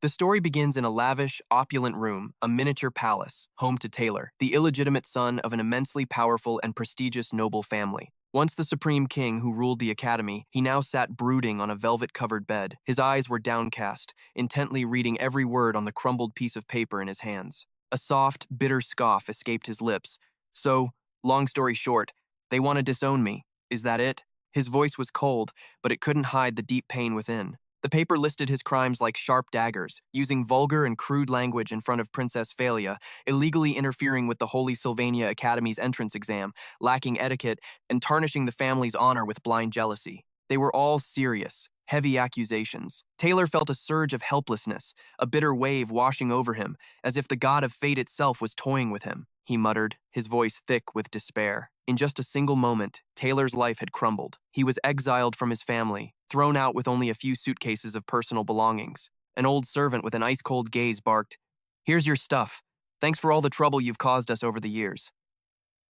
The story begins in a lavish, opulent room, a miniature palace, home to Taylor, the illegitimate son of an immensely powerful and prestigious noble family. Once the supreme king who ruled the academy, he now sat brooding on a velvet-covered bed. His eyes were downcast, intently reading every word on the crumbled piece of paper in his hands. A soft, bitter scoff escaped his lips. So, long story short, they want to disown me. Is that it? His voice was cold, but it couldn't hide the deep pain within. The paper listed his crimes like sharp daggers, using vulgar and crude language in front of Princess Faillia, illegally interfering with the Holy Sylvania Academy's entrance exam, lacking etiquette, and tarnishing the family's honor with blind jealousy. They were all serious, heavy accusations. Taylor felt a surge of helplessness, a bitter wave washing over him, as if the god of fate itself was toying with him. He muttered, his voice thick with despair. In just a single moment, Taylor's life had crumbled. He was exiled from his family, thrown out with only a few suitcases of personal belongings. An old servant with an ice-cold gaze barked, "Here's your stuff. Thanks for all the trouble you've caused us over the years."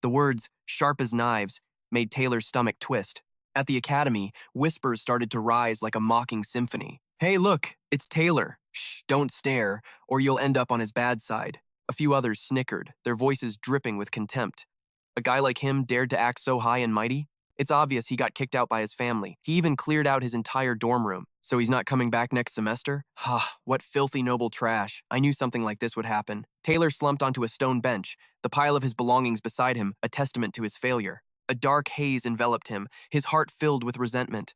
The words, sharp as knives, made Taylor's stomach twist. At the academy, whispers started to rise like a mocking symphony. "Hey, look, it's Taylor. Shh, don't stare, or you'll end up on his bad side." A few others snickered, their voices dripping with contempt. A guy like him dared to act so high and mighty? It's obvious he got kicked out by his family. He even cleared out his entire dorm room. So he's not coming back next semester? What filthy noble trash. I knew something like this would happen. Taylor slumped onto a stone bench, the pile of his belongings beside him, a testament to his failure. A dark haze enveloped him, his heart filled with resentment.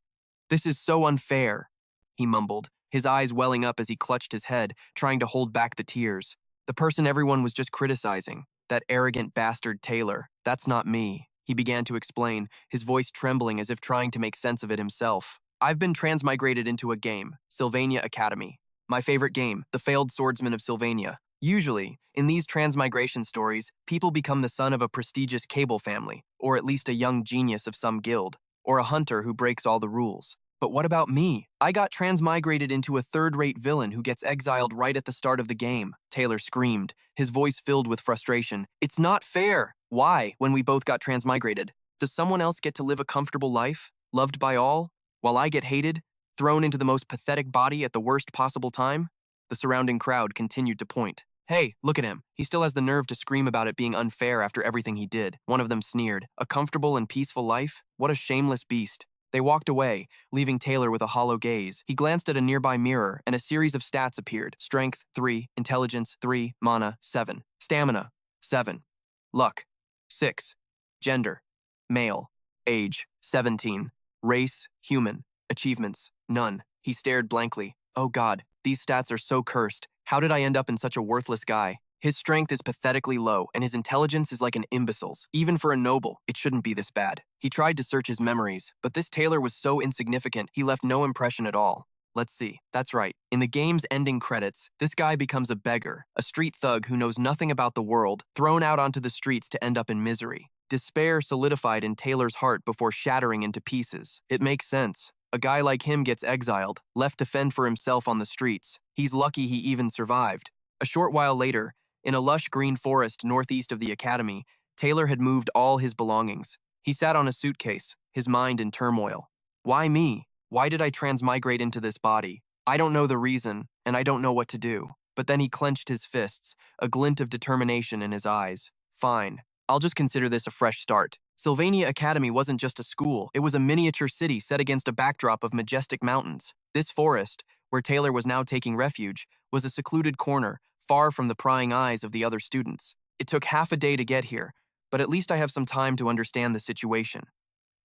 "This is so unfair," he mumbled, his eyes welling up as he clutched his head, trying to hold back the tears. The person everyone was just criticizing, that arrogant bastard Taylor, that's not me. He began to explain, his voice trembling as if trying to make sense of it himself. "I've been transmigrated into a game, Sylvania Academy. My favorite game, the Failed Swordsman of Sylvania. Usually, in these transmigration stories, people become the son of a prestigious cable family, or at least a young genius of some guild, or a hunter who breaks all the rules. But what about me? I got transmigrated into a third-rate villain who gets exiled right at the start of the game," Taylor screamed, his voice filled with frustration. "It's not fair. Why, when we both got transmigrated? Does someone else get to live a comfortable life, loved by all, while I get hated, thrown into the most pathetic body at the worst possible time?" The surrounding crowd continued to point. "Hey, look at him. He still has the nerve to scream about it being unfair after everything he did." One of them sneered. "A comfortable and peaceful life? What a shameless beast." They walked away, leaving Taylor with a hollow gaze. He glanced at a nearby mirror, and a series of stats appeared. Strength, 3. Intelligence, 3. Mana, 7. Stamina, 7. Luck, 6. Gender, male. Age, 17. Race, human. Achievements, none. He stared blankly. Oh God, these stats are so cursed. How did I end up in such a worthless guy? His strength is pathetically low, and his intelligence is like an imbecile's. Even for a noble, it shouldn't be this bad. He tried to search his memories, but this Taylor was so insignificant, he left no impression at all. Let's see. That's right. In the game's ending credits, this guy becomes a beggar, a street thug who knows nothing about the world, thrown out onto the streets to end up in misery. Despair solidified in Taylor's heart before shattering into pieces. It makes sense. A guy like him gets exiled, left to fend for himself on the streets. He's lucky he even survived. A short while later, in a lush green forest northeast of the academy, Taylor had moved all his belongings. He sat on a suitcase, his mind in turmoil. Why me? Why did I transmigrate into this body? I don't know the reason, and I don't know what to do. But then he clenched his fists, a glint of determination in his eyes. Fine. I'll just consider this a fresh start. Sylvania Academy wasn't just a school, it was a miniature city set against a backdrop of majestic mountains. This forest, where Taylor was now taking refuge, was a secluded corner, far from the prying eyes of the other students. It took half a day to get here, but at least I have some time to understand the situation,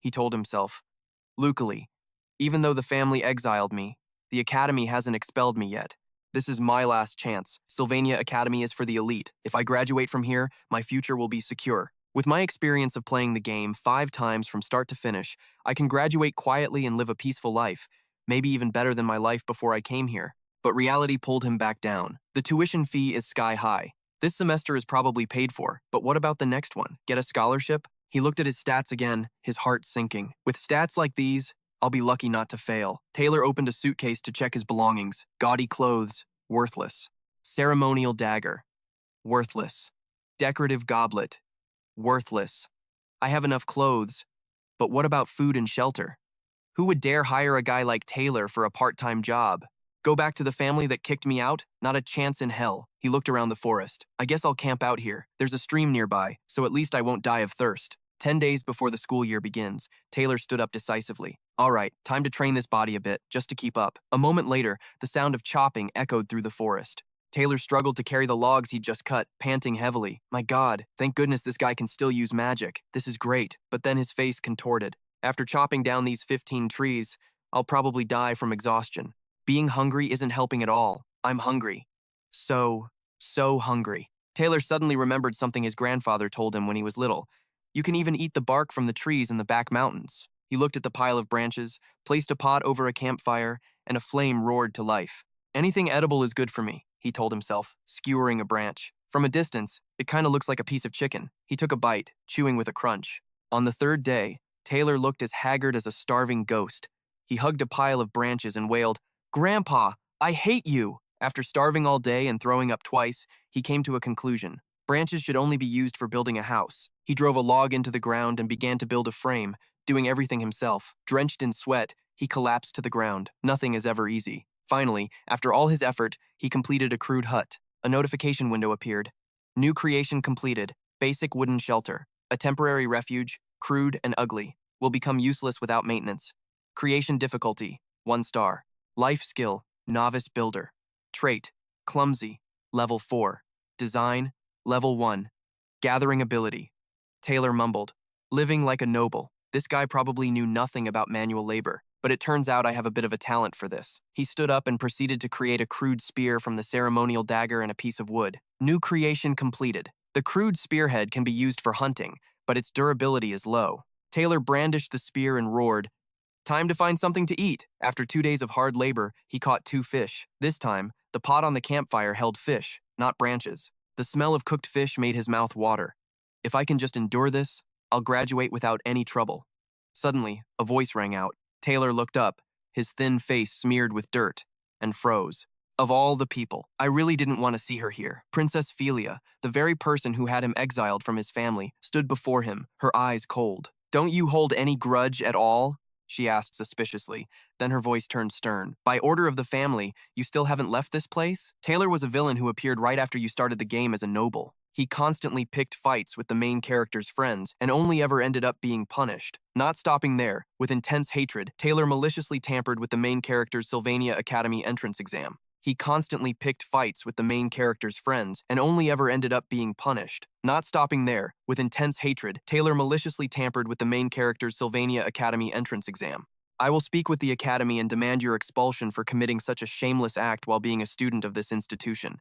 he told himself. Luckily, even though the family exiled me, the academy hasn't expelled me yet. This is my last chance. Sylvania Academy is for the elite. If I graduate from here, my future will be secure. With my experience of playing the game 5 times from start to finish, I can graduate quietly and live a peaceful life, maybe even better than my life before I came here. But reality pulled him back down. The tuition fee is sky high. This semester is probably paid for, but what about the next one? Get a scholarship? He looked at his stats again, his heart sinking. With stats like these, I'll be lucky not to fail. Taylor opened a suitcase to check his belongings. Gaudy clothes, worthless. Ceremonial dagger, worthless. Decorative goblet, worthless. I have enough clothes, but what about food and shelter? Who would dare hire a guy like Taylor for a part-time job? Go back to the family that kicked me out? Not a chance in hell. He looked around the forest. I guess I'll camp out here. There's a stream nearby, so at least I won't die of thirst. 10 days before the school year begins, Taylor stood up decisively. All right, time to train this body a bit, just to keep up. A moment later, the sound of chopping echoed through the forest. Taylor struggled to carry the logs he'd just cut, panting heavily. My God, thank goodness this guy can still use magic. This is great. But then his face contorted. After chopping down these 15 trees, I'll probably die from exhaustion. Being hungry isn't helping at all. I'm hungry. So hungry. Taylor suddenly remembered something his grandfather told him when he was little. You can even eat the bark from the trees in the back mountains. He looked at the pile of branches, placed a pot over a campfire, and a flame roared to life. Anything edible is good for me, he told himself, skewering a branch. From a distance, it kind of looks like a piece of chicken. He took a bite, chewing with a crunch. On the third day, Taylor looked as haggard as a starving ghost. He hugged a pile of branches and wailed, Grandpa, I hate you! After starving all day and throwing up twice, he came to a conclusion. Branches should only be used for building a house. He drove a log into the ground and began to build a frame, doing everything himself. Drenched in sweat, he collapsed to the ground. Nothing is ever easy. Finally, after all his effort, he completed a crude hut. A notification window appeared. New creation completed. Basic wooden shelter. A temporary refuge, crude and ugly. Will become useless without maintenance. Creation difficulty, 1 star. Life skill, novice builder. Trait, clumsy, level 4. Design, level 1. Gathering ability. Taylor mumbled, living like a noble. This guy probably knew nothing about manual labor, but it turns out I have a bit of a talent for this. He stood up and proceeded to create a crude spear from the ceremonial dagger and a piece of wood. New creation completed. The crude spearhead can be used for hunting, but its durability is low. Taylor brandished the spear and roared, time to find something to eat. After 2 days of hard labor, he caught 2 fish. This time, the pot on the campfire held fish, not branches. The smell of cooked fish made his mouth water. If I can just endure this, I'll graduate without any trouble. Suddenly, a voice rang out. Taylor looked up, his thin face smeared with dirt, and froze. Of all the people, I really didn't want to see her here. Princess Filelia, the very person who had him exiled from his family, stood before him, her eyes cold. Don't you hold any grudge at all? She asked suspiciously. Then her voice turned stern. By order of the family, you still haven't left this place? Taylor was a villain who appeared right after you started the game as a noble. He constantly picked fights with the main character's friends and only ever ended up being punished. Not stopping there, with intense hatred, Taylor maliciously tampered with the main character's Sylvania Academy entrance exam. He constantly picked fights with the main character's friends and only ever ended up being punished. Not stopping there, with intense hatred, Taylor maliciously tampered with the main character's Sylvania Academy entrance exam. I will speak with the Academy and demand your expulsion for committing such a shameless act while being a student of this institution.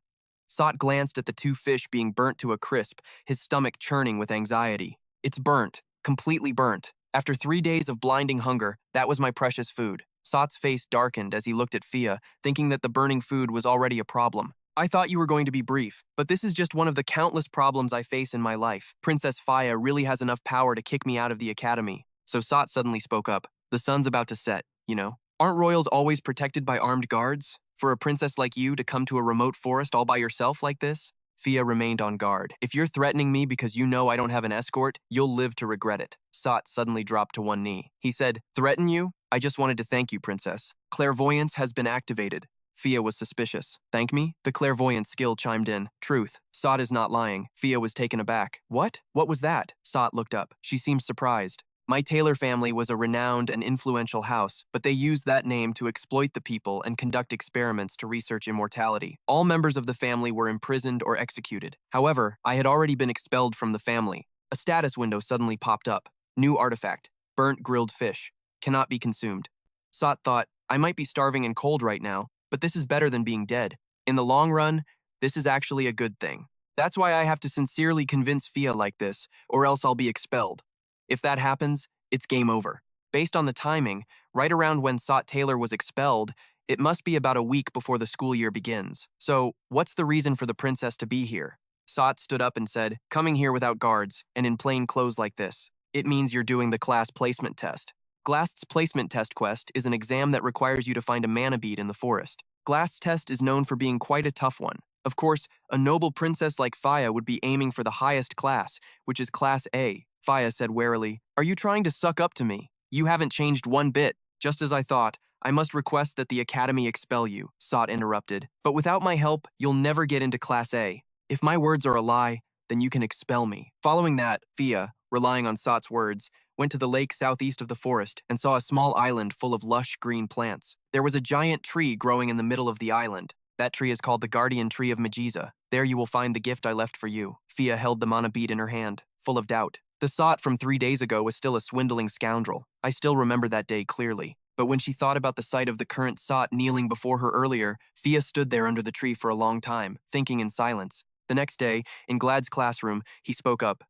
Sot glanced at the 2 fish being burnt to a crisp, his stomach churning with anxiety. It's burnt, completely burnt. After 3 days of blinding hunger, that was my precious food. Sot's face darkened as he looked at Fia, thinking that the burning food was already a problem. I thought you were going to be brief, but this is just one of the countless problems I face in my life. Princess Fia really has enough power to kick me out of the academy. So Sot suddenly spoke up. The sun's about to set, you know. Aren't royals always protected by armed guards? For a princess like you to come to a remote forest all by yourself like this? Fia remained on guard. If you're threatening me because you know I don't have an escort, you'll live to regret it. Sot suddenly dropped to one knee. He said, threaten you? I just wanted to thank you, princess. Clairvoyance has been activated. Fia was suspicious. Thank me? The clairvoyant skill chimed in. Truth. Sot is not lying. Fia was taken aback. What? What was that? Sot looked up. She seemed surprised. My Taylor family was a renowned and influential house, but they used that name to exploit the people and conduct experiments to research immortality. All members of the family were imprisoned or executed. However, I had already been expelled from the family. A status window suddenly popped up. New artifact. Burnt grilled fish. Cannot be consumed. Sot thought, I might be starving and cold right now, but this is better than being dead. In the long run, this is actually a good thing. That's why I have to sincerely convince Fia like this, or else I'll be expelled. If that happens, it's game over. Based on the timing, right around when Sot Taylor was expelled, it must be about a week before the school year begins. So, what's the reason for the princess to be here? Sot stood up and said, coming here without guards, and in plain clothes like this. It means you're doing the class placement test. Glast's placement test quest is an exam that requires you to find a mana bead in the forest. Glast's test is known for being quite a tough one. Of course, a noble princess like Fia would be aiming for the highest class, which is Class A. Fia said warily, are you trying to suck up to me? You haven't changed one bit. Just as I thought, I must request that the Academy expel you, Sot interrupted. But without my help, you'll never get into Class A. If my words are a lie, then you can expel me. Following that, Fia, relying on Sot's words, went to the lake southeast of the forest and saw a small island full of lush green plants. There was a giant tree growing in the middle of the island. That tree is called the Guardian Tree of Megiza. There you will find the gift I left for you. Fia held the mana bead in her hand, full of doubt. The Sot from 3 days ago was still a swindling scoundrel. I still remember that day clearly. But when she thought about the sight of the current Sot kneeling before her earlier, Fia stood there under the tree for a long time, thinking in silence. The next day, in Glad's classroom, he spoke up.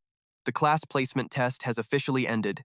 The class placement test has officially ended.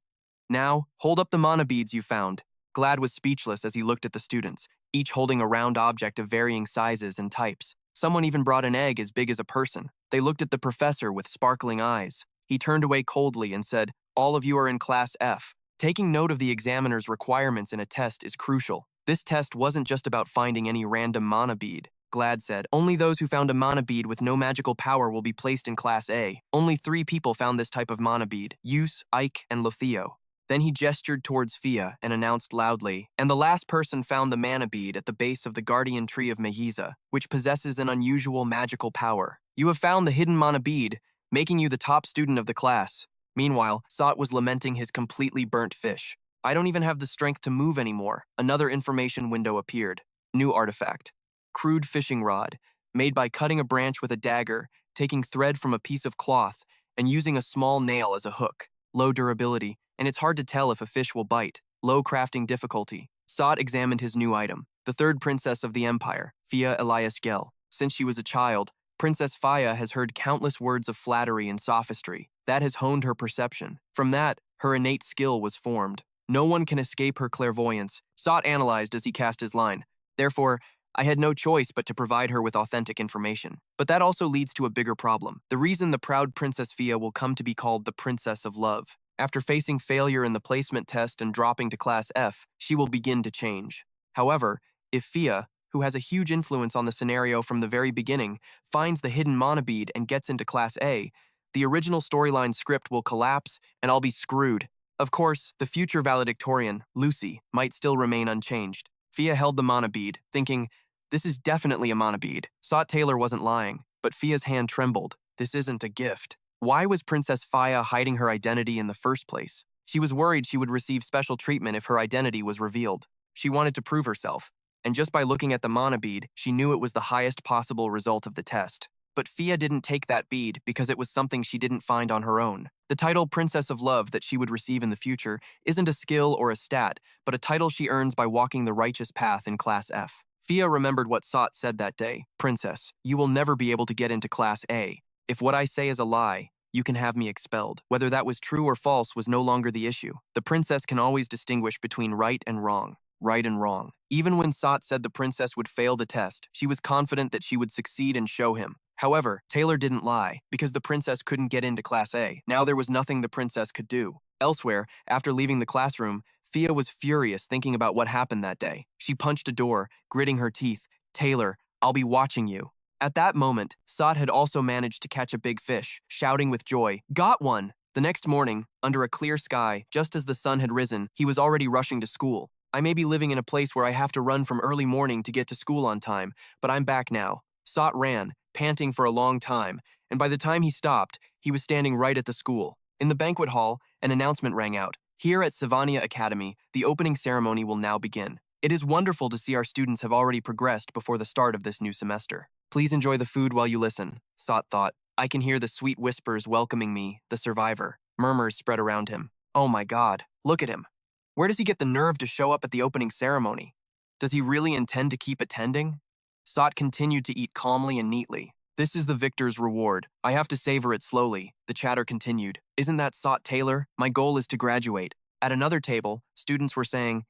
Now, hold up the mana beads you found. Glad was speechless as he looked at the students, each holding a round object of varying sizes and types. Someone even brought an egg as big as a person. They looked at the professor with sparkling eyes. He turned away coldly and said, "All of you are in Class F." Taking note of the examiner's requirements in a test is crucial. This test wasn't just about finding any random mana bead. Glad said, "Only those who found a mana bead with no magical power will be placed in Class A. Only 3 people found this type of mana bead, Use, Ike, and Loethio." Then he gestured towards Fia and announced loudly, "And the last person found the mana bead at the base of the Guardian Tree of Megiza, which possesses an unusual magical power. You have found the hidden mana bead, making you the top student of the class." Meanwhile, Sot was lamenting his completely burnt fish. "I don't even have the strength to move anymore." Another information window appeared. New artifact. Crude fishing rod, made by cutting a branch with a dagger, taking thread from a piece of cloth, and using a small nail as a hook. Low durability, and it's hard to tell if a fish will bite. Low crafting difficulty. Sot examined his new item. The third princess of the empire, Fia Elias Gel. Since she was a child, Princess Fia has heard countless words of flattery and sophistry. That has honed her perception. From that, her innate skill was formed. No one can escape her clairvoyance, Sot analyzed as he cast his line. Therefore, I had no choice but to provide her with authentic information. But that also leads to a bigger problem. The reason the proud Princess Fia will come to be called the Princess of Love. After facing failure in the placement test and dropping to Class F, she will begin to change. However, if Fia, who has a huge influence on the scenario from the very beginning, finds the hidden mana bead and gets into Class A, the original storyline script will collapse and I'll be screwed. Of course, the future valedictorian, Lucy, might still remain unchanged. Fia held the mana bead, thinking, "This is definitely a mana bead." Sot Taylor wasn't lying, but Fia's hand trembled. This isn't a gift. Why was Princess Fia hiding her identity in the first place? She was worried she would receive special treatment if her identity was revealed. She wanted to prove herself, and just by looking at the mana bead, she knew it was the highest possible result of the test. But Fia didn't take that bead because it was something she didn't find on her own. The title Princess of Love that she would receive in the future isn't a skill or a stat, but a title she earns by walking the righteous path in Class F. Fia remembered what Sot said that day. "Princess, you will never be able to get into Class A. If what I say is a lie, you can have me expelled." Whether that was true or false was no longer the issue. The princess can always distinguish between right and wrong. Right and wrong. Even when Sot said the princess would fail the test, she was confident that she would succeed and show him. However, Taylor didn't lie, because the princess couldn't get into Class A. Now there was nothing the princess could do. Elsewhere, after leaving the classroom, Fia was furious thinking about what happened that day. She punched a door, gritting her teeth. "Taylor, I'll be watching you." At that moment, Sot had also managed to catch a big fish, shouting with joy, "Got one!" The next morning, under a clear sky, just as the sun had risen, he was already rushing to school. "I may be living in a place where I have to run from early morning to get to school on time, but I'm back now." Sot ran, panting for a long time, and by the time he stopped, he was standing right at the school. In the banquet hall, an announcement rang out. "Here at Sylvania Academy, the opening ceremony will now begin. It is wonderful to see our students have already progressed before the start of this new semester. Please enjoy the food while you listen," Sot thought. "I can hear the sweet whispers welcoming me, the survivor." Murmurs spread around him. "Oh my God, look at him. Where does he get the nerve to show up at the opening ceremony? Does he really intend to keep attending?" Sot continued to eat calmly and neatly. "This is the victor's reward. I have to savor it slowly," the chatter continued. "Isn't that Sot Taylor? My goal is to graduate." At another table, students were saying,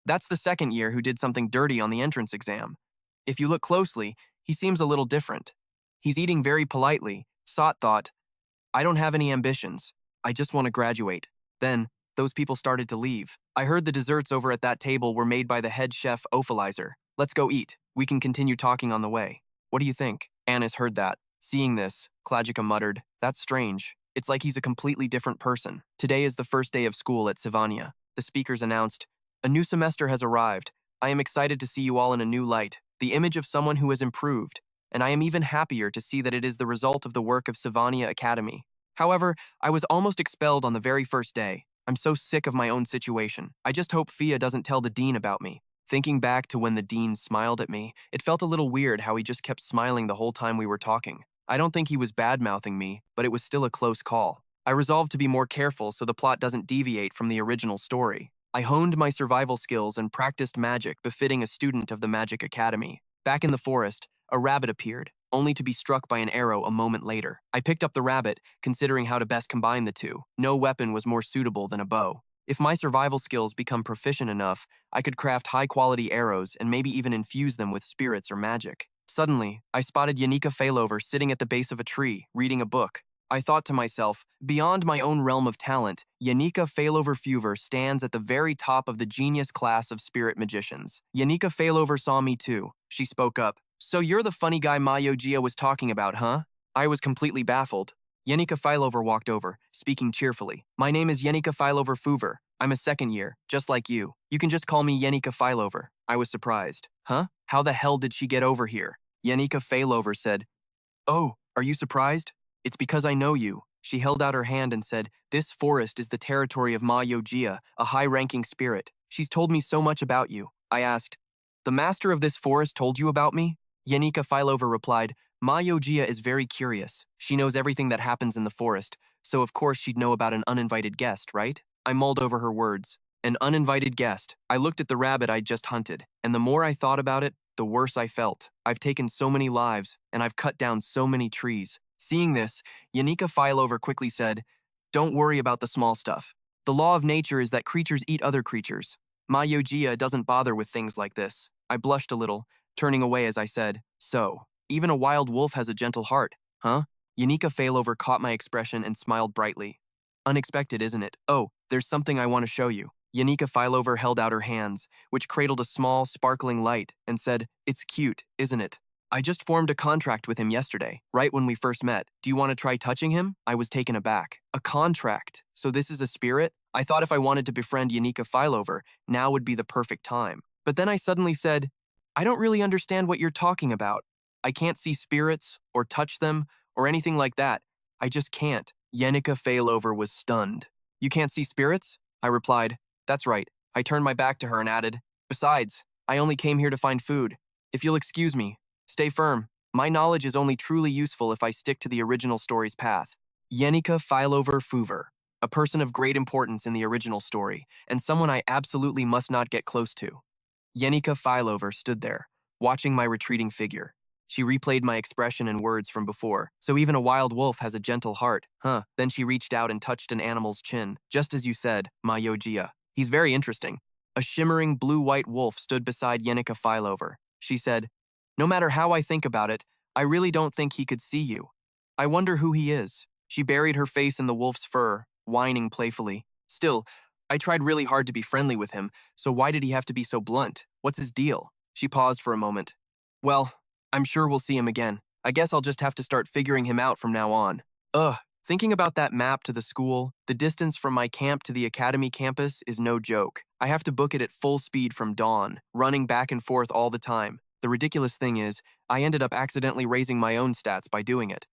"That's the second year who did something dirty on the entrance exam. If you look closely, he seems a little different. He's eating very politely." Sot thought, "I don't have any ambitions. I just want to graduate." Then, those people started to leave. "I heard the desserts over at that table were made by the head chef Opalizer. Let's go eat. We can continue talking on the way. What do you think?" Anis heard that. Seeing this, Klajika muttered, "That's strange. It's like he's a completely different person." Today is the first day of school at Sylvania. The speakers announced, "A new semester has arrived. I am excited to see you all in a new light, the image of someone who has improved, and I am even happier to see that it is the result of the work of Sylvania Academy. However, I was almost expelled on the very first day. I'm so sick of my own situation. I just hope Fia doesn't tell the dean about me. Thinking back to when the dean smiled at me, it felt a little weird how he just kept smiling the whole time we were talking. I don't think he was bad-mouthing me, but it was still a close call. I resolved to be more careful so the plot doesn't deviate from the original story. I honed my survival skills and practiced magic befitting a student of the Magic Academy. Back in the forest, a rabbit appeared, only to be struck by an arrow a moment later. I picked up the rabbit, considering how to best combine the two. No weapon was more suitable than a bow. If my survival skills become proficient enough, I could craft high-quality arrows and maybe even infuse them with spirits or magic. Suddenly, I spotted Yanika Failover sitting at the base of a tree, reading a book. I thought to myself, beyond my own realm of talent, Yanika Failover Fuver stands at the very top of the genius class of spirit magicians. Yanika Failover saw me too. She spoke up. So you're the funny guy Mayogia was talking about, huh? I was completely baffled. Yanika Failover walked over, speaking cheerfully. My name is Yanika Failover Fuver. I'm a second year, just like you. You can just call me Yanika Failover. I was surprised. Huh? How the hell did she get over here? Yanika Failover said, Oh, are you surprised? It's because I know you. She held out her hand and said, This forest is the territory of Ma Yogia, a high-ranking spirit. She's told me so much about you. I asked, The master of this forest told you about me? Yanika Failover replied, Ma Yogia is very curious. She knows everything that happens in the forest, so of course she'd know about an uninvited guest, right? I mulled over her words. An uninvited guest. I looked at the rabbit I'd just hunted, and the more I thought about it, the worse I felt. I've taken so many lives, and I've cut down so many trees. Seeing this, Yanika Failover quickly said, Don't worry about the small stuff. The law of nature is that creatures eat other creatures. Ma Yogia doesn't bother with things like this. I blushed a little, turning away as I said, So, even a wild wolf has a gentle heart, huh? Yanika Failover caught my expression and smiled brightly. Unexpected, isn't it? Oh, there's something I want to show you. Yanika Failover held out her hands, which cradled a small, sparkling light, and said, It's cute, isn't it? I just formed a contract with him yesterday, right when we first met. Do you want to try touching him? I was taken aback. A contract? So this is a spirit? I thought if I wanted to befriend Yanika Failover, now would be the perfect time. But then I suddenly said, I don't really understand what you're talking about. I can't see spirits, or touch them, or anything like that. I just can't. Yanika Failover was stunned. You can't see spirits? I replied, That's right. I turned my back to her and added, Besides, I only came here to find food. If you'll excuse me, stay firm. My knowledge is only truly useful if I stick to the original story's path. Yanika Failover Fuver, a person of great importance in the original story, and someone I absolutely must not get close to. Yanika Failover stood there, watching my retreating figure. She replayed my expression and words from before. So even a wild wolf has a gentle heart, huh? Then she reached out and touched an animal's chin, just as you said, Ma Yogia. He's very interesting. A shimmering blue-white wolf stood beside Yanika Failover. She said, No matter how I think about it, I really don't think he could see you. I wonder who he is. She buried her face in the wolf's fur, whining playfully. Still, I tried really hard to be friendly with him, so why did he have to be so blunt? What's his deal? She paused for a moment. Well, I'm sure we'll see him again. I guess I'll just have to start figuring him out from now on. Thinking about that map to the school, the distance from my camp to the academy campus is no joke. I have to book it at full speed from dawn, running back and forth all the time. The ridiculous thing is, I ended up accidentally raising my own stats by doing it.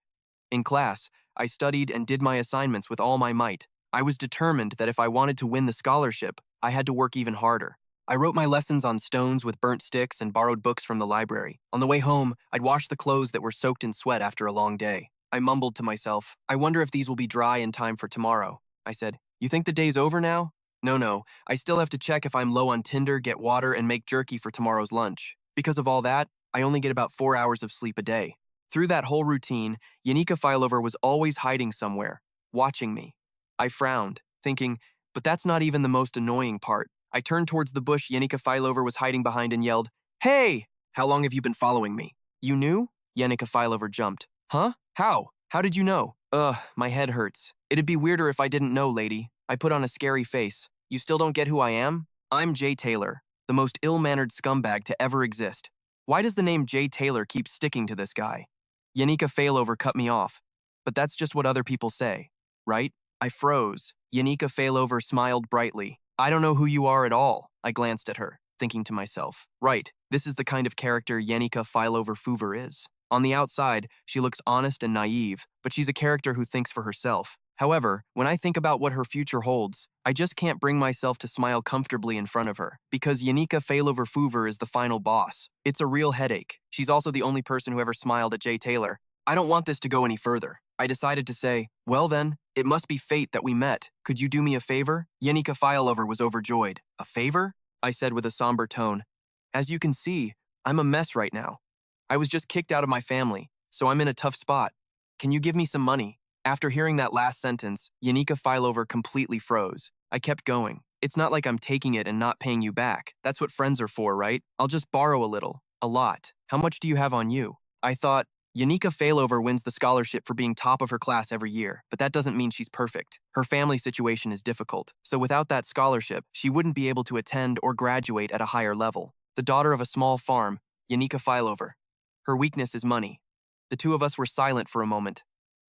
In class, I studied and did my assignments with all my might. I was determined that if I wanted to win the scholarship, I had to work even harder. I wrote my lessons on stones with burnt sticks and borrowed books from the library. On the way home, I'd wash the clothes that were soaked in sweat after a long day. I mumbled to myself, I wonder if these will be dry in time for tomorrow. I said, You think the day's over now? No, I still have to check if I'm low on tinder, get water, and make jerky for tomorrow's lunch. Because of all that, I only get about 4 hours of sleep a day. Through that whole routine, Yanika Failover was always hiding somewhere, watching me. I frowned, thinking, but that's not even the most annoying part. I turned towards the bush Yanika Failover was hiding behind and yelled, Hey! How long have you been following me? You knew? Yanika Failover jumped. Huh? How? How did you know? My head hurts. It'd be weirder if I didn't know, lady. I put on a scary face. You still don't get who I am? I'm Jay Taylor, the most ill-mannered scumbag to ever exist. Why does the name Jay Taylor keep sticking to this guy? Yanika Failover cut me off. But that's just what other people say, right? I froze. Yanika Failover smiled brightly. I don't know who you are at all. I glanced at her. thinking to myself, right, this is the kind of character Yanika Fileover is. On the outside, she looks honest and naive, but she's a character who thinks for herself. However, when I think about what her future holds, I just can't bring myself to smile comfortably in front of her, because Yanika Fileover is the final boss. It's a real headache. She's also the only person who ever smiled at Jay Taylor. I don't want this to go any further. I decided to say, well then, it must be fate that we met. Could you do me a favor? Yanika Fileover was overjoyed. A favor? I said with a somber tone. As you can see, I'm a mess right now. I was just kicked out of my family, so I'm in a tough spot. Can you give me some money? After hearing that last sentence, Yanika Fileover completely froze. I kept going. It's not like I'm taking it and not paying you back. That's what friends are for, right? I'll just borrow a little. A lot. How much do you have on you? I thought, Yanika Fileover wins the scholarship for being top of her class every year, but that doesn't mean she's perfect. Her family situation is difficult, so without that scholarship, she wouldn't be able to attend or graduate at a higher level. The daughter of a small farm, Yanika Fileover. Her weakness is money. The two of us were silent for a moment.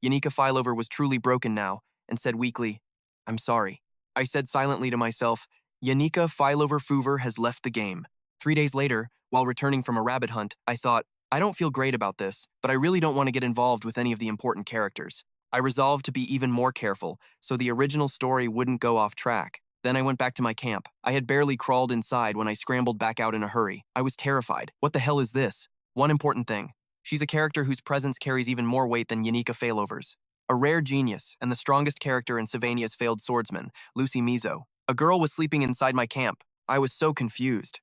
Yanika Fileover was truly broken now and said weakly, I'm sorry. I said silently to myself, Yanika Fileover has left the game. 3 days later, while returning from a rabbit hunt, I thought, I don't feel great about this, but I really don't want to get involved with any of the important characters. I resolved to be even more careful, so the original story wouldn't go off track. Then I went back to my camp. I had barely crawled inside when I scrambled back out in a hurry. I was terrified. What the hell is this? One important thing. She's a character whose presence carries even more weight than Yanika Fileover's. A rare genius, and the strongest character in Sylvania's Failed Swordsman, Lucy Mizo. A girl was sleeping inside my camp. I was so confused.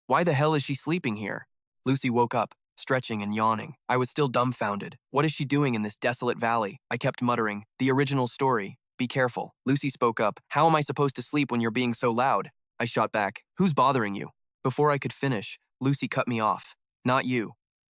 Why the hell is she sleeping here? Lucy woke up, stretching and yawning. I was still dumbfounded. What is she doing in this desolate valley? I kept muttering, the original story. Be careful. Lucy spoke up. How am I supposed to sleep when you're being so loud? I shot back. Who's bothering you? Before I could finish, Lucy cut me off. Not you.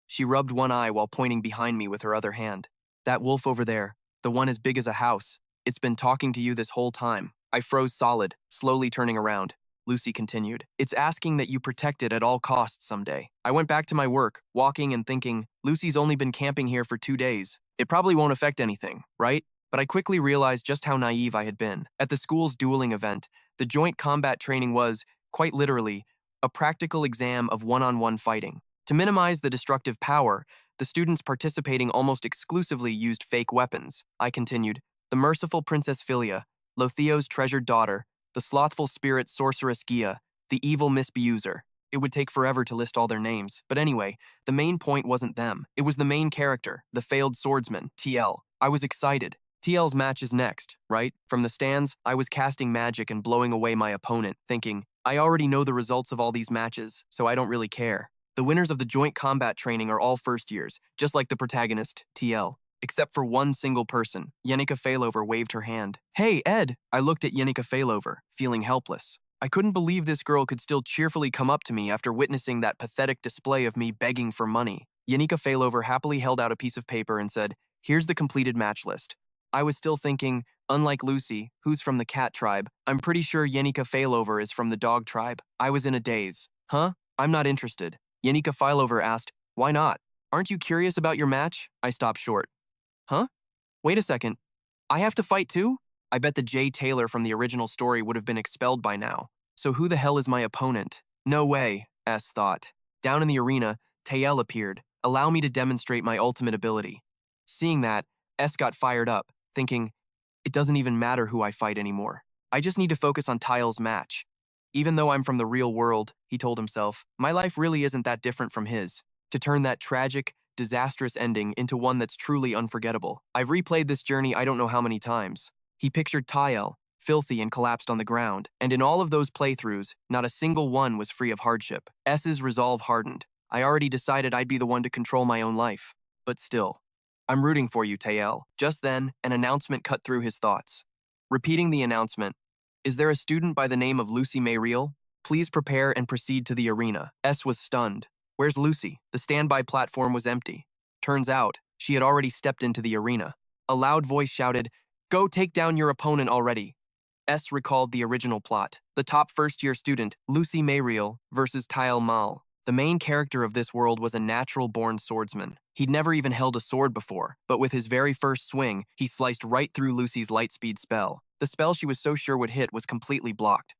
She rubbed one eye while pointing behind me with her other hand. That wolf over there, the one as big as a house, it's been talking to you this whole time. I froze solid, slowly turning around. Lucy continued. It's asking that you protect it at all costs someday. I went back to my work, walking and thinking, Lucy's only been camping here for 2 days. It probably won't affect anything, right? But I quickly realized just how naive I had been. At the school's dueling event, the joint combat training was, quite literally, a practical exam of one-on-one fighting. To minimize the destructive power, the students participating almost exclusively used fake weapons. I continued, the merciful Princess Filelia, Loethio's treasured daughter, the slothful spirit sorceress Gia, the evil Miss Beuser. It would take forever to list all their names, but anyway, the main point wasn't them. It was the main character, the failed swordsman, Tiel. I was excited. Tiel's match is next, right? From the stands, I was casting magic and blowing away my opponent, thinking, I already know the results of all these matches, so I don't really care. The winners of the joint combat training are all first years, just like the protagonist, Tiel. Except for one single person. Yanika Fileover waved her hand. Hey, Ed! I looked at Yanika Fileover, feeling helpless. I couldn't believe this girl could still cheerfully come up to me after witnessing that pathetic display of me begging for money. Yanika Fileover happily held out a piece of paper and said, here's the completed match list. I was still thinking, unlike Lucy, who's from the cat tribe, I'm pretty sure Yanika Fileover is from the dog tribe. I was in a daze. Huh? I'm not interested. Yanika Fileover asked, why not? Aren't you curious about your match? I stopped short. Huh? Wait a second. I have to fight too? I bet the Jay Taylor from the original story would have been expelled by now. So who the hell is my opponent? No way, S thought. Down in the arena, Tiel appeared. Allow me to demonstrate my ultimate ability. Seeing that, S got fired up, thinking, it doesn't even matter who I fight anymore. I just need to focus on Tiel's match. Even though I'm from the real world, he told himself, my life really isn't that different from his. To turn that tragic, disastrous ending into one that's truly unforgettable. I've replayed this journey I don't know how many times. He pictured Tiel, filthy and collapsed on the ground, and in all of those playthroughs, not a single one was free of hardship. S's resolve hardened. I already decided I'd be the one to control my own life. But still, I'm rooting for you, Tiel. Just then, an announcement cut through his thoughts. Repeating the announcement, is there a student by the name of Lucy Miel? Please prepare and proceed to the arena. S was stunned. Where's Lucy? The standby platform was empty. Turns out, she had already stepped into the arena. A loud voice shouted, go take down your opponent already. S recalled the original plot. The top first-year student, Lucy Miel versus Tiel Mal. The main character of this world was a natural-born swordsman. He'd never even held a sword before, but with his very first swing, he sliced right through Lucy's lightspeed spell. The spell she was so sure would hit was completely blocked.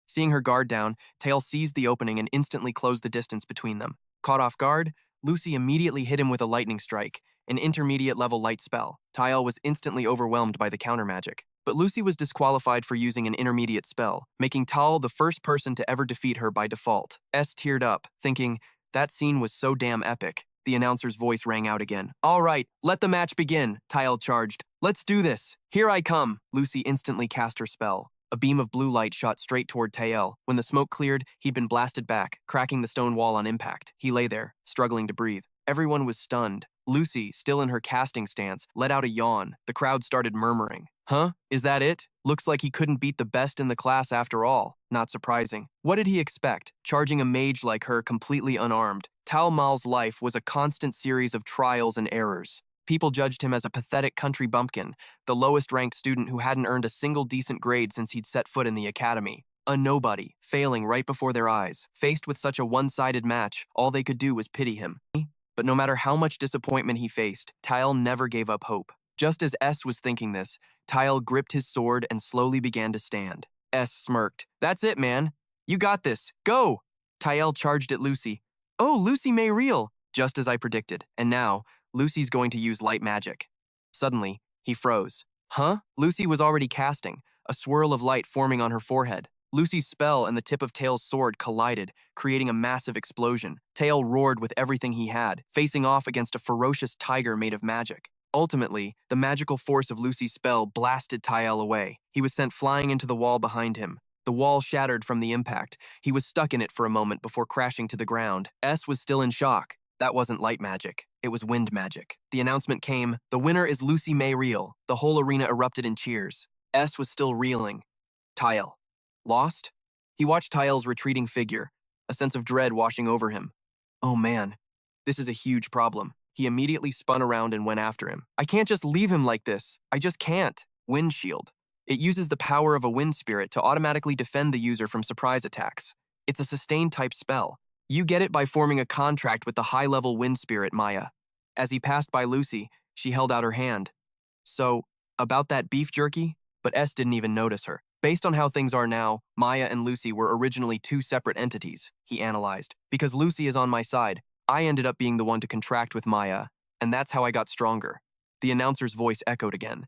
Seeing her guard down, Tiel seized the opening and instantly closed the distance between them. Caught off guard, Lucy immediately hit him with a lightning strike, an intermediate-level light spell. Tiel was instantly overwhelmed by the counter magic. But Lucy was disqualified for using an intermediate spell, making Tiel the first person to ever defeat her by default. S teared up, thinking, that scene was so damn epic. The announcer's voice rang out again. All right, let the match begin, Tiel charged. Let's do this. Here I come. Lucy instantly cast her spell. A beam of blue light shot straight toward Tiel. When the smoke cleared, he'd been blasted back, cracking the stone wall on impact. He lay there, struggling to breathe. Everyone was stunned. Lucy, still in her casting stance, let out a yawn. The crowd started murmuring. Huh? Is that it? Looks like he couldn't beat the best in the class after all. Not surprising. What did he expect? Charging a mage like her completely unarmed. Tao Mal's life was a constant series of trials and errors. People judged him as a pathetic country bumpkin, the lowest-ranked student who hadn't earned a single decent grade since he'd set foot in the academy. A nobody, failing right before their eyes. Faced with such a one-sided match, all they could do was pity him. But no matter how much disappointment he faced, Tiel never gave up hope. Just as S was thinking this, Tiel gripped his sword and slowly began to stand. S smirked. That's it, man. You got this. Go! Tiel charged at Lucy. Oh, Lucy may reel! Just as I predicted. And now, Lucy's going to use light magic. Suddenly, he froze. Huh? Lucy was already casting, a swirl of light forming on her forehead. Lucy's spell and the tip of Tiel's sword collided, creating a massive explosion. Tiel roared with everything he had, facing off against a ferocious tiger made of magic. Ultimately, the magical force of Lucy's spell blasted Tiel away. He was sent flying into the wall behind him. The wall shattered from the impact. He was stuck in it for a moment before crashing to the ground. S was still in shock. That wasn't light magic. It was wind magic. The announcement came, the winner is Lucy May Reel. The whole arena erupted in cheers. S was still reeling. Tiel. Lost? He watched Tiel's retreating figure, a sense of dread washing over him. Oh man, this is a huge problem. He immediately spun around and went after him. I can't just leave him like this. I just can't. Wind Shield. It uses the power of a wind spirit to automatically defend the user from surprise attacks. It's a sustained type spell. You get it by forming a contract with the high-level wind spirit Maya. As he passed by Lucy, she held out her hand. So, about that beef jerky? But S didn't even notice her. Based on how things are now, Maya and Lucy were originally two separate entities, he analyzed. Because Lucy is on my side, I ended up being the one to contract with Maya, and that's how I got stronger. The announcer's voice echoed again.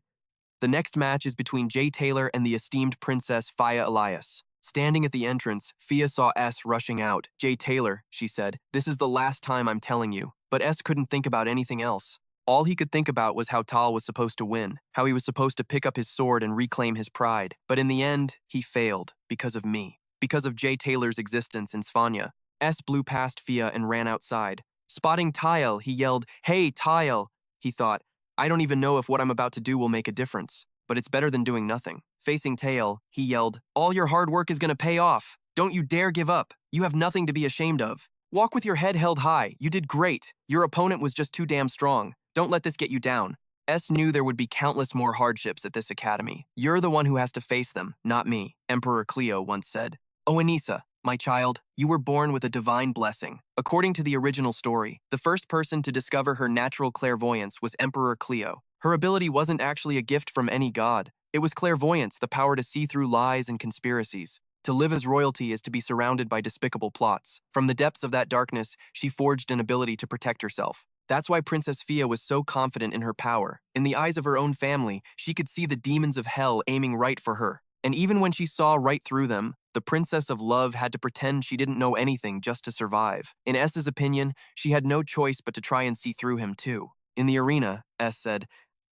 The next match is between Jay Taylor and the esteemed princess Fia Elias. Standing at the entrance, Fia saw S rushing out. Jay Taylor, she said, this is the last time I'm telling you. But S couldn't think about anything else. All he could think about was how Tal was supposed to win, how he was supposed to pick up his sword and reclaim his pride. But in the end, he failed, because of me. Because of Jay Taylor's existence in Sylvania. S blew past Fia and ran outside. Spotting Tiel, he yelled, Hey, Tiel! He thought, I don't even know if what I'm about to do will make a difference, but it's better than doing nothing. Facing Tiel, he yelled, All your hard work is gonna pay off. Don't you dare give up. You have nothing to be ashamed of. Walk with your head held high. You did great. Your opponent was just too damn strong. Don't let this get you down. S knew there would be countless more hardships at this academy. You're the one who has to face them, not me, Emperor Cleo once said. Oh, Anissa, my child, you were born with a divine blessing. According to the original story, the first person to discover her natural clairvoyance was Emperor Cleo. Her ability wasn't actually a gift from any god. It was clairvoyance, the power to see through lies and conspiracies. To live as royalty is to be surrounded by despicable plots. From the depths of that darkness, she forged an ability to protect herself. That's why Princess Fia was so confident in her power. In the eyes of her own family, she could see the demons of hell aiming right for her. And even when she saw right through them, the Princess of Love had to pretend she didn't know anything just to survive. In S's opinion, she had no choice but to try and see through him too. In the arena, S said,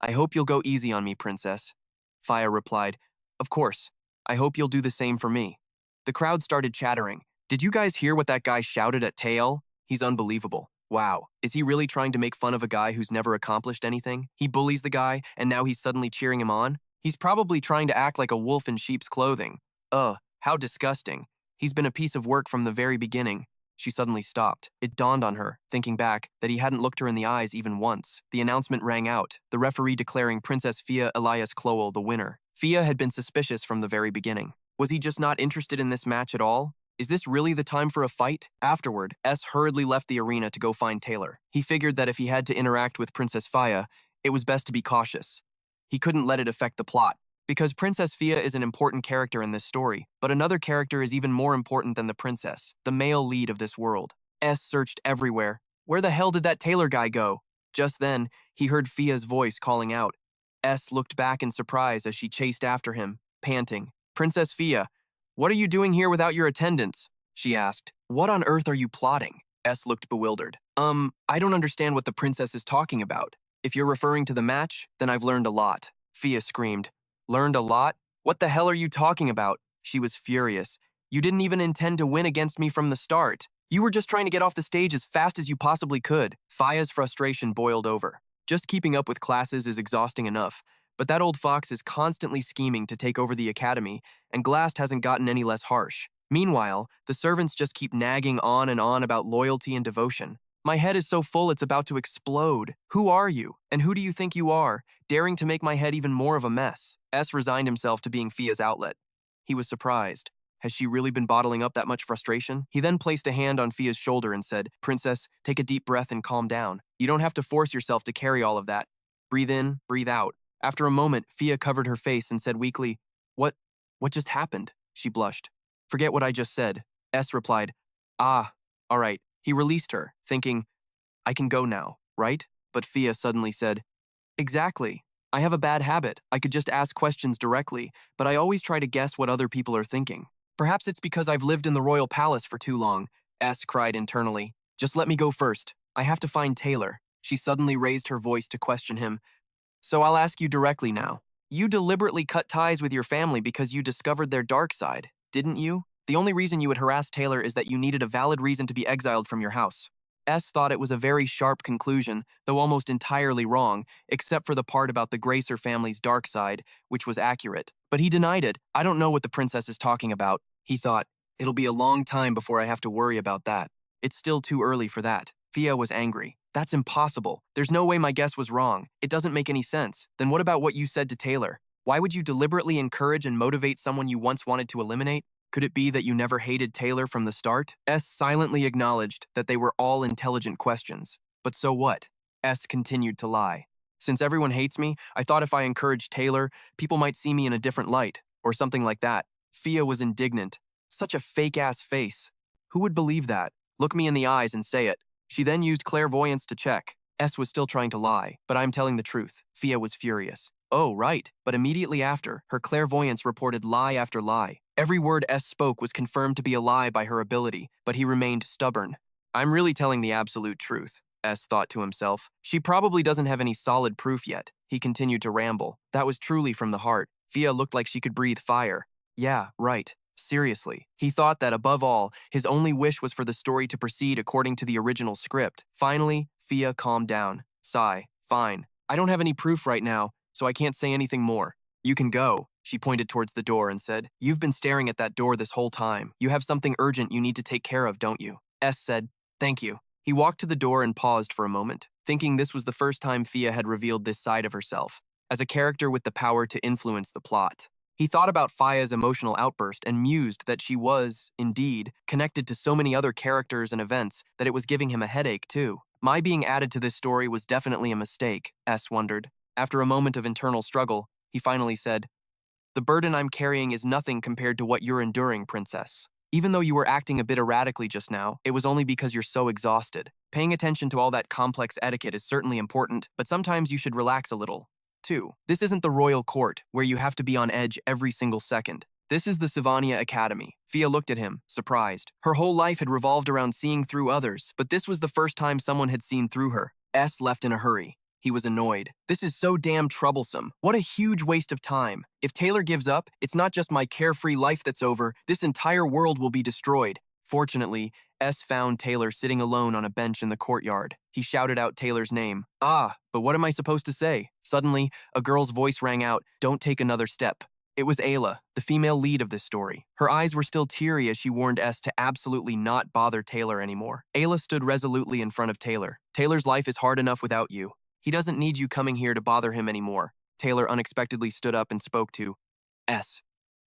I hope you'll go easy on me, Princess. Fia replied, Of course. I hope you'll do the same for me. The crowd started chattering. Did you guys hear what that guy shouted at Tiel? He's unbelievable. Wow, is he really trying to make fun of a guy who's never accomplished anything? He bullies the guy, and now he's suddenly cheering him on? He's probably trying to act like a wolf in sheep's clothing. Ugh, how disgusting. He's been a piece of work from the very beginning. She suddenly stopped. It dawned on her, thinking back, that he hadn't looked her in the eyes even once. The announcement rang out, the referee declaring Princess Fia Elias Clowell the winner. Fia had been suspicious from the very beginning. Was he just not interested in this match at all? Is this really the time for a fight? Afterward, S hurriedly left the arena to go find Taylor. He figured that if he had to interact with Princess Fia, it was best to be cautious. He couldn't let it affect the plot. Because Princess Fia is an important character in this story, but another character is even more important than the princess, the male lead of this world. S searched everywhere. Where the hell did that tailor guy go? Just then, he heard Fia's voice calling out. S looked back in surprise as she chased after him, panting. Princess Fia, what are you doing here without your attendants? She asked. What on earth are you plotting? S looked bewildered. I don't understand what the princess is talking about. If you're referring to the match, then I've learned a lot. Fia screamed. Learned a lot? What the hell are you talking about? She was furious. You didn't even intend to win against me from the start. You were just trying to get off the stage as fast as you possibly could. Fia's frustration boiled over. Just keeping up with classes is exhausting enough, but that old fox is constantly scheming to take over the academy, and Glast hasn't gotten any less harsh. Meanwhile, the servants just keep nagging on and on about loyalty and devotion. My head is so full it's about to explode. Who are you? And who do you think you are, daring to make my head even more of a mess? S resigned himself to being Fia's outlet. He was surprised. Has she really been bottling up that much frustration? He then placed a hand on Fia's shoulder and said, Princess, take a deep breath and calm down. You don't have to force yourself to carry all of that. Breathe in, breathe out. After a moment, Fia covered her face and said weakly, What just happened? She blushed. Forget what I just said. S replied, all right. He released her, thinking, I can go now, right? But Fia suddenly said, Exactly. I have a bad habit. I could just ask questions directly, but I always try to guess what other people are thinking. Perhaps it's because I've lived in the royal palace for too long, S cried internally. Just let me go first. I have to find Taylor. She suddenly raised her voice to question him. So I'll ask you directly now. You deliberately cut ties with your family because you discovered their dark side, didn't you? The only reason you would harass Taylor is that you needed a valid reason to be exiled from your house. S thought it was a very sharp conclusion, though almost entirely wrong, except for the part about the Gracer family's dark side, which was accurate. But he denied it. I don't know what the princess is talking about. He thought, it'll be a long time before I have to worry about that. It's still too early for that. Fia was angry. That's impossible. There's no way my guess was wrong. It doesn't make any sense. Then what about what you said to Taylor? Why would you deliberately encourage and motivate someone you once wanted to eliminate? Could it be that you never hated Taylor from the start? S silently acknowledged that they were all intelligent questions. But so what? S continued to lie. Since everyone hates me, I thought if I encouraged Taylor, people might see me in a different light, or something like that. Fia was indignant. Such a fake-ass face. Who would believe that? Look me in the eyes and say it. She then used clairvoyance to check. S was still trying to lie, but I'm telling the truth. Fia was furious. Oh, right. But immediately after, her clairvoyance reported lie after lie. Every word S spoke was confirmed to be a lie by her ability, but he remained stubborn. I'm really telling the absolute truth, S thought to himself. She probably doesn't have any solid proof yet. He continued to ramble. That was truly from the heart. Fia looked like she could breathe fire. Yeah, right. Seriously. He thought that, above all, his only wish was for the story to proceed according to the original script. Finally, Fia calmed down. Sigh. Fine. I don't have any proof right now, so I can't say anything more. You can go. She pointed towards the door and said, You've been staring at that door this whole time. You have something urgent you need to take care of, don't you? S said, Thank you. He walked to the door and paused for a moment, thinking this was the first time Fia had revealed this side of herself, as a character with the power to influence the plot. He thought about Fia's emotional outburst and mused that she was, indeed, connected to so many other characters and events that it was giving him a headache, too. My being added to this story was definitely a mistake, S wondered. After a moment of internal struggle, he finally said, The burden I'm carrying is nothing compared to what you're enduring, Princess. Even though you were acting a bit erratically just now, it was only because you're so exhausted. Paying attention to all that complex etiquette is certainly important, but sometimes you should relax a little. 2. This isn't the royal court, where you have to be on edge every single second. This is the Sylvania Academy. Fia looked at him, surprised. Her whole life had revolved around seeing through others, but this was the first time someone had seen through her. S left in a hurry. He was annoyed. This is so damn troublesome. What a huge waste of time. If Taylor gives up, it's not just my carefree life that's over, this entire world will be destroyed. Fortunately, S found Taylor sitting alone on a bench in the courtyard. He shouted out Taylor's name. But what am I supposed to say? Suddenly, a girl's voice rang out, Don't take another step. It was Ayla, the female lead of this story. Her eyes were still teary as she warned S to absolutely not bother Taylor anymore. Ayla stood resolutely in front of Taylor. Taylor's life is hard enough without you. He doesn't need you coming here to bother him anymore. Taylor unexpectedly stood up and spoke to S.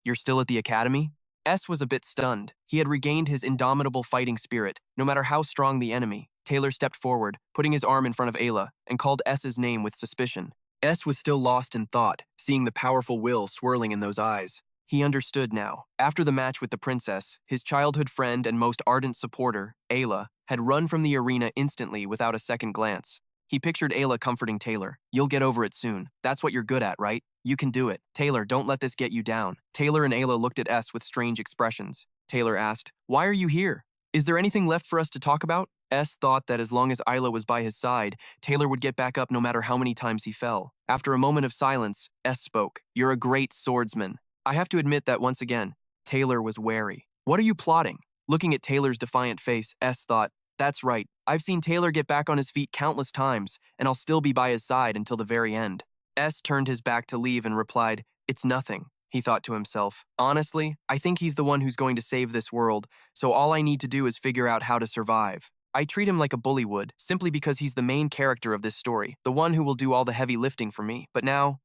You're still at the academy? S was a bit stunned. He had regained his indomitable fighting spirit, no matter how strong the enemy. Taylor stepped forward, putting his arm in front of Ayla, and called S's name with suspicion. S was still lost in thought, seeing the powerful will swirling in those eyes. He understood now. After the match with the princess, his childhood friend and most ardent supporter, Ayla, had run from the arena instantly without a second glance. He pictured Ayla comforting Taylor. "You'll get over it soon. That's what you're good at, right? You can do it. Taylor, don't let this get you down." Taylor and Ayla looked at S with strange expressions. Taylor asked, "Why are you here? Is there anything left for us to talk about?" S thought that as long as Ayla was by his side, Taylor would get back up no matter how many times he fell. After a moment of silence, S spoke. "You're a great swordsman." I have to admit that once again, Taylor was wary. "What are you plotting?" Looking at Taylor's defiant face, S thought, "That's right. I've seen Taylor get back on his feet countless times, and I'll still be by his side until the very end." S turned his back to leave and replied, "It's nothing," he thought to himself. "Honestly, I think he's the one who's going to save this world, so all I need to do is figure out how to survive. I treat him like a bully would, simply because he's the main character of this story, the one who will do all the heavy lifting for me. But now,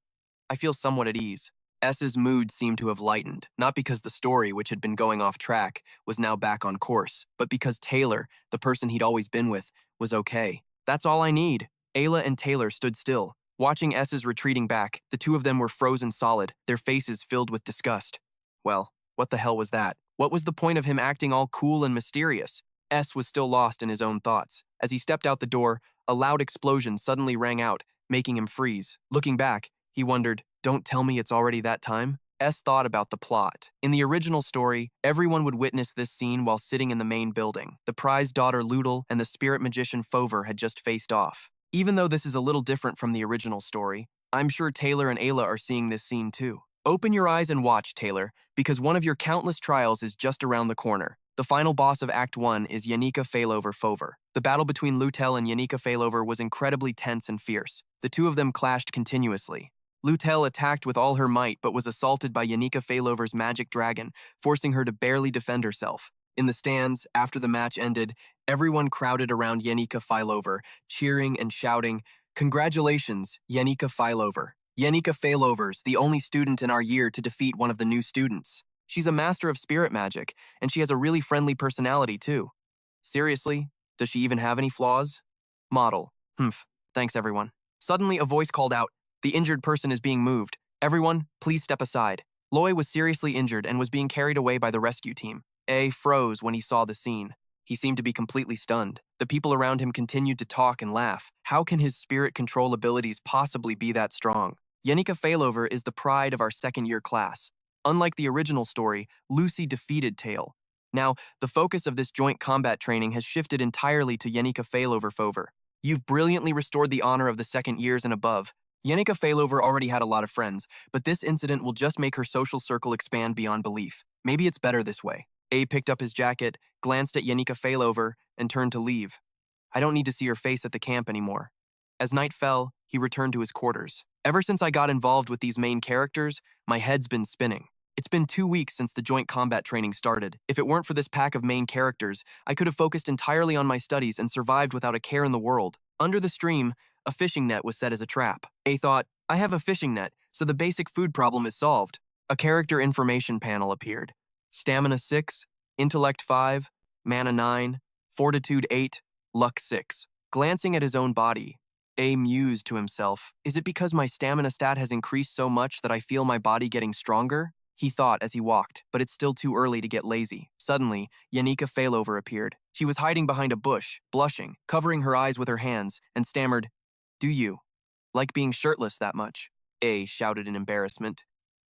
I feel somewhat at ease." S's mood seemed to have lightened, not because the story, which had been going off track, was now back on course, but because Taylor, the person he'd always been with, was okay. "That's all I need." Ayla and Taylor stood still. Watching S's retreating back, the two of them were frozen solid, their faces filled with disgust. Well, what the hell was that? What was the point of him acting all cool and mysterious? S was still lost in his own thoughts. As he stepped out the door, a loud explosion suddenly rang out, making him freeze. Looking back, he wondered, "Don't tell me it's already that time?" S thought about the plot. In the original story, everyone would witness this scene while sitting in the main building. The prize daughter Loethell and the spirit magician Fover had just faced off. Even though this is a little different from the original story, I'm sure Taylor and Ayla are seeing this scene too. Open your eyes and watch, Taylor, because one of your countless trials is just around the corner. The final boss of Act 1 is Yanika Failover Fover. The battle between Lortell and Yanika Failover was incredibly tense and fierce. The two of them clashed continuously. Lortell attacked with all her might but was assaulted by Yanika Failover's magic dragon, forcing her to barely defend herself. In the stands, after the match ended, everyone crowded around Yanika Failover, cheering and shouting, "Congratulations, Yanika Failover. Yanika Failover's the only student in our year to defeat one of the new students. She's a master of spirit magic, and she has a really friendly personality too. Seriously, does she even have any flaws? Model. Humph. Thanks, everyone." Suddenly, a voice called out, "The injured person is being moved. Everyone, please step aside." Loy was seriously injured and was being carried away by the rescue team. A froze when he saw the scene. He seemed to be completely stunned. The people around him continued to talk and laugh. How can his spirit control abilities possibly be that strong? Yanika Failover is the pride of our second-year class. Unlike the original story, Lucy defeated Tiel. Now, the focus of this joint combat training has shifted entirely to Yanika Failover Fover. You've brilliantly restored the honor of the second years and above. Yanika Failover already had a lot of friends, but this incident will just make her social circle expand beyond belief. Maybe it's better this way. A picked up his jacket, glanced at Yanika Failover, and turned to leave. "I don't need to see your face at the camp anymore." As night fell, he returned to his quarters. "Ever since I got involved with these main characters, my head's been spinning. It's been 2 weeks since the joint combat training started. If it weren't for this pack of main characters, I could have focused entirely on my studies and survived without a care in the world." Under the stream, a fishing net was set as a trap. A thought, "I have a fishing net, so the basic food problem is solved." A character information panel appeared. Stamina 6, Intellect 5, Mana 9, Fortitude 8, Luck 6. Glancing at his own body, A mused to himself, "Is it because my stamina stat has increased so much that I feel my body getting stronger?" He thought as he walked, but it's still too early to get lazy. Suddenly, Yanika Failover appeared. She was hiding behind a bush, blushing, covering her eyes with her hands, and stammered, "Do you like being shirtless that much?" A shouted in embarrassment.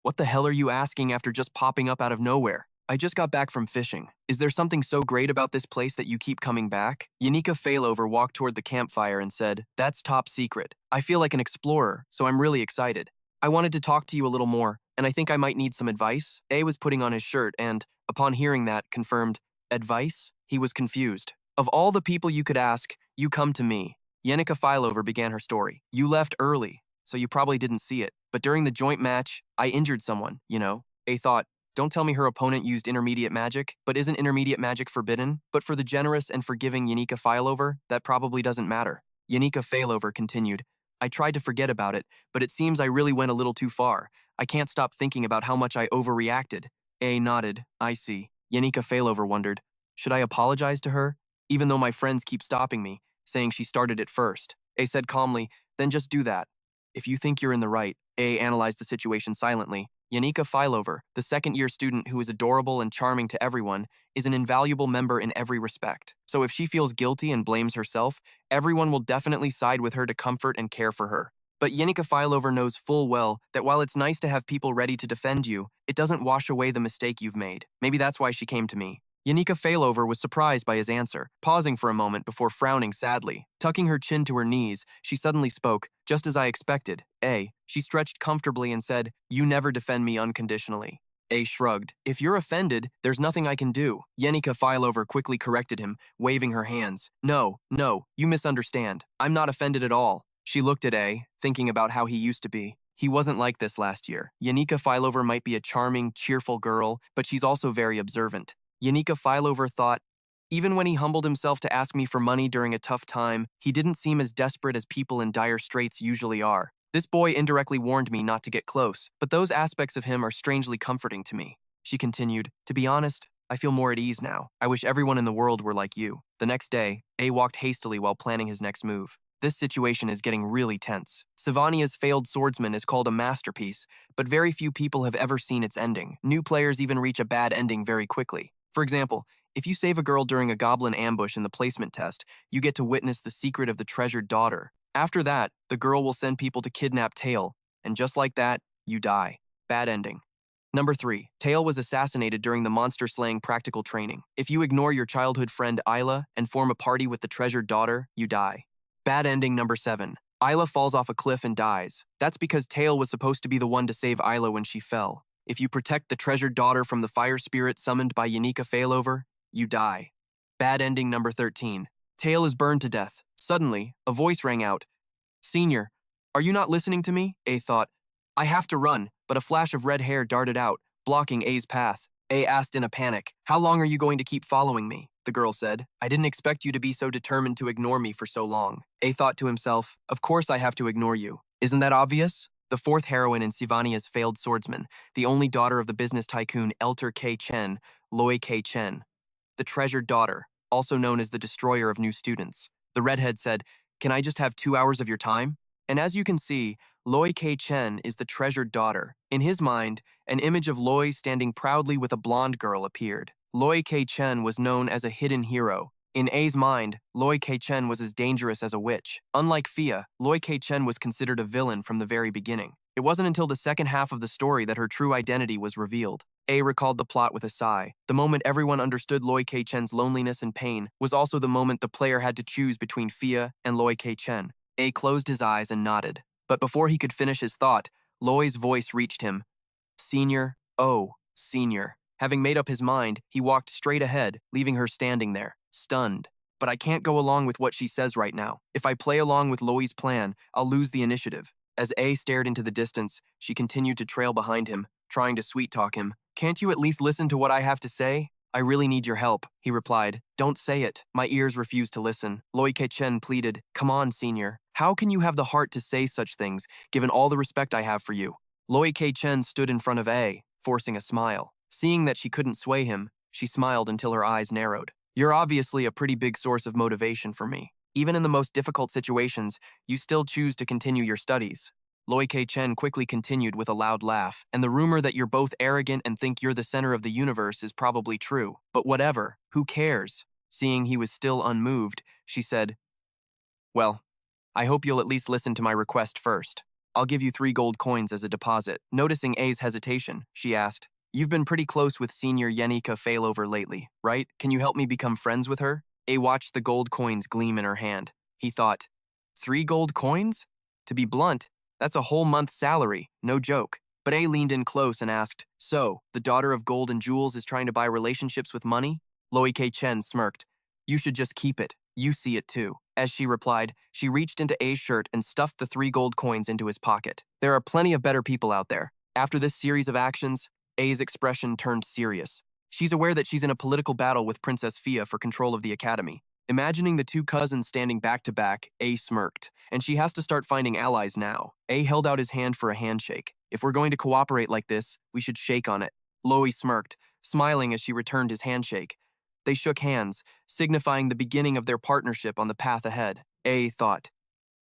"What the hell are you asking after just popping up out of nowhere? I just got back from fishing. Is there something so great about this place that you keep coming back?" Yanika Failover walked toward the campfire and said, "That's top secret. I feel like an explorer, so I'm really excited. I wanted to talk to you a little more, and I think I might need some advice." A was putting on his shirt and, upon hearing that, confirmed, "Advice?" He was confused. "Of all the people you could ask, you come to me." Yanika Failover began her story. "You left early, so you probably didn't see it. But during the joint match, I injured someone, you know." A thought, "Don't tell me her opponent used intermediate magic, but isn't intermediate magic forbidden? But for the generous and forgiving Yanika Failover, that probably doesn't matter." Yanika Failover continued, "I tried to forget about it, but it seems I really went a little too far. I can't stop thinking about how much I overreacted." A nodded, "I see." Yanika Failover wondered, "Should I apologize to her? Even though my friends keep stopping me, saying she started it first." A said calmly, "Then just do that." If you think you're in the right, A analyzed the situation silently. Yanika Filover, the second-year student who is adorable and charming to everyone, is an invaluable member in every respect. So if she feels guilty and blames herself, everyone will definitely side with her to comfort and care for her. But Yanika Filover knows full well that while it's nice to have people ready to defend you, it doesn't wash away the mistake you've made. Maybe that's why she came to me. Yanika Failover was surprised by his answer, pausing for a moment before frowning sadly. Tucking her chin to her knees, she suddenly spoke, just as I expected. A. She stretched comfortably and said, "You never defend me unconditionally." A shrugged. "If you're offended, there's nothing I can do." Yanika Failover quickly corrected him, waving her hands. No, you misunderstand. I'm not offended at all." She looked at A, thinking about how he used to be. He wasn't like this last year. Yanika Filover might be a charming, cheerful girl, but she's also very observant. Yanika Filover thought, even when he humbled himself to ask me for money during a tough time, he didn't seem as desperate as people in dire straits usually are. This boy indirectly warned me not to get close, but those aspects of him are strangely comforting to me. She continued, "To be honest, I feel more at ease now. I wish everyone in the world were like you." The next day, A walked hastily while planning his next move. This situation is getting really tense. Sylvania's Failed Swordsman is called a masterpiece, but very few people have ever seen its ending. New players even reach a bad ending very quickly. For example, if you save a girl during a goblin ambush in the placement test, you get to witness the secret of the treasured daughter. After that, the girl will send people to kidnap Tiel, and just like that, you die. Bad ending. Number 3. Tiel was assassinated during the monster-slaying practical training. If you ignore your childhood friend Isla and form a party with the treasured daughter, you die. Bad ending. Number 7. Isla falls off a cliff and dies. That's because Tiel was supposed to be the one to save Isla when she fell. If you protect the treasured daughter from the fire spirit summoned by Yanika Failover, you die. Bad ending. Number 13. Tiel is burned to death. Suddenly, a voice rang out. "Senior, are you not listening to me?" A thought. "I have to run," but a flash of red hair darted out, blocking A's path. A asked in a panic, "How long are you going to keep following me?" The girl said, "I didn't expect you to be so determined to ignore me for so long." A thought to himself, "Of course I have to ignore you. Isn't that obvious?" The fourth heroine in Sylvania's Failed Swordsman, the only daughter of the business tycoon Elter K. Chen, Loi K. Chen. The treasured daughter, also known as the destroyer of new students. The redhead said, "Can I just have 2 hours of your time?" And as you can see, Loi K. Chen is the treasured daughter. In his mind, an image of Loi standing proudly with a blonde girl appeared. Loi K. Chen was known as a hidden hero. In A's mind, Loi K. Chen was as dangerous as a witch. Unlike Fia, Loi K. Chen was considered a villain from the very beginning. It wasn't until the second half of the story that her true identity was revealed. A recalled the plot with a sigh. The moment everyone understood Loi K. Chen's loneliness and pain was also the moment the player had to choose between Fia and Loi K. Chen. A closed his eyes and nodded. But before he could finish his thought, Loi's voice reached him. "Senior, oh, senior." Having made up his mind, he walked straight ahead, leaving her standing there, stunned. "But I can't go along with what she says right now. If I play along with Loi's plan, I'll lose the initiative." As A stared into the distance, she continued to trail behind him, trying to sweet-talk him. "Can't you at least listen to what I have to say?" "I really need your help," he replied. "Don't say it." My ears refused to listen. Loi Ke-chen pleaded, "Come on, senior. How can you have the heart to say such things, given all the respect I have for you?" Loi Ke-chen stood in front of A, forcing a smile. Seeing that she couldn't sway him, she smiled until her eyes narrowed. "You're obviously a pretty big source of motivation for me. Even in the most difficult situations, you still choose to continue your studies." Loi Ke-chen quickly continued with a loud laugh, "And the rumor that you're both arrogant and think you're the center of the universe is probably true. But whatever, who cares?" Seeing he was still unmoved, she said, "Well, I hope you'll at least listen to my request first. I'll give you 3 gold coins as a deposit." Noticing A's hesitation, she asked, "You've been pretty close with Senior Yanika Failover lately, right? Can you help me become friends with her?" A watched the gold coins gleam in her hand. He thought, 3 gold coins? To be blunt, that's a whole month's salary, no joke. But A leaned in close and asked, "So, the daughter of gold and jewels is trying to buy relationships with money?" Loi Ke-chen smirked. "You should just keep it. You see it too." As she replied, she reached into A's shirt and stuffed the 3 gold coins into his pocket. There are plenty of better people out there. After this series of actions, A's expression turned serious. She's aware that she's in a political battle with Princess Fia for control of the academy. Imagining the 2 cousins standing back to back, A smirked, and she has to start finding allies now. A held out his hand for a handshake. "If we're going to cooperate like this, we should shake on it." Loi smirked, smiling as she returned his handshake. They shook hands, signifying the beginning of their partnership on the path ahead. A thought,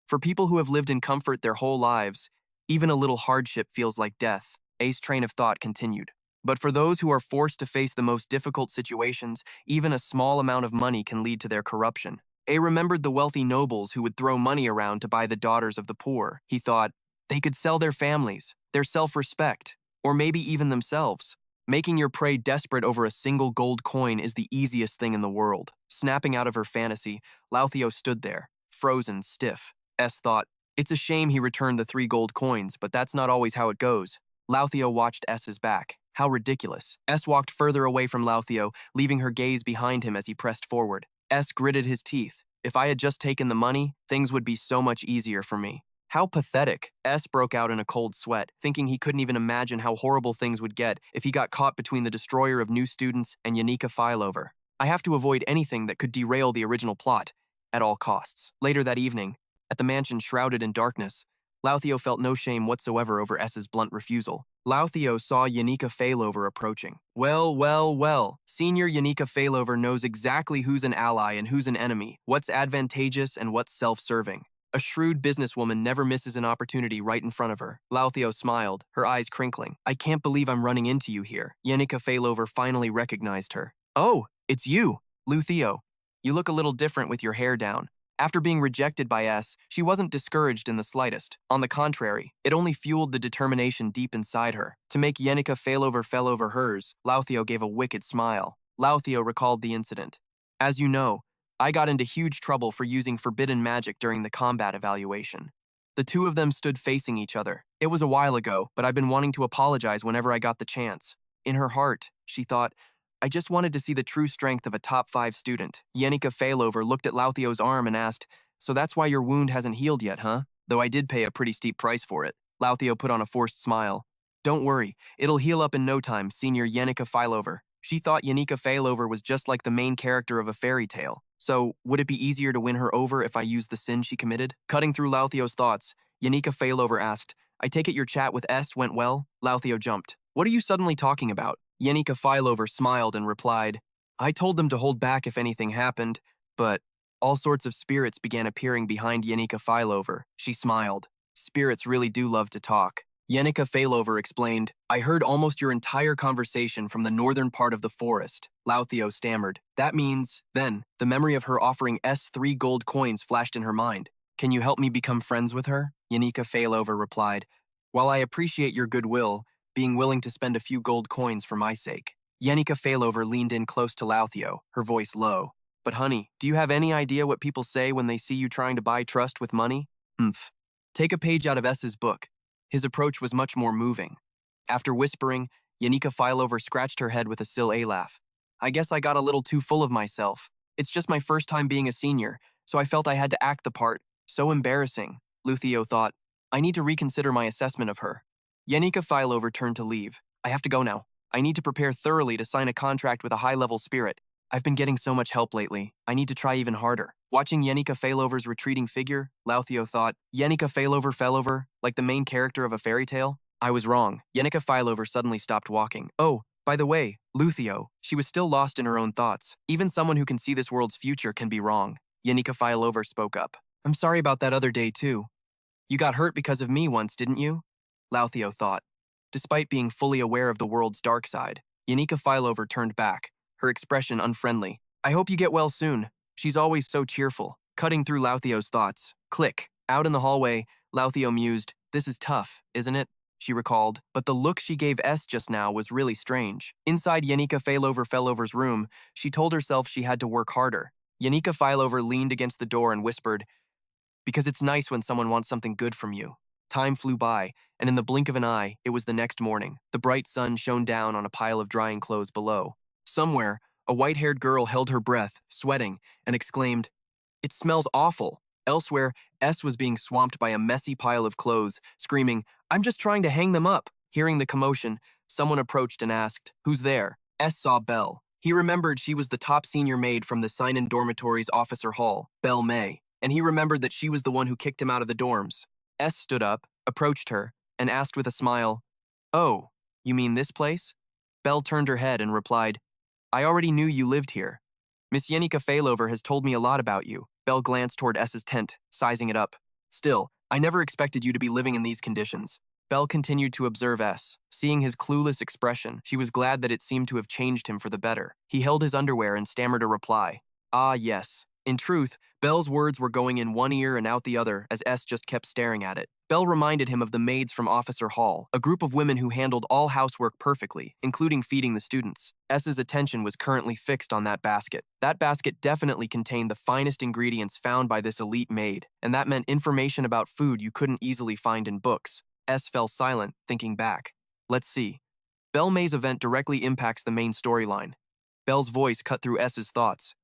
For people who have lived in comfort their whole lives, even a little hardship feels like death, A's train of thought continued. But for those who are forced to face the most difficult situations, even a small amount of money can lead to their corruption. A remembered the wealthy nobles who would throw money around to buy the daughters of the poor. He thought, they could sell their families, their self-respect, or maybe even themselves. Making your prey desperate over a single gold coin is the easiest thing in the world. Snapping out of her fantasy, Loethio stood there, frozen, stiff. S thought, it's a shame he returned the 3 gold coins, but that's not always how it goes. Loethio watched S's back. How ridiculous. S walked further away from Loethio, leaving her gaze behind him as he pressed forward. S gritted his teeth. If I had just taken the money, things would be so much easier for me. How pathetic. S broke out in a cold sweat, thinking he couldn't even imagine how horrible things would get if he got caught between the destroyer of new students and Yanika Fileover. I have to avoid anything that could derail the original plot, at all costs. Later that evening, at the mansion shrouded in darkness, Loethio felt no shame whatsoever over S's blunt refusal. Loethio saw Yanika Failover approaching. Well. Senior Yanika Failover knows exactly who's an ally and who's an enemy, what's advantageous and what's self-serving. A shrewd businesswoman never misses an opportunity right in front of her. Loethio smiled, her eyes crinkling. I can't believe I'm running into you here. Yanika Failover finally recognized her. Oh, it's you, Loethio. You look a little different with your hair down. After being rejected by S, she wasn't discouraged in the slightest. On the contrary, it only fueled the determination deep inside her. To make Yanika Failover fell over hers, Loethio gave a wicked smile. Loethio recalled the incident. As you know, I got into huge trouble for using forbidden magic during the combat evaluation. The two of them stood facing each other. It was a while ago, but I've been wanting to apologize whenever I got the chance. In her heart, she thought, I just wanted to see the true strength of a top 5 student. Yanika Failover looked at Loethio's arm and asked, so that's why your wound hasn't healed yet, huh? Though I did pay a pretty steep price for it. Loethio put on a forced smile. Don't worry, it'll heal up in no time, Senior Yanika Failover. She thought Yanika Failover was just like the main character of a fairy tale. So, would it be easier to win her over if I used the sin she committed? Cutting through Loethio's thoughts, Yanika Failover asked, I take it your chat with S went well? Loethio jumped. What are you suddenly talking about? Yanika Failover smiled and replied, I told them to hold back if anything happened, but all sorts of spirits began appearing behind Yanika Failover. She smiled. Spirits really do love to talk. Yanika Failover explained, I heard almost your entire conversation from the northern part of the forest. Loethio stammered. That means, then, the memory of her offering S 3 gold coins flashed in her mind. Can you help me become friends with her? Yanika Failover replied, While I appreciate your goodwill, being willing to spend a few gold coins for my sake. Yanika Failover leaned in close to Loethio, her voice low. But honey, do you have any idea what people say when they see you trying to buy trust with money? Take a page out of S's book. His approach was much more moving. After whispering, Yanika Failover scratched her head with a silly laugh. I guess I got a little too full of myself. It's just my first time being a senior, so I felt I had to act the part. So embarrassing, Loethio thought. I need to reconsider my assessment of her. Yanika Failover turned to leave. I have to go now. I need to prepare thoroughly to sign a contract with a high-level spirit. I've been getting so much help lately. I need to try even harder. Watching Yanika Failover's retreating figure, Loethio thought, Yanika Failover fell over, like the main character of a fairy tale? I was wrong. Yanika Failover suddenly stopped walking. Oh, by the way, Loethio. She was still lost in her own thoughts. Even someone who can see this world's future can be wrong. Yanika Failover spoke up. I'm sorry about that other day, too. You got hurt because of me once, didn't you? Loethio thought. Despite being fully aware of the world's dark side, Yanika Failover turned back, her expression unfriendly. I hope you get well soon. She's always so cheerful. Cutting through Loethio's thoughts. Click. Out in the hallway, Loethio mused, This is tough, isn't it? She recalled, but the look she gave S just now was really strange. Inside Yanika Failover's room, she told herself she had to work harder. Yanika Failover leaned against the door and whispered, Because it's nice when someone wants something good from you. Time flew by, and in the blink of an eye, it was the next morning. The bright sun shone down on a pile of drying clothes below. Somewhere, a white-haired girl held her breath, sweating, and exclaimed, It smells awful. Elsewhere, S was being swamped by a messy pile of clothes, screaming, I'm just trying to hang them up. Hearing the commotion, someone approached and asked, Who's there? S saw Belle. He remembered she was the top senior maid from the Sign-In Dormitory's officer hall, Belle May, and he remembered that she was the one who kicked him out of the dorms. S stood up, approached her, and asked with a smile, Oh, you mean this place? Belle turned her head and replied, I already knew you lived here. Miss Yanika Failover has told me a lot about you. Belle glanced toward S's tent, sizing it up. Still, I never expected you to be living in these conditions. Belle continued to observe S. Seeing his clueless expression, she was glad that it seemed to have changed him for the better. He held his underwear and stammered a reply. Ah, yes. In truth, Belle's words were going in one ear and out the other as S just kept staring at it. Belle reminded him of the maids from Officer Hall, a group of women who handled all housework perfectly, including feeding the students. S's attention was currently fixed on that basket. That basket definitely contained the finest ingredients found by this elite maid, and that meant information about food you couldn't easily find in books. S fell silent, thinking back. Let's see. Belle May's event directly impacts the main storyline. Belle's voice cut through S's thoughts.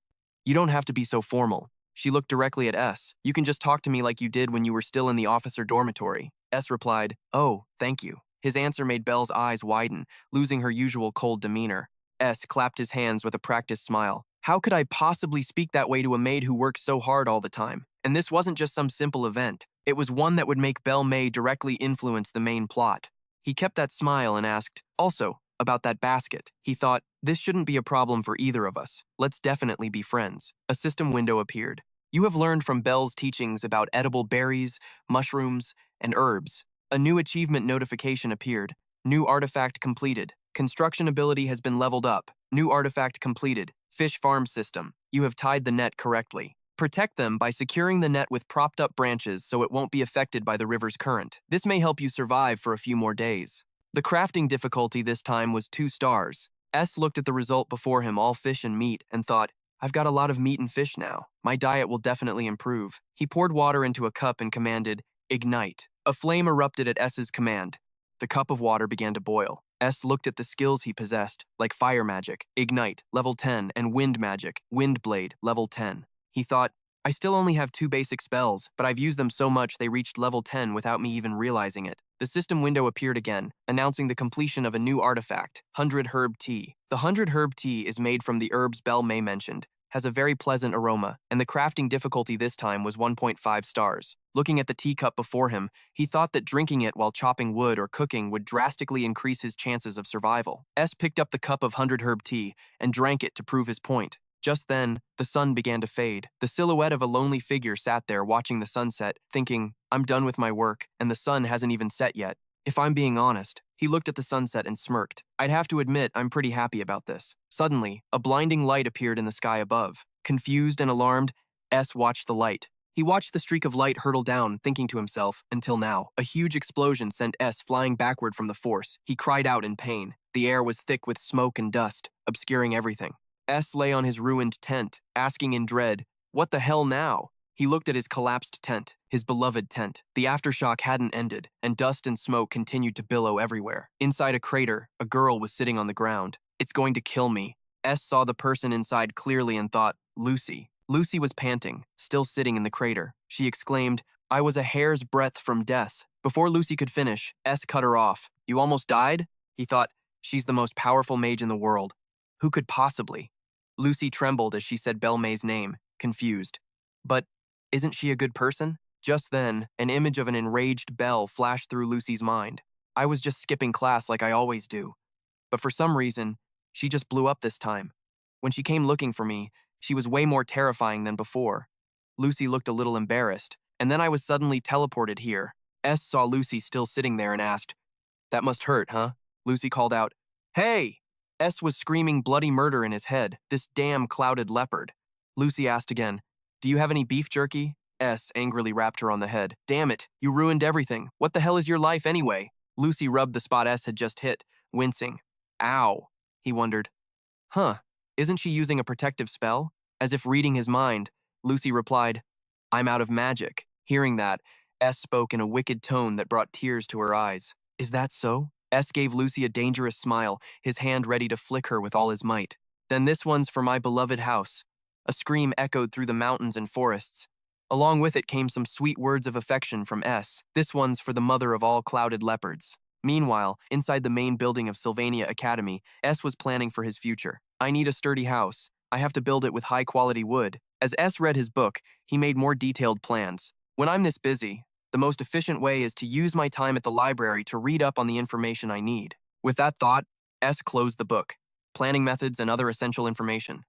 You don't have to be so formal. She looked directly at S. You can just talk to me like you did when you were still in the officer dormitory. S replied, Oh, thank you. His answer made Belle's eyes widen, losing her usual cold demeanor. S clapped his hands with a practiced smile. How could I possibly speak that way to a maid who works so hard all the time? And this wasn't just some simple event. It was one that would make Belle May directly influence the main plot. He kept that smile and asked, Also, about that basket. He thought, this shouldn't be a problem for either of us. Let's definitely be friends. A system window appeared. You have learned from Belle's teachings about edible berries, mushrooms, and herbs. A new achievement notification appeared. New artifact completed. Construction ability has been leveled up. New artifact completed. Fish farm system. You have tied the net correctly. Protect them by securing the net with propped-up branches so it won't be affected by the river's current. This may help you survive for a few more days. The crafting difficulty this time was 2 stars. S looked at the result before him, all fish and meat, and thought, I've got a lot of meat and fish now. My diet will definitely improve. He poured water into a cup and commanded, Ignite. A flame erupted at S's command. The cup of water began to boil. S looked at the skills he possessed, like fire magic, Ignite, level 10, and wind magic, Wind Blade, level 10. He thought, I still only have 2 basic spells, but I've used them so much they reached level 10 without me even realizing it. The system window appeared again, announcing the completion of a new artifact, 100 Herb Tea. The 100 Herb Tea is made from the herbs Belle May mentioned, has a very pleasant aroma, and the crafting difficulty this time was 1.5 stars. Looking at the teacup before him, he thought that drinking it while chopping wood or cooking would drastically increase his chances of survival. S picked up the cup of 100 Herb Tea and drank it to prove his point. Just then, the sun began to fade. The silhouette of a lonely figure sat there watching the sunset, thinking, I'm done with my work, and the sun hasn't even set yet. If I'm being honest, he looked at the sunset and smirked. I'd have to admit I'm pretty happy about this. Suddenly, a blinding light appeared in the sky above. Confused and alarmed, S watched the light. He watched the streak of light hurtle down, thinking to himself, until now. A huge explosion sent S flying backward from the force. He cried out in pain. The air was thick with smoke and dust, obscuring everything. S lay on his ruined tent, asking in dread, what the hell now? He looked at his collapsed tent, his beloved tent. The aftershock hadn't ended, and dust and smoke continued to billow everywhere. Inside a crater, a girl was sitting on the ground. It's going to kill me. S saw the person inside clearly and thought, Lucy. Lucy was panting, still sitting in the crater. She exclaimed, I was a hair's breadth from death. Before Lucy could finish, S cut her off. You almost died? He thought, she's the most powerful mage in the world. Who could possibly? Lucy trembled as she said Belle May's name, confused. But isn't she a good person? Just then, an image of an enraged Belle flashed through Lucy's mind. I was just skipping class like I always do. But for some reason, she just blew up this time. When she came looking for me, she was way more terrifying than before. Lucy looked a little embarrassed, and then I was suddenly teleported here. S saw Lucy still sitting there and asked, That must hurt, huh? Lucy called out, Hey! S was screaming bloody murder in his head, this damn clouded leopard. Lucy asked again, Do you have any beef jerky? S angrily rapped her on the head. Damn it, you ruined everything. What the hell is your life anyway? Lucy rubbed the spot S had just hit, wincing. Ow, he wondered. Huh, isn't she using a protective spell? As if reading his mind, Lucy replied, I'm out of magic. Hearing that, S spoke in a wicked tone that brought tears to her eyes. Is that so? S gave Lucy a dangerous smile, his hand ready to flick her with all his might. Then this one's for my beloved house. A scream echoed through the mountains and forests. Along with it came some sweet words of affection from S. This one's for the mother of all clouded leopards. Meanwhile, inside the main building of Sylvania Academy, S was planning for his future. I need a sturdy house. I have to build it with high-quality wood. As S read his book, he made more detailed plans. When I'm this busy, the most efficient way is to use my time at the library to read up on the information I need. With that thought, S closed the book. Planning methods and other essential information.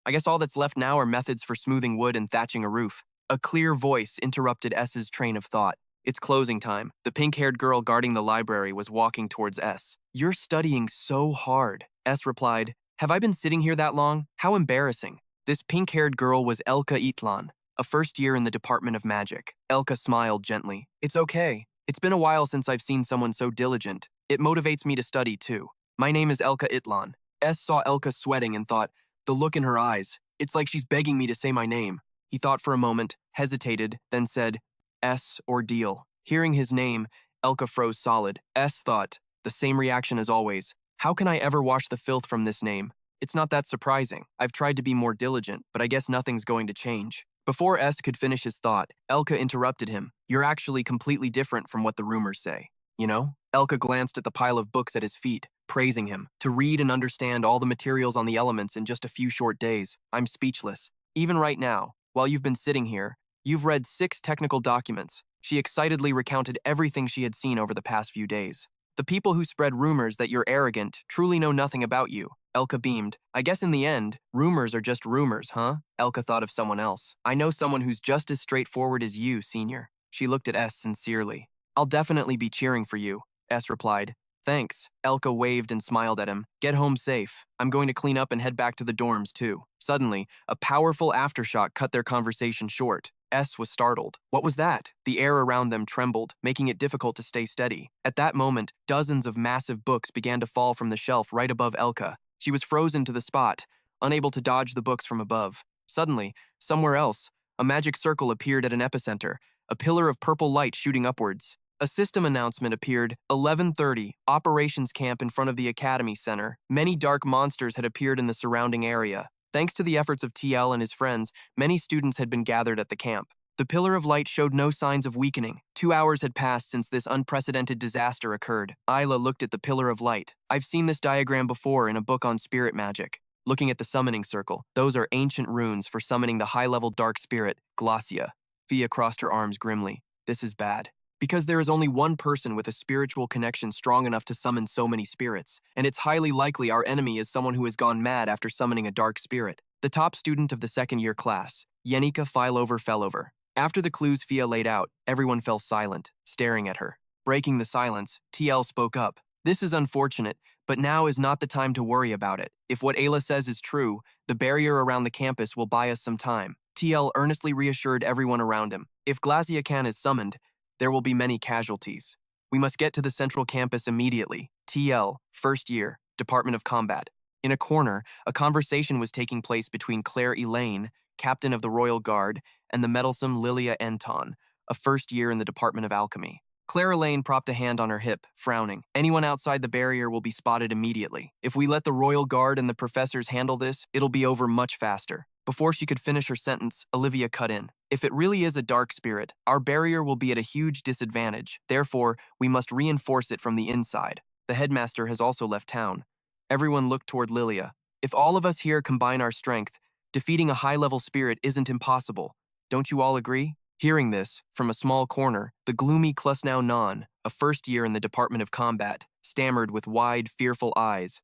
I guess all that's left now are methods for smoothing wood and thatching a roof. A clear voice interrupted S's train of thought. It's closing time. The pink-haired girl guarding the library was walking towards S. You're studying so hard. S replied, have I been sitting here that long? How embarrassing. This pink-haired girl was Elka Itlan, a first year in the Department of Magic. Elka smiled gently. It's okay. It's been a while since I've seen someone so diligent. It motivates me to study too. My name is Elka Itlan. S saw Elka sweating and thought, the look in her eyes, it's like she's begging me to say my name. He thought for a moment, hesitated, then said, S ordeal. Hearing his name, Elka froze solid. S thought, the same reaction as always. How can I ever wash the filth from this name? It's not that surprising. I've tried to be more diligent, but I guess nothing's going to change. Before S could finish his thought, Elka interrupted him. You're actually completely different from what the rumors say. You know? Elka glanced at the pile of books at his feet, praising him. To read and understand all the materials on the elements in just a few short days, I'm speechless. Even right now, while you've been sitting here, you've read 6 technical documents. She excitedly recounted everything she had seen over the past few days. The people who spread rumors that you're arrogant truly know nothing about you. Elka beamed. I guess in the end, rumors are just rumors, huh? Elka thought of someone else. I know someone who's just as straightforward as you, senior. She looked at S sincerely. I'll definitely be cheering for you, S replied. Thanks. Elka waved and smiled at him. Get home safe. I'm going to clean up and head back to the dorms too. Suddenly, a powerful aftershock cut their conversation short. S was startled. What was that? The air around them trembled, making it difficult to stay steady. At that moment, dozens of massive books began to fall from the shelf right above Elka. She was frozen to the spot, unable to dodge the books from above. Suddenly, somewhere else, a magic circle appeared at an epicenter, a pillar of purple light shooting upwards. A system announcement appeared, 11:30, operations camp in front of the Academy Center. Many dark monsters had appeared in the surrounding area. Thanks to the efforts of Tiel and his friends, many students had been gathered at the camp. The pillar of light showed no signs of weakening. 2 hours had passed since this unprecedented disaster occurred. Isla looked at the pillar of light. I've seen this diagram before in a book on spirit magic. Looking at the summoning circle, those are ancient runes for summoning the high-level dark spirit, Glacia. Thea crossed her arms grimly. This is bad. Because there is only one person with a spiritual connection strong enough to summon so many spirits, and it's highly likely our enemy is someone who has gone mad after summoning a dark spirit. The top student of the second-year class, Yanika Fellover. After the clues Fia laid out, everyone fell silent, staring at her. Breaking the silence, TL spoke up. This is unfortunate, but now is not the time to worry about it. If what Ayla says is true, the barrier around the campus will buy us some time. TL earnestly reassured everyone around him. If Glaciacan is summoned, there will be many casualties. We must get to the central campus immediately. TL, first year, Department of Combat. In a corner, a conversation was taking place between Claire Elaine, captain of the Royal Guard, and the meddlesome Lilia Enton, a first year in the Department of Alchemy. Claire Elaine propped a hand on her hip, frowning. Anyone outside the barrier will be spotted immediately. If we let the Royal Guard and the professors handle this, it'll be over much faster. Before she could finish her sentence, Olivia cut in. If it really is a dark spirit, our barrier will be at a huge disadvantage. Therefore, we must reinforce it from the inside. The headmaster has also left town. Everyone looked toward Lilia. If all of us here combine our strength, defeating a high-level spirit isn't impossible. Don't you all agree? Hearing this, from a small corner, the gloomy Klusnau Non, a first year in the Department of Combat, stammered with wide, fearful eyes.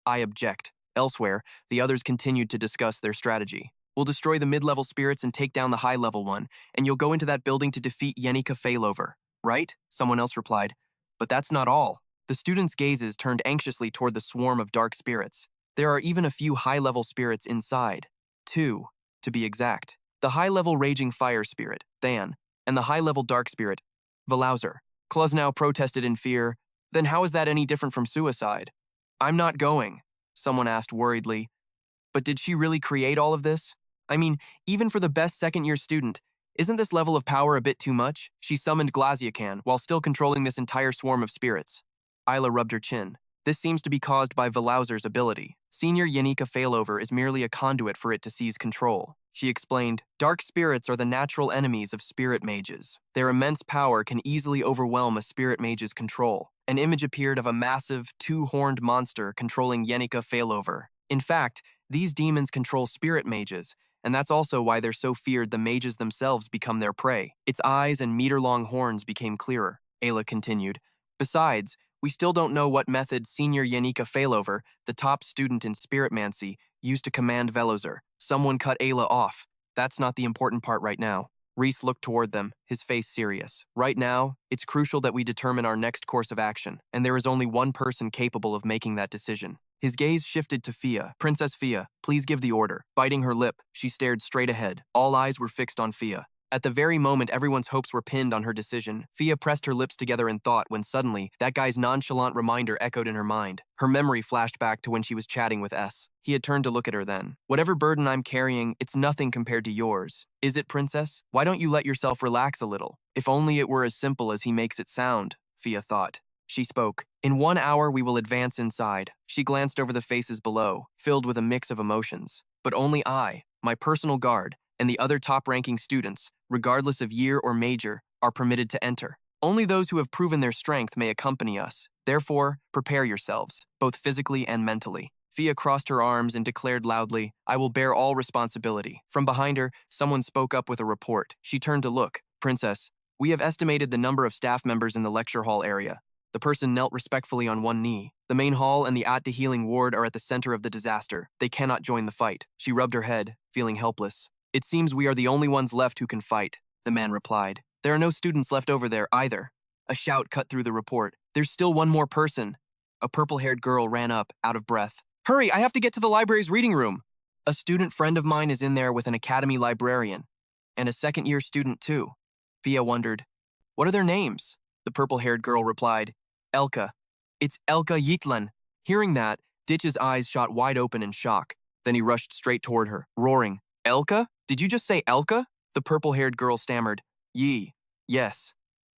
I object. Elsewhere, the others continued to discuss their strategy. We'll destroy the mid-level spirits and take down the high-level one, and you'll go into that building to defeat Yanika Failover. Right? Someone else replied. But that's not all. The students' gazes turned anxiously toward the swarm of dark spirits. There are even a few high-level spirits inside. 2, to be exact. The high-level raging fire spirit, Than, and the high-level dark spirit, Velauser. Klusnau protested in fear. Then how is that any different from suicide? I'm not going, someone asked worriedly. But did she really create all of this? I mean, even for the best second-year student, isn't this level of power a bit too much? She summoned Glaciacan while still controlling this entire swarm of spirits. Isla rubbed her chin. This seems to be caused by Velauser's ability. Senior Yanika Failover is merely a conduit for it to seize control. She explained, dark spirits are the natural enemies of spirit mages. Their immense power can easily overwhelm a spirit mage's control. An image appeared of a massive, two-horned monster controlling Yanika Failover. In fact, these demons control spirit mages, and that's also why they're so feared the mages themselves become their prey. Its eyes and meter-long horns became clearer, Ayla continued. Besides, we still don't know what method Senior Yanika Failover, the top student in spiritmancy, used to command Velauser. Someone cut Ayla off. That's not the important part right now. Reese looked toward them, his face serious. Right now, it's crucial that we determine our next course of action, and there is only one person capable of making that decision. His gaze shifted to Fia. Princess Fia, please give the order. Biting her lip, she stared straight ahead. All eyes were fixed on Fia. At the very moment everyone's hopes were pinned on her decision, Fia pressed her lips together in thought when suddenly, that guy's nonchalant reminder echoed in her mind. Her memory flashed back to when she was chatting with S. He had turned to look at her then. Whatever burden I'm carrying, it's nothing compared to yours. Is it, princess? Why don't you let yourself relax a little? If only it were as simple as he makes it sound, Fia thought. She spoke. In 1 hour we will advance inside. She glanced over the faces below, filled with a mix of emotions. But only I, my personal guard, and the other top-ranking students, regardless of year or major, are permitted to enter. Only those who have proven their strength may accompany us. Therefore, prepare yourselves, both physically and mentally. Fia crossed her arms and declared loudly, I will bear all responsibility. From behind her, someone spoke up with a report. She turned to look. Princess, we have estimated the number of staff members in the lecture hall area. The person knelt respectfully on one knee. The main hall and the At-the Healing ward are at the center of the disaster. They cannot join the fight. She rubbed her head, feeling helpless. It seems we are the only ones left who can fight, the man replied. There are no students left over there either. A shout cut through the report. There's still one more person. A purple-haired girl ran up, out of breath. Hurry, I have to get to the library's reading room. A student friend of mine is in there with an academy librarian. And a second-year student too. Fia wondered, what are their names? The purple-haired girl replied, Elka. It's Elka Yitlan. Hearing that, Ditch's eyes shot wide open in shock. Then he rushed straight toward her, roaring, Elka? Did you just say Elka? The purple-haired girl stammered, yes.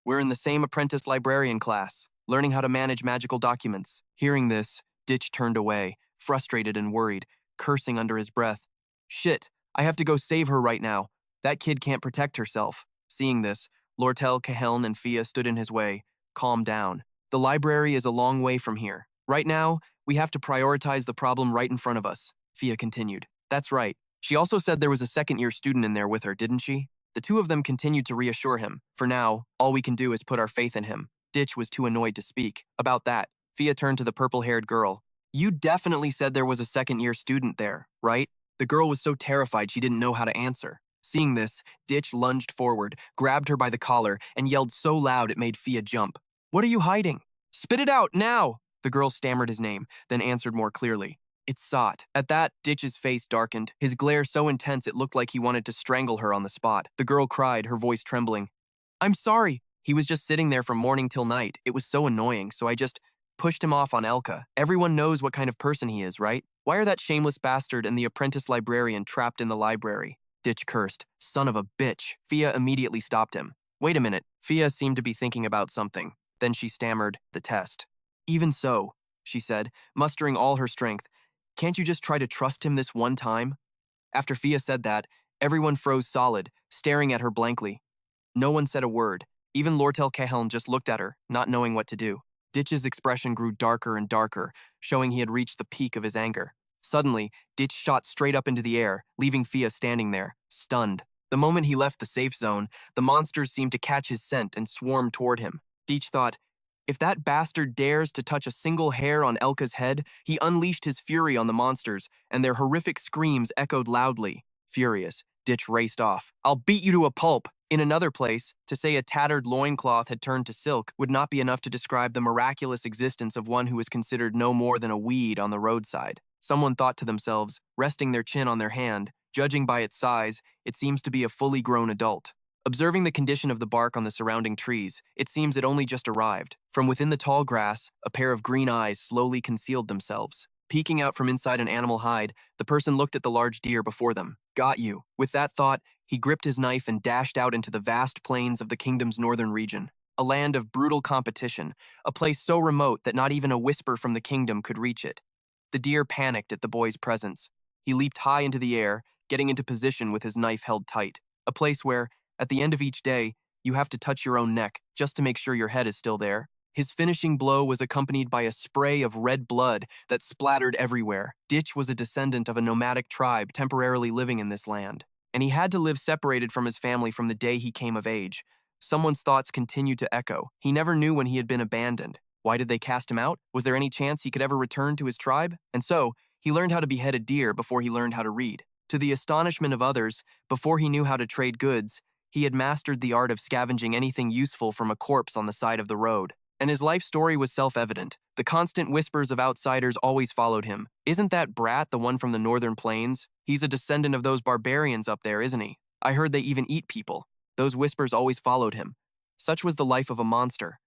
We're in the same apprentice librarian class, learning how to manage magical documents. Hearing this, Ditch turned away, frustrated and worried, cursing under his breath. Shit, I have to go save her right now. That kid can't protect herself. Seeing this, Lortell, Caheln, and Fia stood in his way. Calm down. The library is a long way from here. Right now, we have to prioritize the problem right in front of us, Fia continued. That's right. She also said there was a second-year student in there with her, didn't she? The two of them continued to reassure him. For now, all we can do is put our faith in him. Ditch was too annoyed to speak. About that, Fia turned to the purple-haired girl. You definitely said there was a second-year student there, right? The girl was so terrified she didn't know how to answer. Seeing this, Ditch lunged forward, grabbed her by the collar, and yelled so loud it made Fia jump. What are you hiding? Spit it out, now! The girl stammered his name, then answered more clearly. It's Sot. At that, Ditch's face darkened, his glare so intense it looked like he wanted to strangle her on the spot. The girl cried, her voice trembling. I'm sorry. He was just sitting there from morning till night. It was so annoying, so I just pushed him off on Elka. Everyone knows what kind of person he is, right? Why are that shameless bastard and the apprentice librarian trapped in the library? Ditch cursed. Son of a bitch. Fia immediately stopped him. Wait a minute. Fia seemed to be thinking about something. Then she stammered, the test. Even so, she said, mustering all her strength, can't you just try to trust him this one time? After Fia said that, everyone froze solid, staring at her blankly. No one said a word. Even Lortell Caheln just looked at her, not knowing what to do. Ditch's expression grew darker and darker, showing he had reached the peak of his anger. Suddenly, Ditch shot straight up into the air, leaving Fia standing there, stunned. The moment he left the safe zone, the monsters seemed to catch his scent and swarm toward him. Ditch thought, if that bastard dares to touch a single hair on Elka's head, he unleashed his fury on the monsters, and their horrific screams echoed loudly. Furious, Ditch raced off. I'll beat you to a pulp! In another place, to say a tattered loincloth had turned to silk would not be enough to describe the miraculous existence of one who was considered no more than a weed on the roadside. Someone thought to themselves, resting their chin on their hand, judging by its size, it seems to be a fully grown adult. Observing the condition of the bark on the surrounding trees, it seems it only just arrived. From within the tall grass, a pair of green eyes slowly concealed themselves. Peeking out from inside an animal hide, the person looked at the large deer before them. Got you. With that thought, he gripped his knife and dashed out into the vast plains of the kingdom's northern region. A land of brutal competition, a place so remote that not even a whisper from the kingdom could reach it. The deer panicked at the boy's presence. He leaped high into the air, getting into position with his knife held tight. A place where, at the end of each day, you have to touch your own neck just to make sure your head is still there. His finishing blow was accompanied by a spray of red blood that splattered everywhere. Ditch was a descendant of a nomadic tribe temporarily living in this land, and he had to live separated from his family from the day he came of age. Someone's thoughts continued to echo. He never knew when he had been abandoned. Why did they cast him out? Was there any chance he could ever return to his tribe? And so, he learned how to behead a deer before he learned how to read. To the astonishment of others, before he knew how to trade goods, He had mastered the art of scavenging anything useful from a corpse on the side of the road. And his life story was self-evident. The constant whispers of outsiders always followed him. Isn't that brat the one from the northern plains? He's a descendant of those barbarians up there, isn't he? I heard they even eat people. Those whispers always followed him. Such was the life of a monster.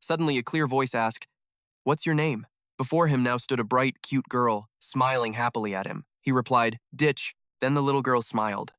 Suddenly, a clear voice asked, "What's your name?" Before him now stood a bright, cute girl, smiling happily at him. He replied, "Ditch." Then the little girl smiled.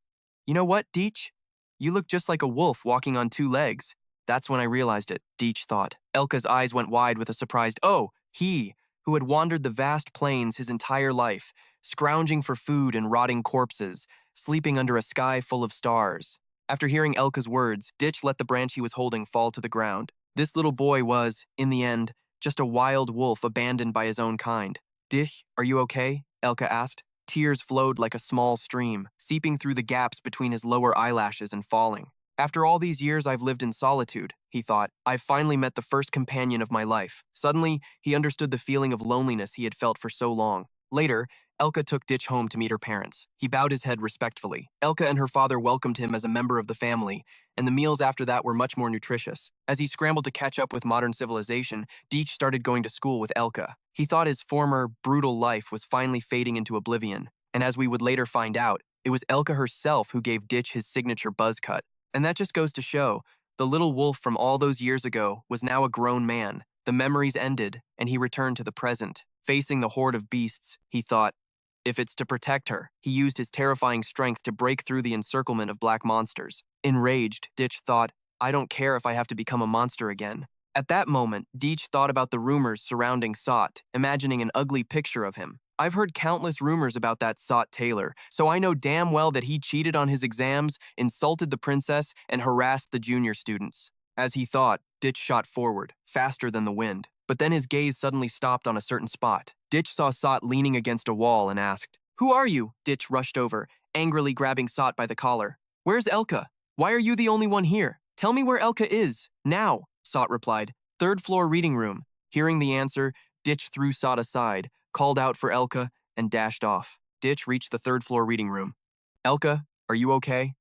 "You know what, Deech? You look just like a wolf walking on two legs." That's when I realized it, Deech thought. Elka's eyes went wide with a surprised, "Oh, he, who had wandered the vast plains his entire life, scrounging for food and rotting corpses, sleeping under a sky full of stars." After hearing Elka's words, Ditch let the branch he was holding fall to the ground. This little boy was, in the end, just a wild wolf abandoned by his own kind. "Dich, are you okay?" Elka asked. Tears flowed like a small stream, seeping through the gaps between his lower eyelashes and falling. "After all these years I've lived in solitude," he thought, "I've finally met the first companion of my life." Suddenly, he understood the feeling of loneliness he had felt for so long. Later, Elka took Ditch home to meet her parents. He bowed his head respectfully. Elka and her father welcomed him as a member of the family, and the meals after that were much more nutritious. As he scrambled to catch up with modern civilization, Ditch started going to school with Elka. He thought his former, brutal life was finally fading into oblivion, and as we would later find out, it was Elka herself who gave Ditch his signature buzz cut. And that just goes to show, the little wolf from all those years ago was now a grown man. The memories ended, and he returned to the present. Facing the horde of beasts, he thought, if it's to protect her, he used his terrifying strength to break through the encirclement of black monsters. Enraged, Ditch thought, I don't care if I have to become a monster again. At that moment, Ditch thought about the rumors surrounding Sot, imagining an ugly picture of him. I've heard countless rumors about that Sot Taylor, so I know damn well that he cheated on his exams, insulted the princess, and harassed the junior students. As he thought, Ditch shot forward, faster than the wind. But then his gaze suddenly stopped on a certain spot. Ditch saw Sot leaning against a wall and asked, "Who are you?" Ditch rushed over, angrily grabbing Sot by the collar. "Where's Elka? Why are you the only one here? Tell me where Elka is, now," Sot replied. "Third floor reading room." Hearing the answer, Ditch threw Sot aside, called out for Elka, and dashed off. Ditch reached the third floor reading room. "Elka, are you okay?"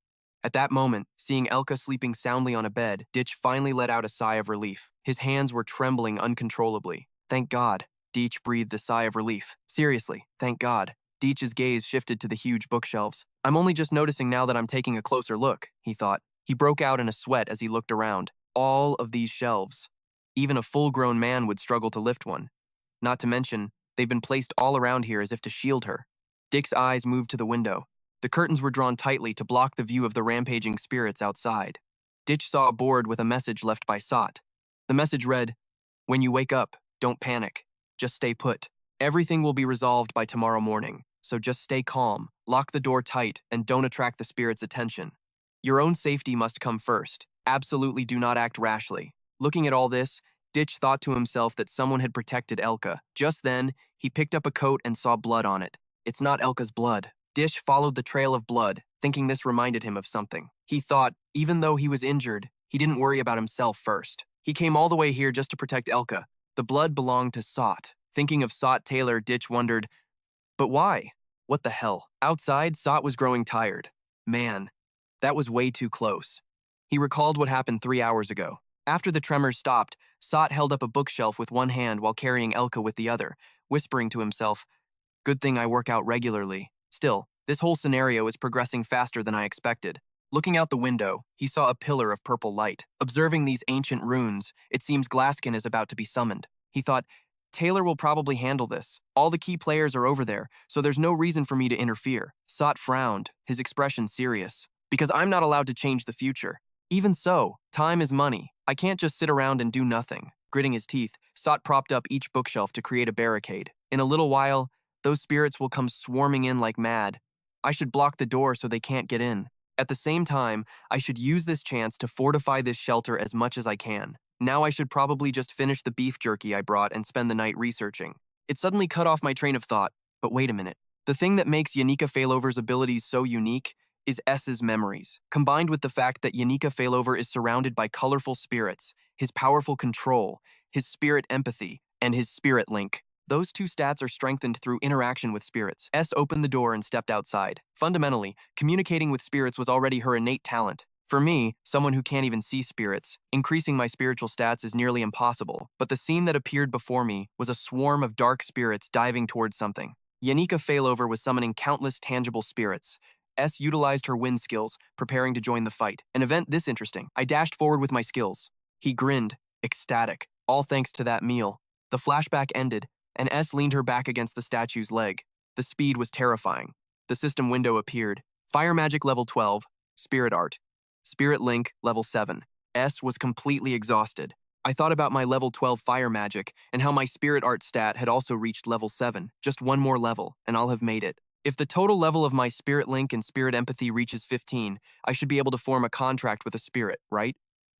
At that moment, seeing Elka sleeping soundly on a bed, Ditch finally let out a sigh of relief. His hands were trembling uncontrollably. "Thank God." Ditch breathed a sigh of relief. Seriously, thank God. Ditch's gaze shifted to the huge bookshelves. "I'm only just noticing now that I'm taking a closer look," he thought. He broke out in a sweat as he looked around. All of these shelves. Even a full-grown man would struggle to lift one. Not to mention, they've been placed all around here as if to shield her. Dick's eyes moved to the window. The curtains were drawn tightly to block the view of the rampaging spirits outside. Ditch saw a board with a message left by Sot. The message read, "When you wake up, don't panic. Just stay put. Everything will be resolved by tomorrow morning, so just stay calm, lock the door tight, and don't attract the spirit's attention. Your own safety must come first. Absolutely do not act rashly." Looking at all this, Ditch thought to himself that someone had protected Elka. Just then, he picked up a coat and saw blood on it. It's not Elka's blood. Ditch followed the trail of blood, thinking this reminded him of something. He thought, even though he was injured, he didn't worry about himself first. He came all the way here just to protect Elka. The blood belonged to Sot. Thinking of Sot Taylor, Ditch wondered, but why? What the hell? Outside, Sot was growing tired. Man, that was way too close. He recalled what happened 3 hours ago. After the tremors stopped, Sot held up a bookshelf with one hand while carrying Elka with the other, whispering to himself, "Good thing I work out regularly." Still, this whole scenario is progressing faster than I expected. Looking out the window, he saw a pillar of purple light. Observing these ancient runes, it seems Glaskin is about to be summoned. He thought, Taylor will probably handle this. All the key players are over there, so there's no reason for me to interfere. Sot frowned, his expression serious. Because I'm not allowed to change the future. Even so, time is money. I can't just sit around and do nothing. Gritting his teeth, Sot propped up each bookshelf to create a barricade. In a little while, those spirits will come swarming in like mad. I should block the door so they can't get in. At the same time, I should use this chance to fortify this shelter as much as I can. Now I should probably just finish the beef jerky I brought and spend the night researching. It suddenly cut off my train of thought. But wait a minute. The thing that makes Yanika Failover's abilities so unique is S's memories. Combined with the fact that Yanika Failover is surrounded by colorful spirits, his powerful control, his spirit empathy, and his spirit link. Those two stats are strengthened through interaction with spirits. S opened the door and stepped outside. Fundamentally, communicating with spirits was already her innate talent. For me, someone who can't even see spirits, increasing my spiritual stats is nearly impossible, but the scene that appeared before me was a swarm of dark spirits diving towards something. Yanika Failover was summoning countless tangible spirits. S utilized her wind skills, preparing to join the fight. An event this interesting. I dashed forward with my skills. He grinned, ecstatic, all thanks to that Miel. The flashback ended, and S leaned her back against the statue's leg. The speed was terrifying. The system window appeared. Fire Magic level 12, Spirit Art. Spirit Link level 7. S was completely exhausted. I thought about my level 12 Fire Magic and how my Spirit Art stat had also reached level 7. Just one more level, and I'll have made it. If the total level of my Spirit Link and Spirit Empathy reaches 15, I should be able to form a contract with a spirit, right?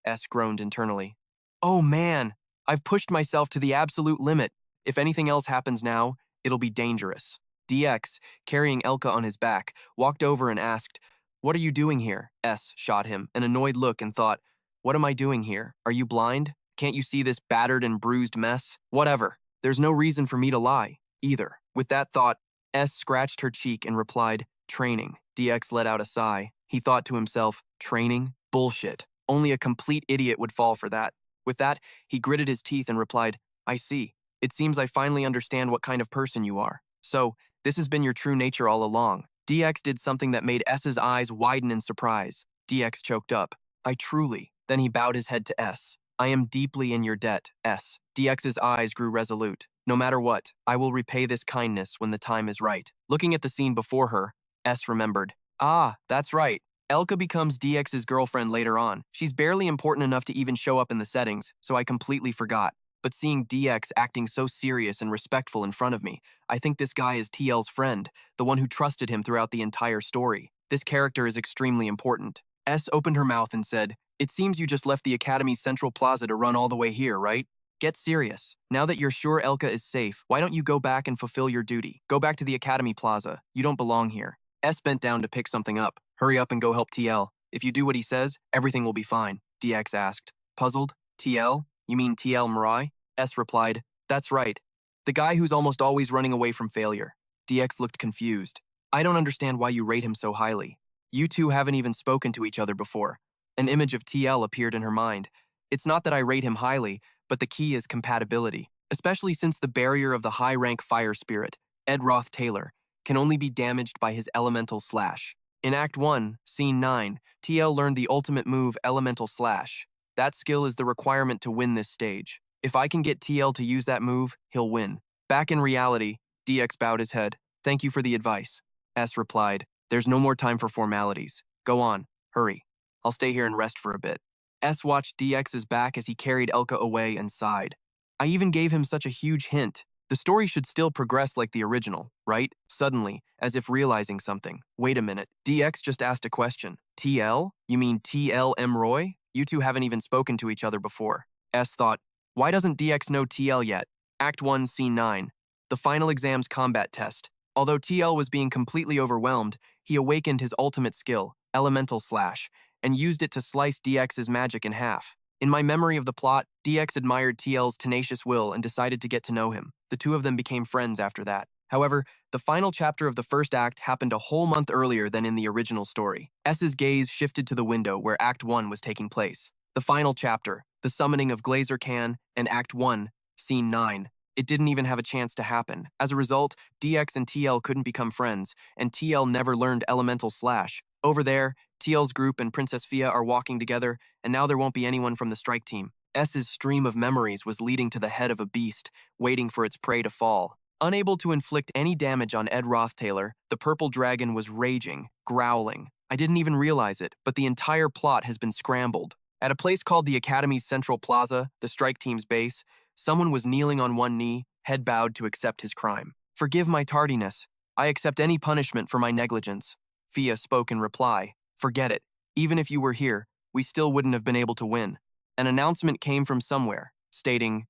S groaned internally. Oh man, I've pushed myself to the absolute limit. If anything else happens now, it'll be dangerous. DX, carrying Elka on his back, walked over and asked, "What are you doing here?" S shot him an annoyed look and thought, "What am I doing here? Are you blind? Can't you see this battered and bruised mess? Whatever. There's no reason for me to lie, either." With that thought, S scratched her cheek and replied, "Training." DX let out a sigh. He thought to himself, "Training? Bullshit. Only a complete idiot would fall for that." With that, he gritted his teeth and replied, "I see. It seems I finally understand what kind of person you are. So, this has been your true nature all along." DX did something that made S's eyes widen in surprise. DX choked up. "I truly." Then he bowed his head to S. "I am deeply in your debt, S." DX's eyes grew resolute. "No matter what, I will repay this kindness when the time is right." Looking at the scene before her, S remembered. "Ah, that's right. Elka becomes DX's girlfriend later on. She's barely important enough to even show up in the settings, so I completely forgot. But seeing DX acting so serious and respectful in front of me, I think this guy is Tiel's friend, the one who trusted him throughout the entire story. This character is extremely important." S opened her mouth and said, "It seems you just left the Academy's central plaza to run all the way here, right? Get serious. Now that you're sure Elka is safe, why don't you go back and fulfill your duty? Go back to the Academy Plaza. You don't belong here." S bent down to pick something up. "Hurry up and go help TL. If you do what he says, everything will be fine," DX asked. Puzzled, "TL? You mean TL Mirai?" S replied, "That's right. The guy who's almost always running away from failure." DX looked confused. "I don't understand why you rate him so highly. You two haven't even spoken to each other before." An image of TL appeared in her mind. "It's not that I rate him highly, but the key is compatibility, especially since the barrier of the high-rank fire spirit, Ed Roth Taylor, can only be damaged by his elemental slash. In Act 1, Scene 9, TL learned the ultimate move, Elemental Slash. That skill is the requirement to win this stage. If I can get TL to use that move, he'll win." Back in reality, DX bowed his head. "Thank you for the advice." S replied, "There's no more time for formalities. Go on, hurry. I'll stay here and rest for a bit." S watched DX's back as he carried Elka away and sighed. "I even gave him such a huge hint. The story should still progress like the original, right?" Suddenly, as if realizing something, "Wait a minute, DX just asked a question. TL? You mean TL M. Roy? You two haven't even spoken to each other before." S thought, "Why doesn't DX know TL yet?" Act 1, Scene 9. The final exam's combat test. Although TL was being completely overwhelmed, he awakened his ultimate skill, Elemental Slash, and used it to slice DX's magic in half. In my memory of the plot, DX admired TL's tenacious will and decided to get to know him. The two of them became friends after that. However, the final chapter of the first act happened a whole month earlier than in the original story. S's gaze shifted to the window where Act 1 was taking place. The final chapter, the summoning of Glazer Khan, and Act 1, Scene 9. It didn't even have a chance to happen. As a result, DX and TL couldn't become friends, and TL never learned Elemental Slash. Over there, TL's group and Princess Fia are walking together, and now there won't be anyone from the strike team. S's stream of memories was leading to the head of a beast, waiting for its prey to fall. Unable to inflict any damage on Ed Rothtaylor, the purple dragon was raging, growling. I didn't even realize it, but the entire plot has been scrambled. At a place called the Academy's Central Plaza, the strike team's base, someone was kneeling on one knee, head bowed to accept his crime. "Forgive my tardiness. I accept any punishment for my negligence." Fia spoke in reply. "Forget it. Even if you were here, we still wouldn't have been able to win." An announcement came from somewhere, stating,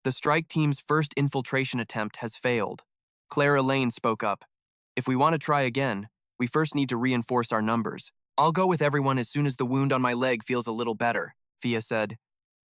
"The strike team's first infiltration attempt has failed." Clara Lane spoke up. "If we want to try again, we first need to reinforce our numbers. I'll go with everyone as soon as the wound on my leg feels a little better," Fia said.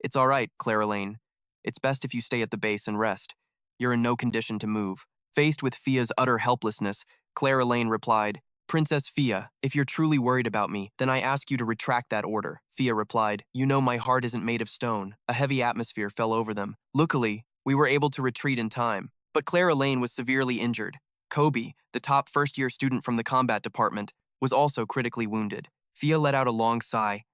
"It's all right, Clara Lane. It's best if you stay at the base and rest. You're in no condition to move." Faced with Fia's utter helplessness, Clara Lane replied, Princess Fia, if you're truly worried about me, then I ask you to retract that order. Fia replied, you know my heart isn't made of stone. A heavy atmosphere fell over them. Luckily, we were able to retreat in time. But Clara Lane was severely injured. Kobe, the top first-year student from the combat department, was also critically wounded. Fia let out a long sigh.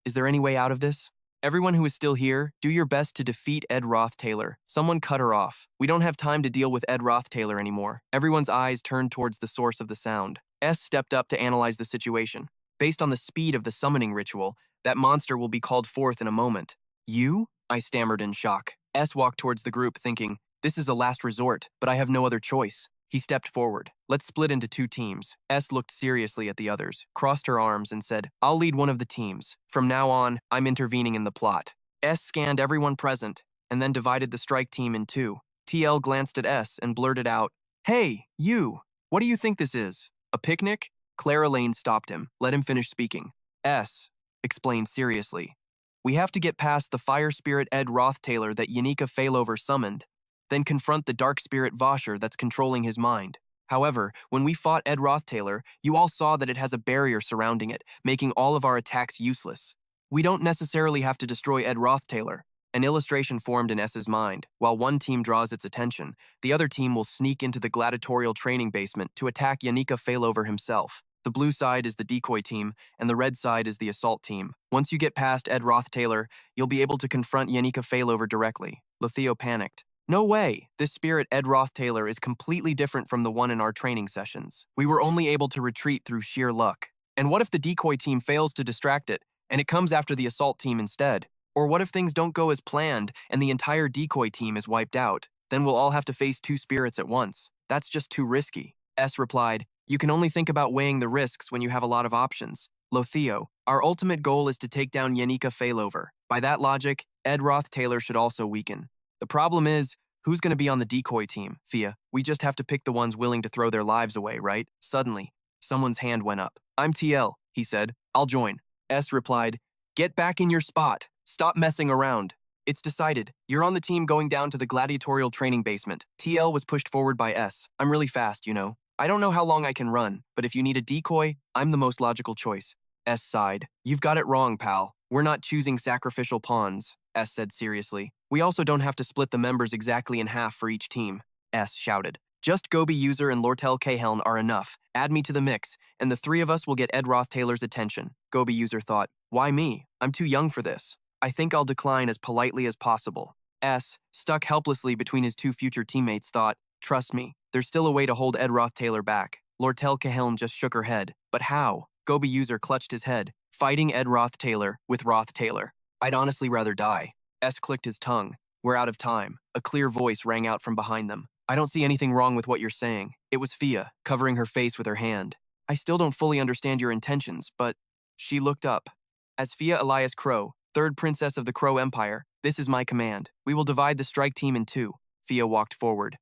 Is there any way out of this? Everyone who is still here, do your best to defeat Ed Roth-Taylor. Someone cut her off. We don't have time to deal with Ed Roth-Taylor anymore. Everyone's eyes turned towards the source of the sound. S stepped up to analyze the situation. Based on the speed of the summoning ritual, that monster will be called forth in a moment. You? I stammered in shock. S walked towards the group thinking, this is a last resort, but I have no other choice. He stepped forward. Let's split into 2 teams. S looked seriously at the others, crossed her arms, and said, I'll lead one of the teams. From now on, I'm intervening in the plot. S scanned everyone present, and then divided the strike team in 2. Tiel glanced at S and blurted out, Hey, you! What do you think this is? A picnic? Clara Lane stopped him. Let him finish speaking. S explained seriously. We have to get past the fire spirit Ed Roth-Taylor that Yanika Failover summoned, then confront the dark spirit Vosher that's controlling his mind. However, when we fought Ed Roth-Taylor, you all saw that it has a barrier surrounding it, making all of our attacks useless. We don't necessarily have to destroy Ed Roth-Taylor. An illustration formed in S's mind. While one team draws its attention, the other team will sneak into the gladiatorial training basement to attack Yanika Failover himself. The blue side is the decoy team, and the red side is the assault team. Once you get past Ed Roth-Taylor, you'll be able to confront Yanika Failover directly. Loethio panicked. No way! This spirit Ed Roth-Taylor is completely different from the one in our training sessions. We were only able to retreat through sheer luck. And what if the decoy team fails to distract it, and it comes after the assault team instead? Or what if things don't go as planned, and the entire decoy team is wiped out? Then we'll all have to face 2 spirits at once. That's just too risky. S replied, you can only think about weighing the risks when you have a lot of options. Loethio, our ultimate goal is to take down Yanika Failover. By that logic, Ed Roth-Taylor should also weaken. The problem is, who's going to be on the decoy team, Fia? We just have to pick the ones willing to throw their lives away, right? Suddenly, someone's hand went up. I'm Tiel, he said. I'll join. S replied, get back in your spot. Stop messing around. It's decided. You're on the team going down to the gladiatorial training basement. TL was pushed forward by S. I'm really fast, you know. I don't know how long I can run, but if you need a decoy, I'm the most logical choice. S sighed. You've got it wrong, pal. We're not choosing sacrificial pawns, S said seriously. We also don't have to split the members exactly in half for each team, S shouted. Just Gobi User and Lortell Cahelm are enough. Add me to the mix, and the 3 of us will get Ed Roth-Taylor's attention. Gobi User thought, why me? I'm too young for this. I think I'll decline as politely as possible. S, stuck helplessly between his 2 future teammates, thought, trust me, there's still a way to hold Ed Roth-Taylor back. Lortell Cahelm just shook her head. But how? Gobi User clutched his head. Fighting Ed Roth-Taylor with Roth-Taylor. I'd honestly rather die. S clicked his tongue. We're out of time. A clear voice rang out from behind them. I don't see anything wrong with what you're saying. It was Fia, covering her face with her hand. I still don't fully understand your intentions, but... She looked up. As Fia Elias Crow, 3rd Princess of the Crow Empire, this is my command. We will divide the strike team in 2. Fia walked forward.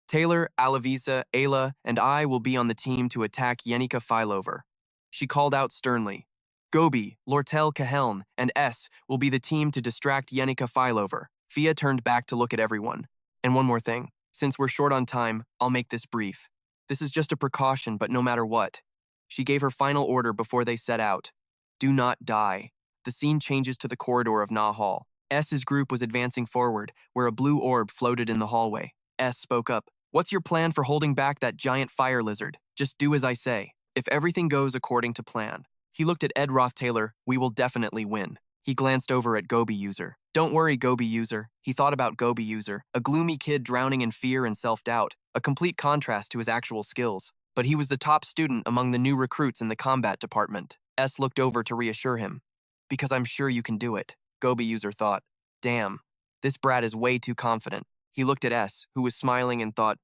Taylor, Alavisa, Ayla, and I will be on the team to attack Yanika Failover. She called out sternly. Gobi, Lortell Cahelm, and S will be the team to distract Yanika Failover. Fia turned back to look at everyone. And one more thing. Since we're short on time, I'll make this brief. This is just a precaution, but no matter what. She gave her final order before they set out. Do not die. The scene changes to the corridor of Na Hall. S's group was advancing forward, where a blue orb floated in the hallway. S spoke up. What's your plan for holding back that giant fire lizard? Just do as I say. If everything goes according to plan. He looked at Ed Roth-Taylor. We will definitely win. He glanced over at Gobi User. Don't worry, Gobi User. He thought about Gobi User, a gloomy kid drowning in fear and self-doubt, a complete contrast to his actual skills. But he was the top student among the new recruits in the combat department. S looked over to reassure him. Because I'm sure you can do it, Gobi User thought. Damn, this brat is way too confident. He looked at S, who was smiling, and thought,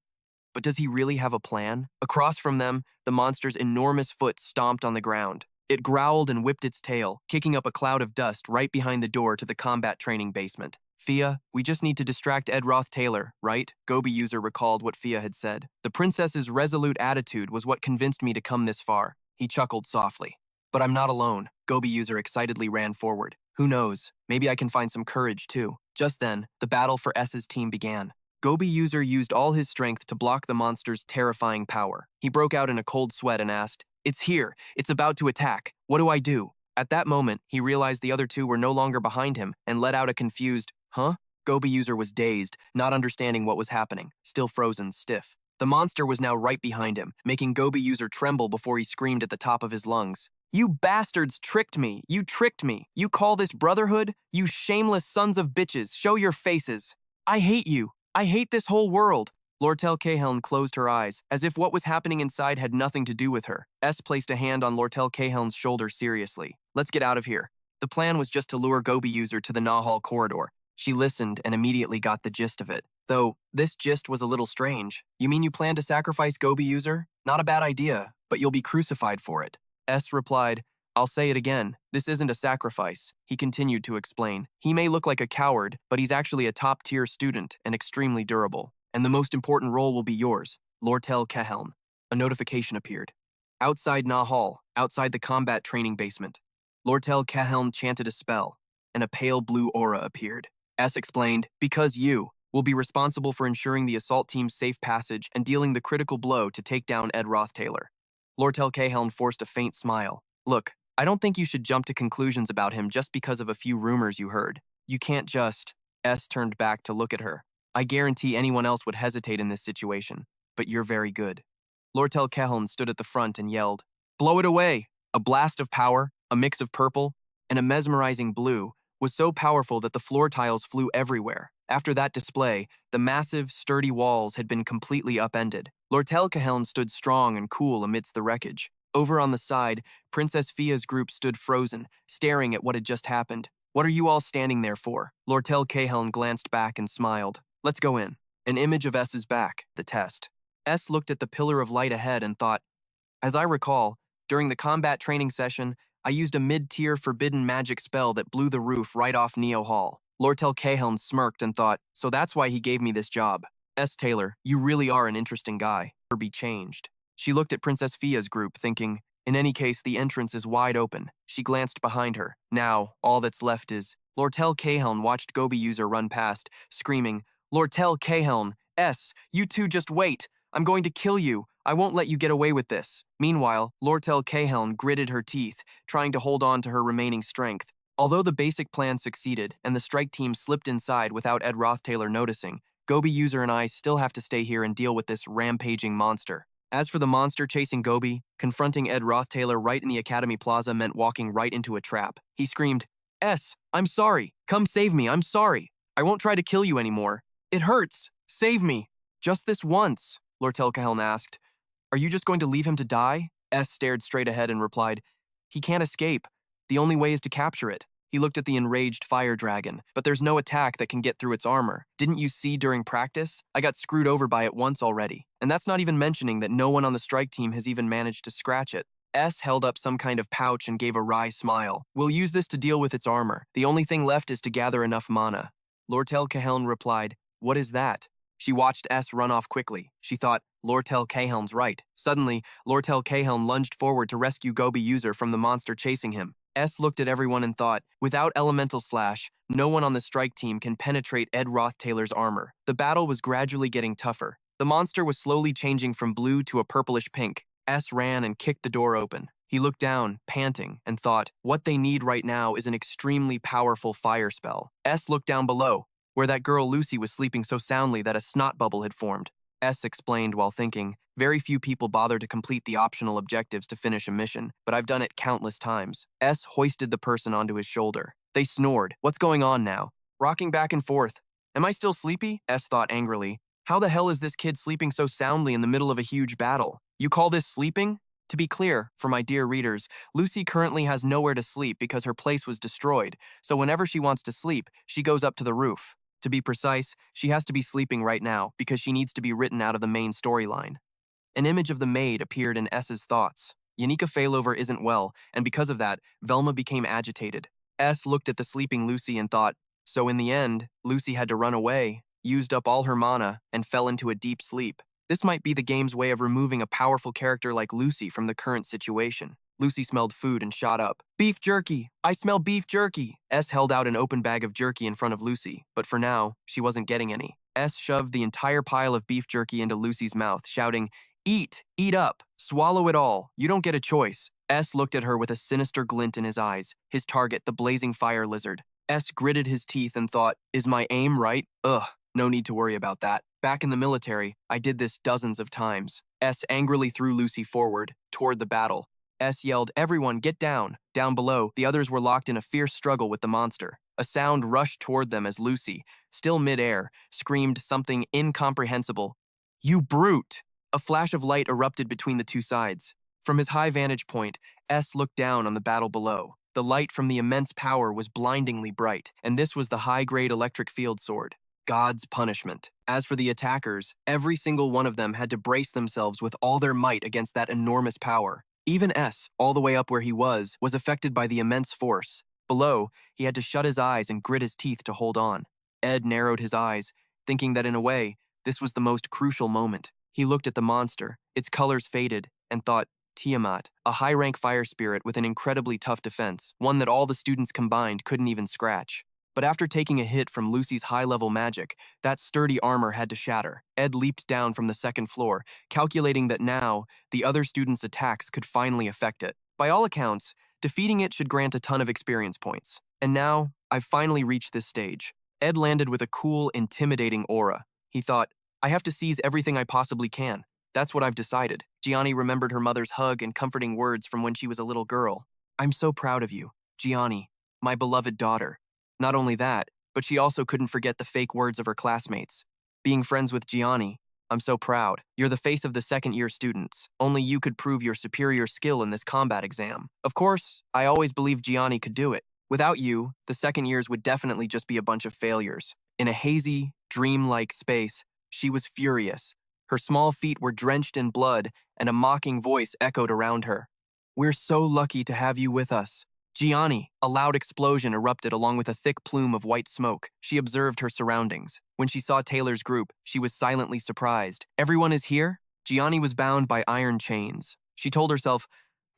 but does he really have a plan? Across from them, the monster's enormous foot stomped on the ground. It growled and whipped its tail, kicking up a cloud of dust right behind the door to the combat training basement. Fia, we just need to distract Ed Roth-Taylor, right? Gobi User recalled what Fia had said. The princess's resolute attitude was what convinced me to come this far. He chuckled softly. But I'm not alone. Gobi User excitedly ran forward. Who knows? Maybe I can find some courage, too. Just then, the battle for S's team began. Gobi User used all his strength to block the monster's terrifying power. He broke out in a cold sweat and asked, It's here. It's about to attack. What do I do? At that moment, he realized the other two were no longer behind him and let out a confused, huh? Gobi user was dazed, not understanding what was happening, still frozen, stiff. The monster was now right behind him, making Gobi user tremble before he screamed at the top of his lungs. You bastards tricked me! You tricked me! You call this brotherhood? You shameless sons of bitches, show your faces! I hate you! I hate this whole world! Lortell Cahelm closed her eyes, as if what was happening inside had nothing to do with her. S placed a hand on Lortell Cahelm's shoulder seriously. Let's get out of here. The plan was just to lure Gobi user to the Nahal corridor. She listened and immediately got the gist of it. Though, this gist was a little strange. You mean you plan to sacrifice Gobi user? Not a bad idea, but you'll be crucified for it. S replied, I'll say it again. This isn't a sacrifice. He continued to explain. He may look like a coward, but he's actually a top-tier student and extremely durable. And the most important role will be yours, Lortell Cahelm. A notification appeared. Outside Nahal, outside the combat training basement, Lortell Cahelm chanted a spell, and a pale blue aura appeared. S explained, because you will be responsible for ensuring the assault team's safe passage and dealing the critical blow to take down Ed Rothtaylor. Lortell Cahelm forced a faint smile. Look, I don't think you should jump to conclusions about him just because of a few rumors you heard. You can't just... S turned back to look at her. I guarantee anyone else would hesitate in this situation, but you're very good. Lortell Cahelm stood at the front and yelled, Blow it away! A blast of power, a mix of purple, and a mesmerizing blue, was so powerful that the floor tiles flew everywhere. After that display, the massive, sturdy walls had been completely upended. Lortell Cahelm stood strong and cool amidst the wreckage. Over on the side, Princess Fia's group stood frozen, staring at what had just happened. What are you all standing there for? Lortell Cahelm glanced back and smiled. Let's go in. An image of S's back, the test. S looked at the pillar of light ahead and thought, as I recall, during the combat training session, I used a mid-tier forbidden magic spell that blew the roof right off Neo Hall. Lortell Cahelm smirked and thought, so that's why he gave me this job. S. Taylor, you really are an interesting guy. Or be changed. She looked at Princess Fia's group, thinking, in any case, the entrance is wide open. She glanced behind her. Now, all that's left is... Lortell Cahelm watched Gobi user run past, screaming, Lortell Cahelm, S, you two just wait. I'm going to kill you. I won't let you get away with this. Meanwhile, Lortell Cahelm gritted her teeth, trying to hold on to her remaining strength. Although the basic plan succeeded and the strike team slipped inside without Ed Rothtaylor noticing, Gobi user and I still have to stay here and deal with this rampaging monster. As for the monster chasing Gobi, confronting Ed Rothtaylor right in the Academy Plaza meant walking right into a trap. He screamed, S, I'm sorry. Come save me, I'm sorry. I won't try to kill you anymore. It hurts. Save me. Just this once, Lortell Cahelm asked. Are you just going to leave him to die? S stared straight ahead and replied, he can't escape. The only way is to capture it. He looked at the enraged fire dragon, but there's no attack that can get through its armor. Didn't you see during practice? I got screwed over by it once already. And that's not even mentioning that no one on the strike team has even managed to scratch it. S held up some kind of pouch and gave a wry smile. We'll use this to deal with its armor. The only thing left is to gather enough mana. Lortell Cahelm replied, what is that? She watched S run off quickly. She thought, Lortell Cahelm's right. Suddenly, Lortell Cahelm lunged forward to rescue Gobi user from the monster chasing him. S looked at everyone and thought, without Elemental Slash, no one on the strike team can penetrate Ed Rothtaylor's armor. The battle was gradually getting tougher. The monster was slowly changing from blue to a purplish pink. S ran and kicked the door open. He looked down, panting, and thought, what they need right now is an extremely powerful fire spell. S looked down below, where that girl Lucy was sleeping so soundly that a snot bubble had formed. S explained while thinking, very few people bother to complete the optional objectives to finish a mission, but I've done it countless times. S hoisted the person onto his shoulder. They snored. What's going on now? Rocking back and forth. Am I still sleepy? S thought angrily. How the hell is this kid sleeping so soundly in the middle of a huge battle? You call this sleeping? To be clear, for my dear readers, Lucy currently has nowhere to sleep because her place was destroyed, so whenever she wants to sleep, she goes up to the roof. To be precise, she has to be sleeping right now because she needs to be written out of the main storyline. An image of the maid appeared in S's thoughts. Yanika Failover isn't well, and because of that, Velma became agitated. S looked at the sleeping Lucy and thought, so in the end, Lucy had to run away, used up all her mana, and fell into a deep sleep. This might be the game's way of removing a powerful character like Lucy from the current situation. Lucy smelled food and shot up. Beef jerky! I smell beef jerky! S held out an open bag of jerky in front of Lucy, but for now, she wasn't getting any. S shoved the entire pile of beef jerky into Lucy's mouth, shouting, Eat, eat up, swallow it all, you don't get a choice. S looked at her with a sinister glint in his eyes, his target the blazing fire lizard. S gritted his teeth and thought, is my aim right? Ugh, no need to worry about that. Back in the military, I did this dozens of times. S angrily threw Lucy forward, toward the battle. S yelled, everyone, get down. Down below, the others were locked in a fierce struggle with the monster. A sound rushed toward them as Lucy, still mid-air, screamed something incomprehensible. You brute! A flash of light erupted between the two sides. From his high vantage point, S looked down on the battle below. The light from the immense power was blindingly bright, and this was the high-grade electric field sword. God's punishment. As for the attackers, every single one of them had to brace themselves with all their might against that enormous power. Even S, all the way up where he was affected by the immense force. Below, he had to shut his eyes and grit his teeth to hold on. Ed narrowed his eyes, thinking that in a way, this was the most crucial moment. He looked at the monster, its colors faded, and thought, Tiamat, a high-rank fire spirit with an incredibly tough defense, one that all the students combined couldn't even scratch. But after taking a hit from Lucy's high-level magic, that sturdy armor had to shatter. Ed leaped down from the second floor, calculating that now, the other students' attacks could finally affect it. By all accounts, defeating it should grant a ton of experience points. And now, I've finally reached this stage. Ed landed with a cool, intimidating aura. He thought, I have to seize everything I possibly can. That's what I've decided. Gianni remembered her mother's hug and comforting words from when she was a little girl. I'm so proud of you, Gianni, my beloved daughter. Not only that, but she also couldn't forget the fake words of her classmates. Being friends with Gianni, I'm so proud. You're the face of the second-year students. Only you could prove your superior skill in this combat exam. Of course, I always believed Gianni could do it. Without you, the second years would definitely just be a bunch of failures. In a hazy, dreamlike space, she was furious. Her small feet were drenched in blood, and a mocking voice echoed around her. We're so lucky to have you with us. Gianni! A loud explosion erupted along with a thick plume of white smoke. She observed her surroundings. When she saw Taylor's group, she was silently surprised. Everyone is here? Gianni was bound by iron chains. She told herself,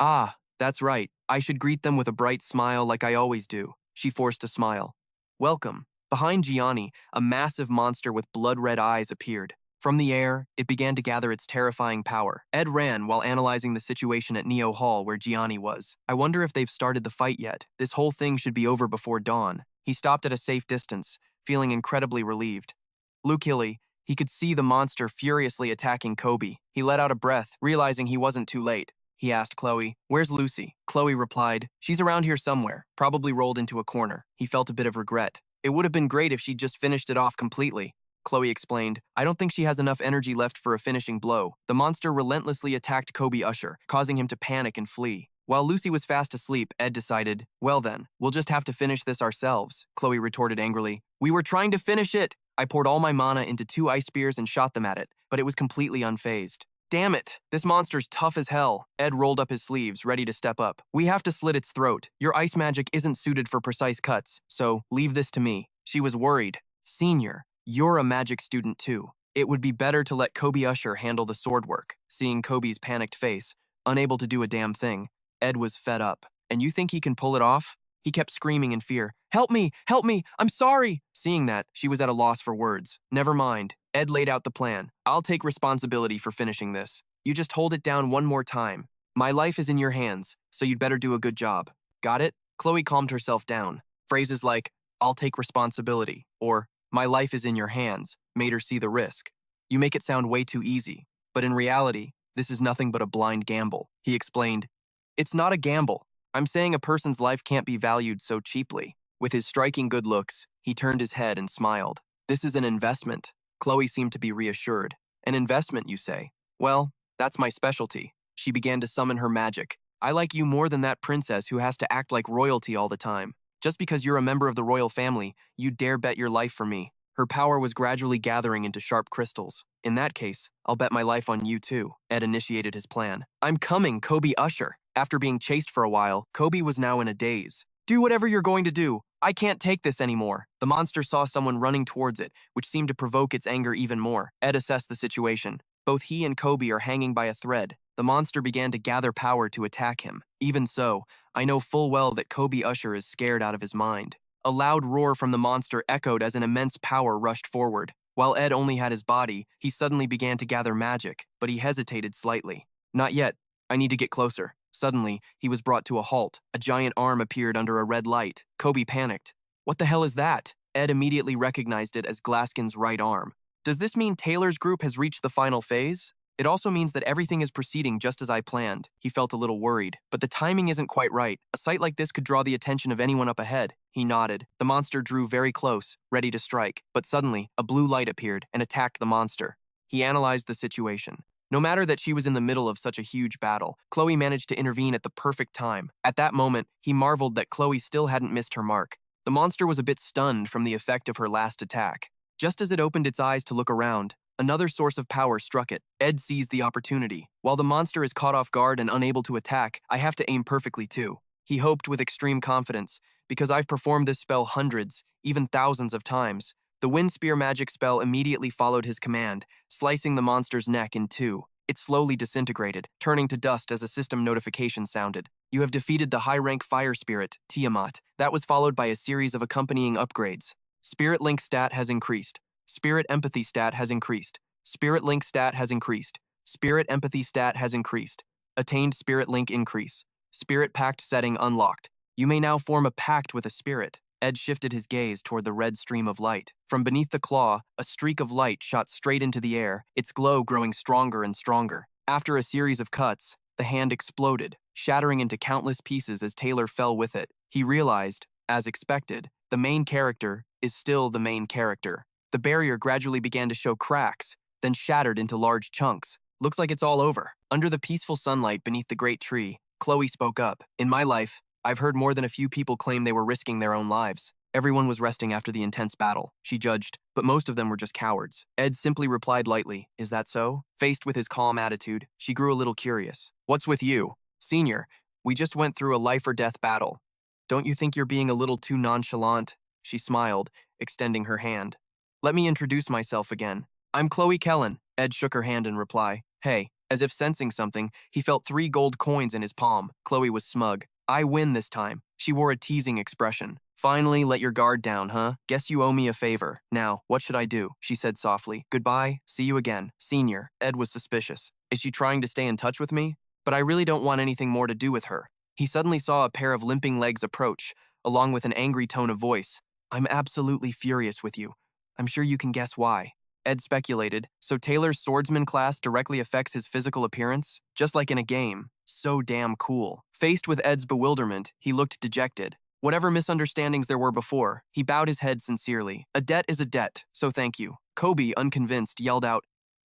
ah, that's right. I should greet them with a bright smile like I always do. She forced a smile. Welcome. Behind Gianni, a massive monster with blood-red eyes appeared. From the air, it began to gather its terrifying power. Ed ran while analyzing the situation at Neo Hall where Gianni was. I wonder if they've started the fight yet. This whole thing should be over before dawn. He stopped at a safe distance, feeling incredibly relieved. Luckily, he could see the monster furiously attacking Kobe. He let out a breath, realizing he wasn't too late. He asked Chloe, where's Lucy? Chloe replied, she's around here somewhere, probably rolled into a corner. He felt a bit of regret. It would have been great if she'd just finished it off completely. Chloe explained, I don't think she has enough energy left for a finishing blow. The monster relentlessly attacked Kobe Usher, causing him to panic and flee. While Lucy was fast asleep, Ed decided, well then, we'll just have to finish this ourselves. Chloe retorted angrily, we were trying to finish it! I poured all my mana into 2 ice spears and shot them at it, but it was completely unfazed. Damn it! This monster's tough as hell. Ed rolled up his sleeves, ready to step up. We have to slit its throat. Your ice magic isn't suited for precise cuts, so leave this to me. She was worried. Senior, you're a magic student too. It would be better to let Kobe Usher handle the sword work. Seeing Kobe's panicked face, unable to do a damn thing, Ed was fed up. And you think he can pull it off? He kept screaming in fear. Help me! Help me! I'm sorry! Seeing that, she was at a loss for words. Never mind. Ed laid out the plan. I'll take responsibility for finishing this. You just hold it down one more time. My life is in your hands, so you'd better do a good job. Got it? Chloe calmed herself down. Phrases like, I'll take responsibility, or my life is in your hands, made her see the risk. You make it sound way too easy, but in reality, this is nothing but a blind gamble. He explained, it's not a gamble. I'm saying a person's life can't be valued so cheaply. With his striking good looks, he turned his head and smiled. This is an investment. Chloe seemed to be reassured. An investment, you say? Well, that's my specialty. She began to summon her magic. I like you more than that princess who has to act like royalty all the time. Just because you're a member of the royal family, you dare bet your life for me. Her power was gradually gathering into sharp crystals. In that case, I'll bet my life on you too. Ed initiated his plan. I'm coming, Kobe Usher. After being chased for a while, Kobe was now in a daze. Do whatever you're going to do. I can't take this anymore. The monster saw someone running towards it, which seemed to provoke its anger even more. Ed assessed the situation. Both he and Kobe are hanging by a thread. The monster began to gather power to attack him. Even so, I know full well that Kobe Usher is scared out of his mind. A loud roar from the monster echoed as an immense power rushed forward. While Ed only had his body, he suddenly began to gather magic, but he hesitated slightly. Not yet. I need to get closer. Suddenly, he was brought to a halt. A giant arm appeared under a red light. Kobe panicked. What the hell is that? Ed immediately recognized it as Glaskin's right arm. Does this mean Taylor's group has reached the final phase? It also means that everything is proceeding just as I planned. He felt a little worried, but the timing isn't quite right. A sight like this could draw the attention of anyone up ahead. He nodded. The monster drew very close, ready to strike, but suddenly, a blue light appeared and attacked the monster. He analyzed the situation. No matter that she was in the middle of such a huge battle, Chloe managed to intervene at the perfect time. At that moment, he marveled that Chloe still hadn't missed her mark. The monster was a bit stunned from the effect of her last attack. Just as it opened its eyes to look around, another source of power struck it. Ed seized the opportunity. While the monster is caught off guard and unable to attack, I have to aim perfectly too. He hoped with extreme confidence, because I've performed this spell hundreds, even thousands of times. The wind spear magic spell immediately followed his command, slicing the monster's neck in two. It slowly disintegrated, turning to dust as a system notification sounded. You have defeated the high-rank fire spirit, Tiamat. That was followed by a series of accompanying upgrades. Spirit Link stat has increased. Spirit Empathy stat has increased. Spirit Link stat has increased. Spirit Empathy stat has increased. Attained Spirit Link increase. Spirit Pact setting unlocked. You may now form a pact with a spirit. Ed shifted his gaze toward the red stream of light. From beneath the claw, a streak of light shot straight into the air, its glow growing stronger and stronger. After a series of cuts, the hand exploded, shattering into countless pieces as Taylor fell with it. He realized, as expected, the main character is still the main character. The barrier gradually began to show cracks, then shattered into large chunks. Looks like it's all over. Under the peaceful sunlight beneath the great tree, Chloe spoke up. In my life, I've heard more than a few people claim they were risking their own lives. Everyone was resting after the intense battle, she judged, but most of them were just cowards. Ed simply replied lightly, is that so? Faced with his calm attitude, she grew a little curious. What's with you? Senior, we just went through a life-or-death battle. Don't you think you're being a little too nonchalant? She smiled, extending her hand. Let me introduce myself again. I'm Chloe Kellen. Ed shook her hand in reply. Hey, as if sensing something, he felt 3 gold coins in his palm. Chloe was smug. I win this time. She wore a teasing expression. Finally, let your guard down, huh? Guess you owe me a favor. Now, what should I do? She said softly. Goodbye. See you again. Senior. Ed was suspicious. Is she trying to stay in touch with me? But I really don't want anything more to do with her. He suddenly saw a pair of limping legs approach, along with an angry tone of voice. I'm absolutely furious with you. I'm sure you can guess why. Ed speculated, so Taylor's swordsman class directly affects his physical appearance? Just like in a game. So damn cool. Faced with Ed's bewilderment, he looked dejected. Whatever misunderstandings there were before, he bowed his head sincerely. A debt is a debt, so thank you. Kobe, unconvinced, yelled out,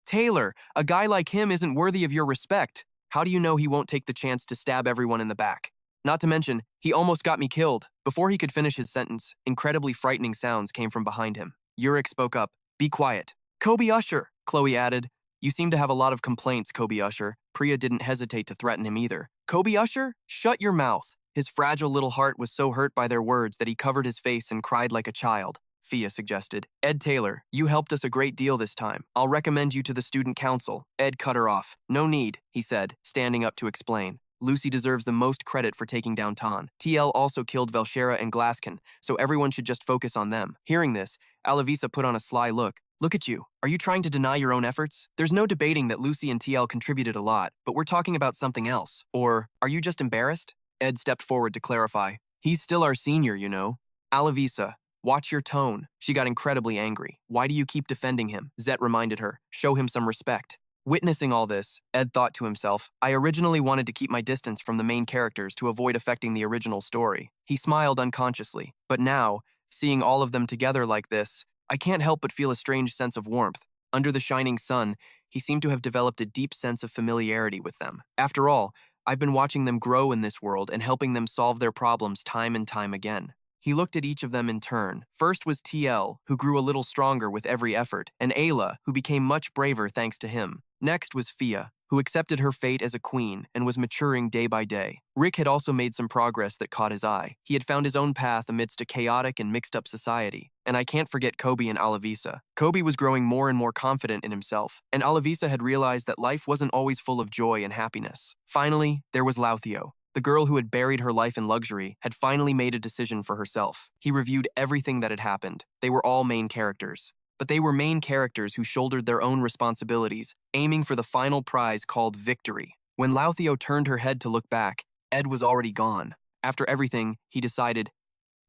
Taylor, a guy like him isn't worthy of your respect. How do you know he won't take the chance to stab everyone in the back? Not to mention, he almost got me killed. Before he could finish his sentence, incredibly frightening sounds came from behind him. Yurik spoke up. Be quiet. Kobe Usher, Chloe added. You seem to have a lot of complaints, Kobe Usher. Priya didn't hesitate to threaten him either. Kobe Usher? Shut your mouth. His fragile little heart was so hurt by their words that he covered his face and cried like a child. Fia suggested. Ed Taylor, you helped us a great deal this time. I'll recommend you to the student council. Ed cut her off. No need, he said, standing up to explain. Lucy deserves the most credit for taking down Tan. Tiel also killed Velshera and Glaskin, so everyone should just focus on them. Hearing this, Alavisa put on a sly look. Look at you. Are you trying to deny your own efforts? There's no debating that Lucy and Tiel contributed a lot, but we're talking about something else. Or, are you just embarrassed? Ed stepped forward to clarify. He's still our senior, you know. Alavisa, watch your tone. She got incredibly angry. Why do you keep defending him? Zet reminded her. Show him some respect. Witnessing all this, Ed thought to himself, I originally wanted to keep my distance from the main characters to avoid affecting the original story. He smiled unconsciously. But now, seeing all of them together like this, I can't help but feel a strange sense of warmth. Under the shining sun, he seemed to have developed a deep sense of familiarity with them. After all, I've been watching them grow in this world and helping them solve their problems time and time again. He looked at each of them in turn. First was Tiel, who grew a little stronger with every effort, and Ayla, who became much braver thanks to him. Next was Fia, who accepted her fate as a queen and was maturing day by day. Rick had also made some progress that caught his eye. He had found his own path amidst a chaotic and mixed-up society. And I can't forget Kobe and Alavisa. Kobe was growing more and more confident in himself, and Alavisa had realized that life wasn't always full of joy and happiness. Finally, there was Loethio. The girl who had buried her life in luxury had finally made a decision for herself. He reviewed everything that had happened. They were all main characters. but they were main characters who shouldered their own responsibilities, aiming for the final prize called victory. When Loethio turned her head to look back, Ed was already gone. After everything, he decided,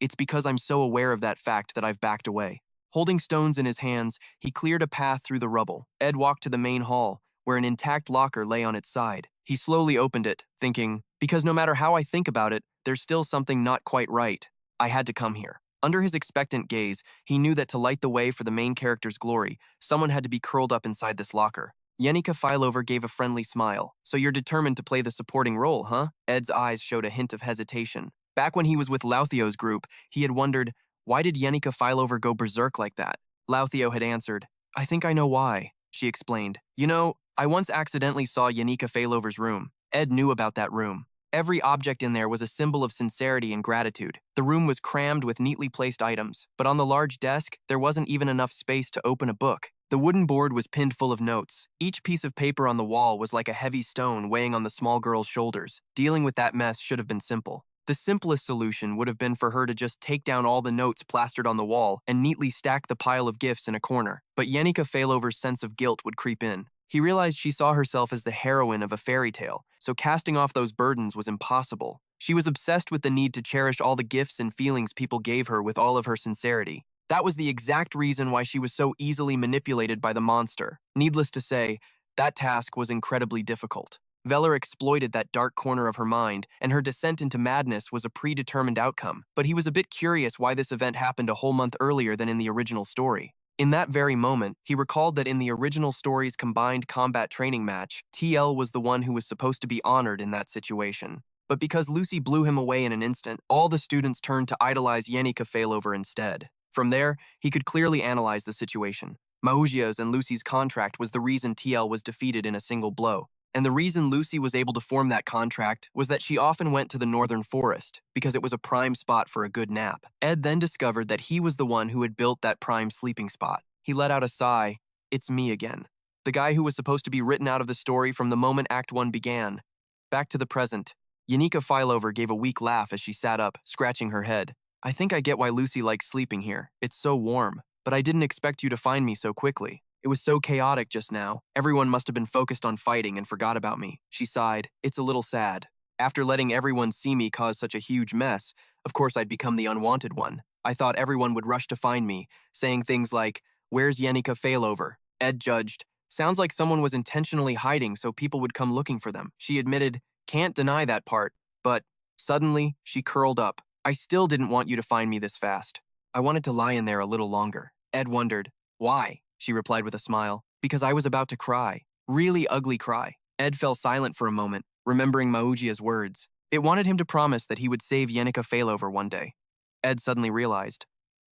it's because I'm so aware of that fact that I've backed away. Holding stones in his hands, he cleared a path through the rubble. Ed walked to the main hall, where an intact locker lay on its side. He slowly opened it, thinking, because no matter how I think about it, there's still something not quite right. I had to come here. Under his expectant gaze, he knew that to light the way for the main character's glory, someone had to be curled up inside this locker. Yanika Fileover gave a friendly smile. So you're determined to play the supporting role, huh? Ed's eyes showed a hint of hesitation. Back when he was with Loethio's group, he had wondered, why did Yanika Fileover go berserk like that? Loethio had answered, I think I know why, she explained. You know, I once accidentally saw Yanika Fileover's room. Ed knew about that room. Every object in there was a symbol of sincerity and gratitude. The room was crammed with neatly placed items, but on the large desk, there wasn't even enough space to open a book. The wooden board was pinned full of notes. Each piece of paper on the wall was like a heavy stone weighing on the small girl's shoulders. Dealing with that mess should have been simple. The simplest solution would have been for her to just take down all the notes plastered on the wall and neatly stack the pile of gifts in a corner. But Yanika Failover's sense of guilt would creep in. He realized she saw herself as the heroine of a fairy tale, so casting off those burdens was impossible. She was obsessed with the need to cherish all the gifts and feelings people gave her with all of her sincerity. That was the exact reason why she was so easily manipulated by the monster. Needless to say, that task was incredibly difficult. Veller exploited that dark corner of her mind, and her descent into madness was a predetermined outcome. But he was a bit curious why this event happened a whole month earlier than in the original story. In that very moment, he recalled that in the original story's combined combat training match, Tiel was the one who was supposed to be honored in that situation. But because Lucy blew him away in an instant, all the students turned to idolize Yanika Failover instead. From there, he could clearly analyze the situation. Maujia's and Lucy's contract was the reason Tiel was defeated in a single blow. And the reason Lucy was able to form that contract was that she often went to the northern forest, because it was a prime spot for a good nap. Ed then discovered that he was the one who had built that prime sleeping spot. He let out a sigh. It's me again. The guy who was supposed to be written out of the story from the moment Act 1 began. Back to the present. Yanika Fileover gave a weak laugh as she sat up, scratching her head. I think I get why Lucy likes sleeping here. It's so warm. But I didn't expect you to find me so quickly. It was so chaotic just now. Everyone must have been focused on fighting and forgot about me. She sighed. It's a little sad. After letting everyone see me cause such a huge mess, of course I'd become the unwanted one. I thought everyone would rush to find me, saying things like, where's Yanika Failover? Ed judged. Sounds like someone was intentionally hiding so people would come looking for them. She admitted, can't deny that part, but suddenly she curled up. I still didn't want you to find me this fast. I wanted to lie in there a little longer. Ed wondered, why? She replied with a smile, because I was about to cry. Really ugly cry. Ed fell silent for a moment, remembering Maujia's words. It wanted him to promise that he would save Yanika Failover one day. Ed suddenly realized.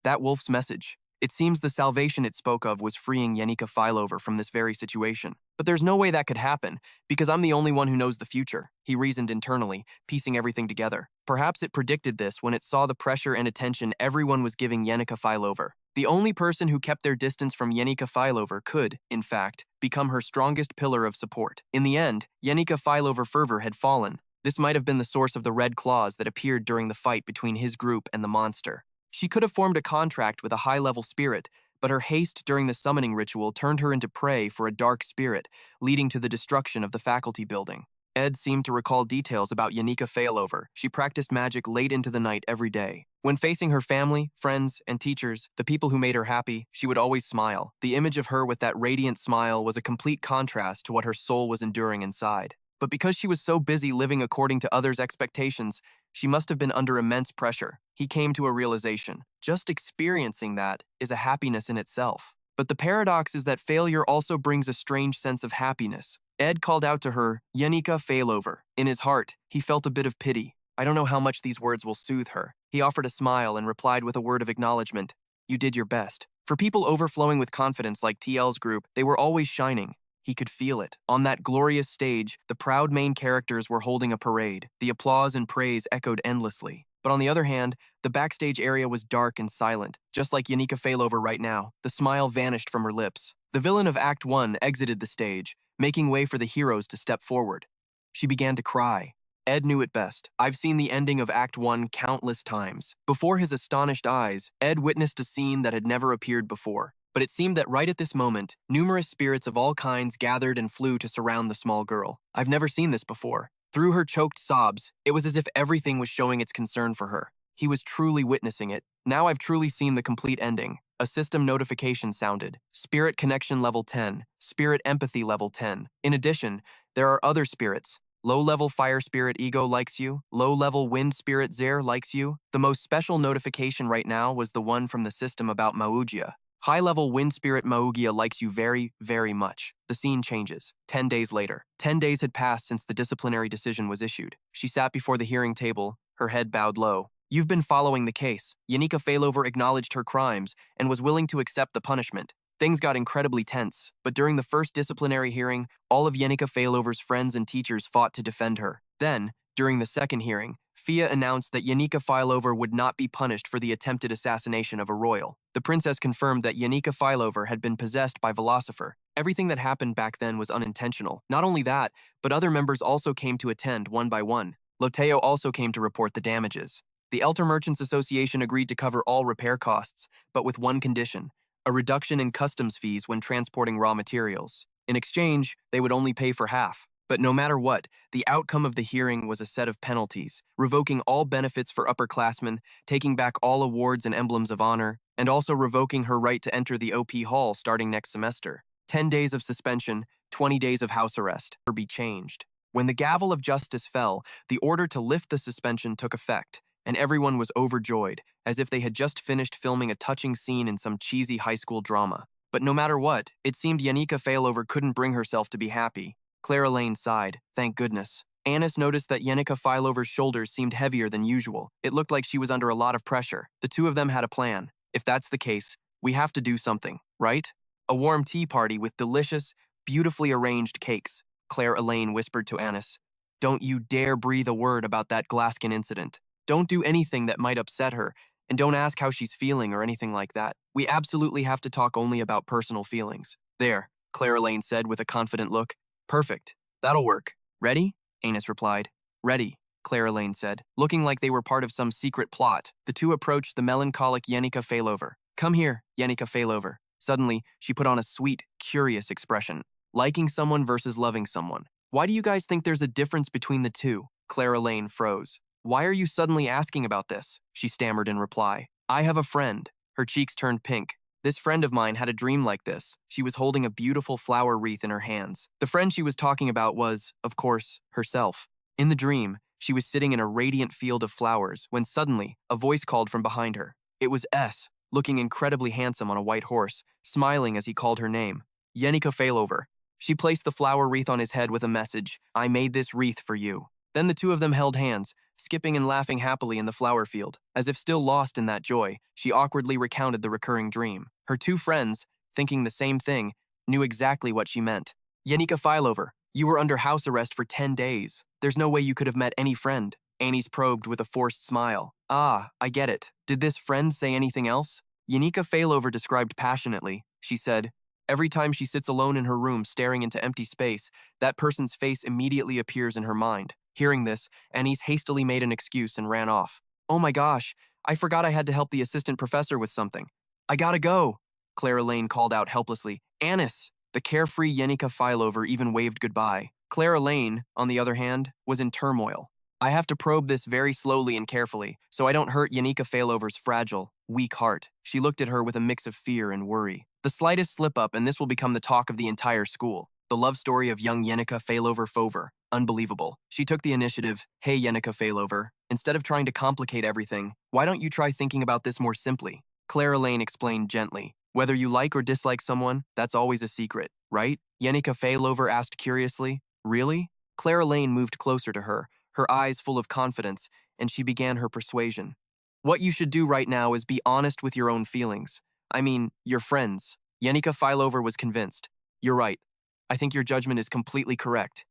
That wolf's message. It seems the salvation it spoke of was freeing Yanika Fileover from this very situation. But there's no way that could happen, because I'm the only one who knows the future, he reasoned internally, piecing everything together. Perhaps it predicted this when it saw the pressure and attention everyone was giving Yanika Fileover. The only person who kept their distance from Yanika Fileover could, in fact, become her strongest pillar of support. In the end, Yanika Fileover fervor had fallen. This might have been the source of the red claws that appeared during the fight between his group and the monster. She could have formed a contract with a high-level spirit, but her haste during the summoning ritual turned her into prey for a dark spirit, leading to the destruction of the faculty building. Ed seemed to recall details about Yanika Failover. She practiced magic late into the night every day. When facing her family, friends, and teachers, the people who made her happy, she would always smile. The image of her with that radiant smile was a complete contrast to what her soul was enduring inside. But because she was so busy living according to others' expectations, she must have been under immense pressure. He came to a realization. Just experiencing that is a happiness in itself. But the paradox is that failure also brings a strange sense of happiness. Ed called out to her, Yanika Failover. In his heart, he felt a bit of pity. I don't know how much these words will soothe her. He offered a smile and replied with a word of acknowledgement. You did your best. For people overflowing with confidence like TL's group, they were always shining. He could feel it. On that glorious stage, the proud main characters were holding a parade. The applause and praise echoed endlessly. But on the other hand, the backstage area was dark and silent. Just like Yanika Failover right now, the smile vanished from her lips. The villain of Act 1 exited the stage, making way for the heroes to step forward. She began to cry. Ed knew it best. I've seen the ending of Act 1 countless times. Before his astonished eyes, Ed witnessed a scene that had never appeared before. But it seemed that right at this moment, numerous spirits of all kinds gathered and flew to surround the small girl. I've never seen this before. Through her choked sobs, it was as if everything was showing its concern for her. He was truly witnessing it. Now I've truly seen the complete ending. A system notification sounded. Spirit connection level 10. Spirit empathy level 10. In addition, there are other spirits. Low-level fire spirit ego likes you. Low-level wind spirit Zer likes you. The most special notification right now was the one from the system about Maugia. High-level wind spirit Maugia likes you very, very much. The scene changes. 10 days later. 10 days had passed since the disciplinary decision was issued. She sat before the hearing table, her head bowed low. You've been following the case. Yanika Failover acknowledged her crimes and was willing to accept the punishment. Things got incredibly tense, but during the first disciplinary hearing, all of Yanika Failover's friends and teachers fought to defend her. Then, during the second hearing, Fia announced that Yanika Failover would not be punished for the attempted assassination of a royal. The princess confirmed that Yanika Failover had been possessed by Velocifer. Everything that happened back then was unintentional. Not only that, but other members also came to attend one by one. Loethio also came to report the damages. The Elter Merchants Association agreed to cover all repair costs, but with one condition: a reduction in customs fees when transporting raw materials. In exchange, they would only pay for half. But no matter what, the outcome of the hearing was a set of penalties, revoking all benefits for upperclassmen, taking back all awards and emblems of honor, and also revoking her right to enter the OP Hall starting next semester. 10 days of suspension, 20 days of house arrest, or be changed. When the gavel of justice fell, the order to lift the suspension took effect, and everyone was overjoyed, as if they had just finished filming a touching scene in some cheesy high school drama. But no matter what, it seemed Yanika Failover couldn't bring herself to be happy. Clara Lane sighed, thank goodness. Annis noticed that Yanika Failover's shoulders seemed heavier than usual. It looked like she was under a lot of pressure. The two of them had a plan. If that's the case, we have to do something, right? A warm tea party with delicious, beautifully arranged cakes, Claire Elaine whispered to Annis. Don't you dare breathe a word about that Glaskin incident. Don't do anything that might upset her, and don't ask how she's feeling or anything like that. We absolutely have to talk only about personal feelings. There, Claire Elaine said with a confident look. Perfect. That'll work. Ready? Annis replied. Ready, Claire Elaine said. Looking like they were part of some secret plot, the two approached the melancholic Yanika Failover. Come here, Yanika Failover. Suddenly, she put on a sweet, curious expression. Liking someone versus loving someone. Why do you guys think there's a difference between the two? Claire Elaine froze. Why are you suddenly asking about this? She stammered in reply. I have a friend. Her cheeks turned pink. This friend of mine had a dream like this. She was holding a beautiful flower wreath in her hands. The friend she was talking about was, of course, herself. In the dream, she was sitting in a radiant field of flowers when suddenly, a voice called from behind her. It was S, looking incredibly handsome on a white horse, smiling as he called her name. Yanika Failover. She placed the flower wreath on his head with a message, I made this wreath for you. Then the two of them held hands, skipping and laughing happily in the flower field. As if still lost in that joy, she awkwardly recounted the recurring dream. Her two friends, thinking the same thing, knew exactly what she meant. Yanika Failover, you were under house arrest for 10 days. There's no way you could have met any friend. Annie's probed with a forced smile. Ah, I get it. Did this friend say anything else? Yanika Failover described passionately. She said, every time she sits alone in her room staring into empty space, that person's face immediately appears in her mind. Hearing this, Annis hastily made an excuse and ran off. Oh my gosh, I forgot I had to help the assistant professor with something. I gotta go, Clara Lane called out helplessly. Annis! The carefree Yanika Failover even waved goodbye. Clara Lane, on the other hand, was in turmoil. I have to probe this very slowly and carefully, so I don't hurt Yanika Failover's fragile, weak heart. She looked at her with a mix of fear and worry. The slightest slip-up and this will become the talk of the entire school. The love story of young Yanika Failover Fover. Unbelievable. She took the initiative. Hey, Yanika Failover. Instead of trying to complicate everything, why don't you try thinking about this more simply? Clara Lane explained gently. Whether you like or dislike someone, that's always a secret, right? Yanika Failover asked curiously. Really? Clara Lane moved closer to her, her eyes full of confidence, and she began her persuasion. What you should do right now is be honest with your own feelings. I mean, your friends. Yanika Failover was convinced. You're right. I think your judgment is completely correct.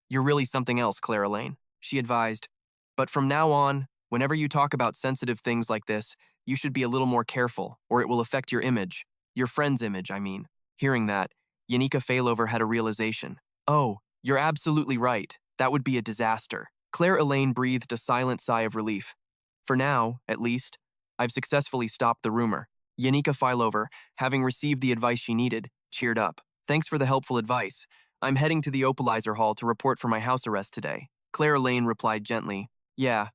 You're really something else, Clara Lane, she advised. But from now on, whenever you talk about sensitive things like this, you should be a little more careful, or it will affect your image. Your friend's image, I mean. Hearing that, Yanika Failover had a realization. Oh, you're absolutely right. That would be a disaster. Claire Elaine breathed a silent sigh of relief. For now, at least, I've successfully stopped the rumor. Yanika Fileover, having received the advice she needed, cheered up. Thanks for the helpful advice. I'm heading to the Opolis Hall to report for my house arrest today. Clara Lane replied gently. Yeah,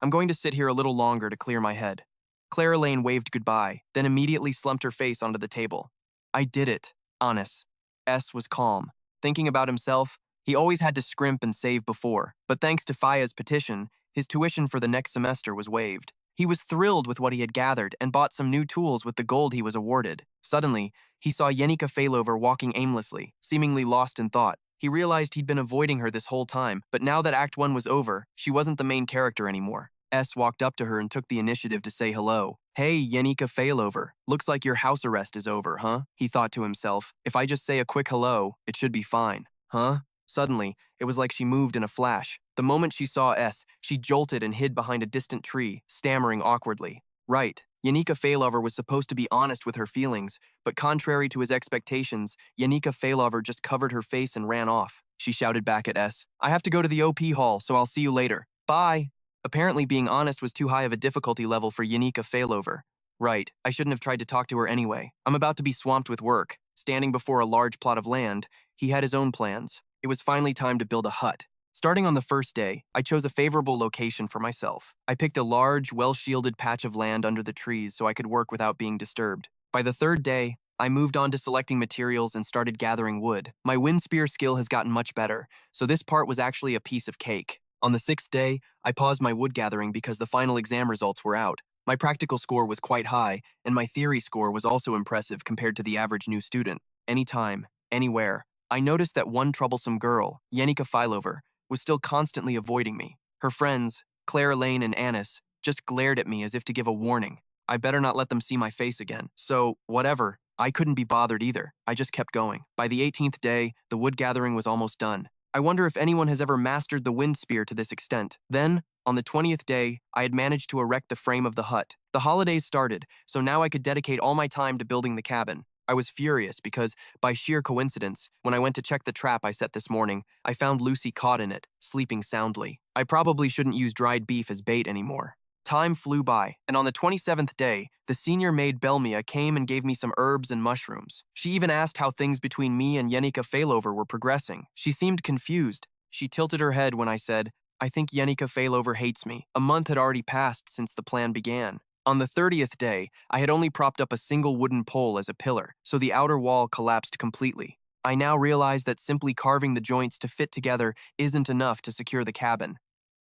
I'm going to sit here a little longer to clear my head. Clara Lane waved goodbye, then immediately slumped her face onto the table. I did it, Honest. S was calm. Thinking about himself, he always had to scrimp and save before, but thanks to Faya's petition, his tuition for the next semester was waived. He was thrilled with what he had gathered and bought some new tools with the gold he was awarded. Suddenly, he saw Yanika Failover walking aimlessly, seemingly lost in thought. He realized he'd been avoiding her this whole time, but now that Act 1 was over, she wasn't the main character anymore. S walked up to her and took the initiative to say hello. Hey, Yanika Failover. Looks like your house arrest is over, huh? He thought to himself. If I just say a quick hello, it should be fine. Huh? Suddenly, it was like she moved in a flash. The moment she saw S, she jolted and hid behind a distant tree, stammering awkwardly. Right. Yanika Failover was supposed to be honest with her feelings, but contrary to his expectations, Yanika Failover just covered her face and ran off. She shouted back at S, I have to go to the OP hall, so I'll see you later. Bye. Apparently being honest was too high of a difficulty level for Yanika Failover. Right, I shouldn't have tried to talk to her anyway. I'm about to be swamped with work. Standing before a large plot of land, he had his own plans. It was finally time to build a hut. Starting on the first day, I chose a favorable location for myself. I picked a large, well-shielded patch of land under the trees so I could work without being disturbed. By the third day, I moved on to selecting materials and started gathering wood. My wind spear skill has gotten much better, so this part was actually a piece of cake. On the sixth day, I paused my wood gathering because the final exam results were out. My practical score was quite high, and my theory score was also impressive compared to the average new student. Anytime, anywhere. I noticed that one troublesome girl, Yanika Filover, was still constantly avoiding me. Her friends, Clara Lane and Annis, just glared at me as if to give a warning. I better not let them see my face again. So, whatever, I couldn't be bothered either. I just kept going. By the 18th day, the wood gathering was almost done. I wonder if anyone has ever mastered the wind spear to this extent. Then, on the 20th day, I had managed to erect the frame of the hut. The holidays started, so now I could dedicate all my time to building the cabin. I was furious because, by sheer coincidence, when I went to check the trap I set this morning, I found Lucy caught in it, sleeping soundly. I probably shouldn't use dried beef as bait anymore. Time flew by, and on the 27th day, the senior maid Belmia came and gave me some herbs and mushrooms. She even asked how things between me and Yanika Failover were progressing. She seemed confused. She tilted her head when I said, I think Yanika Failover hates me. A month had already passed since the plan began. On the 30th day, I had only propped up a single wooden pole as a pillar, so the outer wall collapsed completely. I now realized that simply carving the joints to fit together isn't enough to secure the cabin.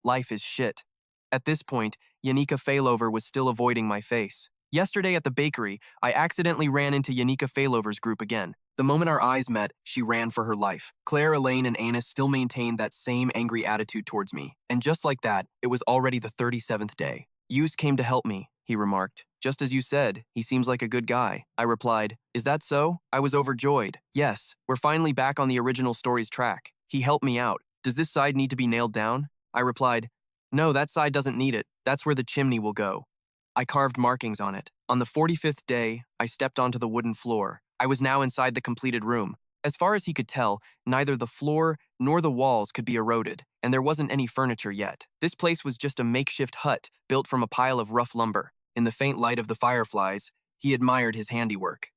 Life is shit. At this point, Yanika Failover was still avoiding my face. Yesterday at the bakery, I accidentally ran into Yanika Failover's group again. The moment our eyes met, she ran for her life. Claire, Elaine, and Annis still maintained that same angry attitude towards me. And just like that, it was already the 37th day. Yus came to help me, he remarked. Just as you said, he seems like a good guy. I replied, is that so? I was overjoyed. Yes, we're finally back on the original story's track. He helped me out. Does this side need to be nailed down? I replied, no, that side doesn't need it. That's where the chimney will go. I carved markings on it. On the 45th day, I stepped onto the wooden floor. I was now inside the completed room. As far as he could tell, neither the floor nor the walls could be eroded, and there wasn't any furniture yet. This place was just a makeshift hut built from a pile of rough lumber. In the faint light of the fireflies, he admired his handiwork.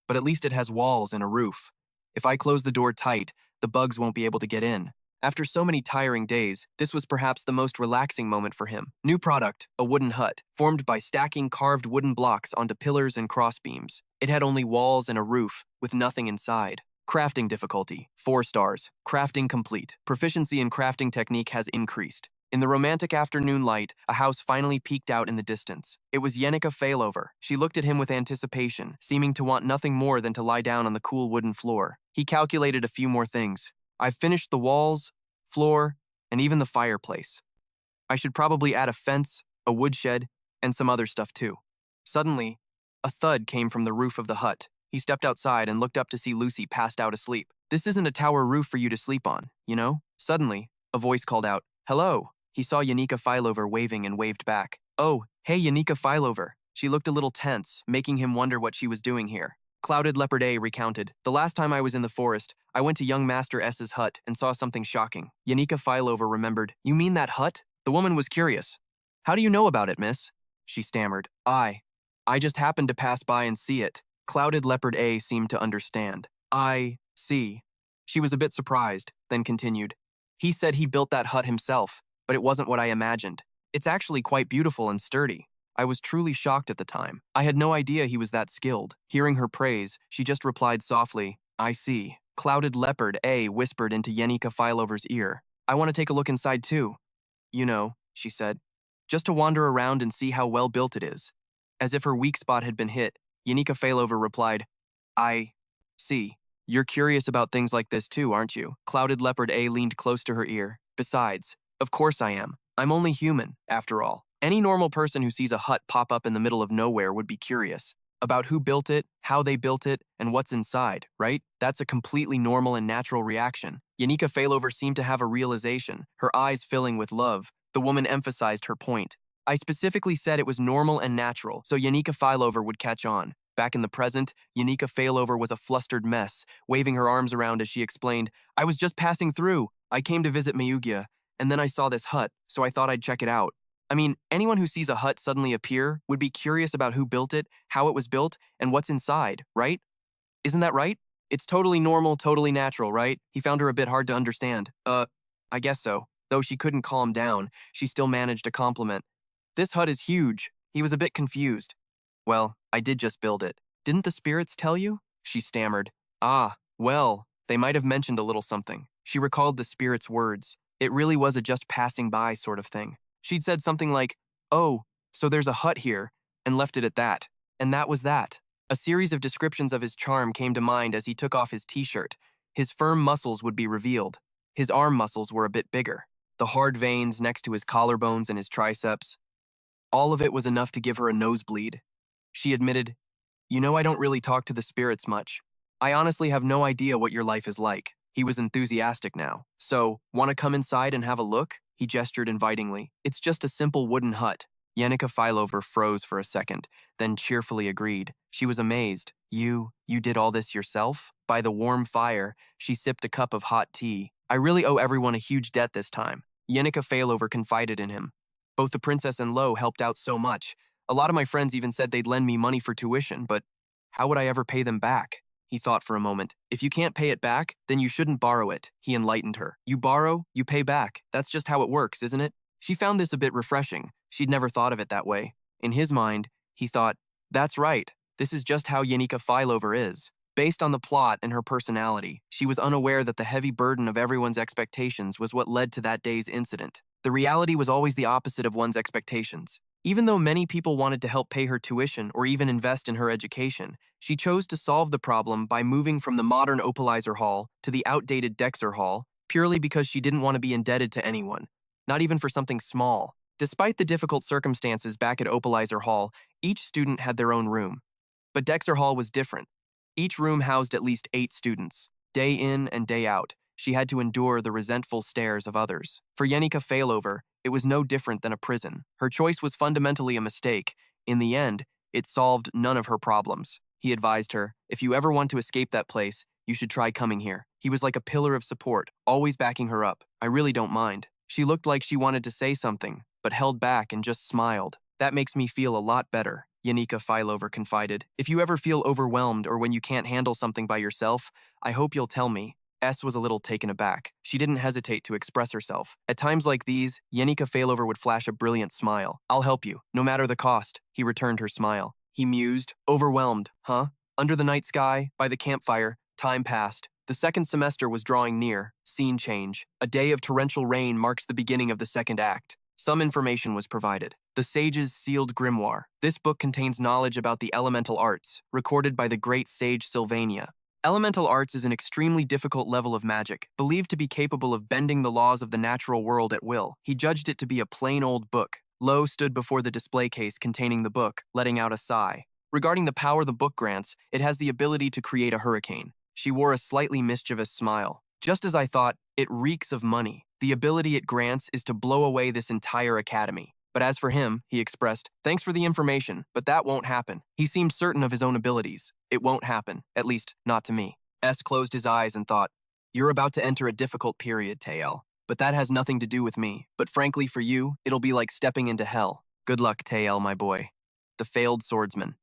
But at least it has walls and a roof. If I close the door tight, the bugs won't be able to get in. After so many tiring days, this was perhaps the most relaxing moment for him. New product, a wooden hut, formed by stacking carved wooden blocks onto pillars and crossbeams. It had only walls and a roof, with nothing inside. Crafting difficulty, 4 stars. Crafting complete. Proficiency in crafting technique has increased. In the romantic afternoon light, a house finally peeked out in the distance. It was Yanika Failover. She looked at him with anticipation, seeming to want nothing more than to lie down on the cool wooden floor. He calculated a few more things. I've finished the walls, floor, and even the fireplace. I should probably add a fence, a woodshed, and some other stuff too. Suddenly, a thud came from the roof of the hut. He stepped outside and looked up to see Lucy passed out asleep. This isn't a tower roof for you to sleep on, you know? Suddenly, a voice called out, hello. He saw Yanika Failover waving and waved back. Oh, hey Yanika Failover. She looked a little tense, making him wonder what she was doing here. Clouded Leopard A recounted, the last time I was in the forest, I went to young Master S's hut and saw something shocking. Yanika Failover remembered, you mean that hut? The woman was curious. How do you know about it, miss? She stammered. I just happened to pass by and see it. Clouded Leopard A seemed to understand. I see. She was a bit surprised, then continued. He said he built that hut himself, but it wasn't what I imagined. It's actually quite beautiful and sturdy. I was truly shocked at the time. I had no idea he was that skilled. Hearing her praise, she just replied softly, I see. Clouded Leopard A whispered into Yanika Filover's ear. I want to take a look inside too. You know, she said, just to wander around and see how well built it is. As if her weak spot had been hit, Yanika Failover replied, I see. You're curious about things like this too, aren't you? Clouded Leopard A leaned close to her ear. Besides, of course I am. I'm only human, after all. Any normal person who sees a hut pop up in the middle of nowhere would be curious about who built it, how they built it, and what's inside, right? That's a completely normal and natural reaction. Yanika Failover seemed to have a realization, her eyes filling with love. The woman emphasized her point. I specifically said it was normal and natural, so Yanika Failover would catch on. Back in the present, Yanika Failover was a flustered mess, waving her arms around as she explained, I was just passing through. I came to visit Mayugia, and then I saw this hut, so I thought I'd check it out. I mean, anyone who sees a hut suddenly appear would be curious about who built it, how it was built, and what's inside, right? Isn't that right? It's totally normal, totally natural, right? He found her a bit hard to understand. I guess so. Though she couldn't calm down, she still managed a compliment. This hut is huge. He was a bit confused. Well, I did just build it. Didn't the spirits tell you? She stammered. Ah, well, they might have mentioned a little something. She recalled the spirits' words. It really was a just passing by sort of thing. She'd said something like, oh, so there's a hut here, and left it at that. And that was that. A series of descriptions of his charm came to mind as he took off his t-shirt. His firm muscles would be revealed. His arm muscles were a bit bigger. The hard veins next to his collarbones and his triceps. All of it was enough to give her a nosebleed. She admitted, you know I don't really talk to the spirits much. I honestly have no idea what your life is like. He was enthusiastic now. So, want to come inside and have a look? He gestured invitingly. It's just a simple wooden hut. Yanika Filover froze for a second, then cheerfully agreed. She was amazed. You did all this yourself? By the warm fire, she sipped a cup of hot tea. I really owe everyone a huge debt this time. Yanika Failover confided in him. Both the princess and Lo helped out so much. A lot of my friends even said they'd lend me money for tuition, but how would I ever pay them back? He thought for a moment. If you can't pay it back, then you shouldn't borrow it. He enlightened her. You borrow, you pay back. That's just how it works, isn't it? She found this a bit refreshing. She'd never thought of it that way. In his mind, he thought, that's right. This is just how Yanika Filover is. Based on the plot and her personality, she was unaware that the heavy burden of everyone's expectations was what led to that day's incident. The reality was always the opposite of one's expectations. Even though many people wanted to help pay her tuition or even invest in her education, she chose to solve the problem by moving from the modern Opolis Hall to the outdated Dexter Hall purely because she didn't want to be indebted to anyone, not even for something small. Despite the difficult circumstances back at Opolis Hall, each student had their own room. But Dexter Hall was different. Each room housed at least 8 students. Day in and day out, she had to endure the resentful stares of others. For Yanika Failover, it was no different than a prison. Her choice was fundamentally a mistake. In the end, it solved none of her problems. He advised her, if you ever want to escape that place, you should try coming here. He was like a pillar of support, always backing her up. I really don't mind. She looked like she wanted to say something, but held back and just smiled. That makes me feel a lot better, Yanika Filover confided. If you ever feel overwhelmed or when you can't handle something by yourself, I hope you'll tell me. S was a little taken aback. She didn't hesitate to express herself. At times like these, Yanika Failover would flash a brilliant smile. I'll help you, no matter the cost. He returned her smile. He mused, overwhelmed, huh? Under the night sky, by the campfire, time passed. The second semester was drawing near. Scene change. A day of torrential rain marks the beginning of the second act. Some information was provided. The Sage's Sealed Grimoire. This book contains knowledge about the elemental arts, recorded by the great sage Sylvania. Elemental arts is an extremely difficult level of magic, believed to be capable of bending the laws of the natural world at will. He judged it to be a plain old book. Lo stood before the display case containing the book, letting out a sigh. Regarding the power the book grants, it has the ability to create a hurricane. She wore a slightly mischievous smile. Just as I thought, it reeks of money. The ability it grants is to blow away this entire academy. But as for him, he expressed, thanks for the information, but that won't happen. He seemed certain of his own abilities. It won't happen, at least not to me. S closed his eyes and thought, you're about to enter a difficult period, Tiel. But that has nothing to do with me. But frankly for you, it'll be like stepping into hell. Good luck, Tiel, my boy. The Failed Swordsman.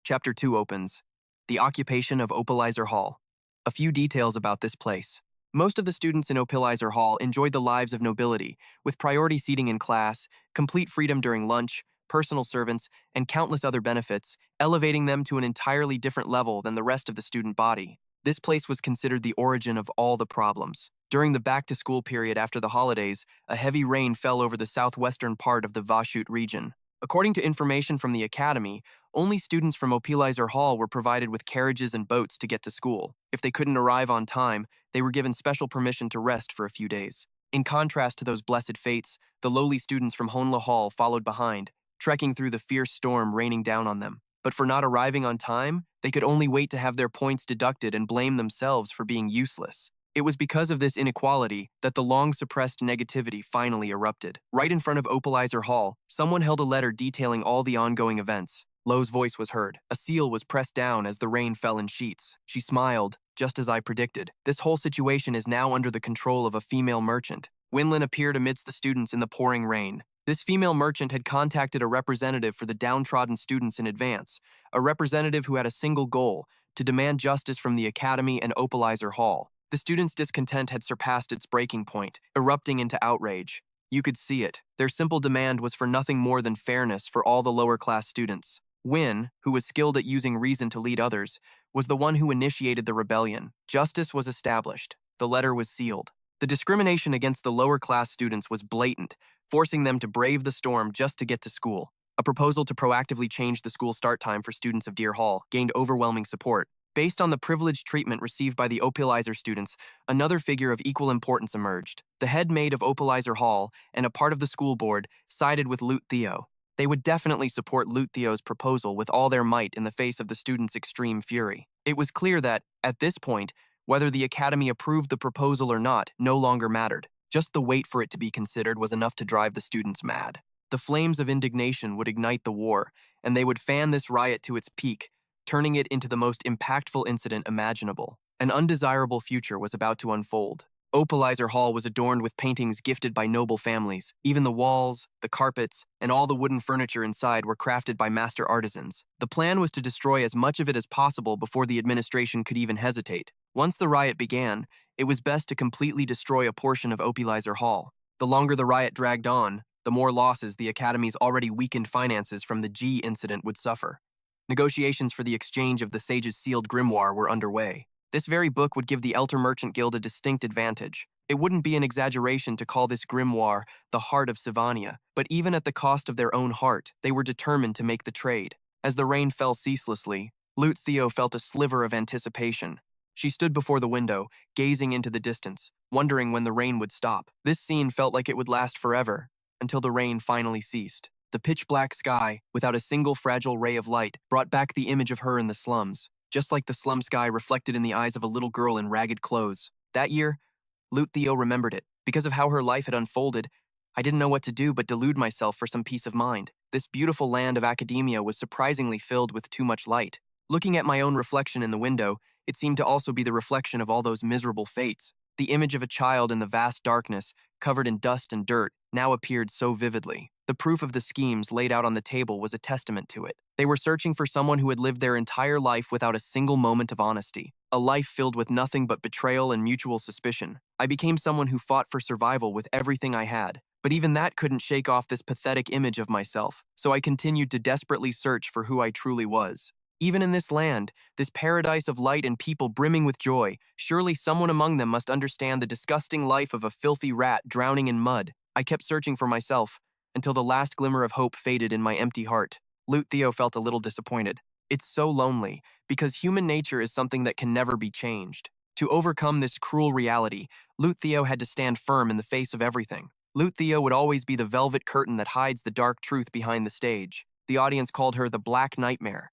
Chapter 2 opens. The occupation of Opolis Hall. A few details about this place. Most of the students in Opolis Hall enjoyed the lives of nobility, with priority seating in class, complete freedom during lunch, personal servants, and countless other benefits, elevating them to an entirely different level than the rest of the student body. This place was considered the origin of all the problems. During the back-to-school period after the holidays, a heavy rain fell over the southwestern part of the Vashut region. According to information from the Academy, only students from Opolis Hall were provided with carriages and boats to get to school. If they couldn't arrive on time, they were given special permission to rest for a few days. In contrast to those blessed fates, the lowly students from Honla Hall followed behind, trekking through the fierce storm raining down on them. But for not arriving on time, they could only wait to have their points deducted and blame themselves for being useless. It was because of this inequality that the long-suppressed negativity finally erupted. Right in front of Opolis Hall, someone held a letter detailing all the ongoing events. Lo's voice was heard. A seal was pressed down as the rain fell in sheets. She smiled, just as I predicted. This whole situation is now under the control of a female merchant. Winlin appeared amidst the students in the pouring rain. This female merchant had contacted a representative for the downtrodden students in advance, a representative who had a single goal, to demand justice from the Academy and Opolis Hall. The students' discontent had surpassed its breaking point, erupting into outrage. You could see it. Their simple demand was for nothing more than fairness for all the lower-class students. Win, who was skilled at using reason to lead others, was the one who initiated the rebellion. Justice was established. The letter was sealed. The discrimination against the lower-class students was blatant, forcing them to brave the storm just to get to school. A proposal to proactively change the school start time for students of Deer Hall gained overwhelming support. Based on the privileged treatment received by the Opolis students, another figure of equal importance emerged. The head maid of Opolis Hall and a part of the school board sided with Loethio. They would definitely support Loethio's proposal with all their might in the face of the students' extreme fury. It was clear that, at this point, whether the Academy approved the proposal or not no longer mattered. Just the wait for it to be considered was enough to drive the students mad. The flames of indignation would ignite the war, and they would fan this riot to its peak, turning it into the most impactful incident imaginable. An undesirable future was about to unfold. Opolis Hall was adorned with paintings gifted by noble families. Even the walls, the carpets, and all the wooden furniture inside were crafted by master artisans. The plan was to destroy as much of it as possible before the administration could even hesitate. Once the riot began, it was best to completely destroy a portion of Opolis Hall. The longer the riot dragged on, the more losses the Academy's already weakened finances from the G incident would suffer. Negotiations for the exchange of the sage's sealed grimoire were underway. This very book would give the Elter Merchant Guild a distinct advantage. It wouldn't be an exaggeration to call this grimoire the heart of Sylvania, but even at the cost of their own heart, they were determined to make the trade. As the rain fell ceaselessly, Loethio felt a sliver of anticipation. She stood before the window, gazing into the distance, wondering when the rain would stop. This scene felt like it would last forever, until the rain finally ceased. The pitch-black sky, without a single fragile ray of light, brought back the image of her in the slums, just like the slum sky reflected in the eyes of a little girl in ragged clothes. That year, Loethio remembered it. Because of how her life had unfolded, I didn't know what to do but delude myself for some peace of mind. This beautiful land of academia was surprisingly filled with too much light. Looking at my own reflection in the window, it seemed to also be the reflection of all those miserable fates. The image of a child in the vast darkness, covered in dust and dirt, now appeared so vividly. The proof of the schemes laid out on the table was a testament to it. They were searching for someone who had lived their entire life without a single moment of honesty, a life filled with nothing but betrayal and mutual suspicion. I became someone who fought for survival with everything I had, but even that couldn't shake off this pathetic image of myself, so I continued to desperately search for who I truly was. Even in this land, this paradise of light and people brimming with joy, surely someone among them must understand the disgusting life of a filthy rat drowning in mud. I kept searching for myself, until the last glimmer of hope faded in my empty heart. Loethio felt a little disappointed. It's so lonely, because human nature is something that can never be changed. To overcome this cruel reality, Loethio had to stand firm in the face of everything. Loethio would always be the velvet curtain that hides the dark truth behind the stage. The audience called her the Black Nightmare.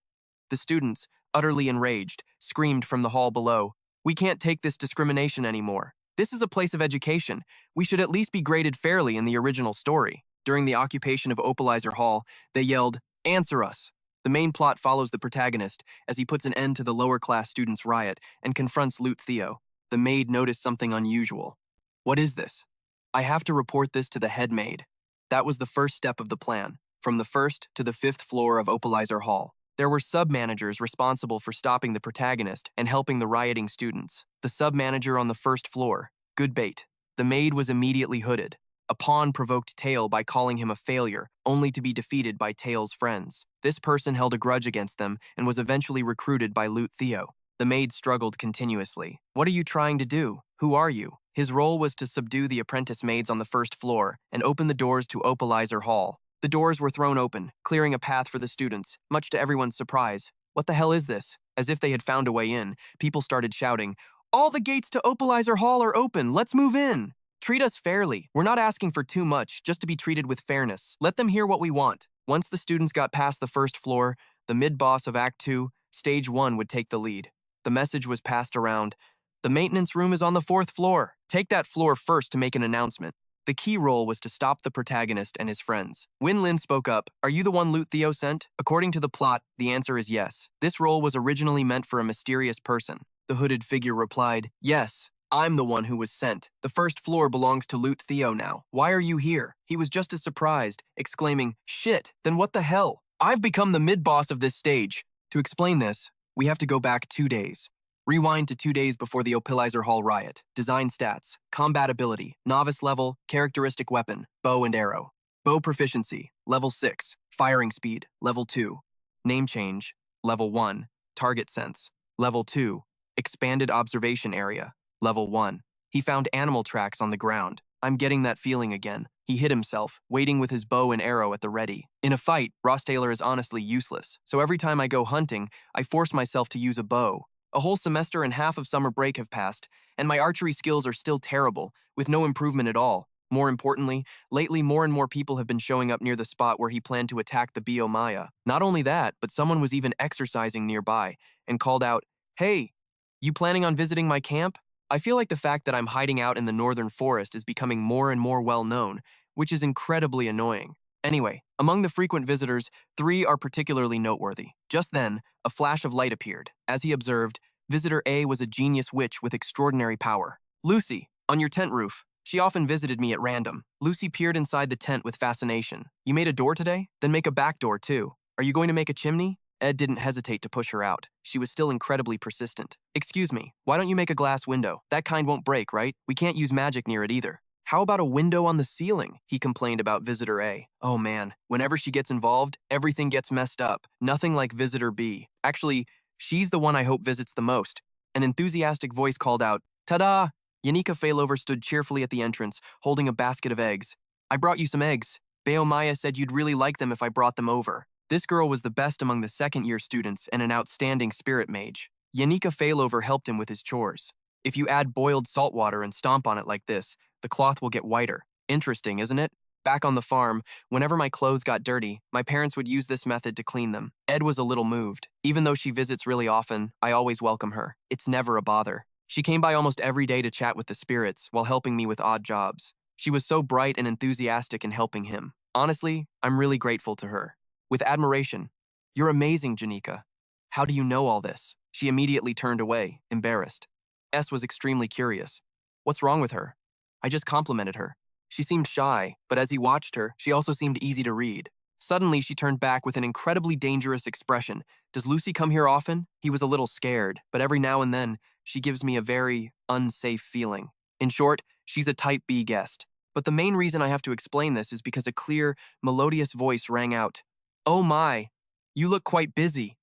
The students, utterly enraged, screamed from the hall below, "We can't take this discrimination anymore. This is a place of education. We should at least be graded fairly in the original story." During the occupation of Opolis Hall, they yelled, "Answer us!" The main plot follows the protagonist as he puts an end to the lower-class students' riot and confronts Loethio. The maid noticed something unusual. "What is this?" "I have to report this to the head maid." That was the first step of the plan. from the first to the fifth floor of Opolis Hall. There were sub-managers responsible for stopping the protagonist and helping the rioting students. The sub-manager on the first floor, good bait. The maid was immediately hooded. A pawn provoked Tiel by calling him a failure, only to be defeated by Tiel's friends. This person held a grudge against them and was eventually recruited by Loethio. The maid struggled continuously. What are you trying to do? Who are you? His role was to subdue the apprentice maids on the first floor and open the doors to Opolis Hall. The doors were thrown open, clearing a path for the students, much to everyone's surprise. What the hell is this? As if they had found a way in, people started shouting, "All the gates to Opolis Hall are open, let's move in! Treat us fairly. We're not asking for too much, just to be treated with fairness. Let them hear what we want." Once the students got past the first floor, the mid-boss of Act 2, Stage 1 would take the lead. The message was passed around. The maintenance room is on the fourth floor. Take that floor first to make an announcement. The key role was to stop the protagonist and his friends. Win Lin spoke up. Are you the one Loethio sent? According to the plot, the answer is yes. This role was originally meant for a mysterious person. The hooded figure replied, yes, I'm the one who was sent. The first floor belongs to Loethio now. Why are you here? He was just as surprised, exclaiming, shit, then what the hell? I've become the mid-boss of this stage. To explain this, we have to go back 2 days. Rewind to 2 days before the Opolis Hall riot. Design stats, combat ability, novice level, characteristic weapon, bow and arrow. Bow proficiency, level 6. Firing speed, level 2. Name change, level 1. Target sense, level 2. Expanded observation area, level 1. He found animal tracks on the ground. I'm getting that feeling again. He hid himself, waiting with his bow and arrow at the ready. In a fight, Ross Taylor is honestly useless, so every time I go hunting, I force myself to use a bow. A whole semester and half of summer break have passed, and my archery skills are still terrible, with no improvement at all. More importantly, lately more and more people have been showing up near the spot where he planned to attack the Biomaya. Not only that, but someone was even exercising nearby and called out, "Hey, you planning on visiting my camp?" I feel like the fact that I'm hiding out in the northern forest is becoming more and more well known, which is incredibly annoying. Anyway, among the frequent visitors, 3 are particularly noteworthy. Just then, a flash of light appeared. As he observed, Visitor A was a genius witch with extraordinary power. Lucy, on your tent roof. She often visited me at random. Lucy peered inside the tent with fascination. You made a door today? Then make a back door too. Are you going to make a chimney? Ed didn't hesitate to push her out. She was still incredibly persistent. Excuse me, why don't you make a glass window? That kind won't break, right? We can't use magic near it either. How about a window on the ceiling? He complained about Visitor A. Oh man, whenever she gets involved, everything gets messed up. Nothing like Visitor B. Actually, she's the one I hope visits the most. An enthusiastic voice called out, "Ta-da!" Yanika Failover stood cheerfully at the entrance, holding a basket of eggs. I brought you some eggs. Beomaya said you'd really like them if I brought them over. This girl was the best among the second-year students and an outstanding spirit mage. Yanika Failover helped him with his chores. If you add boiled salt water and stomp on it like this, the cloth will get whiter. Interesting, isn't it? Back on the farm, whenever my clothes got dirty, my parents would use this method to clean them. Ed was a little moved. Even though she visits really often, I always welcome her. It's never a bother. She came by almost every day to chat with the spirits while helping me with odd jobs. She was so bright and enthusiastic in helping him. Honestly, I'm really grateful to her. With admiration, "You're amazing, Janika. How do you know all this?" She immediately turned away, embarrassed. S was extremely curious. What's wrong with her? I just complimented her. She seemed shy, but as he watched her, she also seemed easy to read. Suddenly, she turned back with an incredibly dangerous expression. Does Lucy come here often? He was a little scared, but every now and then, she gives me a very unsafe feeling. In short, she's a type B guest. But the main reason I have to explain this is because a clear, melodious voice rang out. Oh my, you look quite busy.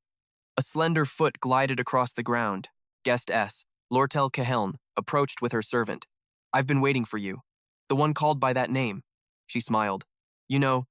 A slender foot glided across the ground. Guest S, Lortell Caheln, approached with her servant. I've been waiting for you. The one called by that name. She smiled. You know,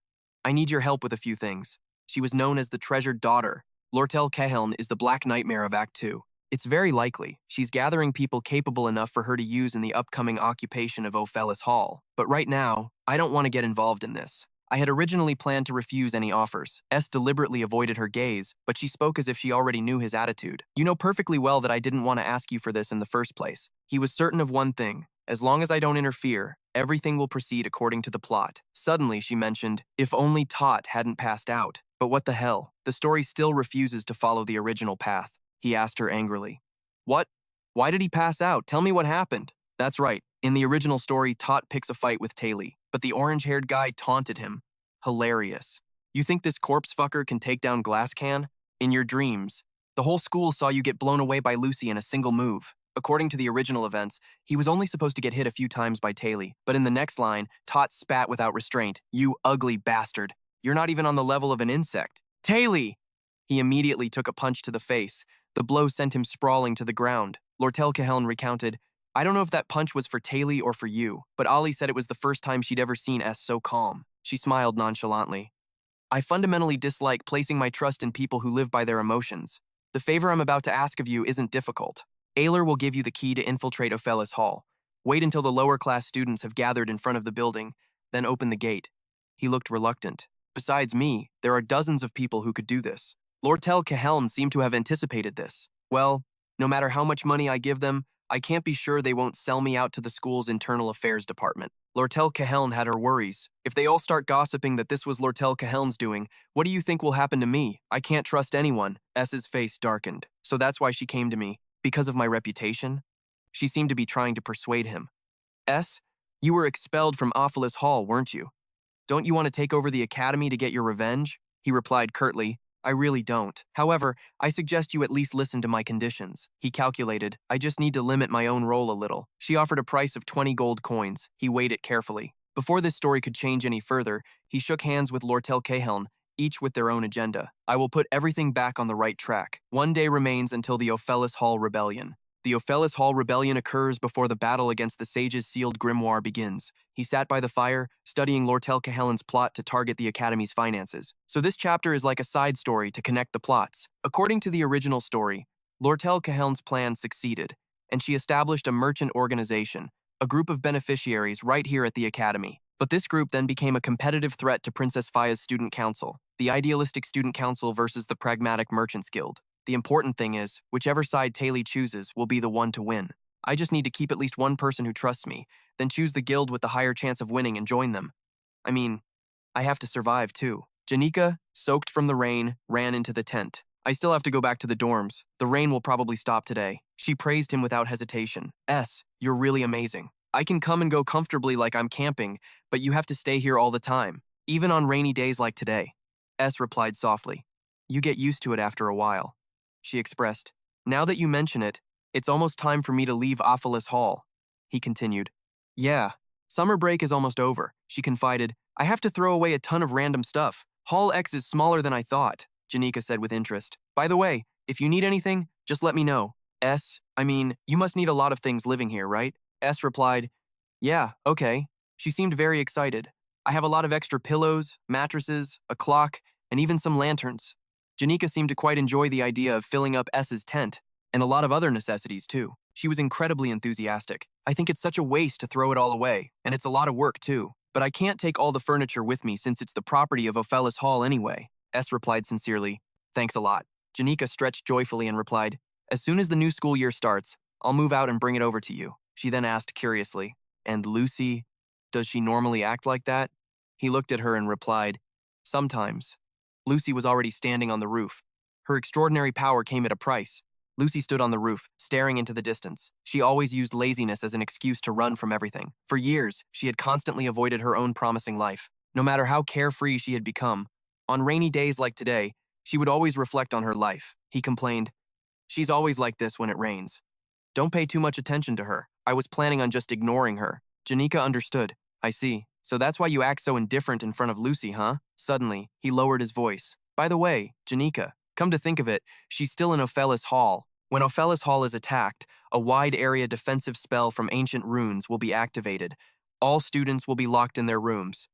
I need your help with a few things. She was known as the treasured daughter. Lortell Caheln is the black nightmare of Act 2. It's very likely she's gathering people capable enough for her to use in the upcoming occupation of Opolis Hall. But right now, I don't want to get involved in this. I had originally planned to refuse any offers. S deliberately avoided her gaze, but she spoke as if she already knew his attitude. You know perfectly well that I didn't want to ask you for this in the first place. He was certain of one thing. As long as I don't interfere, everything will proceed according to the plot. Suddenly, she mentioned, if only Tot hadn't passed out. But what the hell? The story still refuses to follow the original path. He asked her angrily. What? Why did he pass out? Tell me what happened. That's right. In the original story, Tot picks a fight with Taylor, but the orange-haired guy taunted him. Hilarious. You think this corpse fucker can take down Glass can? In your dreams. The whole school saw you get blown away by Lucy in a single move. According to the original events, he was only supposed to get hit a few times by Taily, but in the next line, Tot spat without restraint. You ugly bastard. You're not even on the level of an insect. Taily! He immediately took a punch to the face. The blow sent him sprawling to the ground. Lortell recounted, I don't know if that punch was for Taily or for you, but Ollie said it was the first time she'd ever seen S so calm. She smiled nonchalantly. I fundamentally dislike placing my trust in people who live by their emotions. The favor I'm about to ask of you isn't difficult. Elter will give you the key to infiltrate Opolis Hall. Wait until the lower-class students have gathered in front of the building, then open the gate. He looked reluctant. Besides me, there are dozens of people who could do this. Lortell seemed to have anticipated this. Well, no matter how much money I give them, I can't be sure they won't sell me out to the school's internal affairs department. Lortell had her worries. If they all start gossiping that this was Lortell doing, what do you think will happen to me? I can't trust anyone. S's face darkened. So that's why she came to me. Because of my reputation? She seemed to be trying to persuade him. S, you were expelled from Opolis Hall, weren't you? Don't you want to take over the academy to get your revenge? He replied curtly, I really don't. However, I suggest you at least listen to my conditions. He calculated, I just need to limit my own role a little. She offered a price of 20 gold coins. He weighed it carefully. Before this story could change any further, he shook hands with Lortell, each with their own agenda. I will put everything back on the right track. One day remains until the Opolis Hall Rebellion. The Opolis Hall Rebellion occurs before the battle against the Sage's sealed grimoire begins. He sat by the fire, studying Lortell plot to target the Academy's finances. So this chapter is like a side story to connect the plots. According to the original story, Lortell plan succeeded, and she established a merchant organization, a group of beneficiaries right here at the Academy. But this group then became a competitive threat to Princess Fia's student council, the idealistic student council versus the pragmatic merchants guild. The important thing is, whichever side Taily chooses will be the one to win. I just need to keep at least one person who trusts me, then choose the guild with the higher chance of winning and join them. I mean, I have to survive too. Yanika, soaked from the rain, ran into the tent. I still have to go back to the dorms. The rain will probably stop today. She praised him without hesitation. S, you're really amazing. I can come and go comfortably like I'm camping, but you have to stay here all the time, even on rainy days like today. S replied softly. You get used to it after a while. She expressed, now that you mention it, it's almost time for me to leave Opolis Hall. He continued, yeah, summer break is almost over. She confided, I have to throw away a ton of random stuff. Hall X is smaller than I thought, Yanika said with interest. By the way, if you need anything, just let me know. You must need a lot of things living here, right? S replied, yeah, okay. She seemed very excited. I have a lot of extra pillows, mattresses, a clock, and even some lanterns. Yanika seemed to quite enjoy the idea of filling up S's tent, and a lot of other necessities too. She was incredibly enthusiastic. I think it's such a waste to throw it all away, and it's a lot of work too. But I can't take all the furniture with me since it's the property of Opolis Hall anyway. S replied sincerely, thanks a lot. Yanika stretched joyfully and replied, as soon as the new school year starts, I'll move out and bring it over to you. She then asked curiously, and Lucy, does she normally act like that? He looked at her and replied, sometimes. Lucy was already standing on the roof. Her extraordinary power came at a price. Lucy stood on the roof, staring into the distance. She always used laziness as an excuse to run from everything. For years, she had constantly avoided her own promising life. No matter how carefree she had become, on rainy days like today, she would always reflect on her life. He complained, she's always like this when it rains. Don't pay too much attention to her. I was planning on just ignoring her. Yanika understood. I see. So that's why you act so indifferent in front of Lucy, huh? Suddenly, he lowered his voice. By the way, Yanika, come to think of it, she's still in Opolis Hall. When Opolis Hall is attacked, a wide area defensive spell from ancient runes will be activated. All students will be locked in their rooms.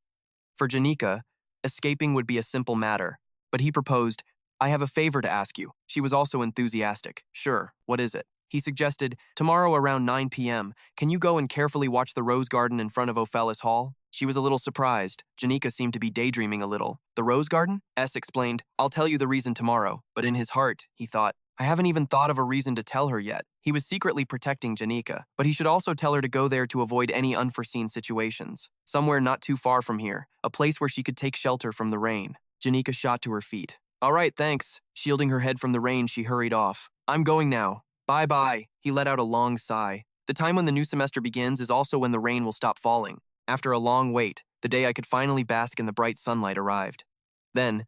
For Yanika, escaping would be a simple matter. But he proposed, I have a favor to ask you. She was also enthusiastic. Sure, what is it? He suggested, tomorrow around 9 p.m., can you go and carefully watch the rose garden in front of Opolis Hall? She was a little surprised. Yanika seemed to be daydreaming a little. The rose garden? S explained, I'll tell you the reason tomorrow. But in his heart, he thought, I haven't even thought of a reason to tell her yet. He was secretly protecting Yanika, but he should also tell her to go there to avoid any unforeseen situations. Somewhere not too far from here, a place where she could take shelter from the rain. Yanika shot to her feet. All right, thanks. Shielding her head from the rain, she hurried off. I'm going now. Bye-bye. He let out a long sigh. The time when the new semester begins is also when the rain will stop falling. After a long wait, the day I could finally bask in the bright sunlight arrived. Then,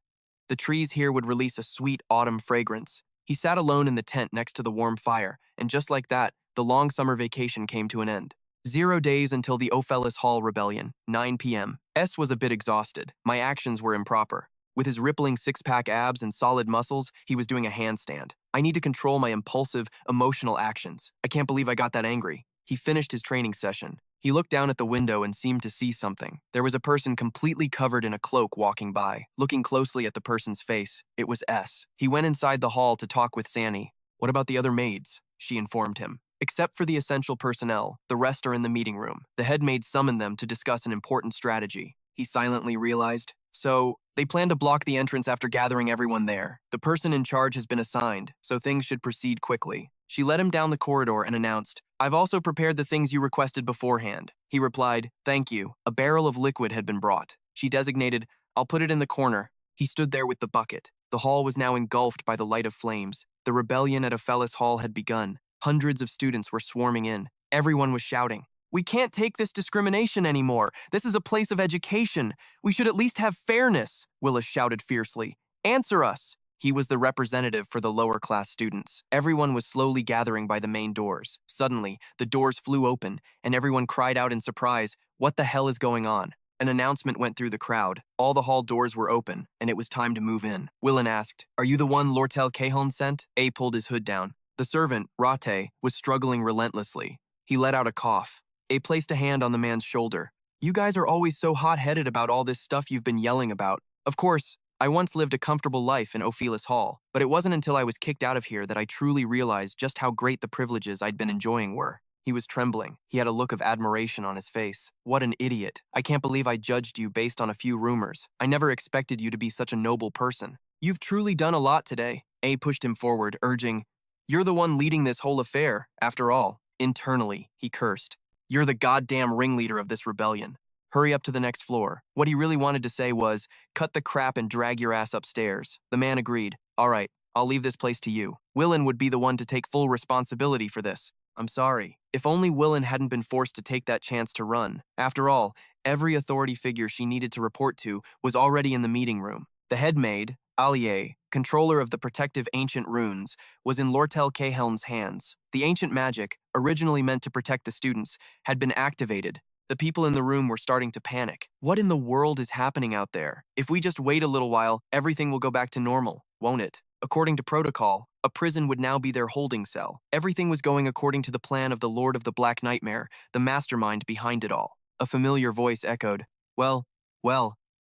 the trees here would release a sweet autumn fragrance. He sat alone in the tent next to the warm fire, and just like that, the long summer vacation came to an end. 0 days until the Opolis Hall rebellion, 9 p.m. S was a bit exhausted. My actions were improper. With his rippling six-pack abs and solid muscles, he was doing a handstand. I need to control my impulsive, emotional actions. I can't believe I got that angry. He finished his training session. He looked down at the window and seemed to see something. There was a person completely covered in a cloak walking by. Looking closely at the person's face, it was S. He went inside the hall to talk with Sani. "What about the other maids?" she informed him. "Except for the essential personnel, the rest are in the meeting room. The head maid summoned them to discuss an important strategy." He silently realized. So, they plan to block the entrance after gathering everyone there. The person in charge has been assigned, so things should proceed quickly. She led him down the corridor and announced, "I've also prepared the things you requested beforehand." He replied, "Thank you." A barrel of liquid had been brought. She designated, "I'll put it in the corner." He stood there with the bucket. The hall was now engulfed by the light of flames. The rebellion at Opolis Hall had begun. Hundreds of students were swarming in. Everyone was shouting, "We can't take this discrimination anymore. This is a place of education. We should at least have fairness," Willis shouted fiercely. "Answer us." He was the representative for the lower-class students. Everyone was slowly gathering by the main doors. Suddenly, the doors flew open, and everyone cried out in surprise, "What the hell is going on?" An announcement went through the crowd. All the hall doors were open, and it was time to move in. Willen asked, "Are you the one Lortell Cajon sent?" A pulled his hood down. The servant, Rate, was struggling relentlessly. He let out a cough. A placed a hand on the man's shoulder. "You guys are always so hot-headed about all this stuff you've been yelling about. Of course, I once lived a comfortable life in Opolis Hall, but it wasn't until I was kicked out of here that I truly realized just how great the privileges I'd been enjoying were." He was trembling. He had a look of admiration on his face. "What an idiot. I can't believe I judged you based on a few rumors. I never expected you to be such a noble person. You've truly done a lot today." A pushed him forward, urging, "You're the one leading this whole affair, after all." Internally, he cursed. "You're the goddamn ringleader of this rebellion. Hurry up to the next floor." What he really wanted to say was, "Cut the crap and drag your ass upstairs." The man agreed. "All right, I'll leave this place to you. Willen would be the one to take full responsibility for this." "I'm sorry." If only Willen hadn't been forced to take that chance to run. After all, every authority figure she needed to report to was already in the meeting room. The head maid, Allier, controller of the protective ancient runes, was in Lortell Cahelm's hands. The ancient magic, originally meant to protect the students, had been activated. The people in the room were starting to panic. What in the world is happening out there? If we just wait a little while, everything will go back to normal, won't it? According to protocol, a prison would now be their holding cell. Everything was going according to the plan of the Lord of the Black Nightmare, the mastermind behind it all. A familiar voice echoed, Well,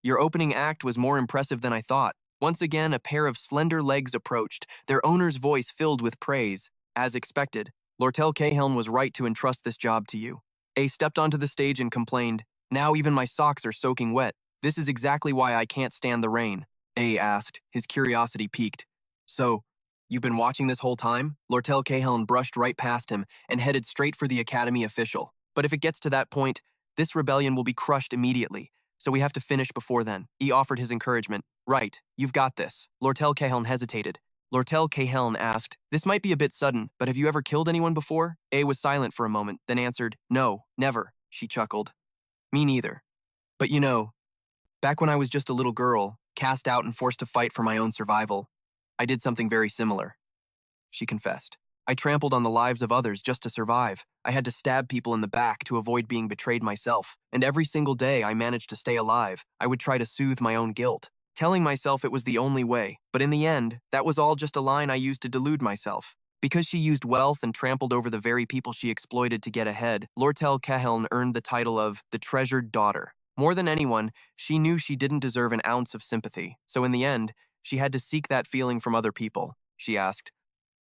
your opening act was more impressive than I thought." Once again, a pair of slender legs approached, their owner's voice filled with praise. "As expected, Lortell Cahelm was right to entrust this job to you." A stepped onto the stage and complained, "Now even my socks are soaking wet. This is exactly why I can't stand the rain." A asked, his curiosity piqued. "So, you've been watching this whole time?" Lortell Cahelm brushed right past him and headed straight for the Academy official. "But if it gets to that point, this rebellion will be crushed immediately, so we have to finish before then." He offered his encouragement. "Right, you've got this." Lortell Cahelm hesitated. Lortell Cahelm asked, "This might be a bit sudden, but have you ever killed anyone before?" A was silent for a moment, then answered, "No, never." She chuckled. "Me neither. But you know, back when I was just a little girl, cast out and forced to fight for my own survival, I did something very similar." She confessed. "I trampled on the lives of others just to survive. I had to stab people in the back to avoid being betrayed myself. And every single day I managed to stay alive. I would try to soothe my own guilt, telling myself it was the only way. But in the end, that was all just a line I used to delude myself." Because she used wealth and trampled over the very people she exploited to get ahead, Lortell Cahelm earned the title of the Treasured Daughter. More than anyone, she knew she didn't deserve an ounce of sympathy. So in the end, she had to seek that feeling from other people. She asked,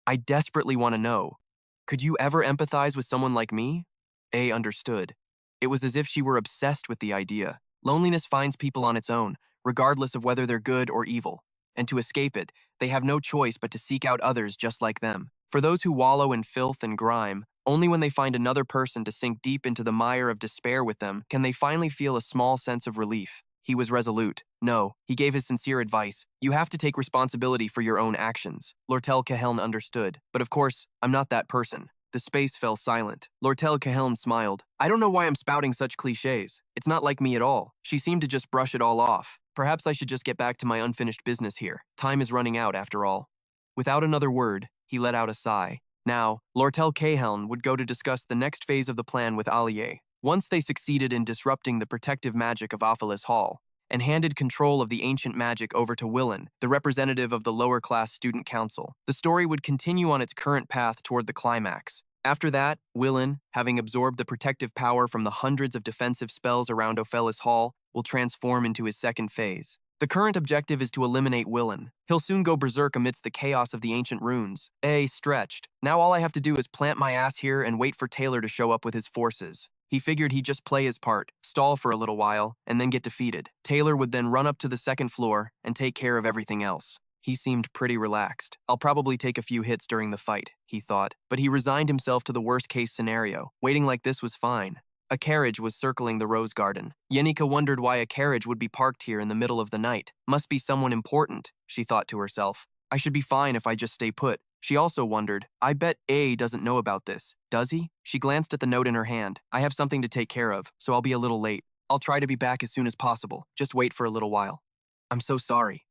"I desperately want to know, could you ever empathize with someone like me?" A understood. It was as if she were obsessed with the idea. Loneliness finds people on its own, regardless of whether they're good or evil. And to escape it, they have no choice but to seek out others just like them. For those who wallow in filth and grime, only when they find another person to sink deep into the mire of despair with them can they finally feel a small sense of relief. He was resolute. No, he gave his sincere advice. "You have to take responsibility for your own actions." Lortell Cahelm understood. "But of course, I'm not that person." The space fell silent. Lortell Cahelm smiled. I don't know why I'm spouting such cliches. It's not like me at all. She seemed to just brush it all off. Perhaps I should just get back to my unfinished business here. Time is running out, after all. Without another word, he let out a sigh. Now, Lortell Cahelm would go to discuss the next phase of the plan with Allier. Once they succeeded in disrupting the protective magic of Opolis Hall, and handed control of the ancient magic over to Willen, the representative of the lower-class student council, the story would continue on its current path toward the climax. After that, Willen, having absorbed the protective power from the hundreds of defensive spells around Opolis Hall, will transform into his second phase. The current objective is to eliminate Willen. He'll soon go berserk amidst the chaos of the ancient runes. Stretched. Now all I have to do is plant my ass here and wait for Taylor to show up with his forces. He figured he'd just play his part, stall for a little while, and then get defeated. Taylor would then run up to the second floor and take care of everything else. He seemed pretty relaxed. I'll probably take a few hits during the fight, he thought, but he resigned himself to the worst-case scenario. Waiting like this was fine. A carriage was circling the rose garden. Yanika wondered why a carriage would be parked here in the middle of the night. Must be someone important, she thought to herself. I should be fine if I just stay put. She also wondered, I bet A doesn't know about this, does he? She glanced at the note in her hand. I have something to take care of, so I'll be a little late. I'll try to be back as soon as possible. Just wait for a little while. I'm so sorry.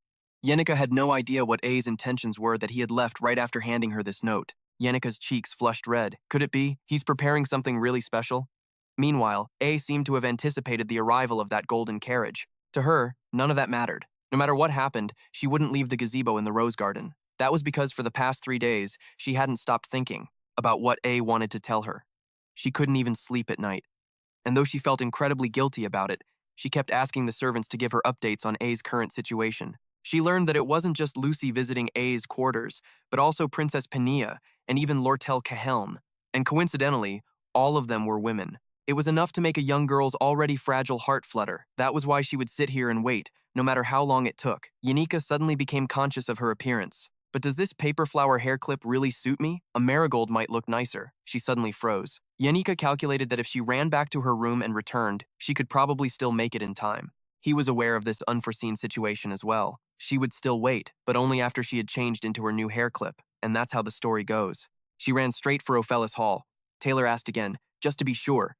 Yanika had no idea what A's intentions were that he had left right after handing her this note. Yanika's cheeks flushed red. Could it be? He's preparing something really special? Meanwhile, A seemed to have anticipated the arrival of that golden carriage. To her, none of that mattered. No matter what happened, she wouldn't leave the gazebo in the rose garden. That was because for the past 3 days, she hadn't stopped thinking about what A wanted to tell her. She couldn't even sleep at night. And though she felt incredibly guilty about it, she kept asking the servants to give her updates on A's current situation. She learned that it wasn't just Lucy visiting A's quarters, but also Princess Penia and even Lortell Cahelm. And coincidentally, all of them were women. It was enough to make a young girl's already fragile heart flutter. That was why she would sit here and wait, no matter how long it took. Yanika suddenly became conscious of her appearance. But does this paper flower hair clip really suit me? A marigold might look nicer. She suddenly froze. Yanika calculated that if she ran back to her room and returned, she could probably still make it in time. He was aware of this unforeseen situation as well. She would still wait, but only after she had changed into her new hair clip, and that's how the story goes. She ran straight for Opolis Hall. Taylor asked again, just to be sure,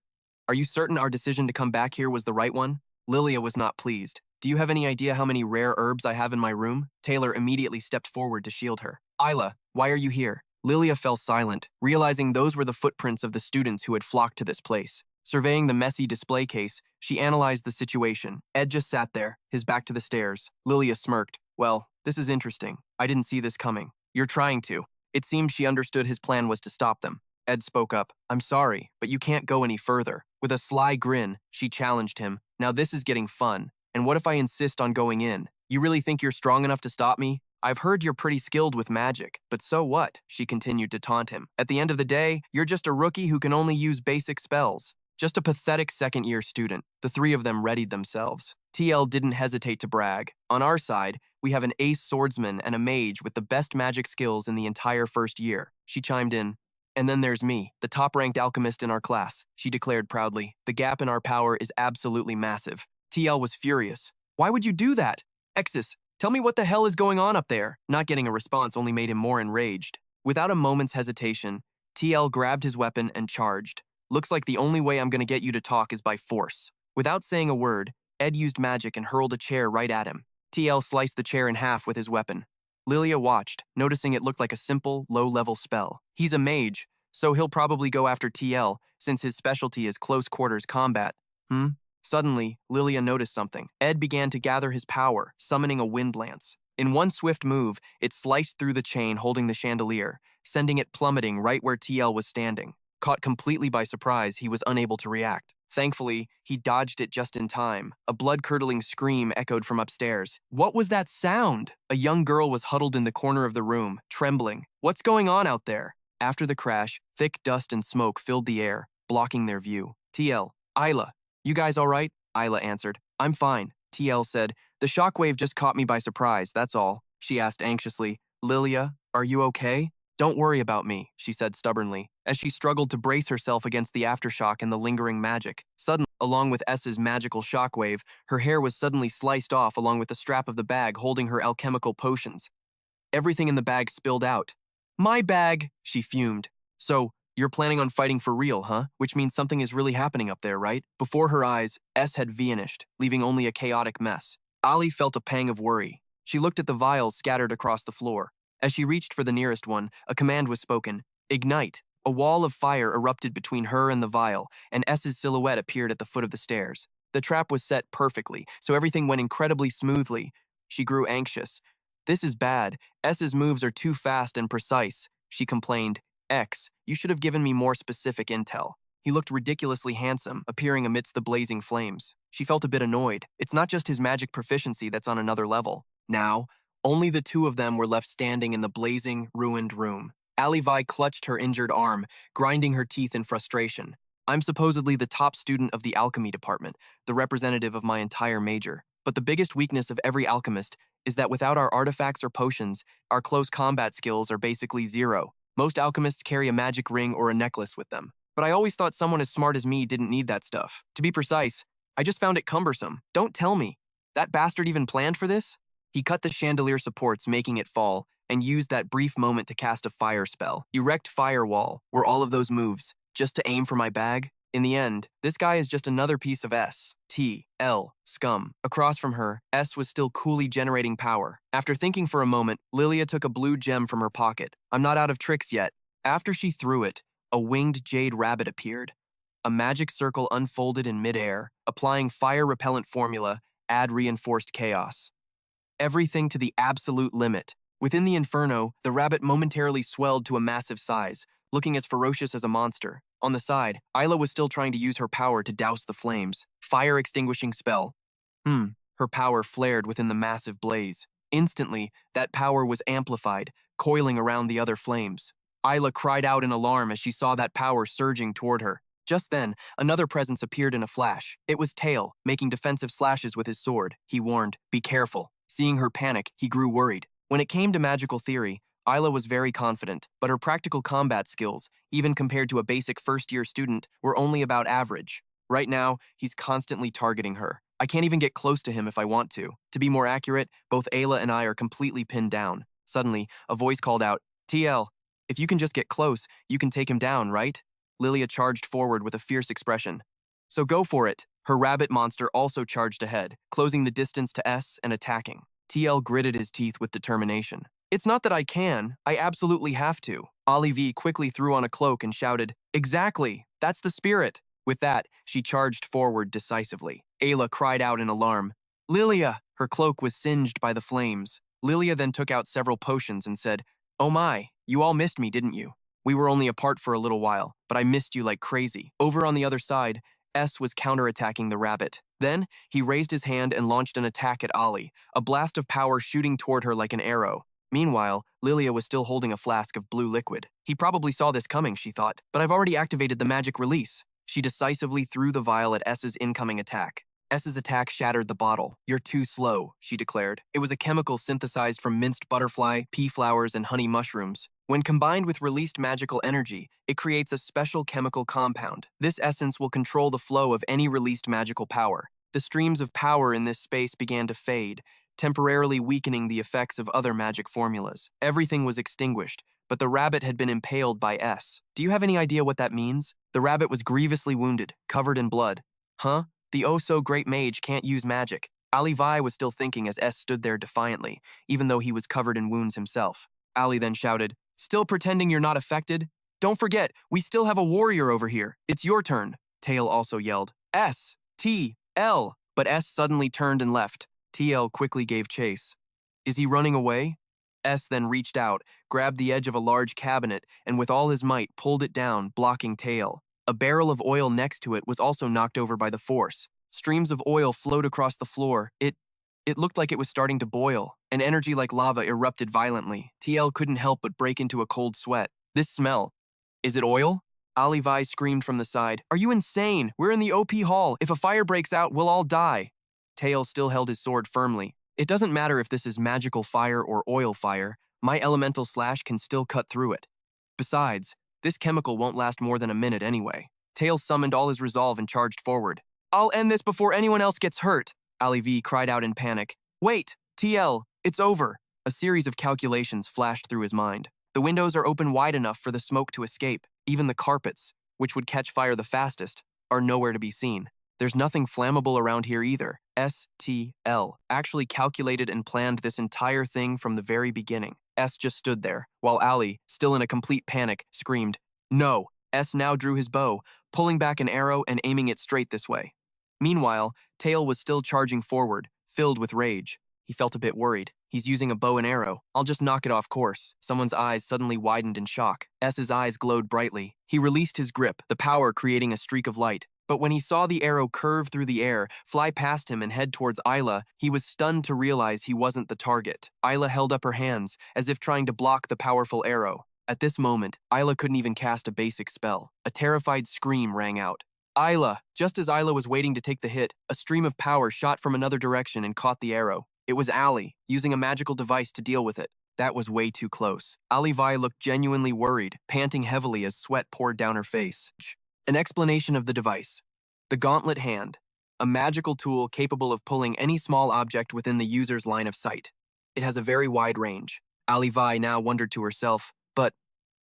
are you certain our decision to come back here was the right one? Lilia was not pleased. Do you have any idea how many rare herbs I have in my room? Taylor immediately stepped forward to shield her. Isla, why are you here? Lilia fell silent, realizing those were the footprints of the students who had flocked to this place. Surveying the messy display case, she analyzed the situation. Ed just sat there, his back to the stairs. Lilia smirked. Well, this is interesting. I didn't see this coming. You're trying to. It seemed she understood his plan was to stop them. Ed spoke up. I'm sorry, but you can't go any further. With a sly grin, she challenged him. Now this is getting fun. And what if I insist on going in? You really think you're strong enough to stop me? I've heard you're pretty skilled with magic, but so what? She continued to taunt him. At the end of the day, you're just a rookie who can only use basic spells. Just a pathetic second-year student. The three of them readied themselves. Tiel didn't hesitate to brag. On our side, we have an ace swordsman and a mage with the best magic skills in the entire first year. She chimed in. And then there's me, the top-ranked alchemist in our class, she declared proudly. The gap in our power is absolutely massive. Tiel was furious. Why would you do that? Exis, tell me what the hell is going on up there? Not getting a response only made him more enraged. Without a moment's hesitation, Tiel grabbed his weapon and charged. Looks like the only way I'm gonna get you to talk is by force. Without saying a word, Ed used magic and hurled a chair right at him. Tiel sliced the chair in half with his weapon. Lilia watched, noticing it looked like a simple, low-level spell. He's a mage, so he'll probably go after Tiel, since his specialty is close-quarters combat. Suddenly, Lilia noticed something. Ed began to gather his power, summoning a wind lance. In one swift move, it sliced through the chain holding the chandelier, sending it plummeting right where Tiel was standing. Caught completely by surprise, he was unable to react. Thankfully, he dodged it just in time. A blood-curdling scream echoed from upstairs. What was that sound? A young girl was huddled in the corner of the room, trembling. What's going on out there? After the crash, thick dust and smoke filled the air, blocking their view. Tiel, Isla, you guys all right? Isla answered. I'm fine, Tiel said. The shockwave just caught me by surprise, that's all. She asked anxiously. Lilia, are you okay? Don't worry about me, she said stubbornly, as she struggled to brace herself against the aftershock and the lingering magic. Suddenly, along with S's magical shockwave, her hair was suddenly sliced off along with the strap of the bag holding her alchemical potions. Everything in the bag spilled out. My bag, she fumed. So, You're planning on fighting for real, huh? Which means something is really happening up there, right? Before her eyes, S had vanished, leaving only a chaotic mess. Ali felt a pang of worry. She looked at the vials scattered across the floor. As she reached for the nearest one, a command was spoken. Ignite! A wall of fire erupted between her and the vial, and S's silhouette appeared at the foot of the stairs. The trap was set perfectly, so everything went incredibly smoothly. She grew anxious. This is bad. S's moves are too fast and precise, she complained. X, you should have given me more specific intel. He looked ridiculously handsome, appearing amidst the blazing flames. She felt a bit annoyed. It's not just his magic proficiency that's on another level. Now, only the two of them were left standing in the blazing, ruined room. Ali clutched her injured arm, grinding her teeth in frustration. I'm supposedly the top student of the alchemy department, the representative of my entire major. But the biggest weakness of every alchemist is that without our artifacts or potions, our close combat skills are basically zero. Most alchemists carry a magic ring or a necklace with them. But I always thought someone as smart as me didn't need that stuff. To be precise, I just found it cumbersome. Don't tell me. That bastard even planned for this? He cut the chandelier supports, making it fall, and used that brief moment to cast a fire spell. Erect firewall were all of those moves, just to aim for my bag. In the end, this guy is just another piece of Tiel scum. Across from her, S was still coolly generating power. After thinking for a moment, Lilia took a blue gem from her pocket. I'm not out of tricks yet. After she threw it, a winged jade rabbit appeared. A magic circle unfolded in midair, applying fire-repellent formula, add reinforced chaos. Everything to the absolute limit. Within the inferno, the rabbit momentarily swelled to a massive size, looking as ferocious as a monster. On the side, Isla was still trying to use her power to douse the flames. Fire-extinguishing spell. Her power flared within the massive blaze. Instantly, that power was amplified, coiling around the other flames. Isla cried out in alarm as she saw that power surging toward her. Just then, another presence appeared in a flash. It was Tiel, making defensive slashes with his sword. He warned, "Be careful." Seeing her panic, he grew worried. When it came to magical theory, Isla was very confident, but her practical combat skills, even compared to a basic first-year student, were only about average. Right now, he's constantly targeting her. I can't even get close to him if I want to. To be more accurate, both Ayla and I are completely pinned down. Suddenly, a voice called out, "TL, if you can just get close, you can take him down, right?" Lilia charged forward with a fierce expression. "So go for it." Her rabbit monster also charged ahead, closing the distance to S and attacking. TL gritted his teeth with determination. "It's not that I can, I absolutely have to." Ali V quickly threw on a cloak and shouted, "Exactly, that's the spirit." With that, she charged forward decisively. Ayla cried out in alarm, "Lilia!" Her cloak was singed by the flames. Lilia then took out several potions and said, "Oh my, you all missed me, didn't you? We were only apart for a little while, but I missed you like crazy." Over on the other side, S was counterattacking the rabbit. Then, he raised his hand and launched an attack at Ali, a blast of power shooting toward her like an arrow. Meanwhile, Lilia was still holding a flask of blue liquid. He probably saw this coming, she thought, but I've already activated the magic release. She decisively threw the vial at S's incoming attack. S's attack shattered the bottle. "You're too slow," she declared. It was a chemical synthesized from minced butterfly, pea flowers, and honey mushrooms. When combined with released magical energy, it creates a special chemical compound. This essence will control the flow of any released magical power. The streams of power in this space began to fade, temporarily weakening the effects of other magic formulas. Everything was extinguished, but the rabbit had been impaled by S. Do you have any idea what that means? The rabbit was grievously wounded, covered in blood. Huh? The oh-so-great mage can't use magic. Ali Vi was still thinking as S stood there defiantly, even though he was covered in wounds himself. Ali then shouted, "Still pretending you're not affected? Don't forget, we still have a warrior over here. It's your turn." Tiel also yelled, "S-T-L," but S suddenly turned and left. TL quickly gave chase. Is he running away? S then reached out, grabbed the edge of a large cabinet, and with all his might pulled it down, blocking Tiel. A barrel of oil next to it was also knocked over by the force. Streams of oil flowed across the floor. It looked like it was starting to boil. An energy like lava erupted violently. TL couldn't help but break into a cold sweat. This smell. Is it oil? Ali Vi screamed from the side. "Are you insane? We're in the OP Hall. If a fire breaks out, we'll all die." Tiel still held his sword firmly. "It doesn't matter if this is magical fire or oil fire. My elemental slash can still cut through it. Besides, this chemical won't last more than a minute anyway." Tiel summoned all his resolve and charged forward. "I'll end this before anyone else gets hurt." Ali V cried out in panic. "Wait, TL, it's over." A series of calculations flashed through his mind. The windows are open wide enough for the smoke to escape. Even the carpets, which would catch fire the fastest, are nowhere to be seen. There's nothing flammable around here either. STL actually calculated and planned this entire thing from the very beginning. S just stood there, while Ali, still in a complete panic, screamed, "No!" S now drew his bow, pulling back an arrow and aiming it straight this way. Meanwhile, Tiel was still charging forward, filled with rage. He felt a bit worried. He's using a bow and arrow. I'll just knock it off course. Someone's eyes suddenly widened in shock. S's eyes glowed brightly. He released his grip, the power creating a streak of light. But when he saw the arrow curve through the air, fly past him and head towards Isla, he was stunned to realize he wasn't the target. Isla held up her hands, as if trying to block the powerful arrow. At this moment, Isla couldn't even cast a basic spell. A terrified scream rang out. Isla! Just as Isla was waiting to take the hit, a stream of power shot from another direction and caught the arrow. It was Ali, using a magical device to deal with it. That was way too close. Ali Vi looked genuinely worried, panting heavily as sweat poured down her face. An explanation of the device. The Gauntlet Hand, a magical tool capable of pulling any small object within the user's line of sight. It has a very wide range. Ali Vi now wondered to herself, but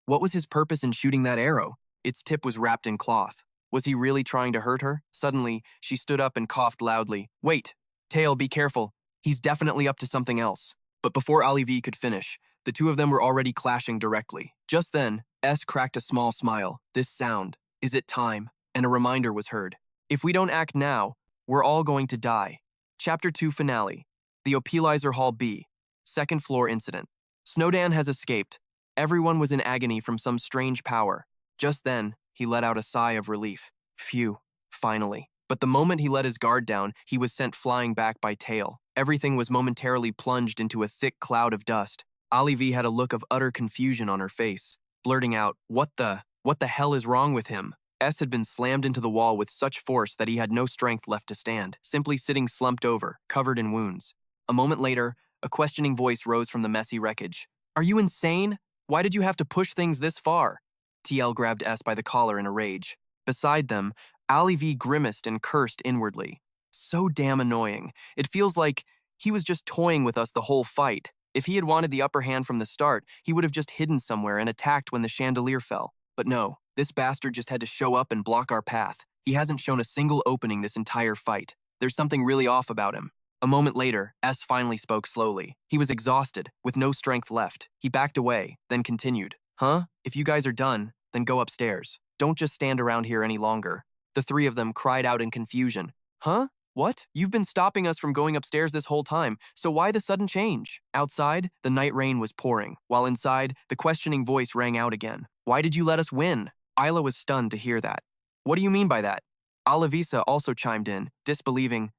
what was his purpose in shooting that arrow? Its tip was wrapped in cloth. Was he really trying to hurt her? Suddenly, she stood up and coughed loudly. Wait! Tiel, be careful. He's definitely up to something else. But before Ali V could finish, the two of them were already clashing directly. Just then, S cracked a small smile. This sound. Is it time? And a reminder was heard. If we don't act now, we're all going to die. Chapter 2 Finale. The Opolis Hall B. Second floor incident. Snowdan has escaped. Everyone was in agony from some strange power. Just then, he let out a sigh of relief. Phew, finally. But the moment he let his guard down, he was sent flying back by Tiel. Everything was momentarily plunged into a thick cloud of dust. Ali V had a look of utter confusion on her face, blurting out, What the hell is wrong with him? S had been slammed into the wall with such force that he had no strength left to stand, simply sitting slumped over, covered in wounds. A moment later, a questioning voice rose from the messy wreckage. Are you insane? Why did you have to push things this far? TL grabbed S by the collar in a rage. Beside them, Ali V grimaced and cursed inwardly. So damn annoying. It feels like he was just toying with us the whole fight. If he had wanted the upper hand from the start, he would have just hidden somewhere and attacked when the chandelier fell. But no, this bastard just had to show up and block our path. He hasn't shown a single opening this entire fight. There's something really off about him. A moment later, S finally spoke slowly. He was exhausted, with no strength left. He backed away, then continued. Huh? If you guys are done, then go upstairs. Don't just stand around here any longer. The three of them cried out in confusion. Huh? What? You've been stopping us from going upstairs this whole time, so why the sudden change? Outside, the night rain was pouring, while inside, the questioning voice rang out again. Why did you let us win? Isla was stunned to hear that. What do you mean by that? Alavisa also chimed in, disbelieving.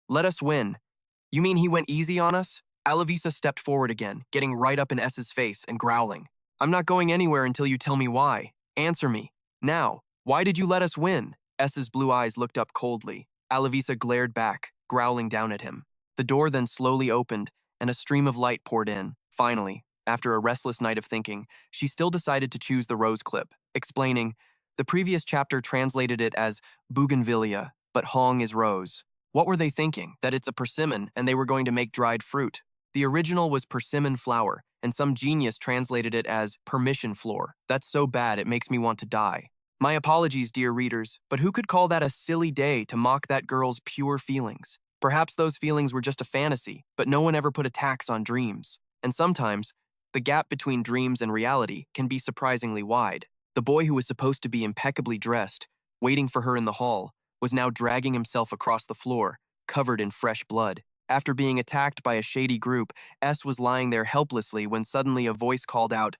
Let us win. You mean he went easy on us? Alavisa stepped forward again, getting right up in S's face and growling. I'm not going anywhere until you tell me why. Answer me. Now, why did you let us win? S's blue eyes looked up coldly. Alavisa glared back, growling down at him. The door then slowly opened, and a stream of light poured in. Finally, after a restless night of thinking, she still decided to choose the rose clip, explaining, the previous chapter translated it as bougainvillea, but Hong is rose. What were they thinking? That it's a persimmon and they were going to make dried fruit. The original was persimmon flower, and some genius translated it as permission floor. That's so bad it makes me want to die. My apologies, dear readers, but who could call that a silly day to mock that girl's pure feelings? Perhaps those feelings were just a fantasy, but no one ever put a tax on dreams. And sometimes, the gap between dreams and reality can be surprisingly wide. The boy who was supposed to be impeccably dressed, waiting for her in the hall, was now dragging himself across the floor, covered in fresh blood. After being attacked by a shady group, S was lying there helplessly when suddenly a voice called out,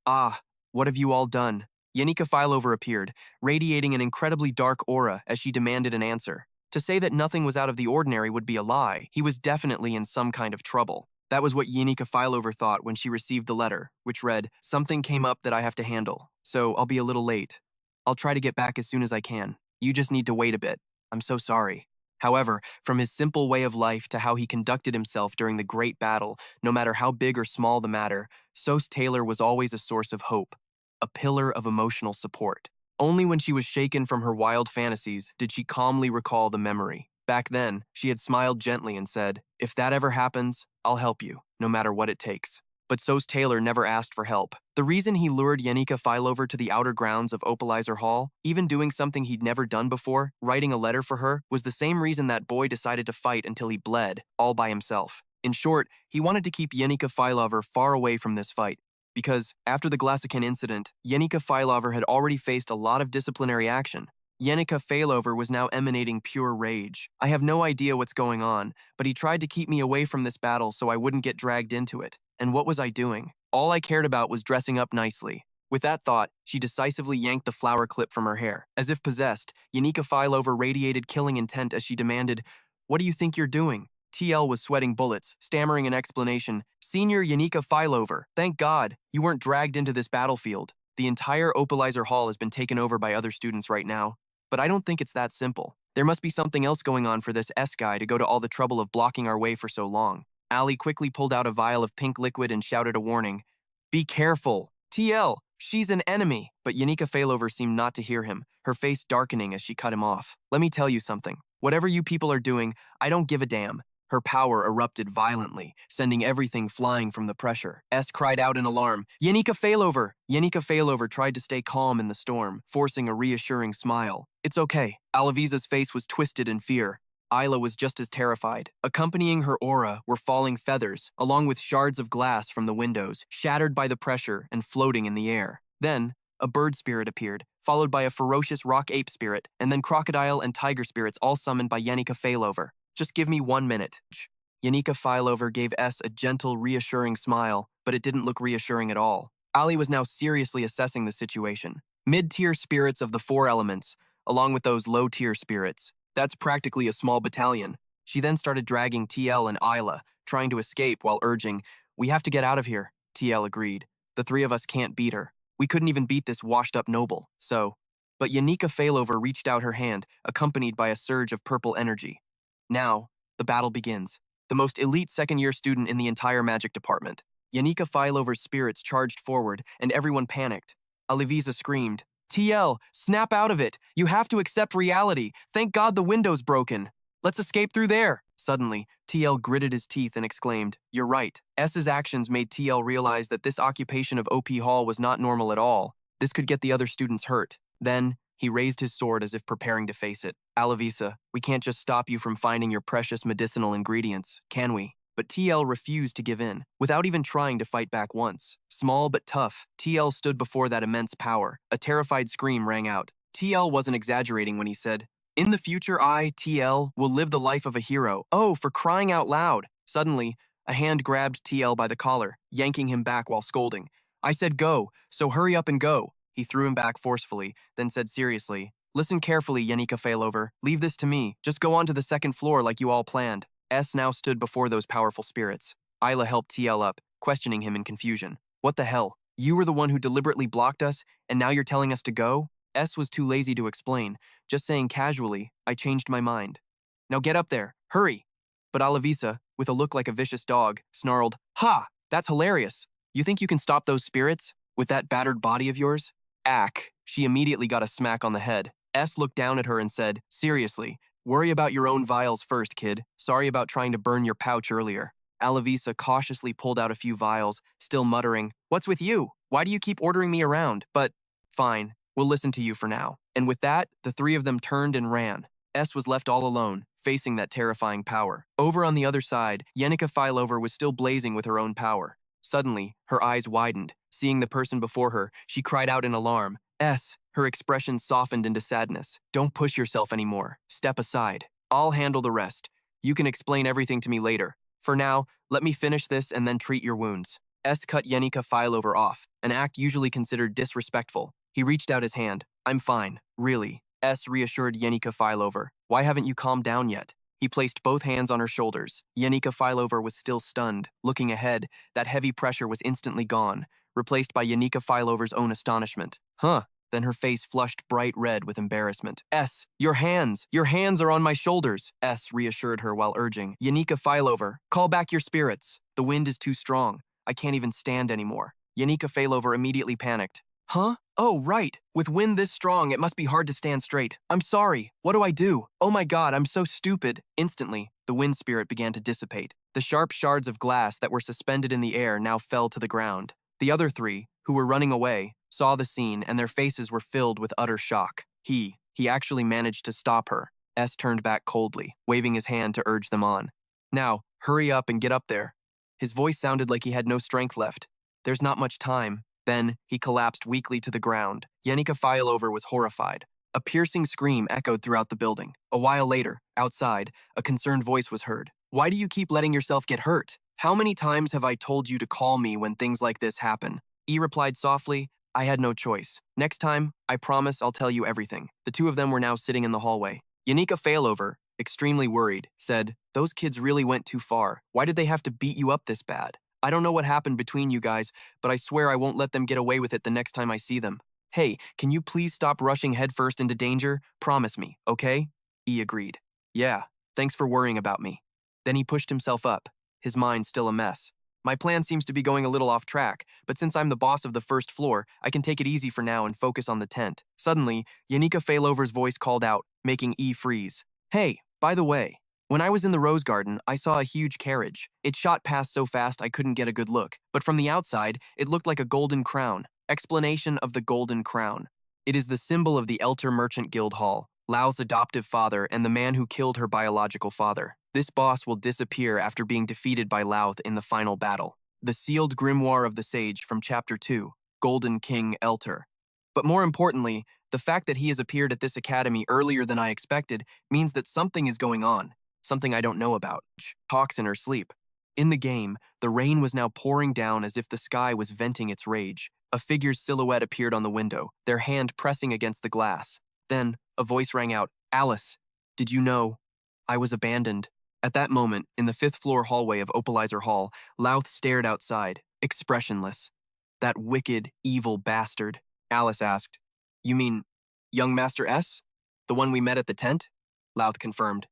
Ah, what have you all done? Yanika Fileover appeared, radiating an incredibly dark aura as she demanded an answer. To say that nothing was out of the ordinary would be a lie. He was definitely in some kind of trouble. That was what Yanika Fileover thought when she received the letter, which read, Something came up that I have to handle, so I'll be a little late. I'll try to get back as soon as I can. You just need to wait a bit. I'm so sorry. However, from his simple way of life to how he conducted himself during the great battle, no matter how big or small the matter, Sos Taylor was always a source of hope, a pillar of emotional support. Only when she was shaken from her wild fantasies did she calmly recall the memory. Back then, she had smiled gently and said, If that ever happens, I'll help you, no matter what it takes. but so's Taylor never asked for help. The reason he lured Yanika Fileover to the outer grounds of Opolis Hall, even doing something he'd never done before, writing a letter for her, was the same reason that boy decided to fight until he bled, all by himself. In short, he wanted to keep Yanika Fileover far away from this fight, because, after the Glassican incident, Yanika Fileover had already faced a lot of disciplinary action. Yanika Failover was now emanating pure rage. I have no idea what's going on, but he tried to keep me away from this battle so I wouldn't get dragged into it. And what was I doing? All I cared about was dressing up nicely. With that thought, she decisively yanked the flower clip from her hair. As if possessed, Yanika Fileover radiated killing intent as she demanded, "What do you think you're doing?" TL was sweating bullets, stammering an explanation. "Senior Yanika Fileover, thank God, you weren't dragged into this battlefield. The entire Opolis Hall has been taken over by other students right now. But I don't think it's that simple. There must be something else going on for this S guy to go to all the trouble of blocking our way for so long." Ali quickly pulled out a vial of pink liquid and shouted a warning. "Be careful! TL, she's an enemy!" But Yanika Failover seemed not to hear him, her face darkening as she cut him off. "Let me tell you something. Whatever you people are doing, I don't give a damn." Her power erupted violently, sending everything flying from the pressure. S cried out in alarm, "Yanika Failover!" Yanika Failover tried to stay calm in the storm, forcing a reassuring smile. "It's okay." Alavisa's face was twisted in fear. Isla was just as terrified. Accompanying her aura were falling feathers, along with shards of glass from the windows, shattered by the pressure and floating in the air. Then, a bird spirit appeared, followed by a ferocious rock ape spirit, and then crocodile and tiger spirits all summoned by Yanika Failover. "Just give me 1 minute." Yanika Fileover gave S a gentle, reassuring smile, but it didn't look reassuring at all. Ali was now seriously assessing the situation. Mid-tier spirits of the 4 elements, along with those low-tier spirits. That's practically a small battalion. She then started dragging TL and Isla, trying to escape while urging, "We have to get out of here." TL agreed. "The 3 of us can't beat her. We couldn't even beat this washed-up noble, so..." But Yanika Failover reached out her hand, accompanied by a surge of purple energy. Now, the battle begins. The most elite second-year student in the entire magic department. Yanika Fileover's spirits charged forward, and everyone panicked. Alivisa screamed, "TL, snap out of it! You have to accept reality! Thank God the window's broken! Let's escape through there!" Suddenly, TL gritted his teeth and exclaimed, "You're right." S's actions made TL realize that this occupation of OP Hall was not normal at all. This could get the other students hurt. Then, he raised his sword as if preparing to face it. "Alavisa, we can't just stop you from finding your precious medicinal ingredients, can we?" But TL refused to give in, without even trying to fight back once. Small but tough, TL stood before that immense power. A terrified scream rang out. TL wasn't exaggerating when he said, "In the future, I, TL, will live the life of a hero. Oh, for crying out loud!" Suddenly, a hand grabbed TL by the collar, yanking him back while scolding. "I said go, so hurry up and go." He threw him back forcefully, then said seriously, "Listen carefully, Yanika Failover. Leave this to me. Just go on to the 2nd floor like you all planned." S now stood before those powerful spirits. Isla helped TL up, questioning him in confusion. "What the hell? You were the one who deliberately blocked us, and now you're telling us to go?" S was too lazy to explain, just saying casually, "I changed my mind." "Now get up there. Hurry." But Alavisa, with a look like a vicious dog, snarled, "Ha! That's hilarious. You think you can stop those spirits? With that battered body of yours?" Ack. She immediately got a smack on the head. S looked down at her and said, "Seriously, worry about your own vials first, kid. Sorry about trying to burn your pouch earlier." Alavisa cautiously pulled out a few vials, still muttering, "What's with you? Why do you keep ordering me around?" But, "Fine, we'll listen to you for now." And with that, the 3 of them turned and ran. S was left all alone, facing that terrifying power. Over on the other side, Yanika Fileover was still blazing with her own power. Suddenly, her eyes widened. Seeing the person before her, she cried out in alarm, "S!" Her expression softened into sadness. "Don't push yourself anymore. Step aside. I'll handle the rest. You can explain everything to me later. For now, let me finish this and then treat your wounds." S cut Yanika Fileover off, an act usually considered disrespectful. He reached out his hand. "I'm fine, really." S reassured Yanika Fileover. "Why haven't you calmed down yet?" He placed both hands on her shoulders. Yanika Fileover was still stunned. Looking ahead, that heavy pressure was instantly gone, replaced by Yanika Fileover's own astonishment. "Huh." Then her face flushed bright red with embarrassment. "S, your hands! Your hands are on my shoulders!" S reassured her while urging, "Yanika Fileover, call back your spirits. The wind is too strong. I can't even stand anymore." Yanika Fileover immediately panicked. "Huh? Oh, right. With wind this strong, it must be hard to stand straight. I'm sorry. What do I do? Oh my God, I'm so stupid." Instantly, the wind spirit began to dissipate. The sharp shards of glass that were suspended in the air now fell to the ground. The other three, who were running away, saw the scene and their faces were filled with utter shock. He actually managed to stop her. S turned back coldly, waving his hand to urge them on. Now, hurry up and get up there. His voice sounded like he had no strength left. There's not much time. Then, he collapsed weakly to the ground. Yanika Fileover was horrified. A piercing scream echoed throughout the building. A while later, outside, a concerned voice was heard. Why do you keep letting yourself get hurt? How many times have I told you to call me when things like this happen? E replied softly, I had no choice. Next time, I promise I'll tell you everything. The two of them were now sitting in the hallway. Yanika Failover, extremely worried, said, Those kids really went too far. Why did they have to beat you up this bad? I don't know what happened between you guys, but I swear I won't let them get away with it the next time I see them. Hey, can you please stop rushing headfirst into danger? Promise me, okay? E agreed. Yeah, thanks for worrying about me. Then he pushed himself up, his mind still a mess. My plan seems to be going a little off track, but since I'm the boss of the first floor, I can take it easy for now and focus on the tent. Suddenly, Yanika Failover's voice called out, making E freeze. Hey, by the way, when I was in the Rose Garden, I saw a huge carriage. It shot past so fast I couldn't get a good look, but from the outside, it looked like a golden crown. Explanation of the golden crown. It is the symbol of the Elter Merchant Guild Hall, Lao's adoptive father and the man who killed her biological father. This boss will disappear after being defeated by Louth in the final battle. The sealed grimoire of the sage from Chapter 2, Golden King Elter. But more importantly, the fact that he has appeared at this academy earlier than I expected means that something is going on, something I don't know about. Talks in her sleep. In the game, the rain was now pouring down as if the sky was venting its rage. A figure's silhouette appeared on the window, their hand pressing against the glass. Then, a voice rang out, Alice, did you know I was abandoned? At that moment, in the 5th floor hallway of Opolis Hall, Louth stared outside, expressionless. That wicked, evil bastard. Alice asked, You mean, young Master S? The one we met at the tent? Louth confirmed.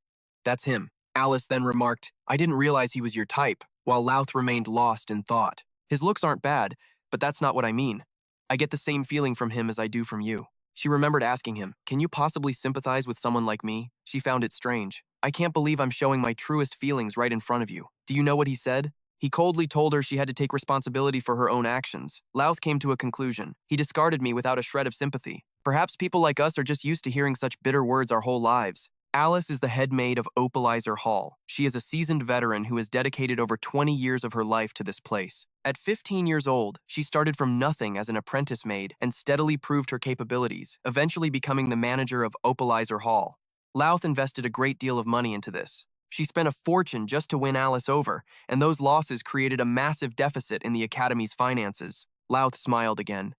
That's him. Alice then remarked, I didn't realize he was your type, while Louth remained lost in thought. His looks aren't bad, but that's not what I mean. I get the same feeling from him as I do from you. She remembered asking him, Can you possibly sympathize with someone like me? She found it strange. I can't believe I'm showing my truest feelings right in front of you. Do you know what he said? He coldly told her she had to take responsibility for her own actions. Louth came to a conclusion. He discarded me without a shred of sympathy. Perhaps people like us are just used to hearing such bitter words our whole lives. Alice is the head maid of Opolis Hall. She is a seasoned veteran who has dedicated over 20 years of her life to this place. At 15 years old, she started from nothing as an apprentice maid and steadily proved her capabilities, eventually becoming the manager of Opolis Hall. Louth invested a great deal of money into this. She spent a fortune just to win Alice over, and those losses created a massive deficit in the Academy's finances. Louth smiled again.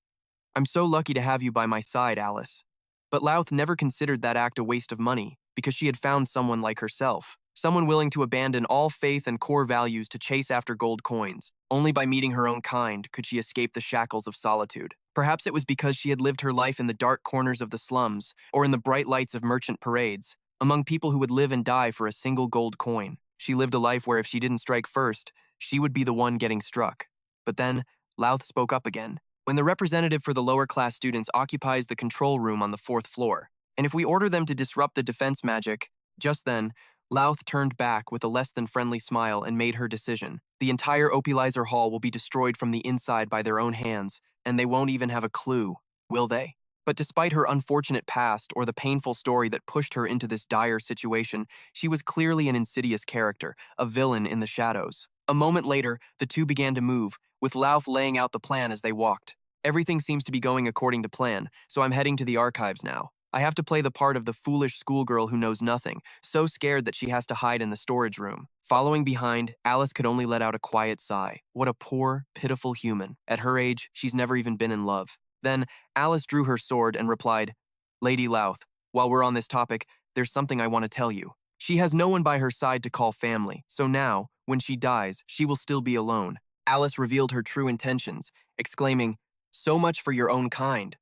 I'm so lucky to have you by my side, Alice. But Louth never considered that act a waste of money, because she had found someone like herself, someone willing to abandon all faith and core values to chase after gold coins. Only by meeting her own kind could she escape the shackles of solitude. Perhaps it was because she had lived her life in the dark corners of the slums, or in the bright lights of merchant parades, among people who would live and die for a single gold coin. She lived a life where if she didn't strike first, she would be the one getting struck. But then, Louth spoke up again. When the representative for the lower-class students occupies the control room on the 4th floor, and if we order them to disrupt the defense magic, just then, Louth turned back with a less-than-friendly smile and made her decision. The entire Opolis Hall will be destroyed from the inside by their own hands, and they won't even have a clue, will they? But despite her unfortunate past or the painful story that pushed her into this dire situation, she was clearly an insidious character, a villain in the shadows. A moment later, the two began to move, with Louth laying out the plan as they walked. Everything seems to be going according to plan, so I'm heading to the archives now. I have to play the part of the foolish schoolgirl who knows nothing, so scared that she has to hide in the storage room. Following behind, Alice could only let out a quiet sigh. What a poor, pitiful human. At her age, she's never even been in love. Then, Alice drew her sword and replied, Lady Louth, while we're on this topic, there's something I want to tell you. She has no one by her side to call family, so now, when she dies, she will still be alone. Alice revealed her true intentions, exclaiming, So much for your own kind.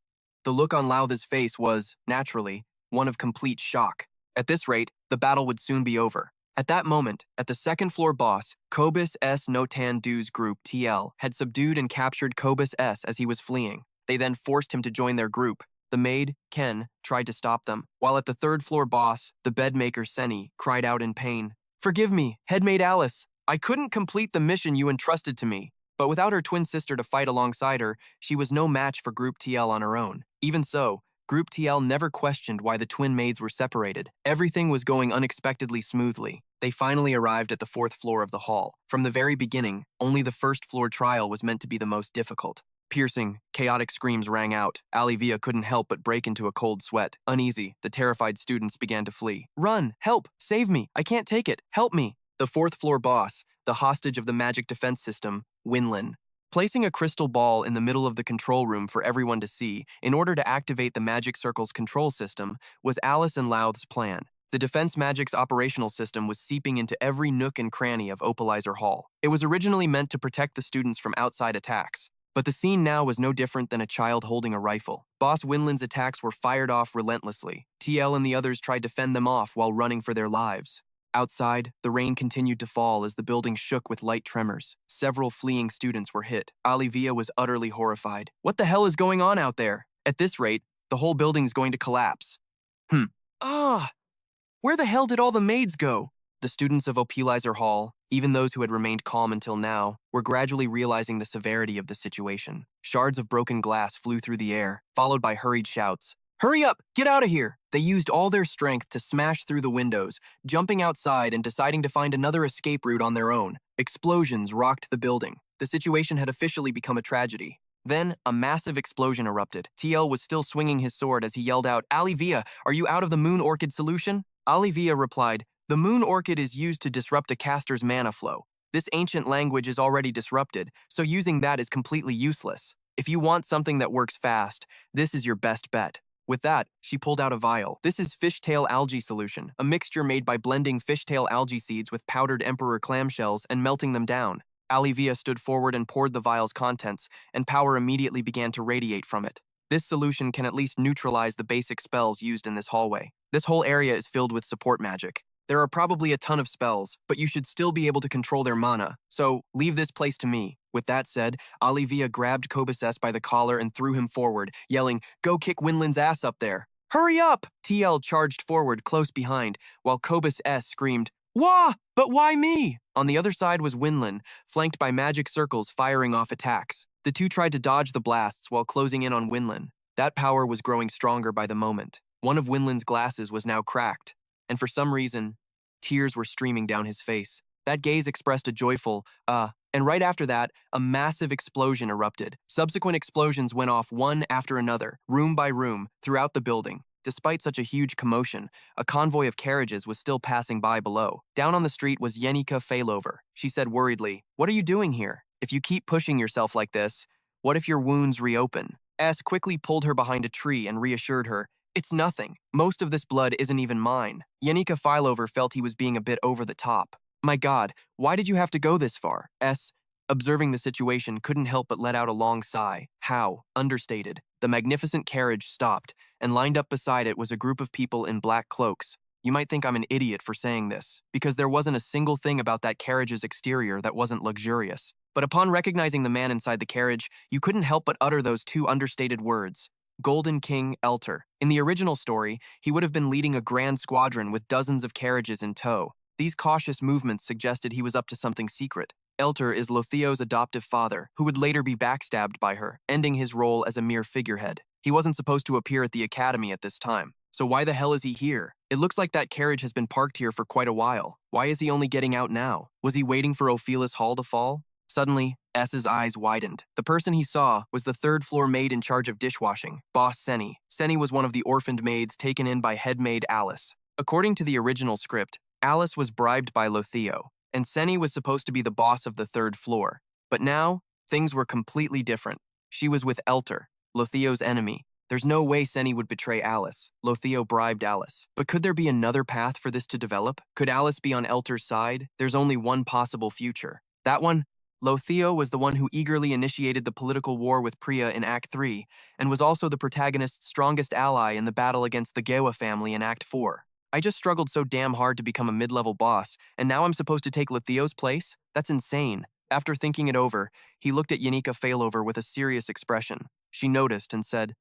The look on Louth's face was, naturally, one of complete shock. At this rate, the battle would soon be over. At that moment, at the second-floor boss, Cobus S. Notan Du's group, Tiel, had subdued and captured Cobus S. as he was fleeing. They then forced him to join their group. The maid, Ken, tried to stop them, while at the third-floor boss, the bedmaker, Seni, cried out in pain, Forgive me, headmaid Alice. I couldn't complete the mission you entrusted to me. But without her twin sister to fight alongside her, she was no match for Group TL on her own. Even so, Group TL never questioned why the twin maids were separated. Everything was going unexpectedly smoothly. They finally arrived at the 4th floor of the hall. From the very beginning, only the 1st floor trial was meant to be the most difficult. Piercing, chaotic screams rang out. Olivia couldn't help but break into a cold sweat. Uneasy, the terrified students began to flee. Run! Help! Save me! I can't take it! Help me! The 4th floor boss, the hostage of the magic defense system, Winlin, placing a crystal ball in the middle of the control room for everyone to see in order to activate the magic circle's control system was Alice and Louth's plan. The defense magic's operational system was seeping into every nook and cranny of Opolis Hall. It was originally meant to protect the students from outside attacks, but the scene now was no different than a child holding a rifle. Boss Winlin's attacks were fired off relentlessly. Tiel and the others tried to fend them off while running for their lives. Outside, the rain continued to fall as the building shook with light tremors. Several fleeing students were hit. Olivia was utterly horrified. What the hell is going on out there? At this rate, the whole building's going to collapse. Where the hell did all the maids go? The students of Opolis Hall, even those who had remained calm until now, were gradually realizing the severity of the situation. Shards of broken glass flew through the air, followed by hurried shouts. Hurry up! Get out of here! They used all their strength to smash through the windows, jumping outside and deciding to find another escape route on their own. Explosions rocked the building. The situation had officially become a tragedy. Then, a massive explosion erupted. Tiel was still swinging his sword as he yelled out, Olivia, are you out of the moon orchid solution? Olivia replied, the moon orchid is used to disrupt a caster's mana flow. This ancient language is already disrupted, so using that is completely useless. If you want something that works fast, this is your best bet. With that, she pulled out a vial. This is fishtail algae solution, a mixture made by blending fishtail algae seeds with powdered emperor clamshells and melting them down. Olivia stood forward and poured the vial's contents, and power immediately began to radiate from it. This solution can at least neutralize the basic spells used in this hallway. This whole area is filled with support magic. There are probably a ton of spells, but you should still be able to control their mana, so leave this place to me. With that said, Olivia grabbed Cobus S by the collar and threw him forward, yelling, go kick Winlin's ass up there. Hurry up! TL charged forward close behind, while Cobus S screamed, wah! But why me? On the other side was Winlin, flanked by magic circles firing off attacks. The two tried to dodge the blasts while closing in on Winlin. That power was growing stronger by the moment. One of Winlin's glasses was now cracked, and for some reason, tears were streaming down his face. That gaze expressed a joyful, and right after that, a massive explosion erupted. Subsequent explosions went off one after another, room by room, throughout the building. Despite such a huge commotion, a convoy of carriages was still passing by below. Down on the street was Yanika Failover. She said worriedly, what are you doing here? If you keep pushing yourself like this, what if your wounds reopen? S quickly pulled her behind a tree and reassured her, it's nothing. Most of this blood isn't even mine. Yanika Failover felt he was being a bit over the top. My God, why did you have to go this far? S, observing the situation, couldn't help but let out a long sigh. How? Understated. The magnificent carriage stopped, and lined up beside it was a group of people in black cloaks. You might think I'm an idiot for saying this, because there wasn't a single thing about that carriage's exterior that wasn't luxurious. But upon recognizing the man inside the carriage, you couldn't help but utter those two understated words. Golden King Elter. In the original story, he would have been leading a grand squadron with dozens of carriages in tow. These cautious movements suggested he was up to something secret. Elter is Loethio's adoptive father, who would later be backstabbed by her, ending his role as a mere figurehead. He wasn't supposed to appear at the academy at this time. So why the hell is he here? It looks like that carriage has been parked here for quite a while. Why is he only getting out now? Was he waiting for Opolis Hall to fall? Suddenly, S's eyes widened. The person he saw was the third-floor maid in charge of dishwashing, Boss Senny. Senny was one of the orphaned maids taken in by head maid Alice. According to the original script, Alice was bribed by Loethio, and Senny was supposed to be the boss of the third floor. But now, things were completely different. She was with Elter, Loethio's enemy. There's no way Senny would betray Alice. Loethio bribed Alice. But could there be another path for this to develop? Could Alice be on Elter's side? There's only one possible future. That one? Loethio was the one who eagerly initiated the political war with Priya in Act 3, and was also the protagonist's strongest ally in the battle against the Gewa family in Act 4. I just struggled so damn hard to become a mid-level boss, and now I'm supposed to take Loethio's place? That's insane. After thinking it over, he looked at Yanika Failover with a serious expression. She noticed and said,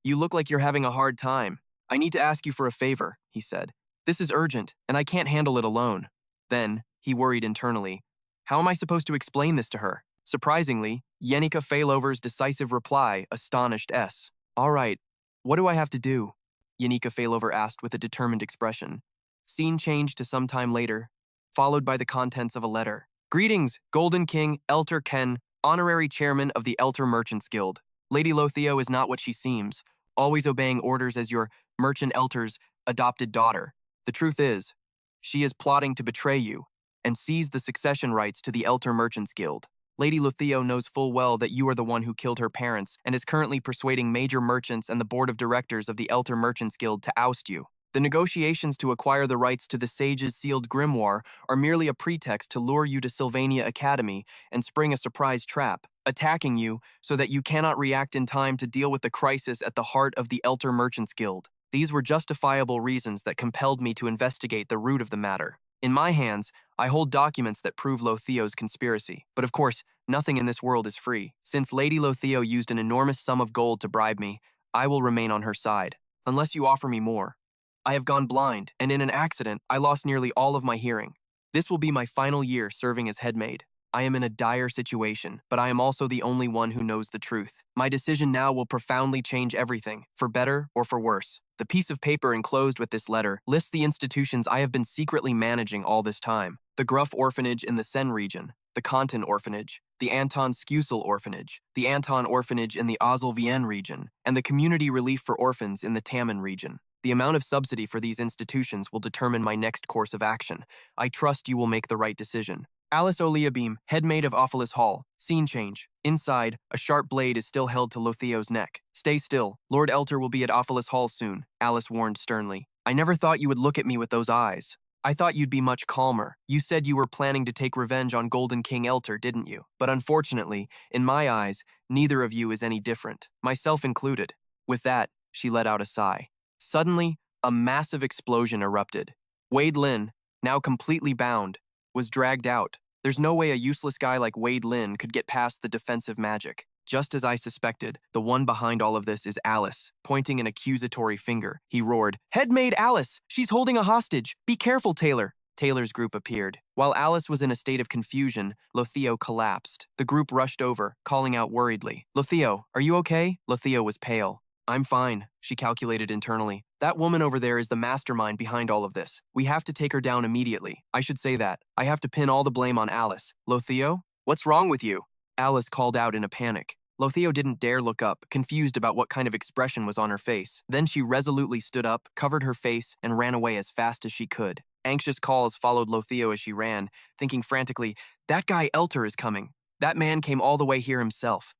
you look like you're having a hard time. I need to ask you for a favor, he said. This is urgent, and I can't handle it alone. Then, he worried internally. How am I supposed to explain this to her? Surprisingly, Yanika Failover's decisive reply astonished S. All right, what do I have to do? Yanika Failover asked with a determined expression. Scene changed to some time later, followed by the contents of a letter. Greetings, Golden King Elter Ken, honorary chairman of the Elter Merchants Guild. Lady Loethio is not what she seems, always obeying orders as your merchant Elter's adopted daughter. The truth is, she is plotting to betray you and seize the succession rights to the Elter Merchants Guild. Lady Loethio knows full well that you are the one who killed her parents and is currently persuading major merchants and the board of directors of the Elter Merchants Guild to oust you. The negotiations to acquire the rights to the Sage's sealed grimoire are merely a pretext to lure you to Sylvania Academy and spring a surprise trap, attacking you so that you cannot react in time to deal with the crisis at the heart of the Elter Merchants Guild. These were justifiable reasons that compelled me to investigate the root of the matter. In my hands, I hold documents that prove Loethio's conspiracy. But of course, nothing in this world is free. Since Lady Loethio used an enormous sum of gold to bribe me, I will remain on her side, unless you offer me more. I have gone blind, and in an accident, I lost nearly all of my hearing. This will be my final year serving as headmaid. I am in a dire situation, but I am also the only one who knows the truth. My decision now will profoundly change everything, for better or for worse. The piece of paper enclosed with this letter lists the institutions I have been secretly managing all this time. The Gruff Orphanage in the Sen region, the Kontan Orphanage, the Anton Skusel Orphanage, the Anton Orphanage in the Osel Vienne region, and the Community Relief for Orphans in the Taman region. The amount of subsidy for these institutions will determine my next course of action. I trust you will make the right decision. Alice Oleabeam, headmaid of Opolis Hall. Scene change. Inside, a sharp blade is still held to Loethio's neck. Stay still. Lord Elter will be at Opolis Hall soon, Alice warned sternly. I never thought you would look at me with those eyes. I thought you'd be much calmer. You said you were planning to take revenge on Golden King Elter, didn't you? But unfortunately, in my eyes, neither of you is any different, myself included. With that, she let out a sigh. Suddenly, a massive explosion erupted. Wade Lin, now completely bound, was dragged out. There's no way a useless guy like Wade Lin could get past the defensive magic. Just as I suspected, the one behind all of this is Alice, pointing an accusatory finger. He roared, "Headmaid Alice! She's holding a hostage! Be careful, Taylor!" Taylor's group appeared. While Alice was in a state of confusion, Loethio collapsed. The group rushed over, calling out worriedly, "Loethio, are you okay?" Loethio was pale. "I'm fine," she calculated internally. "That woman over there is the mastermind behind all of this. We have to take her down immediately. I should say that. I have to pin all the blame on Alice. Loethio? What's wrong with you?" Alice called out in a panic. Loethio didn't dare look up, confused about what kind of expression was on her face. Then she resolutely stood up, covered her face, and ran away as fast as she could. Anxious calls followed Loethio as she ran, thinking frantically, "That guy Elter is coming. That man came all the way here himself."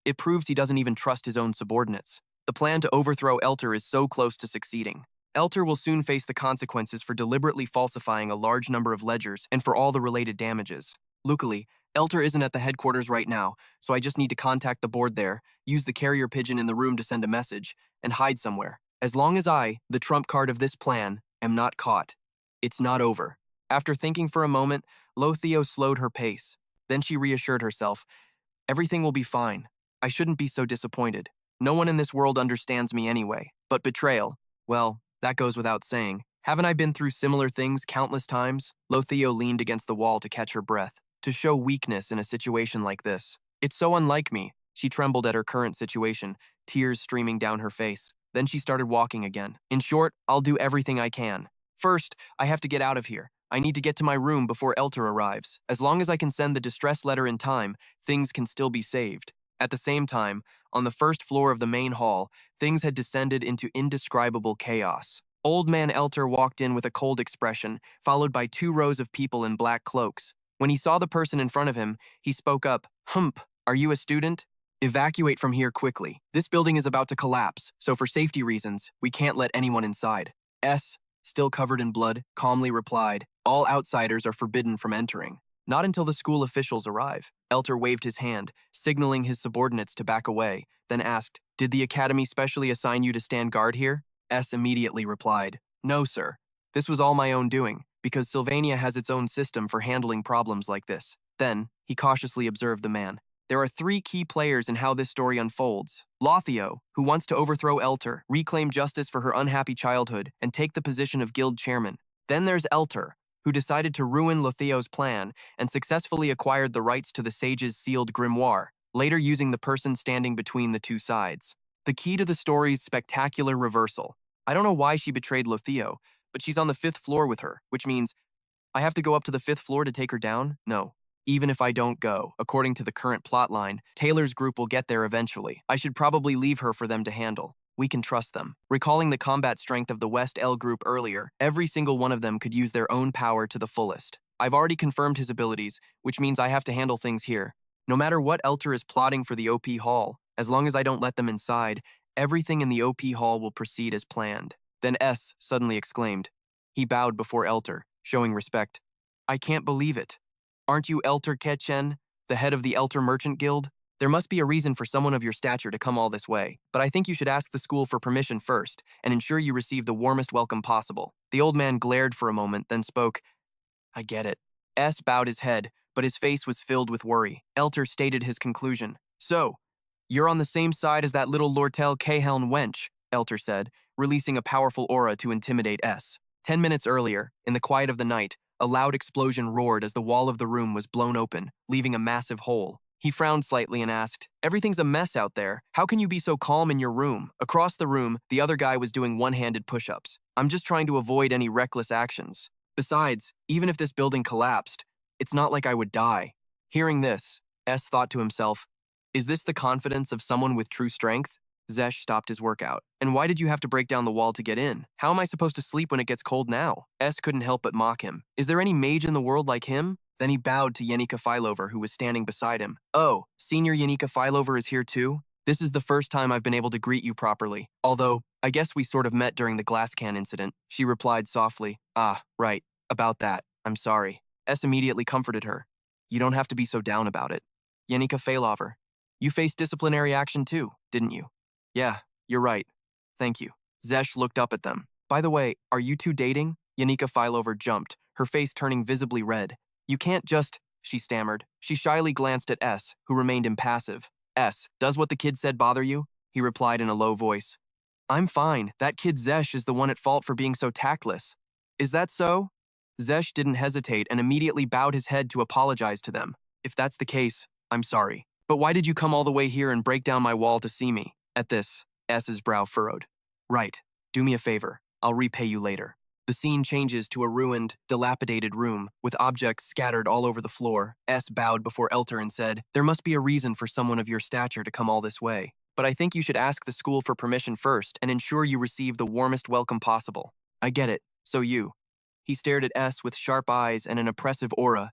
It proves he doesn't even trust his own subordinates. The plan to overthrow Elter is so close to succeeding. Elter will soon face the consequences for deliberately falsifying a large number of ledgers and for all the related damages. Luckily, Elter isn't at the headquarters right now, so I just need to contact the board there, use the carrier pigeon in the room to send a message, and hide somewhere. As long as I, the trump card of this plan, am not caught, it's not over. After thinking for a moment, Loethio slowed her pace. Then she reassured herself, "Everything will be fine. I shouldn't be so disappointed. No one in this world understands me anyway. But betrayal, well, that goes without saying. Haven't I been through similar things countless times?" Loethio leaned against the wall to catch her breath, to show weakness in a situation like this. It's so unlike me. She trembled at her current situation, tears streaming down her face. Then she started walking again. "In short, I'll do everything I can. First, I have to get out of here. I need to get to my room before Elter arrives. As long as I can send the distress letter in time, things can still be saved." At the same time, on the first floor of the main hall, things had descended into indescribable chaos. Old man Elter walked in with a cold expression, followed by 2 rows of people in black cloaks. When he saw the person in front of him, he spoke up, "Hump, are you a student? Evacuate from here quickly. This building is about to collapse, so for safety reasons, we can't let anyone inside." S, still covered in blood, calmly replied, "All outsiders are forbidden from entering. Not until the school officials arrive." Elter waved his hand, signaling his subordinates to back away, then asked, "Did the academy specially assign you to stand guard here?" S immediately replied, "No, sir. This was all my own doing, because Sylvania has its own system for handling problems like this." Then, he cautiously observed the man. "There are 3 key players in how this story unfolds. Loethio, who wants to overthrow Elter, reclaim justice for her unhappy childhood, and take the position of guild chairman. Then there's Elter, who decided to ruin Loethio's plan and successfully acquired the rights to the sage's sealed grimoire, later using the person standing between the two sides. The key to the story's spectacular reversal. I don't know why she betrayed Loethio, but she's on the 5th floor with her, which means I have to go up to the 5th floor to take her down? No. Even if I don't go, according to the current plotline, Taylor's group will get there eventually. I should probably leave her for them to handle. We can trust them. Recalling the combat strength of the West L group earlier, every single one of them could use their own power to the fullest. I've already confirmed his abilities, which means I have to handle things here. No matter what Elter is plotting for the OP Hall, as long as I don't let them inside, everything in the OP Hall will proceed as planned. Then S suddenly exclaimed. He bowed before Elter, showing respect. I can't believe it. Aren't you Elter Kechen, the head of the Elter Merchant Guild? There must be a reason for someone of your stature to come all this way, but I think you should ask the school for permission first and ensure you receive the warmest welcome possible. The old man glared for a moment, then spoke. I get it. S bowed his head, but his face was filled with worry. Elter stated his conclusion. So, you're on the same side as that little Lortell Caheln wench, Elter said, releasing a powerful aura to intimidate S. 10 minutes earlier, in the quiet of the night, a loud explosion roared as the wall of the room was blown open, leaving a massive hole. He frowned slightly and asked, Everything's a mess out there. How can you be so calm in your room? Across the room, the other guy was doing one-handed push-ups. I'm just trying to avoid any reckless actions. Besides, even if this building collapsed, it's not like I would die. Hearing this, S thought to himself, is this the confidence of someone with true strength? Zesh stopped his workout. And why did you have to break down the wall to get in? How am I supposed to sleep when it gets cold now? S couldn't help but mock him. Is there any mage in the world like him? Then he bowed to Yanika Filover, who was standing beside him. Oh, Senior Yanika Filover is here too? This is the first time I've been able to greet you properly. Although, I guess we sort of met during the glass can incident. She replied softly. Ah, right. About that. I'm sorry. S immediately comforted her. You don't have to be so down about it. Yanika Filover, you faced disciplinary action too, didn't you? Yeah, you're right. Thank you. Zesh looked up at them. By the way, are you two dating? Yanika Filover jumped, her face turning visibly red. You can't just, she stammered. She shyly glanced at S, who remained impassive. S, does what the kid said bother you? He replied in a low voice. I'm fine. That kid Zesh is the one at fault for being so tactless. Is that so? Zesh didn't hesitate and immediately bowed his head to apologize to them. If that's the case, I'm sorry. But why did you come all the way here and break down my wall to see me? At this, S's brow furrowed. Right. Do me a favor. I'll repay you later. The scene changes to a ruined, dilapidated room with objects scattered all over the floor. S bowed before Elter and said, There must be a reason for someone of your stature to come all this way. But I think you should ask the school for permission first and ensure you receive the warmest welcome possible. I get it. So you. He stared at S with sharp eyes and an oppressive aura,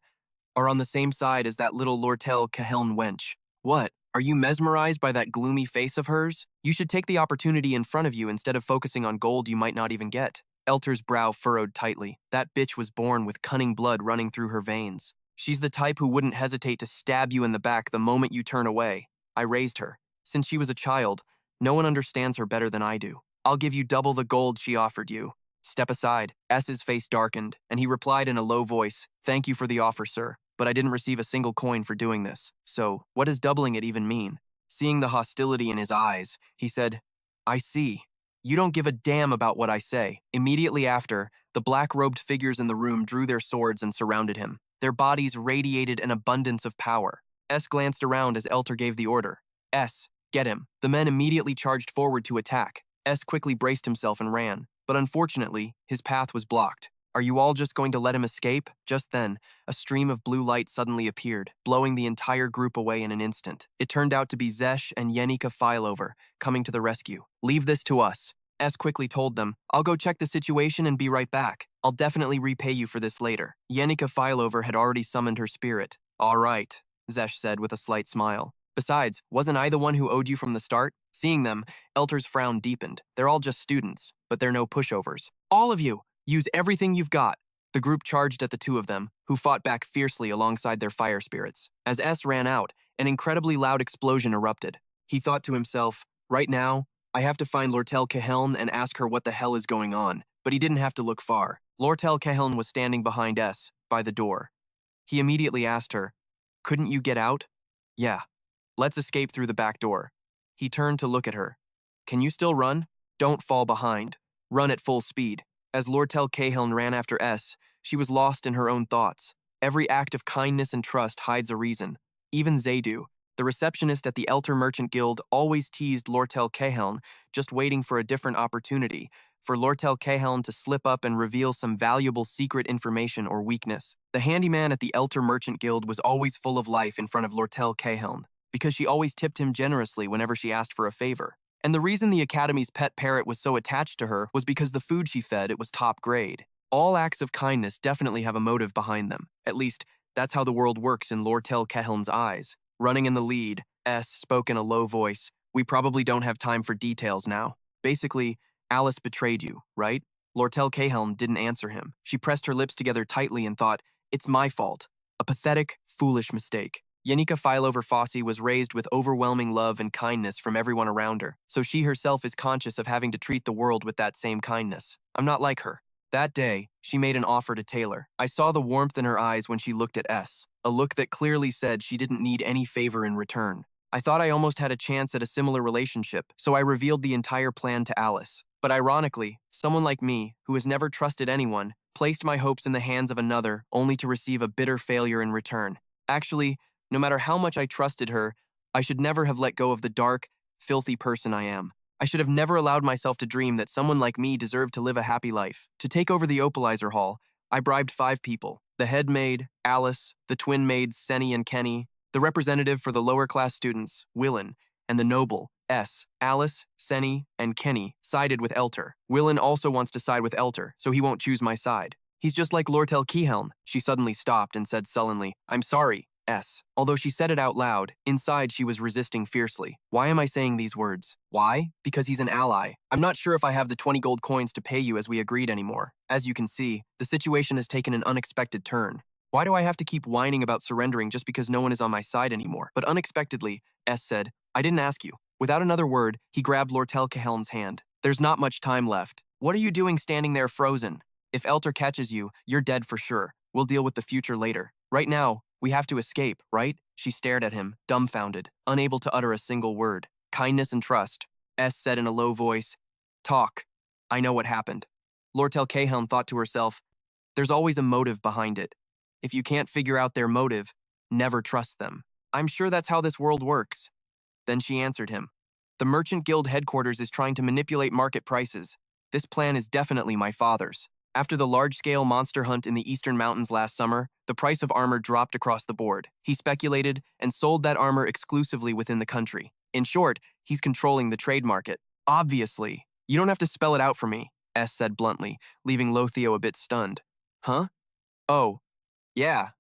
are on the same side as that little Lortell Caheln wench. What? Are you mesmerized by that gloomy face of hers? You should take the opportunity in front of you instead of focusing on gold you might not even get. Elter's brow furrowed tightly. That bitch was born with cunning blood running through her veins. She's the type who wouldn't hesitate to stab you in the back the moment you turn away. I raised her. Since she was a child, no one understands her better than I do. I'll give you double the gold she offered you. Step aside. S's face darkened, and he replied in a low voice, Thank you for the offer, sir, but I didn't receive a single coin for doing this. So, what does doubling it even mean? Seeing the hostility in his eyes, he said, I see. You don't give a damn about what I say. Immediately after, the black-robed figures in the room drew their swords and surrounded him. Their bodies radiated an abundance of power. S glanced around as Elter gave the order. S, get him. The men immediately charged forward to attack. S quickly braced himself and ran, but unfortunately, his path was blocked. Are you all just going to let him escape? Just then, a stream of blue light suddenly appeared, blowing the entire group away in an instant. It turned out to be Zesh and Yanika Filover, coming to the rescue. Leave this to us. S quickly told them, I'll go check the situation and be right back. I'll definitely repay you for this later. Yanika Filover had already summoned her spirit. All right, Zesh said with a slight smile. Besides, wasn't I the one who owed you from the start? Seeing them, Elter's frown deepened. They're all just students, but they're no pushovers. All of you! Use everything you've got. The group charged at the two of them, who fought back fiercely alongside their fire spirits. As S ran out, an incredibly loud explosion erupted. He thought to himself, right now, I have to find Lortell Caheln and ask her what the hell is going on. But he didn't have to look far. Lortell Caheln was standing behind S, by the door. He immediately asked her, Couldn't you get out? Yeah. Let's escape through the back door. He turned to look at her. Can you still run? Don't fall behind. Run at full speed. As Lortell Caheln ran after S, She was lost in her own thoughts. Every act of kindness and trust hides a reason. Even Zaydu, the receptionist at the Elter Merchant Guild, always teased Lortell Cahelm, just waiting for a different opportunity, for Lortell Cahelm to slip up and reveal some valuable secret information or weakness. The handyman at the Elter Merchant Guild was always full of life in front of Lortell Cahelm, because she always tipped him generously whenever she asked for a favor. And the reason the Academy's pet parrot was so attached to her was because the food she fed it was top grade. All acts of kindness definitely have a motive behind them. At least, that's how the world works in Lortell Cahelm's eyes. Running in the lead, S spoke in a low voice. We probably don't have time for details now. Basically, Alice betrayed you, right? Lortell Cahelm didn't answer him. She pressed her lips together tightly and thought, it's my fault. A pathetic, foolish mistake. Yanika Fileover was raised with overwhelming love and kindness from everyone around her, so she herself is conscious of having to treat the world with that same kindness. I'm not like her. That day, she made an offer to Taylor. I saw the warmth in her eyes when she looked at S, a look that clearly said she didn't need any favor in return. I thought I almost had a chance at a similar relationship, so I revealed the entire plan to Alice. But ironically, someone like me, who has never trusted anyone, placed my hopes in the hands of another only to receive a bitter failure in return. Actually, no matter how much I trusted her, I should never have let go of the dark, filthy person I am. I should have never allowed myself to dream that someone like me deserved to live a happy life. To take over the Opolis Hall, I bribed 5 people. The head maid, Alice, the twin maids, Senny and Kenny, the representative for the lower-class students, Willen, and the noble, S. Alice, Senny, and Kenny sided with Elter. Willen also wants to side with Elter, so he won't choose my side. He's just like Lortell Cahelm. She suddenly stopped and said sullenly, I'm sorry, S. Although she said it out loud, inside she was resisting fiercely. Why am I saying these words? Why? Because he's an ally. I'm not sure if I have the 20 gold coins to pay you as we agreed anymore. As you can see, the situation has taken an unexpected turn. Why do I have to keep whining about surrendering just because no one is on my side anymore? But unexpectedly, S said, I didn't ask you. Without another word, he grabbed Lortell Cahelm's hand. There's not much time left. What are you doing standing there frozen? If Elter catches you, you're dead for sure. We'll deal with the future later. Right now, we have to escape, right? She stared at him, dumbfounded, unable to utter a single word. Kindness and trust, S said in a low voice. Talk. I know what happened. Lortell Cahelm thought to herself, there's always a motive behind it. If you can't figure out their motive, never trust them. I'm sure that's how this world works. Then she answered him. The Merchant Guild headquarters is trying to manipulate market prices. This plan is definitely my father's. After the large-scale monster hunt in the Eastern Mountains last summer, the price of armor dropped across the board. He speculated and sold that armor exclusively within the country. In short, he's controlling the trade market. Obviously. You don't have to spell it out for me, S said bluntly, leaving Loethio a bit stunned. Huh? Oh, yeah,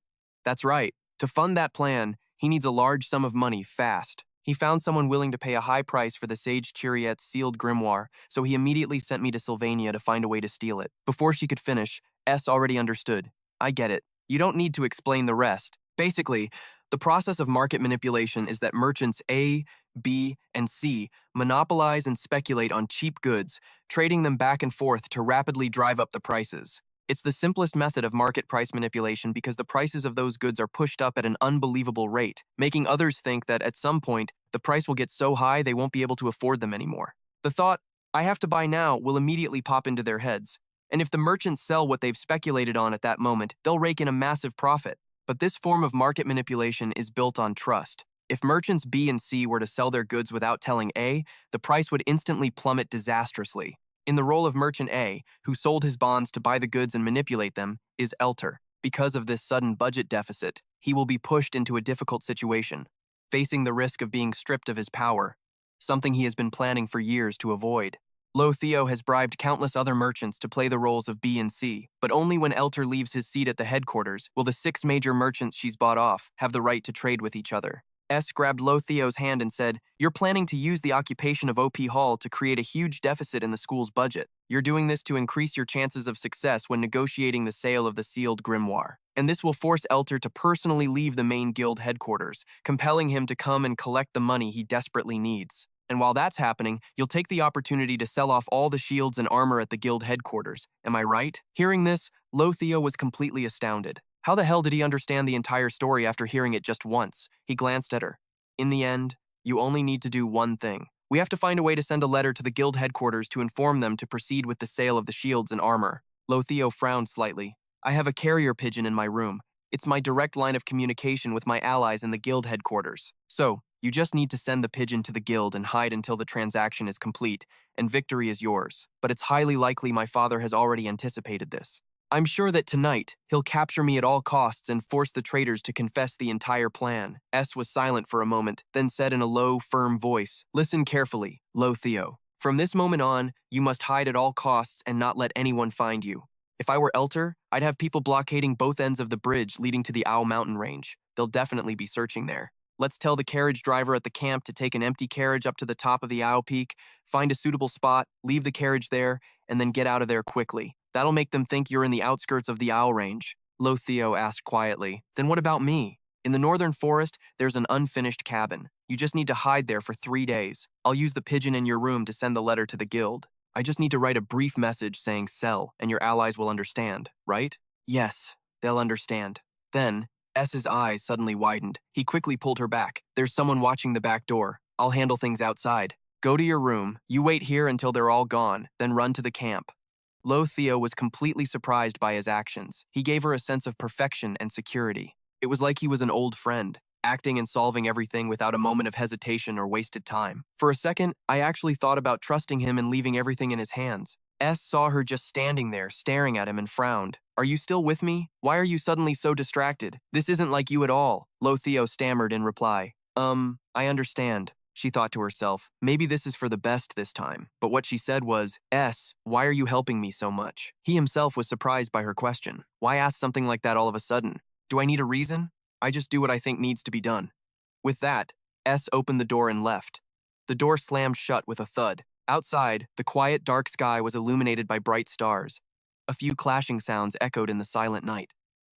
that's right. To fund that plan, he needs a large sum of money fast. He found someone willing to pay a high price for the Sage Chariot's sealed grimoire, so he immediately sent me to Sylvania to find a way to steal it. Before she could finish, S already understood. I get it. You don't need to explain the rest. Basically, the process of market manipulation is that merchants A, B, and C monopolize and speculate on cheap goods, trading them back and forth to rapidly drive up the prices. It's the simplest method of market price manipulation because the prices of those goods are pushed up at an unbelievable rate, making others think that at some point, the price will get so high they won't be able to afford them anymore. The thought, I have to buy now, will immediately pop into their heads. And if the merchants sell what they've speculated on at that moment, they'll rake in a massive profit. But this form of market manipulation is built on trust. If merchants B and C were to sell their goods without telling A, the price would instantly plummet disastrously. In the role of merchant A, who sold his bonds to buy the goods and manipulate them, is Elter. Because of this sudden budget deficit, he will be pushed into a difficult situation, facing the risk of being stripped of his power, something he has been planning for years to avoid. Loethio has bribed countless other merchants to play the roles of B and C, but only when Elter leaves his seat at the headquarters will the 6 major merchants she's bought off have the right to trade with each other. S grabbed Loethio's hand and said, You're planning to use the occupation of OP Hall to create a huge deficit in the school's budget. You're doing this to increase your chances of success when negotiating the sale of the sealed grimoire. And this will force Elter to personally leave the main guild headquarters, compelling him to come and collect the money he desperately needs. And while that's happening, you'll take the opportunity to sell off all the shields and armor at the guild headquarters. Am I right? Hearing this, Loethio was completely astounded. How the hell did he understand the entire story after hearing it just once? He glanced at her. In the end, you only need to do one thing. We have to find a way to send a letter to the guild headquarters to inform them to proceed with the sale of the shields and armor. Loethio frowned slightly. I have a carrier pigeon in my room. It's my direct line of communication with my allies in the guild headquarters. So, you just need to send the pigeon to the guild and hide until the transaction is complete, and victory is yours. But it's highly likely my father has already anticipated this. I'm sure that tonight, he'll capture me at all costs and force the traitors to confess the entire plan. S was silent for a moment, then said in a low, firm voice, "Listen carefully, Loethio. From this moment on, you must hide at all costs and not let anyone find you. If I were Elter, I'd have people blockading both ends of the bridge leading to the Owl Mountain range. They'll definitely be searching there. Let's tell the carriage driver at the camp to take an empty carriage up to the top of the Owl Peak, find a suitable spot, leave the carriage there, and then get out of there quickly. That'll make them think you're in the outskirts of the Owl Range." Loethio asked quietly. "Then what about me? In the northern forest, there's an unfinished cabin. You just need to hide there for 3 days. I'll use the pigeon in your room to send the letter to the guild. I just need to write a brief message saying sell, and your allies will understand, right?" "Yes, they'll understand." Then, S's eyes suddenly widened. He quickly pulled her back. "There's someone watching the back door. I'll handle things outside. Go to your room. You wait here until they're all gone, then run to the camp." Loethio was completely surprised by his actions. He gave her a sense of perfection and security. It was like he was an old friend, acting and solving everything without a moment of hesitation or wasted time. For a second, I actually thought about trusting him and leaving everything in his hands. S saw her just standing there, staring at him, and frowned. "Are you still with me? Why are you suddenly so distracted? This isn't like you at all," Loethio stammered in reply. I understand," she thought to herself. Maybe this is for the best this time. But what she said was, "S, why are you helping me so much?" He himself was surprised by her question. Why ask something like that all of a sudden? Do I need a reason? I just do what I think needs to be done. With that, S opened the door and left. The door slammed shut with a thud. Outside, the quiet, dark sky was illuminated by bright stars. A few clashing sounds echoed in the silent night.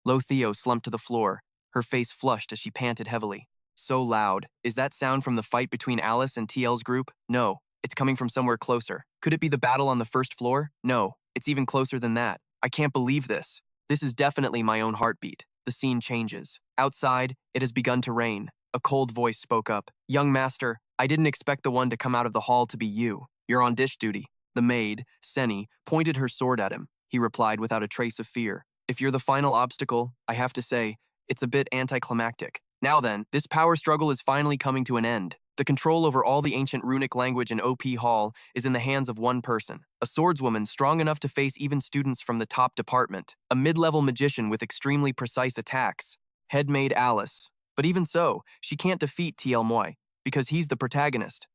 Loethio slumped to the floor, her face flushed as she panted heavily. "So loud. Is that sound from the fight between Alice and Tiel's group? No, it's coming from somewhere closer. Could it be the battle on the first floor? No, it's even closer than that. I can't believe this. This is definitely my own heartbeat." The scene changes. Outside, it has begun to rain. A cold voice spoke up. "Young master, I didn't expect the one to come out of the hall to be you. You're on dish duty." The maid, Seni, pointed her sword at him. He replied without a trace of fear. "If you're the final obstacle, I have to say, it's a bit anticlimactic. Now then, this power struggle is finally coming to an end. The control over all the ancient runic language in OP Hall is in the hands of one person, a swordswoman strong enough to face even students from the top department, a mid-level magician with extremely precise attacks, headmaid Alice. But even so, she can't defeat Tiel Moi, because he's the protagonist."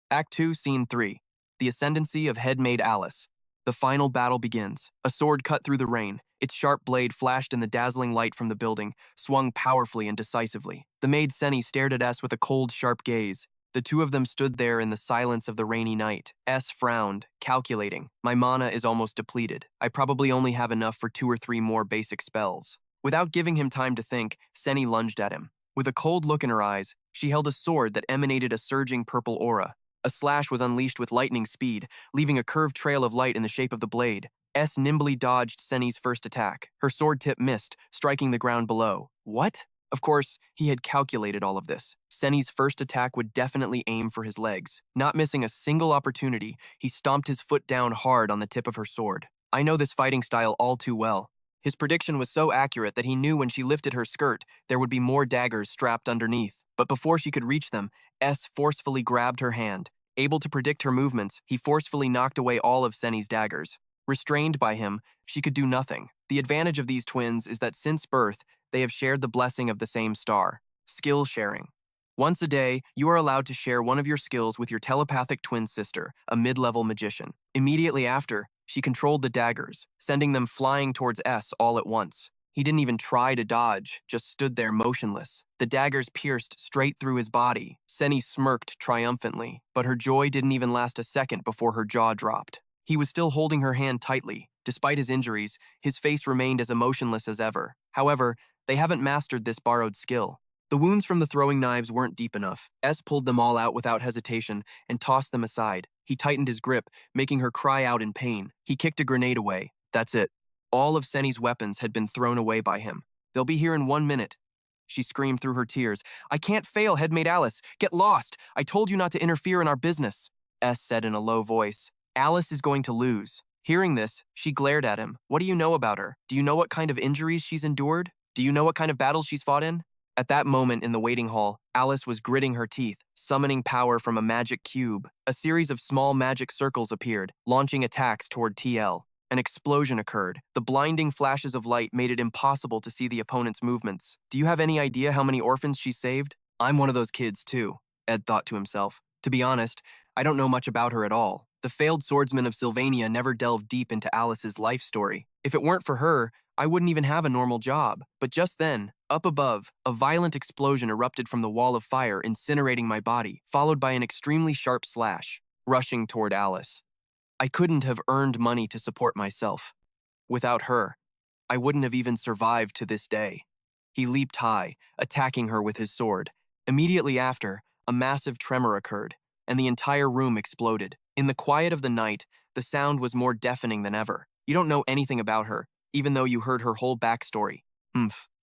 Act 2, Scene 3. The Ascendancy of Headmaid Alice. The final battle begins. A sword cut through the rain. Its sharp blade flashed in the dazzling light from the building, swung powerfully and decisively. The maid Seni stared at S with a cold, sharp gaze. The two of them stood there in the silence of the rainy night. S frowned, calculating. "My mana is almost depleted. I probably only have enough for 2 or 3 more basic spells." Without giving him time to think, Seni lunged at him. With a cold look in her eyes, she held a sword that emanated a surging purple aura. A slash was unleashed with lightning speed, leaving a curved trail of light in the shape of the blade. S nimbly dodged Seni's first attack. Her sword tip missed, striking the ground below. What? Of course, he had calculated all of this. Seni's first attack would definitely aim for his legs. Not missing a single opportunity, he stomped his foot down hard on the tip of her sword. I know this fighting style all too well. His prediction was so accurate that he knew when she lifted her skirt, there would be more daggers strapped underneath. But before she could reach them, S forcefully grabbed her hand. Able to predict her movements, he forcefully knocked away all of Seni's daggers. Restrained by him, she could do nothing. The advantage of these twins is that since birth, they have shared the blessing of the same star. Skill sharing. Once a day, you are allowed to share one of your skills with your telepathic twin sister, a mid-level magician. Immediately after, she controlled the daggers, sending them flying towards S all at once. He didn't even try to dodge, just stood there motionless. The daggers pierced straight through his body. Seni smirked triumphantly, but her joy didn't even last a second before her jaw dropped. He was still holding her hand tightly. Despite his injuries, his face remained as emotionless as ever. However, they haven't mastered this borrowed skill. The wounds from the throwing knives weren't deep enough. S pulled them all out without hesitation and tossed them aside. He tightened his grip, making her cry out in pain. He kicked a grenade away. That's it. All of Seni's weapons had been thrown away by him. "They'll be here in 1 minute." She screamed through her tears. "I can't fail, Headmaid Alice. Get lost. I told you not to interfere in our business," S said in a low voice. "Alice is going to lose." Hearing this, she glared at him. What do you know about her? Do you know what kind of injuries she's endured? Do you know what kind of battles she's fought in? At that moment in the waiting hall, Alice was gritting her teeth, summoning power from a magic cube. A series of small magic circles appeared, launching attacks toward Tiel. An explosion occurred. The blinding flashes of light made it impossible to see the opponent's movements. Do you have any idea how many orphans she saved? I'm one of those kids too, Ed thought to himself. To be honest, I don't know much about her at all. The Failed Swordsman of Sylvania never delved deep into Alice's life story. If it weren't for her, I wouldn't even have a normal job. But just then, up above, a violent explosion erupted from the wall of fire, incinerating my body, followed by an extremely sharp slash, rushing toward Alice. I couldn't have earned money to support myself. Without her, I wouldn't have even survived to this day. He leaped high, attacking her with his sword. Immediately after, a massive tremor occurred, and the entire room exploded. In the quiet of the night, the sound was more deafening than ever. You don't know anything about her, even though you heard her whole backstory.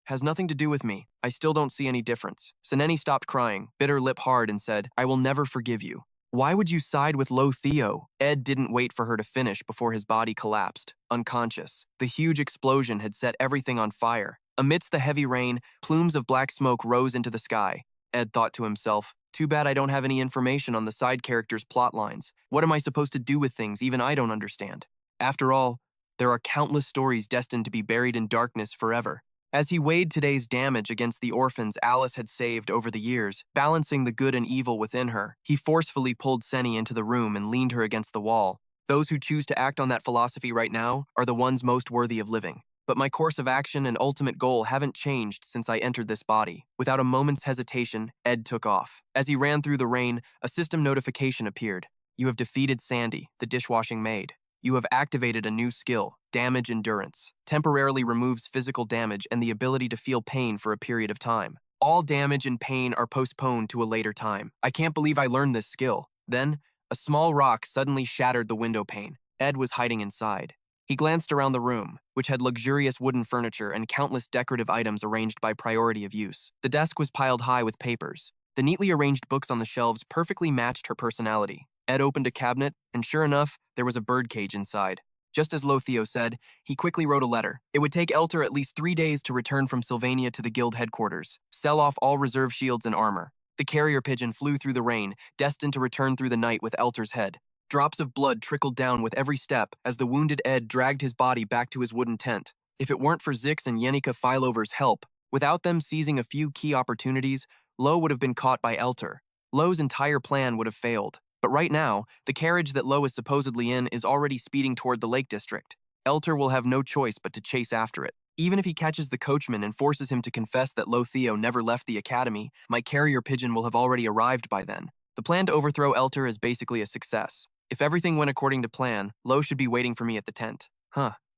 Has nothing to do with me. I still don't see any difference. Seneni stopped crying, bit her lip hard, and said, I will never forgive you. Why would you side with Loethio? Ed didn't wait for her to finish before his body collapsed, unconscious. The huge explosion had set everything on fire. Amidst the heavy rain, plumes of black smoke rose into the sky. Ed thought to himself, too bad I don't have any information on the side characters' plot lines. What am I supposed to do with things even I don't understand? After all, there are countless stories destined to be buried in darkness forever. As he weighed today's damage against the orphans Alice had saved over the years, balancing the good and evil within her, he forcefully pulled Seni into the room and leaned her against the wall. Those who choose to act on that philosophy right now are the ones most worthy of living. But my course of action and ultimate goal haven't changed since I entered this body. Without a moment's hesitation, Ed took off. As he ran through the rain, a system notification appeared. You have defeated Sandy, the dishwashing maid. You have activated a new skill, Damage Endurance. Temporarily removes physical damage and the ability to feel pain for a period of time. All damage and pain are postponed to a later time. I can't believe I learned this skill. Then, a small rock suddenly shattered the window pane. Ed was hiding inside. He glanced around the room, which had luxurious wooden furniture and countless decorative items arranged by priority of use. The desk was piled high with papers. The neatly arranged books on the shelves perfectly matched her personality. Ed opened a cabinet, and sure enough, there was a birdcage inside. Just as Loethio said, he quickly wrote a letter. It would take Elter at least 3 days to return from Sylvania to the guild headquarters. Sell off all reserve shields and armor. The carrier pigeon flew through the rain, destined to return through the night with Elter's head. Drops of blood trickled down with every step as the wounded Ed dragged his body back to his wooden tent. If it weren't for Zix and Yanika Filover's help, without them seizing a few key opportunities, Lo would have been caught by Elter. Lo's entire plan would have failed. But right now, the carriage that Lo is supposedly in is already speeding toward the Lake District. Elter will have no choice but to chase after it. Even if he catches the coachman and forces him to confess that Loethio never left the academy, my carrier pigeon will have already arrived by then. The plan to overthrow Elter is basically a success. If everything went according to plan, Lo should be waiting for me at the tent.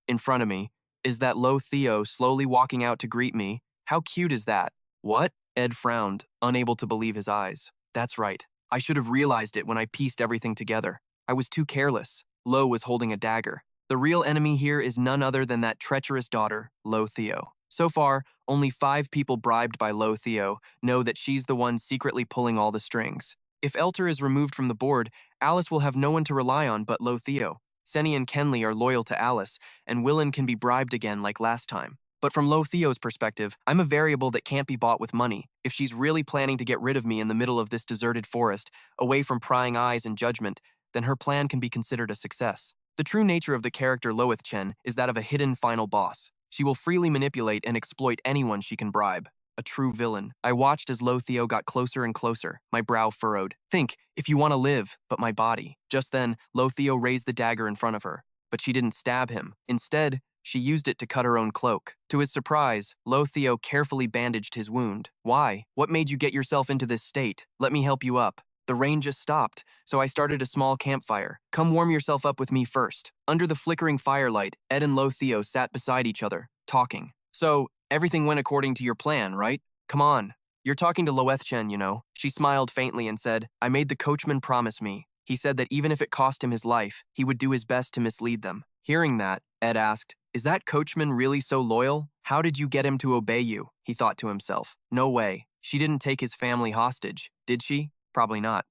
In front of me, is that Loethio slowly walking out to greet me. How cute is that? What? Ed frowned, unable to believe his eyes. That's right. I should have realized it when I pieced everything together. I was too careless. Lo was holding a dagger. The real enemy here is none other than that treacherous daughter, Loethio. So far, only 5 people bribed by Loethio know that she's the one secretly pulling all the strings. If Elter is removed from the board, Alice will have no one to rely on but Loethio. Seni and Kenley are loyal to Alice, and Willen can be bribed again like last time. But from Loethio's perspective, I'm a variable that can't be bought with money. If she's really planning to get rid of me in the middle of this deserted forest, away from prying eyes and judgment, then her plan can be considered a success. The true nature of the character Loethchen is that of a hidden final boss. She will freely manipulate and exploit anyone she can bribe. A true villain. I watched as Loethio got closer and closer, my brow furrowed. Think, if you want to live, but my body. Just then, Loethio raised the dagger in front of her, but she didn't stab him. Instead, she used it to cut her own cloak. To his surprise, Loethio carefully bandaged his wound. Why? What made you get yourself into this state? Let me help you up. The rain just stopped, so I started a small campfire. Come warm yourself up with me first. Under the flickering firelight, Ed and Loethio sat beside each other, talking. So, everything went according to your plan, right? Come on. You're talking to Loethchen, you know. She smiled faintly and said, I made the coachman promise me. He said that even if it cost him his life, he would do his best to mislead them. Hearing that, Ed asked, is that coachman really so loyal? How did you get him to obey you? He thought to himself. No way. She didn't take his family hostage, did she? Probably not.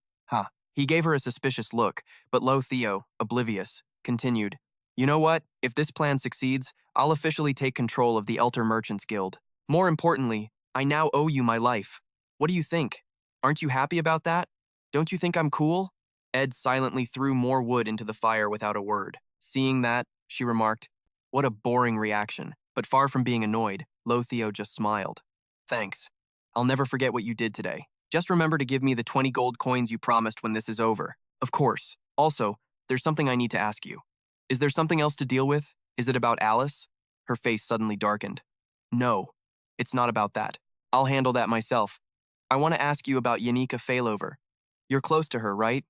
He gave her a suspicious look, but Loethio, oblivious, continued, You know what? If this plan succeeds, I'll officially take control of the Elter Merchants Guild. More importantly, I now owe you my life. What do you think? Aren't you happy about that? Don't you think I'm cool? Ed silently threw more wood into the fire without a word. Seeing that, she remarked, "What a boring reaction." But far from being annoyed, Loethio just smiled. "Thanks. I'll never forget what you did today. Just remember to give me the 20 gold coins you promised when this is over." "Of course. Also, there's something I need to ask you. Is there something else to deal with? Is it about Alice?" Her face suddenly darkened. "No, it's not about that. I'll handle that myself. I want to ask you about Yanika Failover. You're close to her, right?"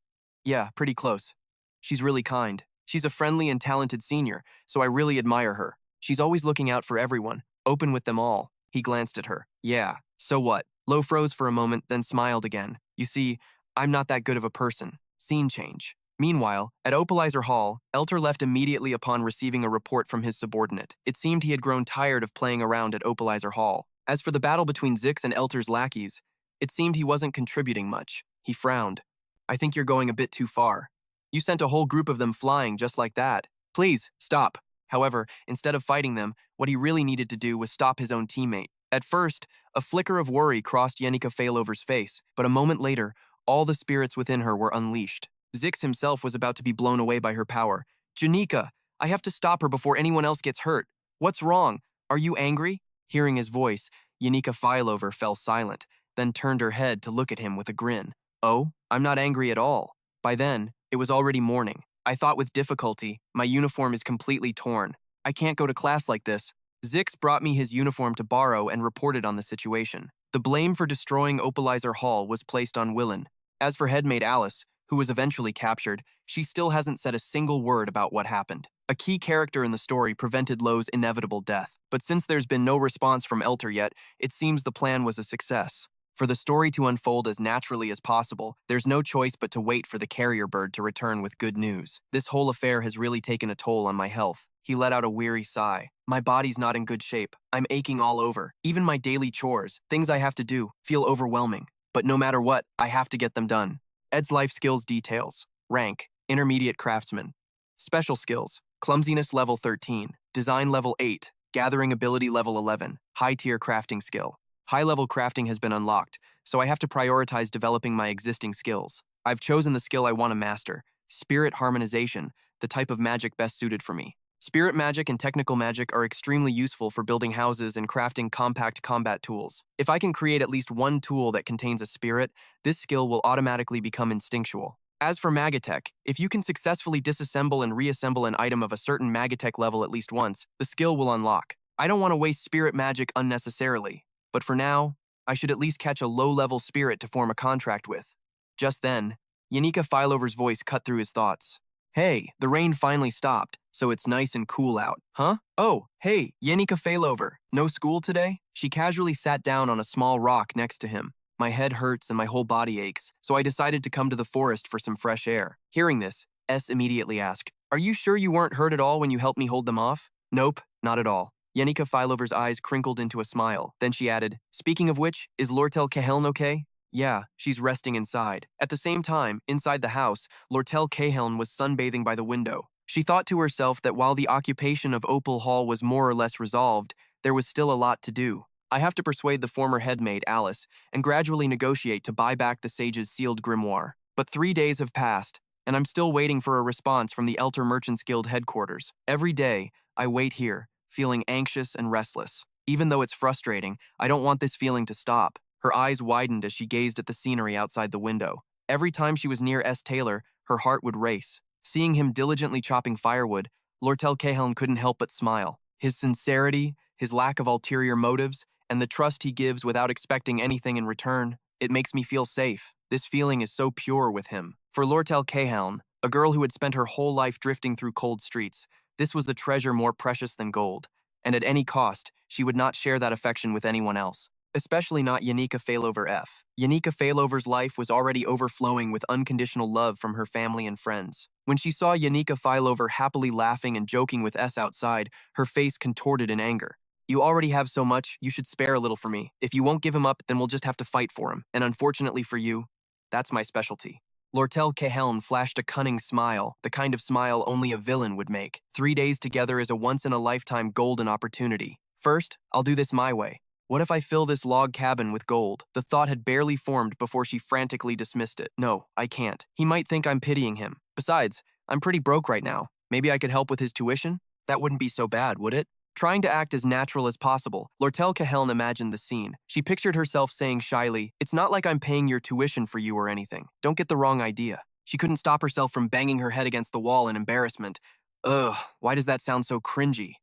"Yeah, pretty close. She's really kind. She's a friendly and talented senior, so I really admire her. She's always looking out for everyone, open with them all." He glanced at her. "Yeah, so what?" Lo froze for a moment, then smiled again. "You see, I'm not that good of a person." Scene change. Meanwhile, at Opolis Hall, Elter left immediately upon receiving a report from his subordinate. It seemed he had grown tired of playing around at Opolis Hall. As for the battle between Zix and Elter's lackeys, it seemed he wasn't contributing much. He frowned. "I think you're going a bit too far. You sent a whole group of them flying just like that. Please, stop." However, instead of fighting them, what he really needed to do was stop his own teammate. At first, a flicker of worry crossed Yanika Failover's face, but a moment later, all the spirits within her were unleashed. Zix himself was about to be blown away by her power. "Janika, I have to stop her before anyone else gets hurt. What's wrong? Are you angry?" Hearing his voice, Yanika Failover fell silent, then turned her head to look at him with a grin. "Oh, I'm not angry at all." By then, it was already morning. I thought with difficulty, "My uniform is completely torn. I can't go to class like this." Zix brought me his uniform to borrow and reported on the situation. The blame for destroying Opolis Hall was placed on Willen. As for headmate Alice, who was eventually captured, she still hasn't said a single word about what happened. A key character in the story prevented Lo's inevitable death, but since there's been no response from Elter yet, it seems the plan was a success. For the story to unfold as naturally as possible, there's no choice but to wait for the carrier bird to return with good news. This whole affair has really taken a toll on my health. He let out a weary sigh. "My body's not in good shape. I'm aching all over. Even my daily chores, things I have to do, feel overwhelming. But no matter what, I have to get them done." Ed's life skills details. Rank, Intermediate Craftsman. Special skills, Clumsiness level 13, Design level 8, Gathering ability level 11, High tier crafting skill. High-level crafting has been unlocked, so I have to prioritize developing my existing skills. I've chosen the skill I want to master, Spirit Harmonization, the type of magic best suited for me. Spirit magic and technical magic are extremely useful for building houses and crafting compact combat tools. If I can create at least one tool that contains a spirit, this skill will automatically become instinctual. As for Magatech, if you can successfully disassemble and reassemble an item of a certain Magatech level at least once, the skill will unlock. I don't want to waste spirit magic unnecessarily. But for now, I should at least catch a low-level spirit to form a contract with. Just then, Yanika Failover's voice cut through his thoughts. "Hey, the rain finally stopped, so it's nice and cool out." "Huh? Oh, hey, Yanika Failover. No school today?" She casually sat down on a small rock next to him. "My head hurts and my whole body aches, so I decided to come to the forest for some fresh air." Hearing this, S immediately asked, "Are you sure you weren't hurt at all when you helped me hold them off?" "Nope, not at all." Yanika Failover's eyes crinkled into a smile. Then she added, "Speaking of which, is Lortell Caheln okay?" "Yeah, she's resting inside." At the same time, inside the house, Lortell Caheln was sunbathing by the window. She thought to herself that while the occupation of Opal Hall was more or less resolved, there was still a lot to do. I have to persuade the former headmaid, Alice, and gradually negotiate to buy back the sage's sealed grimoire. But 3 days have passed, and I'm still waiting for a response from the Elter Merchants Guild headquarters. Every day, I wait here, feeling anxious and restless. Even though it's frustrating, I don't want this feeling to stop. Her eyes widened as she gazed at the scenery outside the window. Every time she was near S. Taylor, her heart would race. Seeing him diligently chopping firewood, Lortell Cahelm couldn't help but smile. His sincerity, his lack of ulterior motives, and the trust he gives without expecting anything in return, it makes me feel safe. This feeling is so pure with him. For Lortell Cahelm, a girl who had spent her whole life drifting through cold streets, this was a treasure more precious than gold, and at any cost, she would not share that affection with anyone else. Especially not Yanika Failover F. Yanika Failover's life was already overflowing with unconditional love from her family and friends. When she saw Yanika Failover happily laughing and joking with S outside, her face contorted in anger. "You already have so much, you should spare a little for me. If you won't give him up, then we'll just have to fight for him. And unfortunately for you, that's my specialty." Lortell Cahelm flashed a cunning smile, the kind of smile only a villain would make. 3 days together is a once-in-a-lifetime golden opportunity. First, I'll do this my way. What if I fill this log cabin with gold? The thought had barely formed before she frantically dismissed it. No, I can't. He might think I'm pitying him. Besides, I'm pretty broke right now. Maybe I could help with his tuition? That wouldn't be so bad, would it? Trying to act as natural as possible, Lortell Cahelm imagined the scene. She pictured herself saying shyly, "It's not like I'm paying your tuition for you or anything. Don't get the wrong idea." She couldn't stop herself from banging her head against the wall in embarrassment. Ugh, why does that sound so cringy?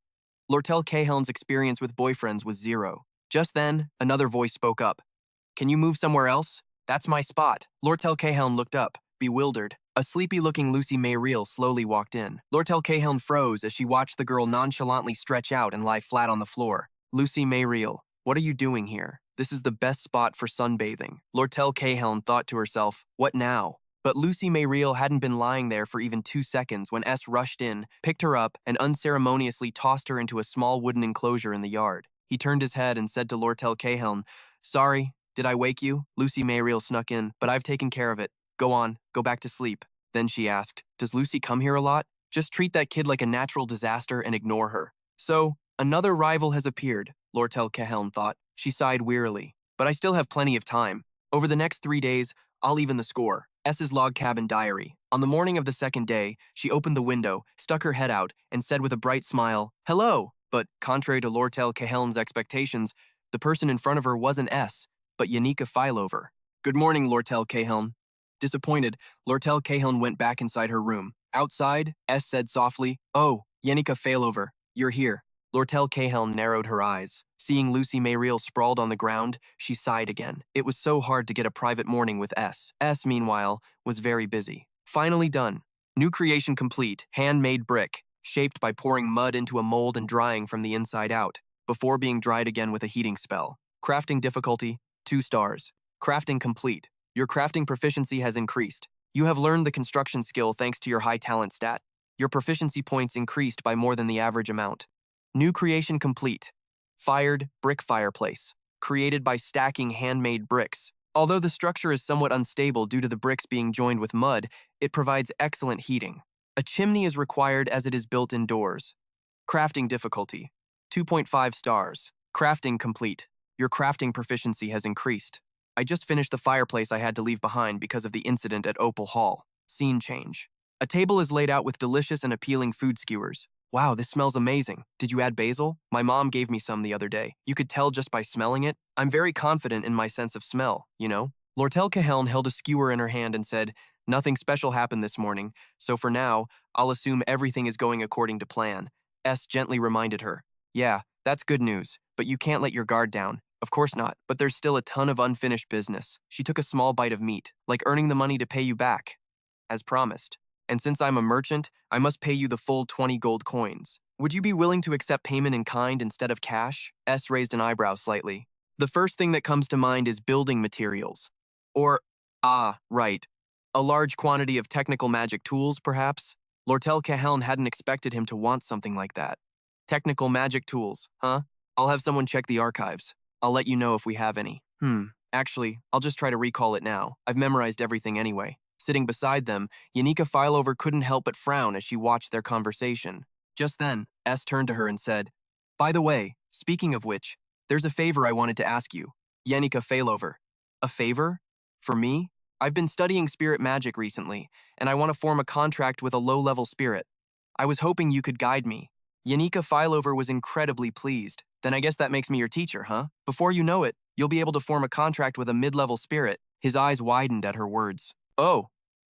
Lortell Cahelm's experience with boyfriends was zero. Just then, another voice spoke up. "Can you move somewhere else? That's my spot." Lortell Cahelm looked up, bewildered. A sleepy-looking Lucy Mayriel slowly walked in. Lortell Cahelm froze as she watched the girl nonchalantly stretch out and lie flat on the floor. "Lucy Mayriel, what are you doing here? This is the best spot for sunbathing." Lortell Cahelm thought to herself, "What now?" But Lucy Mayriel hadn't been lying there for even 2 seconds when S rushed in, picked her up, and unceremoniously tossed her into a small wooden enclosure in the yard. He turned his head and said to Lortell Cahelm, "Sorry, did I wake you?" Lucy Mayriel snuck in, "But I've taken care of it. Go on, go back to sleep." Then she asked, "Does Lucy come here a lot?" "Just treat that kid like a natural disaster and ignore her." "So, another rival has appeared," Lortell Cahelm thought. She sighed wearily. "But I still have plenty of time. Over the next 3 days, I'll even the score." S's log cabin diary. On the morning of the second day, she opened the window, stuck her head out, and said with a bright smile, "Hello!" But, contrary to Lortell Cahelm's expectations, the person in front of her wasn't S, but Yanika Fileover. "Good morning, Lortell Cahelm." Disappointed, Lortell Cahelm went back inside her room. Outside, S said softly, "Oh, Yanika Failover, you're here." Lortell Cahelm narrowed her eyes. Seeing Lucy Mayriel sprawled on the ground, she sighed again. It was so hard to get a private morning with S. S, meanwhile, was very busy. Finally done. New creation complete, handmade brick, shaped by pouring mud into a mold and drying from the inside out, before being dried again with a heating spell. Crafting difficulty, 2 stars. Crafting complete. Your crafting proficiency has increased. You have learned the construction skill thanks to your high talent stat. Your proficiency points increased by more than the average amount. New creation complete. Fired brick fireplace. Created by stacking handmade bricks. Although the structure is somewhat unstable due to the bricks being joined with mud, it provides excellent heating. A chimney is required as it is built indoors. Crafting difficulty, 2.5 stars. Crafting complete. Your crafting proficiency has increased. I just finished the fireplace I had to leave behind because of the incident at Opolis Hall. Scene change. A table is laid out with delicious and appealing food skewers. Wow, this smells amazing. Did you add basil? My mom gave me some the other day. You could tell just by smelling it. I'm very confident in my sense of smell, you know? Lortell Cahelm held a skewer in her hand and said, "Nothing special happened this morning, so for now, I'll assume everything is going according to plan." S gently reminded her, "Yeah, that's good news, but you can't let your guard down. Of course not, but there's still a ton of unfinished business." She took a small bite of meat, like earning the money to pay you back, as promised. "And since I'm a merchant, I must pay you the full 20 gold coins. Would you be willing to accept payment in kind instead of cash?" S raised an eyebrow slightly. "The first thing that comes to mind is building materials. Or, right. A large quantity of technical magic tools, perhaps?" Lortell Cahelm hadn't expected him to want something like that. "Technical magic tools, huh? I'll have someone check the archives. I'll let you know if we have any." Actually, I'll just try to recall it now. I've memorized everything anyway." Sitting beside them, Yanika Fileover couldn't help but frown as she watched their conversation. Just then, S turned to her and said, "By the way, speaking of which, there's a favor I wanted to ask you." Yanika Fileover. "A favor? For me? I've been studying spirit magic recently, and I want to form a contract with a low-level spirit. I was hoping you could guide me." Yanika Fileover was incredibly pleased. "Then I guess that makes me your teacher, huh? Before you know it, you'll be able to form a contract with a mid-level spirit." His eyes widened at her words. "Oh,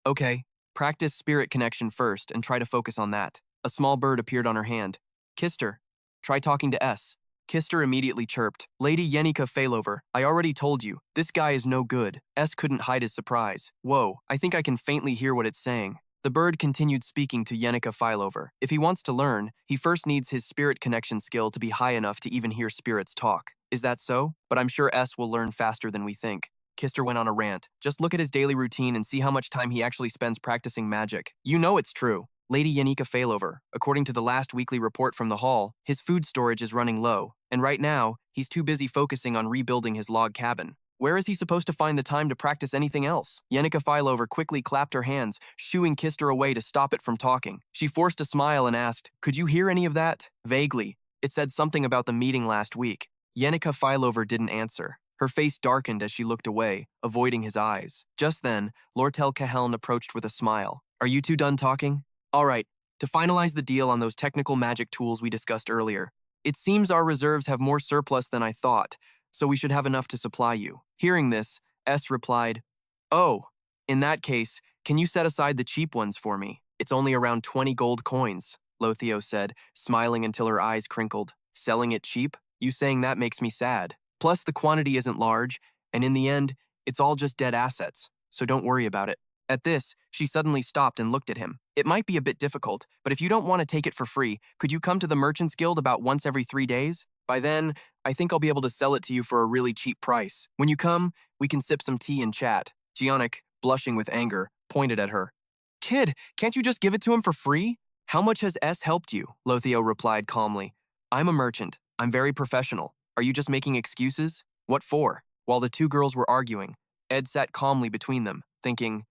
okay. Practice spirit connection first and try to focus on that." A small bird appeared on her hand. "Kister, try talking to S." Kister immediately chirped, "Lady Yanika Fileover, I already told you, this guy is no good." S couldn't hide his surprise. "Whoa, I think I can faintly hear what it's saying." The bird continued speaking to Yanika Fileover. If he wants to learn, he first needs his spirit connection skill to be high enough to even hear spirits talk. Is that so? But I'm sure S will learn faster than we think. Kister went on a rant. "Just look at his daily routine and see how much time he actually spends practicing magic. You know it's true. Lady Yanika Fileover, according to the last weekly report from the hall, his food storage is running low, and right now, he's too busy focusing on rebuilding his log cabin." Where is he supposed to find the time to practice anything else? Yanika Fileover quickly clapped her hands, shooing kissed her away to stop it from talking. She forced a smile and asked, "Could you hear any of that?" Vaguely. It said something about the meeting last week. Yanika Fileover didn't answer. Her face darkened as she looked away, avoiding his eyes. Just then, Lortell Caheln approached with a smile. "Are you two done talking? All right, to finalize the deal on those technical magic tools we discussed earlier. It seems our reserves have more surplus than I thought, so we should have enough to supply you." Hearing this, S replied, "Oh, in that case, can you set aside the cheap ones for me? It's only around 20 gold coins," Loethio said, smiling until her eyes crinkled. "Selling it cheap? You saying that makes me sad. Plus, the quantity isn't large, and in the end, it's all just dead assets, so don't worry about it." At this, she suddenly stopped and looked at him. "It might be a bit difficult, but if you don't want to take it for free, could you come to the Merchants Guild about once every 3 days? By then, I think I'll be able to sell it to you for a really cheap price. When you come, we can sip some tea and chat." Giannik, blushing with anger, pointed at her. "Kid, can't you just give it to him for free?" "How much has S helped you?" Loethio replied calmly. "I'm a merchant. I'm very professional. Are you just making excuses? What for?" While the two girls were arguing, Ed sat calmly between them, thinking,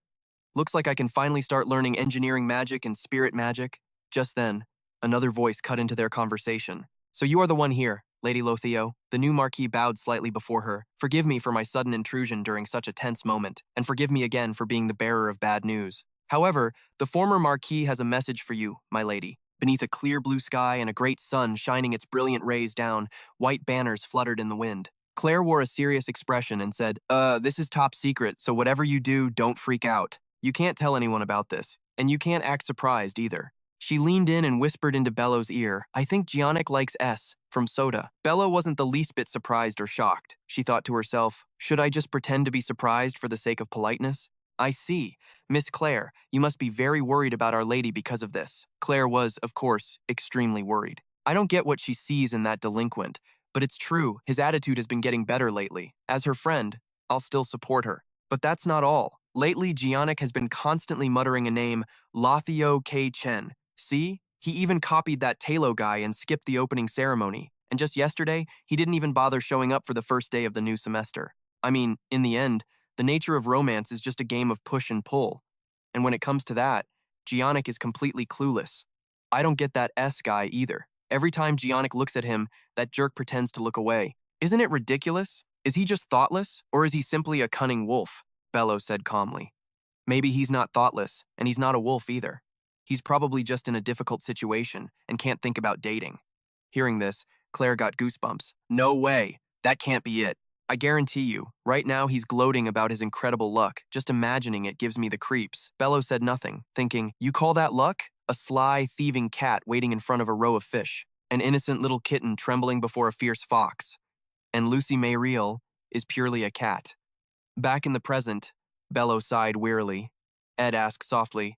"Looks like I can finally start learning engineering magic and spirit magic." Just then, another voice cut into their conversation. "So you are the one here, Lady Loethio." The new Marquis bowed slightly before her. "Forgive me for my sudden intrusion during such a tense moment, and forgive me again for being the bearer of bad news. However, the former Marquis has a message for you, my lady." Beneath a clear blue sky and a great sun shining its brilliant rays down, white banners fluttered in the wind. Claire wore a serious expression and said, This is top secret, so whatever you do, don't freak out. You can't tell anyone about this, and you can't act surprised either." She leaned in and whispered into Bello's ear, "I think Giannik likes S, from Soda." Bello wasn't the least bit surprised or shocked. She thought to herself, should I just pretend to be surprised for the sake of politeness? "I see. Miss Claire, you must be very worried about Our Lady because of this." Claire was, of course, extremely worried. "I don't get what she sees in that delinquent, but it's true, his attitude has been getting better lately. As her friend, I'll still support her. But that's not all. Lately, Giannik has been constantly muttering a name, Loethio K. Chen. See? He even copied that Talo guy and skipped the opening ceremony. And just yesterday, he didn't even bother showing up for the first day of the new semester. I mean, in the end, the nature of romance is just a game of push and pull. And when it comes to that, Giannik is completely clueless. I don't get that S guy either. Every time Giannik looks at him, that jerk pretends to look away. Isn't it ridiculous? Is he just thoughtless, or is he simply a cunning wolf?" Bello said calmly. "Maybe he's not thoughtless, and he's not a wolf either. He's probably just in a difficult situation and can't think about dating." Hearing this, Claire got goosebumps. "No way. That can't be it. I guarantee you, right now he's gloating about his incredible luck. Just imagining it gives me the creeps." Bello said nothing, thinking, "You call that luck? A sly, thieving cat waiting in front of a row of fish. An innocent little kitten trembling before a fierce fox. And Lucy May Riel is purely a cat." Back in the present, Bello sighed wearily. Ed asked softly,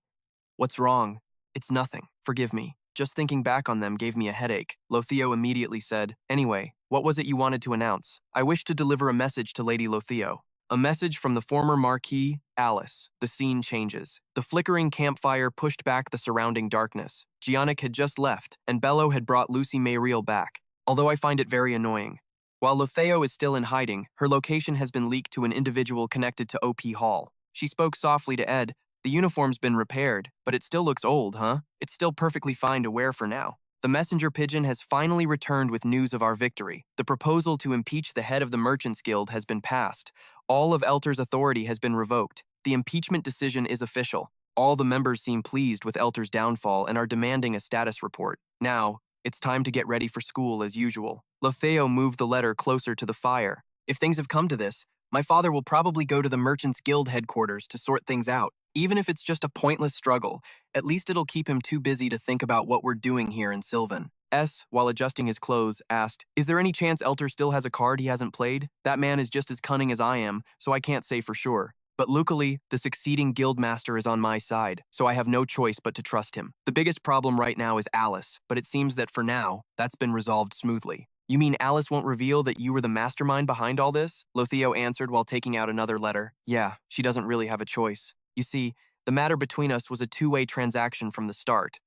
"What's wrong?" "It's nothing. Forgive me. Just thinking back on them gave me a headache." Loethio immediately said, "Anyway, what was it you wanted to announce?" "I wish to deliver a message to Lady Loethio. A message from the former Marquis, Alice." The scene changes. The flickering campfire pushed back the surrounding darkness. Giannik had just left, and Bello had brought Lucy May Riel back, although I find it very annoying. While Loethio is still in hiding, her location has been leaked to an individual connected to OP Hall. She spoke softly to Ed. "The uniform's been repaired, but it still looks old, huh? It's still perfectly fine to wear for now. The messenger pigeon has finally returned with news of our victory. The proposal to impeach the head of the Merchants Guild has been passed. All of Elter's authority has been revoked. The impeachment decision is official. All the members seem pleased with Elter's downfall and are demanding a status report. Now, it's time to get ready for school as usual." Loethio moved the letter closer to the fire. "If things have come to this, my father will probably go to the Merchants Guild headquarters to sort things out. Even if it's just a pointless struggle, at least it'll keep him too busy to think about what we're doing here in Sylvan." S, while adjusting his clothes, asked, "Is there any chance Elter still has a card he hasn't played? That man is just as cunning as I am, so I can't say for sure. But luckily, the succeeding guildmaster is on my side, so I have no choice but to trust him. The biggest problem right now is Alice, but it seems that for now, that's been resolved smoothly." "You mean Alice won't reveal that you were the mastermind behind all this?" Loethio answered while taking out another letter. "Yeah, she doesn't really have a choice. You see, the matter between us was a two-way transaction from the start.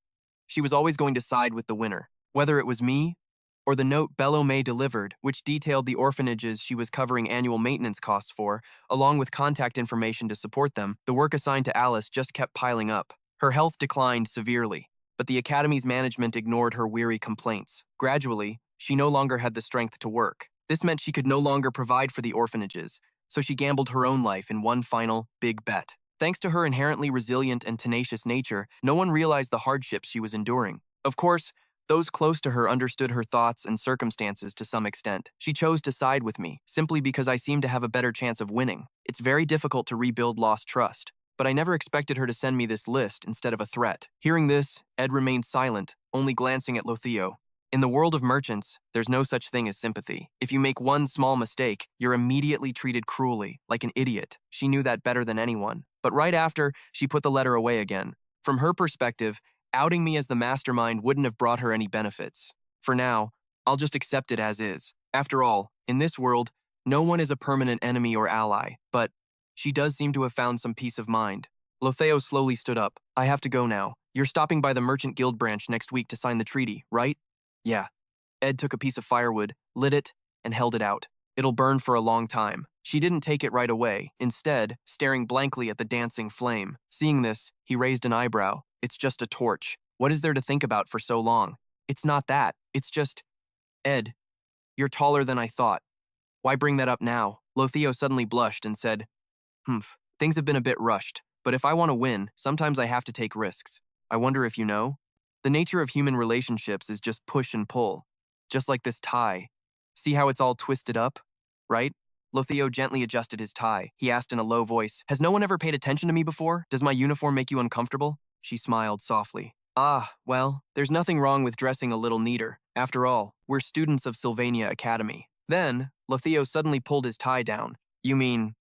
She was always going to side with the winner, whether it was me Or the note Belle May delivered, which detailed the orphanages she was covering annual maintenance costs for, along with contact information to support them. The work assigned to Alice just kept piling up. Her health declined severely, but the Academy's management ignored her weary complaints. Gradually, she no longer had the strength to work. This meant she could no longer provide for the orphanages, so she gambled her own life in one final, big bet. Thanks to her inherently resilient and tenacious nature, no one realized the hardships she was enduring. Of course, those close to her understood her thoughts and circumstances to some extent. She chose to side with me, simply because I seemed to have a better chance of winning. It's very difficult to rebuild lost trust, but I never expected her to send me this list instead of a threat. Hearing this, Ed remained silent, only glancing at Loethio. In the world of merchants, there's no such thing as sympathy. If you make one small mistake, you're immediately treated cruelly, like an idiot. She knew that better than anyone. But right after, she put the letter away again. From her perspective, outing me as the mastermind wouldn't have brought her any benefits. For now, I'll just accept it as is. After all, in this world, no one is a permanent enemy or ally, but she does seem to have found some peace of mind. Loethio slowly stood up. I have to go now. You're stopping by the Merchant Guild branch next week to sign the treaty, right? Yeah. Ed took a piece of firewood, lit it, and held it out. It'll burn for a long time. She didn't take it right away, instead, staring blankly at the dancing flame. Seeing this, he raised an eyebrow. It's just a torch. What is there to think about for so long? It's not that. It's just… Ed, you're taller than I thought. Why bring that up now? Loethio suddenly blushed and said, things have been a bit rushed, but if I want to win, sometimes I have to take risks. I wonder if you know? The nature of human relationships is just push and pull. Just like this tie. See how it's all twisted up? Right? Loethio gently adjusted his tie. He asked in a low voice, Has no one ever paid attention to me before? Does my uniform make you uncomfortable? She smiled softly. Ah, well, there's nothing wrong with dressing a little neater. After all, we're students of Sylvania Academy. Then, Loethio suddenly pulled his tie down. You mean…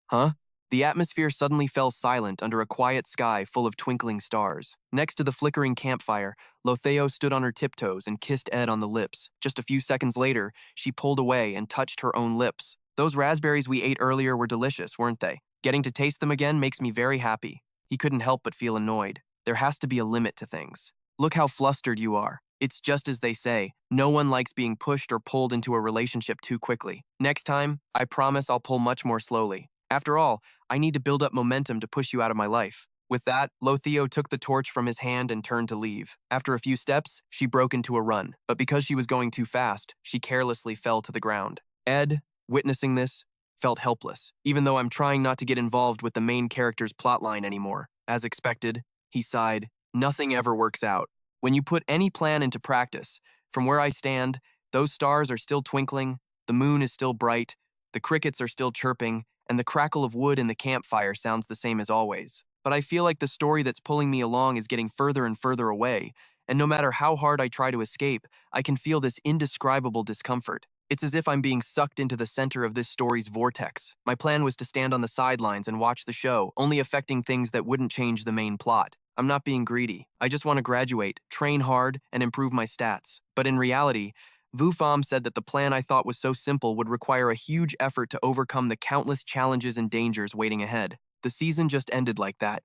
Huh? The atmosphere suddenly fell silent under a quiet sky full of twinkling stars. Next to the flickering campfire, Loethio stood on her tiptoes and kissed Ed on the lips. Just a few seconds later, she pulled away and touched her own lips. Those raspberries we ate earlier were delicious, weren't they? Getting to taste them again makes me very happy. He couldn't help but feel annoyed. There has to be a limit to things. Look how flustered you are. It's just as they say, no one likes being pushed or pulled into a relationship too quickly. Next time, I promise I'll pull much more slowly. After all, I need to build up momentum to push you out of my life. With that, Loethio took the torch from his hand and turned to leave. After a few steps, she broke into a run, but because she was going too fast, she carelessly fell to the ground. Ed, witnessing this, felt helpless, even though I'm trying not to get involved with the main character's plotline anymore. As expected, he sighed, nothing ever works out. When you put any plan into practice, from where I stand, those stars are still twinkling, the moon is still bright, the crickets are still chirping, and the crackle of wood in the campfire sounds the same as always. But I feel like the story that's pulling me along is getting further and further away, and no matter how hard I try to escape, I can feel this indescribable discomfort. It's as if I'm being sucked into the center of this story's vortex. My plan was to stand on the sidelines and watch the show, only affecting things that wouldn't change the main plot. I'm not being greedy. I just want to graduate, train hard, and improve my stats. But in reality, Vu Fam said that the plan I thought was so simple would require a huge effort to overcome the countless challenges and dangers waiting ahead. The season just ended like that.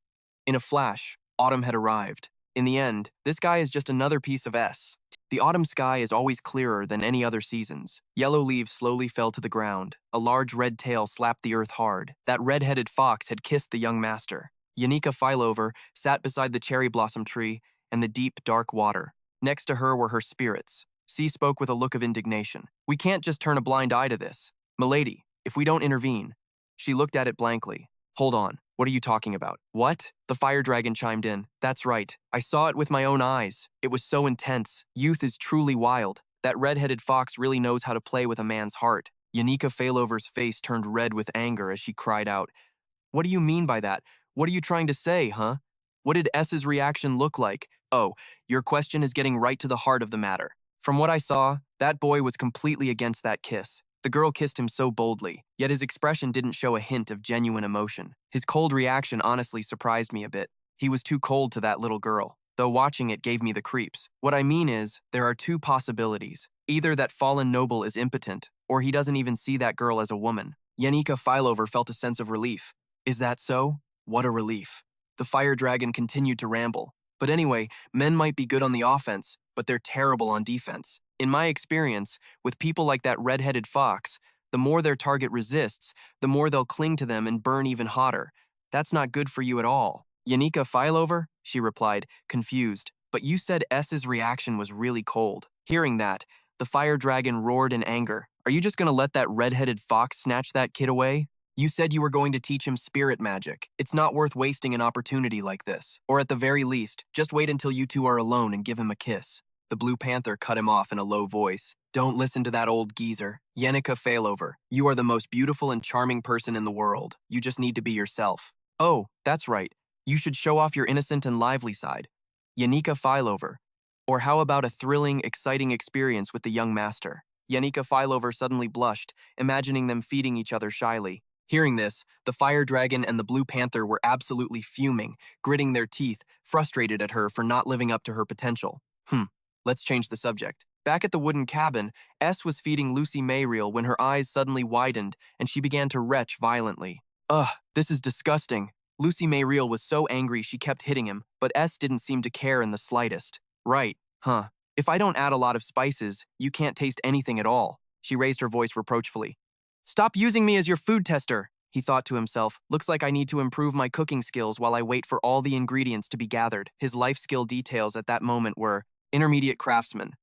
In a flash, autumn had arrived. In the end, this guy is just another piece of S. The autumn sky is always clearer than any other seasons. Yellow leaves slowly fell to the ground. A large red tail slapped the earth hard. That red-headed fox had kissed the young master. Yanika Fileover sat beside the cherry blossom tree and the deep, dark water. Next to her were her spirits. C spoke with a look of indignation. We can't just turn a blind eye to this. Milady, if we don't intervene. She looked at it blankly. Hold on, what are you talking about? What? The fire dragon chimed in. That's right. I saw it with my own eyes. It was so intense. Youth is truly wild. That red-headed fox really knows how to play with a man's heart. Yanika Failover's face turned red with anger as she cried out. What do you mean by that? What are you trying to say, huh? What did S's reaction look like? Oh, your question is getting right to the heart of the matter. From what I saw, that boy was completely against that kiss. The girl kissed him so boldly, yet his expression didn't show a hint of genuine emotion. His cold reaction honestly surprised me a bit. He was too cold to that little girl, though watching it gave me the creeps. What I mean is, there are two possibilities. Either that fallen noble is impotent, or he doesn't even see that girl as a woman. Yanika Fileover felt a sense of relief. Is that so? What a relief. The fire dragon continued to ramble. But anyway, men might be good on the offense, but they're terrible on defense. In my experience, with people like that red-headed fox, the more their target resists, the more they'll cling to them and burn even hotter. That's not good for you at all. Yanika Fileover? She replied, confused. But you said S's reaction was really cold. Hearing that, the fire dragon roared in anger. Are you just gonna let that red-headed fox snatch that kid away? You said you were going to teach him spirit magic. It's not worth wasting an opportunity like this. Or at the very least, just wait until you two are alone and give him a kiss. The Blue Panther cut him off in a low voice. Don't listen to that old geezer. Yanika Failover, you are the most beautiful and charming person in the world. You just need to be yourself. Oh, that's right. You should show off your innocent and lively side. Yanika Filover. Or how about a thrilling, exciting experience with the young master? Yanika Filover suddenly blushed, imagining them feeding each other shyly. Hearing this, the Fire Dragon and the Blue Panther were absolutely fuming, gritting their teeth, frustrated at her for not living up to her potential. Let's change the subject. Back at the wooden cabin, S was feeding Lucy Mayriel when her eyes suddenly widened and she began to retch violently. Ugh, this is disgusting. Lucy Mayriel was so angry she kept hitting him, but S didn't seem to care in the slightest. Right, huh. If I don't add a lot of spices, you can't taste anything at all. She raised her voice reproachfully. Stop using me as your food tester, he thought to himself. Looks like I need to improve my cooking skills while I wait for all the ingredients to be gathered. His life skill details at that moment were Intermediate Craftsman.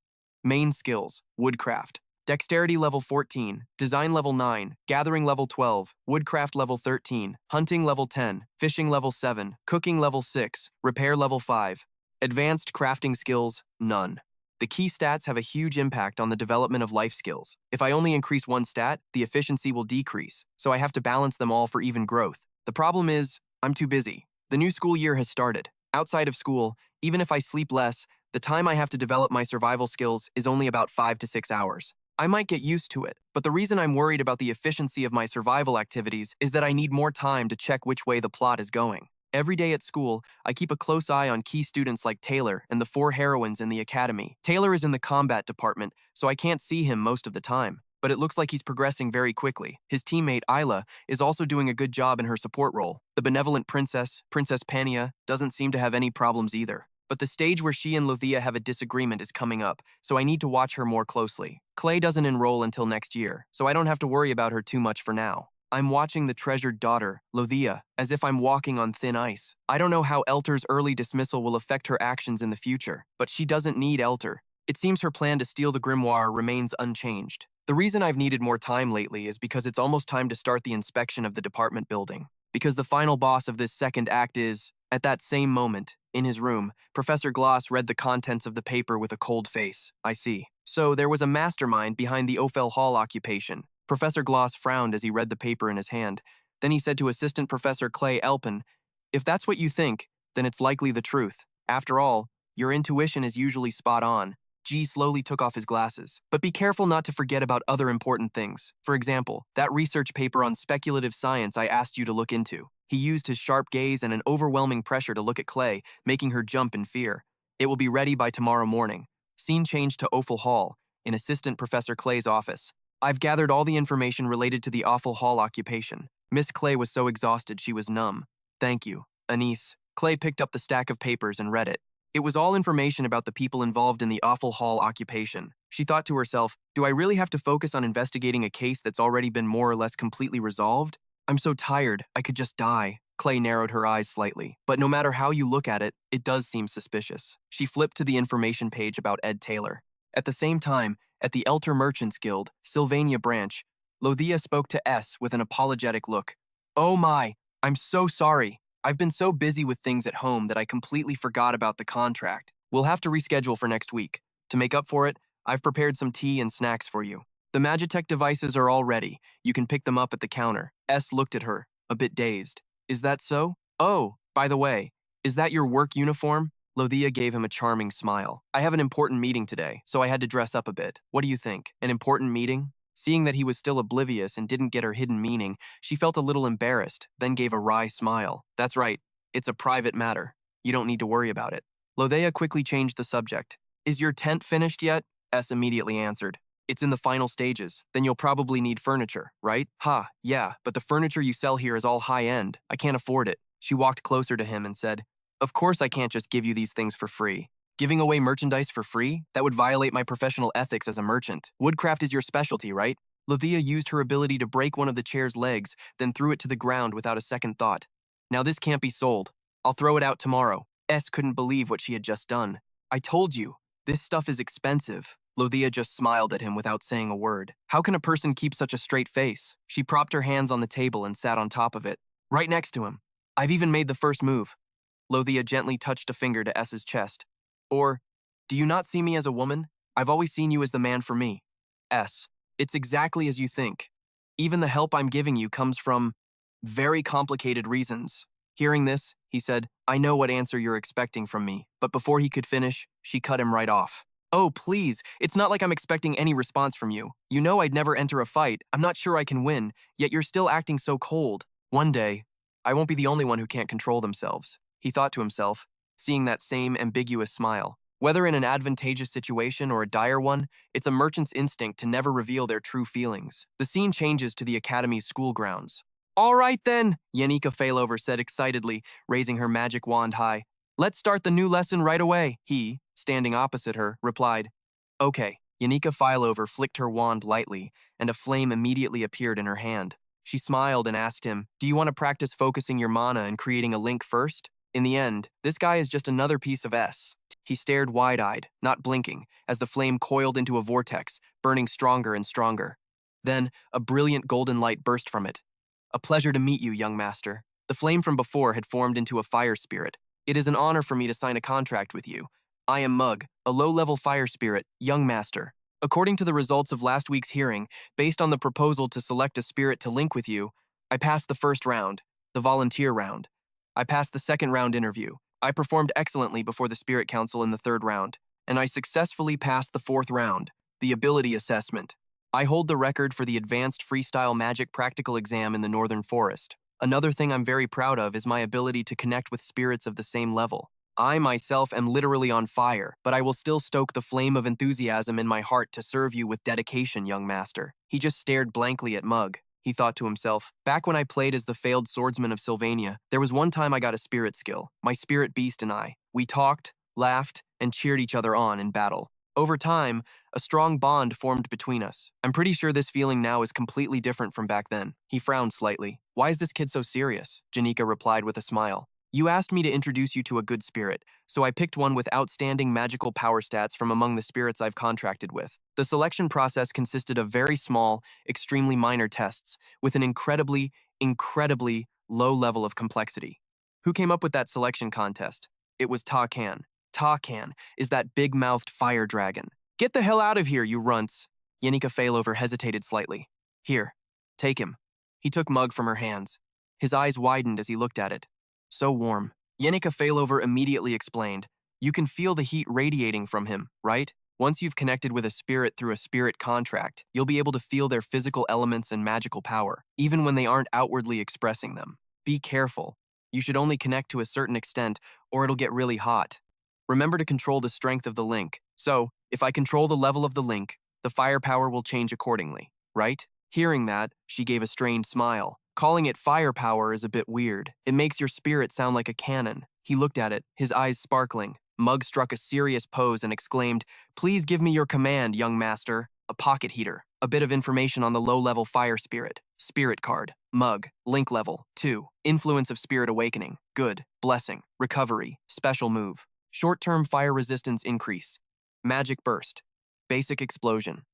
Main skills, Woodcraft. Dexterity level 14, Design level 9, Gathering level 12, Woodcraft level 13, Hunting level 10, Fishing level 7, Cooking level 6, Repair level 5. Advanced crafting skills, none. The key stats have a huge impact on the development of life skills. If I only increase one stat, the efficiency will decrease, so I have to balance them all for even growth. The problem is, I'm too busy. The new school year has started. Outside of school, even if I sleep less, the time I have to develop my survival skills is only about 5 to 6 hours. I might get used to it, but the reason I'm worried about the efficiency of my survival activities is that I need more time to check which way the plot is going. Every day at school, I keep a close eye on key students like Taylor and the 4 heroines in the academy. Taylor is in the combat department, so I can't see him most of the time, but it looks like he's progressing very quickly. His teammate, Isla, is also doing a good job in her support role. The benevolent princess, Princess Pania, doesn't seem to have any problems either. But the stage where she and Loethio have a disagreement is coming up, so I need to watch her more closely. Clay doesn't enroll until next year, so I don't have to worry about her too much for now. I'm watching the treasured daughter, Loethio, as if I'm walking on thin ice. I don't know how Elter's early dismissal will affect her actions in the future, but she doesn't need Elter. It seems her plan to steal the grimoire remains unchanged. The reason I've needed more time lately is because it's almost time to start the inspection of the department building. Because the final boss of this second act is, at that same moment, in his room, Professor Glast read the contents of the paper with a cold face. I see. So there was a mastermind behind the Overpowered Hall occupation. Professor Glast frowned as he read the paper in his hand. Then he said to Assistant Professor Clay Elpin, if that's what you think, then it's likely the truth. After all, your intuition is usually spot on. G slowly took off his glasses. But be careful not to forget about other important things. For example, that research paper on speculative science I asked you to look into. He used his sharp gaze and an overwhelming pressure to look at Clay, making her jump in fear. It will be ready by tomorrow morning. Scene changed to Overpowered Hall, in Assistant Professor Clay's office. I've gathered all the information related to the Overpowered Hall occupation. Miss Clay was so exhausted she was numb. Thank you, Anise. Clay picked up the stack of papers and read it. It was all information about the people involved in the Overpowered Hall occupation. She thought to herself, do I really have to focus on investigating a case that's already been more or less completely resolved? I'm so tired, I could just die. Clay narrowed her eyes slightly. But no matter how you look at it, it does seem suspicious. She flipped to the information page about Ed Taylor. At the same time, at the Elter Merchants Guild, Sylvania branch, Loethio spoke to S with an apologetic look. Oh my, I'm so sorry. I've been so busy with things at home that I completely forgot about the contract. We'll have to reschedule for next week. To make up for it, I've prepared some tea and snacks for you. The Magitech devices are all ready. You can pick them up at the counter. S looked at her, a bit dazed. Is that so? Oh, by the way, is that your work uniform? Loethio gave him a charming smile. I have an important meeting today, so I had to dress up a bit. What do you think? An important meeting? Seeing that he was still oblivious and didn't get her hidden meaning, she felt a little embarrassed, then gave a wry smile. That's right. It's a private matter. You don't need to worry about it. Loethio quickly changed the subject. Is your tent finished yet? S immediately answered. It's in the final stages. Then you'll probably need furniture, right? Ha, yeah, but the furniture you sell here is all high-end. I can't afford it. She walked closer to him and said, Of course I can't just give you these things for free. Giving away merchandise for free? That would violate my professional ethics as a merchant. Woodcraft is your specialty, right? Loethia used her ability to break one of the chair's legs, then threw it to the ground without a second thought. Now this can't be sold. I'll throw it out tomorrow. S couldn't believe what she had just done. I told you, this stuff is expensive. Loethia just smiled at him without saying a word. How can a person keep such a straight face? She propped her hands on the table and sat on top of it, right next to him. I've even made the first move. Loethia gently touched a finger to S's chest. Or, do you not see me as a woman? I've always seen you as the man for me. S. It's exactly as you think. Even the help I'm giving you comes from very complicated reasons. Hearing this, he said, I know what answer you're expecting from me. But before he could finish, she cut him right off. Oh, please, it's not like I'm expecting any response from you. You know I'd never enter a fight. I'm not sure I can win, yet you're still acting so cold. One day, I won't be the only one who can't control themselves, he thought to himself, seeing that same ambiguous smile. Whether in an advantageous situation or a dire one, it's a merchant's instinct to never reveal their true feelings. The scene changes to the Academy's school grounds. All right then, Yanika Failover said excitedly, raising her magic wand high. Let's start the new lesson right away. He, standing opposite her, replied. Okay. Yanika Failover flicked her wand lightly, and a flame immediately appeared in her hand. She smiled and asked him, do you want to practice focusing your mana and creating a link first? In the end, this guy is just another piece of S. He stared wide-eyed, not blinking, as the flame coiled into a vortex, burning stronger and stronger. Then, a brilliant golden light burst from it. A pleasure to meet you, young master. The flame from before had formed into a fire spirit. It is an honor for me to sign a contract with you. I am Mug, a low-level fire spirit, young master. According to the results of last week's hearing, based on the proposal to select a spirit to link with you, I passed the first round, the volunteer round. I passed the second round interview. I performed excellently before the Spirit Council in the third round, and I successfully passed the fourth round, the ability assessment. I hold the record for the Advanced Freestyle Magic Practical Exam in the Northern Forest. Another thing I'm very proud of is my ability to connect with spirits of the same level. I myself am literally on fire, but I will still stoke the flame of enthusiasm in my heart to serve you with dedication, young master. He just stared blankly at Mug. He thought to himself, back when I played as the Failed Swordsman of Sylvania, there was one time I got a spirit skill. My spirit beast and I. We talked, laughed, and cheered each other on in battle. Over time, a strong bond formed between us. I'm pretty sure this feeling now is completely different from back then. He frowned slightly. Why is this kid so serious? Yanika replied with a smile. You asked me to introduce you to a good spirit, so I picked one with outstanding magical power stats from among the spirits I've contracted with. The selection process consisted of very small, extremely minor tests with an incredibly low level of complexity. Who came up with that selection contest? It was Ta-Kan. Ta-Kan is that big-mouthed fire dragon. Get the hell out of here, you runts. Yanika Failover hesitated slightly. Here, take him. He took Mug from her hands. His eyes widened as he looked at it. So warm. Yanika Failover immediately explained. You can feel the heat radiating from him, right? Once you've connected with a spirit through a spirit contract, you'll be able to feel their physical elements and magical power, even when they aren't outwardly expressing them. Be careful. You should only connect to a certain extent, or it'll get really hot. Remember to control the strength of the link. So, if I control the level of the link, the firepower will change accordingly, right? Hearing that, she gave a strained smile. Calling it firepower is a bit weird. It makes your spirit sound like a cannon. He looked at it, his eyes sparkling. Mug struck a serious pose and exclaimed, Please give me your command, young master. A pocket heater. A bit of information on the low-level fire spirit. Spirit card. Mug. Link level. 2. Influence of spirit awakening. Good. Blessing. Recovery. Special move. Short-term fire resistance increase. Magic burst. Basic explosion.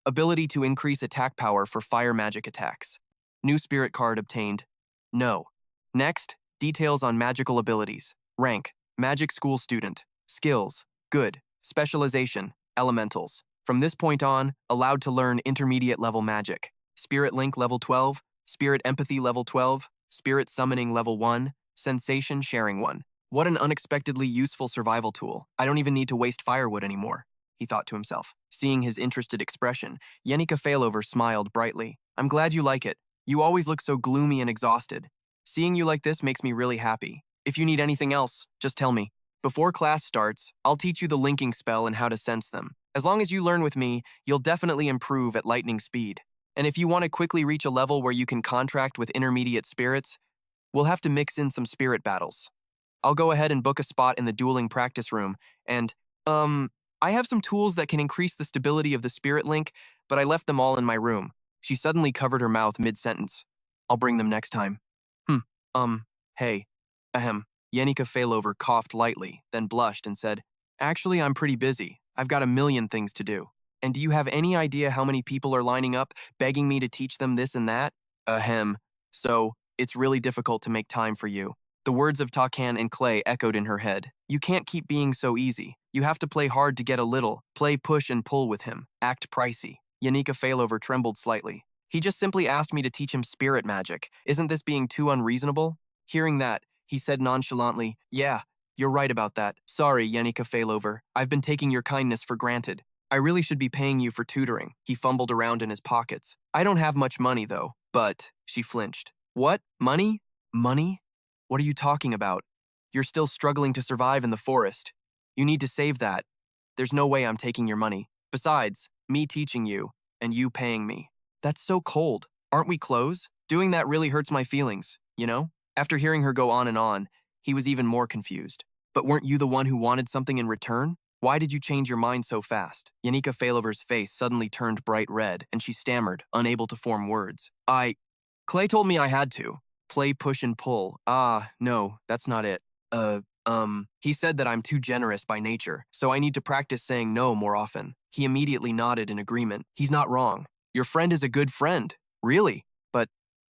Ability to increase attack power for fire magic attacks. New spirit card obtained. No. Next, details on magical abilities. Rank. Magic school student. Skills. Good. Specialization. Elementals. From this point on, allowed to learn intermediate level magic. Spirit link level 12. Spirit empathy level 12. Spirit summoning level 1. Sensation sharing 1. What an unexpectedly useful survival tool. I don't even need to waste firewood anymore, he thought to himself. Seeing his interested expression, Yanika Failover smiled brightly. I'm glad you like it. You always look so gloomy and exhausted. Seeing you like this makes me really happy. If you need anything else, just tell me. Before class starts, I'll teach you the linking spell and how to sense them. As long as you learn with me, you'll definitely improve at lightning speed. And if you want to quickly reach a level where you can contract with intermediate spirits, we'll have to mix in some spirit battles. I'll go ahead and book a spot in the dueling practice room, and I have some tools that can increase the stability of the spirit link, but I left them all in my room. She suddenly covered her mouth mid-sentence. I'll bring them next time. Hey. Ahem. Yanika Failover coughed lightly, then blushed and said, Actually, I'm pretty busy. I've got a million things to do. And do you have any idea how many people are lining up, begging me to teach them this and that? Ahem. So, it's really difficult to make time for you. The words of Takan and Clay echoed in her head. You can't keep being so easy. You have to play hard to get a little. Play push and pull with him. Act pricey. Yanika Failover trembled slightly. He just simply asked me to teach him spirit magic. Isn't this being too unreasonable? Hearing that, he said nonchalantly, Yeah, you're right about that. Sorry, Yanika Failover. I've been taking your kindness for granted. I really should be paying you for tutoring. He fumbled around in his pockets. I don't have much money, though. But, she flinched. What? Money? Money? What are you talking about? You're still struggling to survive in the forest. You need to save that. There's no way I'm taking your money. Besides, me teaching you, and you paying me. That's so cold. Aren't we close? Doing that really hurts my feelings, you know? After hearing her go on, he was even more confused. But weren't you the one who wanted something in return? Why did you change your mind so fast? Yanika Failover's face suddenly turned bright red, and she stammered, unable to form words. Clay told me I had to. Play, push, and pull. No, that's not it. He said that I'm too generous by nature, so I need to practice saying no more often. He immediately nodded in agreement. He's not wrong. Your friend is a good friend. Really? But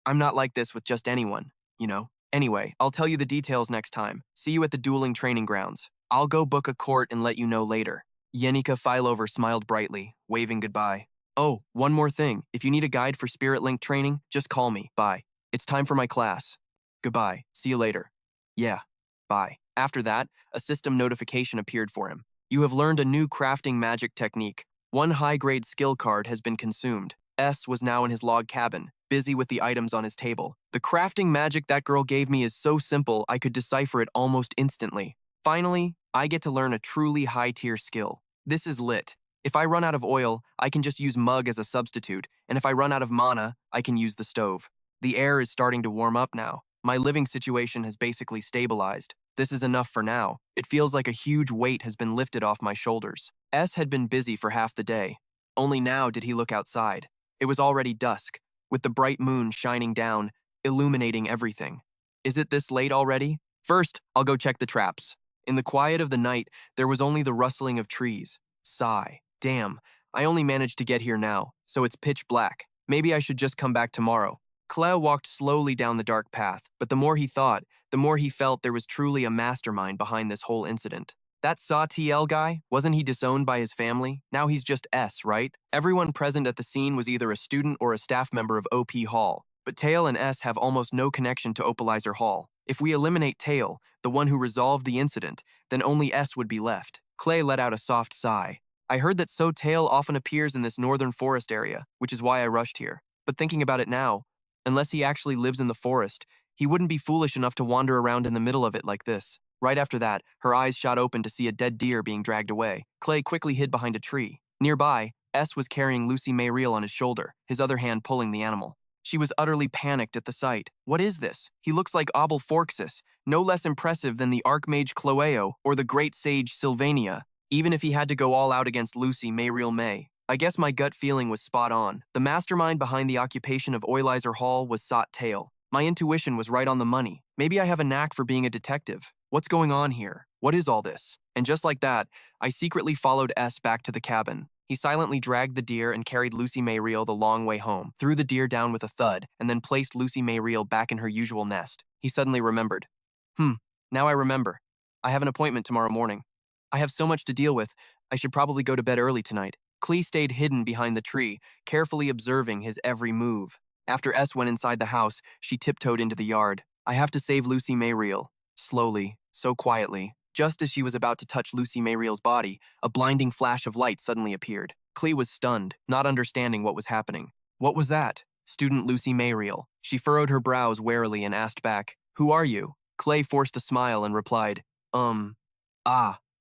I'm not like this with just anyone, you know? Anyway, I'll tell you the details next time. See you at the dueling training grounds. I'll go book a court and let you know later. Yanika Failover smiled brightly, waving goodbye. Oh, one more thing. If you need a guide for Spirit Link training, just call me. Bye. It's time for my class. Goodbye. See you later. Yeah. Bye. After that, a system notification appeared for him. You have learned a new crafting magic technique. One high-grade skill card has been consumed. S was now in his log cabin, busy with the items on his table. The crafting magic that girl gave me is so simple I could decipher it almost instantly. Finally, I get to learn a truly high-tier skill. This is lit. If I run out of oil, I can just use mug as a substitute, and if I run out of mana, I can use the stove. The air is starting to warm up now. My living situation has basically stabilized. This is enough for now. It feels like a huge weight has been lifted off my shoulders. S had been busy for half the day. Only now did he look outside. It was already dusk, with the bright moon shining down, illuminating everything. Is it this late already? First, I'll go check the traps. In the quiet of the night, there was only the rustling of trees. Sigh. Damn, I only managed to get here now, so it's pitch black. Maybe I should just come back tomorrow. Cleo walked slowly down the dark path, but the more he thought, the more he felt there was truly a mastermind behind this whole incident. That Tiel guy, wasn't he disowned by his family? Now he's just S, right? Everyone present at the scene was either a student or a staff member of OP Hall, but Tiel and S have almost no connection to Opolis Hall. If we eliminate Tiel, the one who resolved the incident, then only S would be left. Clay let out a soft sigh. I heard that Tiel often appears in this northern forest area, which is why I rushed here. But thinking about it now, unless he actually lives in the forest, he wouldn't be foolish enough to wander around in the middle of it like this. Right after that, her eyes shot open to see a dead deer being dragged away. Clay quickly hid behind a tree. Nearby, S was carrying Lucy Mayriel on his shoulder, his other hand pulling the animal. She was utterly panicked at the sight. What is this? He looks like Abel Forxus, no less impressive than the Archmage Cloeo or the Great Sage Sylvania, even if he had to go all out against Lucy Mayriel May. I guess my gut feeling was spot on. The mastermind behind the occupation of Oilizer Hall was Tail. My intuition was right on the money. Maybe I have a knack for being a detective. What's going on here? What is all this? And just like that, I secretly followed S back to the cabin. He silently dragged the deer and carried Lucy Mayriel the long way home, threw the deer down with a thud, and then placed Lucy Mayriel back in her usual nest. He suddenly remembered. Now I remember. I have an appointment tomorrow morning. I have so much to deal with, I should probably go to bed early tonight. Clee stayed hidden behind the tree, carefully observing his every move. After S went inside the house, she tiptoed into the yard. I have to save Lucy Mayriel. Slowly, so quietly. Just as she was about to touch Lucy Mayriel's body, a blinding flash of light suddenly appeared. Clee was stunned, not understanding what was happening. What was that? Student Lucy Mayriel. She furrowed her brows warily and asked back, Who are you? Clay forced a smile and replied, I'm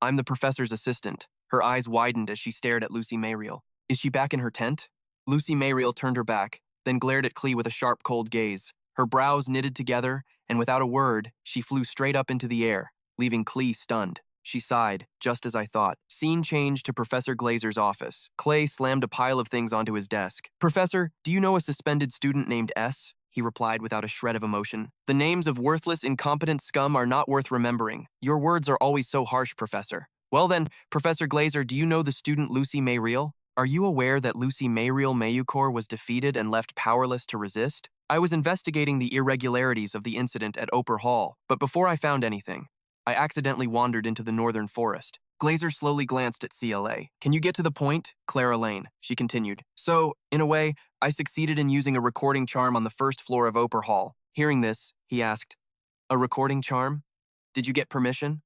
the professor's assistant. Her eyes widened as she stared at Lucy Mayriel. Is she back in her tent? Lucy Mayriel turned her back, then glared at Clee with a sharp, cold gaze. Her brows knitted together, and without a word, she flew straight up into the air, leaving Clee stunned. She sighed, just as I thought. Scene changed to Professor Glazer's office. Clay slammed a pile of things onto his desk. Professor, do you know a suspended student named S? He replied without a shred of emotion. The names of worthless, incompetent scum are not worth remembering. Your words are always so harsh, Professor. Well then, Professor Glazer, do you know the student Lucy Mayriel? Are you aware that Lucy Mayriel Mayukor was defeated and left powerless to resist? I was investigating the irregularities of the incident at Opolis Hall, but before I found anything, I accidentally wandered into the northern forest. Glazer slowly glanced at CLA. Can you get to the point? Clara Lane, she continued. So, in a way, I succeeded in using a recording charm on the first floor of Opolis Hall. Hearing this, he asked, a recording charm? Did you get permission?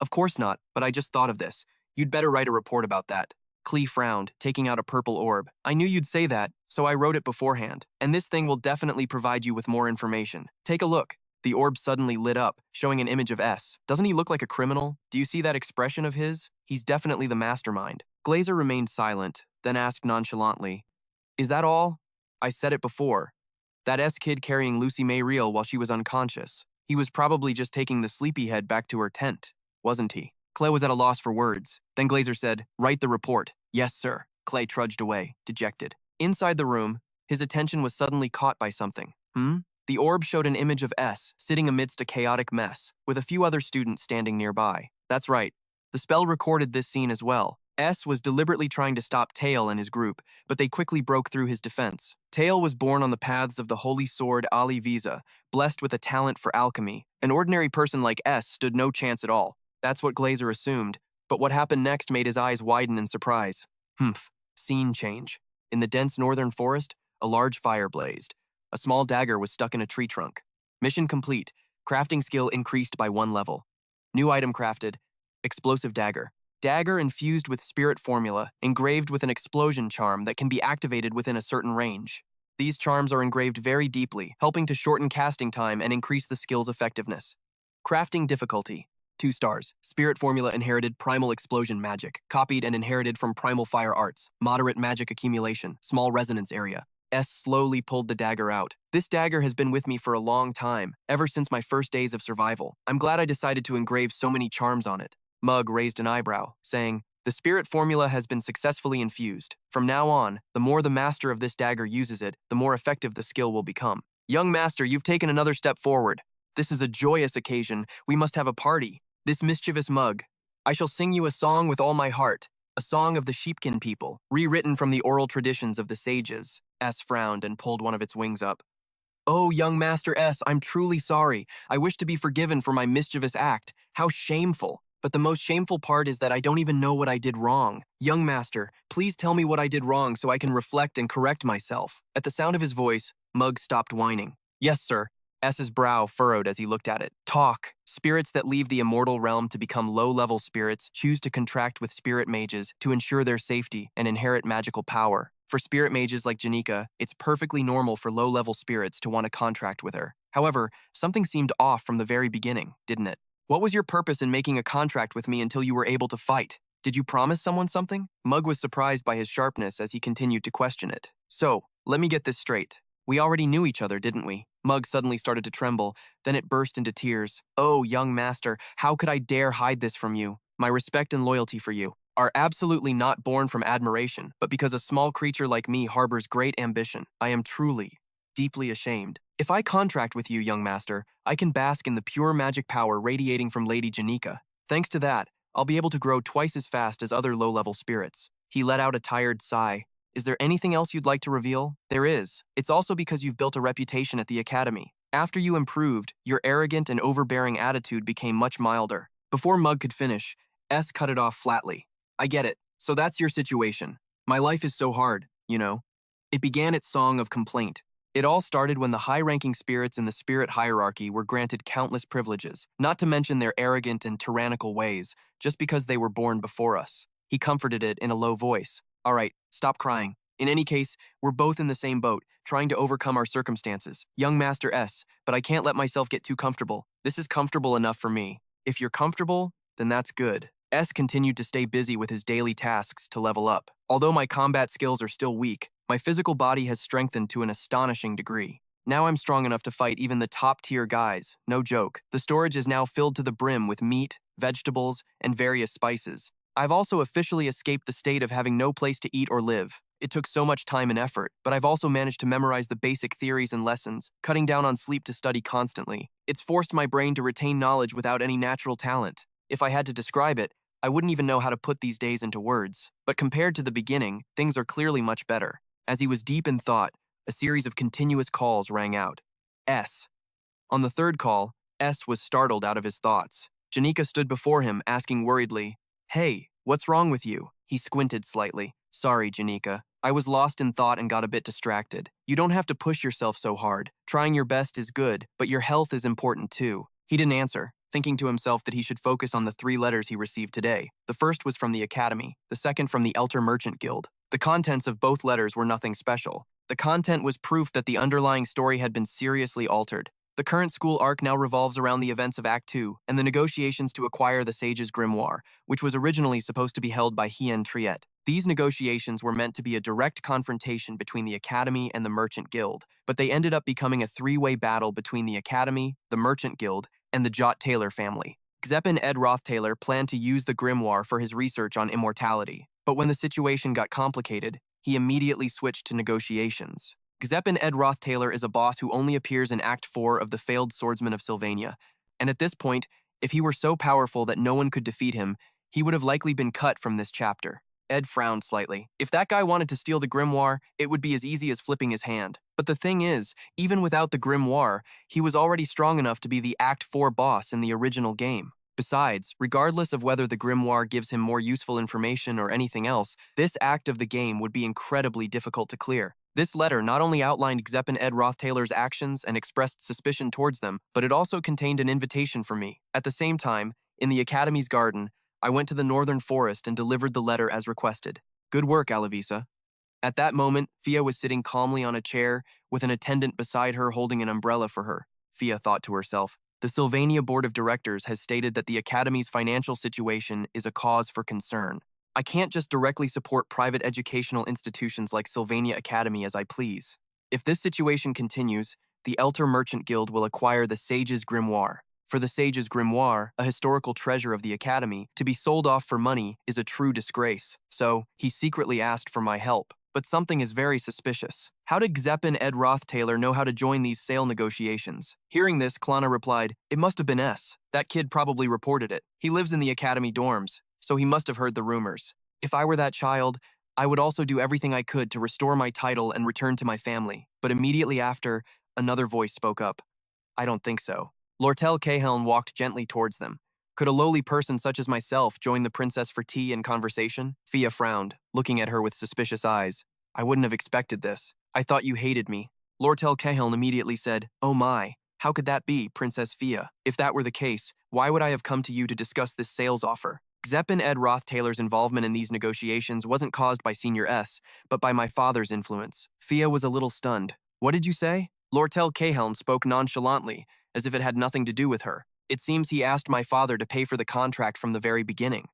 Of course not, but I just thought of this. You'd better write a report about that. Clee frowned, taking out a purple orb. I knew you'd say that, so I wrote it beforehand. And this thing will definitely provide you with more information. Take a look. The orb suddenly lit up, showing an image of S. Doesn't he look like a criminal? Do you see that expression of his? He's definitely the mastermind. Glazer remained silent, then asked nonchalantly, Is that all? I said it before. That S kid carrying Lucy Mayriel while she was unconscious. He was probably just taking the sleepyhead back to her tent, wasn't he? Clay was at a loss for words. Then Glazer said, Write the report. Yes, sir. Clay trudged away, dejected. Inside the room, his attention was suddenly caught by something. The orb showed an image of S sitting amidst a chaotic mess, with a few other students standing nearby. That's right. The spell recorded this scene as well. S was deliberately trying to stop Tiel and his group, but they quickly broke through his defense. Tiel was born on the paths of the holy sword Ali Visa, blessed with a talent for alchemy. An ordinary person like S stood no chance at all. That's what Glazer assumed, but what happened next made his eyes widen in surprise. Scene change. In the dense northern forest, a large fire blazed. A small dagger was stuck in a tree trunk. Mission complete. Crafting skill increased by 1 level. New item crafted. Explosive dagger. Dagger infused with spirit formula, engraved with an explosion charm that can be activated within a certain range. These charms are engraved very deeply, helping to shorten casting time and increase the skill's effectiveness. Crafting difficulty. 2 stars. Spirit formula inherited primal explosion magic. Copied and inherited from primal fire arts. Moderate magic accumulation. Small resonance area. S slowly pulled the dagger out. This dagger has been with me for a long time, ever since my first days of survival. I'm glad I decided to engrave so many charms on it. Mug raised an eyebrow, saying, The spirit formula has been successfully infused. From now on, the more the master of this dagger uses it, the more effective the skill will become. Young master, you've taken another step forward. This is a joyous occasion. We must have a party. This mischievous mug. I shall sing you a song with all my heart. A song of the sheepkin people, rewritten from the oral traditions of the sages. S frowned and pulled one of its wings up. Oh, young Master S, I'm truly sorry. I wish to be forgiven for my mischievous act. How shameful. But the most shameful part is that I don't even know what I did wrong. Young Master, please tell me what I did wrong so I can reflect and correct myself. At the sound of his voice, Mug stopped whining. Yes, sir. S's brow furrowed as he looked at it. Talk. Spirits that leave the immortal realm to become low-level spirits choose to contract with spirit mages to ensure their safety and inherit magical power. For spirit mages like Yanika, it's perfectly normal for low-level spirits to want to contract with her. However, something seemed off from the very beginning, didn't it? What was your purpose in making a contract with me until you were able to fight? Did you promise someone something? Mug was surprised by his sharpness as he continued to question it. So, let me get this straight. We already knew each other, didn't we? Mug suddenly started to tremble, then it burst into tears. Oh, young master, how could I dare hide this from you? My respect and loyalty for you are absolutely not born from admiration, but because a small creature like me harbors great ambition. I am truly, deeply ashamed. If I contract with you, young master, I can bask in the pure magic power radiating from Lady Yanika. Thanks to that, I'll be able to grow twice as fast as other low-level spirits. He let out a tired sigh. Is there anything else you'd like to reveal? There is. It's also because you've built a reputation at the Academy. After you improved, your arrogant and overbearing attitude became much milder. Before Mug could finish, S cut it off flatly. I get it. So that's your situation. My life is so hard, you know. It began its song of complaint. It all started when the high-ranking spirits in the spirit hierarchy were granted countless privileges, not to mention their arrogant and tyrannical ways, just because they were born before us. He comforted it in a low voice. All right, stop crying. In any case, we're both in the same boat, trying to overcome our circumstances. Young Master S, but I can't let myself get too comfortable. This is comfortable enough for me. If you're comfortable, then that's good. S continued to stay busy with his daily tasks to level up. Although my combat skills are still weak, my physical body has strengthened to an astonishing degree. Now I'm strong enough to fight even the top-tier guys, no joke. The storage is now filled to the brim with meat, vegetables, and various spices. I've also officially escaped the state of having no place to eat or live. It took so much time and effort, but I've also managed to memorize the basic theories and lessons, cutting down on sleep to study constantly. It's forced my brain to retain knowledge without any natural talent. If I had to describe it, I wouldn't even know how to put these days into words. But compared to the beginning, things are clearly much better. As he was deep in thought, a series of continuous calls rang out. S. On the third call, S was startled out of his thoughts. Yanika stood before him, asking worriedly, "Hey, what's wrong with you?" He squinted slightly. "Sorry, Yanika. I was lost in thought and got a bit distracted. You don't have to push yourself so hard. Trying your best is good, but your health is important too." He didn't answer, thinking to himself that he should focus on the 3 letters he received today. The first was from the Academy, the second from the Elter Merchant Guild. The contents of both letters were nothing special. The content was proof that the underlying story had been seriously altered. The current school arc now revolves around the events of Act 2 and the negotiations to acquire the Sage's Grimoire, which was originally supposed to be held by Hien Triet. These negotiations were meant to be a direct confrontation between the Academy and the Merchant Guild, but they ended up becoming a 3-way battle between the Academy, the Merchant Guild, and the Jot Taylor family. Xepin Ed Rothtaylor planned to use the Grimoire for his research on immortality, but when the situation got complicated, he immediately switched to negotiations. Xepin Ed Rothtaylor is a boss who only appears in Act 4 of the Failed Swordsman of Sylvania, and at this point, if he were so powerful that no one could defeat him, he would have likely been cut from this chapter. Ed frowned slightly. If that guy wanted to steal the Grimoire, it would be as easy as flipping his hand. But the thing is, even without the Grimoire, he was already strong enough to be the Act 4 boss in the original game. Besides, regardless of whether the Grimoire gives him more useful information or anything else, this act of the game would be incredibly difficult to clear. This letter not only outlined Xepin Ed Rothtaylor's actions and expressed suspicion towards them, but it also contained an invitation for me. At the same time, in the Academy's garden, I went to the northern forest and delivered the letter as requested. Good work, Alavisa. At that moment, Fia was sitting calmly on a chair, with an attendant beside her holding an umbrella for her. Fia thought to herself, the Sylvania Board of Directors has stated that the Academy's financial situation is a cause for concern. I can't just directly support private educational institutions like Sylvania Academy as I please. If this situation continues, the Elter Merchant Guild will acquire the Sage's Grimoire. For the Sage's Grimoire, a historical treasure of the Academy, to be sold off for money is a true disgrace. So, he secretly asked for my help. But something is very suspicious. How did Xepin Ed Rothtaylor know how to join these sale negotiations? Hearing this, Klana replied, "It must have been S. That kid probably reported it. He lives in the Academy dorms, so he must have heard the rumors. If I were that child, I would also do everything I could to restore my title and return to my family." But immediately after, another voice spoke up. "I don't think so." Lortell Cahelm walked gently towards them. "Could a lowly person such as myself join the princess for tea and conversation?" Fia frowned, looking at her with suspicious eyes. "I wouldn't have expected this. I thought you hated me." Lortell Cahelm immediately said, "Oh my, how could that be, Princess Fia? If that were the case, why would I have come to you to discuss this sales offer?" Xepin Ed Rothtaylor's involvement in these negotiations wasn't caused by Senior S, but by my father's influence. Fia was a little stunned. "What did you say?" Lortell Cahelm spoke nonchalantly, as if it had nothing to do with her. "It seems he asked my father to pay for the contract from the very beginning."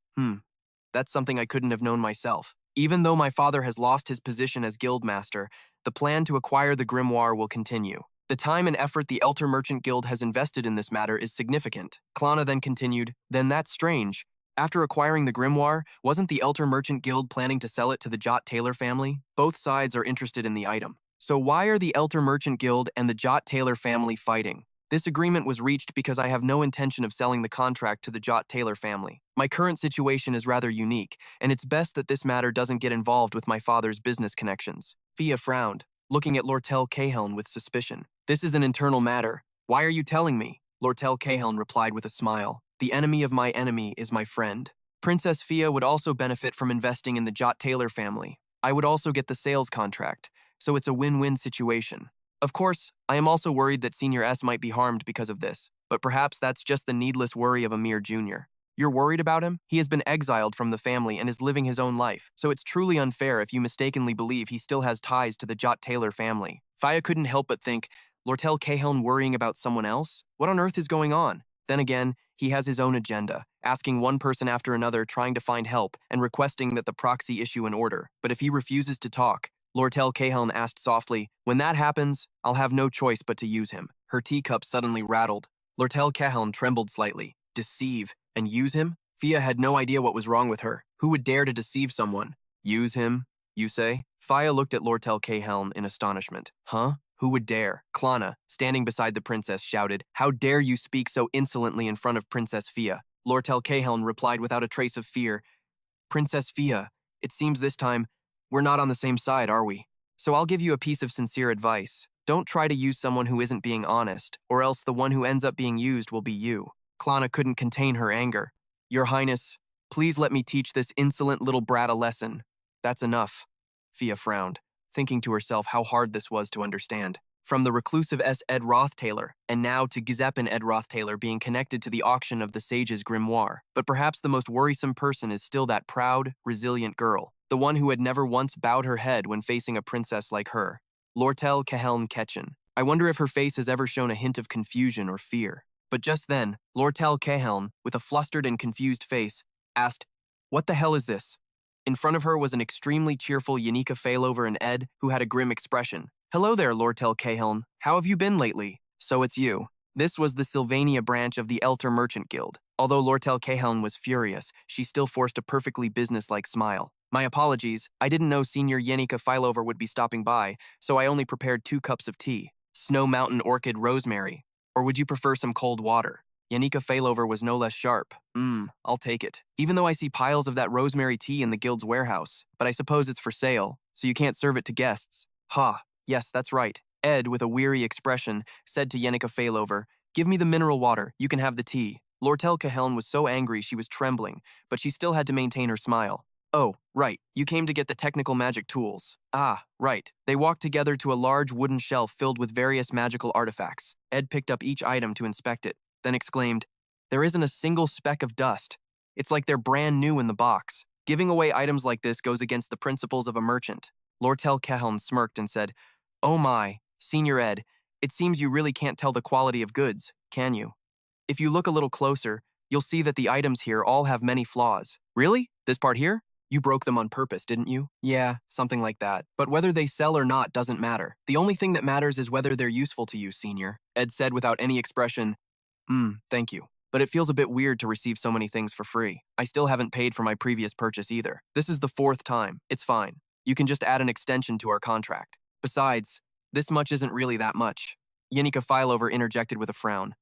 That's something I couldn't have known myself. Even though my father has lost his position as guildmaster, the plan to acquire the Grimoire will continue. The time and effort the Elter Merchant Guild has invested in this matter is significant. Klana then continued, "Then that's strange. After acquiring the Grimoire, wasn't the Elter Merchant Guild planning to sell it to the Jot Taylor family? Both sides are interested in the item. So why are the Elter Merchant Guild and the Jot Taylor family fighting? This agreement was reached because I have no intention of selling the contract to the Jot Taylor family. My current situation is rather unique, and it's best that this matter doesn't get involved with my father's business connections." Fia frowned, looking at Lortell Cahelm with suspicion. "This is an internal matter. Why are you telling me?" Lortell Cahelm replied with a smile. "The enemy of my enemy is my friend. Princess Fia would also benefit from investing in the Jot Taylor family. I would also get the sales contract, so it's a win-win situation. Of course, I am also worried that Senior S might be harmed because of this, but perhaps that's just the needless worry of a mere junior." "You're worried about him? He has been exiled from the family and is living his own life, so it's truly unfair if you mistakenly believe he still has ties to the Jot Taylor family." Fia couldn't help but think, Lortell Cahelm worrying about someone else? What on earth is going on? Then again, he has his own agenda, asking one person after another trying to find help and requesting that the proxy issue an order. But if he refuses to talk, Lortell Cahelm asked softly, "When that happens, I'll have no choice but to use him." Her teacup suddenly rattled. Lortell Cahelm trembled slightly. "Deceive. And use him? Fia had no idea what was wrong with her. Who would dare to deceive someone? Use him, you say? Fia looked at Lortell Cahelm in astonishment. Huh? Who would dare? Klana, standing beside the princess, shouted, "How dare you speak so insolently in front of Princess Fia?" Lortell Cahelm replied without a trace of fear, "Princess Fia, it seems this time we're not on the same side, are we? So I'll give you a piece of sincere advice. Don't try to use someone who isn't being honest, or else the one who ends up being used will be you." Klana couldn't contain her anger. "Your Highness, please let me teach this insolent little brat a lesson." "That's enough," Fia frowned, thinking to herself how hard this was to understand. From the reclusive S. Ed Rothtaylor, and now to Gizeppen Ed Rothtaylor being connected to the auction of the sage's grimoire. But perhaps the most worrisome person is still that proud, resilient girl, the one who had never once bowed her head when facing a princess like her. Lortell Cahelm Ketchen. I wonder if her face has ever shown a hint of confusion or fear. But just then, Lortell Cahelm, with a flustered and confused face, asked, "What the hell is this?" In front of her was an extremely cheerful Yanika Failover and Ed, who had a grim expression. "Hello there, Lortell Cahelm. How have you been lately?" "So it's you." This was the Sylvania branch of the Elter Merchant Guild. Although Lortell Cahelm was furious, she still forced a perfectly businesslike smile. "My apologies. I didn't know Senior Yanika Failover would be stopping by, so I only prepared 2 cups of tea. Snow Mountain Orchid Rosemary. Or would you prefer some cold water?" Yanika Failover was no less sharp. I'll take it. Even though I see piles of that rosemary tea in the guild's warehouse. But I suppose it's for sale, so you can't serve it to guests. Ha, yes, that's right. Ed, with a weary expression, said to Yanika Failover, "Give me the mineral water, you can have the tea." Lortell Cahelm was so angry she was trembling, but she still had to maintain her smile. "Oh, right, you came to get the technical magic tools." "Ah, right." They walked together to a large wooden shelf filled with various magical artifacts. Ed picked up each item to inspect it, then exclaimed, "There isn't a single speck of dust. It's like they're brand new in the box. Giving away items like this goes against the principles of a merchant." Lortell Cahelm smirked and said, "Oh my, Senior Ed, it seems you really can't tell the quality of goods, can you? If you look a little closer, you'll see that the items here all have many flaws." "Really? This part here? You broke them on purpose, didn't you?" "Yeah, something like that. But whether they sell or not doesn't matter. The only thing that matters is whether they're useful to you, Senior," Ed said without any expression. Thank you. But it feels a bit weird to receive so many things for free. I still haven't paid for my previous purchase either. This is the 4th time. It's fine. You can just add an extension to our contract. Besides, this much isn't really that much." Yanika Failover interjected with a frown.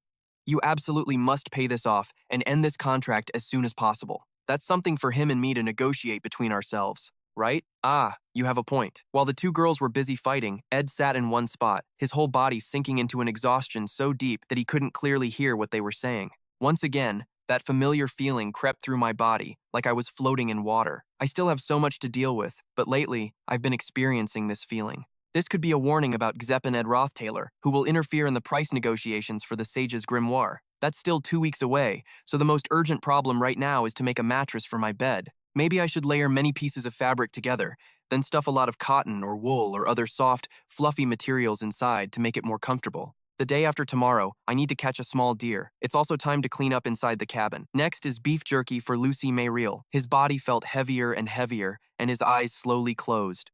"You absolutely must pay this off and end this contract as soon as possible. That's something for him and me to negotiate between ourselves, right?" "Ah, you have a point." While the 2 girls were busy fighting, Ed sat in one spot, his whole body sinking into an exhaustion so deep that he couldn't clearly hear what they were saying. Once again, that familiar feeling crept through my body, like I was floating in water. I still have so much to deal with, but lately, I've been experiencing this feeling. This could be a warning about Gizeppen Ed Rothtaylor, who will interfere in the price negotiations for the Sage's Grimoire. That's still 2 weeks away, so the most urgent problem right now is to make a mattress for my bed. Maybe I should layer many pieces of fabric together, then stuff a lot of cotton or wool or other soft, fluffy materials inside to make it more comfortable. The day after tomorrow, I need to catch a small deer. It's also time to clean up inside the cabin. Next is beef jerky for Lucy Mayriel. His body felt heavier and heavier, and his eyes slowly closed.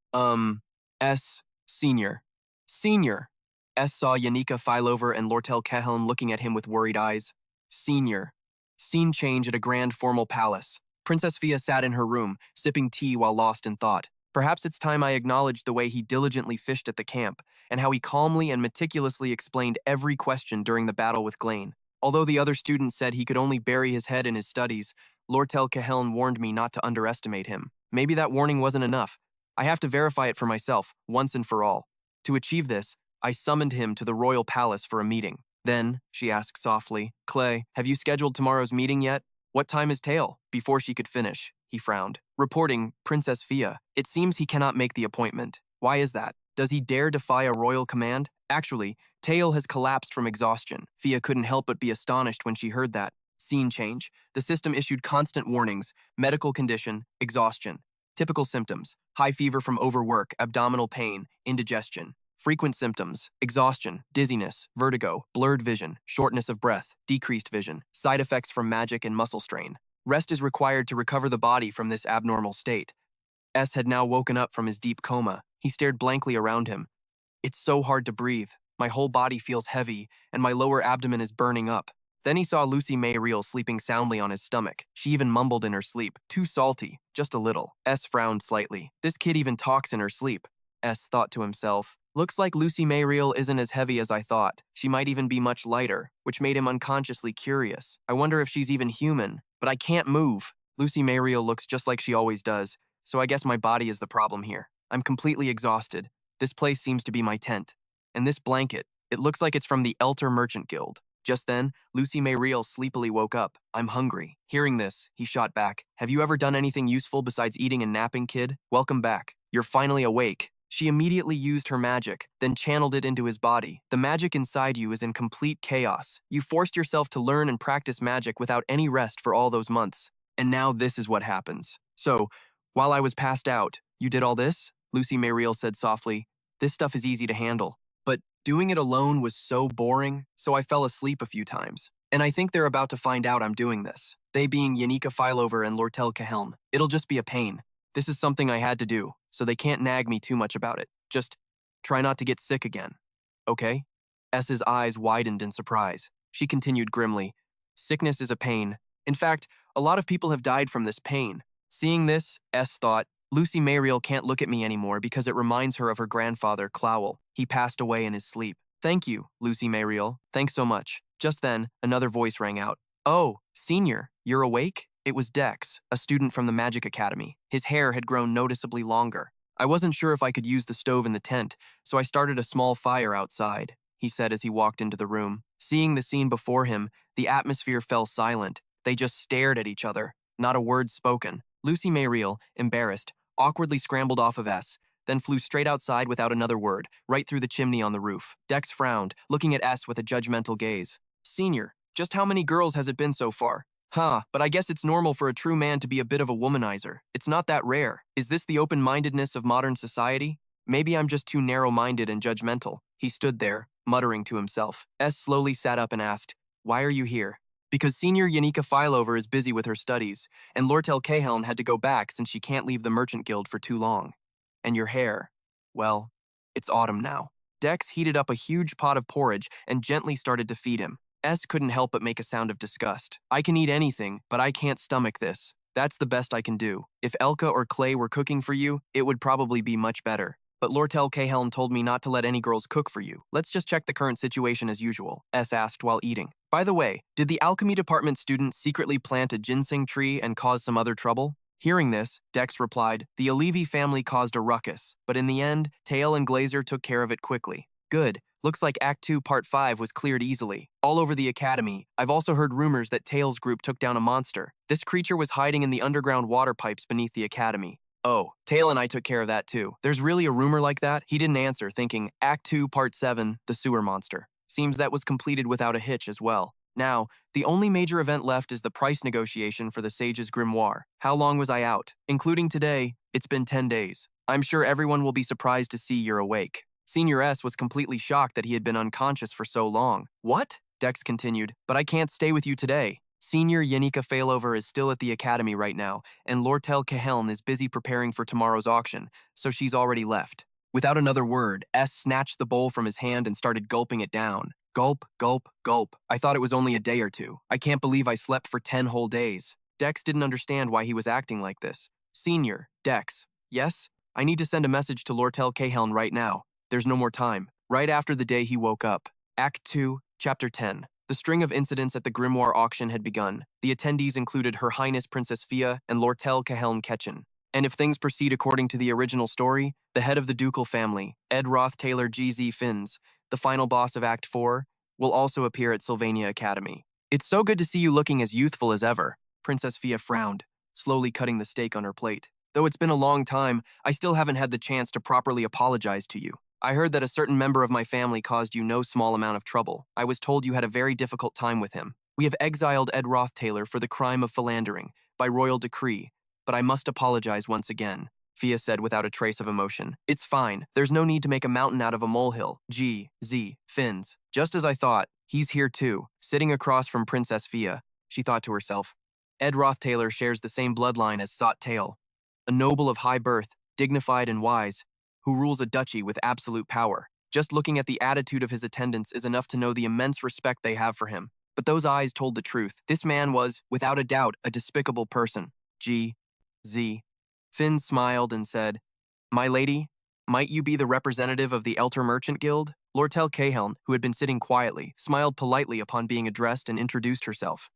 Senior. Senior. S saw Yanika Failover and Lortell Cahelm looking at him with worried eyes. Senior. Scene change at a grand formal palace. Princess Fia sat in her room, sipping tea while lost in thought. Perhaps it's time I acknowledged the way he diligently fished at the camp, and how he calmly and meticulously explained every question during the battle with Glane. Although the other students said he could only bury his head in his studies, Lortell Cahelm warned me not to underestimate him. Maybe that warning wasn't enough. I have to verify it for myself, once and for all. To achieve this, I summoned him to the royal palace for a meeting. Then, she asked softly, "Clay, have you scheduled tomorrow's meeting yet?" "What time is Tiel?" Before she could finish, he frowned. Reporting, Princess Fia. It seems he cannot make the appointment. Why is that? Does he dare defy a royal command? Actually, Tiel has collapsed from exhaustion. Fia couldn't help but be astonished when she heard that. Scene change. The system issued constant warnings. Medical condition, exhaustion. Typical symptoms: high fever from overwork, abdominal pain, indigestion. Frequent symptoms: exhaustion, dizziness, vertigo, blurred vision, shortness of breath, decreased vision. Side effects from magic and muscle strain. Rest is required to recover the body from this abnormal state. S had now woken up from his deep coma. He stared blankly around him. "It's so hard to breathe. My whole body feels heavy, and my lower abdomen is burning up." Then he saw Lucy May Reel sleeping soundly on his stomach. She even mumbled in her sleep, "Too salty, just a little." S frowned slightly. "This kid even talks in her sleep," S thought to himself. "Looks like Lucy May Reel isn't as heavy as I thought. She might even be much lighter," which made him unconsciously curious. "I wonder if she's even human. But I can't move." Lucy May Reel looks just like she always does, so I guess my body is the problem here. I'm completely exhausted. This place seems to be my tent. And this blanket, it looks like it's from the Elter Merchant Guild. Just then, Lucy May Reel sleepily woke up. "I'm hungry." Hearing this, he shot back. "Have you ever done anything useful besides eating and napping, kid? Welcome back. You're finally awake." She immediately used her magic, then channeled it into his body. The magic inside you is in complete chaos. You forced yourself to learn and practice magic without any rest for all those months. And now this is what happens. "So, while I was passed out, you did all this?" Lucy May Reel said softly. "This stuff is easy to handle. But doing it alone was so boring, so I fell asleep a few times. And I think they're about to find out I'm doing this. They being Yanika Fileover and Lortell Cahelm. It'll just be a pain. This is something I had to do, so they can't nag me too much about it. Just try not to get sick again. Okay?" S's eyes widened in surprise. She continued grimly. "Sickness is a pain. In fact, a lot of people have died from this pain." Seeing this, S thought, Lucy May Reel can't look at me anymore because it reminds her of her grandfather, Clowell. He passed away in his sleep. "Thank you, Lucy May Reel. Thanks so much." Just then, another voice rang out. "Oh, Senior, you're awake?" It was Dex, a student from the Magic Academy. His hair had grown noticeably longer. "I wasn't sure if I could use the stove in the tent, so I started a small fire outside," he said as he walked into the room. Seeing the scene before him, the atmosphere fell silent. They just stared at each other, not a word spoken. Lucy May Reel, embarrassed, awkwardly scrambled off of S, then flew straight outside without another word, right through the chimney on the roof. Dex frowned, looking at S with a judgmental gaze. "Senior, just how many girls has it been so far?" "Huh, but I guess it's normal for a true man to be a bit of a womanizer. It's not that rare. Is this the open-mindedness of modern society? Maybe I'm just too narrow-minded and judgmental." He stood there, muttering to himself. S slowly sat up and asked, "Why are you here?" "Because Senior Yanika Fileover is busy with her studies, and Lortell Cahelm had to go back since she can't leave the Merchant Guild for too long. And your hair, well, it's autumn now." Dex heated up a huge pot of porridge and gently started to feed him. S couldn't help but make a sound of disgust. "I can eat anything, but I can't stomach this. That's the best I can do. If Elka or Clay were cooking for you, it would probably be much better. But Lortell Cahelm told me not to let any girls cook for you. Let's just check the current situation as usual," S asked while eating. "By the way, did the alchemy department student secretly plant a ginseng tree and cause some other trouble?" Hearing this, Dex replied, "The Olevi family caused a ruckus, but in the end, Tiel and Glazer took care of it quickly." "Good. Looks like Act 2, Part 5 was cleared easily. All over the academy, I've also heard rumors that Tiel's group took down a monster. This creature was hiding in the underground water pipes beneath the academy." "Oh, Tiel and I took care of that too. There's really a rumor like that?" He didn't answer, thinking, Act 2, Part 7, the sewer monster. Seems that was completed without a hitch as well. Now, the only major event left is the price negotiation for the Sage's Grimoire. How long was I out? Including today, it's been 10 days. I'm sure everyone will be surprised to see you're awake." Senior S was completely shocked that he had been unconscious for so long. "What?" Dex continued, "But I can't stay with you today. Senior Yanika Failover is still at the academy right now, and Lortell Cahelm is busy preparing for tomorrow's auction, so she's already left." Without another word, S snatched the bowl from his hand and started gulping it down. Gulp, gulp, gulp. "I thought it was only a day or two. I can't believe I slept for 10 whole days." Dex didn't understand why he was acting like this. "Senior, Dex." "Yes? I need to send a message to Lortell Cahelm right now. There's no more time." Right after the day he woke up. Act 2, Chapter 10. The string of incidents at the Grimoire auction had begun. The attendees included Her Highness Princess Fia and Lortell Cahelm Ketchen. And if things proceed according to the original story, the head of the ducal family, Ed Roth Taylor GZ Finns, the final boss of Act 4, will also appear at Sylvania Academy. "It's so good to see you looking as youthful as ever." Princess Fia frowned, slowly cutting the steak on her plate. "Though it's been a long time, I still haven't had the chance to properly apologize to you. I heard that a certain member of my family caused you no small amount of trouble. I was told you had a very difficult time with him. We have exiled Ed Roth Taylor for the crime of philandering, by royal decree, but I must apologize once again," Fia said without a trace of emotion. "It's fine. There's no need to make a mountain out of a molehill. G.Z. Finns. Just as I thought, he's here too, sitting across from Princess Fia," she thought to herself. Ed Roth Taylor shares the same bloodline as Sot Tail, a noble of high birth, dignified and wise, who rules a duchy with absolute power. Just looking at the attitude of his attendants is enough to know the immense respect they have for him. But those eyes told the truth. This man was, without a doubt, a despicable person. G.Z. Finn smiled and said, "My lady, might you be the representative of the Elter Merchant Guild?" Lortell Cahelm, who had been sitting quietly, smiled politely upon being addressed and introduced herself.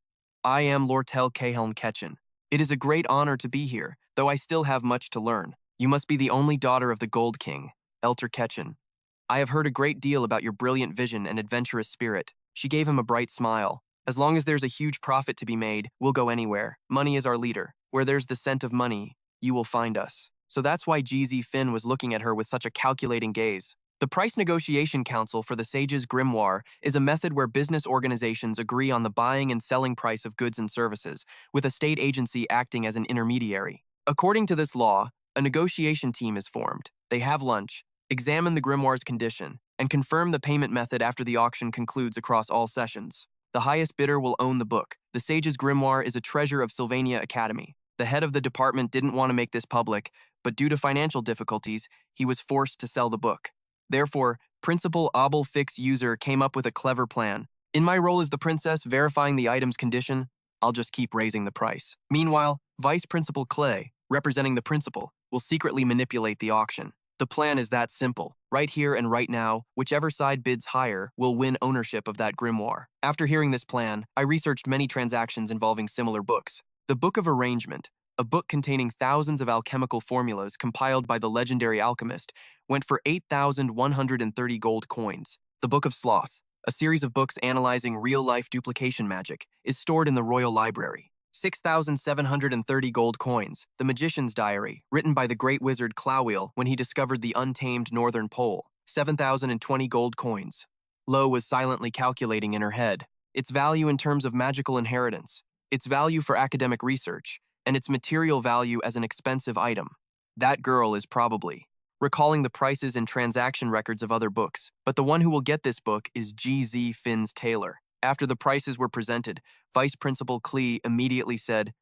"I am Lortell Cahelm Ketchen. It is a great honor to be here, though I still have much to learn. You must be the only daughter of the Gold King, Elter Ketchen. I have heard a great deal about your brilliant vision and adventurous spirit." She gave him a bright smile. "As long as there's a huge profit to be made, we'll go anywhere. Money is our leader. Where there's the scent of money, you will find us." So that's why GZ Finn was looking at her with such a calculating gaze. The Price Negotiation Council for the Sage's Grimoire is a method where business organizations agree on the buying and selling price of goods and services, with a state agency acting as an intermediary. According to this law, a negotiation team is formed. They have lunch, examine the grimoire's condition, and confirm the payment method after the auction concludes across all sessions. The highest bidder will own the book. The Sage's Grimoire is a treasure of Sylvania Academy. The head of the department didn't want to make this public, but due to financial difficulties, he was forced to sell the book. Therefore, Principal Abel Fix User came up with a clever plan. In my role as the princess verifying the item's condition, I'll just keep raising the price. Meanwhile, Vice Principal Clay, representing the principal, will secretly manipulate the auction. The plan is that simple. Right here and right now, whichever side bids higher will win ownership of that grimoire. After hearing this plan, I researched many transactions involving similar books. The Book of Arrangement, a book containing thousands of alchemical formulas compiled by the legendary alchemist, went for 8,130 gold coins. The Book of Sloth, a series of books analyzing real-life duplication magic, is stored in the Royal Library. 6,730 gold coins. The Magician's Diary, written by the great wizard Clawheel when he discovered the untamed northern pole. 7,020 gold coins. Lo was silently calculating in her head. Its value in terms of magical inheritance, its value for academic research, and its material value as an expensive item. That girl is probably recalling the prices and transaction records of other books, but the one who will get this book is GZ Finn's Taylor. After the prices were presented, Vice Principal Klee immediately said,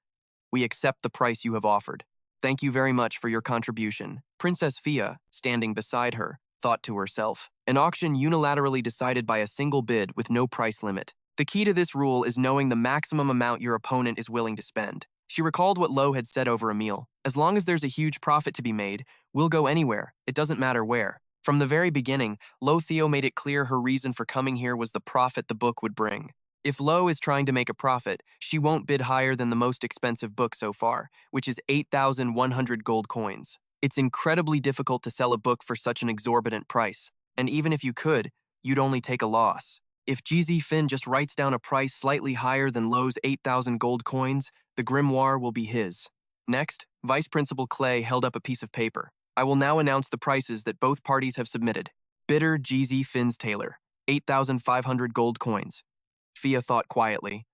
"We accept the price you have offered. Thank you very much for your contribution." Princess Fia, standing beside her, thought to herself, "An auction unilaterally decided by a single bid with no price limit. The key to this rule is knowing the maximum amount your opponent is willing to spend." She recalled what Lo had said over a meal. "As long as there's a huge profit to be made, we'll go anywhere. It doesn't matter where." From the very beginning, Loethio made it clear her reason for coming here was the profit the book would bring. If Lo is trying to make a profit, she won't bid higher than the most expensive book so far, which is 8,100 gold coins. It's incredibly difficult to sell a book for such an exorbitant price, and even if you could, you'd only take a loss. If GZ Finn just writes down a price slightly higher than Lo's 8,000 gold coins, the grimoire will be his. Next, Vice Principal Clay held up a piece of paper. "I will now announce the prices that both parties have submitted. Bidder GZ Finn's Taylor, 8,500 gold coins." Fia thought quietly.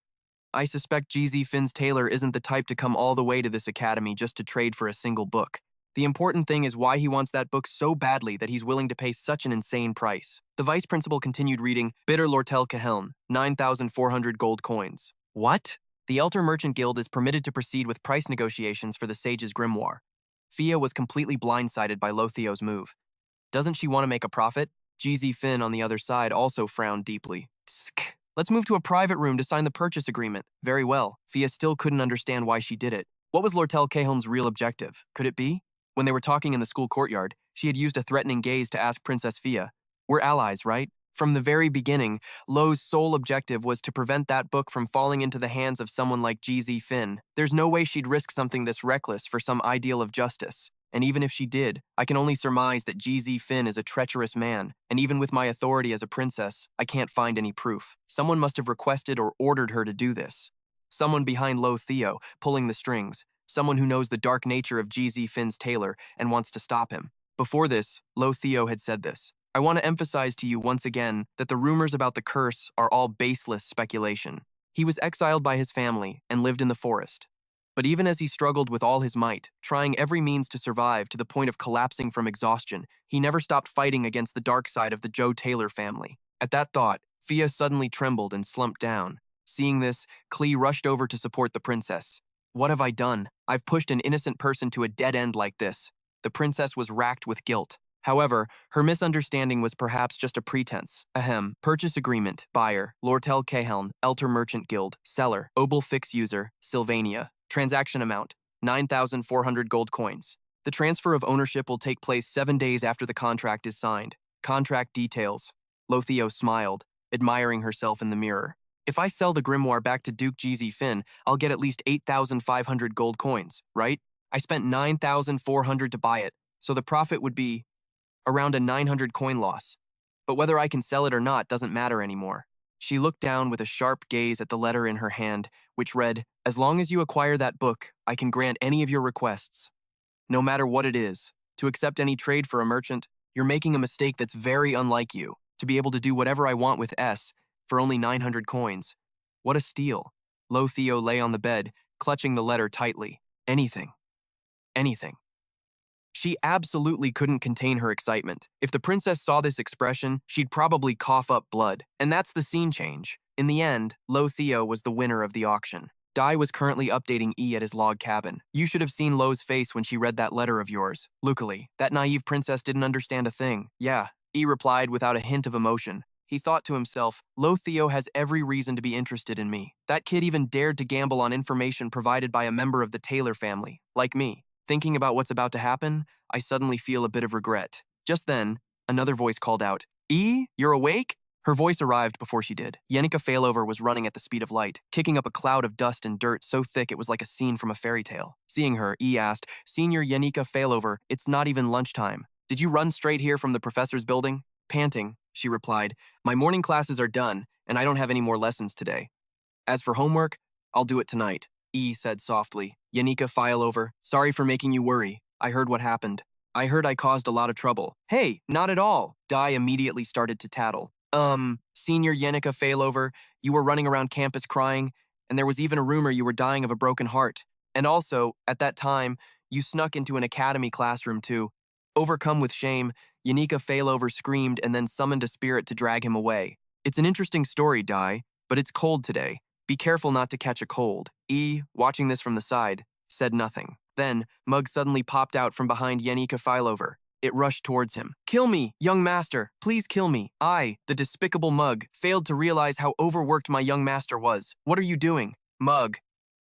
"I suspect GZ Finn's Taylor isn't the type to come all the way to this academy just to trade for a single book. The important thing is why he wants that book so badly that he's willing to pay such an insane price." The vice principal continued reading, "Bidder Lortell Cahelm, 9,400 gold coins." What? The Elter Merchant Guild is permitted to proceed with price negotiations for the Sage's Grimoire. Fia was completely blindsided by Loethio's move. Doesn't she want to make a profit? GZ Finn on the other side also frowned deeply. Tsk. "Let's move to a private room to sign the purchase agreement." Very well. Fia still couldn't understand why she did it. What was Lortell Cahelm's real objective? Could it be? When they were talking in the school courtyard, she had used a threatening gaze to ask Princess Fia, "We're allies, right?" From the very beginning, Lo's sole objective was to prevent that book from falling into the hands of someone like GZ Finn. There's no way she'd risk something this reckless for some ideal of justice. And even if she did, I can only surmise that GZ Finn is a treacherous man, and even with my authority as a princess, I can't find any proof. Someone must have requested or ordered her to do this. Someone behind Loethio, pulling the strings. Someone who knows the dark nature of GZ Finn's Taylor and wants to stop him. Before this, Loethio had said this. "I want to emphasize to you once again that the rumors about the curse are all baseless speculation. He was exiled by his family and lived in the forest. But even as he struggled with all his might, trying every means to survive to the point of collapsing from exhaustion, he never stopped fighting against the dark side of the Joe Taylor family." At that thought, Fia suddenly trembled and slumped down. Seeing this, Klee rushed over to support the princess. "What have I done? I've pushed an innocent person to a dead end like this." The princess was racked with guilt. However, her misunderstanding was perhaps just a pretense. Ahem. Purchase agreement. Buyer, Lortell Cahelm, Elter Merchant Guild. Seller, Obel Fix User, Sylvania. Transaction amount, 9,400 gold coins. The transfer of ownership will take place 7 days after the contract is signed. Contract details. Loethio smiled, admiring herself in the mirror. If I sell the grimoire back to Duke GZ Finn, I'll get at least 8,500 gold coins, right? I spent 9,400 to buy it, so the profit would be around a 900 coin loss. But whether I can sell it or not doesn't matter anymore. She looked down with a sharp gaze at the letter in her hand, which read, "As long as you acquire that book, I can grant any of your requests. No matter what it is, to accept any trade for a merchant, you're making a mistake that's very unlike you, to be able to do whatever I want with S for only 900 coins. What a steal." Loethio lay on the bed, clutching the letter tightly. Anything. Anything. She absolutely couldn't contain her excitement. If the princess saw this expression, she'd probably cough up blood. And that's the scene change. In the end, Loethio was the winner of the auction. Dai was currently updating E at his log cabin. You should have seen Lo's face when she read that letter of yours. Luckily, that naive princess didn't understand a thing. Yeah, E replied without a hint of emotion. He thought to himself, Loethio has every reason to be interested in me. That kid even dared to gamble on information provided by a member of the Taylor family, like me. Thinking about what's about to happen, I suddenly feel a bit of regret. Just then, another voice called out, "E, you're awake?" Her voice arrived before she did. Yanika Failover was running at the speed of light, kicking up a cloud of dust and dirt so thick it was like a scene from a fairy tale. Seeing her, E asked, "Senior Yanika Failover, it's not even lunchtime. Did you run straight here from the professor's building?" Panting, she replied, "My morning classes are done, and I don't have any more lessons today. As for homework, I'll do it tonight." E said softly. Yanika Failover, sorry for making you worry. I heard what happened. I heard I caused a lot of trouble. Hey, not at all. Dai immediately started to tattle. Senior Yanika Failover, you were running around campus crying, and there was even a rumor you were dying of a broken heart. And also, at that time, you snuck into an academy classroom too. Overcome with shame, Yanika Failover screamed and then summoned a spirit to drag him away. It's an interesting story, Dai, but it's cold today. Be careful not to catch a cold. E, watching this from the side, said nothing. Then, Mug suddenly popped out from behind Yanika Failover. It rushed towards him. "Kill me, young master! Please kill me! I, the despicable Mug, failed to realize how overworked my young master was. What are you doing?" "Mug,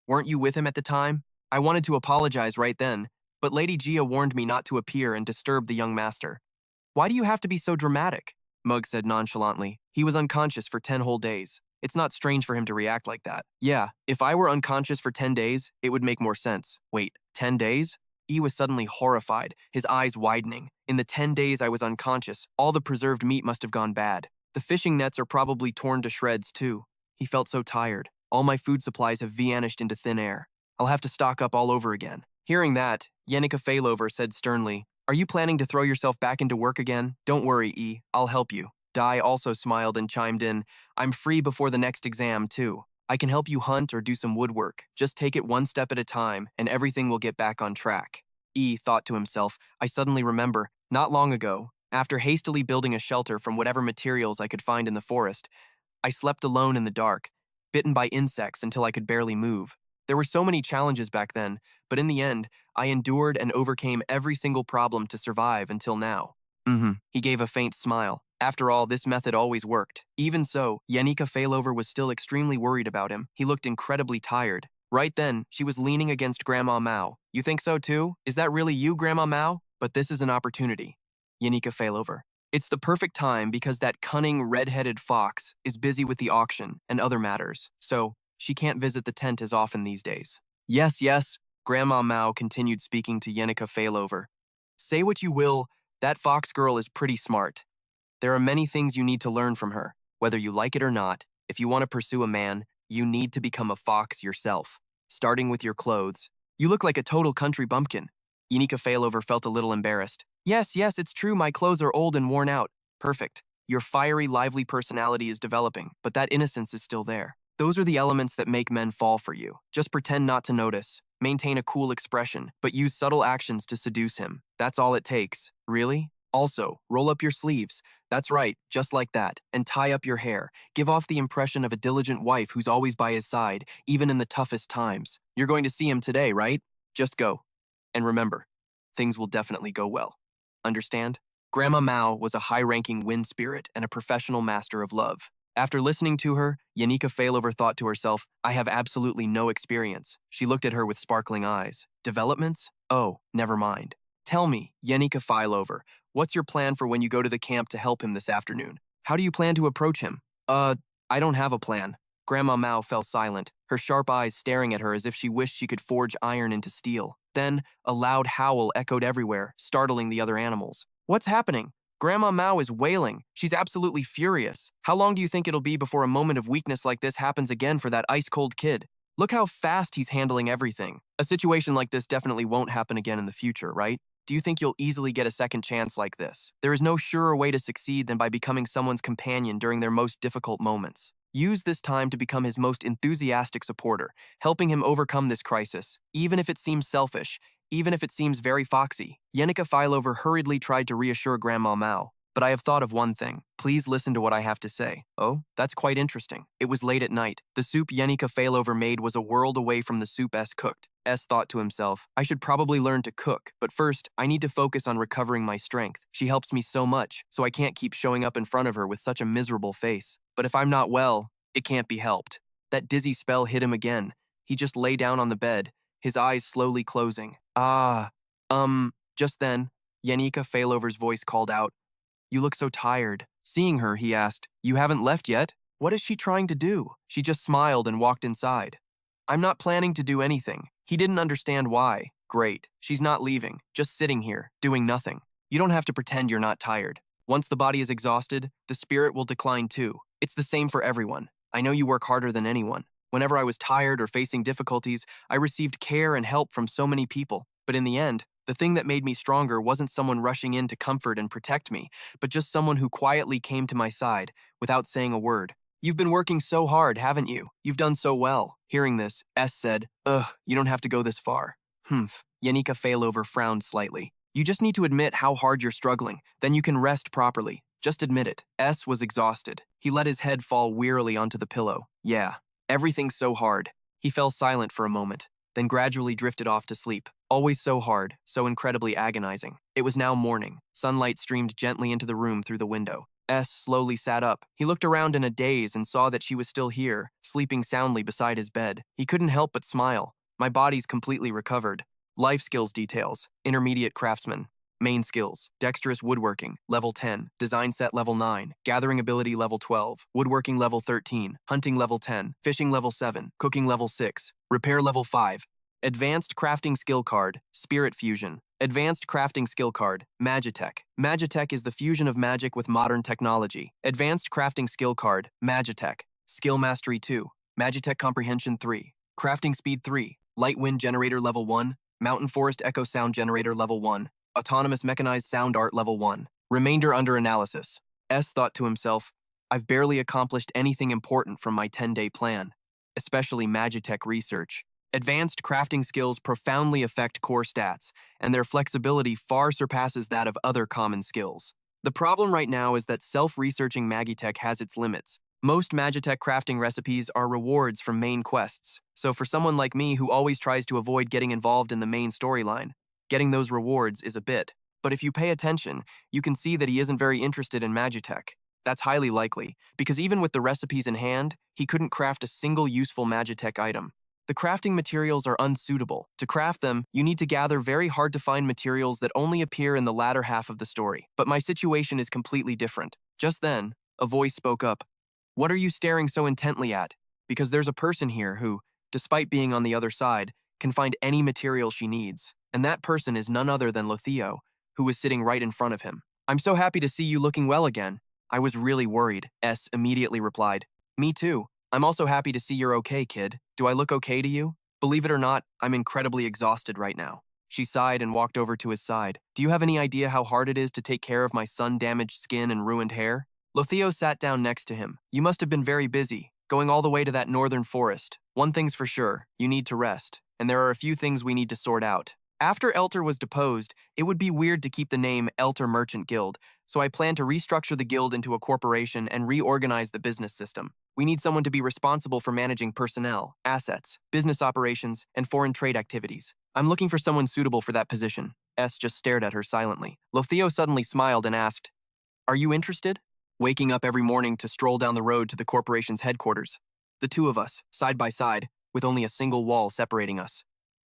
weren't you with him at the time?" "I wanted to apologize right then, but Lady Gia warned me not to appear and disturb the young master." "Why do you have to be so dramatic?" Mug said nonchalantly. He was unconscious for 10 whole days. It's not strange for him to react like that. Yeah, if I were unconscious for 10 days, it would make more sense. Wait, 10 days? E was suddenly horrified, his eyes widening. In the 10 days I was unconscious, all the preserved meat must have gone bad. The fishing nets are probably torn to shreds too. He felt so tired. All my food supplies have vanished into thin air. I'll have to stock up all over again. Hearing that, Yanika Failover said sternly, "Are you planning to throw yourself back into work again? Don't worry, E. I'll help you." Dai also smiled and chimed in, "I'm free before the next exam, too. I can help you hunt or do some woodwork. Just take it one step at a time, and everything will get back on track." E thought to himself, I suddenly remember, not long ago, after hastily building a shelter from whatever materials I could find in the forest, I slept alone in the dark, bitten by insects until I could barely move. There were so many challenges back then, but in the end, I endured and overcame every single problem to survive until now. He gave a faint smile. After all, this method always worked. Even so, Yanika Failover was still extremely worried about him. He looked incredibly tired. Right then, she was leaning against Grandma Mao. "You think so too? Is that really you, Grandma Mao? But this is an opportunity." Yanika Failover. "It's the perfect time because that cunning red-headed fox is busy with the auction and other matters, so she can't visit the tent as often these days." Yes, yes, Grandma Mao continued speaking to Yanika Failover. "Say what you will, that fox girl is pretty smart. There are many things you need to learn from her. Whether you like it or not, if you want to pursue a man, you need to become a fox yourself, starting with your clothes. You look like a total country bumpkin." Yanika Failover felt a little embarrassed. Yes, it's true, my clothes are old and worn out." "Perfect. Your fiery, lively personality is developing, but that innocence is still there. Those are the elements that make men fall for you. Just pretend not to notice. Maintain a cool expression, but use subtle actions to seduce him. That's all it takes." "Really? Also, roll up your sleeves. That's right, just like that. And tie up your hair. Give off the impression of a diligent wife who's always by his side, even in the toughest times. You're going to see him today, right? Just go. And remember, things will definitely go well. Understand?" Grandma Mao was a high-ranking wind spirit and a professional master of love. After listening to her, Yanika Failover thought to herself, I have absolutely no experience. She looked at her with sparkling eyes. Developments? Oh, never mind. Tell me, Yanika Failover, what's your plan for when you go to the camp to help him this afternoon? How do you plan to approach him? I don't have a plan. Grandma Mao fell silent, her sharp eyes staring at her as if she wished she could forge iron into steel. Then, a loud howl echoed everywhere, startling the other animals. What's happening? Grandma Mao is wailing. She's absolutely furious. How long do you think it'll be before a moment of weakness like this happens again for that ice-cold kid? Look how fast he's handling everything. A situation like this definitely won't happen again in the future, right? Do you think you'll easily get a second chance like this? There is no surer way to succeed than by becoming someone's companion during their most difficult moments. Use this time to become his most enthusiastic supporter, helping him overcome this crisis, even if it seems selfish, even if it seems very foxy. Yanika Failover hurriedly tried to reassure Grandma Mao. But I have thought of one thing. Please listen to what I have to say. Oh, that's quite interesting. It was late at night. The soup Yanika Failover made was a world away from the soup S cooked. S thought to himself, I should probably learn to cook, but first, I need to focus on recovering my strength. She helps me so much, so I can't keep showing up in front of her with such a miserable face. But if I'm not well, it can't be helped. That dizzy spell hit him again. He just lay down on the bed, his eyes slowly closing. Just then, Yanika Failover's voice called out, You look so tired. Seeing her, he asked, You haven't left yet? What is she trying to do? She just smiled and walked inside. I'm not planning to do anything. He didn't understand why. Great. She's not leaving, just sitting here, doing nothing. You don't have to pretend you're not tired. Once the body is exhausted, the spirit will decline too. It's the same for everyone. I know you work harder than anyone. Whenever I was tired or facing difficulties, I received care and help from so many people. But in the end, the thing that made me stronger wasn't someone rushing in to comfort and protect me, but just someone who quietly came to my side, without saying a word. You've been working so hard, haven't you? You've done so well. Hearing this, S said, Ugh, you don't have to go this far. Humph. Yanika Failover frowned slightly. You just need to admit how hard you're struggling, then you can rest properly. Just admit it. S was exhausted. He let his head fall wearily onto the pillow. Yeah, everything's so hard. He fell silent for a moment, then gradually drifted off to sleep. Always so hard, so incredibly agonizing. It was now morning. Sunlight streamed gently into the room through the window. S slowly sat up. He looked around in a daze and saw that she was still here, sleeping soundly beside his bed. He couldn't help but smile. My body's completely recovered. Life skills details. Intermediate craftsman. Main skills. Dexterous woodworking, level 10. Design set level 9. Gathering ability level 12. Woodworking level 13. Hunting level 10. Fishing level 7. Cooking level 6. Repair level 5. Advanced Crafting Skill Card, Spirit Fusion. Advanced Crafting Skill Card, Magitech. Magitech is the fusion of magic with modern technology. Advanced Crafting Skill Card, Magitech. Skill Mastery 2. Magitech Comprehension 3. Crafting Speed 3. Light Wind Generator Level 1. Mountain Forest Echo Sound Generator Level 1. Autonomous Mechanized Sound Art Level 1. Remainder under analysis. S thought to himself, I've barely accomplished anything important from my 10-day plan, especially Magitech research. Advanced crafting skills profoundly affect core stats, and their flexibility far surpasses that of other common skills. The problem right now is that self-researching Magitech has its limits. Most Magitech crafting recipes are rewards from main quests, so for someone like me who always tries to avoid getting involved in the main storyline, getting those rewards is a bit. But if you pay attention, you can see that he isn't very interested in Magitech. That's highly likely, because even with the recipes in hand, he couldn't craft a single useful Magitech item. The crafting materials are unsuitable. To craft them, you need to gather very hard-to-find materials that only appear in the latter half of the story. But my situation is completely different. Just then, a voice spoke up. What are you staring so intently at? Because there's a person here who, despite being on the other side, can find any material she needs. And that person is none other than Loethio, who was sitting right in front of him. I'm so happy to see you looking well again. I was really worried, S immediately replied. Me too. I'm also happy to see you're okay, kid. Do I look okay to you? Believe it or not, I'm incredibly exhausted right now. She sighed and walked over to his side. Do you have any idea how hard it is to take care of my sun-damaged skin and ruined hair? Loethio sat down next to him. You must have been very busy, going all the way to that northern forest. One thing's for sure, you need to rest, and there are a few things we need to sort out. After Elter was deposed, it would be weird to keep the name Elter Merchant Guild, so I plan to restructure the guild into a corporation and reorganize the business system. We need someone to be responsible for managing personnel, assets, business operations, and foreign trade activities. I'm looking for someone suitable for that position. S just stared at her silently. Loethio suddenly smiled and asked, "Are you interested?" Waking up every morning to stroll down the road to the corporation's headquarters. The two of us, side by side, with only a single wall separating us.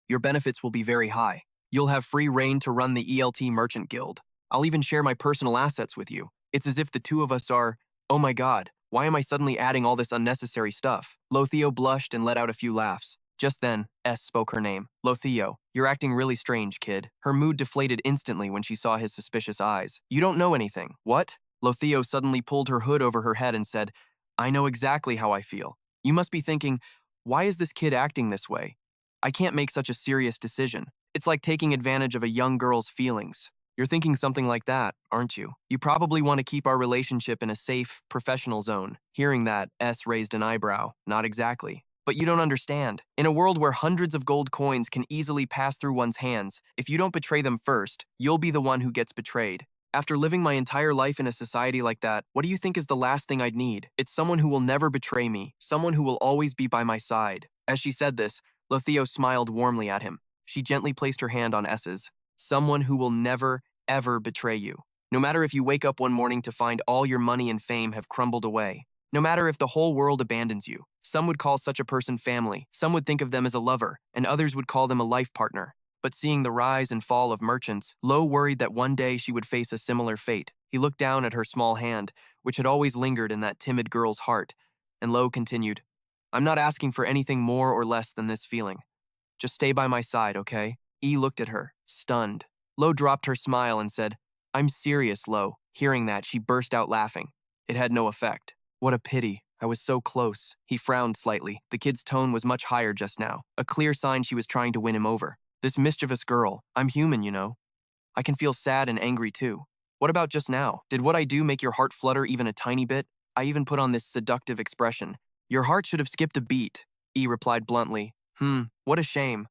Your benefits will be very high. You'll have free reign to run the ELT Merchant Guild. I'll even share my personal assets with you. It's as if the two of us are, oh my god, why am I suddenly adding all this unnecessary stuff? Loethio blushed and let out a few laughs. Just then, S spoke her name. Loethio, you're acting really strange, kid. Her mood deflated instantly when she saw his suspicious eyes. You don't know anything. What? Loethio suddenly pulled her hood over her head and said, I know exactly how I feel. You must be thinking, why is this kid acting this way? I can't make such a serious decision. It's like taking advantage of a young girl's feelings. You're thinking something like that, aren't you? You probably want to keep our relationship in a safe, professional zone. Hearing that, S raised an eyebrow. Not exactly. But you don't understand. In a world where hundreds of gold coins can easily pass through one's hands, if you don't betray them first, you'll be the one who gets betrayed. After living my entire life in a society like that, what do you think is the last thing I'd need? It's someone who will never betray me, someone who will always be by my side. As she said this, Loethio smiled warmly at him. She gently placed her hand on S's. Someone who will never, ever betray you. No matter if you wake up one morning to find all your money and fame have crumbled away. No matter if the whole world abandons you. Some would call such a person family, some would think of them as a lover, and others would call them a life partner. But seeing the rise and fall of merchants, Lo worried that one day she would face a similar fate. He looked down at her small hand, which had always lingered in that timid girl's heart, and Lo continued, I'm not asking for anything more or less than this feeling. Just stay by my side, okay? E looked at her, stunned. Lo dropped her smile and said, I'm serious, Lo. Hearing that, she burst out laughing. It had no effect. What a pity. I was so close. He frowned slightly. The kid's tone was much higher just now, a clear sign she was trying to win him over. This mischievous girl. I'm human, you know. I can feel sad and angry too. What about just now? Did what I do make your heart flutter even a tiny bit? I even put on this seductive expression. Your heart should have skipped a beat, E replied bluntly. What a shame.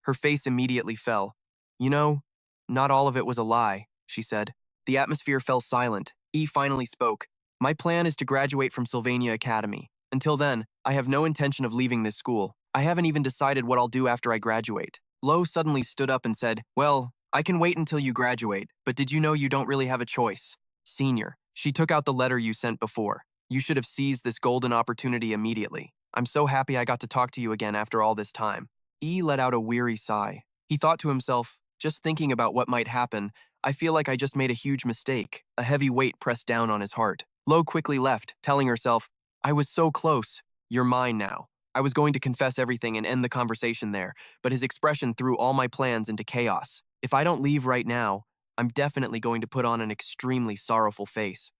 Her face immediately fell. You know, not all of it was a lie, she said. The atmosphere fell silent. E finally spoke. My plan is to graduate from Sylvania Academy. Until then, I have no intention of leaving this school. I haven't even decided what I'll do after I graduate. Lo suddenly stood up and said, Well, I can wait until you graduate, but did you know you don't really have a choice? Senior, she took out the letter you sent before. You should have seized this golden opportunity immediately. I'm so happy I got to talk to you again after all this time. E let out a weary sigh. He thought to himself, just thinking about what might happen, I feel like I just made a huge mistake. A heavy weight pressed down on his heart. Lo quickly left, telling herself, I was so close. You're mine now. I was going to confess everything and end the conversation there, but his expression threw all my plans into chaos. If I don't leave right now, I'm definitely going to put on an extremely sorrowful face.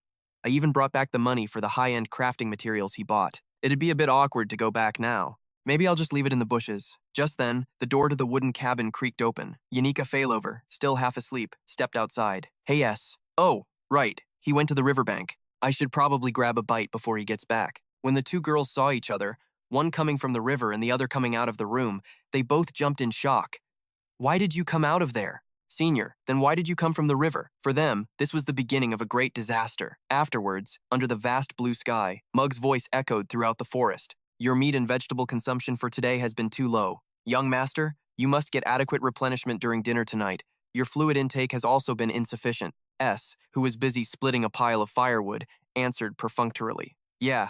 I even brought back the money for the high-end crafting materials he bought. It'd be a bit awkward to go back now. Maybe I'll just leave it in the bushes. Just then, the door to the wooden cabin creaked open. Yanika Failover, still half asleep, stepped outside. Hey, yes. Oh, right. He went to the riverbank. I should probably grab a bite before he gets back. When the two girls saw each other, one coming from the river and the other coming out of the room, they both jumped in shock. Why did you come out of there? Senior, then why did you come from the river? For them, this was the beginning of a great disaster. Afterwards, under the vast blue sky, Mug's voice echoed throughout the forest. Your meat and vegetable consumption for today has been too low. Young master, you must get adequate replenishment during dinner tonight. Your fluid intake has also been insufficient. S, who was busy splitting a pile of firewood, answered perfunctorily. Yeah.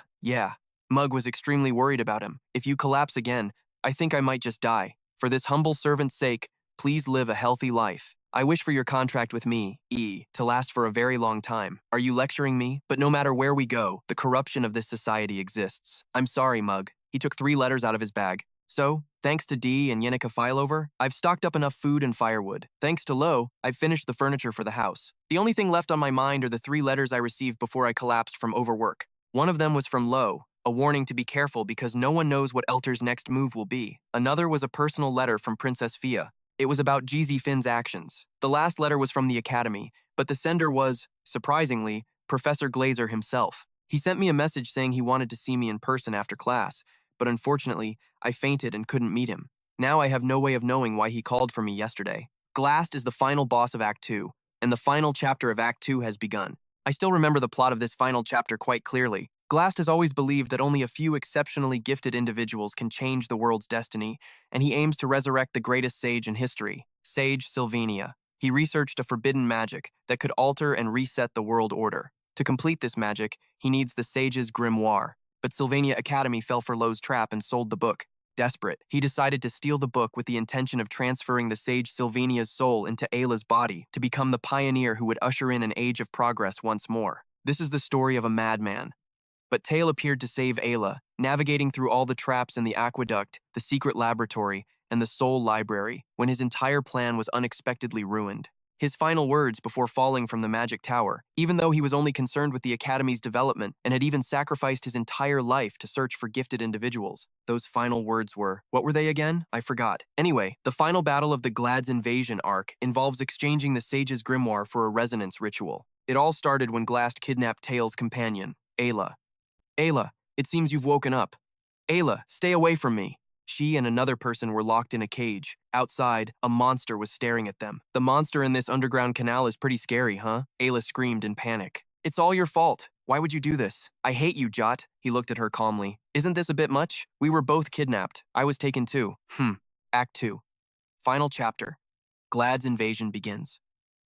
Mug was extremely worried about him. If you collapse again, I think I might just die. For this humble servant's sake, please live a healthy life. I wish for your contract with me, E, to last for a very long time. Are you lecturing me? But no matter where we go, the corruption of this society exists. I'm sorry, Mug. He took 3 letters out of his bag. So, thanks to D and Yanika Fileover, I've stocked up enough food and firewood. Thanks to Lo, I've finished the furniture for the house. The only thing left on my mind are the 3 letters I received before I collapsed from overwork. One of them was from Lo, a warning to be careful because no one knows what Elter's next move will be. Another was a personal letter from Princess Fia. It was about GZ Finn's actions. The last letter was from the Academy, but the sender was, surprisingly, Professor Glazer himself. He sent me a message saying he wanted to see me in person after class, but unfortunately, I fainted and couldn't meet him. Now I have no way of knowing why he called for me yesterday. Glast is the final boss of Act 2, and the final chapter of Act 2 has begun. I still remember the plot of this final chapter quite clearly. Glast has always believed that only a few exceptionally gifted individuals can change the world's destiny, and he aims to resurrect the greatest sage in history, Sage Sylvania. He researched a forbidden magic that could alter and reset the world order. To complete this magic, he needs the sage's grimoire. But Sylvania Academy fell for Lo's trap and sold the book. Desperate, he decided to steal the book with the intention of transferring the sage Sylvania's soul into Ayla's body to become the pioneer who would usher in an age of progress once more. This is the story of a madman. But Tiel appeared to save Ayla, navigating through all the traps in the aqueduct, the secret laboratory, and the soul library, when his entire plan was unexpectedly ruined. His final words before falling from the magic tower, even though he was only concerned with the Academy's development and had even sacrificed his entire life to search for gifted individuals, those final words were, what were they again? I forgot. Anyway, the final battle of the Glad's invasion arc involves exchanging the sage's grimoire for a resonance ritual. It all started when Glast kidnapped Tiel's companion, Ayla. Ayla, it seems you've woken up. Ayla, stay away from me. She and another person were locked in a cage. Outside, a monster was staring at them. The monster in this underground canal is pretty scary, huh? Ayla screamed in panic. It's all your fault. Why would you do this? I hate you, Jot. He looked at her calmly. Isn't this a bit much? We were both kidnapped. I was taken too. Act 2. Final chapter. Glad's invasion begins.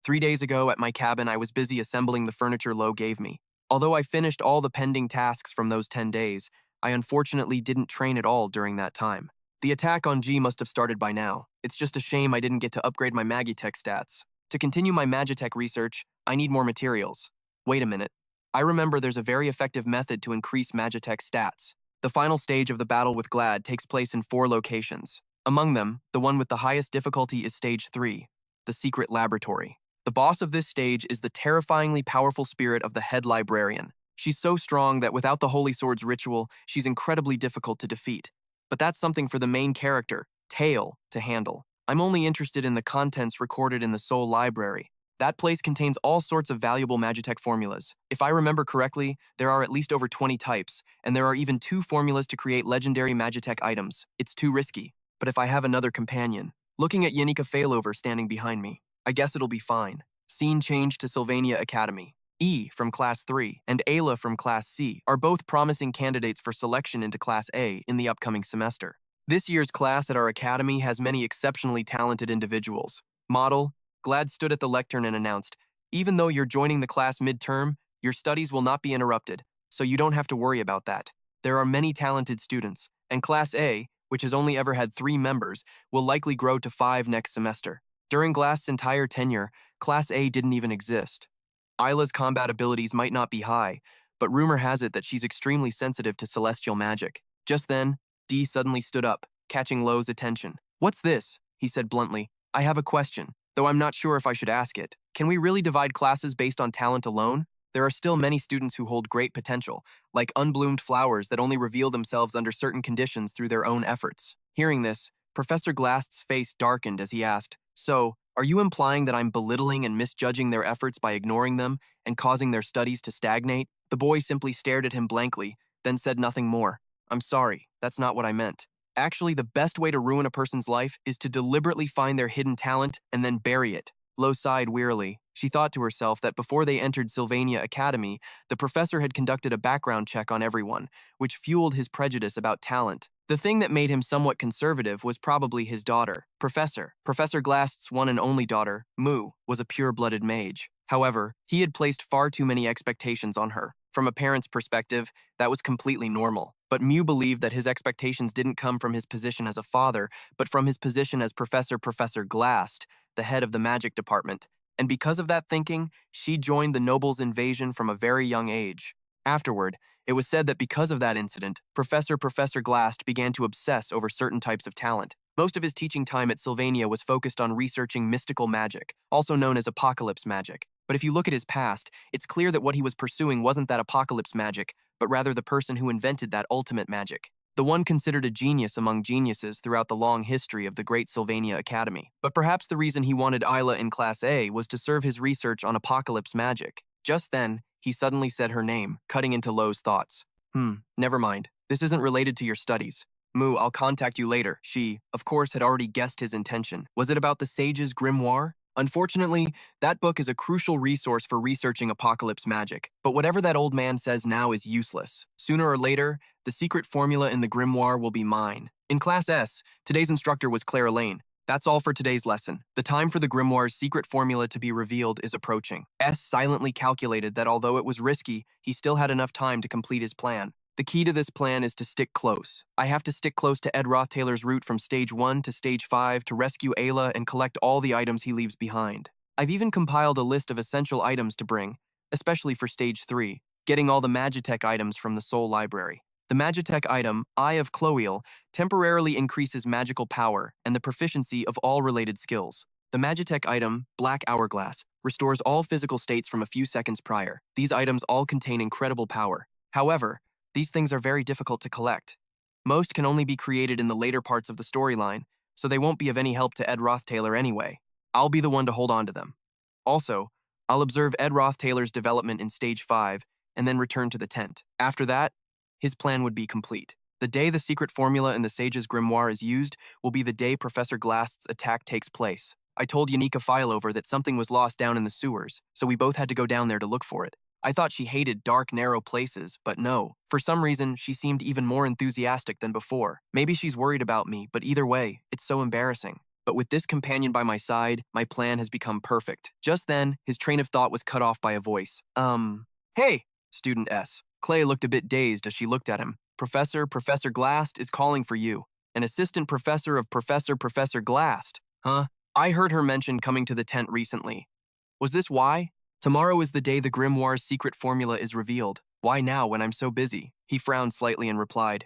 3 days ago at my cabin, I was busy assembling the furniture Lo gave me. Although I finished all the pending tasks from those 10 days, I unfortunately didn't train at all during that time. The attack on G must have started by now. It's just a shame I didn't get to upgrade my Magitech stats. To continue my Magitech research, I need more materials. Wait a minute. I remember there's a very effective method to increase Magitech stats. The final stage of the battle with Glad takes place in 4 locations. Among them, the one with the highest difficulty is Stage 3, the secret laboratory. The boss of this stage is the terrifyingly powerful spirit of the head librarian. She's so strong that without the Holy Sword's ritual, she's incredibly difficult to defeat. But that's something for the main character, Tiel, to handle. I'm only interested in the contents recorded in the Soul Library. That place contains all sorts of valuable Magitech formulas. If I remember correctly, there are at least over 20 types, and there are even 2 formulas to create legendary Magitech items. It's too risky. But if I have another companion, looking at Yanika Failover standing behind me, I guess it'll be fine. Scene change to Sylvania Academy. E from Class 3 and Ayla from Class C are both promising candidates for selection into Class A in the upcoming semester. This year's class at our academy has many exceptionally talented individuals. Model, Glad stood at the lectern and announced, even though you're joining the class midterm, your studies will not be interrupted, so you don't have to worry about that. There are many talented students, and Class A, which has only ever had 3 members, will likely grow to 5 next semester. During Glast's entire tenure, Class A didn't even exist. Ayla's combat abilities might not be high, but rumor has it that she's extremely sensitive to celestial magic. Just then, D suddenly stood up, catching Lo's attention. What's this? He said bluntly. I have a question, though I'm not sure if I should ask it. Can we really divide classes based on talent alone? There are still many students who hold great potential, like unbloomed flowers that only reveal themselves under certain conditions through their own efforts. Hearing this, Professor Glast's face darkened as he asked, So, are you implying that I'm belittling and misjudging their efforts by ignoring them and causing their studies to stagnate? The boy simply stared at him blankly, then said nothing more. I'm sorry, that's not what I meant. Actually, the best way to ruin a person's life is to deliberately find their hidden talent and then bury it. Lo sighed wearily. She thought to herself that before they entered Sylvania Academy, the professor had conducted a background check on everyone, which fueled his prejudice about talent. The thing that made him somewhat conservative was probably his daughter, Professor. Professor Glast's one and only daughter, Mu, was a pure-blooded mage. However, he had placed far too many expectations on her. From a parent's perspective, that was completely normal. But Mu believed that his expectations didn't come from his position as a father, but from his position as Professor Glast, the head of the magic department. And because of that thinking, she joined the nobles' invasion from a very young age. Afterward, it was said that because of that incident, Professor Glast began to obsess over certain types of talent. Most of his teaching time at Sylvania was focused on researching mystical magic, also known as apocalypse magic. But if you look at his past, it's clear that what he was pursuing wasn't that apocalypse magic, but rather the person who invented that ultimate magic. The one considered a genius among geniuses throughout the long history of the great Sylvania Academy. But perhaps the reason he wanted Ayla in Class A was to serve his research on apocalypse magic. Just then, he suddenly said her name, cutting into Lo's thoughts. Never mind. This isn't related to your studies. Mu, I'll contact you later. She, of course, had already guessed his intention. Was it about the sage's grimoire? Unfortunately, that book is a crucial resource for researching apocalypse magic, but whatever that old man says now is useless. Sooner or later, the secret formula in the grimoire will be mine. In Class S, today's instructor was Clara Lane. That's all for today's lesson. The time for the grimoire's secret formula to be revealed is approaching. S silently calculated that although it was risky, he still had enough time to complete his plan. The key to this plan is to stick close. I have to stick close to Ed Rothtailor's route from stage 1 to stage 5 to rescue Ayla and collect all the items he leaves behind. I've even compiled a list of essential items to bring, especially for stage 3, getting all the Magitech items from the Soul Library. The Magitech item, Eye of Cloeel, temporarily increases magical power and the proficiency of all related skills. The Magitech item, Black Hourglass, restores all physical states from a few seconds prior. These items all contain incredible power. However, these things are very difficult to collect. Most can only be created in the later parts of the storyline, so they won't be of any help to Ed Rothtailor anyway. I'll be the one to hold on to them. Also, I'll observe Ed Rothtailor's development in stage 5 and then return to the tent. After that, his plan would be complete. The day the secret formula in the Sage's grimoire is used will be the day Professor Glast's attack takes place. I told Yanika Fileover that something was lost down in the sewers, so we both had to go down there to look for it. I thought she hated dark, narrow places, but no. For some reason, she seemed even more enthusiastic than before. Maybe she's worried about me, but either way, it's so embarrassing. But with this companion by my side, my plan has become perfect. Just then, his train of thought was cut off by a voice. Hey, Student S. Clay looked a bit dazed as she looked at him. Professor Glast is calling for you. An assistant professor of Professor Glast. Huh? I heard her mention coming to the tent recently. Was this why? Tomorrow is the day the grimoire's secret formula is revealed. Why now when I'm so busy? He frowned slightly and replied,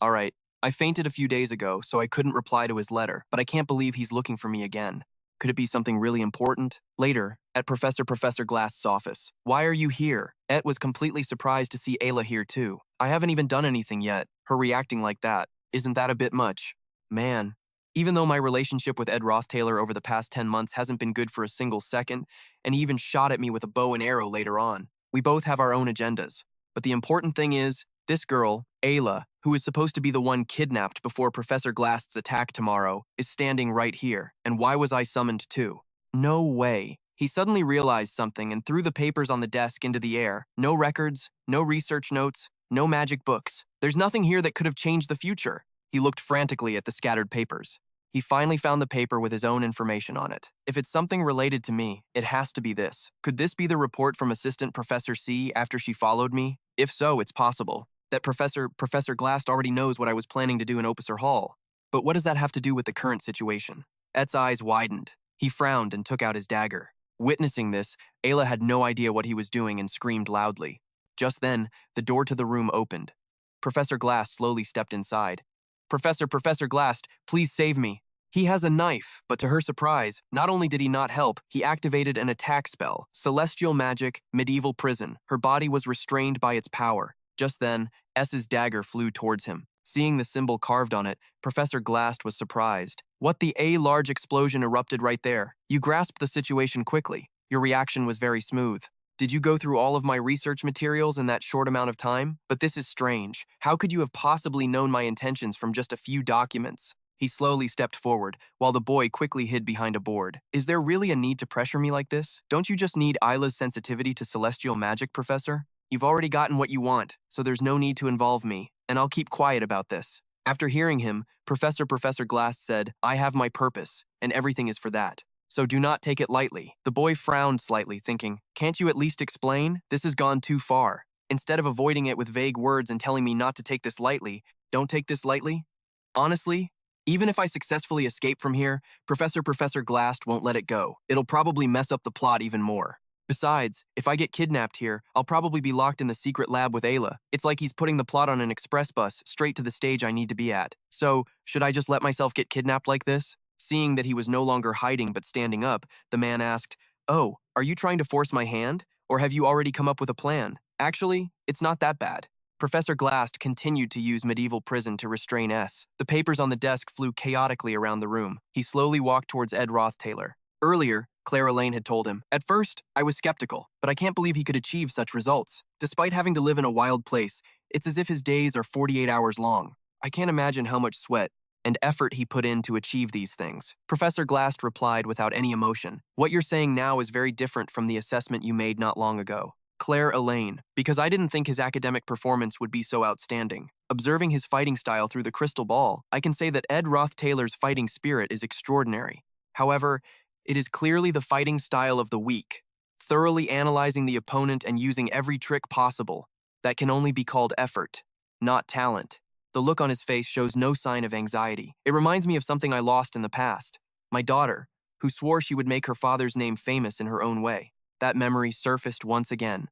all right. I fainted a few days ago, so I couldn't reply to his letter, but I can't believe he's looking for me again. Could it be something really important? Later, at Professor Glast's office. Why are you here? Et was completely surprised to see Ayla here too. I haven't even done anything yet. Her reacting like that. Isn't that a bit much? Man. Even though my relationship with Ed Rothtailor over the past 10 months hasn't been good for a single second, and he even shot at me with a bow and arrow later on, we both have our own agendas. But the important thing is, this girl, Ayla, who is supposed to be the one kidnapped before Professor Glast's attack tomorrow, is standing right here. And why was I summoned too? No way. He suddenly realized something and threw the papers on the desk into the air. No records, no research notes, no magic books. There's nothing here that could have changed the future. He looked frantically at the scattered papers. He finally found the paper with his own information on it. If it's something related to me, it has to be this. Could this be the report from Assistant Professor C after she followed me? If so, it's possible that Professor Glast already knows what I was planning to do in Opolis Hall. But what does that have to do with the current situation? Et's eyes widened. He frowned and took out his dagger. Witnessing this, Ayla had no idea what he was doing and screamed loudly. Just then, the door to the room opened. Professor Glast slowly stepped inside. Professor Glast, please save me. He has a knife, but to her surprise, not only did he not help, he activated an attack spell, Celestial Magic, Medieval Prison. Her body was restrained by its power. Just then, S's dagger flew towards him. Seeing the symbol carved on it, Professor Glast was surprised. What the large explosion erupted right there. You grasped the situation quickly. Your reaction was very smooth. Did you go through all of my research materials in that short amount of time? But this is strange. How could you have possibly known my intentions from just a few documents? He slowly stepped forward, while the boy quickly hid behind a board. Is there really a need to pressure me like this? Don't you just need Ayla's sensitivity to celestial magic, Professor? You've already gotten what you want, so there's no need to involve me, and I'll keep quiet about this. After hearing him, Professor Glast said, I have my purpose, and everything is for that. So do not take it lightly. The boy frowned slightly, thinking, can't you at least explain? This has gone too far. Instead of avoiding it with vague words and telling me not to take this lightly, don't take this lightly? Honestly, even if I successfully escape from here, Professor Glast won't let it go. It'll probably mess up the plot even more. Besides, if I get kidnapped here, I'll probably be locked in the secret lab with Ayla. It's like he's putting the plot on an express bus straight to the stage I need to be at. So, should I just let myself get kidnapped like this? Seeing that he was no longer hiding but standing up, the man asked, Oh, are you trying to force my hand? Or have you already come up with a plan? Actually, it's not that bad. Professor Glast continued to use Medieval Prison to restrain S. The papers on the desk flew chaotically around the room. He slowly walked towards Ed Rothtailor. Earlier, Clara Lane had told him, At first, I was skeptical, but I can't believe he could achieve such results. Despite having to live in a wild place, it's as if his days are 48 hours long. I can't imagine how much sweat and effort he put in to achieve these things. Professor Glast replied without any emotion. What you're saying now is very different from the assessment you made not long ago. Claire Elaine, because I didn't think his academic performance would be so outstanding. Observing his fighting style through the crystal ball, I can say that Ed Roth Taylor's fighting spirit is extraordinary. However, it is clearly the fighting style of the weak, thoroughly analyzing the opponent and using every trick possible. That can only be called effort, not talent. The look on his face shows no sign of anxiety. It reminds me of something I lost in the past. My daughter, who swore she would make her father's name famous in her own way. That memory surfaced once again.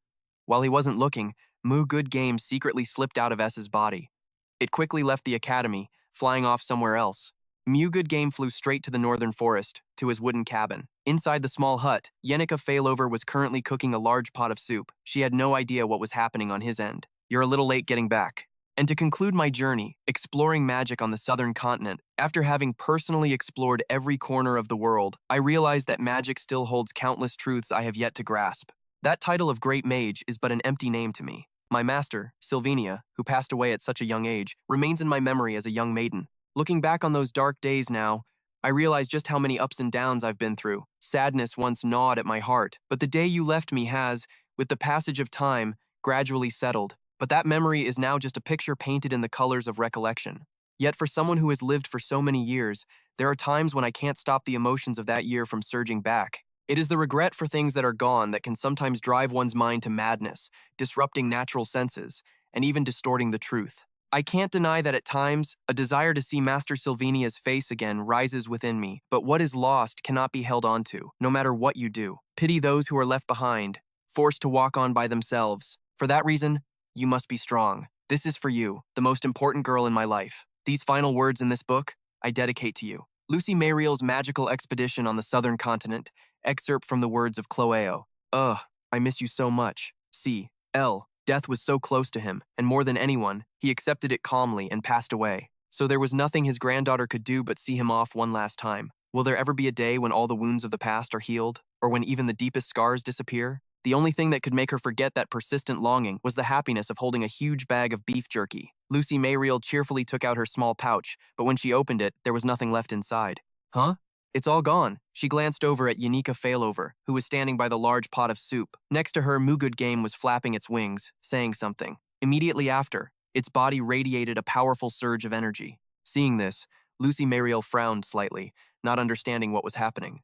While he wasn't looking, Mu Good Game secretly slipped out of S's body. It quickly left the academy, flying off somewhere else. Mu Good Game flew straight to the northern forest, to his wooden cabin. Inside the small hut, Yanika Failover was currently cooking a large pot of soup. She had no idea what was happening on his end. You're a little late getting back. And to conclude my journey, exploring magic on the southern continent, after having personally explored every corner of the world, I realized that magic still holds countless truths I have yet to grasp. That title of Great Mage is but an empty name to me. My master, Sylvania, who passed away at such a young age, remains in my memory as a young maiden. Looking back on those dark days now, I realize just how many ups and downs I've been through. Sadness once gnawed at my heart, but the day you left me has, with the passage of time, gradually settled. But that memory is now just a picture painted in the colors of recollection. Yet for someone who has lived for so many years, there are times when I can't stop the emotions of that year from surging back. It is the regret for things that are gone that can sometimes drive one's mind to madness, disrupting natural senses, and even distorting the truth. I can't deny that at times, a desire to see Master Sylvania's face again rises within me, but what is lost cannot be held on to, no matter what you do. Pity those who are left behind, forced to walk on by themselves. For that reason, you must be strong. This is for you, the most important girl in my life. These final words in this book, I dedicate to you. Lucy Mariel's magical expedition on the southern continent, excerpt from the words of Cloeo. Ugh, I miss you so much. C. L. Death was so close to him, and more than anyone, he accepted it calmly and passed away. So there was nothing his granddaughter could do but see him off one last time. Will there ever be a day when all the wounds of the past are healed, or when even the deepest scars disappear? The only thing that could make her forget that persistent longing was the happiness of holding a huge bag of beef jerky. Lucy Mariel cheerfully took out her small pouch, but when she opened it, there was nothing left inside. Huh? It's all gone. She glanced over at Yanika Failover, who was standing by the large pot of soup. Next to her, Mugood Game was flapping its wings, saying something. Immediately after, its body radiated a powerful surge of energy. Seeing this, Lucy Mariel frowned slightly, not understanding what was happening.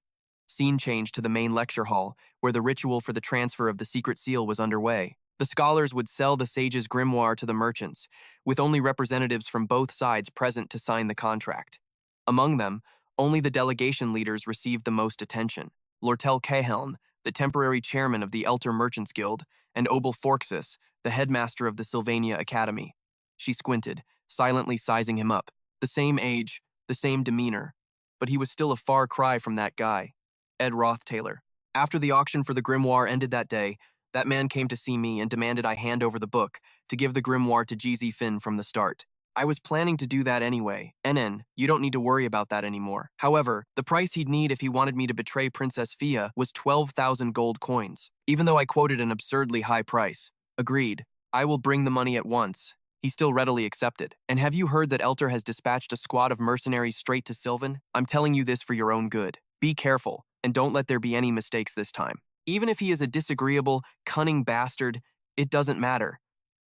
Scene changed to the main lecture hall, where the ritual for the transfer of the secret seal was underway. The scholars would sell the sage's grimoire to the merchants, with only representatives from both sides present to sign the contract. Among them, only the delegation leaders received the most attention. Lortell Cahelm, the temporary chairman of the Elter Merchants Guild, and Obel Forxus, the headmaster of the Sylvania Academy. She squinted, silently sizing him up. The same age, the same demeanor, but he was still a far cry from that guy. Ed Roth Taylor. After the auction for the grimoire ended that day, that man came to see me and demanded I hand over the book to give the grimoire to GZ Finn from the start. I was planning to do that anyway. NN, you don't need to worry about that anymore. However, the price he'd need if he wanted me to betray Princess Fia was 12,000 gold coins, even though I quoted an absurdly high price. Agreed. I will bring the money at once. He still readily accepted. And have you heard that Elter has dispatched a squad of mercenaries straight to Sylvan? I'm telling you this for your own good. Be careful, and don't let there be any mistakes this time. Even if he is a disagreeable, cunning bastard, it doesn't matter.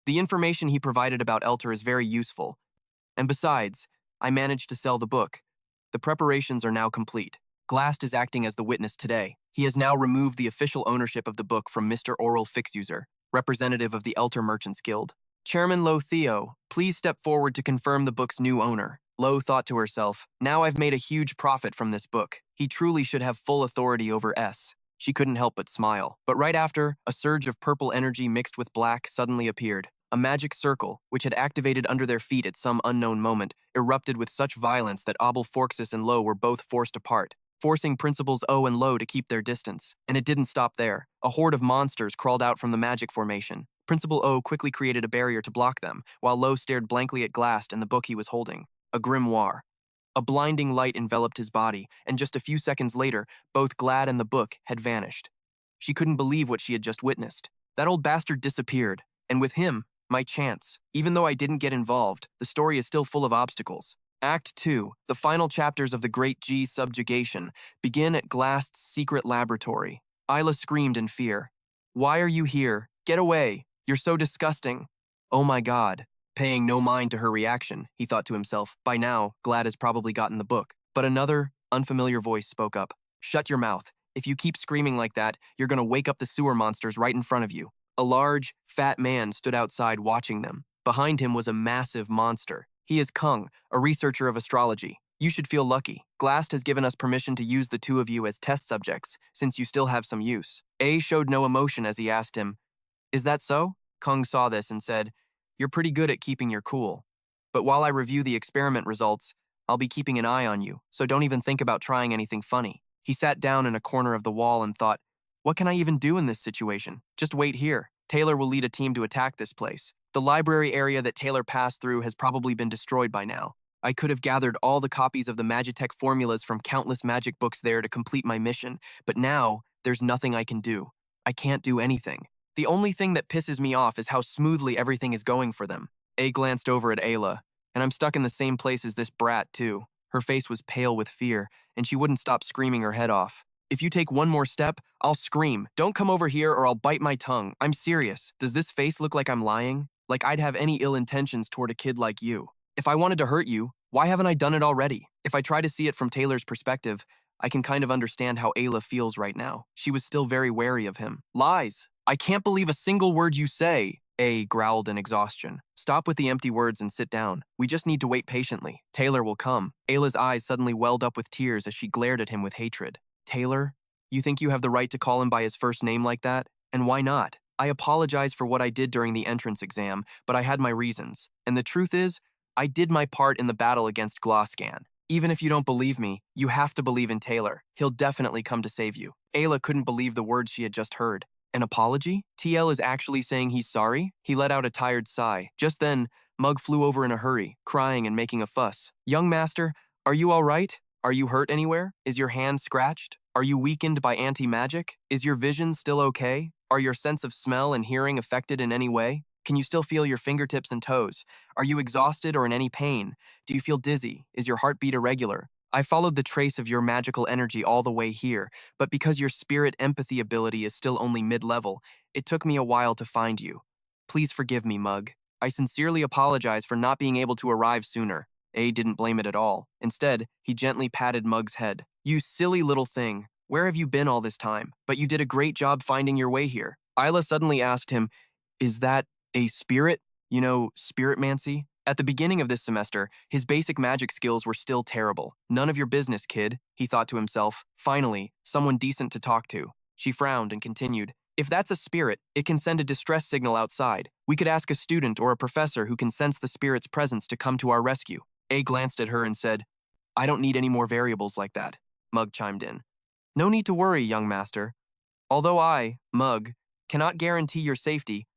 The information he provided about Elter is very useful. And besides, I managed to sell the book. The preparations are now complete. Glast is acting as the witness today. He has now removed the official ownership of the book from Mr. Oral Fixuser, representative of the Elter Merchants Guild. Chairman Loethio, please step forward to confirm the book's new owner. Lo thought to herself, now I've made a huge profit from this book. He truly should have full authority over S. She couldn't help but smile. But right after, a surge of purple energy mixed with black suddenly appeared. A magic circle, which had activated under their feet at some unknown moment, erupted with such violence that Obel Forxus and Lo were both forced apart, forcing Principals O and Lo to keep their distance. And it didn't stop there. A horde of monsters crawled out from the magic formation. Principal O quickly created a barrier to block them, while Lo stared blankly at Glast and the book he was holding. A grimoire. A blinding light enveloped his body, and just a few seconds later, both Glad and the book had vanished. She couldn't believe what she had just witnessed. That old bastard disappeared, and with him, my chance. Even though I didn't get involved, the story is still full of obstacles. Act 2, the final chapters of the Great G Subjugation, begin at Glast's secret laboratory. Isla screamed in fear. Why are you here? Get away. You're so disgusting. Oh my god. Paying no mind to her reaction, he thought to himself, by now, Glad has probably gotten the book. But another, unfamiliar voice spoke up. Shut your mouth. If you keep screaming like that, you're gonna wake up the sewer monsters right in front of you. A large, fat man stood outside watching them. Behind him was a massive monster. He is Kung, a researcher of astrology. You should feel lucky. Glast has given us permission to use the two of you as test subjects, since you still have some use. A showed no emotion as he asked him, Is that so? Kung saw this and said, You're pretty good at keeping your cool. But while I review the experiment results, I'll be keeping an eye on you, so don't even think about trying anything funny. He sat down in a corner of the wall and thought, What can I even do in this situation? Just wait here. Taylor will lead a team to attack this place. The library area that Taylor passed through has probably been destroyed by now. I could have gathered all the copies of the Magitech formulas from countless magic books there to complete my mission, but now there's nothing I can do. I can't do anything. The only thing that pisses me off is how smoothly everything is going for them. A glanced over at Ayla, and I'm stuck in the same place as this brat, too. Her face was pale with fear, and she wouldn't stop screaming her head off. If you take one more step, I'll scream. Don't come over here or I'll bite my tongue. I'm serious. Does this face look like I'm lying? Like I'd have any ill intentions toward a kid like you. If I wanted to hurt you, why haven't I done it already? If I try to see it from Taylor's perspective, I can kind of understand how Ayla feels right now. She was still very wary of him. Lies. I can't believe a single word you say. A growled in exhaustion. Stop with the empty words and sit down. We just need to wait patiently. Taylor will come. Ayla's eyes suddenly welled up with tears as she glared at him with hatred. Taylor? You think you have the right to call him by his first name like that? And why not? I apologize for what I did during the entrance exam, but I had my reasons. And the truth is, I did my part in the battle against Gloscan. Even if you don't believe me, you have to believe in Taylor. He'll definitely come to save you. Ayla couldn't believe the words she had just heard. An apology? Tiel is actually saying he's sorry? He let out a tired sigh. Just then, Mug flew over in a hurry, crying and making a fuss. Young master, are you all right? Are you hurt anywhere? Is your hand scratched? Are you weakened by anti-magic? Is your vision still okay? Are your sense of smell and hearing affected in any way? Can you still feel your fingertips and toes? Are you exhausted or in any pain? Do you feel dizzy? Is your heartbeat irregular? I followed the trace of your magical energy all the way here, but because your spirit empathy ability is still only mid-level, it took me a while to find you. Please forgive me, Mug. I sincerely apologize for not being able to arrive sooner. A didn't blame it at all. Instead, he gently patted Mug's head. You silly little thing. Where have you been all this time? But you did a great job finding your way here. Isla suddenly asked him, Is that a spirit? You know, spiritmancy? At the beginning of this semester, his basic magic skills were still terrible. None of your business, kid, he thought to himself. Finally, someone decent to talk to. She frowned and continued, If that's a spirit, it can send a distress signal outside. We could ask a student or a professor who can sense the spirit's presence to come to our rescue. A glanced at her and said, I don't need any more variables like that. Mug chimed in. No need to worry, young master. Although I, Mug, cannot guarantee your safety,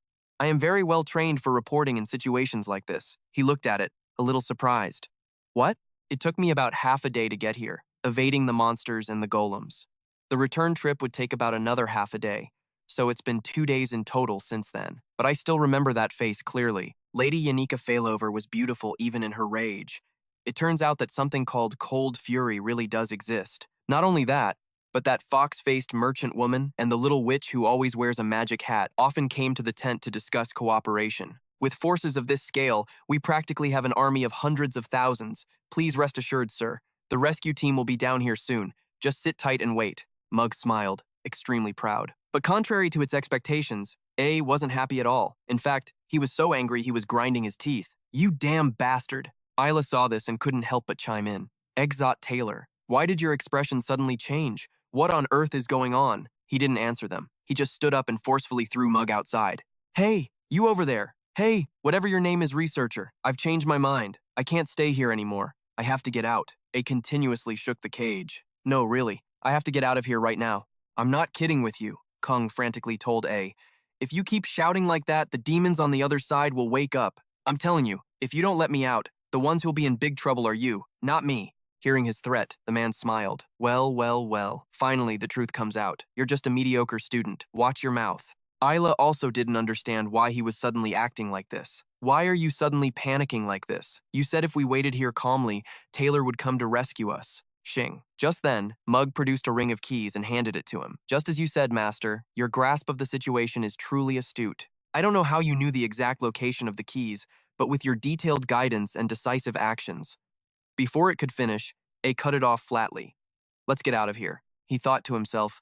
I am very well trained for reporting in situations like this. He looked at it, a little surprised. What? It took me about half a day to get here, evading the monsters and the golems. The return trip would take about another half a day, so it's been 2 days in total since then. But I still remember that face clearly. Lady Yanika Failover was beautiful even in her rage. It turns out that something called cold fury really does exist. Not only that, but that fox-faced merchant woman and the little witch who always wears a magic hat often came to the tent to discuss cooperation. With forces of this scale, we practically have an army of hundreds of thousands. Please rest assured, sir. The rescue team will be down here soon. Just sit tight and wait. Mug smiled, extremely proud. But contrary to its expectations, A wasn't happy at all. In fact, he was so angry he was grinding his teeth. You damn bastard. Isla saw this and couldn't help but chime in. Exot Taylor, why did your expression suddenly change? What on earth is going on? He didn't answer them. He just stood up and forcefully threw Mug outside. Hey, you over there. Hey, whatever your name is, researcher. I've changed my mind. I can't stay here anymore. I have to get out. A continuously shook the cage. No, really. I have to get out of here right now. I'm not kidding with you, Kung frantically told A. If you keep shouting like that, the demons on the other side will wake up. I'm telling you, if you don't let me out, the ones who'll be in big trouble are you, not me. Hearing his threat, the man smiled. Well. Finally, the truth comes out. You're just a mediocre student. Watch your mouth. Isla also didn't understand why he was suddenly acting like this. Why are you suddenly panicking like this? You said if we waited here calmly, Taylor would come to rescue us. Shing. Just then, Mug produced a ring of keys and handed it to him. Just as you said, Master, your grasp of the situation is truly astute. I don't know how you knew the exact location of the keys, but with your detailed guidance and decisive actions. Before it could finish, A cut it off flatly. Let's get out of here. He thought to himself,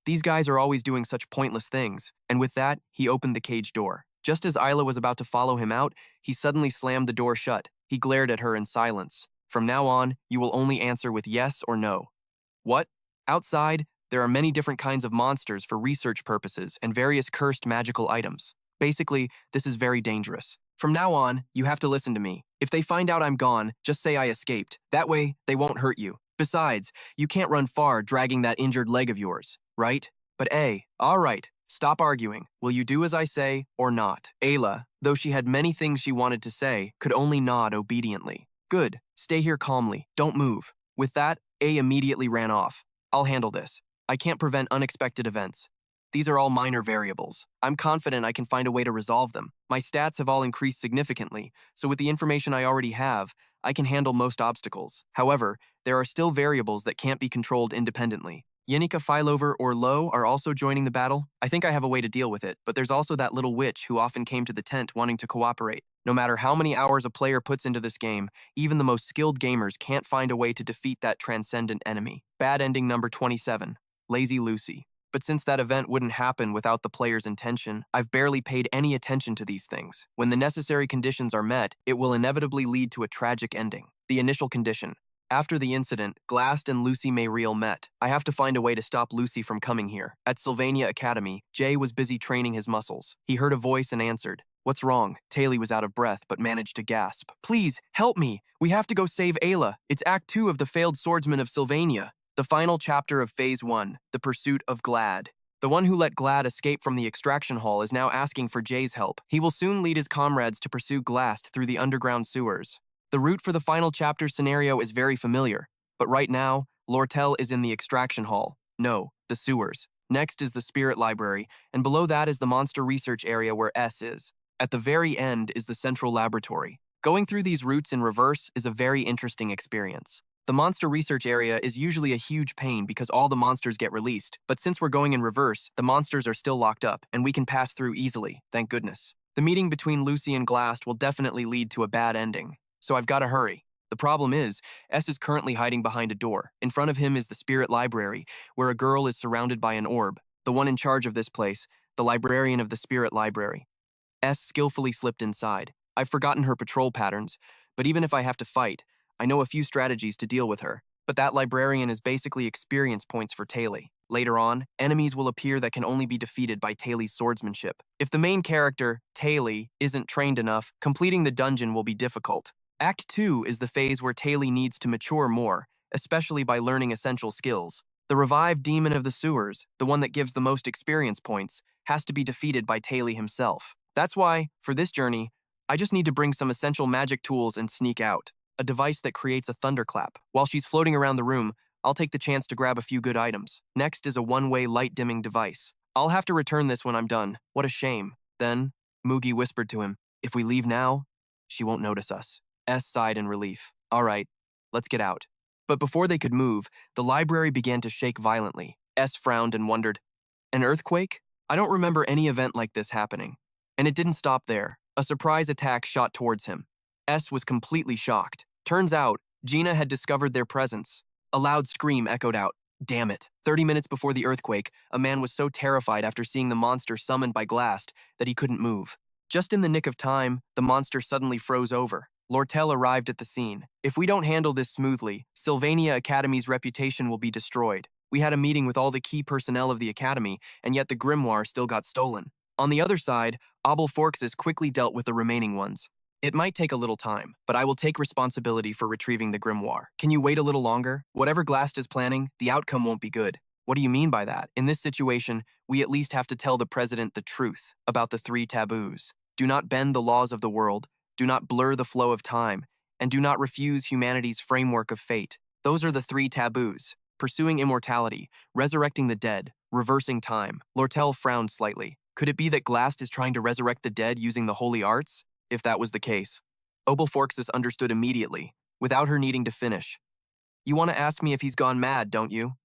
these guys are always doing such pointless things, and with that, he opened the cage door. Just as Isla was about to follow him out, he suddenly slammed the door shut. He glared at her in silence. From now on, you will only answer with yes or no. What? Outside, there are many different kinds of monsters for research purposes and various cursed magical items. Basically, this is very dangerous. From now on, you have to listen to me. If they find out I'm gone, just say I escaped. That way, they won't hurt you. Besides, you can't run far dragging that injured leg of yours, right? But all right, stop arguing. Will you do as I say or not? Ayla, though she had many things she wanted to say, could only nod obediently. Good, stay here calmly, don't move. With that, A immediately ran off. I'll handle this. I can't prevent unexpected events. These are all minor variables. I'm confident I can find a way to resolve them. My stats have all increased significantly, so with the information I already have, I can handle most obstacles. However, there are still variables that can't be controlled independently. Yanika, Filover, or Lo are also joining the battle. I think I have a way to deal with it, but there's also that little witch who often came to the tent wanting to cooperate. No matter how many hours a player puts into this game, even the most skilled gamers can't find a way to defeat that transcendent enemy. Bad ending number 27, Lazy Lucy. But since that event wouldn't happen without the player's intention, I've barely paid any attention to these things. When the necessary conditions are met, it will inevitably lead to a tragic ending. The initial condition. After the incident, Glast and Lucy Mayriel met. I have to find a way to stop Lucy from coming here. At Sylvania Academy, Jay was busy training his muscles. He heard a voice and answered. What's wrong? Taylor was out of breath but managed to gasp. Please, help me. We have to go save Ayla. It's Act 2 of the Failed Swordsman of Sylvania. The final chapter of Phase 1, The Pursuit of Glad. The one who let Glad escape from the extraction hall is now asking for Jay's help. He will soon lead his comrades to pursue Glast through the underground sewers. The route for the final chapter scenario is very familiar, but right now, Lortell is in the extraction hall. No, the sewers. Next is the spirit library, and below that is the monster research area where S is. At the very end is the central laboratory. Going through these routes in reverse is a very interesting experience. The monster research area is usually a huge pain because all the monsters get released, but since we're going in reverse, the monsters are still locked up, and we can pass through easily, thank goodness. The meeting between Lucy and Glast will definitely lead to a bad ending, so I've got to hurry. The problem is, S is currently hiding behind a door. In front of him is the spirit library, where a girl is surrounded by an orb. The one in charge of this place, the librarian of the spirit library. S skillfully slipped inside. I've forgotten her patrol patterns, but even if I have to fight, I know a few strategies to deal with her, but that librarian is basically experience points for Taylor. Later on, enemies will appear that can only be defeated by Taylor's swordsmanship. If the main character, Taylor, isn't trained enough, completing the dungeon will be difficult. Act 2 is the phase where Taylor needs to mature more, especially by learning essential skills. The revived demon of the sewers, the one that gives the most experience points, has to be defeated by Taylor himself. That's why, for this journey, I just need to bring some essential magic tools and sneak out. A device that creates a thunderclap. While she's floating around the room, I'll take the chance to grab a few good items. Next is a one-way light-dimming device. I'll have to return this when I'm done. What a shame. Then, Mugi whispered to him, if we leave now, she won't notice us. S sighed in relief. All right, let's get out. But before they could move, the library began to shake violently. S frowned and wondered, an earthquake? I don't remember any event like this happening. And it didn't stop there. A surprise attack shot towards him. S was completely shocked. Turns out, Gina had discovered their presence. A loud scream echoed out. Damn it. 30 minutes before the earthquake, a man was so terrified after seeing the monster summoned by Glast that he couldn't move. Just in the nick of time, the monster suddenly froze over. Lortell arrived at the scene. If we don't handle this smoothly, Sylvania Academy's reputation will be destroyed. We had a meeting with all the key personnel of the Academy, and yet the grimoire still got stolen. On the other side, Forks quickly dealt with the remaining ones. It might take a little time, but I will take responsibility for retrieving the grimoire. Can you wait a little longer? Whatever Glast is planning, the outcome won't be good. What do you mean by that? In this situation, we at least have to tell the president the truth about the 3 taboos. Do not bend the laws of the world, do not blur the flow of time, and do not refuse humanity's framework of fate. Those are the 3 taboos. Pursuing immortality, resurrecting the dead, reversing time. Lortell frowned slightly. Could it be that Glast is trying to resurrect the dead using the holy arts? If that was the case. Forks understood immediately, without her needing to finish. You want to ask me if he's gone mad, don't you?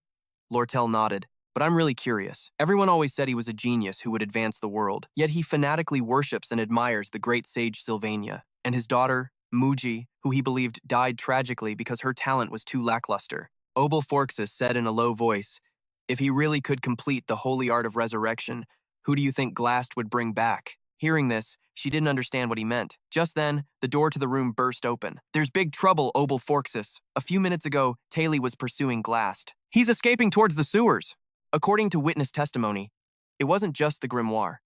Lortell nodded. But I'm really curious. Everyone always said he was a genius who would advance the world, yet he fanatically worships and admires the great sage Sylvania, and his daughter, Muji, who he believed died tragically because her talent was too lackluster. Obelforxus said in a low voice, if he really could complete the holy art of resurrection, who do you think Glast would bring back? Hearing this, she didn't understand what he meant. Just then, the door to the room burst open. There's big trouble, Obelforxus. A few minutes ago, Tiel was pursuing Glast. He's escaping towards the sewers. According to witness testimony, it wasn't just the grimoire.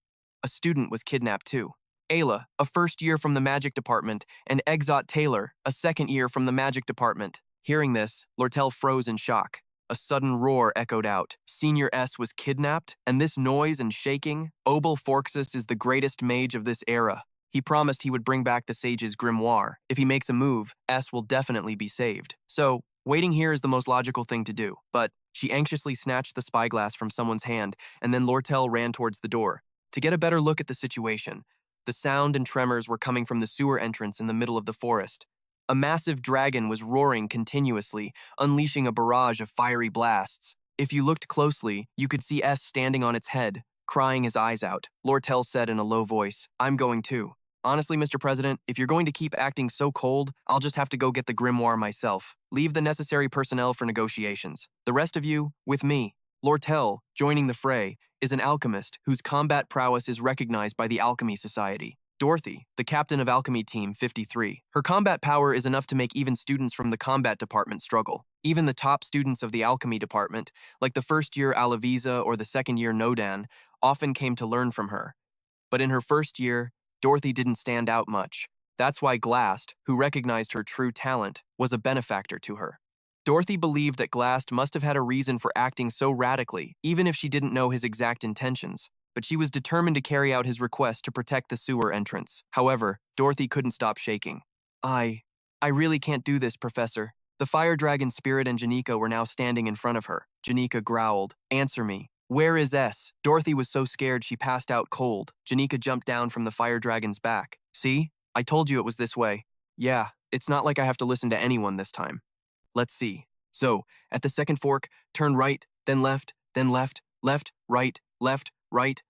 A student was kidnapped too. Ayla, a first year from the magic department, and Exot Taylor, a second year from the magic department. Hearing this, Lortell froze in shock. A sudden roar echoed out. Senior S was kidnapped, and this noise and shaking, Obelforxus is the greatest mage of this era. He promised he would bring back the sage's grimoire. If he makes a move, S will definitely be saved. So, waiting here is the most logical thing to do. But she anxiously snatched the spyglass from someone's hand, and then Lortell ran towards the door. To get a better look at the situation, the sound and tremors were coming from the sewer entrance in the middle of the forest. A massive dragon was roaring continuously, unleashing a barrage of fiery blasts. If you looked closely, you could see S standing on its head, crying his eyes out. Lortell said in a low voice, I'm going too. Honestly, Mr. President, if you're going to keep acting so cold, I'll just have to go get the grimoire myself. Leave the necessary personnel for negotiations. The rest of you, with me. Lortell, joining the fray, is an alchemist whose combat prowess is recognized by the Alchemy Society. Dorothy, the captain of Alchemy Team 53. Her combat power is enough to make even students from the combat department struggle. Even the top students of the Alchemy department, like the first-year Alavisa or the second-year Nodan, often came to learn from her. But in her first year, Dorothy didn't stand out much. That's why Glast, who recognized her true talent, was a benefactor to her. Dorothy believed that Glast must have had a reason for acting so radically, even if she didn't know his exact intentions. But she was determined to carry out his request to protect the sewer entrance. However, Dorothy couldn't stop shaking. I really can't do this, Professor. The fire dragon Spirit and Yanika were now standing in front of her. Yanika growled, Answer me. Where is S? Dorothy was so scared she passed out cold. Yanika jumped down from the fire dragon's back. See? I told you it was this way. Yeah, it's not like I have to listen to anyone this time. Let's see. So, at the second fork, turn right, then left, left, right, left, right,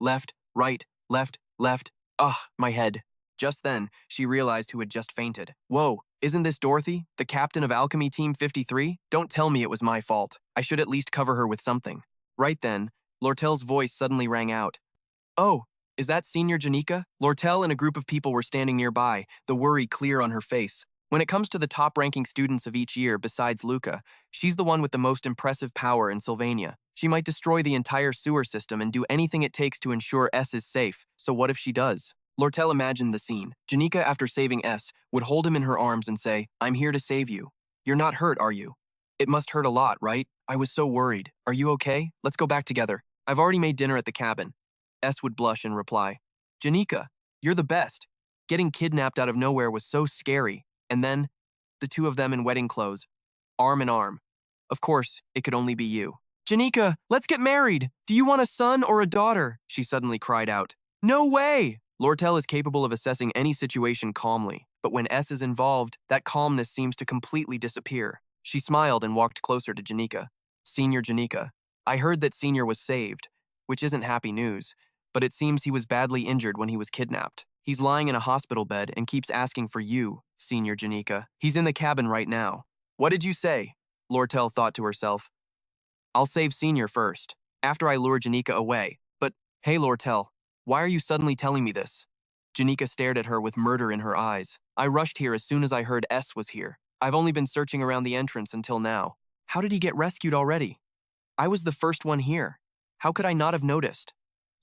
left, right, left. Ugh, my head. Just then, she realized who had just fainted. Whoa, isn't this Dorothy, the captain of Alchemy Team 53? Don't tell me it was my fault. I should at least cover her with something. Right then, Lortell's voice suddenly rang out. Oh, is that Senior Yanika? Lortell and a group of people were standing nearby, the worry clear on her face. When it comes to the top-ranking students of each year besides Luca, she's the one with the most impressive power in Sylvania. She might destroy the entire sewer system and do anything it takes to ensure S is safe, so what if she does? Lortell imagined the scene. Yanika, after saving S, would hold him in her arms and say, I'm here to save you. You're not hurt, are you? It must hurt a lot, right? I was so worried. Are you okay? Let's go back together. I've already made dinner at the cabin. S would blush and reply, Yanika, you're the best. Getting kidnapped out of nowhere was so scary. And then, the two of them in wedding clothes, arm in arm. Of course, it could only be you. Yanika, let's get married! Do you want a son or a daughter? She suddenly cried out. No way! Lortell is capable of assessing any situation calmly, but when S is involved, that calmness seems to completely disappear. She smiled and walked closer to Yanika. Senior Yanika, I heard that Senior was saved, which isn't happy news, but it seems he was badly injured when he was kidnapped. He's lying in a hospital bed and keeps asking for you, Senior Yanika. He's in the cabin right now. What did you say? Lortell thought to herself. I'll save Senior first, after I lure Yanika away. But, hey Lortell, why are you suddenly telling me this? Yanika stared at her with murder in her eyes. I rushed here as soon as I heard S was here. I've only been searching around the entrance until now. How did he get rescued already? I was the first one here. How could I not have noticed?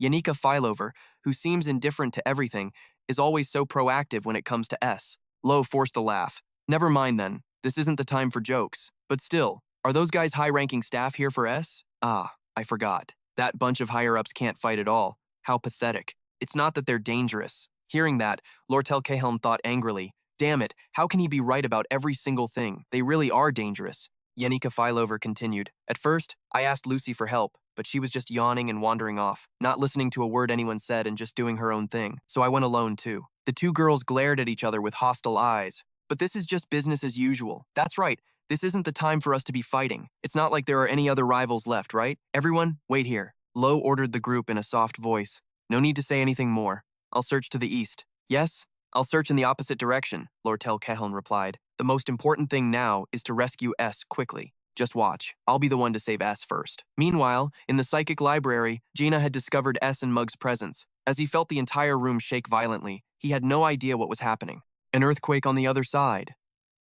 Yanika Filover, who seems indifferent to everything, is always so proactive when it comes to S. Lo forced a laugh. Never mind then, this isn't the time for jokes. But still, are those guys high-ranking staff here for S? Ah, I forgot. That bunch of higher-ups can't fight at all. How pathetic. It's not that they're dangerous. Hearing that, Lortell Cahelm thought angrily, damn it, how can he be right about every single thing? They really are dangerous. Yanika Filover continued. At first, I asked Lucy for help, but she was just yawning and wandering off, not listening to a word anyone said and just doing her own thing, so I went alone too. The two girls glared at each other with hostile eyes. But this is just business as usual. That's right. This isn't the time for us to be fighting. It's not like there are any other rivals left, right? Everyone, wait here. Lo ordered the group in a soft voice. No need to say anything more. I'll search to the east. Yes? I'll search in the opposite direction, Lortell replied. The most important thing now is to rescue S quickly. Just watch. I'll be the one to save S first. Meanwhile, in the psychic library, Gina had discovered S and Mug's presence. As he felt the entire room shake violently, he had no idea what was happening. An earthquake on the other side.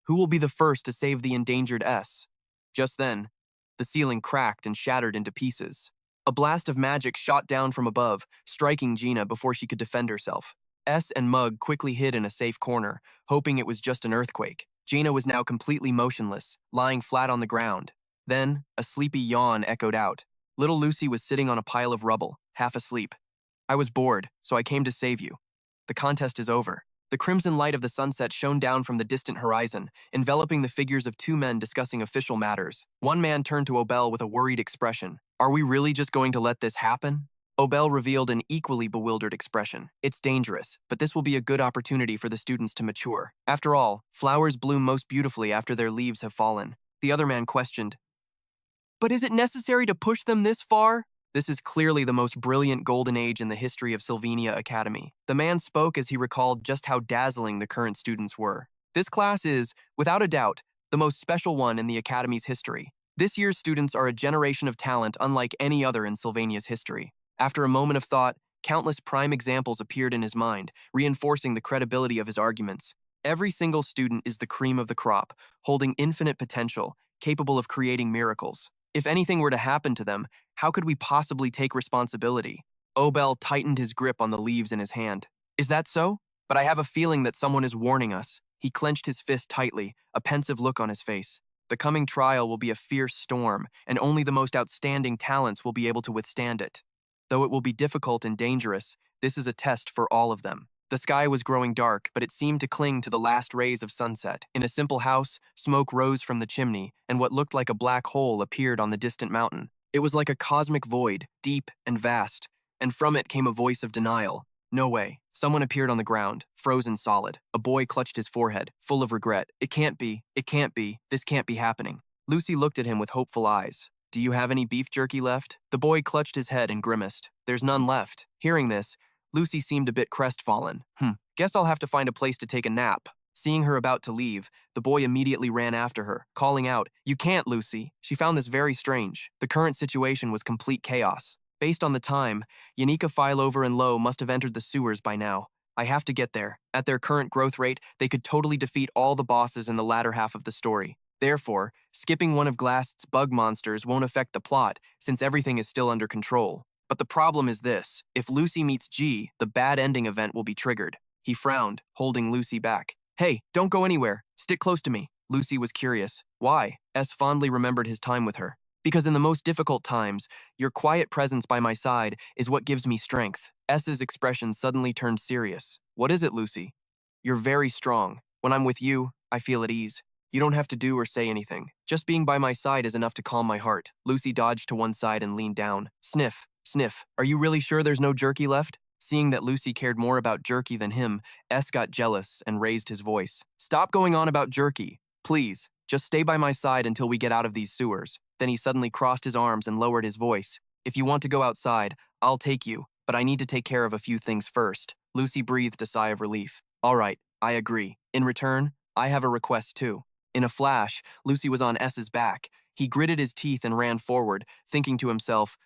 Who will be the first to save the endangered S? Just then, the ceiling cracked and shattered into pieces. A blast of magic shot down from above, striking Gina before she could defend herself. S and Mug quickly hid in a safe corner, hoping it was just an earthquake. Gina was now completely motionless, lying flat on the ground. Then, a sleepy yawn echoed out. Little Lucy was sitting on a pile of rubble, half asleep. I was bored, so I came to save you. The contest is over. The crimson light of the sunset shone down from the distant horizon, enveloping the figures of two men discussing official matters. One man turned to Belle with a worried expression. Are we really just going to let this happen? Belle revealed an equally bewildered expression. It's dangerous, but this will be a good opportunity for the students to mature. After all, flowers bloom most beautifully after their leaves have fallen. The other man questioned, but is it necessary to push them this far? This is clearly the most brilliant golden age in the history of Sylvania Academy. The man spoke as he recalled just how dazzling the current students were. This class is, without a doubt, the most special one in the Academy's history. This year's students are a generation of talent unlike any other in Sylvania's history. After a moment of thought, countless prime examples appeared in his mind, reinforcing the credibility of his arguments. Every single student is the cream of the crop, holding infinite potential, capable of creating miracles. If anything were to happen to them, how could we possibly take responsibility? Belle tightened his grip on the leaves in his hand. Is that so? But I have a feeling that someone is warning us. He clenched his fist tightly, a pensive look on his face. The coming trial will be a fierce storm, and only the most outstanding talents will be able to withstand it. Though it will be difficult and dangerous, this is a test for all of them. The sky was growing dark, but it seemed to cling to the last rays of sunset. In a simple house, smoke rose from the chimney, and what looked like a black hole appeared on the distant mountain. It was like a cosmic void, deep and vast, and from it came a voice of denial. No way. Someone appeared on the ground, frozen solid. A boy clutched his forehead, full of regret. It can't be, this can't be happening. Lucy looked at him with hopeful eyes. Do you have any beef jerky left? The boy clutched his head and grimaced. There's none left. Hearing this, Lucy seemed a bit crestfallen. Guess I'll have to find a place to take a nap. Seeing her about to leave, the boy immediately ran after her, calling out, You can't, Lucy. She found this very strange. The current situation was complete chaos. Based on the time, Yanika, Fileover, and Lo must have entered the sewers by now. I have to get there. At their current growth rate, they could totally defeat all the bosses in the latter half of the story. Therefore, skipping one of Glast's bug monsters won't affect the plot, since everything is still under control. But the problem is this. If Lucy meets G, the bad ending event will be triggered. He frowned, holding Lucy back. Hey, don't go anywhere. Stick close to me. Lucy was curious. Why? S fondly remembered his time with her. Because in the most difficult times, your quiet presence by my side is what gives me strength. S's expression suddenly turned serious. What is it, Lucy? You're very strong. When I'm with you, I feel at ease. You don't have to do or say anything. Just being by my side is enough to calm my heart. Lucy dodged to one side and leaned down. Sniff. Sniff. Are you really sure there's no jerky left? Seeing that Lucy cared more about jerky than him, S got jealous and raised his voice. Stop going on about jerky. Please, just stay by my side until we get out of these sewers. Then he suddenly crossed his arms and lowered his voice. If you want to go outside, I'll take you, but I need to take care of a few things first. Lucy breathed a sigh of relief. All right, I agree. In return, I have a request too. In a flash, Lucy was on S's back. He gritted his teeth and ran forward, thinking to himself,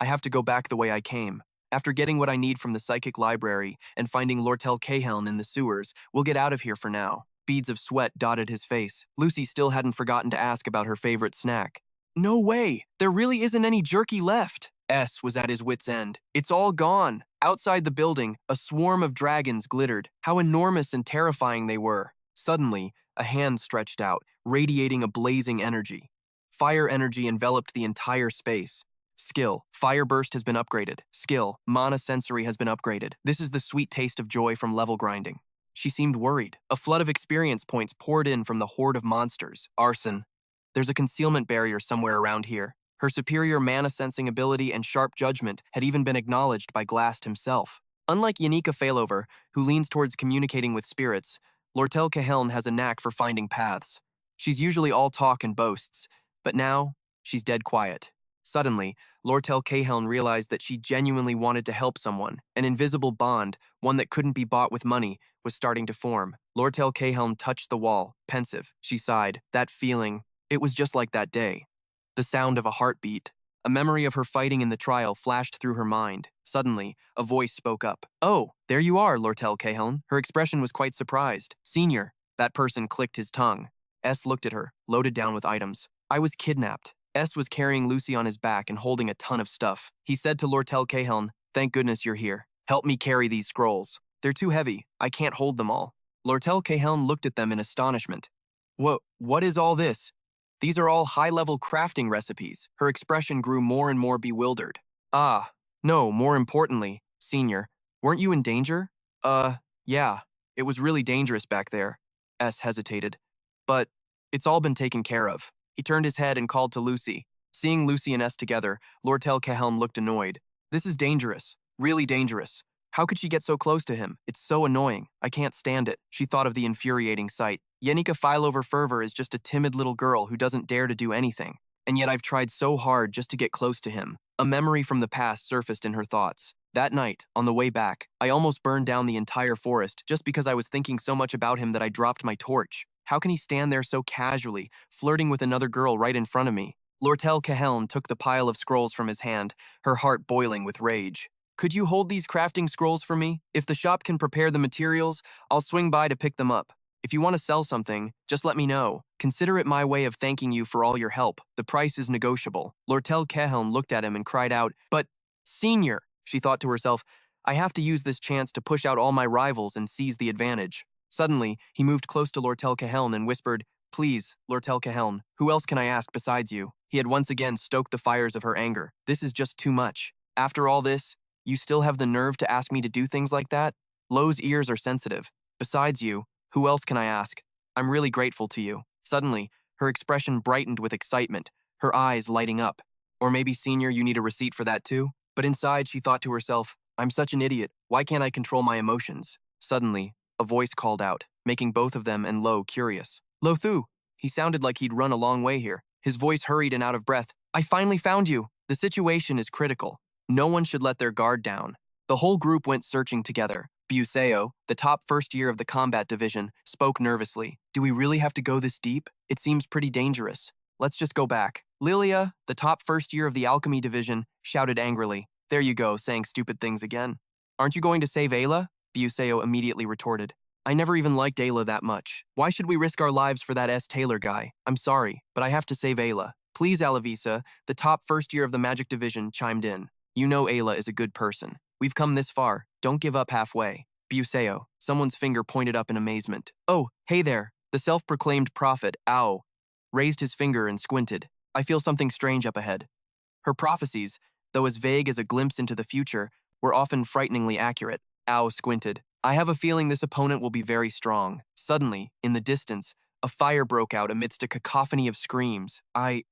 I have to go back the way I came. After getting what I need from the psychic library and finding Lortell in the sewers, we'll get out of here for now. Beads of sweat dotted his face. Lucy still hadn't forgotten to ask about her favorite snack. No way! There really isn't any jerky left! S was at his wit's end. It's all gone. Outside the building, a swarm of dragons glittered. How enormous and terrifying they were. Suddenly, a hand stretched out, radiating a blazing energy. Fire energy enveloped the entire space. Skill. Fire Burst has been upgraded. Skill. Mana Sensory has been upgraded. This is the sweet taste of joy from level grinding. She seemed worried. A flood of experience points poured in from the horde of monsters. Arson. There's a concealment barrier somewhere around here. Her superior mana sensing ability and sharp judgment had even been acknowledged by Glast himself. Unlike Yanika Failover, who leans towards communicating with spirits, Lortell Caheln has a knack for finding paths. She's usually all talk and boasts, but now, she's dead quiet. Suddenly, Lortell Caheln realized that she genuinely wanted to help someone. An invisible bond, one that couldn't be bought with money, was starting to form. Lortell Caheln touched the wall, pensive. She sighed. That feeling, it was just like that day. The sound of a heartbeat. A memory of her fighting in the trial flashed through her mind. Suddenly, a voice spoke up. "Oh, there you are, Lortell Caheln." Her expression was quite surprised. "Senior." That person clicked his tongue. S looked at her, loaded down with items. "I was kidnapped." S was carrying Lucy on his back and holding a ton of stuff. He said to Lortell Caheln, "Thank goodness you're here. Help me carry these scrolls. They're too heavy. I can't hold them all." Lortell Caheln looked at them in astonishment. What is all this? These are all high-level crafting recipes." Her expression grew more and more bewildered. "Ah, no, more importantly, Senior, weren't you in danger?" Yeah, it was really dangerous back there." S hesitated. "But it's all been taken care of." He turned his head and called to Lucy. Seeing Lucy and S together, Lortell Cahelm looked annoyed. "This is dangerous. Really dangerous. How could she get so close to him? It's so annoying. I can't stand it." She thought of the infuriating sight. Yanika Filover Fervor is just a timid little girl who doesn't dare to do anything. And yet I've tried so hard just to get close to him. A memory from the past surfaced in her thoughts. That night, on the way back, I almost burned down the entire forest just because I was thinking so much about him that I dropped my torch. How can he stand there so casually, flirting with another girl right in front of me? Lortell Cahelm took the pile of scrolls from his hand, her heart boiling with rage. "Could you hold these crafting scrolls for me? If the shop can prepare the materials, I'll swing by to pick them up. If you want to sell something, just let me know. Consider it my way of thanking you for all your help. The price is negotiable." Lortell Cahelm looked at him and cried out, "But, Senior," she thought to herself, "I have to use this chance to push out all my rivals and seize the advantage." Suddenly, he moved close to Lortell Cahelm and whispered, "Please, Lortell Cahelm, who else can I ask besides you?" He had once again stoked the fires of her anger. "This is just too much. After all this, you still have the nerve to ask me to do things like that? Lo's ears are sensitive. Besides you, who else can I ask? I'm really grateful to you." Suddenly, her expression brightened with excitement, her eyes lighting up. "Or maybe, Senior, you need a receipt for that too?" But inside, she thought to herself, "I'm such an idiot. Why can't I control my emotions?" Suddenly, a voice called out, making both of them and Lo curious. "Loethio!" He sounded like he'd run a long way here. His voice hurried and out of breath. "I finally found you. The situation is critical. No one should let their guard down." The whole group went searching together. Buseo, the top first year of the combat division, spoke nervously. "Do we really have to go this deep? It seems pretty dangerous. Let's just go back." Lilia, the top first year of the alchemy division, shouted angrily. "There you go, saying stupid things again. Aren't you going to save Ayla?" Buseo immediately retorted. "I never even liked Ayla that much. Why should we risk our lives for that S. Taylor guy? I'm sorry, but I have to save Ayla." "Please, Alavisa," the top first year of the magic division, chimed in. "You know Ayla is a good person. We've come this far. Don't give up halfway." Buseo, someone's finger pointed up in amazement. "Oh, hey there." The self-proclaimed prophet, Ao, raised his finger and squinted. "I feel something strange up ahead." Her prophecies, though as vague as a glimpse into the future, were often frighteningly accurate. Ao squinted. "I have a feeling this opponent will be very strong." Suddenly, in the distance, a fire broke out amidst a cacophony of screams. I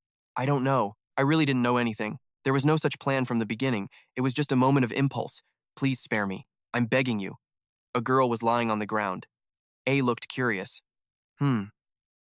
don't know. I really didn't know anything. There was no such plan from the beginning. It was just a moment of impulse. Please spare me. I'm begging you." A girl was lying on the ground. A looked curious.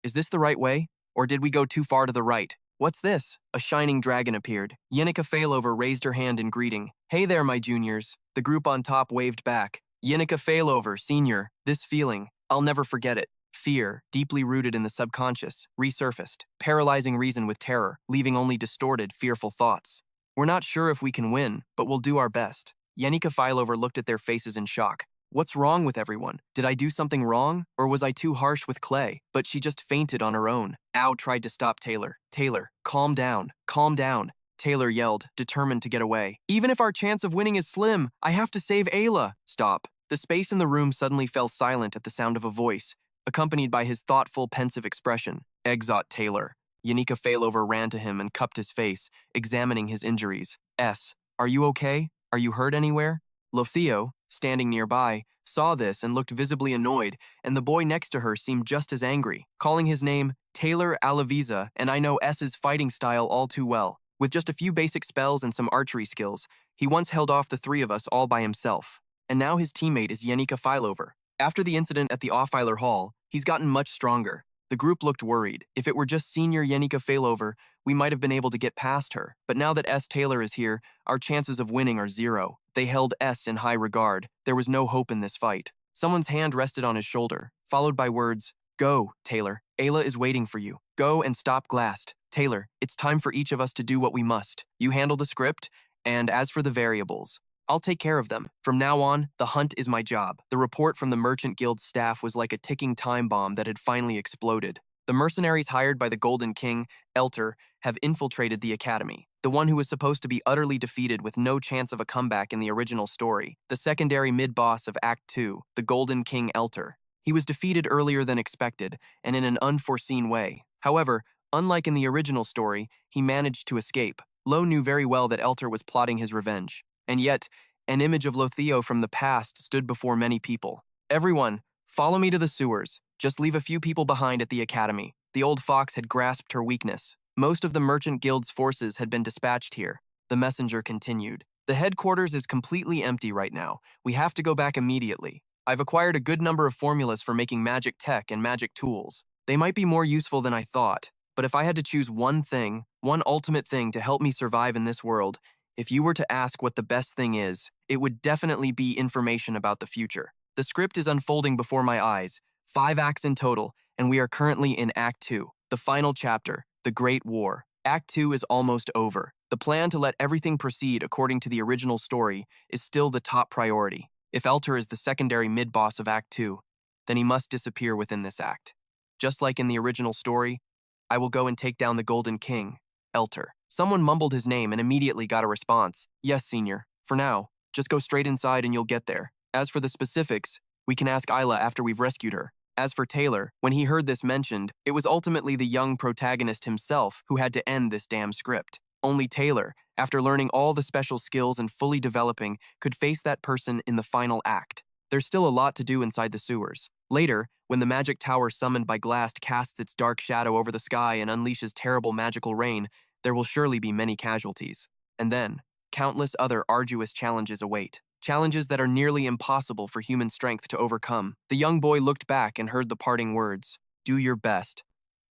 Is this the right way? Or did we go too far to the right? What's this?" A shining dragon appeared. Yanika Failover raised her hand in greeting. "Hey there, my juniors." The group on top waved back. "Yanika Failover, Senior, this feeling, I'll never forget it." Fear, deeply rooted in the subconscious, resurfaced, paralyzing reason with terror, leaving only distorted, fearful thoughts. "We're not sure if we can win, but we'll do our best." Yanika Failover looked at their faces in shock. What's wrong with everyone? Did I do something wrong? Or was I too harsh with Clay? But she just fainted on her own. Ao tried to stop Taylor. "Taylor, calm down. Calm down." Taylor yelled, determined to get away. "Even if our chance of winning is slim, I have to save Ayla." "Stop." The space in the room suddenly fell silent at the sound of a voice, accompanied by his thoughtful, pensive expression. "Exile Taylor." Yanika Failover ran to him and cupped his face, examining his injuries. Are you okay? Are you hurt anywhere?" Loethio, standing nearby, saw this and looked visibly annoyed, and the boy next to her seemed just as angry, calling his name Taylor Alavisa, and I know S's fighting style all too well. With just a few basic spells and some archery skills, he once held off the three of us all by himself. And now his teammate is Yanika Failover. After the incident at the Off-Filer Hall, he's gotten much stronger. The group looked worried. If it were just senior Yanika Failover, we might have been able to get past her. But now that S. Taylor is here, our chances of winning are zero. They held S in high regard. There was no hope in this fight. Someone's hand rested on his shoulder, followed by words, "Go, Taylor. Ayla is waiting for you. Go and stop Glast. Taylor, it's time for each of us to do what we must. You handle the script, and as for the variables, I'll take care of them. From now on, the hunt is my job." The report from the Merchant Guild staff was like a ticking time bomb that had finally exploded. The mercenaries hired by the Golden King, Elter, have infiltrated the academy. The one who was supposed to be utterly defeated with no chance of a comeback in the original story. The secondary mid-boss of Act 2, the Golden King Elter. He was defeated earlier than expected, and in an unforeseen way. However, unlike in the original story, he managed to escape. Lo knew very well that Elter was plotting his revenge. And yet, an image of Loethio from the past stood before many people. "Everyone, follow me to the sewers. Just leave a few people behind at the academy." The old fox had grasped her weakness. Most of the Merchant Guild's forces had been dispatched here. The messenger continued. "The headquarters is completely empty right now. We have to go back immediately. I've acquired a good number of formulas for making magic tech and magic tools. They might be more useful than I thought, but if I had to choose one thing, one ultimate thing to help me survive in this world, if you were to ask what the best thing is, it would definitely be information about the future. The script is unfolding before my eyes, 5 acts in total, and we are currently in Act 2, the final chapter, the Great War. Act 2 is almost over. The plan to let everything proceed according to the original story is still the top priority. If Elter is the secondary mid-boss of Act 2, then he must disappear within this act. Just like in the original story, I will go and take down the Golden King, Elter." Someone mumbled his name and immediately got a response. "Yes, Senior. For now, just go straight inside and you'll get there. As for the specifics, we can ask Ayla after we've rescued her." As for Taylor, when he heard this mentioned, it was ultimately the young protagonist himself who had to end this damn script. Only Taylor, after learning all the special skills and fully developing, could face that person in the final act. There's still a lot to do inside the sewers. Later, when the magic tower summoned by Glast casts its dark shadow over the sky and unleashes terrible magical rain, there will surely be many casualties. And then, countless other arduous challenges await. Challenges that are nearly impossible for human strength to overcome. The young boy looked back and heard the parting words, "Do your best."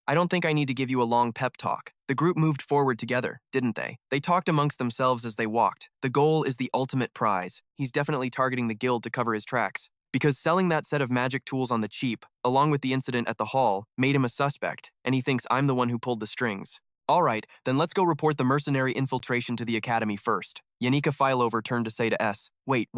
I don't think I need to give you a long pep talk. The group moved forward together, didn't they? They talked amongst themselves as they walked. The goal is the ultimate prize. He's definitely targeting the guild to cover his tracks. Because selling that set of magic tools on the cheap, along with the incident at the hall, made him a suspect, and he thinks I'm the one who pulled the strings. All right, then let's go report the mercenary infiltration to the academy first. Yanika Failover turned to say to S. Wait.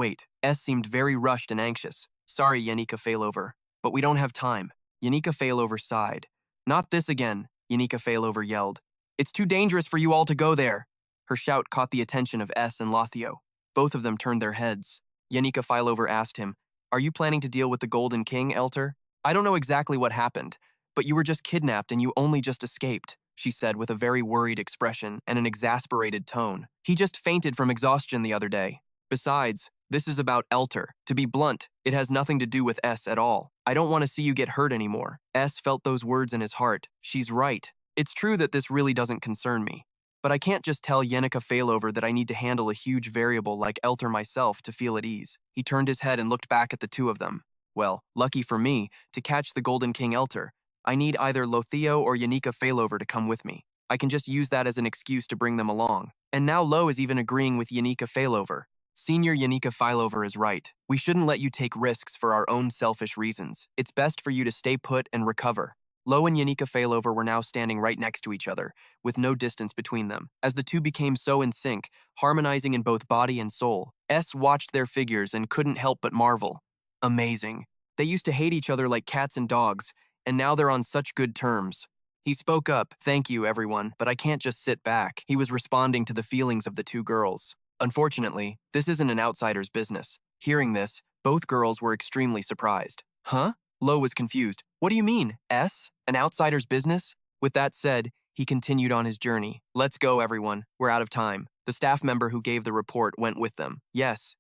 S seemed very rushed and anxious. "Sorry, Yanika Failover, but we don't have time." Yanika Failover sighed. "Not this again," Yanika Failover yelled. "It's too dangerous for you all to go there." Her shout caught the attention of S and Loethio. Both of them turned their heads. Yanika Failover asked him, "Are you planning to deal with the Golden King, Elter?" "I don't know exactly what happened, but you were just kidnapped and you only just escaped," she said with a very worried expression and an exasperated tone. "He just fainted from exhaustion the other day. Besides, this is about Elter. To be blunt, it has nothing to do with S at all. I don't want to see you get hurt anymore." S felt those words in his heart. She's right. It's true that this really doesn't concern me. But I can't just tell Yanika Failover that I need to handle a huge variable like Elter myself to feel at ease. He turned his head and looked back at the two of them. Well, lucky for me, to catch the Golden King Elter, I need either Loethio or Yanika Failover to come with me. I can just use that as an excuse to bring them along. And now Lo is even agreeing with Yanika Failover. Senior Yanika Failover is right. We shouldn't let you take risks for our own selfish reasons. It's best for you to stay put and recover. Lo and Yanika Failover were now standing right next to each other, with no distance between them. As the two became so in sync, harmonizing in both body and soul, S watched their figures and couldn't help but marvel. Amazing. They used to hate each other like cats and dogs, and now they're on such good terms. He spoke up, "Thank you, everyone, but I can't just sit back." He was responding to the feelings of the two girls. Unfortunately, this isn't an outsider's business. Hearing this, both girls were extremely surprised. Huh? Lo was confused. "What do you mean, S? An outsider's business?" With that said, he continued on his journey. "Let's go, everyone. We're out of time." The staff member who gave the report went with them. Yes.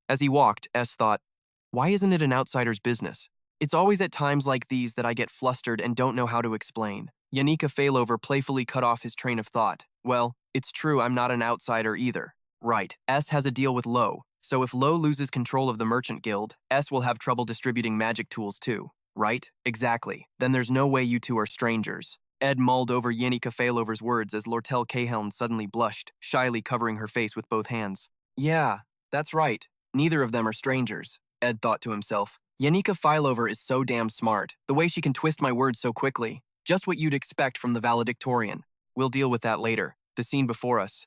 As he walked, S thought, why isn't it an outsider's business? It's always at times like these that I get flustered and don't know how to explain. Yanika Failover playfully cut off his train of thought. Well, it's true I'm not an outsider either. Right. S has a deal with Lo. So if Lo loses control of the Merchant Guild, S will have trouble distributing magic tools too, right? Exactly. Then there's no way you two are strangers. Ed mulled over Yanika Failover's words as Lortell Cahelm suddenly blushed, shyly covering her face with both hands. Yeah, that's right. Neither of them are strangers, Ed thought to himself. Yanika Failover is so damn smart. The way she can twist my words so quickly. Just what you'd expect from the valedictorian. We'll deal with that later. The scene before us.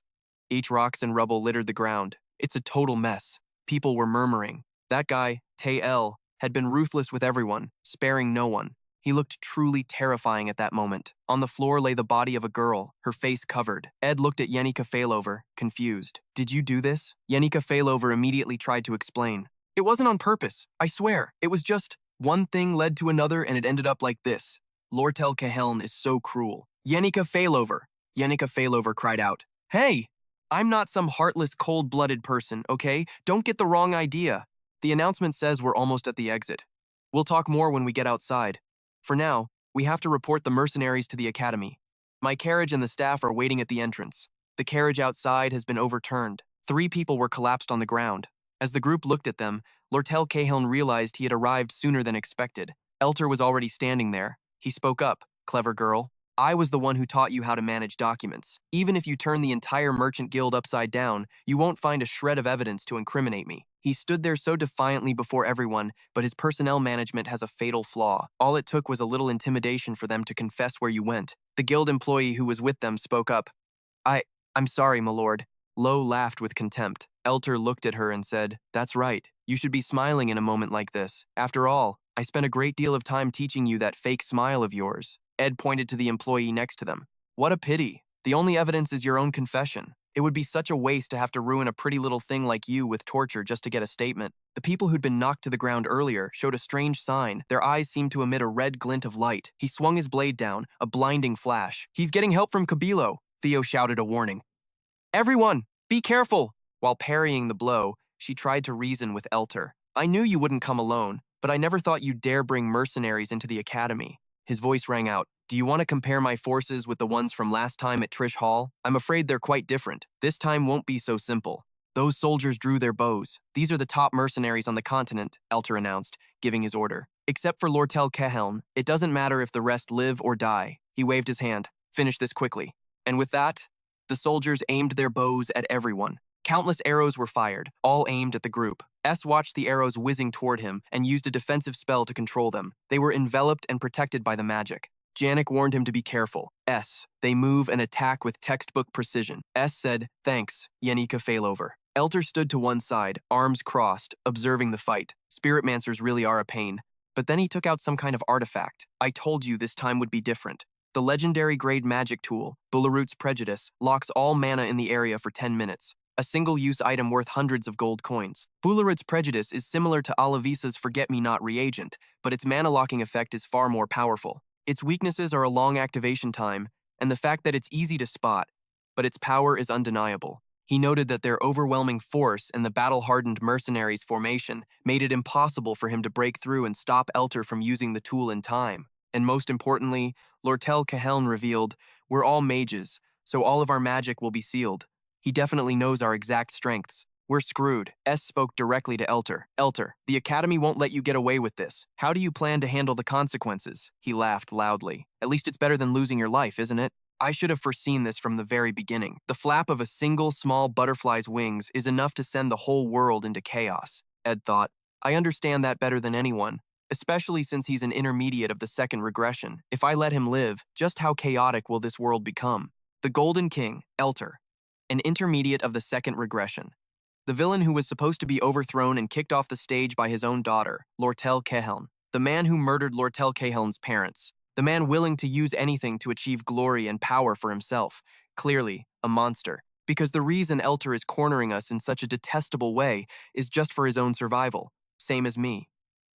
Each rocks and rubble littered the ground. It's a total mess. People were murmuring. That guy, Tiel, had been ruthless with everyone, sparing no one. He looked truly terrifying at that moment. On the floor lay the body of a girl, her face covered. Ed looked at Yanika Failover, confused. Did you do this? Yanika Failover immediately tried to explain. It wasn't on purpose, I swear. It was just one thing led to another and it ended up like this. Lortell Cahelm is so cruel. Yanika Failover! Yanika Failover cried out. Hey! I'm not some heartless, cold-blooded person, okay? Don't get the wrong idea. The announcement says we're almost at the exit. We'll talk more when we get outside. For now, we have to report the mercenaries to the academy. My carriage and the staff are waiting at the entrance. The carriage outside has been overturned. 3 people were collapsed on the ground. As the group looked at them, Lortell Cahelm realized he had arrived sooner than expected. Elter was already standing there. He spoke up. Clever girl. I was the one who taught you how to manage documents. Even if you turn the entire merchant guild upside down, you won't find a shred of evidence to incriminate me. He stood there so defiantly before everyone, but his personnel management has a fatal flaw. All it took was a little intimidation for them to confess where you went. The guild employee who was with them spoke up. I'm sorry, my lord. Lo laughed with contempt. Elter looked at her and said, That's right. You should be smiling in a moment like this. After all, I spent a great deal of time teaching you that fake smile of yours. Ed pointed to the employee next to them. What a pity. The only evidence is your own confession. It would be such a waste to have to ruin a pretty little thing like you with torture just to get a statement. The people who'd been knocked to the ground earlier showed a strange sign. Their eyes seemed to emit a red glint of light. He swung his blade down, a blinding flash. He's getting help from Kabilo, Theo shouted a warning. Everyone, be careful! While parrying the blow, she tried to reason with Elter. I knew you wouldn't come alone, but I never thought you'd dare bring mercenaries into the academy. His voice rang out. Do you want to compare my forces with the ones from last time at Trish Hall? I'm afraid they're quite different. This time won't be so simple. Those soldiers drew their bows. These are the top mercenaries on the continent, Elter announced, giving his order. Except for Lortell Cahelm, it doesn't matter if the rest live or die. He waved his hand. Finish this quickly. And with that, the soldiers aimed their bows at everyone. Countless arrows were fired, all aimed at the group. S watched the arrows whizzing toward him and used a defensive spell to control them. They were enveloped and protected by the magic. Janik warned him to be careful. S, they move and attack with textbook precision. S said, Thanks, Yanika Failover. Elter stood to one side, arms crossed, observing the fight. Spiritmancers really are a pain. But then he took out some kind of artifact. I told you this time would be different. The legendary grade magic tool, Bullerud's Prejudice, locks all mana in the area for 10 minutes. A single-use item worth hundreds of gold coins. Bullerud's Prejudice is similar to Alavisa's Forget-Me-Not reagent, but its mana-locking effect is far more powerful. Its weaknesses are a long activation time, and the fact that it's easy to spot, but its power is undeniable. He noted that their overwhelming force and the battle-hardened mercenaries' formation made it impossible for him to break through and stop Elter from using the tool in time. And most importantly, Lortell Cahelm revealed, We're all mages, so all of our magic will be sealed. He definitely knows our exact strengths. We're screwed. S spoke directly to Elter. Elter, the Academy won't let you get away with this. How do you plan to handle the consequences? He laughed loudly. At least it's better than losing your life, isn't it? I should have foreseen this from the very beginning. The flap of a single small butterfly's wings is enough to send the whole world into chaos, Ed thought. I understand that better than anyone, especially since he's an intermediate of the second regression. If I let him live, just how chaotic will this world become? The Golden King, Elter, an intermediate of the second regression. The villain who was supposed to be overthrown and kicked off the stage by his own daughter, Lortell Cahelm. The man who murdered Lortell Cahelm's parents. The man willing to use anything to achieve glory and power for himself. Clearly, a monster. Because the reason Elter is cornering us in such a detestable way is just for his own survival. Same as me,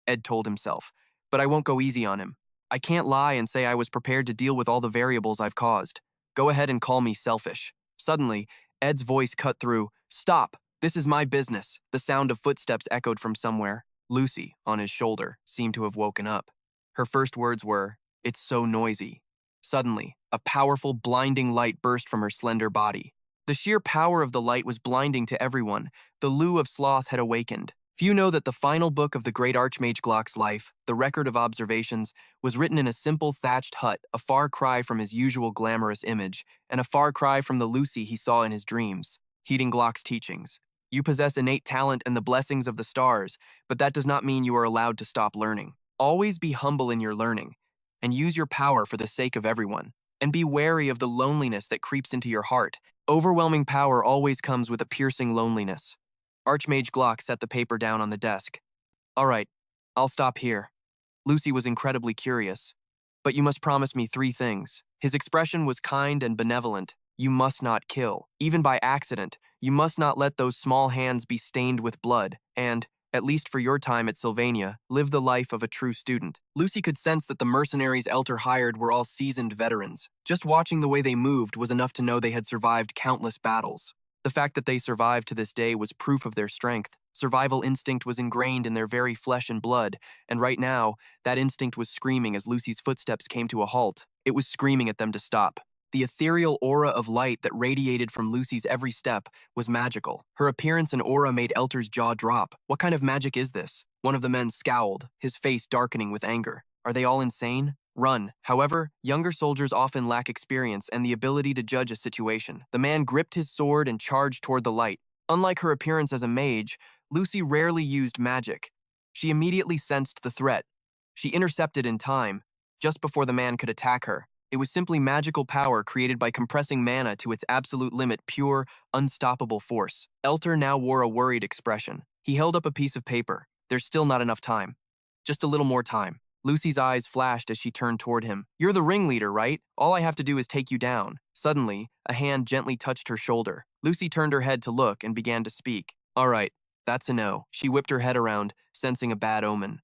Ed told himself. But I won't go easy on him. I can't lie and say I was prepared to deal with all the variables I've caused. Go ahead and call me selfish. Suddenly, Ed's voice cut through. Stop! This is my business. The sound of footsteps echoed from somewhere. Lucy, on his shoulder, seemed to have woken up. Her first words were, It's so noisy. Suddenly, a powerful, blinding light burst from her slender body. The sheer power of the light was blinding to everyone. The Lu of Sloth had awakened. Few know that the final book of the great Archmage Glock's life, the Record of Observations, was written in a simple thatched hut, a far cry from his usual glamorous image, and a far cry from the Lucy he saw in his dreams. Heeding Glock's teachings. You possess innate talent and the blessings of the stars, but that does not mean you are allowed to stop learning. Always be humble in your learning, and use your power for the sake of everyone. And be wary of the loneliness that creeps into your heart. Overwhelming power always comes with a piercing loneliness. Archmage Glock set the paper down on the desk. All right, I'll stop here. Lucy was incredibly curious. But you must promise me 3 things. His expression was kind and benevolent. You must not kill. Even by accident, you must not let those small hands be stained with blood. And, at least for your time at Sylvania, live the life of a true student. Lucy could sense that the mercenaries Elter hired were all seasoned veterans. Just watching the way they moved was enough to know they had survived countless battles. The fact that they survived to this day was proof of their strength. Survival instinct was ingrained in their very flesh and blood, and right now, that instinct was screaming as Lucy's footsteps came to a halt. It was screaming at them to stop. The ethereal aura of light that radiated from Lucy's every step was magical. Her appearance and aura made Elter's jaw drop. What kind of magic is this? One of the men scowled, his face darkening with anger. Are they all insane? Run. However, younger soldiers often lack experience and the ability to judge a situation. The man gripped his sword and charged toward the light. Unlike her appearance as a mage, Lucy rarely used magic. She immediately sensed the threat. She intercepted in time, just before the man could attack her. It was simply magical power created by compressing mana to its absolute limit, pure, unstoppable force. Elter now wore a worried expression. He held up a piece of paper. There's still not enough time. Just a little more time. Lucy's eyes flashed as she turned toward him. You're the ringleader, right? All I have to do is take you down. Suddenly, a hand gently touched her shoulder. Lucy turned her head to look and began to speak. All right, that's a no. She whipped her head around, sensing a bad omen.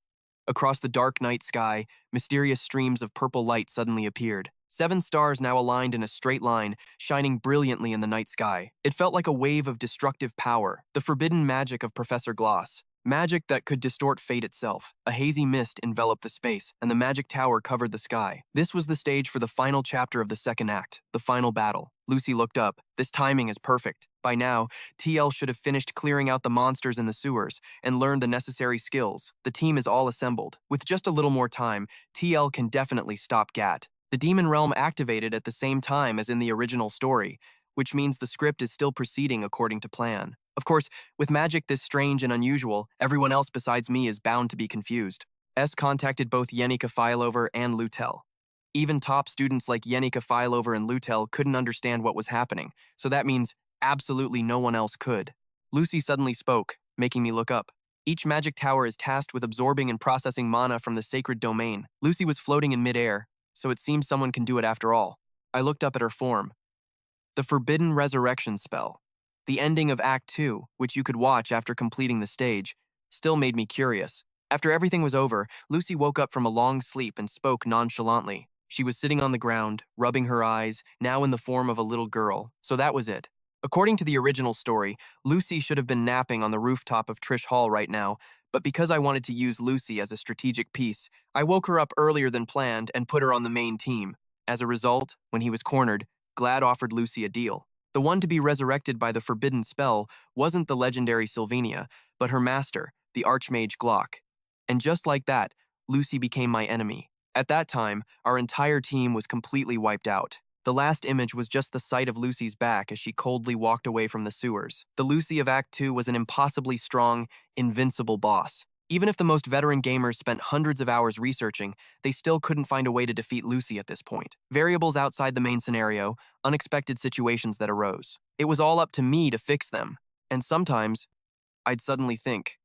Across the dark night sky, mysterious streams of purple light suddenly appeared. 7 stars now aligned in a straight line, shining brilliantly in the night sky. It felt like a wave of destructive power, the forbidden magic of Professor Glast. Magic that could distort fate itself. A hazy mist enveloped the space, and the magic tower covered the sky. This was the stage for the final chapter of the second act, the final battle. Lucy looked up. This timing is perfect. By now, Tiel should have finished clearing out the monsters in the sewers and learned the necessary skills. The team is all assembled. With just a little more time, Tiel can definitely stop Gat. The demon realm activated at the same time as in the original story, which means the script is still proceeding according to plan. Of course, with magic this strange and unusual, everyone else besides me is bound to be confused. S contacted both Yanika Fileover and Lortell. Even top students like Yanika Fileover and Lortell couldn't understand what was happening, so that means absolutely no one else could. Lucy suddenly spoke, making me look up. Each magic tower is tasked with absorbing and processing mana from the sacred domain. Lucy was floating in midair, so it seems someone can do it after all. I looked up at her form. The Forbidden Resurrection spell. The ending of Act 2, which you could watch after completing the stage, still made me curious. After everything was over, Lucy woke up from a long sleep and spoke nonchalantly. She was sitting on the ground, rubbing her eyes, now in the form of a little girl. So that was it. According to the original story, Lucy should have been napping on the rooftop of Trish Hall right now, but because I wanted to use Lucy as a strategic piece, I woke her up earlier than planned and put her on the main team. As a result, when he was cornered, Glad offered Lucy a deal. The one to be resurrected by the forbidden spell wasn't the legendary Sylvania, but her master, the Archmage Glock. And just like that, Lucy became my enemy. At that time, our entire team was completely wiped out. The last image was just the sight of Lucy's back as she coldly walked away from the sewers. The Lucy of Act 2 was an impossibly strong, invincible boss. Even if the most veteran gamers spent hundreds of hours researching, they still couldn't find a way to defeat Lucy at this point. Variables outside the main scenario, unexpected situations that arose. It was all up to me to fix them. And sometimes, I'd suddenly think.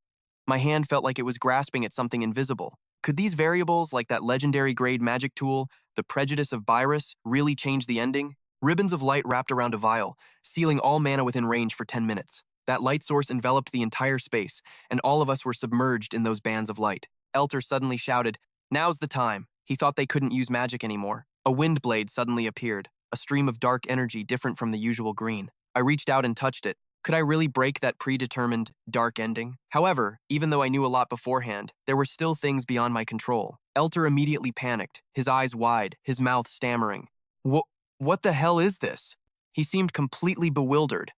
My hand felt like it was grasping at something invisible. Could these variables, like that legendary grade magic tool, the prejudice of Byrus, really change the ending? Ribbons of light wrapped around a vial, sealing all mana within range for 10 minutes. That light source enveloped the entire space, and all of us were submerged in those bands of light. Elter suddenly shouted, "Now's the time." He thought they couldn't use magic anymore. A wind blade suddenly appeared, a stream of dark energy different from the usual green. I reached out and touched it. Could I really break that predetermined, dark ending? However, even though I knew a lot beforehand, there were still things beyond my control. Elter immediately panicked, his eyes wide, his mouth stammering. What the hell is this?" He seemed completely bewildered.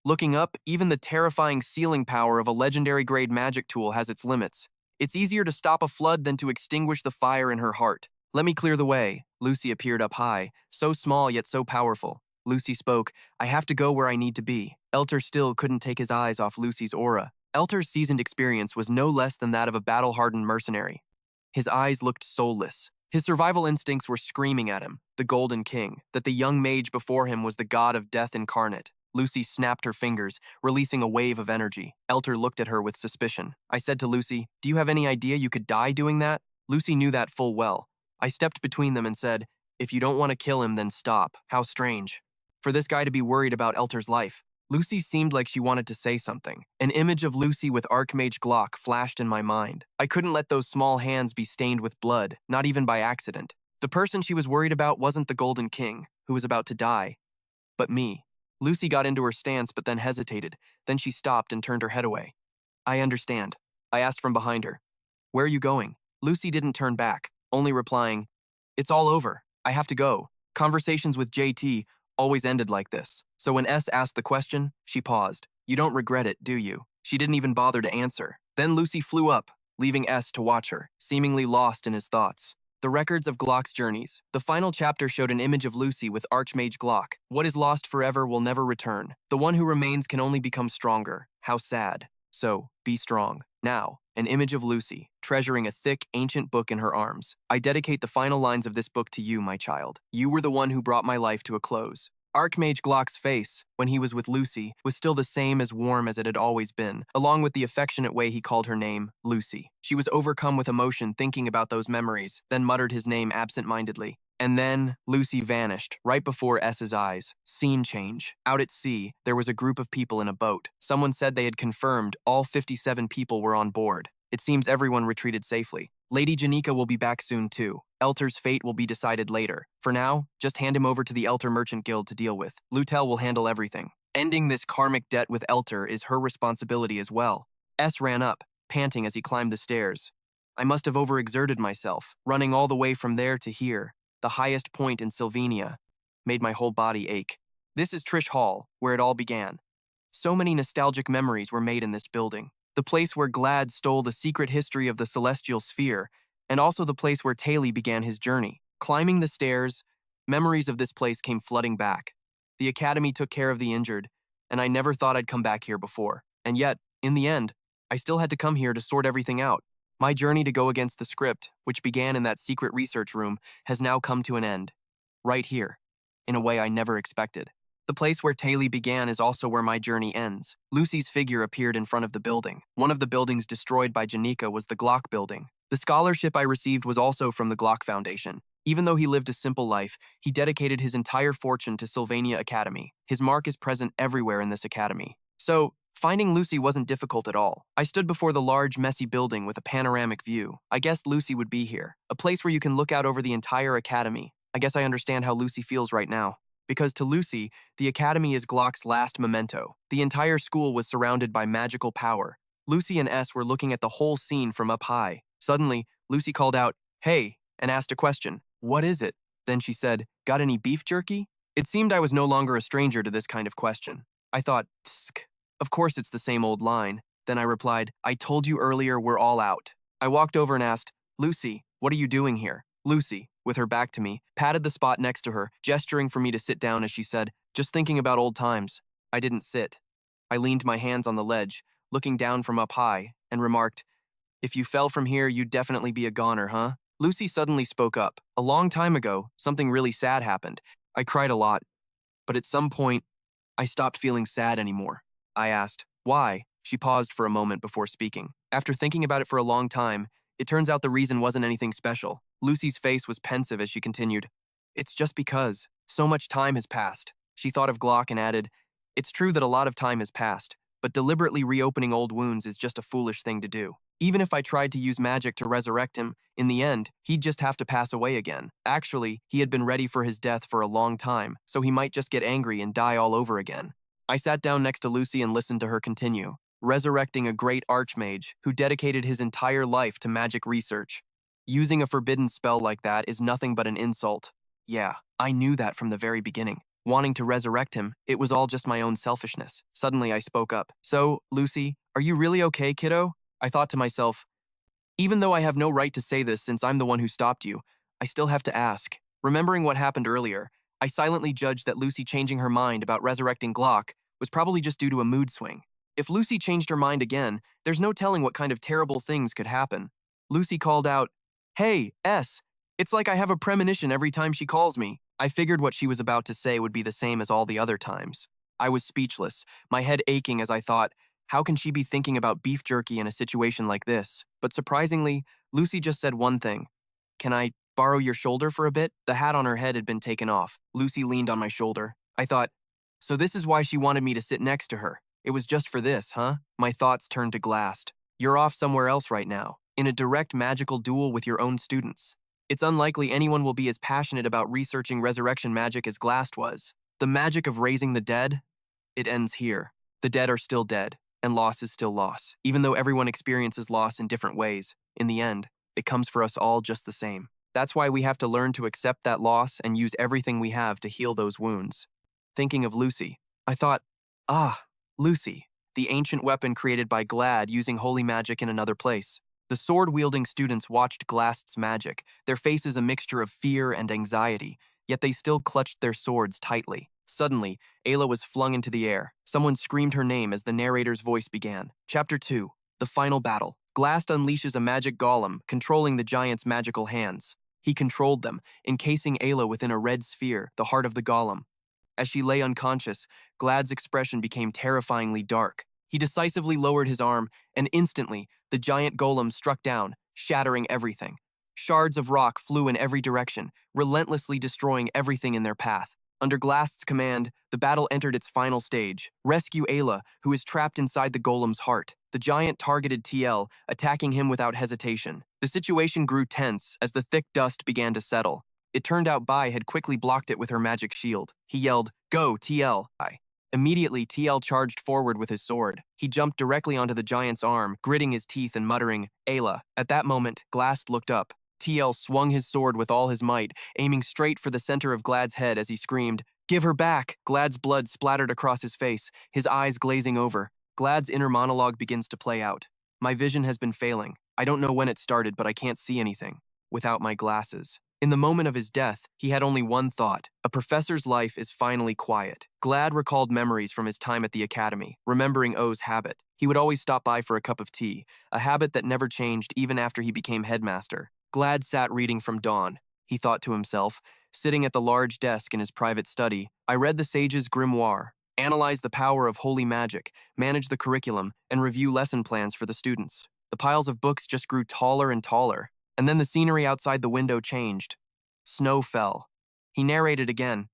Looking up, even the terrifying sealing power of a legendary-grade magic tool has its limits. It's easier to stop a flood than to extinguish the fire in her heart. Let me clear the way. Lucy appeared up high, so small yet so powerful. Lucy spoke, I have to go where I need to be. Elter still couldn't take his eyes off Lucy's aura. Elter's seasoned experience was no less than that of a battle-hardened mercenary. His eyes looked soulless. His survival instincts were screaming at him, the Golden King, that the young mage before him was the god of death incarnate. Lucy snapped her fingers, releasing a wave of energy. Elter looked at her with suspicion. I said to Lucy, do you have any idea you could die doing that? Lucy knew that full well. I stepped between them and said, if you don't want to kill him, then stop. How strange. For this guy to be worried about Elter's life. Lucy seemed like she wanted to say something. An image of Lucy with Archmage Glock flashed in my mind. I couldn't let those small hands be stained with blood, not even by accident. The person she was worried about wasn't the Golden King, who was about to die, but me. Lucy got into her stance but then hesitated. Then she stopped and turned her head away. I understand. I asked from behind her. Where are you going? Lucy didn't turn back, only replying, it's all over. I have to go. Conversations with JT always ended like this. So when S asked the question, she paused. You don't regret it, do you? She didn't even bother to answer. Then Lucy flew up, leaving S to watch her, seemingly lost in his thoughts. The records of Glock's journeys. The final chapter showed an image of Lucy with Archmage Glock. What is lost forever will never return. The one who remains can only become stronger. How sad. So, be strong. Now, an image of Lucy, treasuring a thick, ancient book in her arms. I dedicate the final lines of this book to you, my child. You were the one who brought my life to a close. Archmage Glock's face, when he was with Lucy, was still the same as warm as it had always been, along with the affectionate way he called her name, Lucy. She was overcome with emotion thinking about those memories, then muttered his name absent-mindedly. And then, Lucy vanished, right before S's eyes. Scene change. Out at sea, there was a group of people in a boat. Someone said they had confirmed all 57 people were on board. It seems everyone retreated safely. Lady Yanika will be back soon too. Elter's fate will be decided later. For now, just hand him over to the Elter Merchant Guild to deal with. Lortell will handle everything. Ending this karmic debt with Elter is her responsibility as well. S ran up, panting as he climbed the stairs. I must have overexerted myself, running all the way from there to here, the highest point in Sylvania, made my whole body ache. This is Trish Hall, where it all began. So many nostalgic memories were made in this building. The place where Glad stole the secret history of the celestial sphere, and also the place where Tiel began his journey. Climbing the stairs, memories of this place came flooding back. The academy took care of the injured, and I never thought I'd come back here before. And yet, in the end, I still had to come here to sort everything out. My journey to go against the script, which began in that secret research room, has now come to an end. Right here, in a way I never expected. The place where Tiel began is also where my journey ends. Lucy's figure appeared in front of the building. One of the buildings destroyed by Yanika was the Glock building. The scholarship I received was also from the Glock Foundation. Even though he lived a simple life, he dedicated his entire fortune to Sylvania Academy. His mark is present everywhere in this academy. So, finding Lucy wasn't difficult at all. I stood before the large, messy building with a panoramic view. I guessed Lucy would be here. A place where you can look out over the entire academy. I guess I understand how Lucy feels right now. Because to Lucy, the academy is Glock's last memento. The entire school was surrounded by magical power. Lucy and S were looking at the whole scene from up high. Suddenly, Lucy called out, "Hey," and asked a question. "What is it?" Then she said, "Got any beef jerky?" It seemed I was no longer a stranger to this kind of question. I thought, tsk. Of course it's the same old line. Then I replied, "I told you earlier we're all out." I walked over and asked, "Lucy, what are you doing here?" Lucy, with her back to me, patted the spot next to her, gesturing for me to sit down as she said, "Just thinking about old times." I didn't sit. I leaned my hands on the ledge, looking down from up high, and remarked, "If you fell from here, you'd definitely be a goner, huh?" Lucy suddenly spoke up. "A long time ago, something really sad happened. I cried a lot. But at some point, I stopped feeling sad anymore." I asked, "Why?" She paused for a moment before speaking. After thinking about it for a long time, it turns out the reason wasn't anything special. Lucy's face was pensive as she continued, "It's just because so much time has passed." She thought of Glock and added, "It's true that a lot of time has passed, but deliberately reopening old wounds is just a foolish thing to do. Even if I tried to use magic to resurrect him, in the end, he'd just have to pass away again. Actually, he had been ready for his death for a long time, so he might just get angry and die all over again." I sat down next to Lucy and listened to her continue, resurrecting a great archmage who dedicated his entire life to magic research. Using a forbidden spell like that is nothing but an insult. Yeah, I knew that from the very beginning. wanting to resurrect him. It was all just my own selfishness. Suddenly, I spoke up. So, Lucy, are you really okay, kiddo? I thought to myself, even though I have no right to say this since I'm the one who stopped you, I still have to ask. Remembering what happened earlier, I silently judged that Lucy changing her mind about resurrecting Glock was probably just due to a mood swing. If Lucy changed her mind again, there's no telling what kind of terrible things could happen. Lucy called out, "Hey, S, it's like I have a premonition every time she calls me." I figured what she was about to say would be the same as all the other times. I was speechless, my head aching as I thought, how can she be thinking about beef jerky in a situation like this? But surprisingly, Lucy just said one thing. "Can I borrow your shoulder for a bit?" The hat on her head had been taken off. Lucy leaned on my shoulder. I thought, so this is why she wanted me to sit next to her. It was just for this, huh? My thoughts turned to Glast. You're off somewhere else right now, in a direct magical duel with your own students. It's unlikely anyone will be as passionate about researching resurrection magic as Glast was. The magic of raising the dead, it ends here. The dead are still dead, and loss is still loss. Even though everyone experiences loss in different ways, in the end, it comes for us all just the same. That's why we have to learn to accept that loss and use everything we have to heal those wounds. Thinking of Lucy, I thought, Lucy, the ancient weapon created by Glad using holy magic in another place. The sword-wielding students watched Glast's magic, their faces a mixture of fear and anxiety, yet they still clutched their swords tightly. Suddenly, Ayla was flung into the air. Someone screamed her name as the narrator's voice began. Chapter 2, The Final Battle. Glast unleashes a magic golem, controlling the giant's magical hands. He controlled them, encasing Ayla within a red sphere, the heart of the golem. As she lay unconscious, Glad's expression became terrifyingly dark. He decisively lowered his arm, and instantly, the giant golem struck down, shattering everything. Shards of rock flew in every direction, relentlessly destroying everything in their path. Under Glast's command, the battle entered its final stage. Rescue Ayla, who is trapped inside the golem's heart. The giant targeted Tiel, attacking him without hesitation. The situation grew tense as the thick dust began to settle. It turned out Bai had quickly blocked it with her magic shield. He yelled, "Go, Tiel!" Immediately, Tiel charged forward with his sword. He jumped directly onto the giant's arm, gritting his teeth and muttering, "Ayla." At that moment, Glast looked up. Tiel swung his sword with all his might, aiming straight for the center of Glad's head as he screamed, "Give her back!" Glad's blood splattered across his face, his eyes glazing over. Glad's inner monologue begins to play out. "My vision has been failing. I don't know when it started, but I can't see anything without my glasses." In the moment of his death, he had only one thought. A professor's life is finally quiet. Glad recalled memories from his time at the academy, remembering O's habit. He would always stop by for a cup of tea, a habit that never changed even after he became headmaster. Glad sat reading from dawn. He thought to himself, sitting at the large desk in his private study, I read the sage's grimoire, analyzed the power of holy magic, managed the curriculum, and review lesson plans for the students. The piles of books just grew taller and taller. And then the scenery outside the window changed. Snow fell. He narrated again.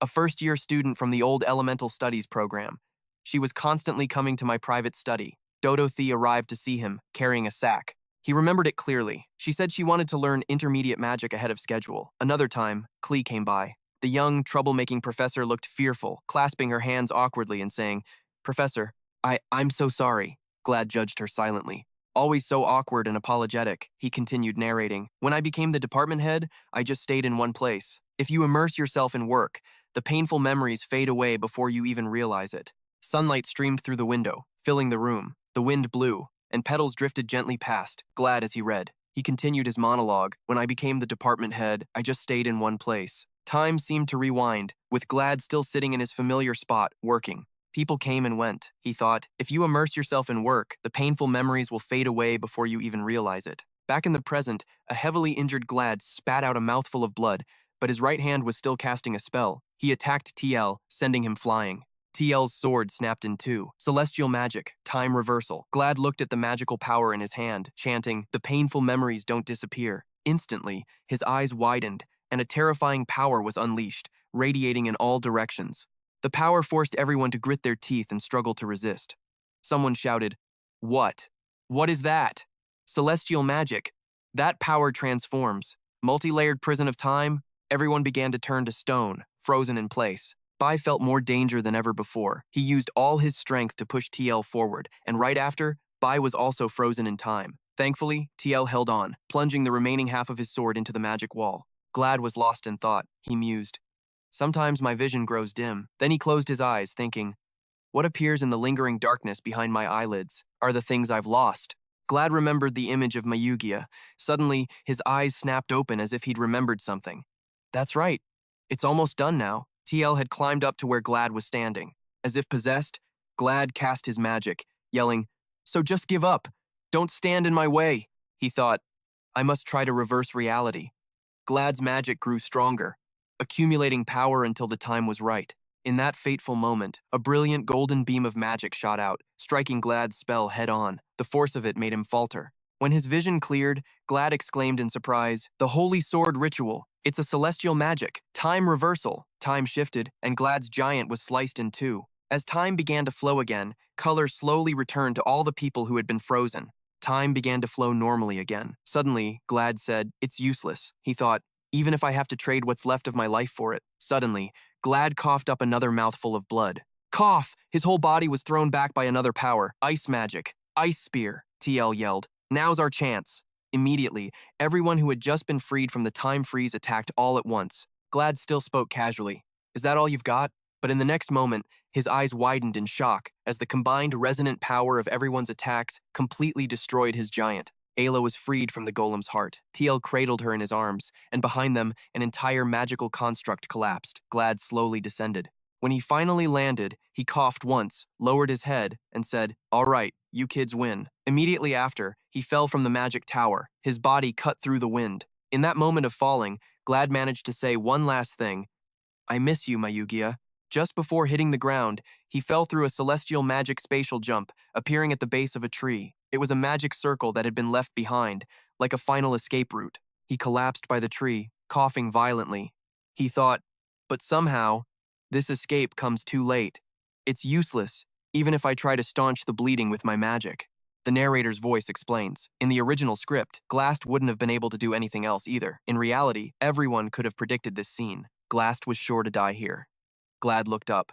A first-year student from the old elemental studies program. She was constantly coming to my private study. Dodothea arrived to see him, carrying a sack. He remembered it clearly. She said she wanted to learn intermediate magic ahead of schedule. Another time, Klee came by. The young, troublemaking professor looked fearful, clasping her hands awkwardly and saying, "Professor, I'm so sorry." Glad judged her silently. Always so awkward and apologetic, he continued narrating. When I became the department head, I just stayed in one place. If you immerse yourself in work, the painful memories fade away before you even realize it. Sunlight streamed through the window, filling the room. The wind blew, and petals drifted gently past, Glad as he read. He continued his monologue. When I became the department head, I just stayed in one place. Time seemed to rewind, with Glad still sitting in his familiar spot, working. People came and went. He thought, if you immerse yourself in work, the painful memories will fade away before you even realize it. Back in the present, a heavily injured Glad spat out a mouthful of blood, but his right hand was still casting a spell. He attacked Tiel, sending him flying. Tiel's sword snapped in two. Celestial magic, time reversal. Glad looked at the magical power in his hand, chanting, "The painful memories don't disappear." Instantly, his eyes widened, and a terrifying power was unleashed, radiating in all directions. The power forced everyone to grit their teeth and struggle to resist. Someone shouted, "What? What is that?" "Celestial magic. That power transforms. Multi-layered prison of time." Everyone began to turn to stone, frozen in place. Bai felt more danger than ever before. He used all his strength to push Tiel forward, and right after, Bai was also frozen in time. Thankfully, Tiel held on, plunging the remaining half of his sword into the magic wall. Glad was lost in thought. He mused, Sometimes my vision grows dim. Then he closed his eyes, thinking, what appears in the lingering darkness behind my eyelids are the things I've lost. Glad remembered the image of Mayugia. Suddenly, his eyes snapped open as if he'd remembered something. That's right. It's almost done now. Tiel had climbed up to where Glad was standing. As if possessed, Glad cast his magic, yelling, so just give up. Don't stand in my way. He thought, I must try to reverse reality. Glad's magic grew stronger, accumulating power until the time was right. In that fateful moment, a brilliant golden beam of magic shot out, striking Glad's spell head-on. The force of it made him falter. When his vision cleared, Glad exclaimed in surprise, the Holy Sword Ritual. It's a celestial magic. Time reversal. Time shifted, and Glad's giant was sliced in two. As time began to flow again, color slowly returned to all the people who had been frozen. Time began to flow normally again. Suddenly, Glad said, it's useless. He thought, even if I have to trade what's left of my life for it. Suddenly, Glad coughed up another mouthful of blood. Cough! His whole body was thrown back by another power. Ice magic. Ice spear, Tiel yelled. Now's our chance. Immediately, everyone who had just been freed from the time freeze attacked all at once. Glad still spoke casually. Is that all you've got? But in the next moment, his eyes widened in shock as the combined resonant power of everyone's attacks completely destroyed his giant. Ayla was freed from the golem's heart. Tiel cradled her in his arms, and behind them, an entire magical construct collapsed. Glad slowly descended. When he finally landed, he coughed once, lowered his head, and said, all right, you kids win. Immediately after, he fell from the magic tower, his body cut through the wind. In that moment of falling, Glad managed to say one last thing. I miss you, Mayugia. Just before hitting the ground, he fell through a celestial magic spatial jump, appearing at the base of a tree. It was a magic circle that had been left behind, like a final escape route. He collapsed by the tree, coughing violently. He thought, but somehow, this escape comes too late. It's useless, even if I try to staunch the bleeding with my magic. The narrator's voice explains. In the original script, Glast wouldn't have been able to do anything else either. In reality, everyone could have predicted this scene. Glast was sure to die here. Glad looked up.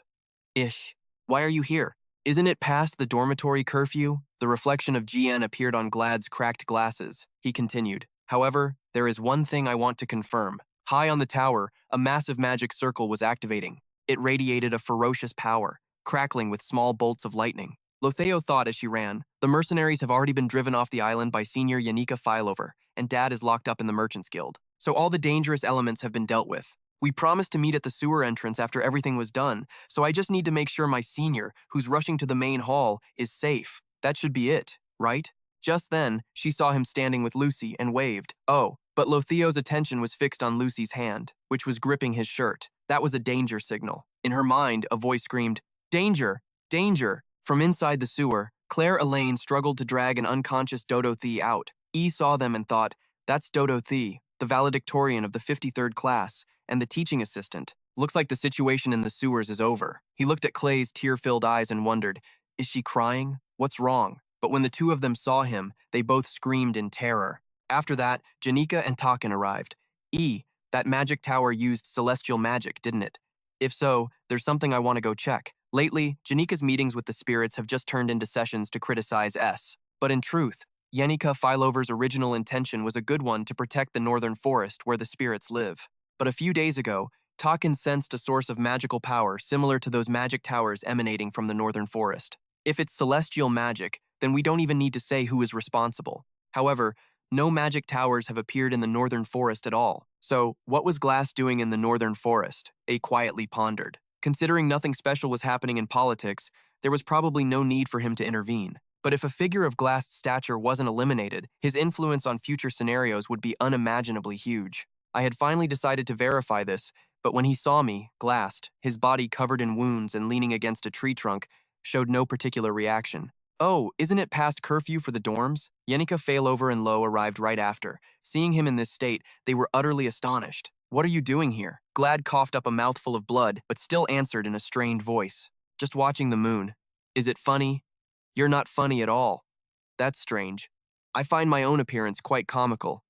Ish, why are you here? Isn't it past the dormitory curfew? The reflection of GN appeared on Glad's cracked glasses. He continued, however, there is one thing I want to confirm. High on the tower, a massive magic circle was activating. It radiated a ferocious power, crackling with small bolts of lightning. Loethio thought as she ran, the mercenaries have already been driven off the island by Senior Yanika Fileover, and Dad is locked up in the Merchants Guild. So all the dangerous elements have been dealt with. We promised to meet at the sewer entrance after everything was done, so I just need to make sure my senior, who's rushing to the main hall, is safe. That should be it, right? Just then, she saw him standing with Lucy and waved. Oh, but Loethio's attention was fixed on Lucy's hand, which was gripping his shirt. That was a danger signal. In her mind, a voice screamed, danger! Danger! From inside the sewer, Claire Elaine struggled to drag an unconscious Dodo Thee out. E saw them and thought, that's Dodo Thee, the valedictorian of the 53rd class, and the teaching assistant. Looks like the situation in the sewers is over. He looked at Clay's tear-filled eyes and wondered, is she crying? What's wrong? But when the two of them saw him, they both screamed in terror. After that, Janika and Taken arrived. That magic tower used celestial magic, didn't it? If so, there's something I want to go check. Lately, Janika's meetings with the spirits have just turned into sessions to criticize S. But in truth, Yanika Filover's original intention was a good one to protect the northern forest where the spirits live. But a few days ago, Taken sensed a source of magical power similar to those magic towers emanating from the northern forest. If it's celestial magic, then we don't even need to say who is responsible. However, no magic towers have appeared in the northern forest at all. So, what was Glast doing in the northern forest? A quietly pondered. Considering nothing special was happening in politics, there was probably no need for him to intervene. But if a figure of Glast's stature wasn't eliminated, his influence on future scenarios would be unimaginably huge. I had finally decided to verify this, but when he saw me, Glast, his body covered in wounds and leaning against a tree trunk, showed no particular reaction. Oh, isn't it past curfew for the dorms? Yanika Failover and Lo arrived right after. Seeing him in this state, they were utterly astonished. What are you doing here? Glad coughed up a mouthful of blood, but still answered in a strained voice. Just watching the moon. Is it funny? You're not funny at all. That's strange. I find my own appearance quite comical.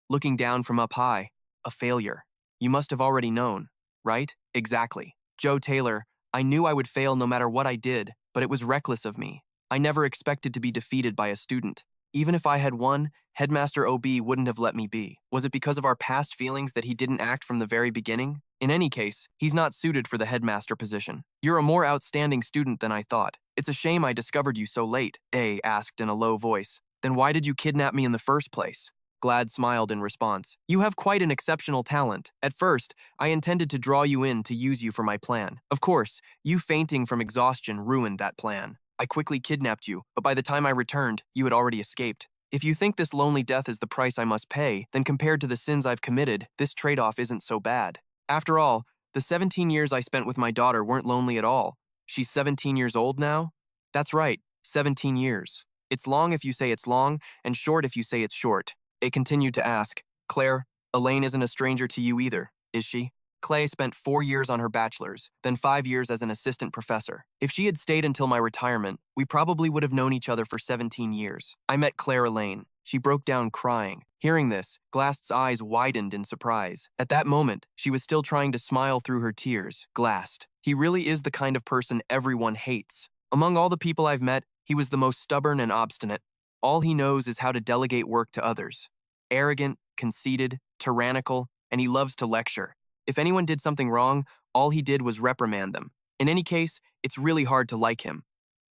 Looking down from up high. A failure. You must have already known, right? Exactly. Joe Taylor, I knew I would fail no matter what I did, but it was reckless of me. I never expected to be defeated by a student. Even if I had won, Headmaster OB wouldn't have let me be. Was it because of our past feelings that he didn't act from the very beginning? In any case, he's not suited for the headmaster position. You're a more outstanding student than I thought. It's a shame I discovered you so late, A asked in a low voice. Then why did you kidnap me in the first place? Glad smiled in response. You have quite an exceptional talent. At first, I intended to draw you in to use you for my plan. Of course, you fainting from exhaustion ruined that plan. I quickly kidnapped you, but by the time I returned, you had already escaped. If you think this lonely death is the price I must pay, then compared to the sins I've committed, this trade-off isn't so bad. After all, the 17 years I spent with my daughter weren't lonely at all. She's 17 years old now? That's right, 17 years. It's long if you say it's long, and short if you say it's short. It continued to ask, Claire, Elaine isn't a stranger to you either, is she? Clay spent 4 years on her bachelor's, then 5 years as an assistant professor. If she had stayed until my retirement, we probably would have known each other for 17 years. I met Claire Elaine. She broke down crying. Hearing this, Glast's eyes widened in surprise. At that moment, she was still trying to smile through her tears. Glast. He really is the kind of person everyone hates. Among all the people I've met, he was the most stubborn and obstinate. All he knows is how to delegate work to others. Arrogant, conceited, tyrannical, and he loves to lecture. If anyone did something wrong, all he did was reprimand them. In any case, it's really hard to like him.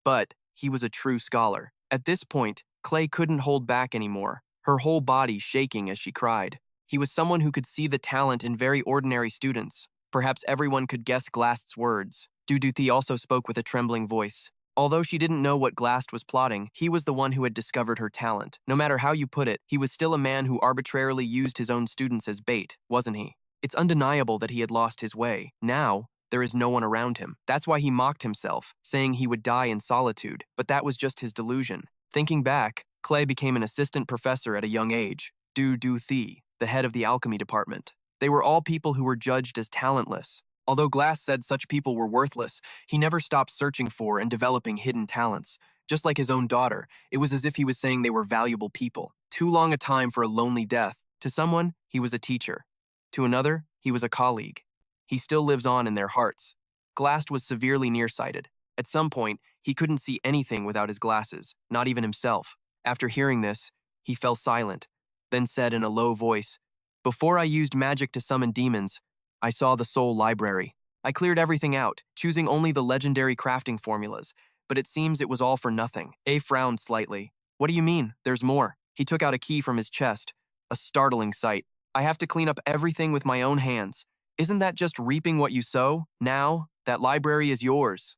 But he was a true scholar. At this point, Clay couldn't hold back anymore, her whole body shaking as she cried. He was someone who could see the talent in very ordinary students. Perhaps everyone could guess Glast's words. Duduthi also spoke with a trembling voice. Although she didn't know what Glast was plotting, he was the one who had discovered her talent. No matter how you put it, he was still a man who arbitrarily used his own students as bait, wasn't he? It's undeniable that he had lost his way. Now, there is no one around him. That's why he mocked himself, saying he would die in solitude, but that was just his delusion. Thinking back, Clay became an assistant professor at a young age. Duduthi, the head of the alchemy department. They were all people who were judged as talentless. Although Glast said such people were worthless, he never stopped searching for and developing hidden talents. Just like his own daughter, it was as if he was saying they were valuable people. Too long a time for a lonely death. To someone, he was a teacher. To another, he was a colleague. He still lives on in their hearts. Glast was severely nearsighted. At some point, he couldn't see anything without his glasses, not even himself. After hearing this, he fell silent, then said in a low voice, Before I used magic to summon demons, I saw the soul library. I cleared everything out, choosing only the legendary crafting formulas, but it seems it was all for nothing. A frowned slightly. What do you mean? There's more. He took out a key from his chest. A startling sight. I have to clean up everything with my own hands. Isn't that just reaping what you sow? Now, that library is yours.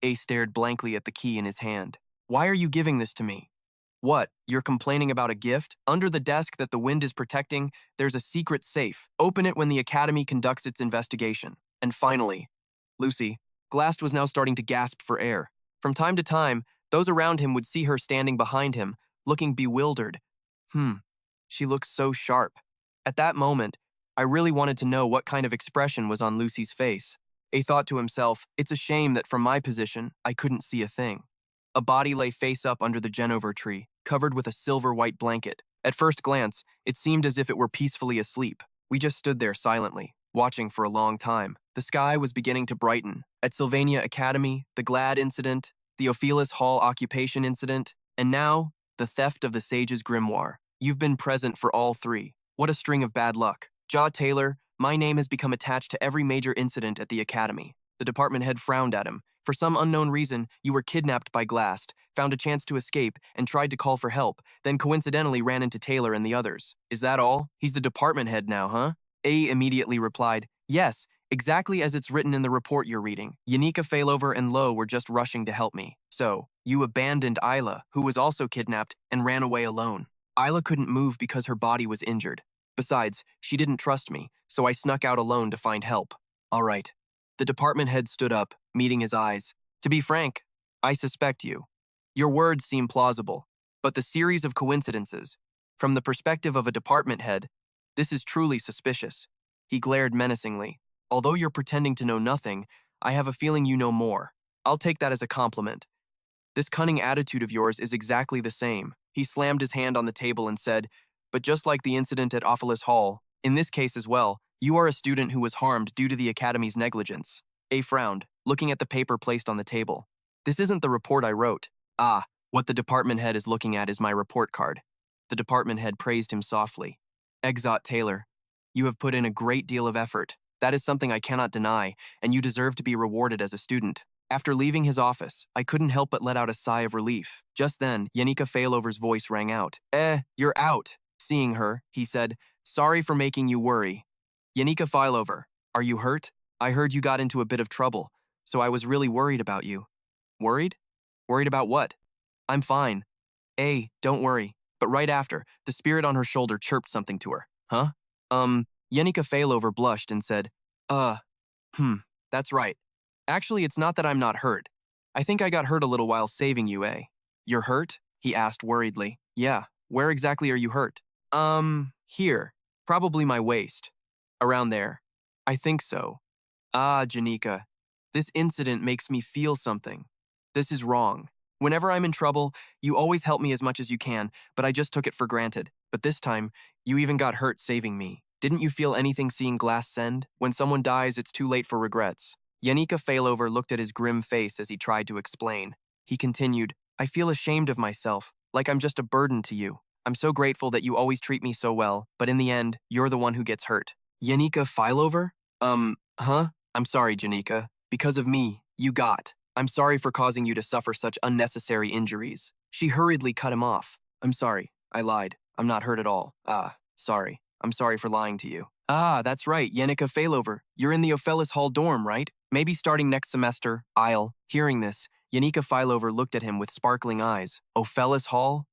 A stared blankly at the key in his hand. Why are you giving this to me? What, you're complaining about a gift? Under the desk that the wind is protecting, there's a secret safe. Open it when the Academy conducts its investigation. And finally, Lucy. Glast was now starting to gasp for air. From time to time, those around him would see her standing behind him, looking bewildered. She looks so sharp. At that moment, I really wanted to know what kind of expression was on Lucy's face. A thought to himself, it's a shame that from my position, I couldn't see a thing. A body lay face up under the jenover tree, covered with a silver-white blanket. At first glance, it seemed as if it were peacefully asleep. We just stood there silently, watching for a long time. The sky was beginning to brighten. At Sylvania Academy, the Glad incident, the Opolis Hall occupation incident, and now, the theft of the sage's grimoire. You've been present for all three. What a string of bad luck. Jaw Taylor, my name has become attached to every major incident at the Academy. The department head frowned at him. For some unknown reason, you were kidnapped by Glast, found a chance to escape, and tried to call for help, then coincidentally ran into Taylor and the others. Is that all? He's the department head now, huh? A immediately replied, Yes, exactly as it's written in the report you're reading. Yanika Failover and Lo were just rushing to help me. So, you abandoned Isla, who was also kidnapped, and ran away alone. Isla couldn't move because her body was injured. Besides, she didn't trust me, so I snuck out alone to find help. All right. The department head stood up, meeting his eyes. To be frank, I suspect you. Your words seem plausible, but the series of coincidences, from the perspective of a department head, this is truly suspicious. He glared menacingly. Although you're pretending to know nothing, I have a feeling you know more. I'll take that as a compliment. This cunning attitude of yours is exactly the same. He slammed his hand on the table and said, But just like the incident at Opolis Hall, in this case as well, you are a student who was harmed due to the Academy's negligence. A frowned, looking at the paper placed on the table. This isn't the report I wrote. Ah, what the department head is looking at is my report card. The department head praised him softly. Exile Taylor, you have put in a great deal of effort. That is something I cannot deny, and you deserve to be rewarded as a student. After leaving his office, I couldn't help but let out a sigh of relief. Just then, Yanika Failover's voice rang out. You're out. Seeing her, he said, sorry for making you worry. Yanika Failover, are you hurt? I heard you got into a bit of trouble, so I was really worried about you. Worried? Worried about what? I'm fine. Don't worry. But right after, the spirit on her shoulder chirped something to her. Huh? Yanika Failover blushed and said, that's right. Actually, it's not that I'm not hurt. I think I got hurt a little while saving you, You're hurt? He asked worriedly. Yeah, where exactly are you hurt? Here. Probably my waist. Around there. I think so. Ah, Janika. This incident makes me feel something. This is wrong. Whenever I'm in trouble, you always help me as much as you can, but I just took it for granted. But this time, you even got hurt saving me. Didn't you feel anything seeing Glast send? When someone dies, it's too late for regrets. Yanika Failover looked at his grim face as he tried to explain. He continued, I feel ashamed of myself, like I'm just a burden to you. I'm so grateful that you always treat me so well, but in the end, you're the one who gets hurt. Yanika Failover? I'm sorry, Janika. Because of me, you got. I'm sorry for causing you to suffer such unnecessary injuries. She hurriedly cut him off. I'm sorry. I lied. I'm not hurt at all. Sorry. I'm sorry for lying to you. That's right, Yanika Failover. You're in the Opolis Hall dorm, right? Maybe starting next semester, I'll. Hearing this, Yanika Failover looked at him with sparkling eyes. Opolis Hall?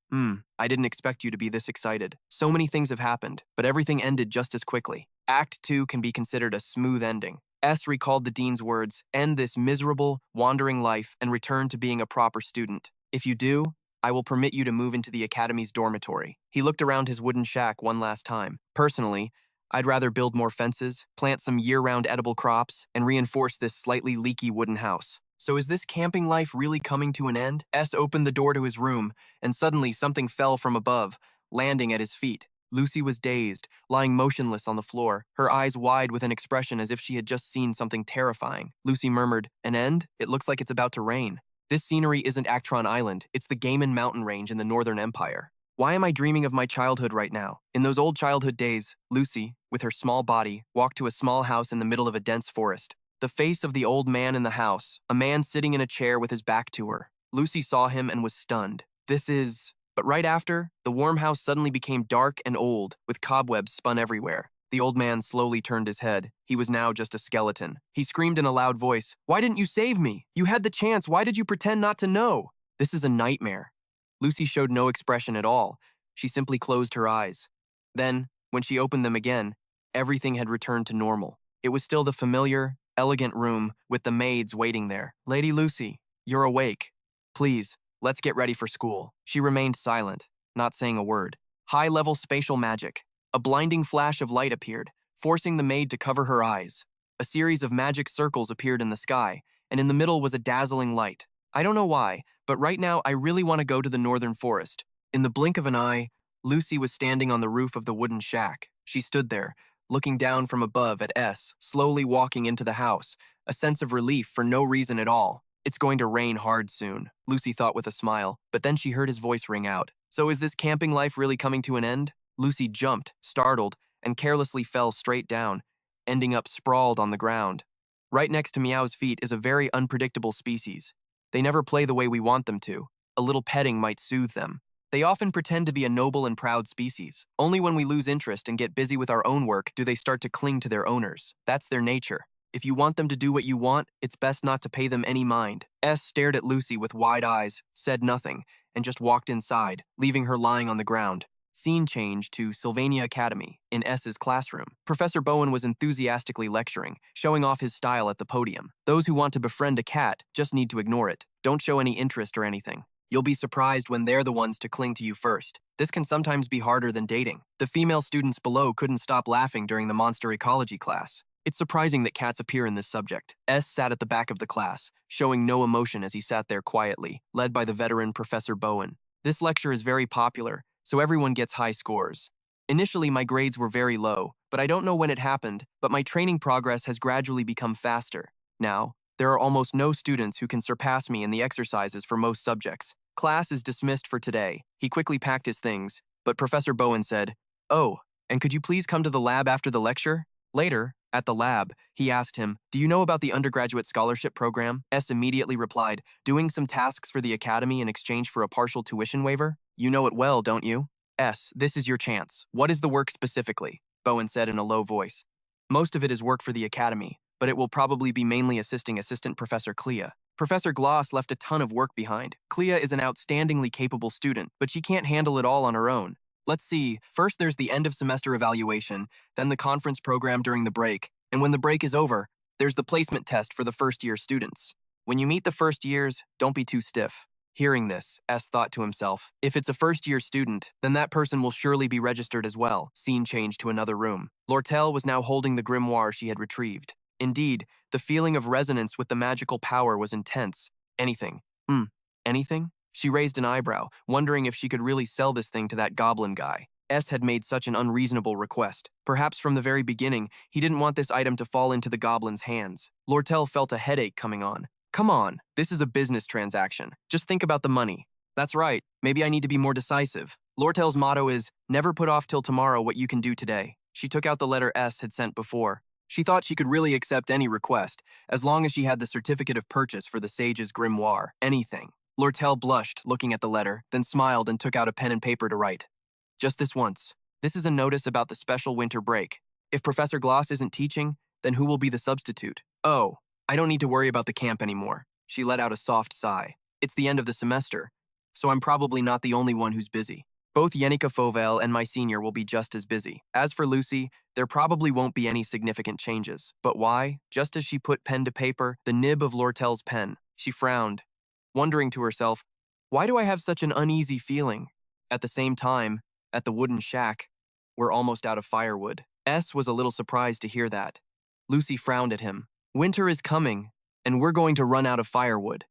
I didn't expect you to be this excited. So many things have happened, but everything ended just as quickly. Act 2 can be considered a smooth ending. S recalled the dean's words, end this miserable, wandering life and return to being a proper student. If you do, I will permit you to move into the academy's dormitory. He looked around his wooden shack one last time. Personally, I'd rather build more fences, plant some year-round edible crops, and reinforce this slightly leaky wooden house. So is this camping life really coming to an end? S opened the door to his room, and suddenly something fell from above, landing at his feet. Lucy was dazed, lying motionless on the floor, her eyes wide with an expression as if she had just seen something terrifying. Lucy murmured, an end? It looks like it's about to rain. This scenery isn't Actron Island, it's the Gaiman mountain range in the Northern Empire. Why am I dreaming of my childhood right now? In those old childhood days, Lucy, with her small body, walked to a small house in the middle of a dense forest. The face of the old man in the house, a man sitting in a chair with his back to her. Lucy saw him and was stunned. But right after, the warm house suddenly became dark and old, with cobwebs spun everywhere. The old man slowly turned his head. He was now just a skeleton. He screamed in a loud voice, why didn't you save me? You had the chance, why did you pretend not to know? This is a nightmare. Lucy showed no expression at all. She simply closed her eyes. Then, when she opened them again, everything had returned to normal. It was still the familiar, elegant room with the maids waiting there. Lady Lucy, you're awake. Please, let's get ready for school. She remained silent, not saying a word. High-level spatial magic. A blinding flash of light appeared, forcing the maid to cover her eyes. A series of magic circles appeared in the sky, and in the middle was a dazzling light. I don't know why, but right now I really want to go to the northern forest. In the blink of an eye, Lucy was standing on the roof of the wooden shack. She stood there, looking down from above at S, slowly walking into the house, a sense of relief for no reason at all. It's going to rain hard soon, Lucy thought with a smile, but then she heard his voice ring out. So is this camping life really coming to an end? Lucy jumped, startled, and carelessly fell straight down, ending up sprawled on the ground. Right next to Meow's feet is a very unpredictable species. They never play the way we want them to. A little petting might soothe them. They often pretend to be a noble and proud species. Only when we lose interest and get busy with our own work do they start to cling to their owners. That's their nature. If you want them to do what you want, it's best not to pay them any mind. S stared at Lucy with wide eyes, said nothing, and just walked inside, leaving her lying on the ground. Scene change to Sylvania Academy, in S's classroom. Professor Bowen was enthusiastically lecturing, showing off his style at the podium. Those who want to befriend a cat just need to ignore it. Don't show any interest or anything. You'll be surprised when they're the ones to cling to you first. This can sometimes be harder than dating. The female students below couldn't stop laughing during the monster ecology class. It's surprising that cats appear in this subject. S sat at the back of the class, showing no emotion as he sat there quietly, led by the veteran Professor Bowen. This lecture is very popular, so everyone gets high scores. Initially, my grades were very low, but I don't know when it happened, but my training progress has gradually become faster. Now, there are almost no students who can surpass me in the exercises for most subjects. Class is dismissed for today. He quickly packed his things, but Professor Bowen said, "Oh, and could you please come to the lab after the lecture?" Later, at the lab, he asked him, "Do you know about the undergraduate scholarship program?" S immediately replied, "Doing some tasks for the academy in exchange for a partial tuition waiver? You know it well, don't you?" S, "This is your chance. What is the work specifically?" Bowen said in a low voice. "Most of it is work for the academy, but it will probably be mainly assisting Assistant Professor Clea. Professor Glast left a ton of work behind. Clea is an outstandingly capable student, but she can't handle it all on her own. Let's see, first there's the end of semester evaluation, then the conference program during the break, and when the break is over, there's the placement test for the first-year students. When you meet the first years, don't be too stiff." Hearing this, S thought to himself, if it's a first-year student, then that person will surely be registered as well. Scene changed to another room. Lortell was now holding the grimoire she had retrieved. Indeed, the feeling of resonance with the magical power was intense. Anything. Anything? She raised an eyebrow, wondering if she could really sell this thing to that goblin guy. S had made such an unreasonable request. Perhaps from the very beginning, he didn't want this item to fall into the goblin's hands. Lortell felt a headache coming on. Come on, this is a business transaction. Just think about the money. That's right, maybe I need to be more decisive. Lortell's motto is, never put off till tomorrow what you can do today. She took out the letter S had sent before. She thought she could really accept any request, as long as she had the certificate of purchase for the sage's grimoire. Anything. Lortell blushed, looking at the letter, then smiled and took out a pen and paper to write. Just this once. This is a notice about the special winter break. If Professor Glast isn't teaching, then who will be the substitute? Oh, I don't need to worry about the camp anymore. She let out a soft sigh. It's the end of the semester, so I'm probably not the only one who's busy. Both Yanika Fauvel and my senior will be just as busy. As for Lucy, there probably won't be any significant changes. But why? Just as she put pen to paper, the nib of Lortell's pen, she frowned, wondering to herself, why do I have such an uneasy feeling? At the same time, at the wooden shack, we're almost out of firewood. S was a little surprised to hear that. Lucy frowned at him. Winter is coming, and we're going to run out of firewood.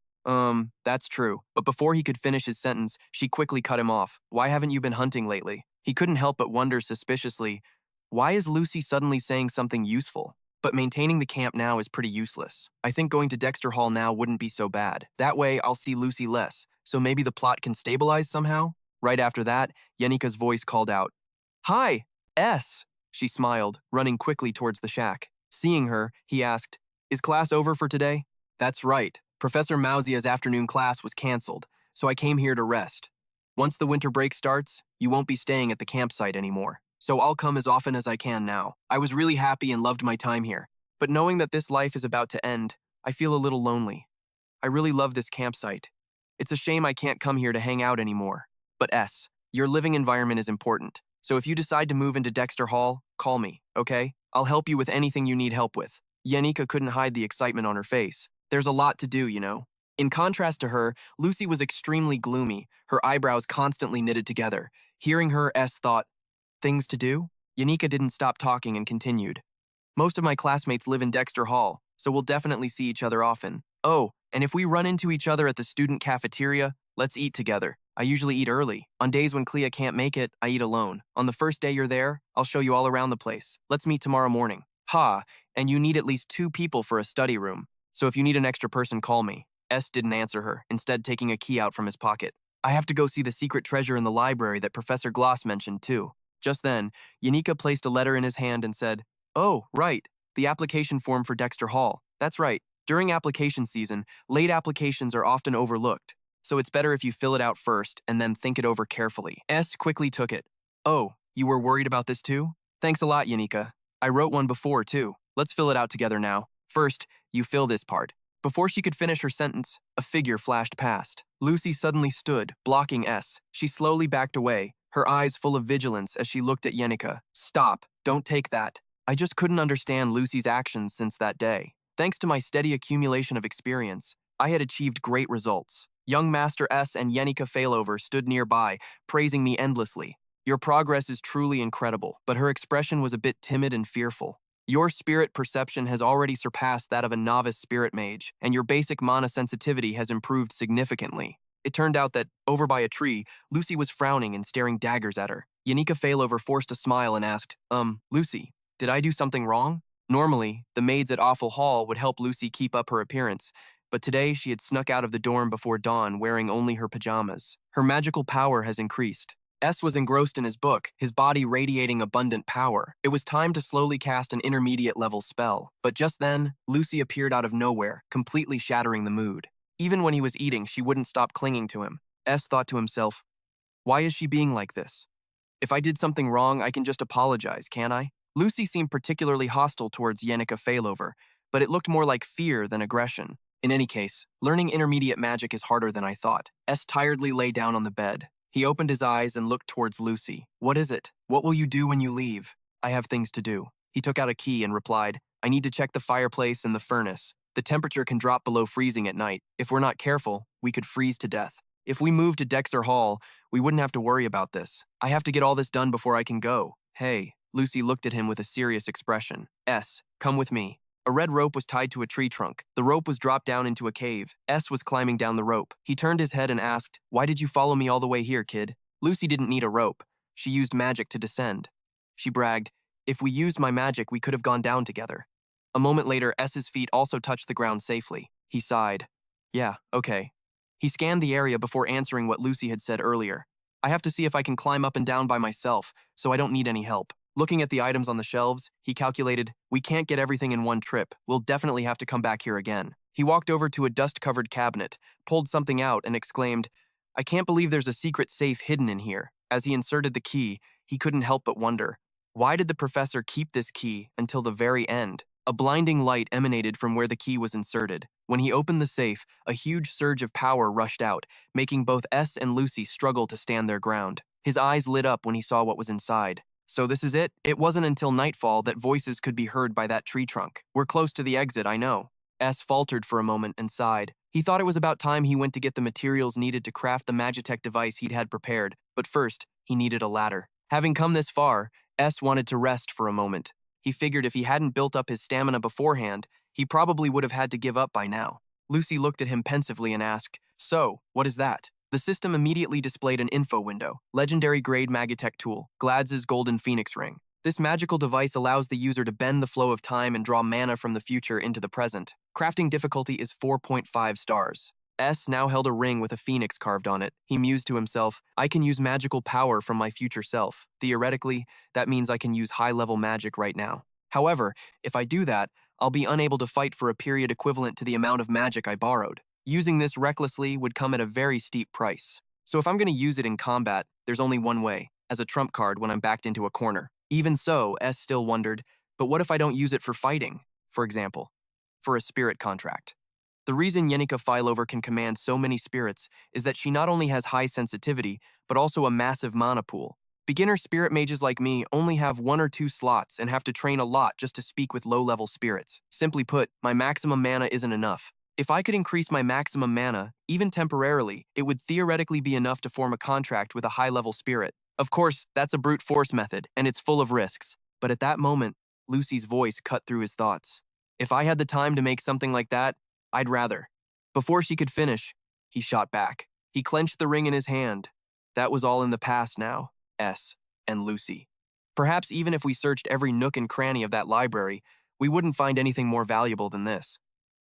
That's true. But before he could finish his sentence, she quickly cut him off. Why haven't you been hunting lately? He couldn't help but wonder suspiciously, why is Lucy suddenly saying something useful? But maintaining the camp now is pretty useless. I think going to Dexter Hall now wouldn't be so bad. That way, I'll see Lucy less, so maybe the plot can stabilize somehow? Right after that, Yanika's voice called out, "Hi, S!" She smiled, running quickly towards the shack. Seeing her, he asked, "Is class over for today?" "That's right. Professor Mausia's afternoon class was canceled, so I came here to rest. Once the winter break starts, you won't be staying at the campsite anymore. So I'll come as often as I can now. I was really happy and loved my time here, but knowing that this life is about to end, I feel a little lonely. I really love this campsite. It's a shame I can't come here to hang out anymore. But S, your living environment is important, so if you decide to move into Dexter Hall, call me, okay? I'll help you with anything you need help with." Yanika couldn't hide the excitement on her face. There's a lot to do, you know. In contrast to her, Lucy was extremely gloomy, her eyebrows constantly knitted together. Hearing her, S thought, things to do? Yanika didn't stop talking and continued. Most of my classmates live in Dexter Hall, so we'll definitely see each other often. Oh, and if we run into each other at the student cafeteria, let's eat together. I usually eat early. On days when Clea can't make it, I eat alone. On the first day you're there, I'll show you all around the place. Let's meet tomorrow morning. Ha, and you need at least 2 people for a study room. So if you need an extra person, call me. S didn't answer her, instead taking a key out from his pocket. I have to go see the secret treasure in the library that Professor Glast mentioned too. Just then, Yanika placed a letter in his hand and said, "Oh, right, the application form for Dexter Hall. That's right. During application season, late applications are often overlooked, so it's better if you fill it out first and then think it over carefully." S quickly took it. "Oh, you were worried about this too? Thanks a lot, Yanika. I wrote one before too. Let's fill it out together now. First, you fill this part." Before she could finish her sentence, a figure flashed past. Lucy suddenly stood, blocking S. She slowly backed away, her eyes full of vigilance as she looked at Yanika. "Stop, don't take that." I just couldn't understand Lucy's actions since that day. Thanks to my steady accumulation of experience, I had achieved great results. Young Master S and Yanika Failover stood nearby, praising me endlessly. Your progress is truly incredible, but her expression was a bit timid and fearful. Your spirit perception has already surpassed that of a novice spirit mage, and your basic mana sensitivity has improved significantly. It turned out that, over by a tree, Lucy was frowning and staring daggers at her. Yanika Failover forced a smile and asked, Lucy, did I do something wrong?" Normally, the maids at Awful Hall would help Lucy keep up her appearance, but today she had snuck out of the dorm before dawn wearing only her pajamas. Her magical power has increased. S was engrossed in his book, his body radiating abundant power. It was time to slowly cast an intermediate-level spell. But just then, Lucy appeared out of nowhere, completely shattering the mood. Even when he was eating, she wouldn't stop clinging to him. S thought to himself, why is she being like this? If I did something wrong, I can just apologize, can't I? Lucy seemed particularly hostile towards Yanika Failover, but it looked more like fear than aggression. In any case, learning intermediate magic is harder than I thought. S tiredly lay down on the bed. He opened his eyes and looked towards Lucy. What is it? What will you do when you leave? I have things to do. He took out a key and replied, I need to check the fireplace and the furnace. The temperature can drop below freezing at night. If we're not careful, we could freeze to death. If we move to Dexter Hall, we wouldn't have to worry about this. I have to get all this done before I can go. Hey. Lucy looked at him with a serious expression. S, come with me. A red rope was tied to a tree trunk. The rope was dropped down into a cave. S was climbing down the rope. He turned his head and asked, why did you follow me all the way here, kid? Lucy didn't need a rope. She used magic to descend. She bragged, if we used my magic, we could have gone down together. A moment later, S's feet also touched the ground safely. He sighed. Yeah, okay. He scanned the area before answering what Lucy had said earlier. I have to see if I can climb up and down by myself, so I don't need any help. Looking at the items on the shelves, he calculated, we can't get everything in one trip. We'll definitely have to come back here again. He walked over to a dust-covered cabinet, pulled something out, and exclaimed, I can't believe there's a secret safe hidden in here. As he inserted the key, he couldn't help but wonder, why did the professor keep this key until the very end? A blinding light emanated from where the key was inserted. When he opened the safe, a huge surge of power rushed out, making both S and Lucy struggle to stand their ground. His eyes lit up when he saw what was inside. So this is it? It wasn't until nightfall that voices could be heard by that tree trunk. We're close to the exit, I know. S faltered for a moment and sighed. He thought it was about time he went to get the materials needed to craft the Magitech device he'd had prepared, but first, he needed a ladder. Having come this far, S wanted to rest for a moment. He figured if he hadn't built up his stamina beforehand, he probably would have had to give up by now. Lucy looked at him pensively and asked, so, what is that? The system immediately displayed an info window, legendary grade Magitech tool, Glad's Golden Phoenix Ring. This magical device allows the user to bend the flow of time and draw mana from the future into the present. Crafting difficulty is 4.5 stars. S now held a ring with a phoenix carved on it. He mused to himself, I can use magical power from my future self. Theoretically, that means I can use high-level magic right now. However, if I do that, I'll be unable to fight for a period equivalent to the amount of magic I borrowed. Using this recklessly would come at a very steep price. So if I'm going to use it in combat, there's only one way, as a trump card when I'm backed into a corner. Even so, S still wondered, but what if I don't use it for fighting, for example, for a spirit contract? The reason Yanika Failover can command so many spirits is that she not only has high sensitivity, but also a massive mana pool. Beginner spirit mages like me only have 1 or 2 slots and have to train a lot just to speak with low-level spirits. Simply put, my maximum mana isn't enough. If I could increase my maximum mana, even temporarily, it would theoretically be enough to form a contract with a high-level spirit. Of course, that's a brute force method, and it's full of risks. But at that moment, Lucy's voice cut through his thoughts. If I had the time to make something like that, I'd rather. Before she could finish, he shot back. He clenched the ring in his hand. That was all in the past now, S and Lucy. Perhaps even if we searched every nook and cranny of that library, we wouldn't find anything more valuable than this.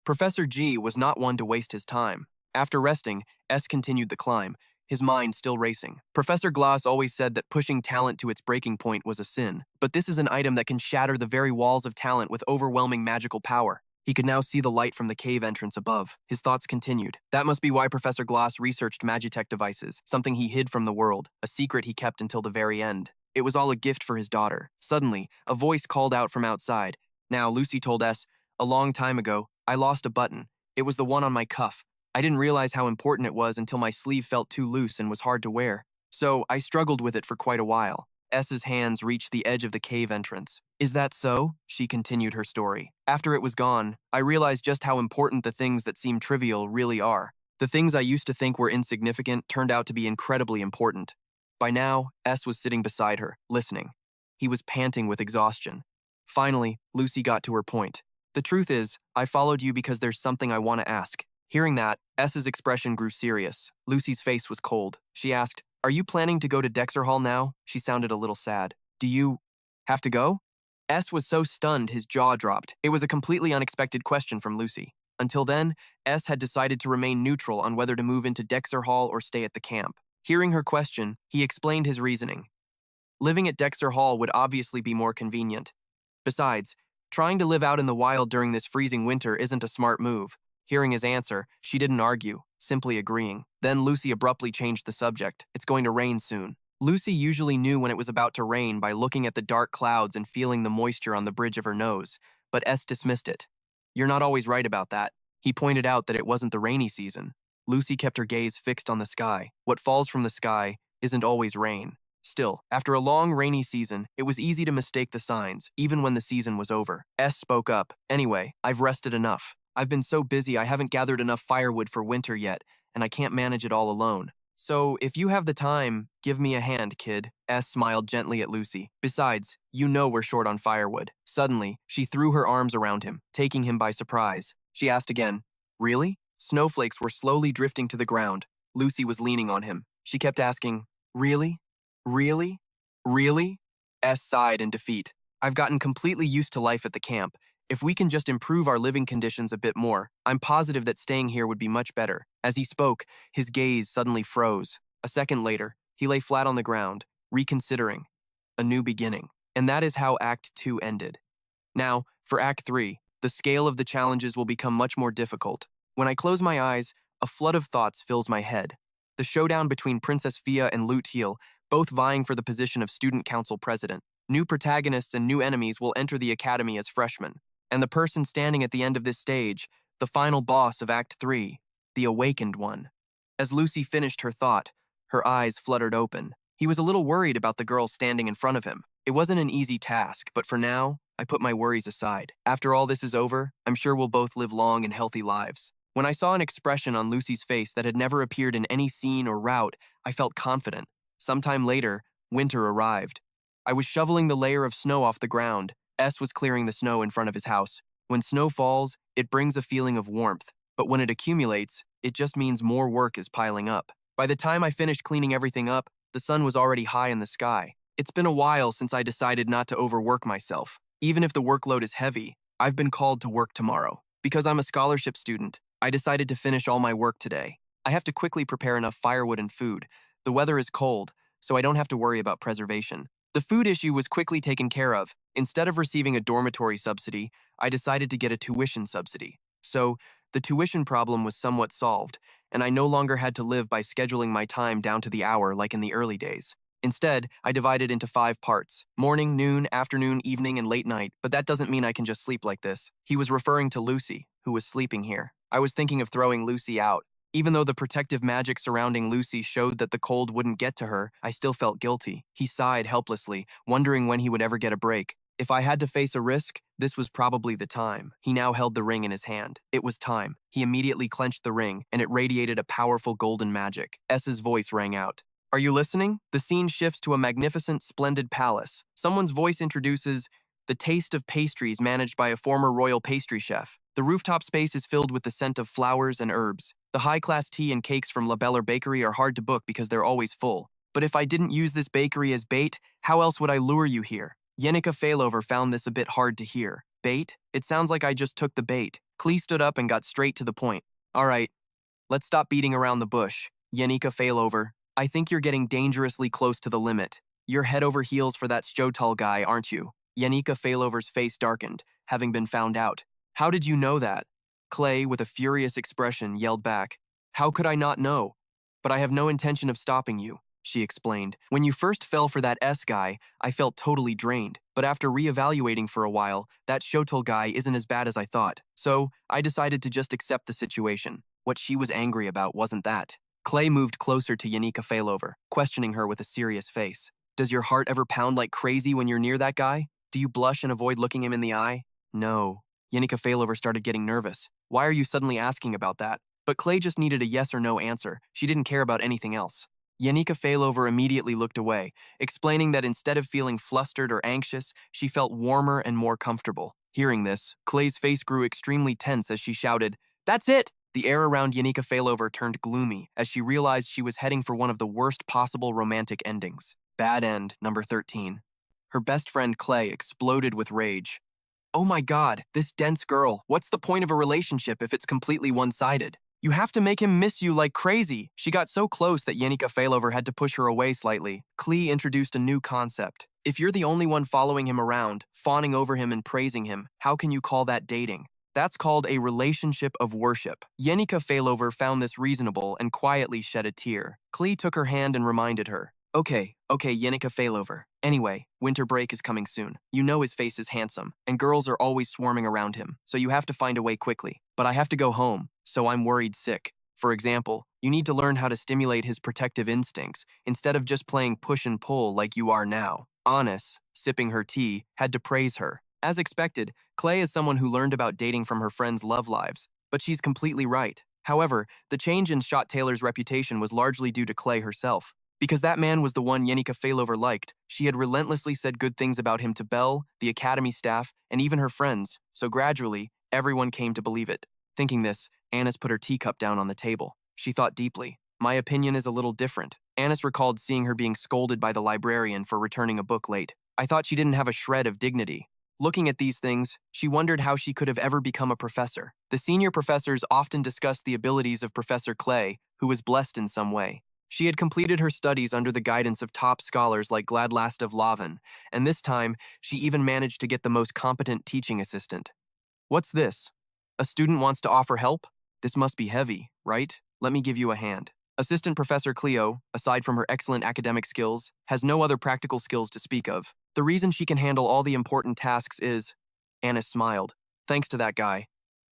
Professor G was not one to waste his time. After resting, S continued the climb, his mind still racing. Professor Glast always said that pushing talent to its breaking point was a sin, but this is an item that can shatter the very walls of talent with overwhelming magical power. He could now see the light from the cave entrance above. His thoughts continued. That must be why Professor Glast researched Magitech devices, something he hid from the world, a secret he kept until the very end. It was all a gift for his daughter. Suddenly, a voice called out from outside. Now, Lucy told S, a long time ago, I lost a button. It was the one on my cuff. I didn't realize how important it was until my sleeve felt too loose and was hard to wear. So, I struggled with it for quite a while. S's hands reached the edge of the cave entrance. Is that so? She continued her story. After it was gone, I realized just how important the things that seem trivial really are. The things I used to think were insignificant turned out to be incredibly important. By now, S was sitting beside her, listening. He was panting with exhaustion. Finally, Lucy got to her point. The truth is, I followed you because there's something I want to ask. Hearing that, S's expression grew serious. Lucy's face was cold. She asked, Are you planning to go to Dexter Hall now? She sounded a little sad. Do you have to go? S was so stunned his jaw dropped. It was a completely unexpected question from Lucy. Until then, S had decided to remain neutral on whether to move into Dexter Hall or stay at the camp. Hearing her question, he explained his reasoning. Living at Dexter Hall would obviously be more convenient. Besides, trying to live out in the wild during this freezing winter isn't a smart move. Hearing his answer, she didn't argue, simply agreeing. Then Lucy abruptly changed the subject. It's going to rain soon. Lucy usually knew when it was about to rain by looking at the dark clouds and feeling the moisture on the bridge of her nose, but S dismissed it. You're not always right about that. He pointed out that it wasn't the rainy season. Lucy kept her gaze fixed on the sky. What falls from the sky isn't always rain. Still, after a long rainy season, it was easy to mistake the signs, even when the season was over. S spoke up. Anyway, I've rested enough. I've been so busy I haven't gathered enough firewood for winter yet, and I can't manage it all alone. So, if you have the time, give me a hand, kid. S smiled gently at Lucy. Besides, you know we're short on firewood. Suddenly, she threw her arms around him, taking him by surprise. She asked again, really? Snowflakes were slowly drifting to the ground. Lucy was leaning on him. She kept asking, really? Really? Really? S sighed in defeat. I've gotten completely used to life at the camp. If we can just improve our living conditions a bit more, I'm positive that staying here would be much better. As he spoke, his gaze suddenly froze. A second later, he lay flat on the ground, reconsidering. A new beginning. And that is how Act 2 ended. Now, for Act 3, the scale of the challenges will become much more difficult. When I close my eyes, a flood of thoughts fills my head. The showdown between Princess Fia and Loethell, both vying for the position of student council president. New protagonists and new enemies will enter the academy as freshmen. And the person standing at the end of this stage, the final boss of Act 3, the awakened one. As Lucy finished her thought, her eyes fluttered open. He was a little worried about the girl standing in front of him. It wasn't an easy task, but for now, I put my worries aside. After all this is over, I'm sure we'll both live long and healthy lives. When I saw an expression on Lucy's face that had never appeared in any scene or route, I felt confident. Sometime later, winter arrived. I was shoveling the layer of snow off the ground. S was clearing the snow in front of his house. When snow falls, it brings a feeling of warmth, but when it accumulates, it just means more work is piling up. By the time I finished cleaning everything up, the sun was already high in the sky. It's been a while since I decided not to overwork myself. Even if the workload is heavy, I've been called to work tomorrow. Because I'm a scholarship student, I decided to finish all my work today. I have to quickly prepare enough firewood and food. The weather is cold, so I don't have to worry about preservation. The food issue was quickly taken care of. Instead of receiving a dormitory subsidy, I decided to get a tuition subsidy. So, the tuition problem was somewhat solved, and I no longer had to live by scheduling my time down to the hour like in the early days. Instead, I divided into 5 parts: morning, noon, afternoon, evening, and late night, but that doesn't mean I can just sleep like this. He was referring to Lucy, who was sleeping here. I was thinking of throwing Lucy out. Even though the protective magic surrounding Lucy showed that the cold wouldn't get to her, I still felt guilty. He sighed helplessly, wondering when he would ever get a break. If I had to face a risk, this was probably the time. He now held the ring in his hand. It was time. He immediately clenched the ring, and it radiated a powerful golden magic. S's voice rang out. Are you listening? The scene shifts to a magnificent, splendid palace. Someone's voice introduces the taste of pastries managed by a former royal pastry chef. The rooftop space is filled with the scent of flowers and herbs. The high-class tea and cakes from La Belle Bakery are hard to book because they're always full. But if I didn't use this bakery as bait, how else would I lure you here? Yanika Failover found this a bit hard to hear. Bait? It sounds like I just took the bait. Klee stood up and got straight to the point. All right, let's stop beating around the bush. Yanika Failover, I think you're getting dangerously close to the limit. You're head over heels for that Lortell guy, aren't you? Yanika Failover's face darkened, having been found out. How did you know that? Clay, with a furious expression, yelled back. How could I not know? But I have no intention of stopping you, she explained. When you first fell for that S guy, I felt totally drained. But after reevaluating for a while, that Lortell guy isn't as bad as I thought. So, I decided to just accept the situation. What she was angry about wasn't that. Clay moved closer to Yanika Failover, questioning her with a serious face. Does your heart ever pound like crazy when you're near that guy? Do you blush and avoid looking him in the eye? No. Yanika Failover started getting nervous. Why are you suddenly asking about that? But Clay just needed a yes or no answer. She didn't care about anything else. Yanika Failover immediately looked away, explaining that instead of feeling flustered or anxious, she felt warmer and more comfortable. Hearing this, Clay's face grew extremely tense as she shouted, "That's it!" The air around Yanika Failover turned gloomy as she realized she was heading for one of the worst possible romantic endings. Bad end, number 13. Her best friend Clay exploded with rage. Oh my god, this dense girl, what's the point of a relationship if it's completely one-sided? You have to make him miss you like crazy. She got so close that Yanika Failover had to push her away slightly. Klee introduced a new concept. If you're the only one following him around, fawning over him and praising him, how can you call that dating? That's called a relationship of worship. Yanika Failover found this reasonable and quietly shed a tear. Klee took her hand and reminded her. Okay, Yanika Failover. Anyway, winter break is coming soon. You know his face is handsome, and girls are always swarming around him, so you have to find a way quickly. But I have to go home, so I'm worried sick. For example, you need to learn how to stimulate his protective instincts instead of just playing push and pull like you are now. Anis, sipping her tea, had to praise her. As expected, Clay is someone who learned about dating from her friends' love lives, but she's completely right. However, the change in Shot Taylor's reputation was largely due to Clay herself. Because that man was the one Yanika Failover liked, she had relentlessly said good things about him to Belle, the academy staff, and even her friends, so gradually, everyone came to believe it. Thinking this, Anis put her teacup down on the table. She thought deeply. My opinion is a little different. Anis recalled seeing her being scolded by the librarian for returning a book late. I thought she didn't have a shred of dignity. Looking at these things, she wondered how she could have ever become a professor. The senior professors often discussed the abilities of Professor Clay, who was blessed in some way. She had completed her studies under the guidance of top scholars like Glast of Lavan, and this time, she even managed to get the most competent teaching assistant. What's this? A student wants to offer help? This must be heavy, right? Let me give you a hand. Assistant Professor Cleo, aside from her excellent academic skills, has no other practical skills to speak of. The reason she can handle all the important tasks is… Anis smiled. Thanks to that guy.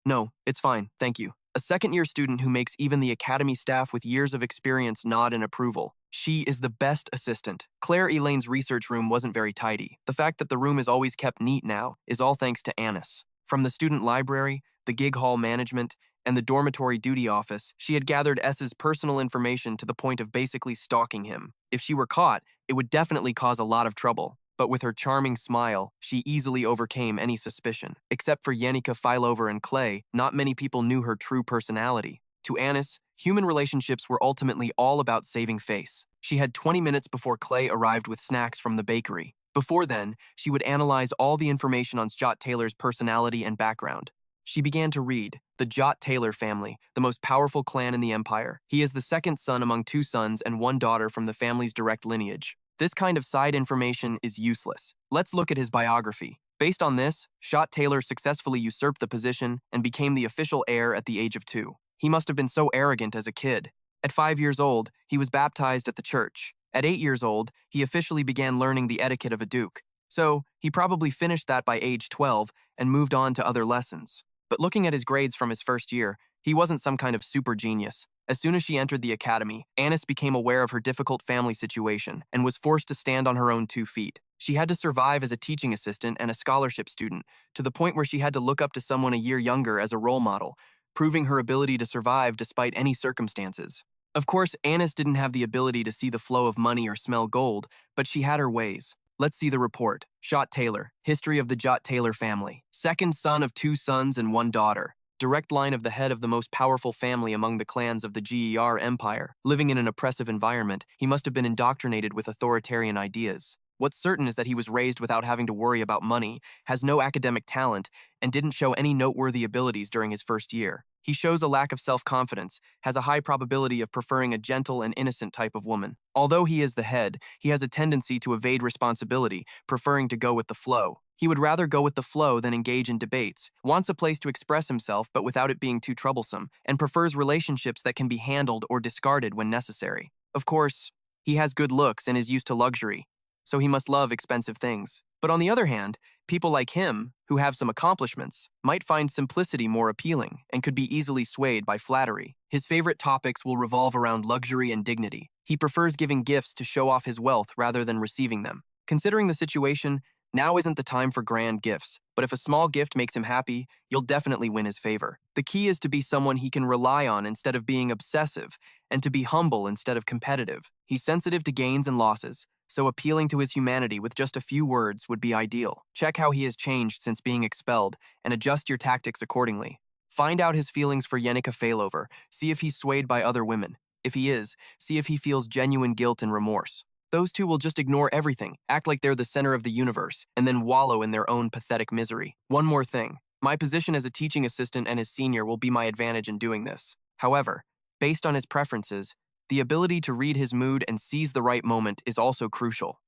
No, it's fine, thank you. A second-year student who makes even the academy staff with years of experience nod in approval. She is the best assistant. Claire Elaine's research room wasn't very tidy. The fact that the room is always kept neat now is all thanks to Anis. From the student library, the gig hall management, and the dormitory duty office, she had gathered S's personal information to the point of basically stalking him. If she were caught, it would definitely cause a lot of trouble. But with her charming smile, she easily overcame any suspicion. Except for Yanika Failover and Clay, not many people knew her true personality. To Anis, human relationships were ultimately all about saving face. She had 20 minutes before Clay arrived with snacks from the bakery. Before then, she would analyze all the information on Jot Taylor's personality and background. She began to read. The Jot Taylor family, the most powerful clan in the empire. He is the second son among 2 sons and 1 daughter from the family's direct lineage. This kind of side information is useless. Let's look at his biography. Based on this, Shot Taylor successfully usurped the position and became the official heir at the age of 2. He must have been so arrogant as a kid. At 5 years old, he was baptized at the church. At 8 years old, he officially began learning the etiquette of a duke. So, he probably finished that by age 12 and moved on to other lessons. But looking at his grades from his first year, he wasn't some kind of super genius. As soon as she entered the academy, Anis became aware of her difficult family situation and was forced to stand on her own 2 feet. She had to survive as a teaching assistant and a scholarship student, to the point where she had to look up to someone a year younger as a role model, proving her ability to survive despite any circumstances. Of course, Anis didn't have the ability to see the flow of money or smell gold, but she had her ways. Let's see the report. Shot Taylor, history of the Jot Taylor family. Second son of 2 sons and 1 daughter. Direct line of the head of the most powerful family among the clans of the GER Empire. Living in an oppressive environment, he must have been indoctrinated with authoritarian ideas. What's certain is that he was raised without having to worry about money, has no academic talent, and didn't show any noteworthy abilities during his first year. He shows a lack of self-confidence, has a high probability of preferring a gentle and innocent type of woman. Although he is the head, he has a tendency to evade responsibility, preferring to go with the flow. He would rather go with the flow than engage in debates, wants a place to express himself but without it being too troublesome, and prefers relationships that can be handled or discarded when necessary. Of course, he has good looks and is used to luxury, so he must love expensive things. But on the other hand, people like him, who have some accomplishments, might find simplicity more appealing and could be easily swayed by flattery. His favorite topics will revolve around luxury and dignity. He prefers giving gifts to show off his wealth rather than receiving them. Considering the situation, now isn't the time for grand gifts, but if a small gift makes him happy, you'll definitely win his favor. The key is to be someone he can rely on instead of being obsessive, and to be humble instead of competitive. He's sensitive to gains and losses, so appealing to his humanity with just a few words would be ideal. Check how he has changed since being expelled, and adjust your tactics accordingly. Find out his feelings for Yanika Failover, see if he's swayed by other women. If he is, see if he feels genuine guilt and remorse. Those 2 will just ignore everything, act like they're the center of the universe, and then wallow in their own pathetic misery. One more thing. My position as a teaching assistant and his senior will be my advantage in doing this. However, based on his preferences, the ability to read his mood and seize the right moment is also crucial.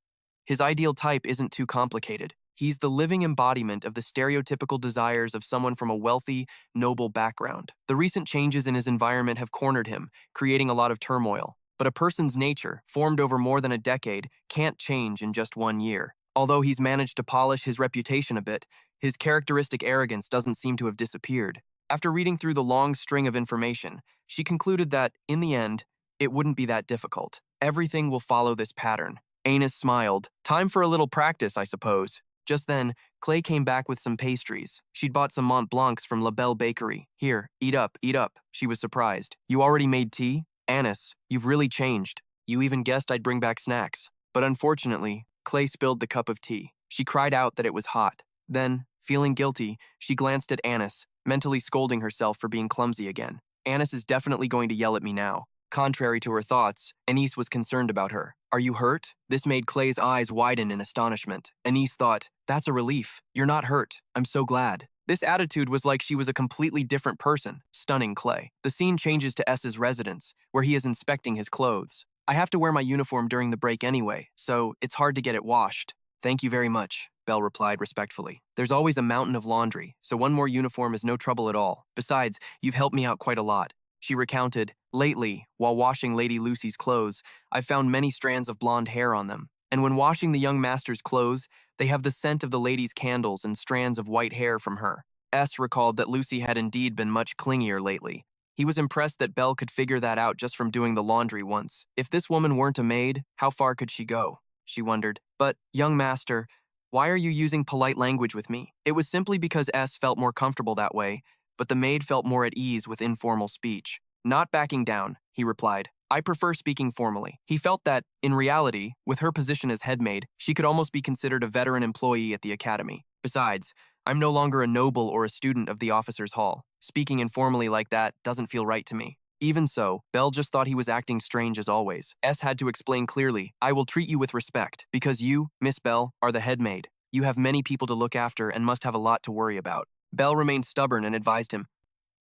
His ideal type isn't too complicated. He's the living embodiment of the stereotypical desires of someone from a wealthy, noble background. The recent changes in his environment have cornered him, creating a lot of turmoil. But a person's nature, formed over more than a decade, can't change in just 1 year. Although he's managed to polish his reputation a bit, his characteristic arrogance doesn't seem to have disappeared. After reading through the long string of information, she concluded that, in the end, it wouldn't be that difficult. Everything will follow this pattern. Anus smiled. Time for a little practice, I suppose. Just then, Clay came back with some pastries. She'd bought some Mont Blancs from La Belle Bakery. Here, eat up, eat up. She was surprised. You already made tea? Anus, you've really changed. You even guessed I'd bring back snacks. But unfortunately, Clay spilled the cup of tea. She cried out that it was hot. Then, feeling guilty, she glanced at Anus, mentally scolding herself for being clumsy again. Anus is definitely going to yell at me now. Contrary to her thoughts, Anise was concerned about her. Are you hurt? This made Clay's eyes widen in astonishment. Anise thought, that's a relief. You're not hurt. I'm so glad. This attitude was like she was a completely different person, stunning Clay. The scene changes to S's residence, where he is inspecting his clothes. I have to wear my uniform during the break anyway, so it's hard to get it washed. Thank you very much, Belle replied respectfully. There's always a mountain of laundry, so one more uniform is no trouble at all. Besides, you've helped me out quite a lot. She recounted, lately, while washing Lady Lucy's clothes, I've found many strands of blonde hair on them. And when washing the young master's clothes, they have the scent of the lady's candles and strands of white hair from her. S recalled that Lucy had indeed been much clingier lately. He was impressed that Belle could figure that out just from doing the laundry once. If this woman weren't a maid, how far could she go? She wondered. But, young master, why are you using polite language with me? It was simply because S felt more comfortable that way, but the maid felt more at ease with informal speech. Not backing down, he replied. I prefer speaking formally. He felt that, in reality, with her position as head maid, she could almost be considered a veteran employee at the academy. Besides, I'm no longer a noble or a student of the officers' hall. Speaking informally like that doesn't feel right to me. Even so, Belle just thought he was acting strange as always. S had to explain clearly, I will treat you with respect, because you, Miss Belle, are the head maid. You have many people to look after and must have a lot to worry about. Belle remained stubborn and advised him,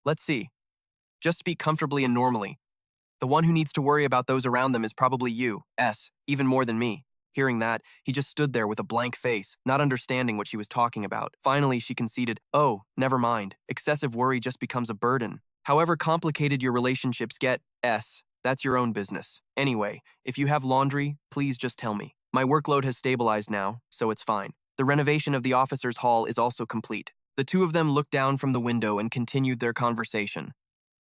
let's see. Just speak comfortably and normally. The one who needs to worry about those around them is probably you, S, even more than me. Hearing that, he just stood there with a blank face, not understanding what she was talking about. Finally, she conceded, oh, never mind. Excessive worry just becomes a burden. However complicated your relationships get, S, that's your own business. Anyway, if you have laundry, please just tell me. My workload has stabilized now, so it's fine. The renovation of the officers' hall is also complete. The two of them looked down from the window and continued their conversation.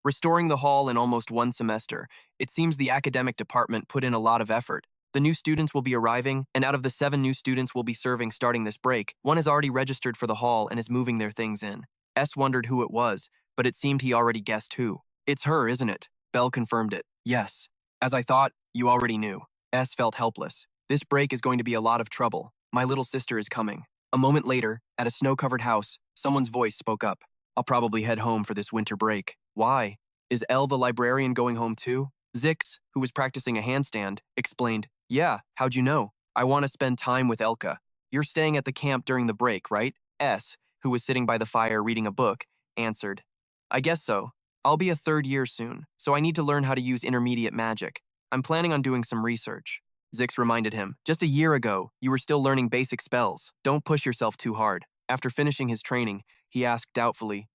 Restoring the hall in almost 1 semester, it seems the academic department put in a lot of effort. The new students will be arriving, and out of the 7 new students we'll be serving starting this break, 1 is already registered for the hall and is moving their things in. S wondered who it was, but it seemed he already guessed who. It's her, isn't it? Belle confirmed it. Yes. As I thought, you already knew. S felt helpless. This break is going to be a lot of trouble. My little sister is coming. A moment later, at a snow-covered house, someone's voice spoke up. I'll probably head home for this winter break. Why? Is Elle the librarian going home too? Zix, who was practicing a handstand, explained, yeah, how'd you know? I want to spend time with Elka. You're staying at the camp during the break, right? S, who was sitting by the fire reading a book, answered, I guess so. I'll be a 3rd year soon, so I need to learn how to use intermediate magic. I'm planning on doing some research. Zix reminded him, just a year ago, you were still learning basic spells. Don't push yourself too hard. After finishing his training, he asked doubtfully,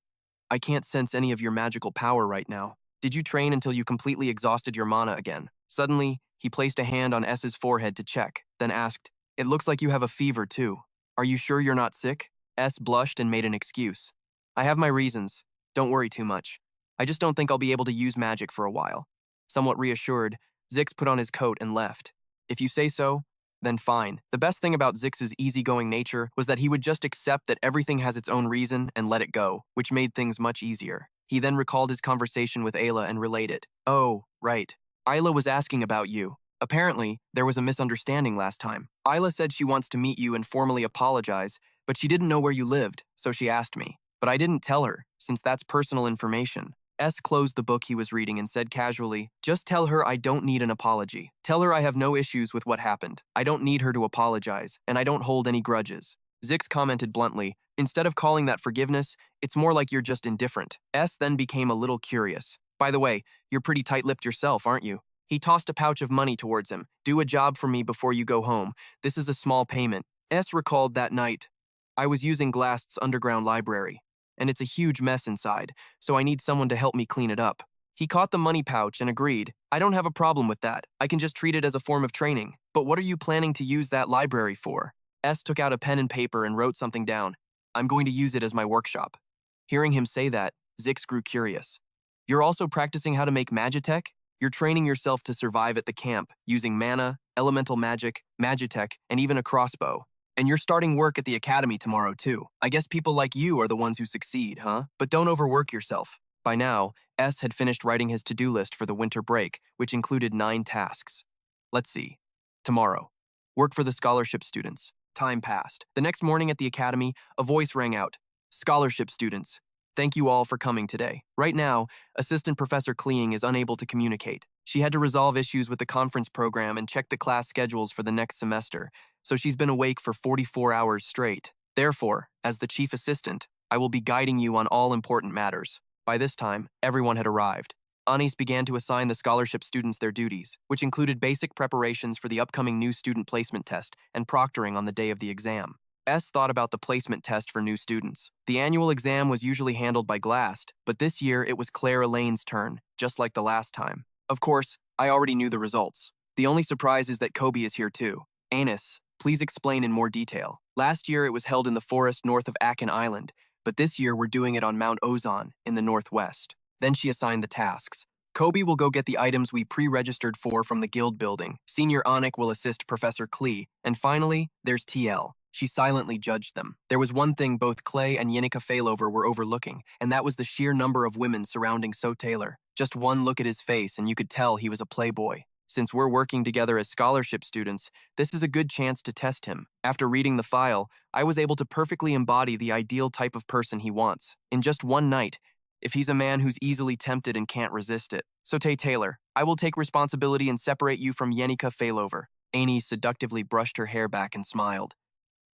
I can't sense any of your magical power right now. Did you train until you completely exhausted your mana again? Suddenly, he placed a hand on S's forehead to check, then asked, it looks like you have a fever too. Are you sure you're not sick? S blushed and made an excuse. I have my reasons. Don't worry too much. I just don't think I'll be able to use magic for a while. Somewhat reassured, Zix put on his coat and left. If you say so, then fine. The best thing about Zix's easygoing nature was that he would just accept that everything has its own reason and let it go, which made things much easier. He then recalled his conversation with Ayla and relayed it. Oh, right. Ayla was asking about you. Apparently, there was a misunderstanding last time. Ayla said she wants to meet you and formally apologize, but she didn't know where you lived, so she asked me. But I didn't tell her, since that's personal information. S closed the book he was reading and said casually, just tell her I don't need an apology. Tell her I have no issues with what happened. I don't need her to apologize, and I don't hold any grudges. Zix commented bluntly, instead of calling that forgiveness, it's more like you're just indifferent. S then became a little curious. By the way, you're pretty tight-lipped yourself, aren't you? He tossed a pouch of money towards him. Do a job for me before you go home. This is a small payment. S recalled that night. I was using Glast's underground library, and it's a huge mess inside, so I need someone to help me clean it up. He caught the money pouch and agreed. I don't have a problem with that. I can just treat it as a form of training. But what are you planning to use that library for? S took out a pen and paper and wrote something down. I'm going to use it as my workshop. Hearing him say that, Zix grew curious. You're also practicing how to make magitech? You're training yourself to survive at the camp, using mana, elemental magic, magitech, and even a crossbow. And you're starting work at the academy tomorrow too. I guess people like you are the ones who succeed, huh? But don't overwork yourself. By now, S had finished writing his to-do list for the winter break, which included 9 tasks. Let's see. Tomorrow. Work for the scholarship students. Time passed. The next morning at the academy, a voice rang out. Scholarship students. Thank you all for coming today. Right now, Assistant Professor Kleeing is unable to communicate. She had to resolve issues with the conference program and check the class schedules for the next semester, so she's been awake for 44 hours straight. Therefore, as the chief assistant, I will be guiding you on all important matters. By this time, everyone had arrived. Anis began to assign the scholarship students their duties, which included basic preparations for the upcoming new student placement test and proctoring on the day of the exam. S thought about the placement test for new students. The annual exam was usually handled by Glast, but this year it was Claire Elaine's turn, just like the last time. Of course, I already knew the results. The only surprise is that Kobe is here too. Anis, please explain in more detail. Last year it was held in the forest north of Akin Island, but this year we're doing it on Mount Ozon in the northwest. Then she assigned the tasks. Kobe will go get the items we pre-registered for from the guild building. Senior Onik will assist Professor Klee. And finally, there's Tiel. She silently judged them. There was one thing both Clay and Yanika Failover were overlooking, and that was the sheer number of women surrounding So Taylor. Just one look at his face and you could tell he was a playboy. Since we're working together as scholarship students, this is a good chance to test him. After reading the file, I was able to perfectly embody the ideal type of person he wants. In just one night, if he's a man who's easily tempted and can't resist it. So Taylor, I will take responsibility and separate you from Yanika Failover. Amy seductively brushed her hair back and smiled.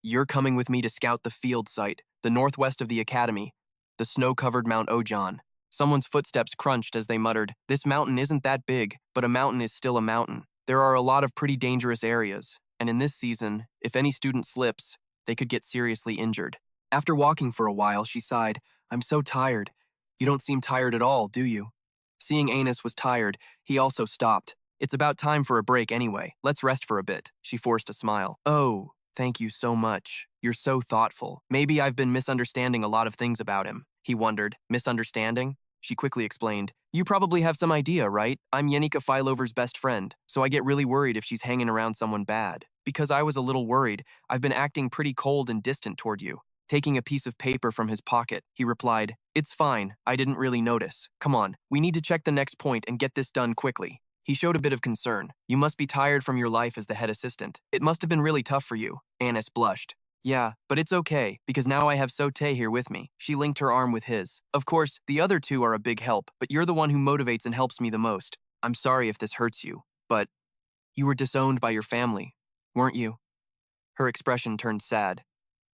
You're coming with me to scout the field site, the northwest of the academy, the snow-covered Mount Ojan. Someone's footsteps crunched as they muttered, this mountain isn't that big, but a mountain is still a mountain. There are a lot of pretty dangerous areas, and in this season, if any student slips, they could get seriously injured. After walking for a while, she sighed, I'm so tired. You don't seem tired at all, do you? Seeing Anis was tired, he also stopped. It's about time for a break anyway. Let's rest for a bit. She forced a smile. Oh, thank you so much. You're so thoughtful. Maybe I've been misunderstanding a lot of things about him. He wondered. Misunderstanding? She quickly explained. You probably have some idea, right? I'm Yanika Failover's best friend, so I get really worried if she's hanging around someone bad. Because I was a little worried, I've been acting pretty cold and distant toward you. Taking a piece of paper from his pocket, he replied, It's fine, I didn't really notice. Come on, we need to check the next point and get this done quickly. He showed a bit of concern. You must be tired from your life as the head assistant. It must have been really tough for you. Anis blushed. Yeah, but it's okay, because now I have Sote here with me. She linked her arm with his. Of course, the other two are a big help, but you're the one who motivates and helps me the most. I'm sorry if this hurts you, but you were disowned by your family, weren't you? Her expression turned sad.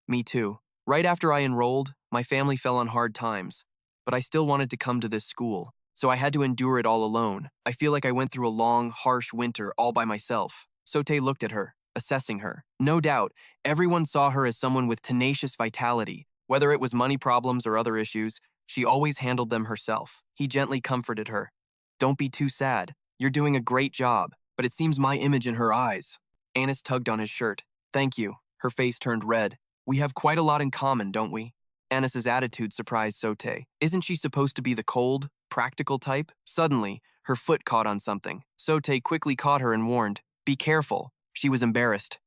Me too. Right after I enrolled, my family fell on hard times, but I still wanted to come to this school, so I had to endure it all alone. I feel like I went through a long, harsh winter all by myself. Sote looked at her, assessing her. No doubt, everyone saw her as someone with tenacious vitality. Whether it was money problems or other issues, she always handled them herself. He gently comforted her. Don't be too sad. You're doing a great job, but it seems my image in her eyes. Anis tugged on his shirt. Thank you. Her face turned red. We have quite a lot in common, don't we? Anis's attitude surprised Sote. Isn't she supposed to be the cold, practical type? Suddenly, her foot caught on something. Sote quickly caught her and warned, Be careful. She was embarrassed.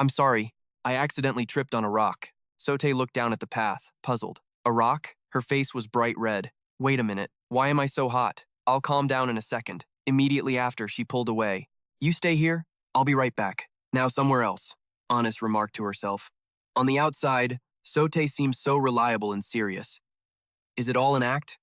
I'm sorry. I accidentally tripped on a rock. Sote looked down at the path, puzzled. A rock? Her face was bright red. Wait a minute. Why am I so hot? I'll calm down in a second. Immediately after, she pulled away. You stay here. I'll be right back. Now somewhere else, Anis remarked to herself. On the outside, Sote seems so reliable and serious. Is it all an act?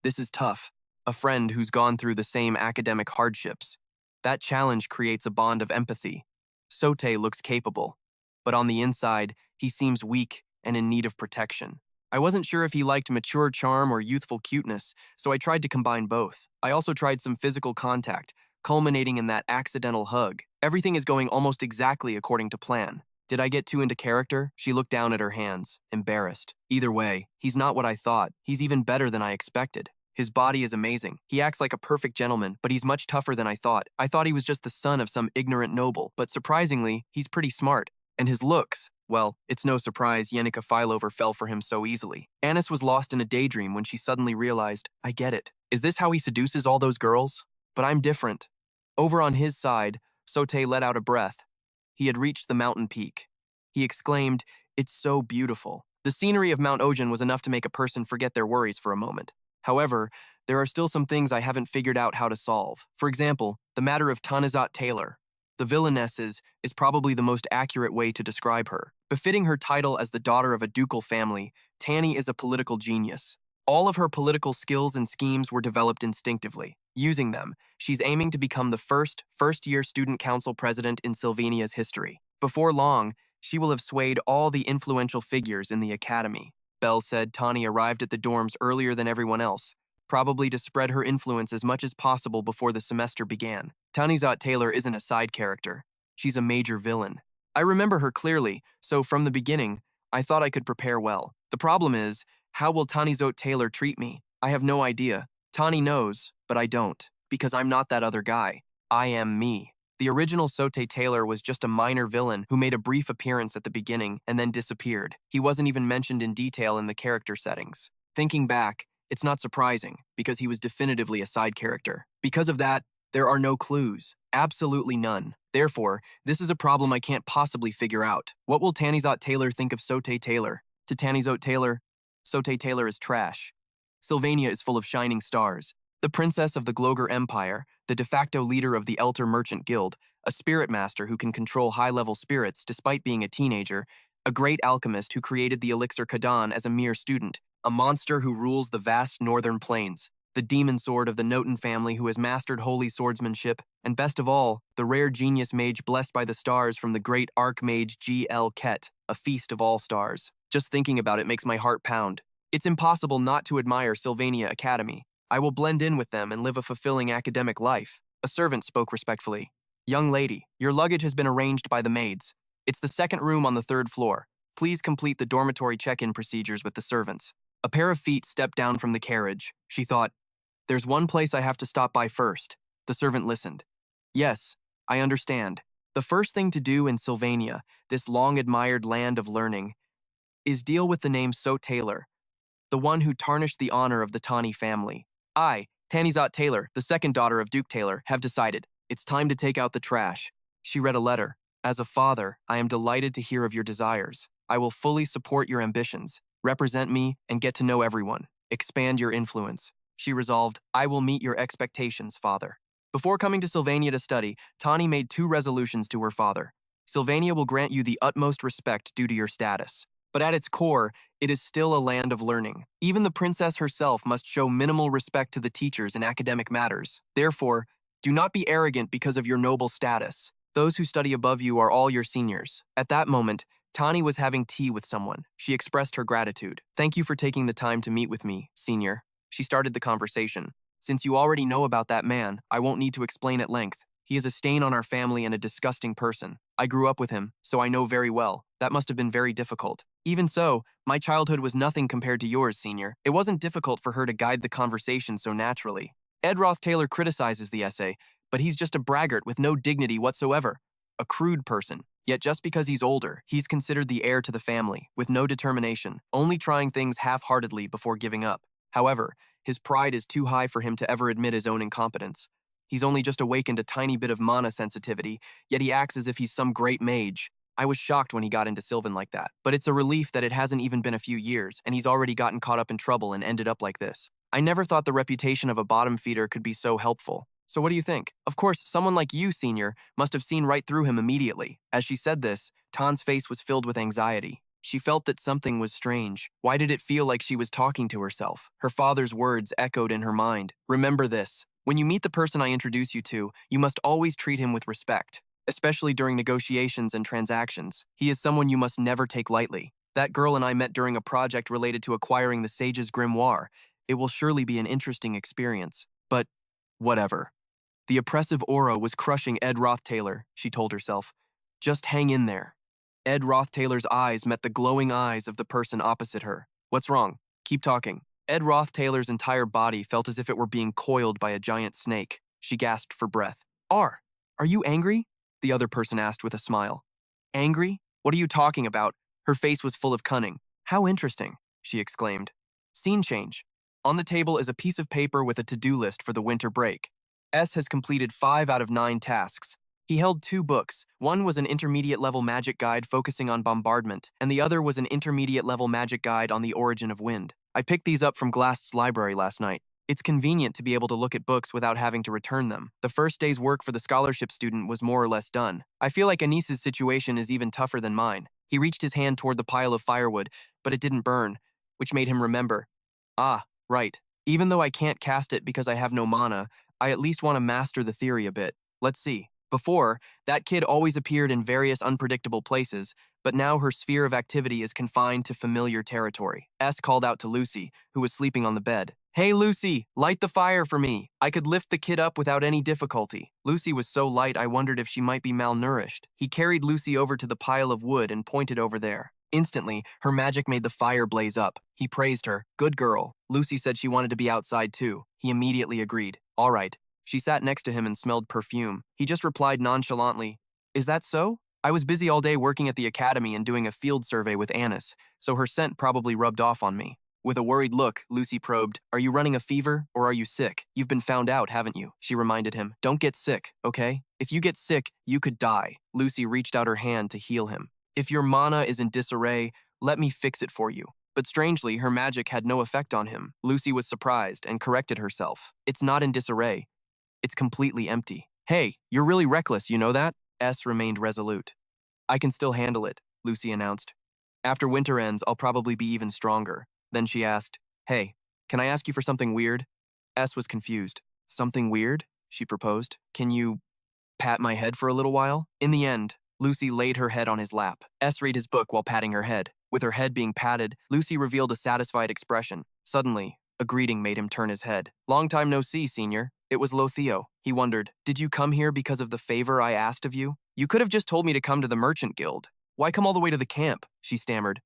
This is tough. A friend who's gone through the same academic hardships. That challenge creates a bond of empathy. Sote looks capable, but on the inside, he seems weak and in need of protection. I wasn't sure if he liked mature charm or youthful cuteness, so I tried to combine both. I also tried some physical contact, culminating in that accidental hug. Everything is going almost exactly according to plan. Did I get too into character? She looked down at her hands, embarrassed. Either way, he's not what I thought. He's even better than I expected. His body is amazing. He acts like a perfect gentleman, but he's much tougher than I thought. I thought he was just the son of some ignorant noble, but surprisingly, he's pretty smart. And his looks, well, it's no surprise Yanika Fileover fell for him so easily. Annis was lost in a daydream when she suddenly realized, I get it. Is this how he seduces all those girls? But I'm different. Over on his side, Sote let out a breath. He had reached the mountain peak. He exclaimed, it's so beautiful. The scenery of Mount Ojen was enough to make a person forget their worries for a moment. However, there are still some things I haven't figured out how to solve. For example, the matter of Tanizat Taylor. The villainess is probably the most accurate way to describe her. Befitting her title as the daughter of a ducal family, Tanny is a political genius. All of her political skills and schemes were developed instinctively. Using them, she's aiming to become the first-year student council president in Sylvania's history. Before long, she will have swayed all the influential figures in the academy. Belle said Tani arrived at the dorms earlier than everyone else, probably to spread her influence as much as possible before the semester began. Tanizat Taylor isn't a side character. She's a major villain. I remember her clearly, so from the beginning, I thought I could prepare well. The problem is, how will Tanizot Taylor treat me? I have no idea. Tani knows, but I don't, because I'm not that other guy. I am me. The original Sote Taylor was just a minor villain who made a brief appearance at the beginning and then disappeared. He wasn't even mentioned in detail in the character settings. Thinking back, it's not surprising, because he was definitively a side character. Because of that, there are no clues. Absolutely none. Therefore, this is a problem I can't possibly figure out. What will Tanizot Taylor think of Sote Taylor? To Tanizot Taylor, Sote Taylor is trash. Sylvania is full of shining stars. The princess of the Gloger Empire, the de facto leader of the Elter Merchant Guild, a spirit master who can control high-level spirits despite being a teenager, a great alchemist who created the elixir Kadan as a mere student, a monster who rules the vast northern plains, the demon sword of the Noten family who has mastered holy swordsmanship, and best of all, the rare genius mage blessed by the stars from the great archmage G.L. Ket, a feast of all stars. Just thinking about it makes my heart pound. It's impossible not to admire Sylvania Academy. I will blend in with them and live a fulfilling academic life. A servant spoke respectfully. Young lady, your luggage has been arranged by the maids. It's the second room on the third floor. Please complete the dormitory check-in procedures with the servants. A pair of feet stepped down from the carriage. She thought, there's one place I have to stop by first. The servant listened. Yes, I understand. The first thing to do in Sylvania, this long-admired land of learning, is deal with the name Sote Taylor, the one who tarnished the honor of the Tani family. I, Tanizot Taylor, the second daughter of Duke Taylor, have decided. It's time to take out the trash. She read a letter. As a father, I am delighted to hear of your desires. I will fully support your ambitions. Represent me and get to know everyone. Expand your influence. She resolved, I will meet your expectations, father. Before coming to Sylvania to study, Tani made 2 resolutions to her father. Sylvania will grant you the utmost respect due to your status. But at its core, it is still a land of learning. Even the princess herself must show minimal respect to the teachers in academic matters. Therefore, do not be arrogant because of your noble status. Those who study above you are all your seniors. At that moment, Tani was having tea with someone. She expressed her gratitude. Thank you for taking the time to meet with me, senior. She started the conversation. Since you already know about that man, I won't need to explain at length. He is a stain on our family and a disgusting person. I grew up with him, so I know very well. That must have been very difficult. Even so, my childhood was nothing compared to yours, senior. It wasn't difficult for her to guide the conversation so naturally. Ed Roth Taylor criticizes the essay, but he's just a braggart with no dignity whatsoever. A crude person. Yet just because he's older, he's considered the heir to the family, with no determination, only trying things half-heartedly before giving up. However, his pride is too high for him to ever admit his own incompetence. He's only just awakened a tiny bit of mana sensitivity, yet he acts as if he's some great mage. I was shocked when he got into Sylvan like that, but it's a relief that it hasn't even been a few years, and he's already gotten caught up in trouble and ended up like this. I never thought the reputation of a bottom feeder could be so helpful. So what do you think? Of course, someone like you, senior, must have seen right through him immediately. As she said this, Tan's face was filled with anxiety. She felt that something was strange. Why did it feel like she was talking to herself? Her father's words echoed in her mind. Remember this. When you meet the person I introduce you to, you must always treat him with respect, especially during negotiations and transactions. He is someone you must never take lightly. That girl and I met during a project related to acquiring the Sage's Grimoire. It will surely be an interesting experience. But, whatever. The oppressive aura was crushing Ed Rothtaylor, she told herself. Just hang in there. Ed Rothtaylor's eyes met the glowing eyes of the person opposite her. What's wrong? Keep talking. Ed Rothtaylor's entire body felt as if it were being coiled by a giant snake. She gasped for breath. Are you angry? The other person asked with a smile. Angry? What are you talking about? Her face was full of cunning. How interesting, she exclaimed. Scene change. On the table is a piece of paper with a to-do list for the winter break. S has completed 5 out of 9 tasks. He held 2 books. One was an intermediate-level magic guide focusing on bombardment, and the other was an intermediate-level magic guide on the origin of wind. I picked these up from Glast's library last night. It's convenient to be able to look at books without having to return them. The first day's work for the scholarship student was more or less done. I feel like Anis's situation is even tougher than mine. He reached his hand toward the pile of firewood, but it didn't burn, which made him remember. Ah, right. Even though I can't cast it because I have no mana, I at least want to master the theory a bit. Let's see. Before, that kid always appeared in various unpredictable places, but now her sphere of activity is confined to familiar territory. S called out to Lucy, who was sleeping on the bed. Hey Lucy, light the fire for me. I could lift the kid up without any difficulty. Lucy was so light I wondered if she might be malnourished. He carried Lucy over to the pile of wood and pointed over there. Instantly, her magic made the fire blaze up. He praised her. Good girl. Lucy said she wanted to be outside too. He immediately agreed. All right. She sat next to him and smelled perfume. He just replied nonchalantly, Is that so? I was busy all day working at the academy and doing a field survey with Anis, so her scent probably rubbed off on me. With a worried look, Lucy probed, Are you running a fever, or are you sick? You've been found out, haven't you? She reminded him. Don't get sick, okay? If you get sick, you could die. Lucy reached out her hand to heal him. If your mana is in disarray, let me fix it for you. But strangely, her magic had no effect on him. Lucy was surprised and corrected herself. It's not in disarray. It's completely empty. Hey, you're really reckless, you know that? S remained resolute. I can still handle it, Lucy announced. After winter ends, I'll probably be even stronger. Then she asked, Hey, can I ask you for something weird? S was confused. Something weird? She proposed. Can you pat my head for a little while? In the end, Lucy laid her head on his lap. S read his book while patting her head. With her head being patted, Lucy revealed a satisfied expression. Suddenly, a greeting made him turn his head. Long time no see, senior. It was Loethio. He wondered, Did you come here because of the favor I asked of you? You could have just told me to come to the merchant guild. Why come all the way to the camp? She stammered.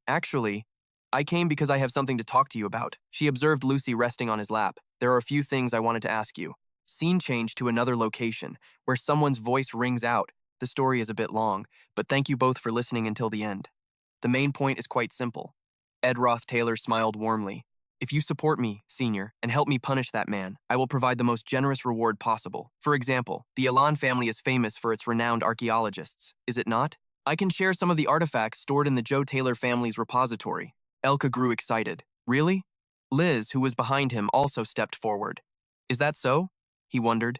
Actually, I came because I have something to talk to you about. She observed Lucy resting on his lap. There are a few things I wanted to ask you. Scene change to another location, where someone's voice rings out. The story is a bit long, but thank you both for listening until the end. The main point is quite simple. Ed Rothtaylor smiled warmly. If you support me, senior, and help me punish that man, I will provide the most generous reward possible. For example, the Elan family is famous for its renowned archaeologists, is it not? I can share some of the artifacts stored in the Joe Taylor family's repository. Elka grew excited. Really? Liz, who was behind him, also stepped forward. Is that so? He wondered.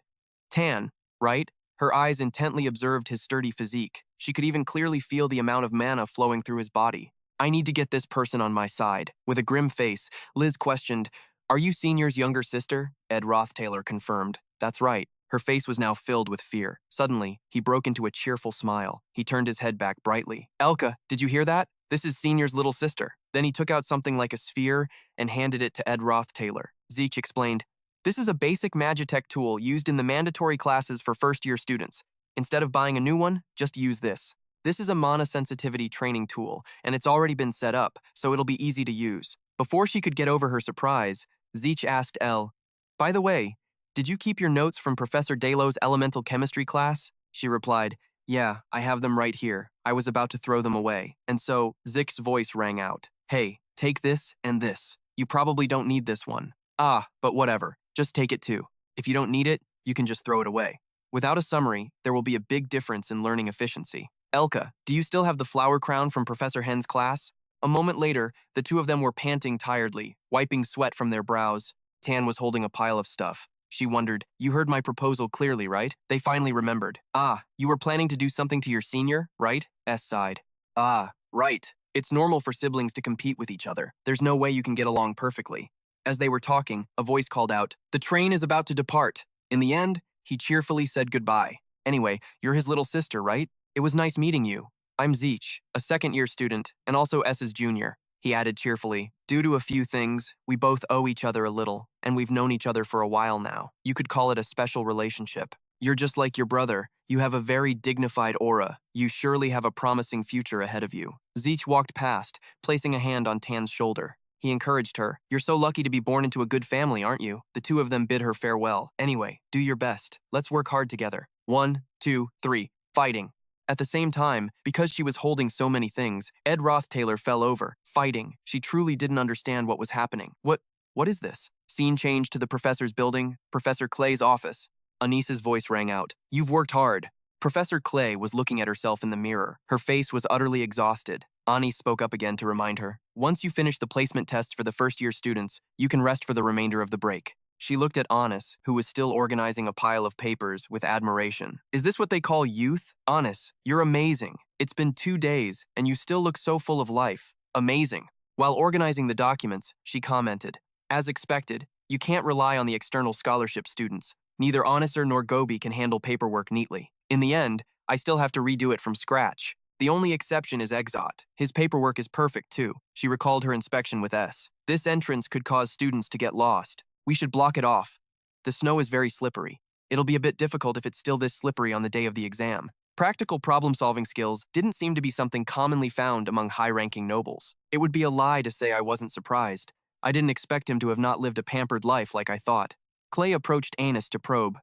Tan, right? Her eyes intently observed his sturdy physique. She could even clearly feel the amount of mana flowing through his body. I need to get this person on my side. With a grim face, Liz questioned, Are you Senior's younger sister? Ed Rothtaylor confirmed. That's right. Her face was now filled with fear. Suddenly, he broke into a cheerful smile. He turned his head back brightly. Elka, did you hear that? This is Senior's little sister. Then he took out something like a sphere and handed it to Ed Rothtaylor. Zeech explained, This is a basic Magitech tool used in the mandatory classes for first-year students. Instead of buying a new one, just use this. This is a mana sensitivity training tool, and it's already been set up, so it'll be easy to use. Before she could get over her surprise, Zeech asked Elle, By the way, did you keep your notes from Professor Delo's elemental chemistry class? She replied, Yeah, I have them right here. I was about to throw them away. And so, Zich's voice rang out. Hey, take this and this. You probably don't need this one. Ah, but whatever. Just take it too. If you don't need it, you can just throw it away. Without a summary, there will be a big difference in learning efficiency. Elka, do you still have the flower crown from Professor Hen's class? A moment later, the two of them were panting tiredly, wiping sweat from their brows. Tan was holding a pile of stuff. She wondered, You heard my proposal clearly, right? They finally remembered. Ah, you were planning to do something to your senior, right? S sighed. Ah, right. It's normal for siblings to compete with each other. There's no way you can get along perfectly. As they were talking, a voice called out, The train is about to depart. In the end, he cheerfully said goodbye. Anyway, you're his little sister, right? It was nice meeting you. I'm Zeech, a second-year student, and also S's junior, he added cheerfully. Due to a few things, we both owe each other a little, and we've known each other for a while now. You could call it a special relationship. You're just like your brother. You have a very dignified aura. You surely have a promising future ahead of you. Zeech walked past, placing a hand on Tan's shoulder. He encouraged her. You're so lucky to be born into a good family, aren't you? The two of them bid her farewell. Anyway, do your best. Let's work hard together. 1, 2, 3. Fighting. At the same time, because she was holding so many things, Ed Rothtaylor fell over, fighting. She truly didn't understand what was happening. What is this? Scene changed to the professor's building, Professor Clay's office. Anissa's voice rang out. You've worked hard. Professor Clay was looking at herself in the mirror. Her face was utterly exhausted. Anis spoke up again to remind her. Once you finish the placement test for the first-year students, you can rest for the remainder of the break. She looked at Anis, who was still organizing a pile of papers, with admiration. Is this what they call youth? Anis, you're amazing. It's been 2 days, and you still look so full of life. Amazing. While organizing the documents, she commented, as expected, you can't rely on the external scholarship students. Neither Anisser nor Gobi can handle paperwork neatly. In the end, I still have to redo it from scratch. The only exception is Exile. His paperwork is perfect, too. She recalled her inspection with S. This entrance could cause students to get lost. We should block it off. The snow is very slippery. It'll be a bit difficult if it's still this slippery on the day of the exam. Practical problem-solving skills didn't seem to be something commonly found among high-ranking nobles. It would be a lie to say I wasn't surprised. I didn't expect him to have not lived a pampered life like I thought. Clay approached Anis to probe.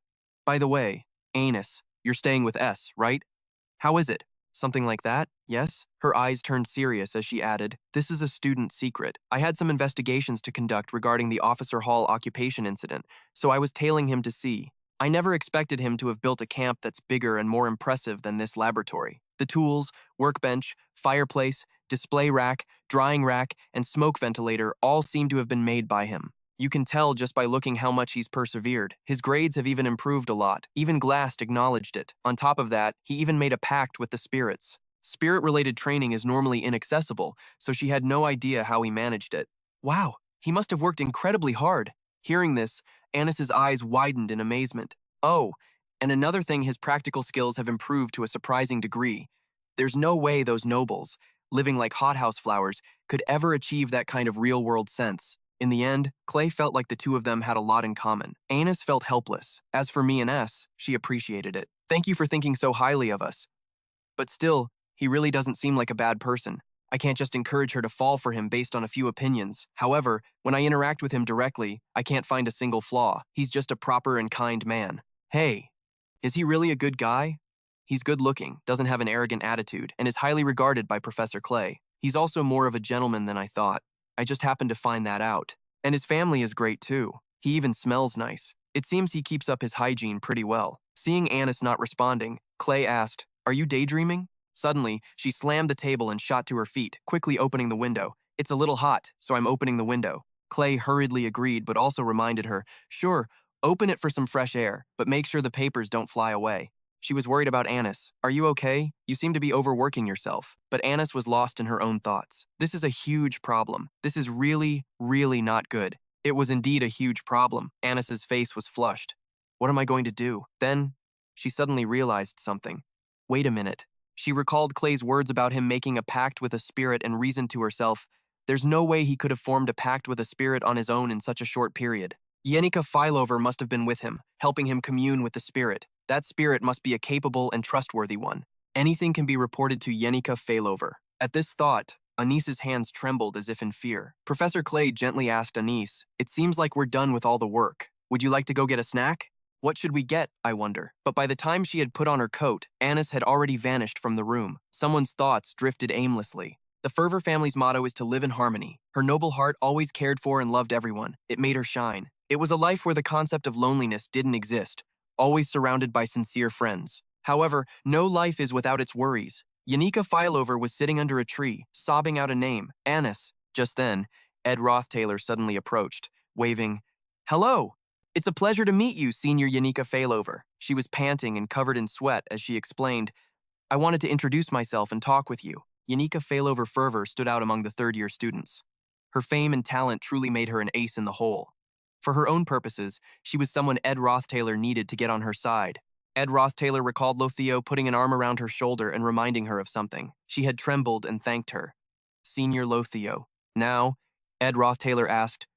By the way, Anis, you're staying with S, right? How is it? Something like that, yes? Her eyes turned serious as she added, this is a student secret. I had some investigations to conduct regarding the Officer Hall occupation incident, so I was tailing him to see. I never expected him to have built a camp that's bigger and more impressive than this laboratory. The tools, workbench, fireplace, display rack, drying rack, and smoke ventilator all seem to have been made by him. You can tell just by looking how much he's persevered. His grades have even improved a lot. Even Glast acknowledged it. On top of that, he even made a pact with the spirits. Spirit-related training is normally inaccessible, so she had no idea how he managed it. Wow, he must have worked incredibly hard. Hearing this, Anis's eyes widened in amazement. Oh, and another thing, his practical skills have improved to a surprising degree. There's no way those nobles, living like hothouse flowers, could ever achieve that kind of real-world sense. In the end, Clay felt like the two of them had a lot in common. Anis felt helpless. As for me and S, she appreciated it. Thank you for thinking so highly of us. But still, he really doesn't seem like a bad person. I can't just encourage her to fall for him based on a few opinions. However, when I interact with him directly, I can't find a single flaw. He's just a proper and kind man. Hey, is he really a good guy? He's good-looking, doesn't have an arrogant attitude, and is highly regarded by Professor Clay. He's also more of a gentleman than I thought. I just happened to find that out. And his family is great too. He even smells nice. It seems he keeps up his hygiene pretty well. Seeing Anis not responding, Clay asked, are you daydreaming? Suddenly, she slammed the table and shot to her feet, quickly opening the window. It's a little hot, so I'm opening the window. Clay hurriedly agreed, but also reminded her, sure, open it for some fresh air, but make sure the papers don't fly away. She was worried about Anis. Are you okay? You seem to be overworking yourself. But Anis was lost in her own thoughts. This is a huge problem. This is really, really not good. It was indeed a huge problem. Anis's face was flushed. What am I going to do? Then, she suddenly realized something. Wait a minute. She recalled Clay's words about him making a pact with a spirit and reasoned to herself, there's no way he could have formed a pact with a spirit on his own in such a short period. Yanika Fileover must have been with him, helping him commune with the spirit. That spirit must be a capable and trustworthy one. Anything can be reported to Yanika Failover. At this thought, Anis's hands trembled as if in fear. Professor Clay gently asked Anis, it seems like we're done with all the work. Would you like to go get a snack? What should we get, I wonder? But by the time she had put on her coat, Anis had already vanished from the room. Someone's thoughts drifted aimlessly. The Fervor family's motto is to live in harmony. Her noble heart always cared for and loved everyone. It made her shine. It was a life where the concept of loneliness didn't exist, always surrounded by sincere friends. However, no life is without its worries. Yanika Fileover was sitting under a tree, sobbing out a name, Anis. Just then, Ed Rothtaylor suddenly approached, waving, hello! It's a pleasure to meet you, Senior Yanika Failover. She was panting and covered in sweat as she explained, I wanted to introduce myself and talk with you. Yanika Failover Fervor stood out among the third-year students. Her fame and talent truly made her an ace in the hole. For her own purposes, she was someone Ed Rothtaylor needed to get on her side. Ed Roth-Taylor recalled Loethio putting an arm around her shoulder and reminding her of something. She had trembled and thanked her. Senior Loethio. Now, Ed Roth-Taylor asked,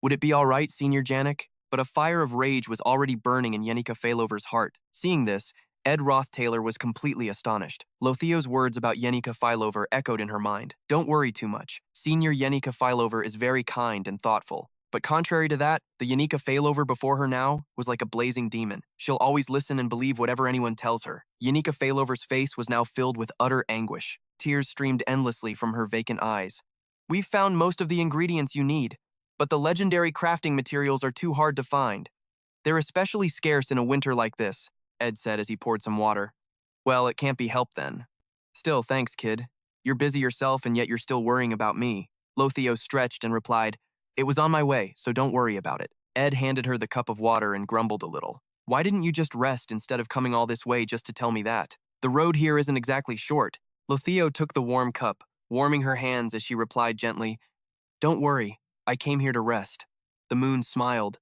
"Would it be all right, Senior Janik?" But a fire of rage was already burning in Yanika Failover's heart. Seeing this, Ed Roth-Taylor was completely astonished. Loethio's words about Yanika Failover echoed in her mind. Don't worry too much. Senior Yanika Failover is very kind and thoughtful. But contrary to that, the Yanika Failover before her now was like a blazing demon. She'll always listen and believe whatever anyone tells her. Yanika Failover's face was now filled with utter anguish. Tears streamed endlessly from her vacant eyes. We've found most of the ingredients you need, but the legendary crafting materials are too hard to find. They're especially scarce in a winter like this, Ed said as he poured some water. Well, it can't be helped then. Still, thanks, kid. You're busy yourself and yet you're still worrying about me. Loethio stretched and replied, "It was on my way, so don't worry about it." Ed handed her the cup of water and grumbled a little. "Why didn't you just rest instead of coming all this way just to tell me that? The road here isn't exactly short." Loethio took the warm cup, warming her hands as she replied gently, "Don't worry, I came here to rest." The moon smiled.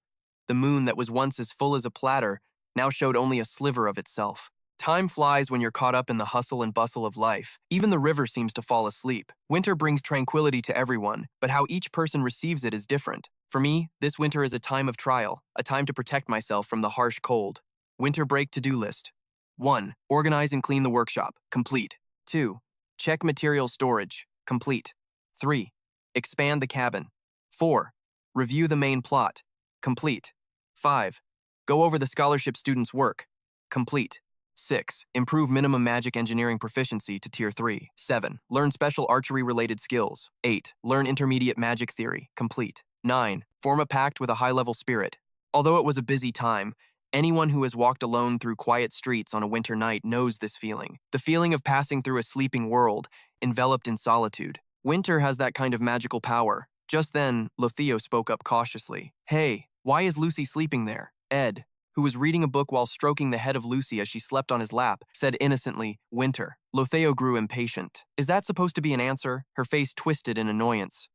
The moon that was once as full as a platter now showed only a sliver of itself. Time flies when you're caught up in the hustle and bustle of life. Even the river seems to fall asleep. Winter brings tranquility to everyone, but how each person receives it is different. For me, this winter is a time of trial, a time to protect myself from the harsh cold. Winter break to-do list. 1. Organize and clean the workshop. Complete. 2. Check material storage. Complete. 3. Expand the cabin. 4. Review the main plot. Complete. 5. Go over the scholarship students' work. Complete. 6. Improve minimum magic engineering proficiency to Tier 3. 7. Learn special archery-related skills. 8. Learn intermediate magic theory. Complete. 9. Form a pact with a high-level spirit. Although it was a busy time, anyone who has walked alone through quiet streets on a winter night knows this feeling. The feeling of passing through a sleeping world, enveloped in solitude. Winter has that kind of magical power. Just then, Loethio spoke up cautiously. "Hey, why is Lucy sleeping there?" Ed, who was reading a book while stroking the head of Lucy as she slept on his lap, said innocently, "Winter." Loethio grew impatient. Is that supposed to be an answer? Her face twisted in annoyance.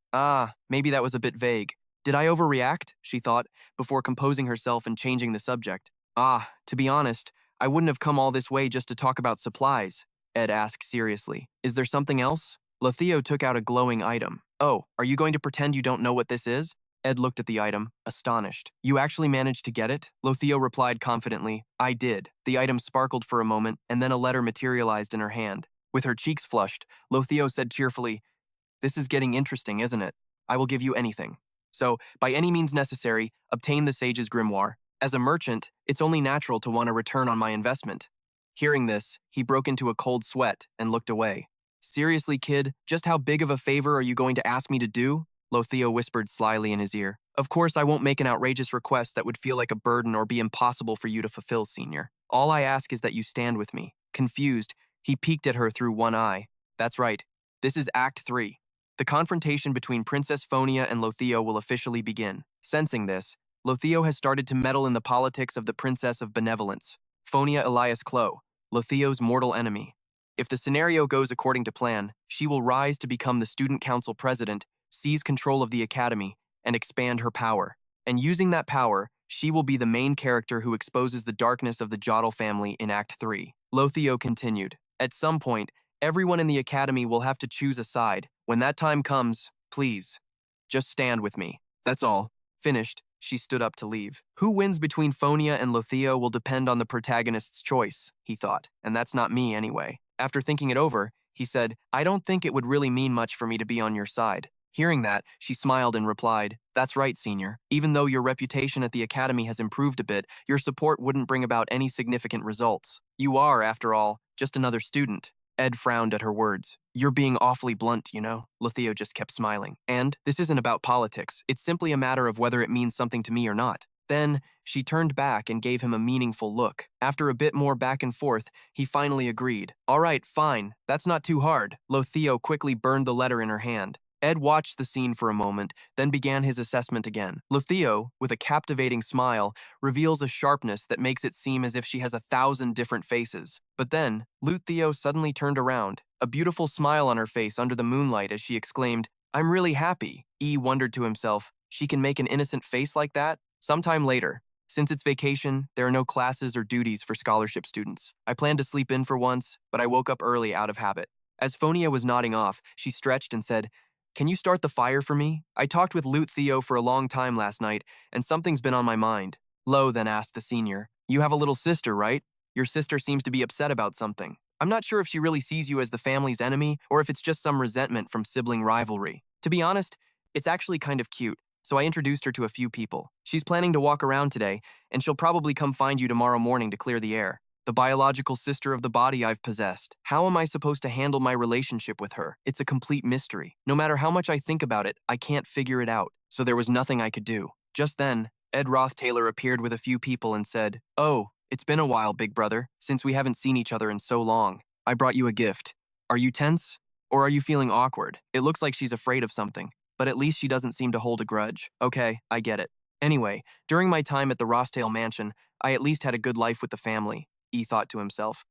Maybe that was a bit vague. Did I overreact? She thought, before composing herself and changing the subject. To be honest, I wouldn't have come all this way just to talk about supplies, Ed asked seriously. Is there something else? Loethio took out a glowing item. Oh, are you going to pretend you don't know what this is? Ed looked at the item, astonished. You actually managed to get it? Loethio replied confidently, I did. The item sparkled for a moment, and then a letter materialized in her hand. With her cheeks flushed, Loethio said cheerfully, This is getting interesting, isn't it? I will give you anything. So, by any means necessary, obtain the sage's grimoire. As a merchant, it's only natural to want a return on my investment. Hearing this, he broke into a cold sweat and looked away. Seriously, kid, just how big of a favor are you going to ask me to do? Loethio whispered slyly in his ear. Of course, I won't make an outrageous request that would feel like a burden or be impossible for you to fulfill, Senior. All I ask is that you stand with me. Confused, he peeked at her through one eye. That's right. This is Act 3. The confrontation between Princess Phonia and Loethio will officially begin. Sensing this, Loethio has started to meddle in the politics of the Princess of Benevolence, Phonia Elias Clo, Loethio's mortal enemy. If the scenario goes according to plan, she will rise to become the student council president, seize control of the academy, and expand her power. And using that power, she will be the main character who exposes the darkness of the Jottle family in Act 3. Loethio continued. At some point, everyone in the academy will have to choose a side. When that time comes, please, just stand with me. That's all. Finished, she stood up to leave. Who wins between Phonia and Loethio will depend on the protagonist's choice, he thought, and that's not me anyway. After thinking it over, he said, I don't think it would really mean much for me to be on your side. Hearing that, she smiled and replied, That's right, Senior. Even though your reputation at the academy has improved a bit, your support wouldn't bring about any significant results. You are, after all, just another student. Ed frowned at her words. You're being awfully blunt, you know? Loethio just kept smiling. And this isn't about politics. It's simply a matter of whether it means something to me or not. Then, she turned back and gave him a meaningful look. After a bit more back and forth, he finally agreed. All right, fine. That's not too hard. Loethio quickly burned the letter in her hand. Ed watched the scene for a moment, then began his assessment again. Loethio, with a captivating smile, reveals a sharpness that makes it seem as if she has 1,000 different faces. But then, Loethio suddenly turned around, a beautiful smile on her face under the moonlight as she exclaimed, I'm really happy. E wondered to himself, she can make an innocent face like that? Sometime later, Since it's vacation, there are no classes or duties for scholarship students. I planned to sleep in for once, but I woke up early out of habit. As Phonia was nodding off, she stretched and said, "Can you start the fire for me? I talked with Loethio for a long time last night, and something's been on my mind." Lo then asked the senior, "You have a little sister, right? Your sister seems to be upset about something. I'm not sure if she really sees you as the family's enemy or if it's just some resentment from sibling rivalry. To be honest, it's actually kind of cute, so I introduced her to a few people. She's planning to walk around today, and she'll probably come find you tomorrow morning to clear the air. The biological sister of the body I've possessed. How am I supposed to handle my relationship with her? It's a complete mystery. No matter how much I think about it, I can't figure it out, so there was nothing I could do." Just then, Ed Rothtaylor appeared with a few people and said, "Oh, it's been a while, big brother, since we haven't seen each other in so long. I brought you a gift. Are you tense? Or are you feeling awkward? It looks like she's afraid of something, but at least she doesn't seem to hold a grudge. Okay, I get it. Anyway, during my time at the Rossdale mansion, I at least had a good life with the family," E thought to himself.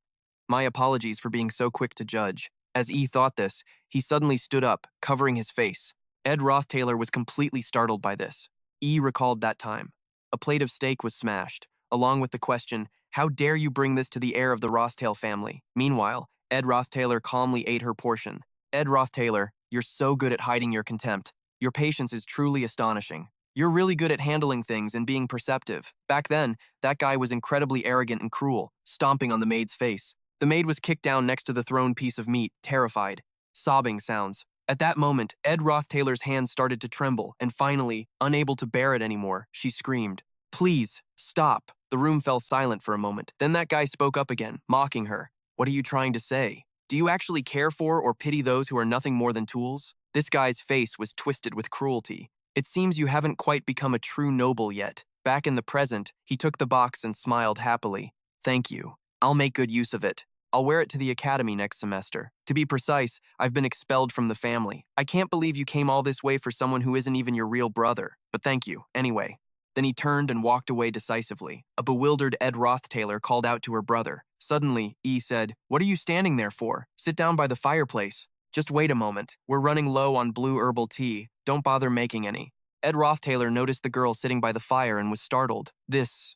My apologies for being so quick to judge. As E thought this, he suddenly stood up, covering his face. Ed Rothtaylor was completely startled by this. E recalled that time. A plate of steak was smashed, along with the question, "How dare you bring this to the heir of the Rothtail family?" Meanwhile, Ed Rothtaylor calmly ate her portion. Ed Rothtaylor, you're so good at hiding your contempt. Your patience is truly astonishing. You're really good at handling things and being perceptive. Back then, that guy was incredibly arrogant and cruel, stomping on the maid's face. The maid was kicked down next to the thrown piece of meat, terrified. Sobbing sounds. At that moment, Ed Rothtaylor's hands started to tremble, and finally, unable to bear it anymore, she screamed, "Please, stop." The room fell silent for a moment. Then that guy spoke up again, mocking her. "What are you trying to say? Do you actually care for or pity those who are nothing more than tools?" This guy's face was twisted with cruelty. "It seems you haven't quite become a true noble yet." Back in the present, he took the box and smiled happily. "Thank you. I'll make good use of it. I'll wear it to the academy next semester. To be precise, I've been expelled from the family. I can't believe you came all this way for someone who isn't even your real brother. But thank you, anyway." Then he turned and walked away decisively. A bewildered Ed Rothtaylor called out to her brother. Suddenly, E said, "What are you standing there for? Sit down by the fireplace. Just wait a moment. We're running low on blue herbal tea. Don't bother making any." Ed Rothtaylor noticed the girl sitting by the fire and was startled. This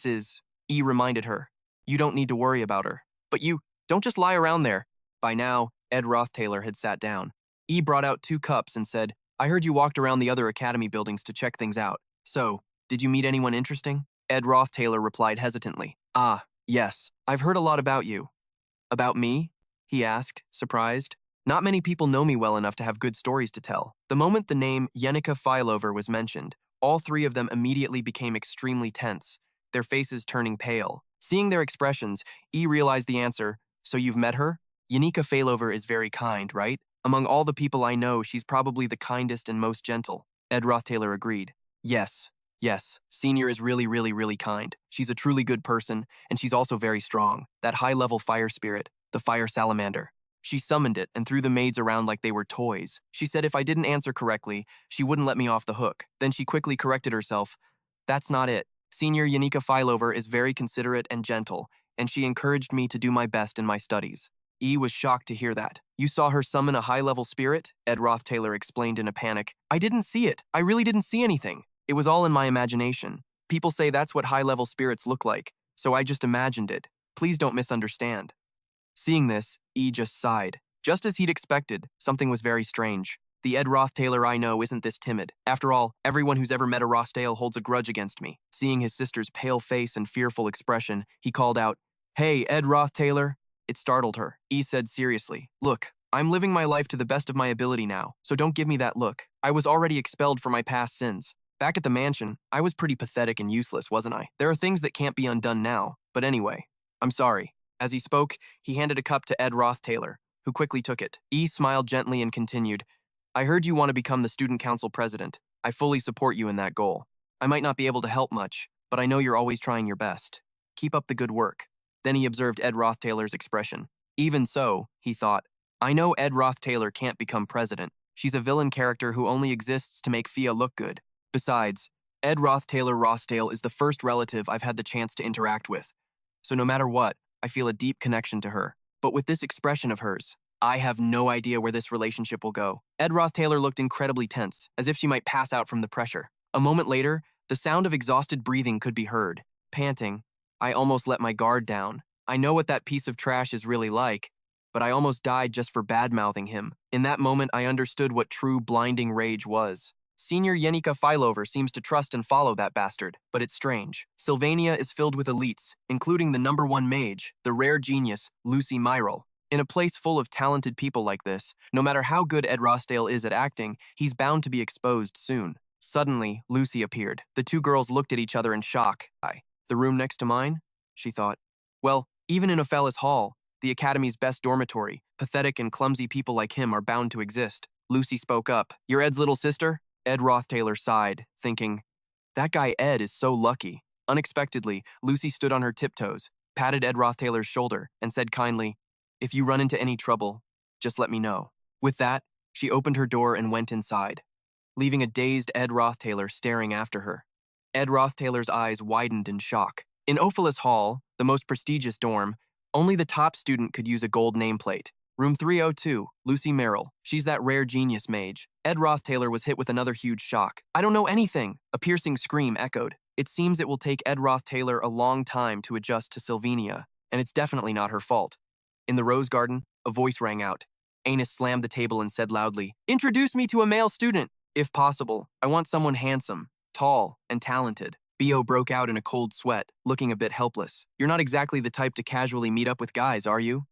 is, E reminded her. "You don't need to worry about her. But you, don't just lie around there." By now, Ed Rothtaylor had sat down. E brought out 2 cups and said, "I heard you walked around the other academy buildings to check things out. So, did you meet anyone interesting?" Ed Rothtaylor replied hesitantly. "Ah, yes. I've heard a lot about you." "About me?" he asked, surprised. Not many people know me well enough to have good stories to tell. The moment the name Yanika Fileover was mentioned, all 3 of them immediately became extremely tense, their faces turning pale. Seeing their expressions, E realized the answer. "So you've met her? Yanika Failover is very kind, right? Among all the people I know, she's probably the kindest and most gentle." Ed Rothtaylor agreed. Yes, Senior is really kind. She's a truly good person, and she's also very strong. That high-level fire spirit, the fire salamander. She summoned it and threw the maids around like they were toys. She said if I didn't answer correctly, she wouldn't let me off the hook. Then she quickly corrected herself. "That's not it. Senior Yanika Filover is very considerate and gentle, and she encouraged me to do my best in my studies." E was shocked to hear that. "You saw her summon a high-level spirit?" Ed Rothtaylor explained in a panic. "I didn't see it. I really didn't see anything. It was all in my imagination. People say that's what high-level spirits look like, so I just imagined it. Please don't misunderstand." Seeing this, E just sighed. Just as he'd expected, something was very strange. The Ed Rothtaylor I know isn't this timid. After all, everyone who's ever met a Rossdale holds a grudge against me. Seeing his sister's pale face and fearful expression, he called out, "Hey, Ed Rothtaylor." It startled her. E said seriously, "Look, I'm living my life to the best of my ability now, so don't give me that look. I was already expelled for my past sins. Back at the mansion, I was pretty pathetic and useless, wasn't I? There are things that can't be undone now, but anyway, I'm sorry." As he spoke, he handed a cup to Ed Rothtaylor, who quickly took it. E smiled gently and continued, "I heard you want to become the student council president. I fully support you in that goal. I might not be able to help much, but I know you're always trying your best. Keep up the good work." Then he observed Ed Rothtaylor's expression. Even so, he thought, I know Ed Rothtaylor can't become president. She's a villain character who only exists to make Fia look good. Besides, Ed Rothtaylor Rossdale is the first relative I've had the chance to interact with. So no matter what, I feel a deep connection to her. But with this expression of hers, I have no idea where this relationship will go. Ed Rothtaylor looked incredibly tense, as if she might pass out from the pressure. A moment later, The sound of exhausted breathing could be heard. Panting, I almost let my guard down. I know what that piece of trash is really like, but I almost died just for bad-mouthing him. In that moment, I understood what true blinding rage was. Senior Yanika Filover seems to trust and follow that bastard, but it's strange. Sylvania is filled with elites, including the #1 mage, the rare genius, Lucy Myril. In a place full of talented people like this, no matter how good Ed Rossdale is at acting, he's bound to be exposed soon. Suddenly, Lucy appeared. The two girls looked at each other in shock. The room next to mine? She thought. Well, even in Opolis Hall, the Academy's best dormitory, pathetic and clumsy people like him are bound to exist. Lucy spoke up. You're Ed's little sister? Ed Rothtaylor sighed, thinking, that guy Ed is so lucky. Unexpectedly, Lucy stood on her tiptoes, patted Ed Rothtaylor's shoulder, and said kindly, if you run into any trouble, just let me know. With that, she opened her door and went inside, leaving a dazed Ed Rothtaylor staring after her. Ed Rothtaylor's eyes widened in shock. In Opolis Hall, the most prestigious dorm, only the top student could use a gold nameplate. Room 302, Lucy Merrill. She's that rare genius mage. Ed Rothtaylor was hit with another huge shock. I don't know anything, a piercing scream echoed. It seems it will take Ed Rothtaylor a long time to adjust to Sylvania, and it's definitely not her fault. In the Rose Garden, a voice rang out. Anus slammed the table and said loudly, introduce me to a male student. If possible, I want someone handsome, tall, and talented. Bo broke out in a cold sweat, looking a bit helpless. You're not exactly the type to casually meet up with guys, are you?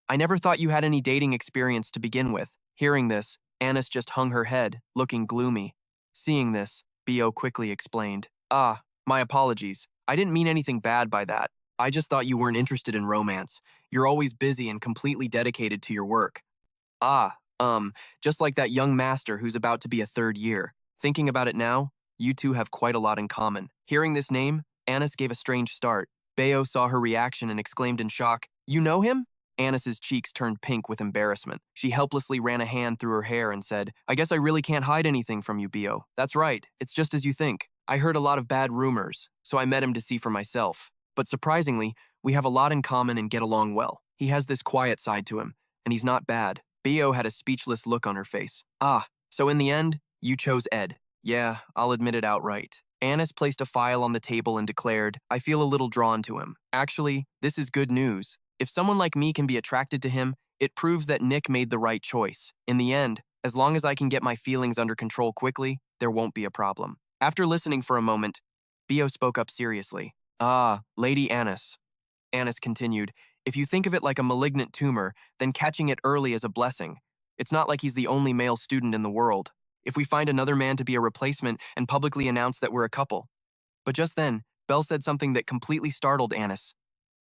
I never thought you had any dating experience to begin with. Hearing this, Annis just hung her head, looking gloomy. Seeing this, Bo quickly explained. My apologies. I didn't mean anything bad by that. I just thought you weren't interested in romance. You're always busy and completely dedicated to your work. Just like that young master who's about to be a third year. Thinking about it now, you two have quite a lot in common. Hearing this name, Annis gave a strange start. Bao saw her reaction and exclaimed in shock, you know him? Annis's cheeks turned pink with embarrassment. She helplessly ran a hand through her hair and said, I guess I really can't hide anything from you, Bio. That's right, it's just as you think. I heard a lot of bad rumors, so I met him to see for myself. But surprisingly, we have a lot in common and get along well. He has this quiet side to him, and he's not bad. Bio had a speechless look on her face. So in the end, you chose Ed. Yeah, I'll admit it outright. Annis placed a file on the table and declared, I feel a little drawn to him. Actually, this is good news. If someone like me can be attracted to him, it proves that Nick made the right choice. In the end, as long as I can get my feelings under control quickly, there won't be a problem. After listening for a moment, Bio spoke up seriously. Lady Annis. Annis continued, if you think of it like a malignant tumor, then catching it early is a blessing. It's not like he's the only male student in the world. If we find another man to be a replacement and publicly announce that we're a couple. But just then, Belle said something that completely startled Annis.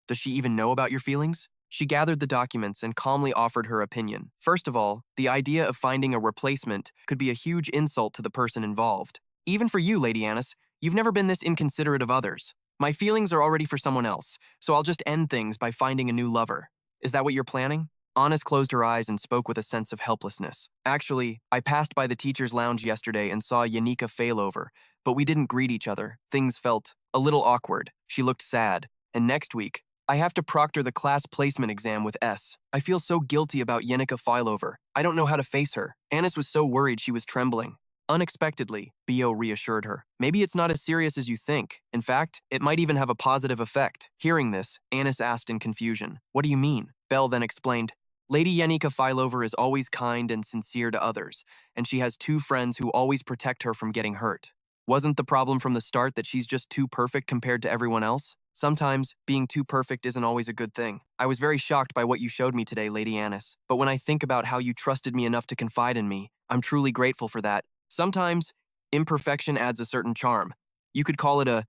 Does she even know about your feelings? She gathered the documents and calmly offered her opinion. First of all, the idea of finding a replacement could be a huge insult to the person involved. Even for you, Lady Annis, you've never been this inconsiderate of others. My feelings are already for someone else, so I'll just end things by finding a new lover. Is that what you're planning? Annis closed her eyes and spoke with a sense of helplessness. Actually, I passed by the teacher's lounge yesterday and saw Yanika Failover, but we didn't greet each other. Things felt a little awkward. She looked sad. And next week, I have to proctor the class placement exam with S. I feel so guilty about Yanika Failover. I don't know how to face her. Annis was so worried she was trembling. Unexpectedly, Bo reassured her. Maybe it's not as serious as you think. In fact, it might even have a positive effect. Hearing this, Annis asked in confusion, what do you mean? Belle then explained, Lady Yanika Failover is always kind and sincere to others, and she has two friends who always protect her from getting hurt. Wasn't the problem from the start that she's just too perfect compared to everyone else? Sometimes, being too perfect isn't always a good thing. I was very shocked by what you showed me today, Lady Annis. But when I think about how you trusted me enough to confide in me, I'm truly grateful for that. Sometimes, imperfection adds a certain charm. You could call it a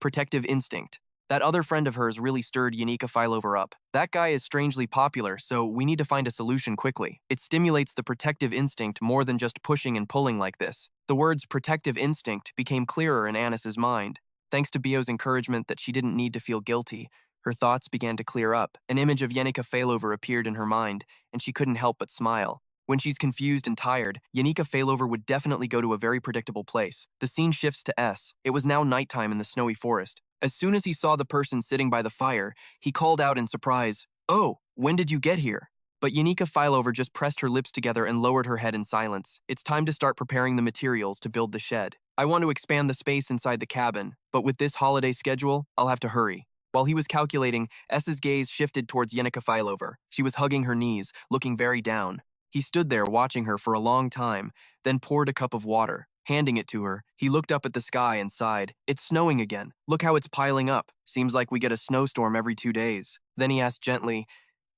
protective instinct. That other friend of hers really stirred Yanika Failover up. That guy is strangely popular, so we need to find a solution quickly. It stimulates the protective instinct more than just pushing and pulling like this. The words protective instinct became clearer in Annis's mind. Thanks to Bio's encouragement that she didn't need to feel guilty, her thoughts began to clear up. An image of Yanika Failover appeared in her mind, and she couldn't help but smile. When she's confused and tired, Yanika Failover would definitely go to a very predictable place. The scene shifts to S. It was now nighttime in the snowy forest. As soon as he saw the person sitting by the fire, he called out in surprise, Oh, when did you get here? But Yanika Failover just pressed her lips together and lowered her head in silence. It's time to start preparing the materials to build the shed. I want to expand the space inside the cabin, but with this holiday schedule, I'll have to hurry. While he was calculating, S's gaze shifted towards Yanika Filover. She was hugging her knees, looking very down. He stood there watching her for a long time, then poured a cup of water. Handing it to her, he looked up at the sky and sighed. It's snowing again. Look how it's piling up. Seems like we get a snowstorm every 2 days. Then he asked gently,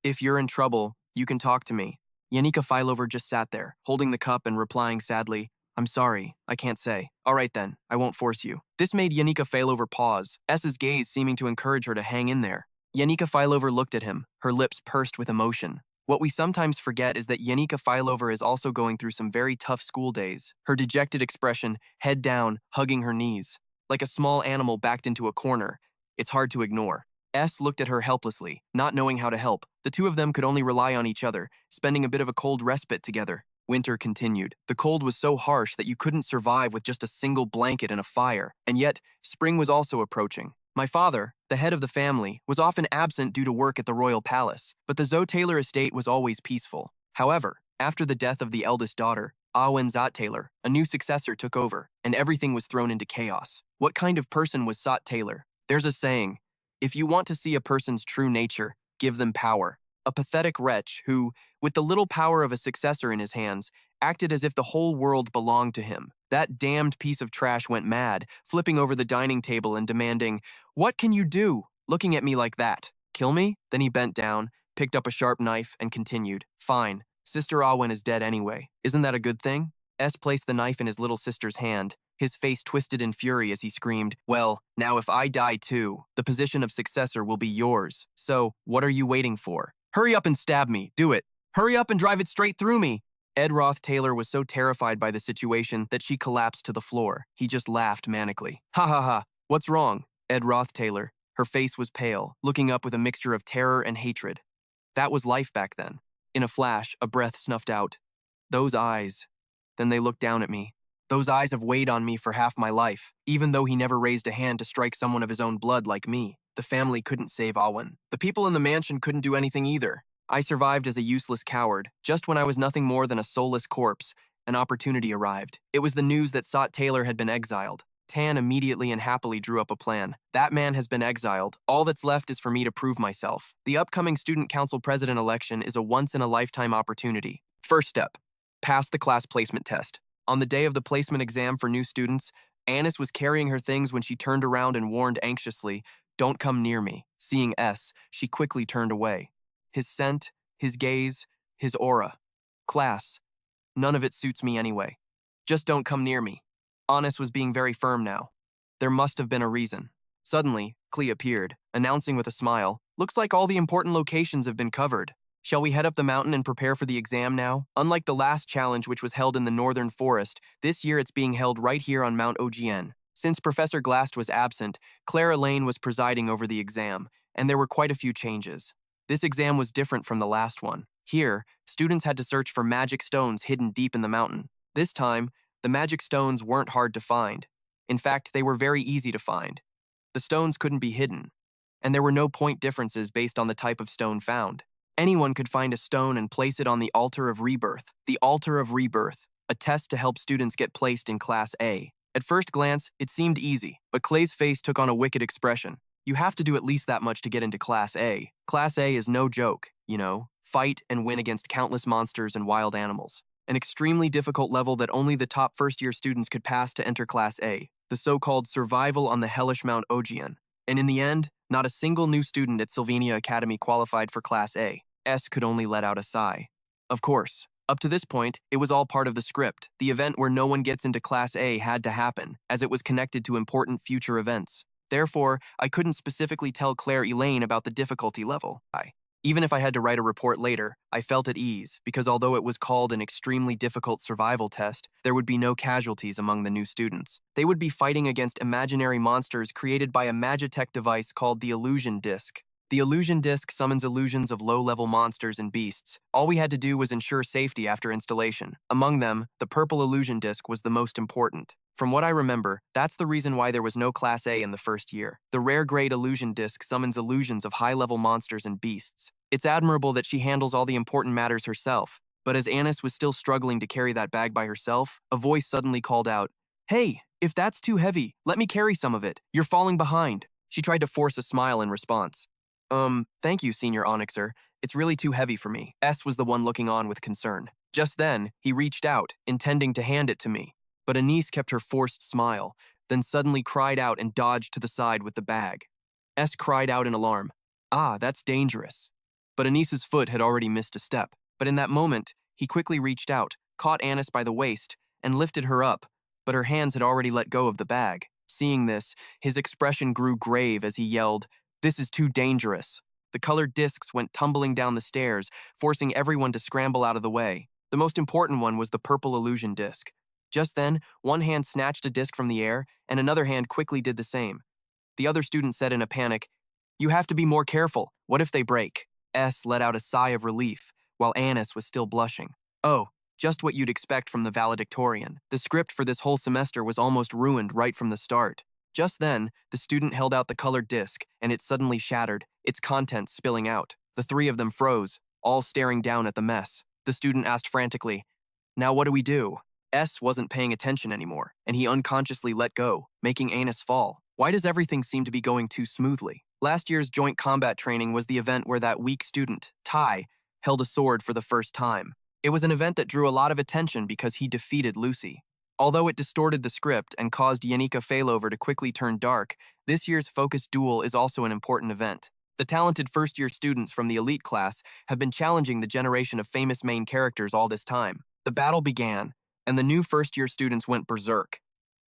if you're in trouble, you can talk to me. Yanika Filover just sat there, holding the cup and replying sadly, I'm sorry, I can't say. All right then, I won't force you. This made Yanika Filover pause, S's gaze seeming to encourage her to hang in there. Yanika Filover looked at him, her lips pursed with emotion. What we sometimes forget is that Yanika Filover is also going through some very tough school days. Her dejected expression, head down, hugging her knees. Like a small animal backed into a corner. It's hard to ignore. S looked at her helplessly, not knowing how to help. The two of them could only rely on each other, spending a bit of a cold respite together. Winter continued. The cold was so harsh that you couldn't survive with just a single blanket and a fire, and yet, spring was also approaching. My father, the head of the family, was often absent due to work at the royal palace, but the Zoe Taylor estate was always peaceful. However, after the death of the eldest daughter, Awen Zot Taylor, a new successor took over, and everything was thrown into chaos. What kind of person was Zot Taylor? There's a saying, if you want to see a person's true nature, give them power. A pathetic wretch who, with the little power of a successor in his hands, acted as if the whole world belonged to him. That damned piece of trash went mad, flipping over the dining table and demanding, what can you do? Looking at me like that. Kill me? Then he bent down, picked up a sharp knife, and continued, fine, Sister Awen is dead anyway. Isn't that a good thing? S placed the knife in his little sister's hand, his face twisted in fury as he screamed, well, now if I die too, the position of successor will be yours. So, what are you waiting for? Hurry up and stab me, do it. Hurry up and drive it straight through me. Ed Roth Taylor was so terrified by the situation that she collapsed to the floor. He just laughed manically. Ha ha ha, what's wrong? Ed Roth Taylor. Her face was pale, looking up with a mixture of terror and hatred. That was life back then. In a flash, a breath snuffed out. Those eyes. Then they looked down at me. Those eyes have weighed on me for half my life, even though he never raised a hand to strike someone of his own blood like me. The family couldn't save Awen. The people in the mansion couldn't do anything either. I survived as a useless coward. Just when I was nothing more than a soulless corpse, an opportunity arrived. It was the news that Zot Taylor had been exiled. Tan immediately and happily drew up a plan. That man has been exiled. All that's left is for me to prove myself. The upcoming Student Council President election is a once-in-a-lifetime opportunity. First step, pass the class placement test. On the day of the placement exam for new students, Annis was carrying her things when she turned around and warned anxiously, don't come near me. Seeing S, she quickly turned away. His scent, his gaze, his aura. Class, none of it suits me anyway. Just don't come near me. Annis was being very firm now. There must have been a reason. Suddenly, Klee appeared, announcing with a smile, looks like all the important locations have been covered. Shall we head up the mountain and prepare for the exam now? Unlike the last challenge, which was held in the northern forest, this year it's being held right here on Mount OGN. Since Professor Glast was absent, Clara Lane was presiding over the exam, and there were quite a few changes. This exam was different from the last one. Here, students had to search for magic stones hidden deep in the mountain. This time, the magic stones weren't hard to find. In fact, they were very easy to find. The stones couldn't be hidden, and there were no point differences based on the type of stone found. Anyone could find a stone and place it on the Altar of Rebirth. The Altar of Rebirth, a test to help students get placed in Class A. At first glance, it seemed easy, but Clay's face took on a wicked expression. You have to do at least that much to get into Class A. Class A is no joke, you know. Fight and win against countless monsters and wild animals. An extremely difficult level that only the top first-year students could pass to enter Class A, the so-called survival on the hellish Mount Ogion. And in the end, not a single new student at Sylvania Academy qualified for Class A. S could only let out a sigh. Of course, up to this point, it was all part of the script. The event where no one gets into Class A had to happen, as it was connected to important future events. Therefore, I couldn't specifically tell Claire Elaine about the difficulty level. Even if I had to write a report later, I felt at ease, because although it was called an extremely difficult survival test, there would be no casualties among the new students. They would be fighting against imaginary monsters created by a Magitech device called the Illusion Disc. The Illusion Disc summons illusions of low-level monsters and beasts. All we had to do was ensure safety after installation. Among them, the purple Illusion Disc was the most important. From what I remember, that's the reason why there was no Class A in the first year. The rare-grade Illusion Disc summons illusions of high-level monsters and beasts. It's admirable that she handles all the important matters herself, but as Annis was still struggling to carry that bag by herself, a voice suddenly called out, "Hey, If that's too heavy, let me carry some of it. You're falling behind. She tried to force a smile in response. Thank you, Senior Onyxer. It's really too heavy for me. S was the one looking on with concern. Just then, he reached out, intending to hand it to me. But Anise kept her forced smile, then suddenly cried out and dodged to the side with the bag. S cried out in alarm. Ah, that's dangerous. But Anise's foot had already missed a step. But in that moment, he quickly reached out, caught Anis by the waist, and lifted her up, but her hands had already let go of the bag. Seeing this, his expression grew grave as he yelled, "This is too dangerous." The colored discs went tumbling down the stairs, forcing everyone to scramble out of the way. The most important one was the purple illusion disc. Just then, one hand snatched a disc from the air, and another hand quickly did the same. The other student said in a panic, "You have to be more careful. What if they break?" S let out a sigh of relief, while Anis was still blushing. Oh, just what you'd expect from the valedictorian. The script for this whole semester was almost ruined right from the start. Just then, the student held out the colored disc, and it suddenly shattered, its contents spilling out. The three of them froze, all staring down at the mess. The student asked frantically, "Now what do we do?" S wasn't paying attention anymore, and he unconsciously let go, making Anis fall. Why does everything seem to be going too smoothly? Last year's joint combat training was the event where that weak student, Tai, held a sword for the first time. It was an event that drew a lot of attention because he defeated Lucy. Although it distorted the script and caused Yanika failover to quickly turn dark, this year's focused duel is also an important event. The talented first-year students from the elite class have been challenging the generation of famous main characters all this time. The battle began, and the new first-year students went berserk.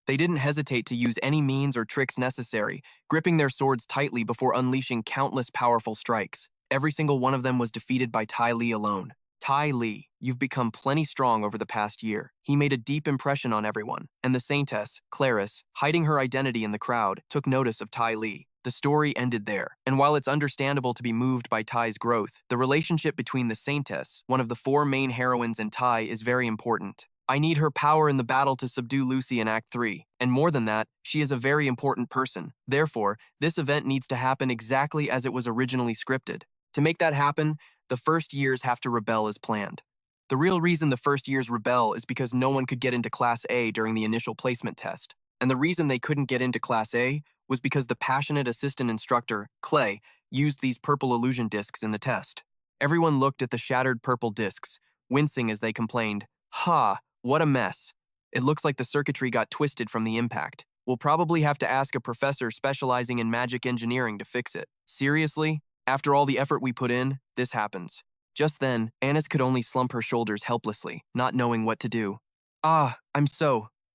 They didn't hesitate to use any means or tricks necessary, gripping their swords tightly before unleashing countless powerful strikes. Every single one of them was defeated by Tai Li alone. Tai Li, you've become plenty strong over the past year. He made a deep impression on everyone, and the saintess, Clarice, hiding her identity in the crowd, took notice of Tai Li. The story ended there, and while it's understandable to be moved by Tai's growth, the relationship between the saintess, one of the four main heroines, and Tai is very important. I need her power in the battle to subdue Lucy in Act 3, and more than that, she is a very important person. Therefore, this event needs to happen exactly as it was originally scripted. To make that happen, the first years have to rebel as planned. The real reason the first years rebel is because no one could get into Class A during the initial placement test. And the reason they couldn't get into Class A was because the passionate assistant instructor, Clay, used these purple illusion discs in the test. Everyone looked at the shattered purple discs, wincing as they complained, "Ha, what a mess. It looks like the circuitry got twisted from the impact. We'll probably have to ask a professor specializing in magic engineering to fix it." Seriously? After all the effort we put in, this happens. Just then, Anis could only slump her shoulders helplessly, not knowing what to do.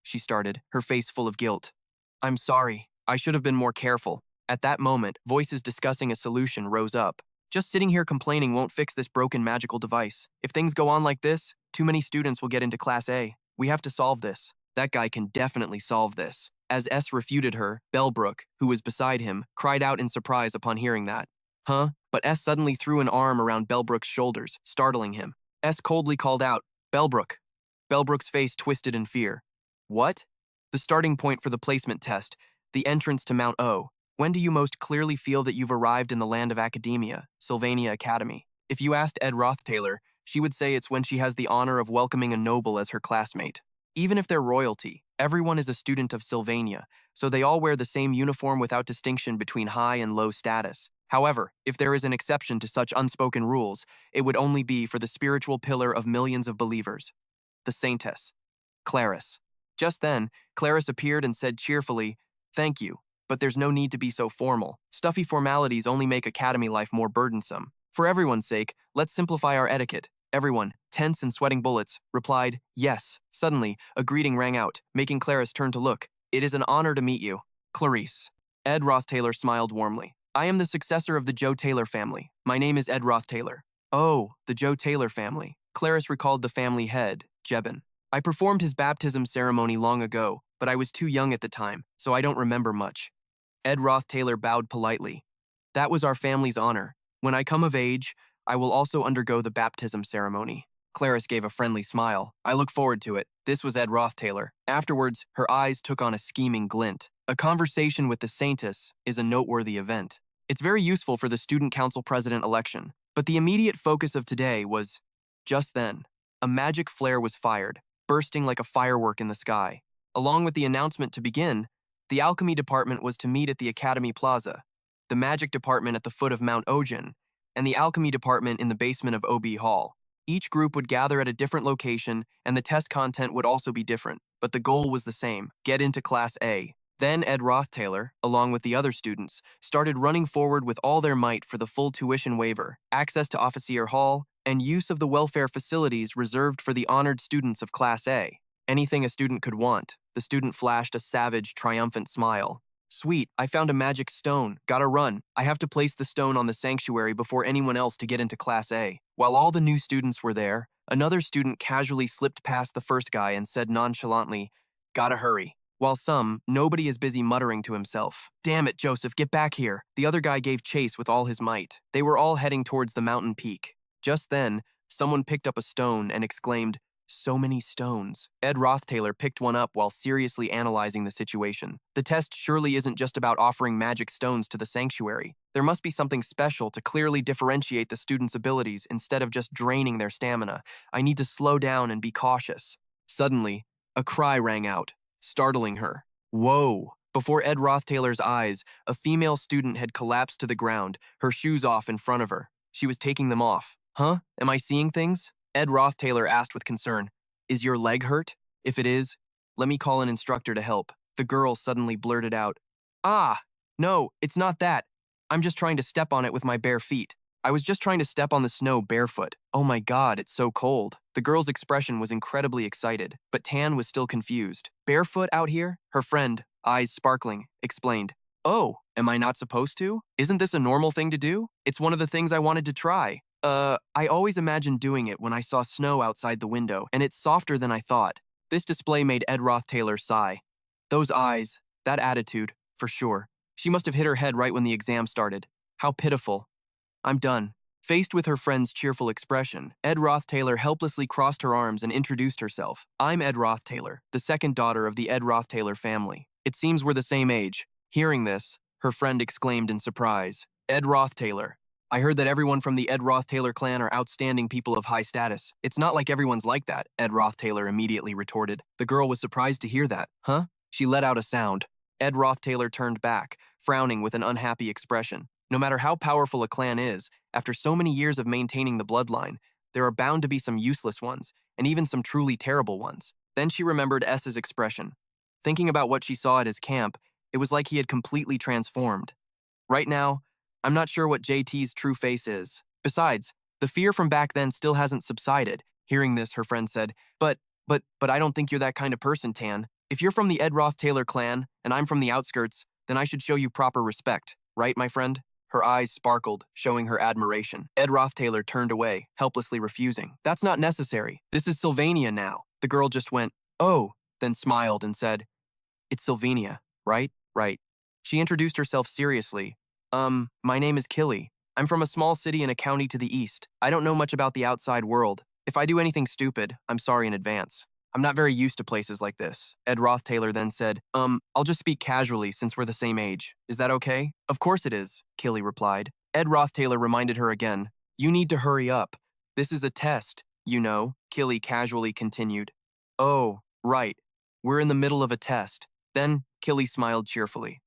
She started, her face full of guilt. "I'm sorry. I should have been more careful." At that moment, voices discussing a solution rose up. "Just sitting here complaining won't fix this broken magical device. If things go on like this, too many students will get into Class A. We have to solve this. That guy can definitely solve this." As S refuted her, Bellbrook, who was beside him, cried out in surprise upon hearing that. "Huh?" But S suddenly threw an arm around Bellbrook's shoulders, startling him. S coldly called out, "Bellbrook." Bellbrook's face twisted in fear. "What?" "The starting point for the placement test, the entrance to Mount O. When do you most clearly feel that you've arrived in the land of academia, Sylvania Academy? If you asked Ed Rothtaylor, she would say it's when she has the honor of welcoming a noble as her classmate. Even if they're royalty, everyone is a student of Sylvania, so they all wear the same uniform without distinction between high and low status. However, if there is an exception to such unspoken rules, it would only be for the spiritual pillar of millions of believers, the saintess, Clarice." Just then, Clarice appeared and said cheerfully, "Thank you, but there's no need to be so formal. Stuffy formalities only make academy life more burdensome. For everyone's sake, let's simplify our etiquette." Everyone, tense and sweating bullets, replied, "Yes." Suddenly, a greeting rang out, making Clarice turn to look. "It is an honor to meet you, Clarice." Ed Rothtaylor smiled warmly. "I am the successor of the Joe Taylor family. My name is Ed Rothtaylor." "Oh, the Joe Taylor family." Clarice recalled the family head, Jebin. "I performed his baptism ceremony long ago, but I was too young at the time, so I don't remember much." Ed Rothtaylor bowed politely. "That was our family's honor. When I come of age, I will also undergo the baptism ceremony." Clarice gave a friendly smile. "I look forward to it." This was Ed Rothtaylor. Afterwards, her eyes took on a scheming glint. A conversation with the saintess is a noteworthy event. It's very useful for the student council president election, but the immediate focus of today was, just then, a magic flare was fired, bursting like a firework in the sky. Along with the announcement to begin, the alchemy department was to meet at the Academy Plaza, the magic department at the foot of Mount Ojin, and the alchemy department in the basement of OB Hall. Each group would gather at a different location, and the test content would also be different, but the goal was the same: get into Class A. Then Ed Rothtaylor, along with the other students, started running forward with all their might for the full tuition waiver, access to Officer Hall, and use of the welfare facilities reserved for the honored students of Class A. Anything a student could want. The student flashed a savage, triumphant smile. Sweet, I found a magic stone. Gotta run. I have to place the stone on the sanctuary before anyone else to get into Class A. While all the new students were there, another student casually slipped past the first guy and said nonchalantly, "Gotta hurry." While nobody is busy muttering to himself, "Damn it, Joseph, get back here." The other guy gave chase with all his might. They were all heading towards the mountain peak. Just then, someone picked up a stone and exclaimed, "So many stones." Ed Rothtaylor picked one up while seriously analyzing the situation. The test surely isn't just about offering magic stones to the sanctuary. There must be something special to clearly differentiate the students' abilities instead of just draining their stamina. I need to slow down and be cautious. Suddenly, a cry rang out, startling her. Whoa! Before Ed Rothtaylor's eyes, a female student had collapsed to the ground, her shoes off in front of her. She was taking them off. Huh? Am I seeing things? Ed Rothtaylor asked with concern, "Is your leg hurt? If it is, let me call an instructor to help." The girl suddenly blurted out, "Ah, no, it's not that. I'm just trying to step on it with my bare feet. I was just trying to step on the snow barefoot. Oh my God, it's so cold." The girl's expression was incredibly excited, but Tan was still confused. "Barefoot out here?" Her friend, eyes sparkling, explained, "Oh, am I not supposed to? Isn't this a normal thing to do? It's one of the things I wanted to try. I always imagined doing it when I saw snow outside the window, and it's softer than I thought." This display made Ed Rothtaylor sigh. Those eyes, that attitude, for sure. She must have hit her head right when the exam started. How pitiful. "I'm done." Faced with her friend's cheerful expression, Ed Rothtaylor helplessly crossed her arms and introduced herself. "I'm Ed Rothtaylor, the second daughter of the Ed Rothtaylor family. It seems we're the same age." Hearing this, her friend exclaimed in surprise, "Ed Rothtaylor. I heard that everyone from the Ed Rothtaylor clan are outstanding people of high status." "It's not like everyone's like that," Ed Rothtaylor immediately retorted. The girl was surprised to hear that. Huh? She let out a sound. Ed Rothtaylor turned back, frowning with an unhappy expression. No matter how powerful a clan is, after so many years of maintaining the bloodline, there are bound to be some useless ones, and even some truly terrible ones. Then she remembered S's expression. Thinking about what she saw at his camp, it was like he had completely transformed. Right now, I'm not sure what JT's true face is. Besides, the fear from back then still hasn't subsided. Hearing this, her friend said, but I don't think you're that kind of person, Tan. If you're from the Ed Rothtaylor clan, and I'm from the outskirts, then I should show you proper respect. Right, my friend?" Her eyes sparkled, showing her admiration. Ed Rothtaylor turned away, helplessly refusing. "That's not necessary. This is Sylvania now." The girl just went, "Oh," then smiled and said, "It's Sylvania, right? Right." She introduced herself seriously. My name is Killy. I'm from a small city in a county to the east. I don't know much about the outside world. If I do anything stupid, I'm sorry in advance. I'm not very used to places like this." Ed Rothtaylor then said, I'll just speak casually since we're the same age. Is that okay?" "Of course it is," Killy replied. Ed Rothtaylor reminded her again, "You need to hurry up. This is a test, you know," Killy casually continued. "Oh, right. We're in the middle of a test." Then Killy smiled cheerfully.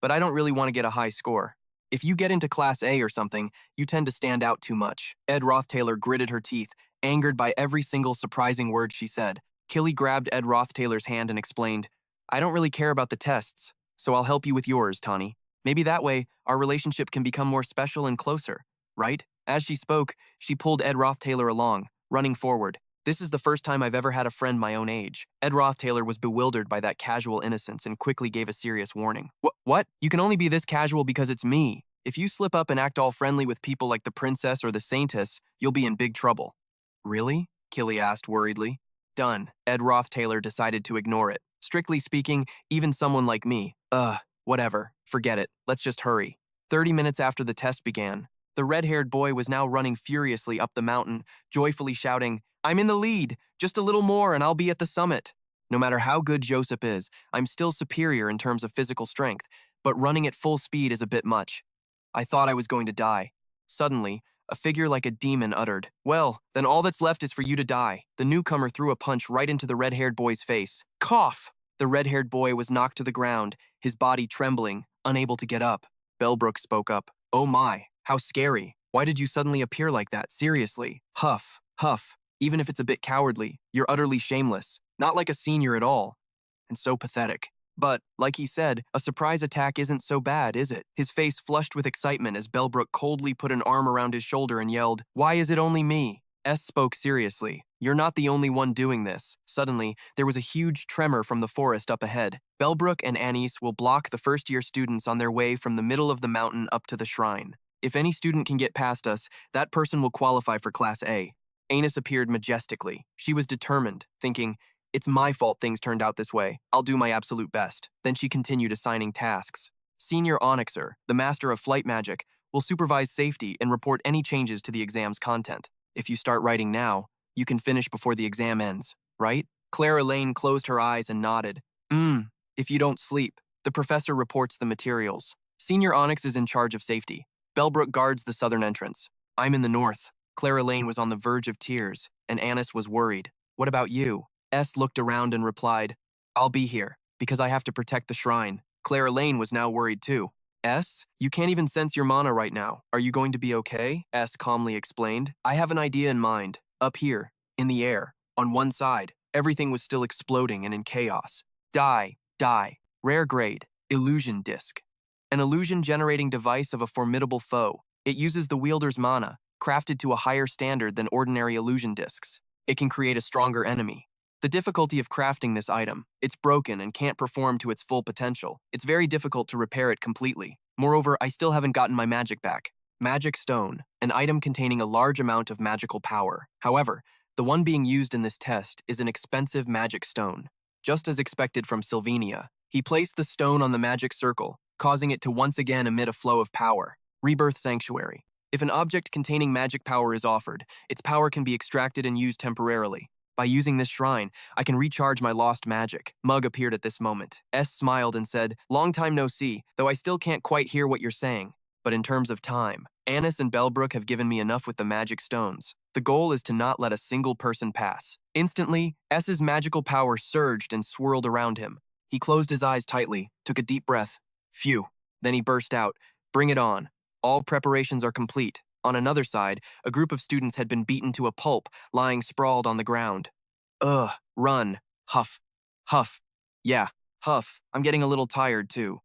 "But I don't really want to get a high score. If you get into Class A or something, you tend to stand out too much." Ed Rothtaylor gritted her teeth, angered by every single surprising word she said. Killy grabbed Ed Rothtaylor's hand and explained, "I don't really care about the tests, so I'll help you with yours, Tawny. Maybe that way, our relationship can become more special and closer, right?" As she spoke, she pulled Ed Rothtaylor along, running forward. "This is the first time I've ever had a friend my own age." Ed Rothtaylor was bewildered by that casual innocence and quickly gave a serious warning. What? You can only be this casual because it's me. If you slip up and act all friendly with people like the princess or the saintess, you'll be in big trouble." "Really?" Killy asked worriedly. Done. Ed Rothtaylor decided to ignore it. "Strictly speaking, even someone like me. Whatever. Forget it. Let's just hurry." 30 minutes after the test began, the red-haired boy was now running furiously up the mountain, joyfully shouting, "I'm in the lead. Just a little more and I'll be at the summit." No matter how good Joseph is, I'm still superior in terms of physical strength, but running at full speed is a bit much. I thought I was going to die. Suddenly, a figure like a demon uttered, "Well, then all that's left is for you to die." The newcomer threw a punch right into the red-haired boy's face. Cough! The red-haired boy was knocked to the ground, his body trembling, unable to get up. Bellbrook spoke up. Oh my, how scary. Why did you suddenly appear like that? Seriously. Huff, huff. Even if it's a bit cowardly, you're utterly shameless. Not like a senior at all. And so pathetic. But, like he said, a surprise attack isn't so bad, is it? His face flushed with excitement as Bellbrook coldly put an arm around his shoulder and yelled, Why is it only me? S spoke seriously. You're not the only one doing this. Suddenly, there was a huge tremor from the forest up ahead. Bellbrook and Anise will block the first-year students on their way from the middle of the mountain up to the shrine. If any student can get past us, that person will qualify for Class A. Anise appeared majestically. She was determined, thinking, It's my fault things turned out this way. I'll do my absolute best. Then she continued assigning tasks. Senior Onyxer, the master of flight magic, will supervise safety and report any changes to the exam's content. If you start writing now, you can finish before the exam ends, right? Clara Lane closed her eyes and nodded. If you don't sleep, the professor reports the materials. Senior Onyx is in charge of safety. Bellbrook guards the southern entrance. I'm in the north. Clara Lane was on the verge of tears, and Anise was worried. What about you? S looked around and replied, I'll be here, because I have to protect the shrine. Clara Lane was now worried too. S, you can't even sense your mana right now. Are you going to be okay? S calmly explained. I have an idea in mind. Up here, in the air, on one side, everything was still exploding and in chaos. Die. Rare grade, illusion disc. An illusion-generating device of a formidable foe. It uses the wielder's mana, crafted to a higher standard than ordinary illusion discs. It can create a stronger enemy. The difficulty of crafting this item, it's broken and can't perform to its full potential. It's very difficult to repair it completely. Moreover, I still haven't gotten my magic back. Magic Stone, an item containing a large amount of magical power. However, the one being used in this test is an expensive magic stone. Just as expected from Sylvania, he placed the stone on the magic circle, causing it to once again emit a flow of power. Rebirth Sanctuary. If an object containing magic power is offered, its power can be extracted and used temporarily. By using this shrine, I can recharge my lost magic. Mug appeared at this moment. S smiled and said, Long time no see, though I still can't quite hear what you're saying. But in terms of time, Anise and Bellbrook have given me enough with the magic stones. The goal is to not let a single person pass. Instantly, S's magical power surged and swirled around him. He closed his eyes tightly, took a deep breath. Phew. Then he burst out, Bring it on. All preparations are complete. On another side, a group of students had been beaten to a pulp, lying sprawled on the ground. Ugh, run. Huff. Huff. Yeah, huff. I'm getting a little tired too.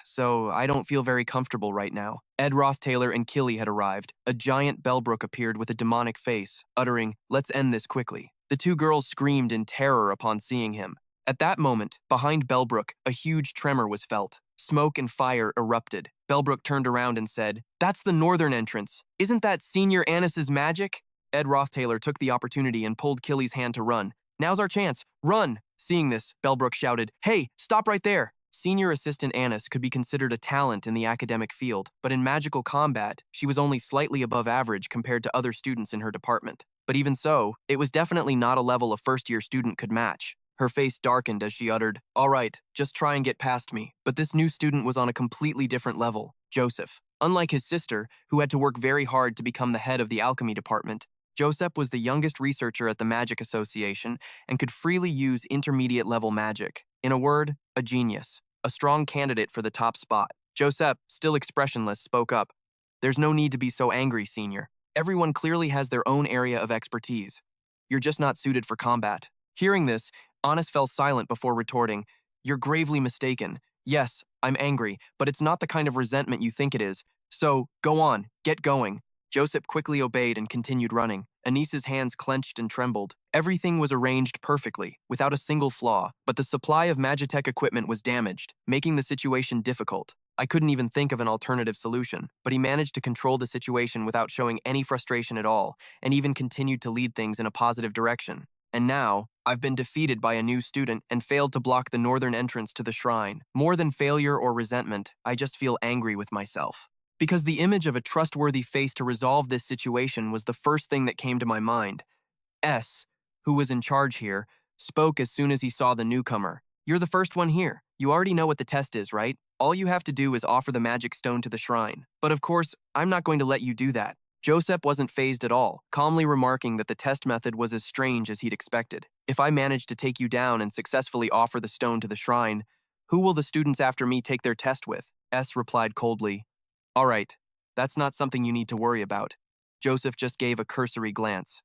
So I don't feel very comfortable right now. Ed Rothtaylor and Killy had arrived. A giant Bellbrook appeared with a demonic face, uttering, Let's end this quickly. The two girls screamed in terror upon seeing him. At that moment, behind Bellbrook, a huge tremor was felt. Smoke and fire erupted. Bellbrook turned around and said, That's the northern entrance. Isn't that Senior Anice's magic? Ed Rothtaylor took the opportunity and pulled Killy's hand to run. Now's our chance. Run! Seeing this, Bellbrook shouted, Hey, stop right there! Senior Assistant Anise could be considered a talent in the academic field, but in magical combat, she was only slightly above average compared to other students in her department. But even so, it was definitely not a level a first-year student could match. Her face darkened as she uttered, All right, just try and get past me. But this new student was on a completely different level, Joseph. Unlike his sister, who had to work very hard to become the head of the alchemy department, Joseph was the youngest researcher at the Magic Association and could freely use intermediate-level magic. In a word, a genius. A strong candidate for the top spot. Joseph, still expressionless, spoke up. There's no need to be so angry, Senior. Everyone clearly has their own area of expertise. You're just not suited for combat. Hearing this, Anise fell silent before retorting, You're gravely mistaken. Yes, I'm angry, but it's not the kind of resentment you think it is. So, go on, get going. Joseph quickly obeyed and continued running. Anise's hands clenched and trembled. Everything was arranged perfectly, without a single flaw, but the supply of Magitech equipment was damaged, making the situation difficult. I couldn't even think of an alternative solution, but he managed to control the situation without showing any frustration at all, and even continued to lead things in a positive direction. And now, I've been defeated by a new student and failed to block the northern entrance to the shrine. More than failure or resentment, I just feel angry with myself. Because the image of a trustworthy face to resolve this situation was the first thing that came to my mind. S, who was in charge here, spoke as soon as he saw the newcomer. You're the first one here. You already know what the test is, right? All you have to do is offer the magic stone to the shrine. But of course, I'm not going to let you do that. Joseph wasn't fazed at all, calmly remarking that the test method was as strange as he'd expected. If I manage to take you down and successfully offer the stone to the shrine, who will the students after me take their test with? S replied coldly. All right, that's not something you need to worry about. Joseph just gave a cursory glance.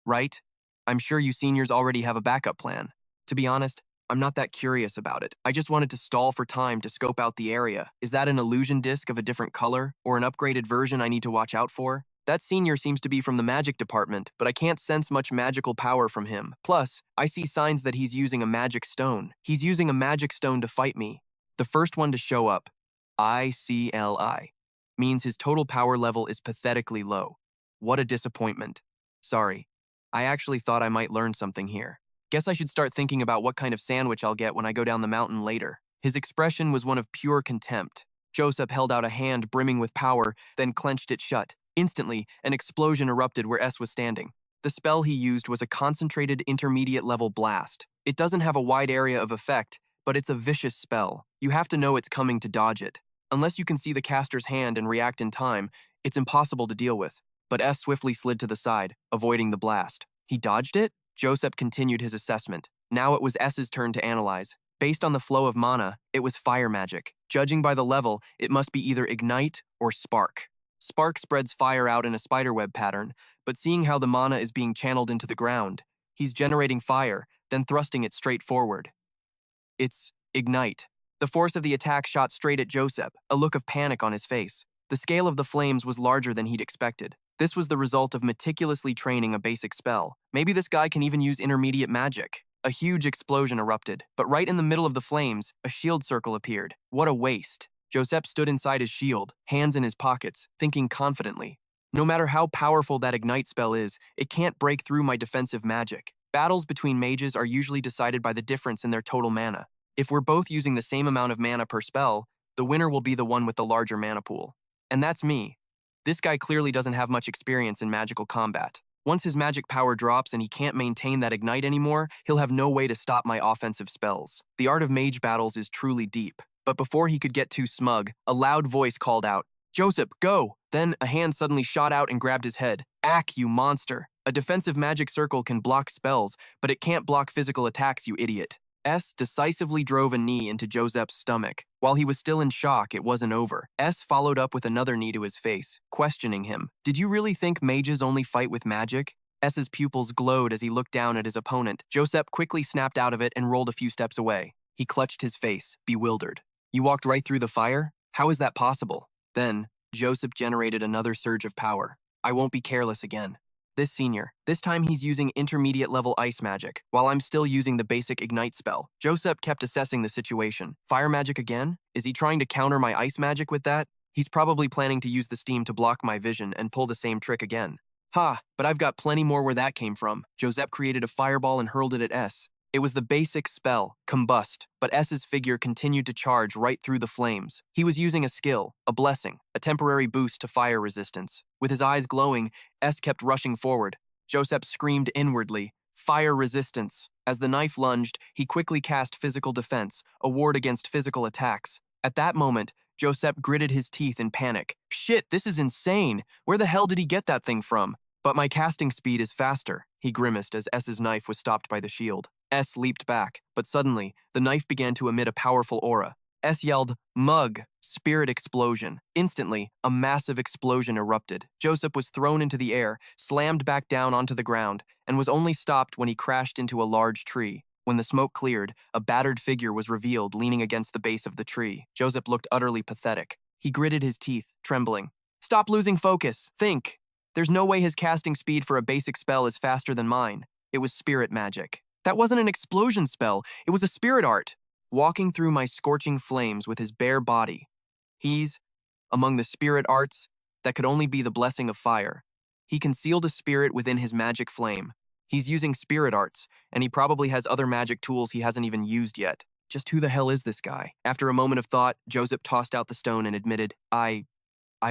Right? I'm sure you seniors already have a backup plan. To be honest, I'm not that curious about it. I just wanted to stall for time to scope out the area. Is that an illusion disc of a different color, or an upgraded version I need to watch out for? That senior seems to be from the magic department, but I can't sense much magical power from him. Plus, I see signs that he's using a magic stone. He's using a magic stone to fight me. The first one to show up, ICLI, means his total power level is pathetically low. What a disappointment. Sorry, I actually thought I might learn something here. Guess I should start thinking about what kind of sandwich I'll get when I go down the mountain later. His expression was one of pure contempt. Joseph held out a hand brimming with power, then clenched it shut. Instantly, an explosion erupted where S was standing. The spell he used was a concentrated intermediate-level blast. It doesn't have a wide area of effect, but it's a vicious spell. You have to know it's coming to dodge it. Unless you can see the caster's hand and react in time, it's impossible to deal with. But S swiftly slid to the side, avoiding the blast. He dodged it? Joseph continued his assessment. Now it was S's turn to analyze. Based on the flow of mana, it was fire magic. Judging by the level, it must be either ignite or spark. Spark spreads fire out in a spiderweb pattern, but seeing how the mana is being channeled into the ground, he's generating fire, then thrusting it straight forward. It's ignite. The force of the attack shot straight at Joseph, a look of panic on his face. The scale of the flames was larger than he'd expected. This was the result of meticulously training a basic spell. Maybe this guy can even use intermediate magic. A huge explosion erupted, but right in the middle of the flames, a shield circle appeared. What a waste. Joseph stood inside his shield, hands in his pockets, thinking confidently. No matter how powerful that ignite spell is, it can't break through my defensive magic. Battles between mages are usually decided by the difference in their total mana. If we're both using the same amount of mana per spell, the winner will be the one with the larger mana pool. And that's me. This guy clearly doesn't have much experience in magical combat. Once his magic power drops and he can't maintain that ignite anymore, he'll have no way to stop my offensive spells. The art of mage battles is truly deep. But before he could get too smug, a loud voice called out, "Joseph, go!" Then a hand suddenly shot out and grabbed his head. "Ack, you monster! A defensive magic circle can block spells, but it can't block physical attacks, you idiot." S decisively drove a knee into Joseph's stomach. While he was still in shock, it wasn't over. S followed up with another knee to his face, questioning him. "Did you really think mages only fight with magic?" S's pupils glowed as he looked down at his opponent. Joseph quickly snapped out of it and rolled a few steps away. He clutched his face, bewildered. "You walked right through the fire? How is that possible?" Then, Joseph generated another surge of power. "I won't be careless again." This senior, this time he's using intermediate-level ice magic, while I'm still using the basic ignite spell. Joseph kept assessing the situation. Fire magic again? Is he trying to counter my ice magic with that? He's probably planning to use the steam to block my vision and pull the same trick again. Ha, but I've got plenty more where that came from. Joseph created a fireball and hurled it at S. It was the basic spell, Combust, but S's figure continued to charge right through the flames. He was using a skill, a blessing, a temporary boost to fire resistance. With his eyes glowing, S kept rushing forward. Joseph screamed inwardly, "Fire resistance!" As the knife lunged, he quickly cast physical defense, a ward against physical attacks. At that moment, Joseph gritted his teeth in panic. "Shit, this is insane! Where the hell did he get that thing from?" "But my casting speed is faster," he grimaced as S's knife was stopped by the shield. S leaped back, but suddenly, the knife began to emit a powerful aura. S yelled, "Mug!" Spirit explosion. Instantly, a massive explosion erupted. Joseph was thrown into the air, slammed back down onto the ground, and was only stopped when he crashed into a large tree. When the smoke cleared, a battered figure was revealed leaning against the base of the tree. Joseph looked utterly pathetic. He gritted his teeth, trembling. "Stop losing focus. Think. There's no way his casting speed for a basic spell is faster than mine. It was spirit magic. That wasn't an explosion spell, it was a spirit art. Walking through my scorching flames with his bare body. He's, among the spirit arts, that could only be the blessing of fire. He concealed a spirit within his magic flame. He's using spirit arts, and he probably has other magic tools he hasn't even used yet. Just who the hell is this guy?" After a moment of thought, Joseph tossed out the stone and admitted, I've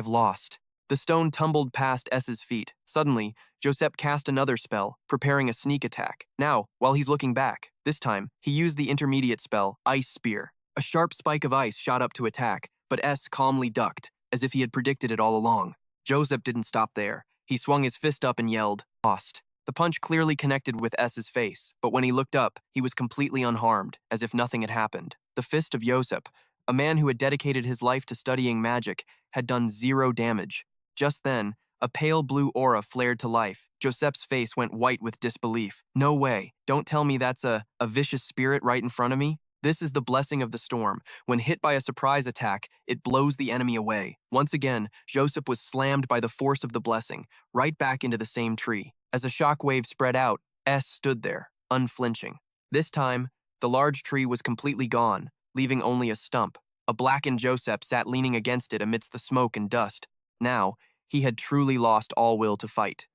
lost." The stone tumbled past S's feet. Suddenly, Joseph cast another spell, preparing a sneak attack. Now, while he's looking back, this time, he used the intermediate spell, Ice Spear. A sharp spike of ice shot up to attack, but S calmly ducked, as if he had predicted it all along. Joseph didn't stop there. He swung his fist up and yelled, "Lost." The punch clearly connected with S's face, but when he looked up, he was completely unharmed, as if nothing had happened. The fist of Josep, a man who had dedicated his life to studying magic, had done 0 damage. Just then, a pale blue aura flared to life. Josep's face went white with disbelief. "No way. Don't tell me that's a vicious spirit right in front of me." This is the blessing of the storm. When hit by a surprise attack, it blows the enemy away. Once again, Josep was slammed by the force of the blessing, right back into the same tree. As a shockwave spread out, S stood there, unflinching. This time, the large tree was completely gone, leaving only a stump. A blackened Josep sat leaning against it amidst the smoke and dust. Now, he had truly lost all will to fight.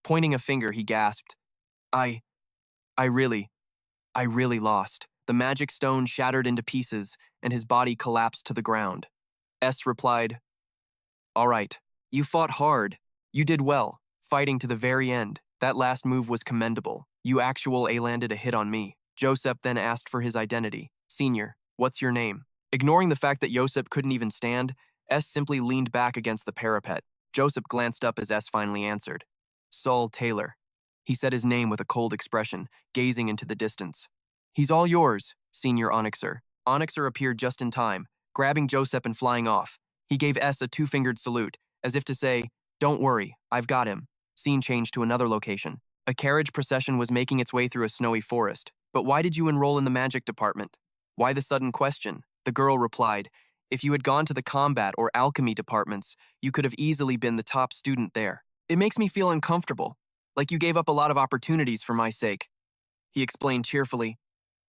Pointing a finger, he gasped, I really lost." The magic stone shattered into pieces, and his body collapsed to the ground. S replied, "All right, you fought hard. You did well, fighting to the very end. That last move was commendable. You landed a hit on me." Josep then asked for his identity. "Senior, what's your name?" Ignoring the fact that Josep couldn't even stand, S simply leaned back against the parapet. Josep glanced up as S finally answered. "Saul Taylor." He said his name with a cold expression, gazing into the distance. "He's all yours, Senior Onyxer." Onyxer appeared just in time, grabbing Josep and flying off. He gave S a 2-fingered salute, as if to say, "Don't worry, I've got him." Scene changed to another location. A carriage procession was making its way through a snowy forest. "But why did you enroll in the magic department? Why the sudden question?" The girl replied, "If you had gone to the combat or alchemy departments, you could have easily been the top student there. It makes me feel uncomfortable, like you gave up a lot of opportunities for my sake." He explained cheerfully,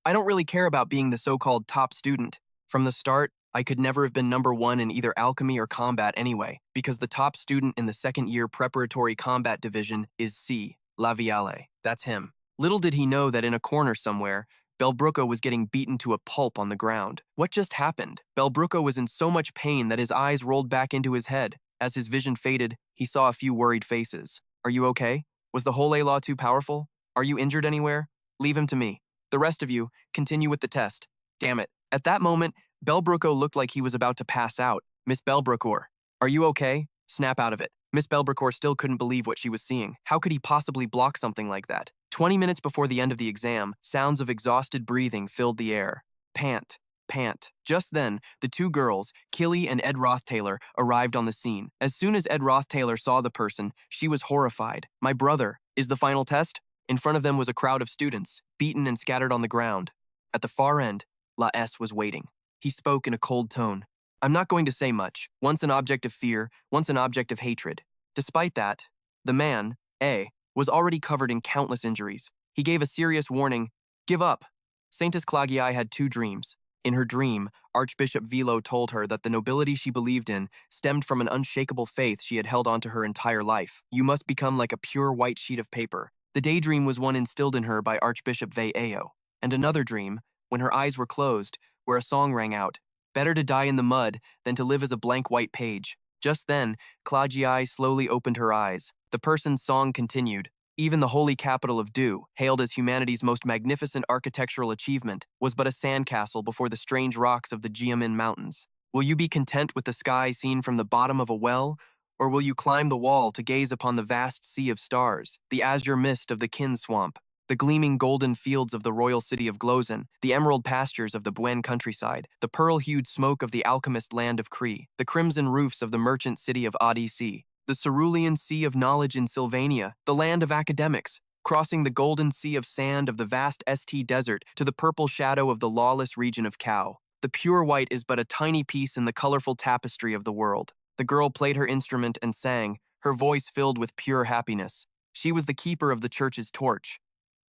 "I don't really care about being the so-called top student. From the start, I could never have been number 1 in either alchemy or combat anyway, because the top student in the second-year preparatory combat division is C. Laviale. That's him." Little did he know that in a corner somewhere, Belbrucco was getting beaten to a pulp on the ground. What just happened? Belbrucco was in so much pain that his eyes rolled back into his head. As his vision faded, he saw a few worried faces. "Are you okay? Was the Holy Law too powerful? Are you injured anywhere? Leave him to me. The rest of you, continue with the test." Damn it. At that moment, Belbrucco looked like he was about to pass out. "Miss Belbrucco, are you okay? Snap out of it." Miss Belbrucco still couldn't believe what she was seeing. How could he possibly block something like that? 20 minutes before the end of the exam, sounds of exhausted breathing filled the air. Pant, pant. Just then, the 2 girls, Killy and Ed Rothtaylor, arrived on the scene. As soon as Ed Rothtaylor saw the person, she was horrified. "My brother, is the final test?" In front of them was a crowd of students, beaten and scattered on the ground. At the far end, La S was waiting. He spoke in a cold tone. "I'm not going to say much. Once an object of fear, once an object of hatred. Despite that, the man, A, was already covered in countless injuries. He gave a serious warning, 'Give up.'" Saintess Clagiae had 2 dreams. In her dream, Archbishop Velo told her that the nobility she believed in stemmed from an unshakable faith she had held onto her entire life. "You must become like a pure white sheet of paper." The daydream was one instilled in her by Archbishop Veao. And another dream, when her eyes were closed, where a song rang out, "Better to die in the mud than to live as a blank white page." Just then, Clagiae slowly opened her eyes. The person's song continued. "Even the holy capital of Dew, hailed as humanity's most magnificent architectural achievement, was but a sandcastle before the strange rocks of the Jiamin Mountains. Will you be content with the sky seen from the bottom of a well, or will you climb the wall to gaze upon the vast sea of stars, the azure mist of the Kin Swamp, the gleaming golden fields of the royal city of Glozin, the emerald pastures of the Buen countryside, the pearl-hued smoke of the alchemist land of Cree, the crimson roofs of the merchant city of Odyssey, the cerulean sea of knowledge in Sylvania, the land of academics, crossing the golden sea of sand of the vast St desert to the purple shadow of the lawless region of Cow. The pure white is but a tiny piece in the colorful tapestry of the world." The girl played her instrument and sang, her voice filled with pure happiness. She was the keeper of the church's torch.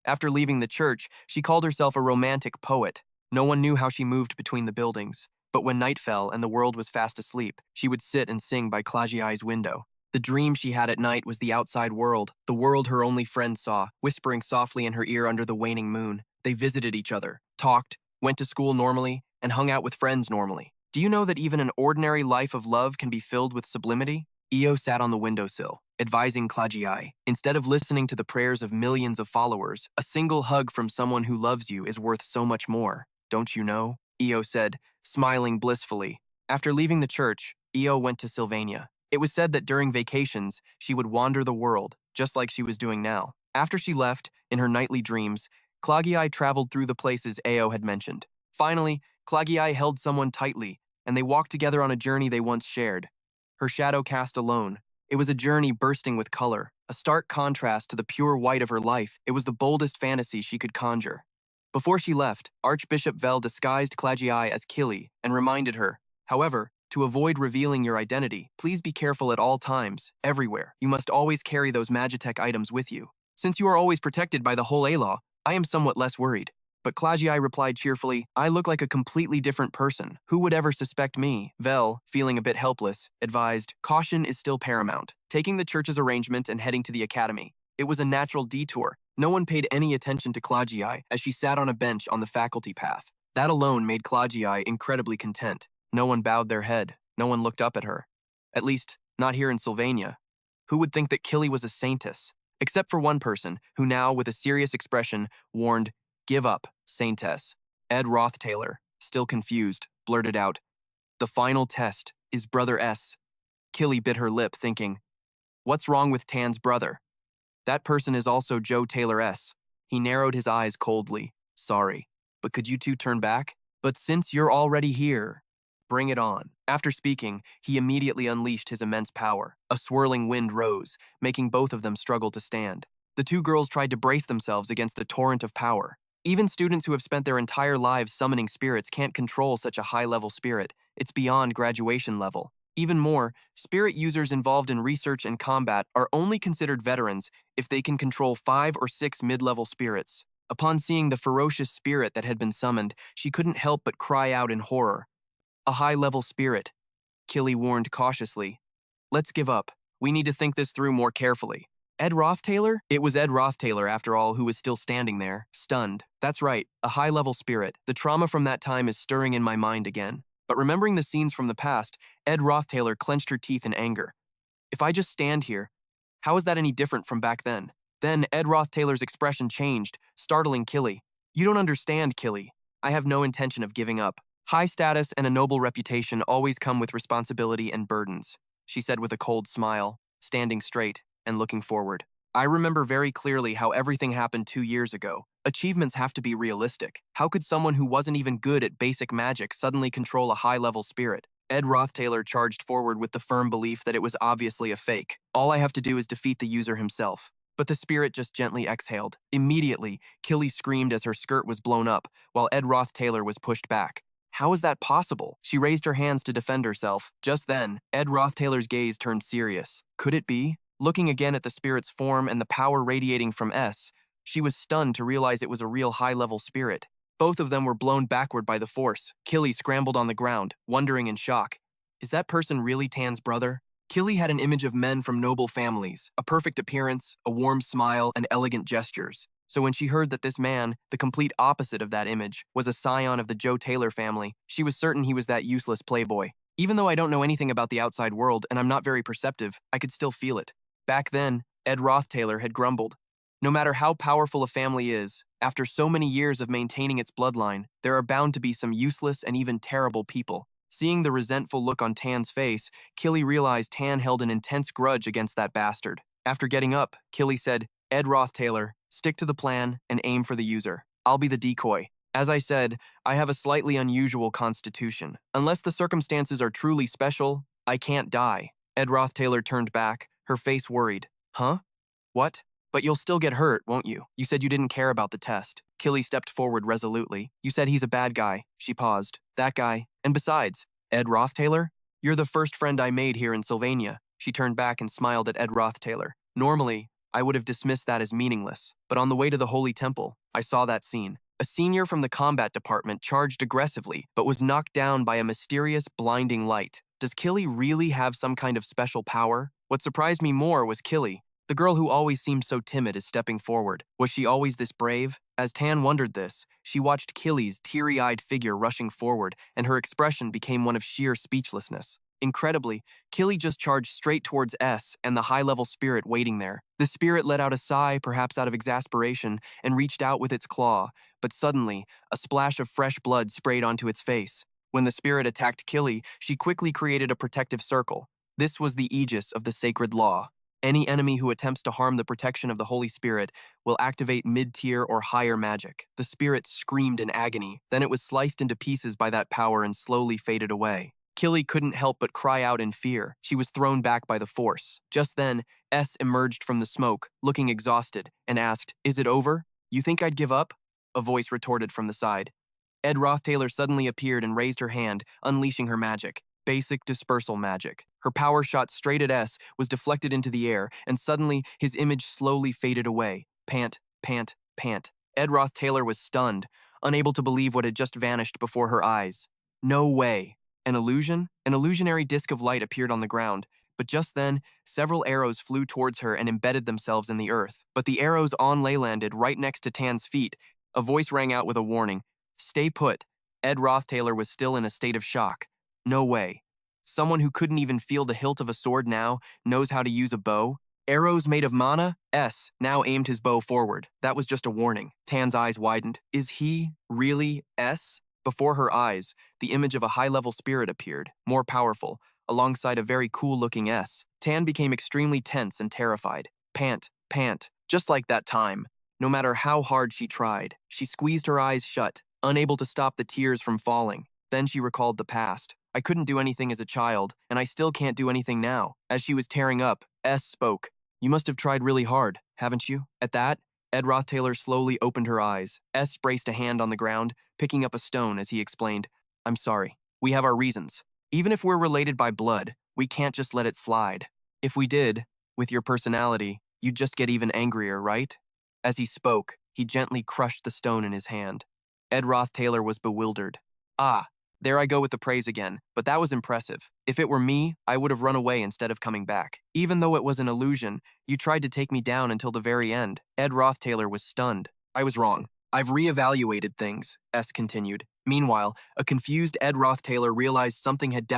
After leaving the church, she called herself a romantic poet. No one knew how she moved between the buildings, but when night fell and the world was fast asleep, she would sit and sing by Clagiae's window. The dream she had at night was the outside world, the world her only friend saw, whispering softly in her ear under the waning moon. They visited each other, talked, went to school normally, and hung out with friends normally. Do you know that even an ordinary life of love can be filled with sublimity? Io sat on the windowsill, advising Clagiae. Instead of listening to the prayers of millions of followers, a single hug from someone who loves you is worth so much more. Don't you know? Io said, smiling blissfully. After leaving the church, Io went to Sylvania. It was said that during vacations, she would wander the world, just like she was doing now. After she left, in her nightly dreams, Klagiai traveled through the places Ao had mentioned. Finally, Klagiai held someone tightly, and they walked together on a journey they once shared. Her shadow cast alone. It was a journey bursting with color, a stark contrast to the pure white of her life. It was the boldest fantasy she could conjure. Before she left, Archbishop Vel disguised Klagiai as Kili and reminded her, however, to avoid revealing your identity, please be careful at all times, everywhere. You must always carry those Magitech items with you. Since you are always protected by the whole A-Law, I am somewhat less worried. But Klagiai replied cheerfully, I look like a completely different person. Who would ever suspect me? Vel, feeling a bit helpless, advised, caution is still paramount. Taking the church's arrangement and heading to the academy. It was a natural detour. No one paid any attention to Klagiai as she sat on a bench on the faculty path. That alone made Klagiai incredibly content. No one bowed their head. No one looked up at her. At least, not here in Sylvania. Who would think that Kili was a saintess? Except for one person, who now, with a serious expression, warned, give up, saintess. Ed Rothtaylor, still confused, blurted out, the final test is Brother S. Kili bit her lip, thinking, what's wrong with Tan's brother? That person is also Joe Taylor S. He narrowed his eyes coldly. Sorry, but could you two turn back? But since you're already here, bring it on. After speaking, he immediately unleashed his immense power. A swirling wind rose, making both of them struggle to stand. The two girls tried to brace themselves against the torrent of power. Even students who have spent their entire lives summoning spirits can't control such a high-level spirit. It's beyond graduation level. Even more, spirit users involved in research and combat are only considered veterans if they can control 5 or 6 mid-level spirits. Upon seeing the ferocious spirit that had been summoned, she couldn't help but cry out in horror. A high-level spirit, Kili warned cautiously. Let's give up. We need to think this through more carefully. Ed Rothtaylor? It was Ed Rothtaylor, after all, who was still standing there, stunned. That's right, a high-level spirit. The trauma from that time is stirring in my mind again. But remembering the scenes from the past, Ed Rothtaylor clenched her teeth in anger. If I just stand here, how is that any different from back then? Then Ed Rothtaylor's expression changed, startling Kili. You don't understand, Kili. I have no intention of giving up. High status and a noble reputation always come with responsibility and burdens, she said with a cold smile, standing straight and looking forward. I remember very clearly how everything happened 2 years ago. Achievements have to be realistic. How could someone who wasn't even good at basic magic suddenly control a high-level spirit? Ed Rothtaylor charged forward with the firm belief that it was obviously a fake. All I have to do is defeat the user himself. But the spirit just gently exhaled. Immediately, Kili screamed as her skirt was blown up, while Ed Rothtaylor was pushed back. How is that possible? She raised her hands to defend herself. Just then, Ed Rothtaylor's gaze turned serious. Could it be? Looking again at the spirit's form and the power radiating from S, she was stunned to realize it was a real high-level spirit. Both of them were blown backward by the force. Kili scrambled on the ground, wondering in shock. Is that person really Tan's brother? Kili had an image of men from noble families, a perfect appearance, a warm smile, and elegant gestures. So when she heard that this man, the complete opposite of that image, was a scion of the Joe Taylor family, she was certain he was that useless playboy. Even though I don't know anything about the outside world and I'm not very perceptive, I could still feel it. Back then, Ed Rothtaylor had grumbled. No matter how powerful a family is, after so many years of maintaining its bloodline, there are bound to be some useless and even terrible people. Seeing the resentful look on Tan's face, Kili realized Tan held an intense grudge against that bastard. After getting up, Kili said, Ed Rothtaylor, stick to the plan and aim for the user. I'll be the decoy. As I said, I have a slightly unusual constitution. Unless the circumstances are truly special, I can't die. Ed Rothtaylor turned back, her face worried. Huh? What? But you'll still get hurt, won't you? You said you didn't care about the test. Kili stepped forward resolutely. You said he's a bad guy. She paused. That guy. And besides, Ed Rothtaylor? You're the first friend I made here in Sylvania. She turned back and smiled at Ed Rothtaylor. Normally, I would have dismissed that as meaningless. But on the way to the Holy Temple, I saw that scene. A senior from the combat department charged aggressively, but was knocked down by a mysterious, blinding light. Does Kili really have some kind of special power? What surprised me more was Kili. The girl who always seemed so timid is stepping forward. Was she always this brave? As Tan wondered this, she watched Kili's teary-eyed figure rushing forward, and her expression became one of sheer speechlessness. Incredibly, Kili just charged straight towards S and the high-level spirit waiting there. The spirit let out a sigh, perhaps out of exasperation, and reached out with its claw, but suddenly, a splash of fresh blood sprayed onto its face. When the spirit attacked Kili, she quickly created a protective circle. This was the aegis of the sacred law. Any enemy who attempts to harm the protection of the Holy Spirit will activate mid-tier or higher magic. The spirit screamed in agony, then it was sliced into pieces by that power and slowly faded away. Killy couldn't help but cry out in fear. She was thrown back by the force. Just then, S emerged from the smoke, looking exhausted, and asked, "Is it over? You think I'd give up?" A voice retorted from the side. Ed Rothtaylor suddenly appeared and raised her hand, unleashing her magic. Basic dispersal magic. Her power shot straight at S, was deflected into the air, and suddenly his image slowly faded away. Pant, pant, pant. Ed Rothtaylor was stunned, unable to believe what had just vanished before her eyes. No way. An illusion? An illusionary disk of light appeared on the ground, but just then, several arrows flew towards her and embedded themselves in the earth. But the arrows on-lay landed right next to Tan's feet. A voice rang out with a warning. "Stay put." Ed Rothtaylor was still in a state of shock. No way. Someone who couldn't even feel the hilt of a sword now knows how to use a bow? Arrows made of mana? S now aimed his bow forward. That was just a warning. Tan's eyes widened. Is he really S? Before her eyes, the image of a high-level spirit appeared, more powerful, alongside a very cool-looking S. Tan became extremely tense and terrified. Pant, pant, just like that time. No matter how hard she tried, she squeezed her eyes shut, unable to stop the tears from falling. Then she recalled the past. I couldn't do anything as a child, and I still can't do anything now. As she was tearing up, S spoke. "You must have tried really hard, haven't you?" At that, Ed Rothtaylor slowly opened her eyes. S braced a hand on the ground, picking up a stone as he explained, "I'm sorry. We have our reasons. Even if we're related by blood, we can't just let it slide. If we did, with your personality, you'd just get even angrier, right?" As he spoke, he gently crushed the stone in his hand. Ed Rothtaylor was bewildered. "Ah, there I go with the praise again, but that was impressive. If it were me, I would have run away instead of coming back. Even though it was an illusion, you tried to take me down until the very end." Ed Rothtaylor was stunned. "I was wrong. I've reevaluated things," S continued. Meanwhile, a confused Ed Rothtaylor realized something had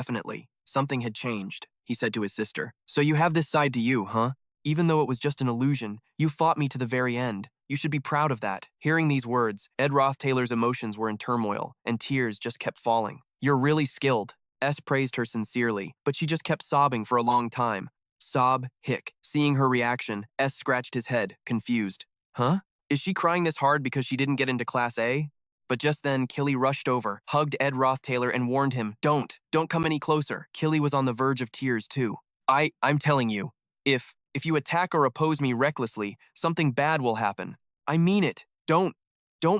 changed. He said to his sister, "So you have this side to you, huh? Even though it was just an illusion, you fought me to the very end. You should be proud of that." Hearing these words, Ed Rothtaylor's emotions were in turmoil, and tears just kept falling. "You're really skilled." S praised her sincerely, but she just kept sobbing for a long time. Sob, hic. Seeing her reaction, S scratched his head, confused. Huh? Is she crying this hard because she didn't get into Class A? But just then, Killy rushed over, hugged Ed Rothtaylor, and warned him, Don't come any closer." Killy was on the verge of tears, too. I'm telling you, if you attack or oppose me recklessly, something bad will happen. I mean it. Don't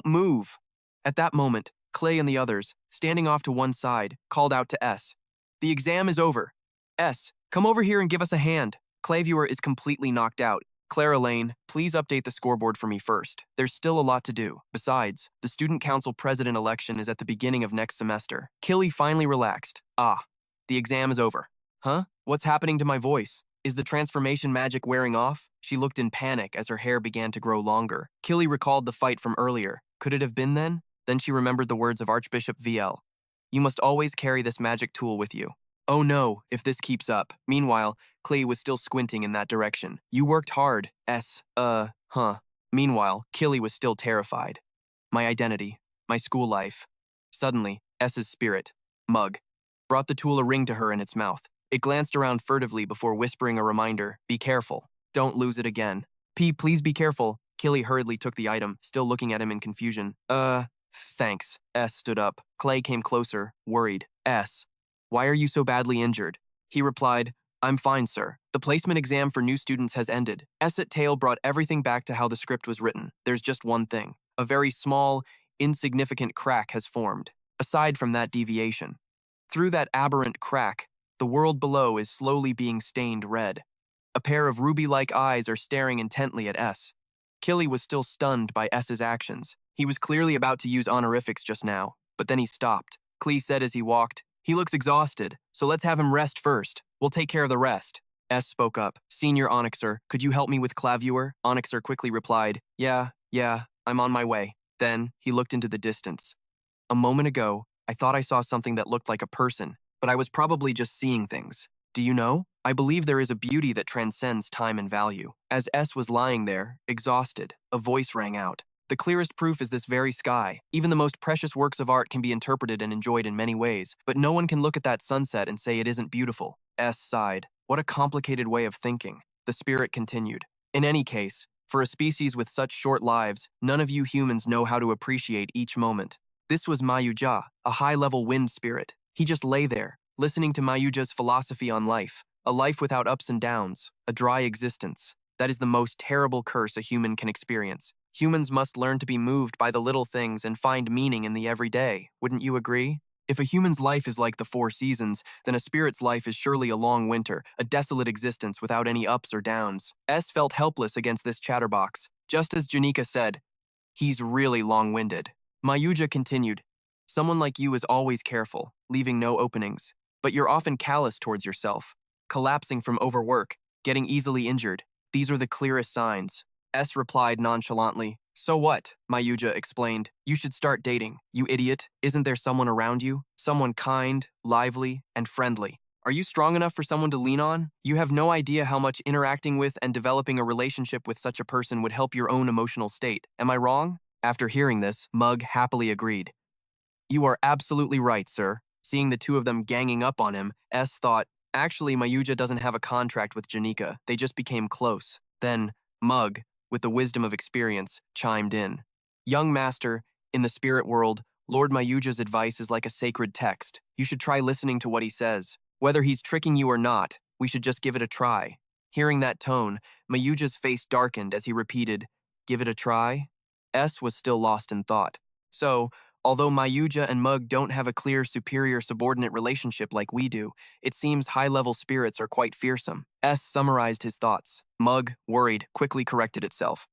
move." At that moment, Clay and the others, standing off to one side, called out to S. "The exam is over. S, come over here and give us a hand." Clayviewer is completely knocked out. "Clara Lane, please update the scoreboard for me first. There's still a lot to do. Besides, the student council president election is at the beginning of next semester." Killy finally relaxed. "Ah, the exam is over. Huh? What's happening to my voice? Is the transformation magic wearing off?" She looked in panic as her hair began to grow longer. Killy recalled the fight from earlier. Could it have been then? Then she remembered the words of Archbishop Viel. "You must always carry this magic tool with you." Oh no, if this keeps up. Meanwhile, Clay was still squinting in that direction. "You worked hard, S. Huh." Meanwhile, Killy was still terrified. My identity, my school life. Suddenly, S's spirit, Mug, brought the tool a ring to her in its mouth. It glanced around furtively before whispering a reminder, "Be careful. Don't lose it again." Please be careful." Killy hurriedly took the item, still looking at him in confusion. Thanks." S stood up. Clay came closer, worried. "S, why are you so badly injured?" He replied, "I'm fine, sir. The placement exam for new students has ended." S at Tiel brought everything back to how the script was written. There's just one thing. A very small, insignificant crack has formed. Aside from that deviation. Through that aberrant crack, the world below is slowly being stained red. A pair of ruby-like eyes are staring intently at S. Killy was still stunned by S's actions. He was clearly about to use honorifics just now, but then he stopped. Klee said as he walked, "He looks exhausted, so let's have him rest first. We'll take care of the rest." S spoke up. "Senior Onyxer, could you help me with Claviewer?" Onyxer quickly replied, Yeah, I'm on my way." Then he looked into the distance. "A moment ago, I thought I saw something that looked like a person, but I was probably just seeing things. Do you know? I believe there is a beauty that transcends time and value." As S was lying there, exhausted, a voice rang out. "The clearest proof is this very sky. Even the most precious works of art can be interpreted and enjoyed in many ways, but no one can look at that sunset and say it isn't beautiful. S sighed. What a complicated way of thinking. The spirit continued. In any case, for a species with such short lives, none of you humans know how to appreciate each moment. This was Mayuja, a high-level wind spirit. He just lay there, listening to Mayuja's philosophy on life. A life without ups and downs, a dry existence. That is the most terrible curse a human can experience. Humans must learn to be moved by the little things and find meaning in the everyday. Wouldn't you agree? If a human's life is like the 4 seasons, then a spirit's life is surely a long winter, a desolate existence without any ups or downs. S felt helpless against this chatterbox. Just as Yanika said, he's really long-winded. Mayuja continued, someone like you is always careful, leaving no openings. But you're often callous towards yourself, collapsing from overwork, getting easily injured. These are the clearest signs. S replied nonchalantly. So what? Mayuja explained. You should start dating. You idiot. Isn't there someone around you? Someone kind, lively, and friendly. Are you strong enough for someone to lean on? You have no idea how much interacting with and developing a relationship with such a person would help your own emotional state. Am I wrong? After hearing this, Mug happily agreed. You are absolutely right, sir. Seeing the two of them ganging up on him, S thought, actually, Mayuja doesn't have a contract with Yanika. They just became close. Then, Mug, with the wisdom of experience, chimed in. Young master, in the spirit world, Lord Mayuja's advice is like a sacred text. You should try listening to what he says. Whether he's tricking you or not, we should just give it a try. Hearing that tone, Mayuja's face darkened as he repeated, give it a try? S was still lost in thought. So, although Mayuja and Mug don't have a clear superior-subordinate relationship like we do, it seems high-level spirits are quite fearsome. S summarized his thoughts. Mug, worried, quickly corrected itself.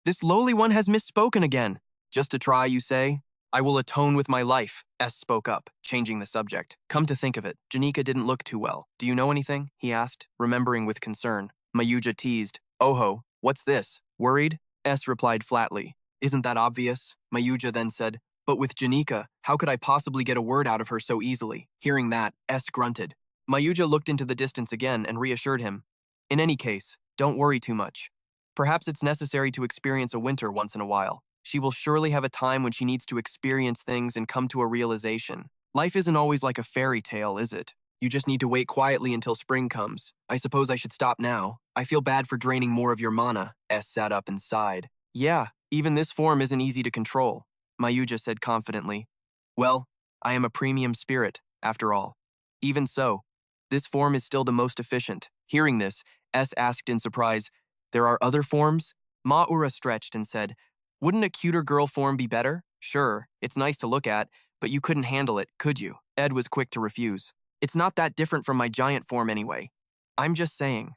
This lowly one has misspoken again. Just a try, you say? I will atone with my life, S spoke up, changing the subject. Come to think of it, Yanika didn't look too well. Do you know anything? He asked, remembering with concern. Mayuja teased. Oho, what's this? Worried? S replied flatly. Isn't that obvious? Mayuja then said. But with Yanika, how could I possibly get a word out of her so easily? Hearing that, S grunted. Mayuja looked into the distance again and reassured him. In any case, don't worry too much. Perhaps it's necessary to experience a winter once in a while. She will surely have a time when she needs to experience things and come to a realization. Life isn't always like a fairy tale, is it? You just need to wait quietly until spring comes. I suppose I should stop now. I feel bad for draining more of your mana. S sat up and sighed. Yeah, even this form isn't easy to control, Mayuja said confidently. Well, I am a premium spirit, after all. Even so, this form is still the most efficient. Hearing this, S asked in surprise, there are other forms? Maura stretched and said, wouldn't a cuter girl form be better? Sure, it's nice to look at, but you couldn't handle it, could you? Ed was quick to refuse. It's not that different from my giant form anyway. I'm just saying.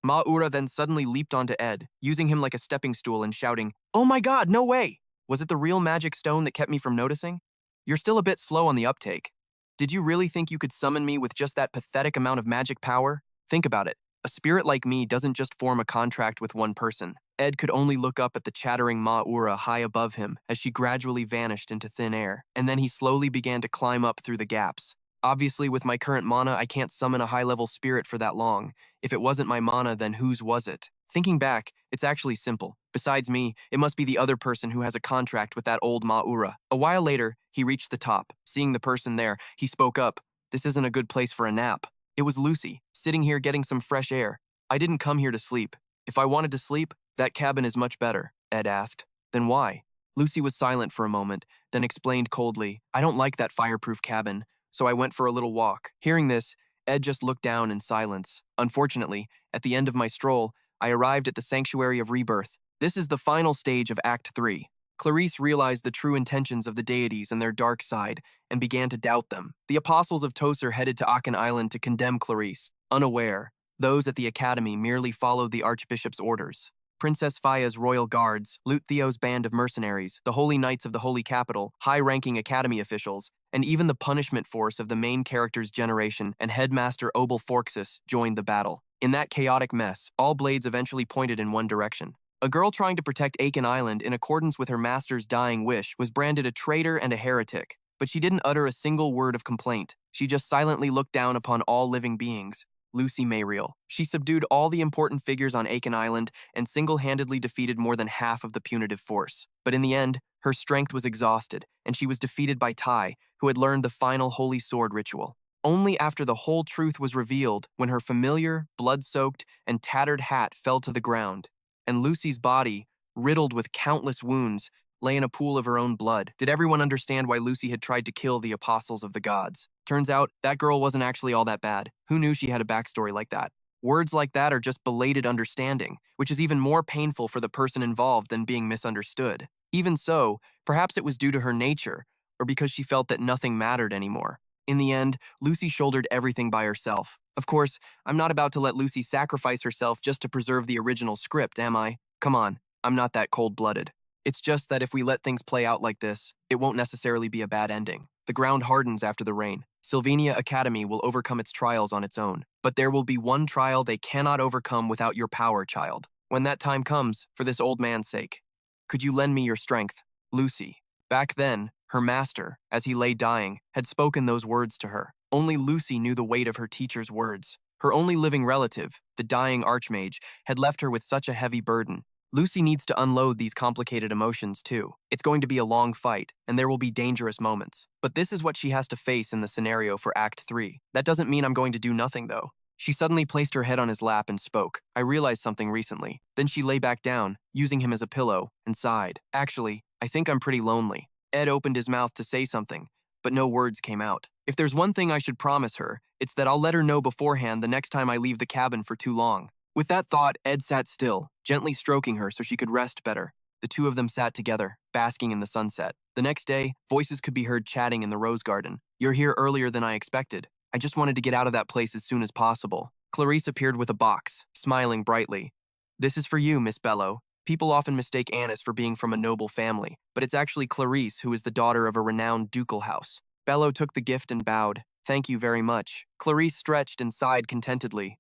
Maura then suddenly leaped onto Ed, using him like a stepping stool and shouting, oh my god, no way! Was it the real magic stone that kept me from noticing? You're still a bit slow on the uptake. Did you really think you could summon me with just that pathetic amount of magic power? Think about it. A spirit like me doesn't just form a contract with one person. Ed could only look up at the chattering Maura high above him as she gradually vanished into thin air, and then he slowly began to climb up through the gaps. Obviously, with my current mana, I can't summon a high-level spirit for that long. If it wasn't my mana, then whose was it? Thinking back, it's actually simple. Besides me, it must be the other person who has a contract with that old Maura. A while later, he reached the top. Seeing the person there, he spoke up. This isn't a good place for a nap. It was Lucy, sitting here getting some fresh air. I didn't come here to sleep. If I wanted to sleep, that cabin is much better, Ed asked. Then why? Lucy was silent for a moment, then explained coldly, I don't like that fireproof cabin, so I went for a little walk. Hearing this, Ed just looked down in silence. Unfortunately, at the end of my stroll, I arrived at the Sanctuary of Rebirth. This is the final stage of Act 3. Clarice realized the true intentions of the deities and their dark side, and began to doubt them. The apostles of Toser headed to Akan Island to condemn Clarice. Unaware, those at the Academy merely followed the Archbishop's orders. Princess Faya's royal guards, Loethio's band of mercenaries, the Holy Knights of the Holy Capital, high-ranking Academy officials, and even the punishment force of the main character's generation and Headmaster Obel Forxus joined the battle. In that chaotic mess, all blades eventually pointed in one direction. A girl trying to protect Akan Island in accordance with her master's dying wish was branded a traitor and a heretic, but she didn't utter a single word of complaint. She just silently looked down upon all living beings. Lucy Mayriel. She subdued all the important figures on Akan Island and single-handedly defeated more than half of the punitive force. But in the end, her strength was exhausted, and she was defeated by Tai, who had learned the final Holy Sword ritual. Only after the whole truth was revealed, when her familiar, blood-soaked, and tattered hat fell to the ground, and Lucy's body, riddled with countless wounds, lay in a pool of her own blood, did everyone understand why Lucy had tried to kill the apostles of the gods. Turns out, that girl wasn't actually all that bad. Who knew she had a backstory like that? Words like that are just belated understanding, which is even more painful for the person involved than being misunderstood. Even so, perhaps it was due to her nature, or because she felt that nothing mattered anymore. In the end, Lucy shouldered everything by herself. Of course, I'm not about to let Lucy sacrifice herself just to preserve the original script, am I? Come on, I'm not that cold-blooded. It's just that if we let things play out like this, it won't necessarily be a bad ending. The ground hardens after the rain. Sylvania Academy will overcome its trials on its own. But there will be one trial they cannot overcome without your power, child. When that time comes, for this old man's sake, could you lend me your strength, Lucy? Back then, her master, as he lay dying, had spoken those words to her. Only Lucy knew the weight of her teacher's words. Her only living relative, the dying archmage, had left her with such a heavy burden. Lucy needs to unload these complicated emotions too. It's going to be a long fight, and there will be dangerous moments. But this is what she has to face in the scenario for Act 3. That doesn't mean I'm going to do nothing, though. She suddenly placed her head on his lap and spoke. I realized something recently. Then she lay back down, using him as a pillow, and sighed. Actually, I think I'm pretty lonely. Ed opened his mouth to say something, but no words came out. If there's one thing I should promise her, it's that I'll let her know beforehand the next time I leave the cabin for too long. With that thought, Ed sat still, gently stroking her so she could rest better. The two of them sat together, basking in the sunset. The next day, voices could be heard chatting in the rose garden. You're here earlier than I expected. I just wanted to get out of that place as soon as possible. Clarice appeared with a box, smiling brightly. This is for you, Miss Belle. People often mistake Annis for being from a noble family, but it's actually Clarice who is the daughter of a renowned ducal house. Belle took the gift and bowed. Thank you very much. Clarice stretched and sighed contentedly.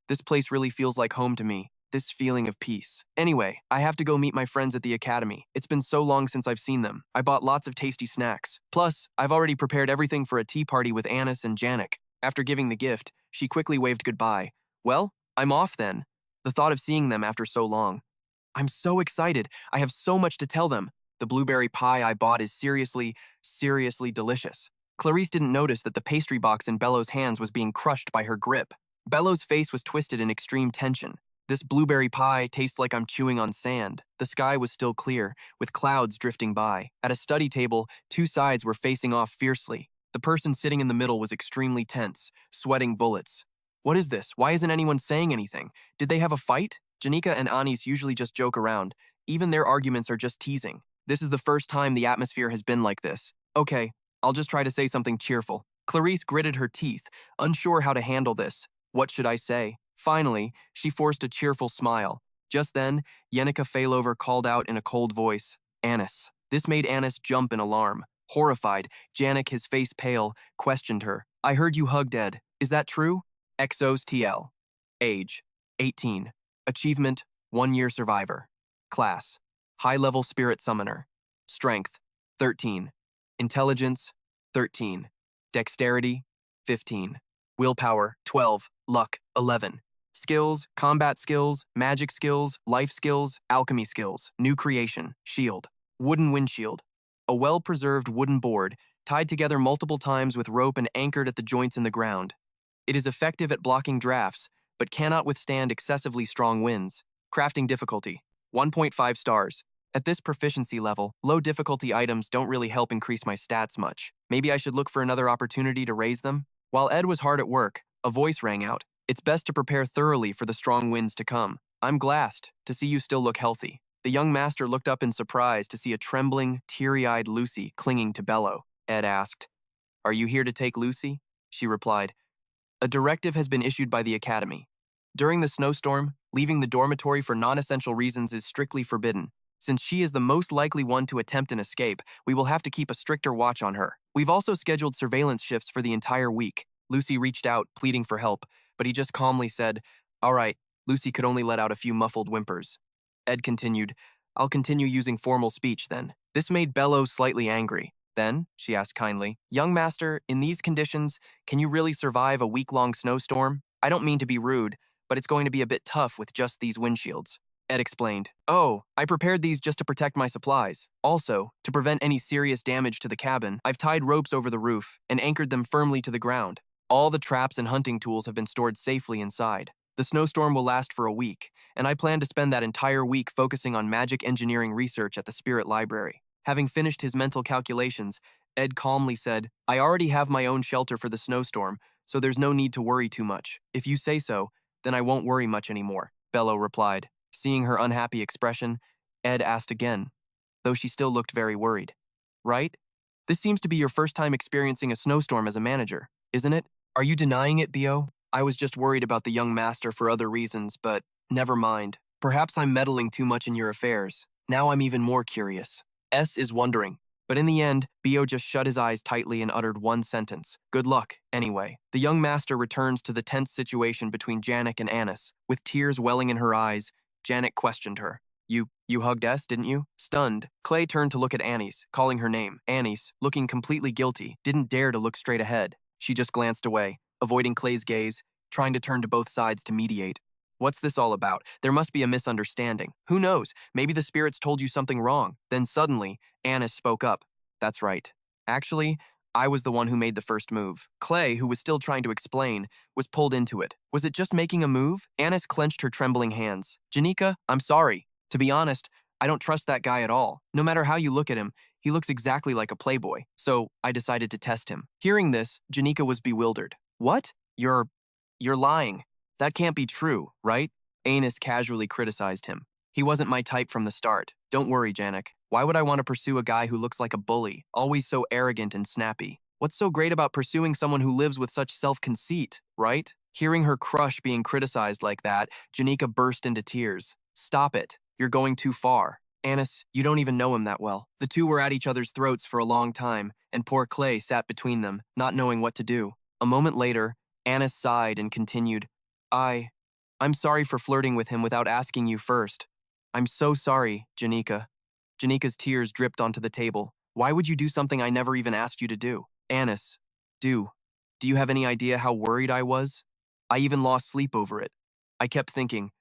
This place really feels like home to me. This feeling of peace. Anyway, I have to go meet my friends at the academy. It's been so long since I've seen them. I bought lots of tasty snacks. Plus, I've already prepared everything for a tea party with Annis and Janik. After giving the gift, she quickly waved goodbye. Well, I'm off then. The thought of seeing them after so long. I'm so excited. I have so much to tell them. The blueberry pie I bought is seriously delicious. Clarice didn't notice that the pastry box in Bello's hands was being crushed by her grip. Bello's face was twisted in extreme tension. This blueberry pie tastes like I'm chewing on sand. The sky was still clear, with clouds drifting by. At a study table, two sides were facing off fiercely. The person sitting in the middle was extremely tense, sweating bullets. What is this? Why isn't anyone saying anything? Did they have a fight? Janika and Anis usually just joke around. Even their arguments are just teasing. This is the first time the atmosphere has been like this. Okay, I'll just try to say something cheerful. Clarice gritted her teeth, unsure how to handle this. What should I say? Finally, she forced a cheerful smile. Just then, Yanika Failover called out in a cold voice, Annis. This made Annis jump in alarm. Horrified, Janik, his face pale, questioned her. I heard you hugged Ed. Is that true? Exos TL. Age, 18. Achievement, 1-year survivor. Class, high-level spirit summoner. Strength, 13. Intelligence, 13. Dexterity, 15. Willpower, 12. Luck, 11. Skills, combat skills, magic skills, life skills, alchemy skills, new creation, shield, wooden windshield. A well-preserved wooden board, tied together multiple times with rope and anchored at the joints in the ground. It is effective at blocking drafts, but cannot withstand excessively strong winds. Crafting difficulty, 1.5 stars. At this proficiency level, low difficulty items don't really help increase my stats much. Maybe I should look for another opportunity to raise them? While Ed was hard at work, a voice rang out. It's best to prepare thoroughly for the strong winds to come. I'm Glast, to see you still look healthy. The young master looked up in surprise to see a trembling, teary-eyed Lucy clinging to Bello. Ed asked, Are you here to take Lucy? She replied, A directive has been issued by the academy. During the snowstorm, leaving the dormitory for non-essential reasons is strictly forbidden. Since she is the most likely one to attempt an escape, we will have to keep a stricter watch on her. We've also scheduled surveillance shifts for the entire week. Lucy reached out, pleading for help, but he just calmly said, All right. Lucy could only let out a few muffled whimpers. Ed continued, I'll continue using formal speech then. This made Bello slightly angry. Then, she asked kindly, Young master, in these conditions, can you really survive a week-long snowstorm? I don't mean to be rude, but it's going to be a bit tough with just these windshields. Ed explained. Oh, I prepared these just to protect my supplies. Also, to prevent any serious damage to the cabin, I've tied ropes over the roof and anchored them firmly to the ground. All the traps and hunting tools have been stored safely inside. The snowstorm will last for a week, and I plan to spend that entire week focusing on magic engineering research at the Spirit Library. Having finished his mental calculations, Ed calmly said, I already have my own shelter for the snowstorm, so there's no need to worry too much. If you say so, then I won't worry much anymore, Belle replied. Seeing her unhappy expression, Ed asked again, though she still looked very worried. Right? This seems to be your first time experiencing a snowstorm as a manager, isn't it? Are you denying it, Bio? I was just worried about the young master for other reasons, but never mind. Perhaps I'm meddling too much in your affairs. Now I'm even more curious. S is wondering. But in the end, Bio just shut his eyes tightly and uttered one sentence. Good luck, anyway. The young master returns to the tense situation between Janik and Anis. With tears welling in her eyes, Janik questioned her. You hugged S, didn't you? Stunned, Clay turned to look at Anis, calling her name. Anis, looking completely guilty, didn't dare to look straight ahead. She just glanced away, avoiding Clay's gaze, trying to turn to both sides to mediate. What's this all about? There must be a misunderstanding. Who knows? Maybe the spirits told you something wrong. Then suddenly, Anis spoke up. That's right. Actually, I was the one who made the first move. Clay, who was still trying to explain, was pulled into it. Was it just making a move? Anis clenched her trembling hands. Yanika, I'm sorry. To be honest, I don't trust that guy at all. No matter how you look at him, he looks exactly like a playboy. So I decided to test him. Hearing this, Yanika was bewildered. What? You're lying. That can't be true, right? Anis casually criticized him. He wasn't my type from the start. Don't worry, Janik. Why would I want to pursue a guy who looks like a bully, always so arrogant and snappy? What's so great about pursuing someone who lives with such self-conceit, right? Hearing her crush being criticized like that, Janika burst into tears. Stop it. You're going too far. Anis, you don't even know him that well. The two were at each other's throats for a long time, and poor Clay sat between them, not knowing what to do. A moment later, Anis sighed and continued, I'm sorry for flirting with him without asking you first. I'm so sorry, Janika. Janika's tears dripped onto the table. Why would you do something I never even asked you to do? Anis, do you have any idea how worried I was? I even lost sleep over it. I kept thinking,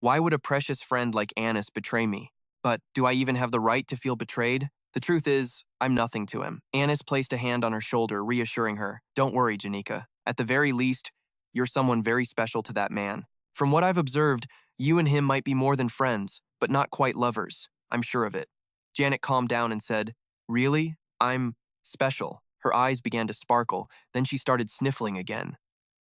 why would a precious friend like Anis betray me? But do I even have the right to feel betrayed? The truth is, I'm nothing to him. Anis placed a hand on her shoulder, reassuring her. Don't worry, Janika. At the very least, you're someone very special to that man. From what I've observed, you and him might be more than friends, but not quite lovers. I'm sure of it. Janet calmed down and said, Really? I'm special. Her eyes began to sparkle, then she started sniffling again.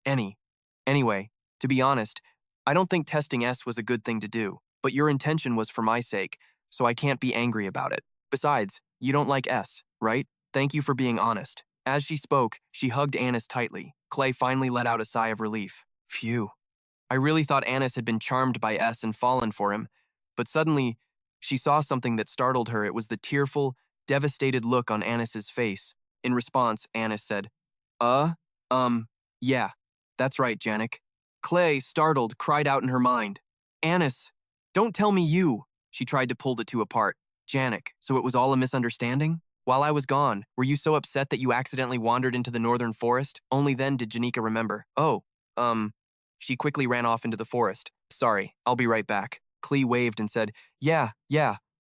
Anyway, to be honest, I don't think testing S was a good thing to do, but your intention was for my sake, so I can't be angry about it. Besides, you don't like S, right? Thank you for being honest. As she spoke, she hugged Anis tightly. Clay finally let out a sigh of relief. Phew. I really thought Anis had been charmed by S and fallen for him, but suddenly, she saw something that startled her. It was the tearful, devastated look on Anis's face. In response, Anis said, yeah, that's right, Janik. Clay, startled, cried out in her mind. Anis, don't tell me you. She tried to pull the two apart. Janik, so it was all a misunderstanding? While I was gone, were you so upset that you accidentally wandered into the northern forest? Only then did Janika remember. She quickly ran off into the forest. Sorry, I'll be right back. Klee waved and said, Yeah,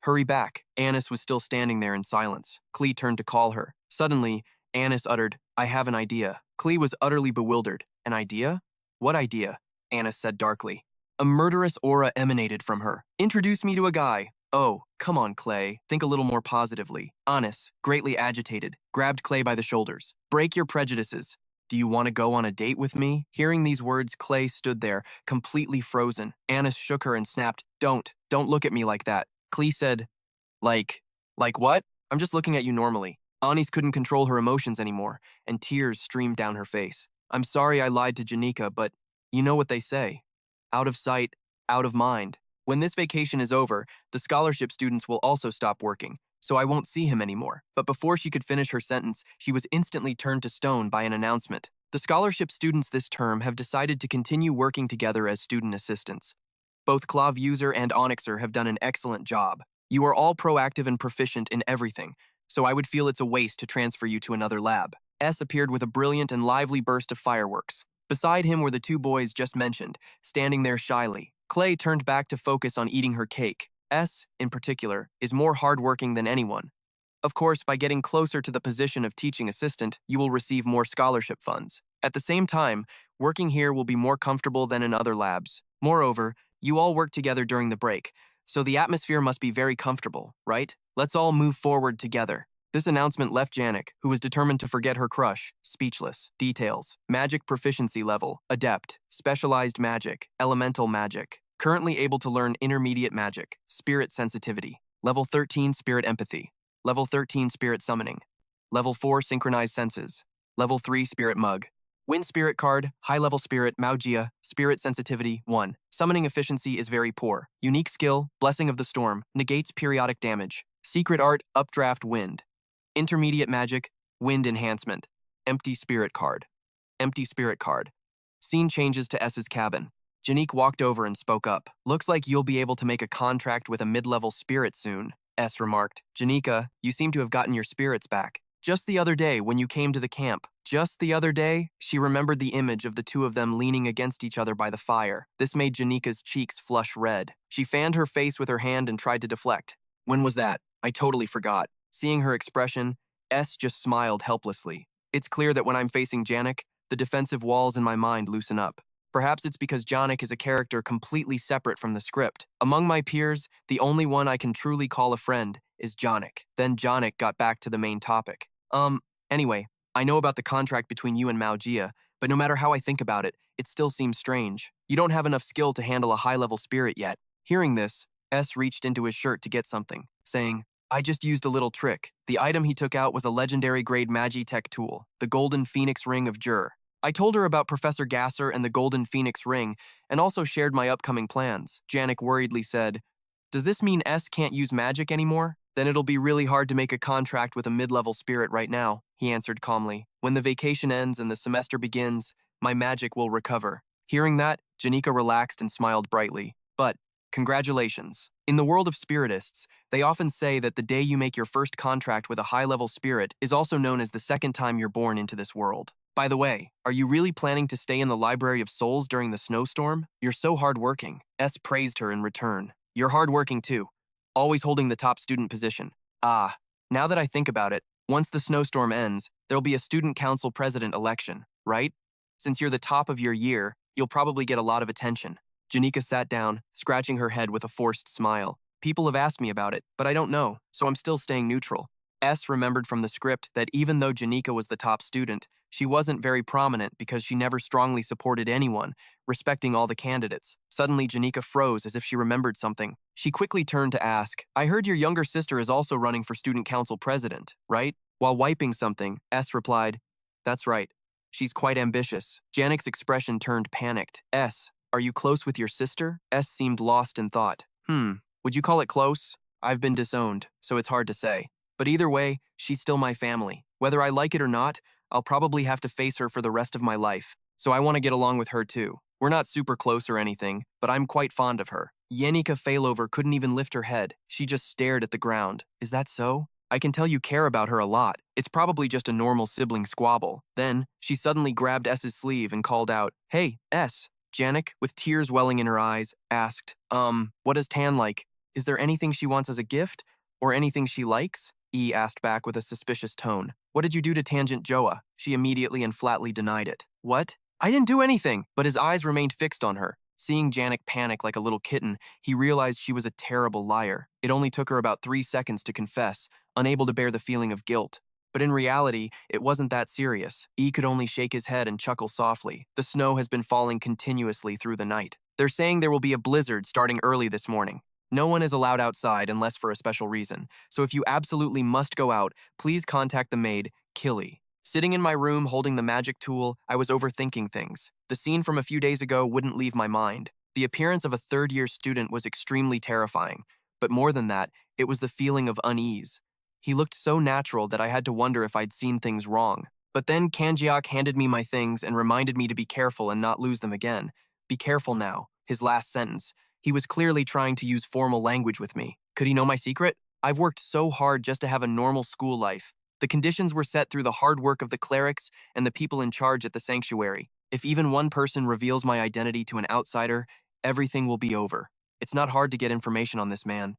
hurry back. Anis was still standing there in silence. Klee turned to call her. Suddenly, Anis uttered, I have an idea. Klee was utterly bewildered. An idea? What idea? Anis said darkly. A murderous aura emanated from her. Introduce me to a guy. Oh, come on, Clay. Think a little more positively. Anis, greatly agitated, grabbed Clay by the shoulders. Break your prejudices. Do you want to go on a date with me? Hearing these words, Clay stood there, completely frozen. Anis shook her and snapped, Don't look at me like that. Clay said, Like what? I'm just looking at you normally. Anis couldn't control her emotions anymore, and tears streamed down her face. I'm sorry I lied to Janika, but you know what they say. Out of sight, out of mind. When this vacation is over, the scholarship students will also stop working, so I won't see him anymore. But before she could finish her sentence, she was instantly turned to stone by an announcement. The scholarship students this term have decided to continue working together as student assistants. Both Clav User and Onyxer have done an excellent job. You are all proactive and proficient in everything, so I would feel it's a waste to transfer you to another lab. S appeared with a brilliant and lively burst of fireworks. Beside him were the two boys just mentioned, standing there shyly. Clay turned back to focus on eating her cake. S, in particular, is more hardworking than anyone. Of course, by getting closer to the position of teaching assistant, you will receive more scholarship funds. At the same time, working here will be more comfortable than in other labs. Moreover, you all work together during the break, so the atmosphere must be very comfortable, right? Let's all move forward together. This announcement left Janik, who was determined to forget her crush, speechless. Details: magic proficiency level, adept, specialized magic, elemental magic. Currently able to learn intermediate magic, spirit sensitivity. Level 13 spirit empathy. Level 13 spirit summoning. Level 4 synchronized senses. Level 3 spirit mug. Wind spirit card, high level spirit, Maugia, spirit sensitivity 1. Summoning efficiency is very poor. Unique skill, blessing of the storm, negates periodic damage. Secret art, updraft wind. Intermediate magic, wind enhancement. Empty spirit card. Empty spirit card. Scene changes to S's cabin. Janique walked over and spoke up. Looks like you'll be able to make a contract with a mid-level spirit soon, S remarked. Janika, you seem to have gotten your spirits back. Just the other day when you came to the camp. Just the other day, she remembered the image of the two of them leaning against each other by the fire. This made Janika's cheeks flush red. She fanned her face with her hand and tried to deflect. When was that? I totally forgot. Seeing her expression, S just smiled helplessly. It's clear that when I'm facing Janik, the defensive walls in my mind loosen up. Perhaps it's because Janik is a character completely separate from the script. Among my peers, the only one I can truly call a friend is Janik. Then Janik got back to the main topic. Anyway, I know about the contract between you and Maugia, but no matter how I think about it, it still seems strange. You don't have enough skill to handle a high-level spirit yet. Hearing this, S reached into his shirt to get something, saying, I just used a little trick. The item he took out was a legendary grade Magitech tool, the Golden Phoenix Ring of Jur. I told her about Professor Gasser and the Golden Phoenix Ring, and also shared my upcoming plans. Janik worriedly said, Does this mean S can't use magic anymore? Then it'll be really hard to make a contract with a mid-level spirit right now, he answered calmly. When the vacation ends and the semester begins, my magic will recover. Hearing that, Janika relaxed and smiled brightly. But, congratulations. In the world of spiritists, they often say that the day you make your first contract with a high-level spirit is also known as the second time you're born into this world. By the way, are you really planning to stay in the Library of Souls during the snowstorm? You're so hardworking. S praised her in return. You're hardworking too. Always holding the top student position. Ah, now that I think about it, once the snowstorm ends, there'll be a student council president election, right? Since you're the top of your year, you'll probably get a lot of attention. Janika sat down, scratching her head with a forced smile. People have asked me about it, but I don't know, so I'm still staying neutral. S remembered from the script that even though Janika was the top student, she wasn't very prominent because she never strongly supported anyone, respecting all the candidates. Suddenly, Janika froze as if she remembered something. She quickly turned to ask, I heard your younger sister is also running for student council president, right? While wiping something, S replied, That's right. She's quite ambitious. Janik's expression turned panicked. S, are you close with your sister? S seemed lost in thought. Would you call it close? I've been disowned, so it's hard to say. But either way, she's still my family. Whether I like it or not, I'll probably have to face her for the rest of my life. So I want to get along with her too. We're not super close or anything, but I'm quite fond of her. Yanika Failover couldn't even lift her head. She just stared at the ground. Is that so? I can tell you care about her a lot. It's probably just a normal sibling squabble. Then, she suddenly grabbed S's sleeve and called out, Hey, S. Janik, with tears welling in her eyes, asked, what is Tan like? Is there anything she wants as a gift? Or anything she likes? E asked back with a suspicious tone. What did you do to Tangent Joa? She immediately and flatly denied it. What? I didn't do anything, but his eyes remained fixed on her. Seeing Janik panic like a little kitten, he realized she was a terrible liar. It only took her about 3 seconds to confess, unable to bear the feeling of guilt. But in reality, it wasn't that serious. E could only shake his head and chuckle softly. The snow has been falling continuously through the night. They're saying there will be a blizzard starting early this morning. No one is allowed outside unless for a special reason, so if you absolutely must go out, please contact the maid, Killy. Sitting in my room holding the magic tool, I was overthinking things. The scene from a few days ago wouldn't leave my mind. The appearance of a third-year student was extremely terrifying, but more than that, it was the feeling of unease. He looked so natural that I had to wonder if I'd seen things wrong. But then Kanjiak handed me my things and reminded me to be careful and not lose them again. Be careful now, his last sentence. He was clearly trying to use formal language with me. Could he know my secret? I've worked so hard just to have a normal school life. The conditions were set through the hard work of the clerics and the people in charge at the sanctuary. If even one person reveals my identity to an outsider, everything will be over. It's not hard to get information on this man.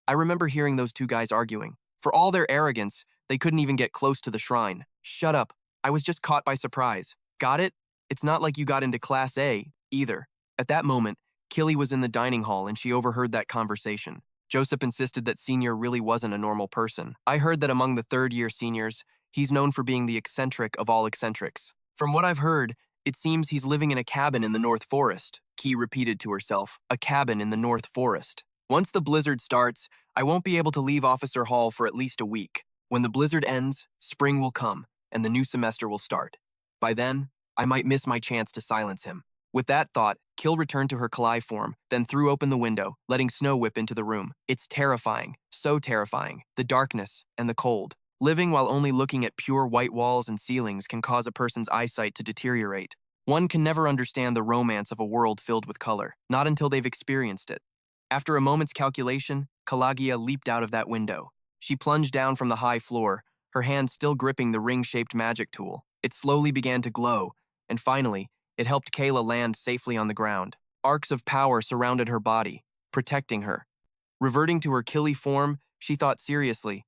I remember hearing those two guys arguing. For all their arrogance, they couldn't even get close to the shrine. Shut up. I was just caught by surprise. Got it? It's not like you got into Class A, either. At that moment, Killy was in the dining hall and she overheard that conversation. Joseph insisted that Senior really wasn't a normal person. I heard that among the third-year seniors, he's known for being the eccentric of all eccentrics. From what I've heard, it seems he's living in a cabin in the North Forest, Key repeated to herself. A cabin in the North Forest. Once the blizzard starts, I won't be able to leave Officer Hall for at least a week. When the blizzard ends, spring will come, and the new semester will start. By then, I might miss my chance to silence him. With that thought, Kill returned to her Kalai form, then threw open the window, letting snow whip into the room. It's terrifying, so terrifying. The darkness and the cold. Living while only looking at pure white walls and ceilings can cause a person's eyesight to deteriorate. One can never understand the romance of a world filled with color, not until they've experienced it. After a moment's calculation, Kalagia leaped out of that window. She plunged down from the high floor, her hand still gripping the ring-shaped magic tool. It slowly began to glow, and finally, it helped Kayla land safely on the ground. Arcs of power surrounded her body, protecting her. Reverting to her Killy form, she thought seriously,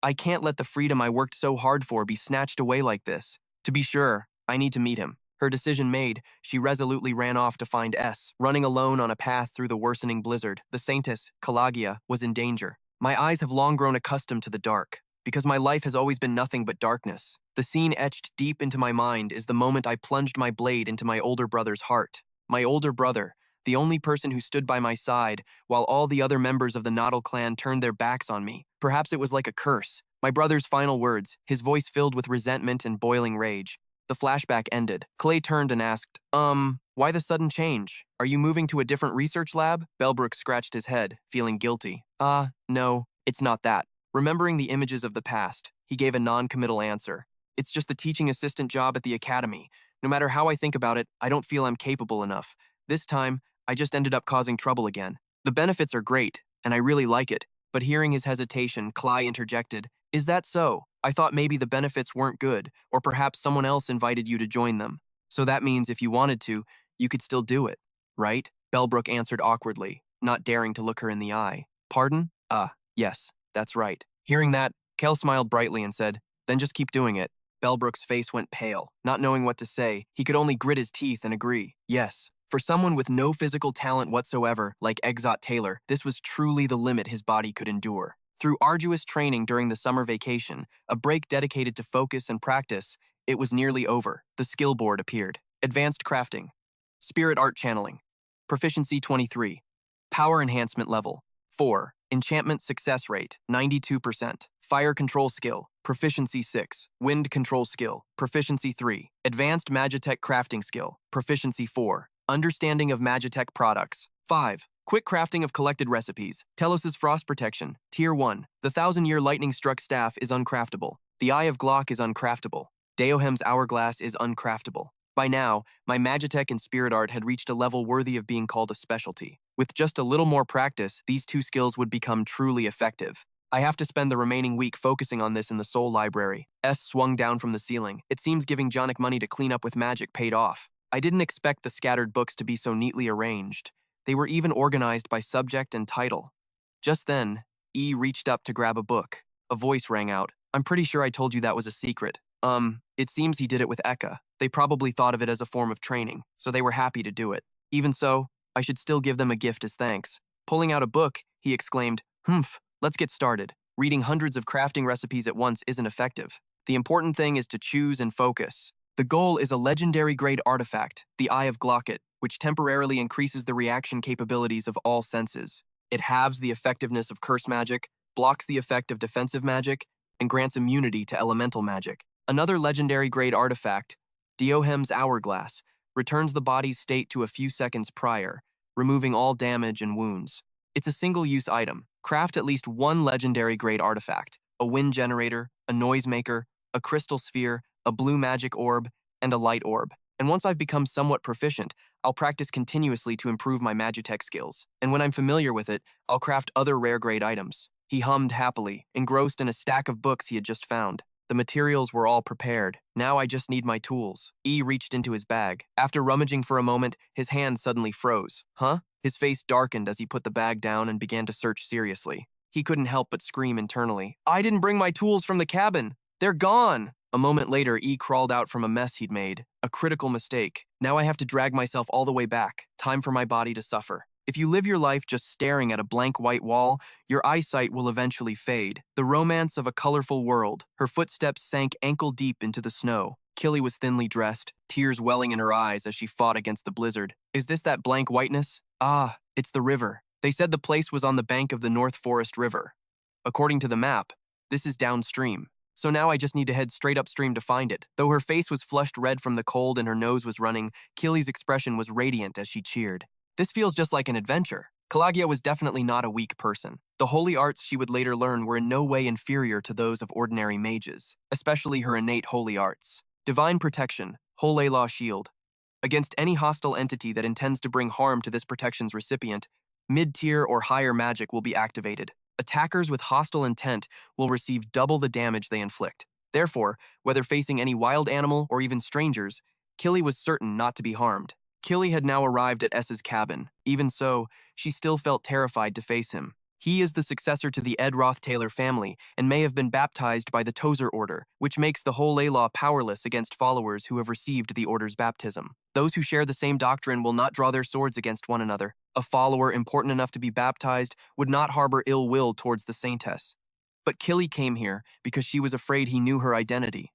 I can't let the freedom I worked so hard for be snatched away like this. To be sure, I need to meet him. Her decision made, she resolutely ran off to find S. Running alone on a path through the worsening blizzard, the Saintess, Kalagia, was in danger. My eyes have long grown accustomed to the dark, because my life has always been nothing but darkness. The scene etched deep into my mind is the moment I plunged my blade into my older brother's heart. My older brother, the only person who stood by my side, while all the other members of the Noddle clan turned their backs on me. Perhaps it was like a curse. My brother's final words, his voice filled with resentment and boiling rage. The flashback ended. Clay turned and asked, why the sudden change? Are you moving to a different research lab? Bellbrook scratched his head, feeling guilty. No, it's not that. Remembering the images of the past, he gave a non-committal answer. It's just the teaching assistant job at the academy. No matter how I think about it, I don't feel I'm capable enough. This time, I just ended up causing trouble again. The benefits are great, and I really like it. But hearing his hesitation, Clay interjected, Is that so? I thought maybe the benefits weren't good, or perhaps someone else invited you to join them. So that means if you wanted to, you could still do it, right? Bellbrook answered awkwardly, not daring to look her in the eye. Pardon? Yes, that's right. Hearing that, Kel smiled brightly and said, Then just keep doing it. Bellbrook's face went pale. Not knowing what to say, he could only grit his teeth and agree. Yes. For someone with no physical talent whatsoever, like Exot Taylor, this was truly the limit his body could endure. Through arduous training during the summer vacation, a break dedicated to focus and practice, it was nearly over. The skill board appeared. Advanced crafting. Spirit art channeling. Proficiency 23. Power enhancement level 4. Enchantment success rate 92%. Fire control skill. Proficiency 6. Wind control skill. Proficiency 3. Advanced Magitech crafting skill. Proficiency 4. Understanding of Magitech products. 5. Quick crafting of collected recipes. Telos' frost protection. Tier 1. The 1,000-year lightning-struck staff is uncraftable. The Eye of Glock is uncraftable. Deohem's hourglass is uncraftable. By now, my Magitech and Spirit Art had reached a level worthy of being called a specialty. With just a little more practice, these two skills would become truly effective. I have to spend the remaining week focusing on this in the Soul Library. S swung down from the ceiling. It seems giving Jonic money to clean up with magic paid off. I didn't expect the scattered books to be so neatly arranged. They were even organized by subject and title. Just then, E reached up to grab a book. A voice rang out. I'm pretty sure I told you that was a secret. It seems he did it with Eka. They probably thought of it as a form of training, so they were happy to do it. Even so, I should still give them a gift as thanks. Pulling out a book, he exclaimed, let's get started. Reading hundreds of crafting recipes at once isn't effective. The important thing is to choose and focus. The goal is a legendary grade artifact, the Eye of Glocket, which temporarily increases the reaction capabilities of all senses. It halves the effectiveness of curse magic, blocks the effect of defensive magic, and grants immunity to elemental magic. Another legendary grade artifact, Deohem's Hourglass, returns the body's state to a few seconds prior, removing all damage and wounds. It's a single-use item. Craft at least one legendary grade artifact, a wind generator, a noisemaker, a crystal sphere, a blue magic orb, and a light orb. And once I've become somewhat proficient, I'll practice continuously to improve my Magitech skills. And when I'm familiar with it, I'll craft other rare grade items. He hummed happily, engrossed in a stack of books he had just found. The materials were all prepared. Now I just need my tools. E reached into his bag. After rummaging for a moment, his hand suddenly froze. Huh? His face darkened as he put the bag down and began to search seriously. He couldn't help but scream internally, "I didn't bring my tools from the cabin! They're gone!" A moment later, E crawled out from a mess he'd made. A critical mistake. Now I have to drag myself all the way back. Time for my body to suffer. If you live your life just staring at a blank white wall, your eyesight will eventually fade. The romance of a colorful world. Her footsteps sank ankle-deep into the snow. Killy was thinly dressed, tears welling in her eyes as she fought against the blizzard. Is this that blank whiteness? Ah, it's the river. They said the place was on the bank of the North Forest River. According to the map, this is downstream. So now I just need to head straight upstream to find it. Though her face was flushed red from the cold and her nose was running, Killy's expression was radiant as she cheered. This feels just like an adventure. Kalagia was definitely not a weak person. The holy arts she would later learn were in no way inferior to those of ordinary mages, especially her innate holy arts. Divine protection, Holy Law Shield. Against any hostile entity that intends to bring harm to this protection's recipient, mid-tier or higher magic will be activated. Attackers with hostile intent will receive double the damage they inflict. Therefore, whether facing any wild animal or even strangers, Killy was certain not to be harmed. Killy had now arrived at S's cabin. Even so, she still felt terrified to face him. He is the successor to the Ed Roth-Taylor family and may have been baptized by the Tozer Order, which makes the whole ley law powerless against followers who have received the order's baptism. Those who share the same doctrine will not draw their swords against one another. A follower important enough to be baptized would not harbor ill will towards the saintess. But Killy came here because she was afraid he knew her identity.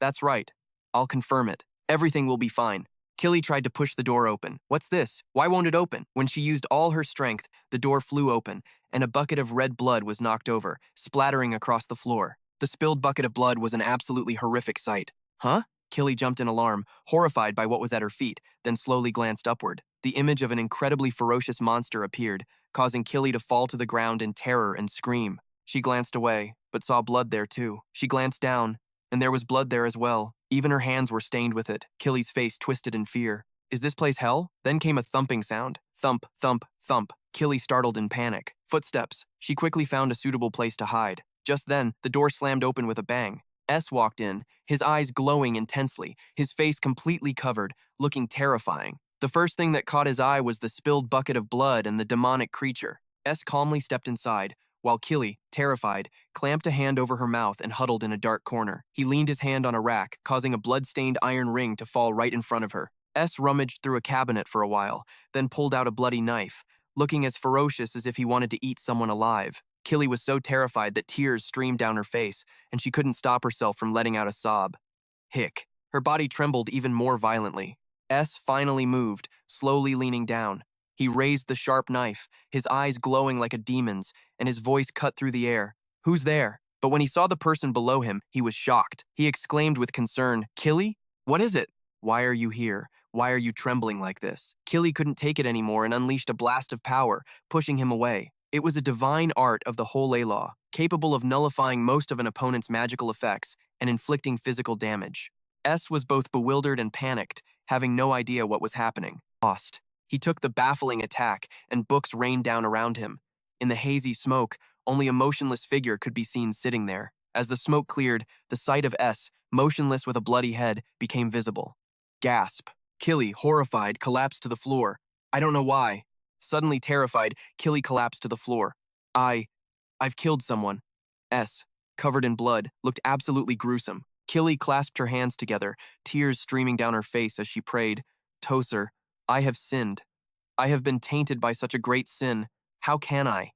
That's right. I'll confirm it. Everything will be fine. Killy tried to push the door open. What's this? Why won't it open? When she used all her strength, the door flew open, and a bucket of red blood was knocked over, splattering across the floor. The spilled bucket of blood was an absolutely horrific sight. Huh? Killy jumped in alarm, horrified by what was at her feet, then slowly glanced upward. The image of an incredibly ferocious monster appeared, causing Killy to fall to the ground in terror and scream. She glanced away, but saw blood there too. She glanced down, and there was blood there as well. Even her hands were stained with it. Killy's face twisted in fear. Is this place hell? Then came a thumping sound. Thump, thump, thump. Killy startled in panic. Footsteps. She quickly found a suitable place to hide. Just then, the door slammed open with a bang. S walked in, his eyes glowing intensely, his face completely covered, looking terrifying. The first thing that caught his eye was the spilled bucket of blood and the demonic creature. S calmly stepped inside, while Killy, terrified, clamped a hand over her mouth and huddled in a dark corner. He leaned his hand on a rack, causing a blood-stained iron ring to fall right in front of her. S rummaged through a cabinet for a while, then pulled out a bloody knife, looking as ferocious as if he wanted to eat someone alive. Killy was so terrified that tears streamed down her face, and she couldn't stop herself from letting out a sob. Hick. Her body trembled even more violently. S finally moved, slowly leaning down. He raised the sharp knife, his eyes glowing like a demon's, and his voice cut through the air. Who's there? But when he saw the person below him, he was shocked. He exclaimed with concern, Killy? What is it? Why are you here? Why are you trembling like this? Killy couldn't take it anymore and unleashed a blast of power, pushing him away. It was a divine art of the whole ley law, capable of nullifying most of an opponent's magical effects and inflicting physical damage. S was both bewildered and panicked, having no idea what was happening. Lost. He took the baffling attack, and books rained down around him. In the hazy smoke, only a motionless figure could be seen sitting there. As the smoke cleared, the sight of S, motionless with a bloody head, became visible. Gasp. Killy, horrified, collapsed to the floor. I don't know why. Suddenly terrified, Killy collapsed to the floor. I've killed someone. S, covered in blood, looked absolutely gruesome. Killy clasped her hands together, tears streaming down her face as she prayed, Tozer, I have sinned. I have been tainted by such a great sin. How can I?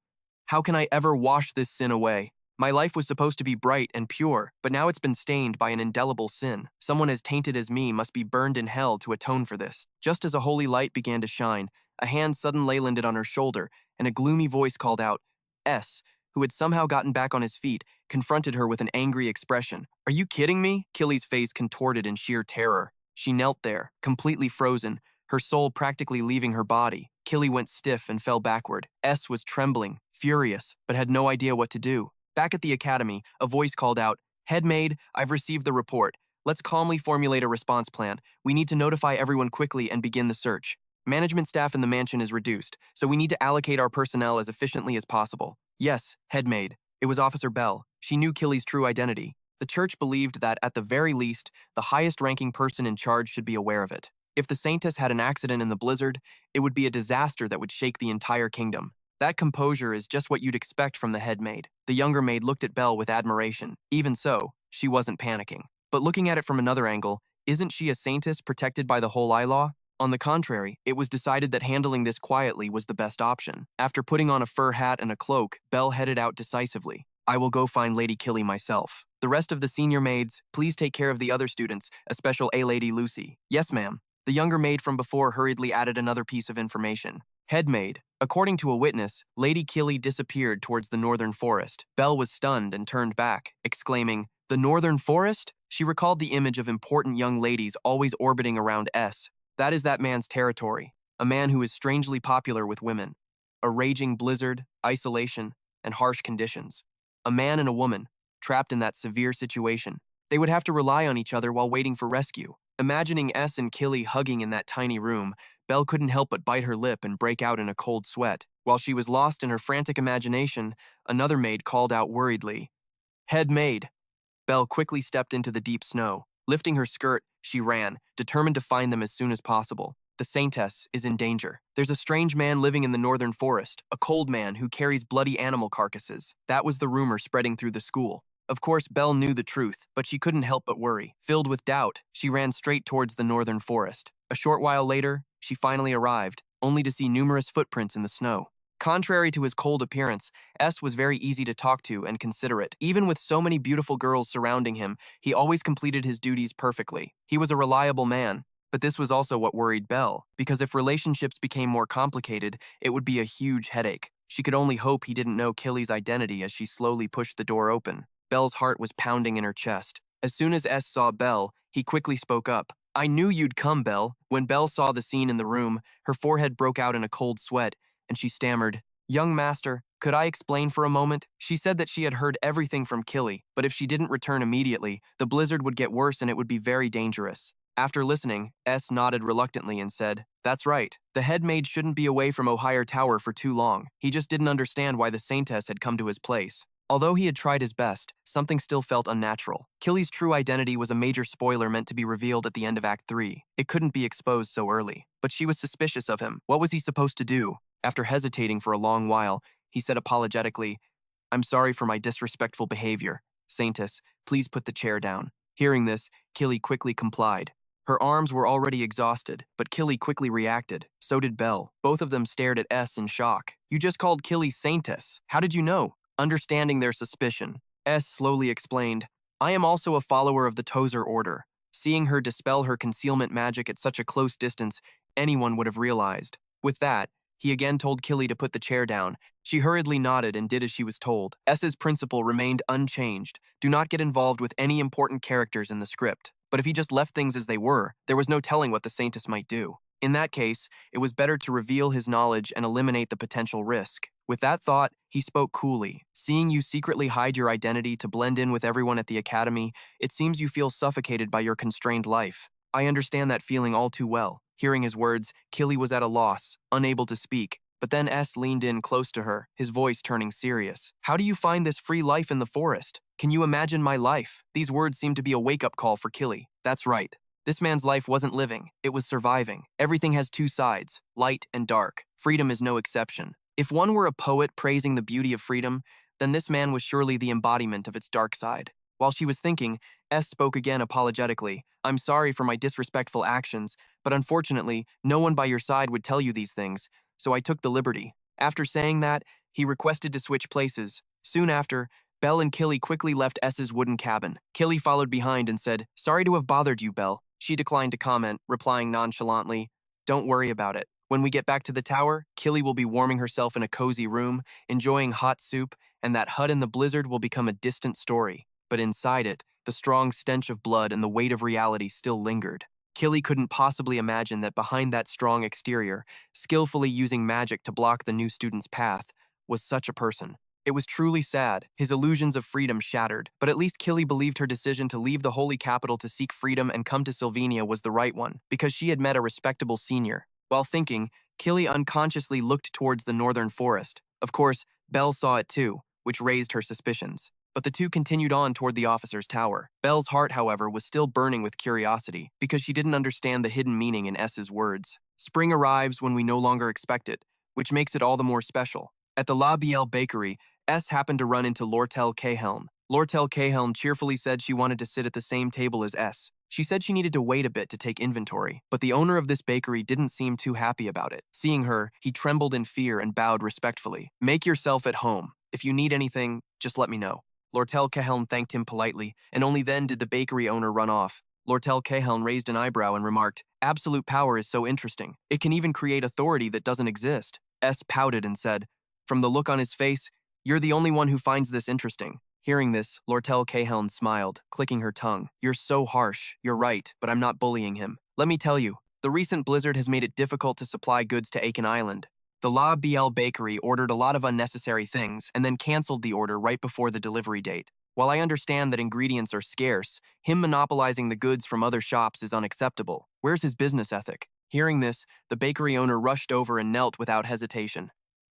How can I ever wash this sin away? My life was supposed to be bright and pure, but now it's been stained by an indelible sin. Someone as tainted as me must be burned in hell to atone for this. Just as a holy light began to shine, a hand suddenly landed on her shoulder, and a gloomy voice called out. S, who had somehow gotten back on his feet, confronted her with an angry expression. Are you kidding me? Killy's face contorted in sheer terror. She knelt there, completely frozen, her soul practically leaving her body. Killy went stiff and fell backward. S was trembling, furious, but had no idea what to do. Back at the academy, a voice called out, Headmaid, I've received the report. Let's calmly formulate a response plan. We need to notify everyone quickly and begin the search. Management staff in the mansion is reduced, so we need to allocate our personnel as efficiently as possible. Yes, Headmaid. It was Officer Belle. She knew Killy's true identity. The church believed that, at the very least, the highest-ranking person in charge should be aware of it. If the Saintess had an accident in the blizzard, it would be a disaster that would shake the entire kingdom. That composure is just what you'd expect from the head maid. The younger maid looked at Belle with admiration. Even so, she wasn't panicking. But looking at it from another angle, isn't she a Saintess protected by the whole eye law? On the contrary, it was decided that handling this quietly was the best option. After putting on a fur hat and a cloak, Belle headed out decisively. I will go find Lady Killy myself. The rest of the senior maids, please take care of the other students, especially A Lady Lucy. Yes, ma'am. The younger maid from before hurriedly added another piece of information. Head maid. According to a witness, Lady Killy disappeared towards the northern forest. Belle was stunned and turned back, exclaiming, "The northern forest?" She recalled the image of important young ladies always orbiting around S. That is that man's territory, a man who is strangely popular with women. A raging blizzard, isolation, and harsh conditions. A man and a woman, trapped in that severe situation. They would have to rely on each other while waiting for rescue. Imagining S and Killy hugging in that tiny room, Belle couldn't help but bite her lip and break out in a cold sweat. While she was lost in her frantic imagination, another maid called out worriedly, "Head maid." Belle quickly stepped into the deep snow. Lifting her skirt, she ran, determined to find them as soon as possible. The Saintess is in danger. There's a strange man living in the northern forest, a cold man who carries bloody animal carcasses. That was the rumor spreading through the school. Of course, Belle knew the truth, but she couldn't help but worry. Filled with doubt, she ran straight towards the northern forest. A short while later, she finally arrived, only to see numerous footprints in the snow. Contrary to his cold appearance, S was very easy to talk to and considerate. Even with so many beautiful girls surrounding him, he always completed his duties perfectly. He was a reliable man. But this was also what worried Belle, because if relationships became more complicated, it would be a huge headache. She could only hope he didn't know Killy's identity as she slowly pushed the door open. Belle's heart was pounding in her chest. As soon as S saw Belle, he quickly spoke up. "I knew you'd come, Belle." When Belle saw the scene in the room, her forehead broke out in a cold sweat, and she stammered, "Young master, could I explain for a moment?" She said that she had heard everything from Killy, but if she didn't return immediately, the blizzard would get worse and it would be very dangerous. After listening, S nodded reluctantly and said, "That's right. The head maid shouldn't be away from Ohio Tower for too long. He just didn't understand why the Saintess had come to his place." Although he had tried his best, something still felt unnatural. Killy's true identity was a major spoiler meant to be revealed at the end of Act 3. It couldn't be exposed so early. But she was suspicious of him. What was he supposed to do? After hesitating for a long while, he said apologetically, "I'm sorry for my disrespectful behavior. Saintess, please put the chair down." Hearing this, Killy quickly complied. Her arms were already exhausted, but Killy quickly reacted. So did Belle. Both of them stared at S in shock. "You just called Killy Saintess. How did you know?" Understanding their suspicion, S slowly explained, "I am also a follower of the Tozer Order. Seeing her dispel her concealment magic at such a close distance, anyone would have realized." With that, he again told Killy to put the chair down. She hurriedly nodded and did as she was told. S's principle remained unchanged. Do not get involved with any important characters in the script. But if he just left things as they were, there was no telling what the Saintess might do. In that case, it was better to reveal his knowledge and eliminate the potential risk. With that thought, he spoke coolly. "Seeing you secretly hide your identity to blend in with everyone at the academy, it seems you feel suffocated by your constrained life. I understand that feeling all too well." Hearing his words, Killy was at a loss, unable to speak. But then S leaned in close to her, his voice turning serious. "How do you find this free life in the forest? Can you imagine my life?" These words seemed to be a wake-up call for Killy. That's right. This man's life wasn't living, it was surviving. Everything has two sides, light and dark. Freedom is no exception. If one were a poet praising the beauty of freedom, then this man was surely the embodiment of its dark side. While she was thinking, S spoke again apologetically. "I'm sorry for my disrespectful actions, but unfortunately, no one by your side would tell you these things, so I took the liberty." After saying that, he requested to switch places. Soon after, Belle and Killy quickly left S's wooden cabin. Killy followed behind and said, "Sorry to have bothered you, Belle." She declined to comment, replying nonchalantly, "Don't worry about it. When we get back to the tower, Killy will be warming herself in a cozy room, enjoying hot soup, and that hut in the blizzard will become a distant story." But inside it, the strong stench of blood and the weight of reality still lingered. Killy couldn't possibly imagine that behind that strong exterior, skillfully using magic to block the new student's path, was such a person. It was truly sad, his illusions of freedom shattered, but at least Killy believed her decision to leave the holy capital to seek freedom and come to Sylvania was the right one, because she had met a respectable senior. While thinking, Killy unconsciously looked towards the northern forest. Of course, Belle saw it too, which raised her suspicions. but the two continued on toward the officer's tower. Belle's heart, however, was still burning with curiosity because she didn't understand the hidden meaning in S's words. Spring arrives when we no longer expect it, which makes it all the more special. At the La Bielle bakery, S happened to run into Lortell Cahelm. Lortell Cahelm cheerfully said she wanted to sit at the same table as S. She said she needed to wait a bit to take inventory, but the owner of this bakery didn't seem too happy about it. Seeing her, he trembled in fear and bowed respectfully. "Make yourself at home. If you need anything, just let me know." Lortell Cahelm thanked him politely, and only then did the bakery owner run off. Lortell Cahelm raised an eyebrow and remarked, "Absolute power is so interesting. It can even create authority that doesn't exist." S pouted and said, from the look on his face, "You're the only one who finds this interesting." Hearing this, Lortell Cahelm smiled, clicking her tongue. "You're so harsh. You're right, but I'm not bullying him. Let me tell you, the recent blizzard has made it difficult to supply goods to Aiken Island. The La Bielle bakery ordered a lot of unnecessary things and then canceled the order right before the delivery date. While I understand that ingredients are scarce, him monopolizing the goods from other shops is unacceptable. Where's his business ethic?" Hearing this, the bakery owner rushed over and knelt without hesitation.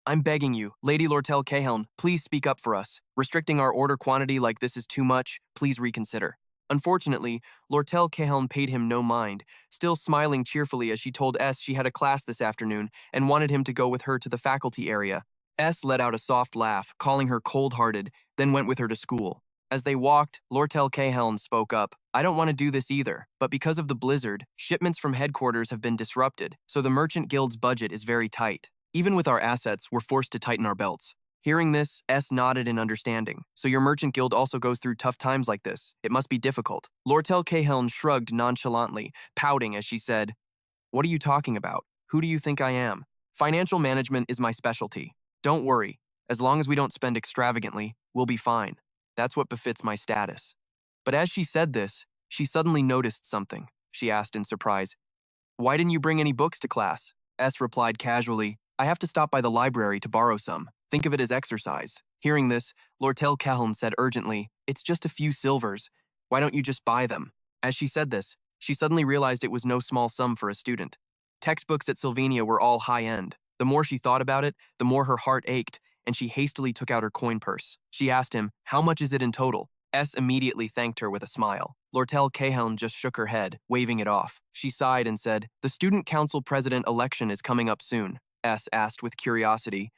"I'm begging you, Lady Lortell Cahelm, please speak up for us. Restricting our order quantity like this is too much. Please reconsider." Unfortunately, Lortell Cahelm paid him no mind, still smiling cheerfully as she told S she had a class this afternoon and wanted him to go with her to the faculty area. S let out a soft laugh, calling her cold-hearted, then went with her to school. As they walked, Lortell Cahelm spoke up. "I don't want to do this either, but because of the blizzard, shipments from headquarters have been disrupted, so the Merchant Guild's budget is very tight. Even with our assets, we're forced to tighten our belts." Hearing this, S nodded in understanding. "So your Merchant Guild also goes through tough times like this. It must be difficult." Lortell Cahelm shrugged nonchalantly, pouting as she said, "What are you talking about? Who do you think I am? Financial management is my specialty. Don't worry. As long as we don't spend extravagantly, we'll be fine. That's what befits my status." But as she said this, she suddenly noticed something. She asked in surprise, "Why didn't you bring any books to class?" S replied casually, "I have to stop by the library to borrow some. Think of it as exercise." Hearing this, Lortell Cahelm said urgently, "It's just a few silvers. Why don't you just buy them?" As she said this, she suddenly realized it was no small sum for a student. Textbooks at Sylvania were all high-end. The more she thought about it, the more her heart ached, and she hastily took out her coin purse. She asked him, "How much is it in total?" S immediately thanked her with a smile. Lortell Cahelm just shook her head, waving it off. She sighed and said, "The Student Council President election is coming up soon." S asked with curiosity,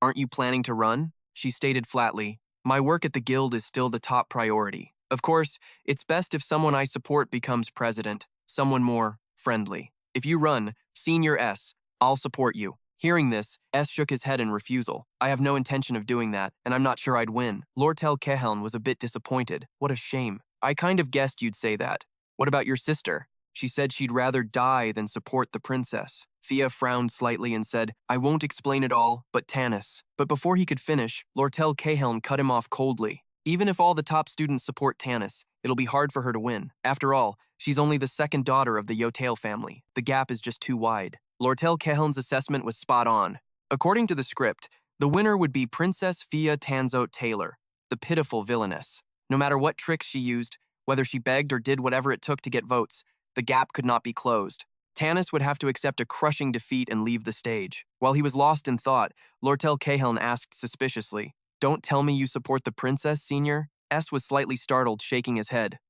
"Aren't you planning to run?" She stated flatly, "My work at the guild is still the top priority. Of course, it's best if someone I support becomes president, someone more friendly. If you run, Senior S, I'll support you." Hearing this, S shook his head in refusal. "I have no intention of doing that, and I'm not sure I'd win." Lortell Cahelm was a bit disappointed. "What a shame. I kind of guessed you'd say that. What about your sister?" She said she'd rather die than support the princess. Thea frowned slightly and said, "I won't explain it all, but Tanis." But before he could finish, Lortell Cahelm cut him off coldly. "Even if all the top students support Tanis, it'll be hard for her to win. After all, she's only the second daughter of the Yotail family. The gap is just too wide." Lortell Cahelm's assessment was spot on. According to the script, the winner would be Princess Fia Tanzote Taylor, the pitiful villainess. No matter what tricks she used, whether she begged or did whatever it took to get votes, the gap could not be closed. Tanis would have to accept a crushing defeat and leave the stage. While he was lost in thought, Lortell Cahelm asked suspiciously, "Don't tell me you support the princess, Senior?" S was slightly startled, shaking his head.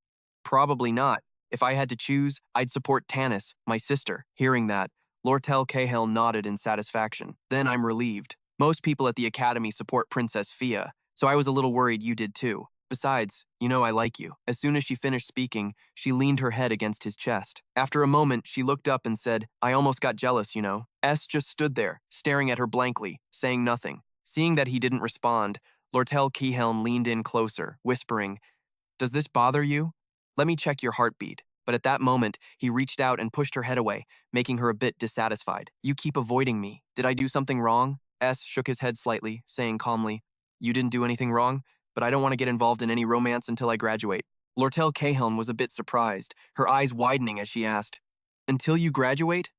"Probably not. If I had to choose, I'd support Tanis, my sister." Hearing that, Lortell Cahelm nodded in satisfaction. "Then I'm relieved. Most people at the academy support Princess Fia, so I was a little worried you did too. Besides, you know I like you." As soon as she finished speaking, she leaned her head against his chest. After a moment, she looked up and said, "I almost got jealous, you know." S just stood there, staring at her blankly, saying nothing. Seeing that he didn't respond, Lortell Cahelm leaned in closer, whispering, "Does this bother you? Let me check your heartbeat." But at that moment, he reached out and pushed her head away, making her a bit dissatisfied. "You keep avoiding me. Did I do something wrong?" S shook his head slightly, saying calmly, "You didn't do anything wrong, but I don't want to get involved in any romance until I graduate." Lortell Cahelm was a bit surprised, her eyes widening as she asked, "Until you graduate?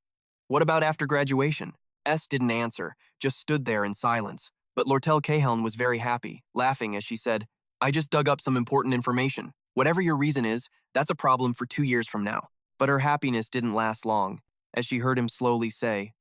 What about after graduation?" S didn't answer, just stood there in silence. But Lortell Cahelm was very happy, laughing as she said, "I just dug up some important information. Whatever your reason is, that's a problem for 2 years from now." But her happiness didn't last long, as she heard him slowly say,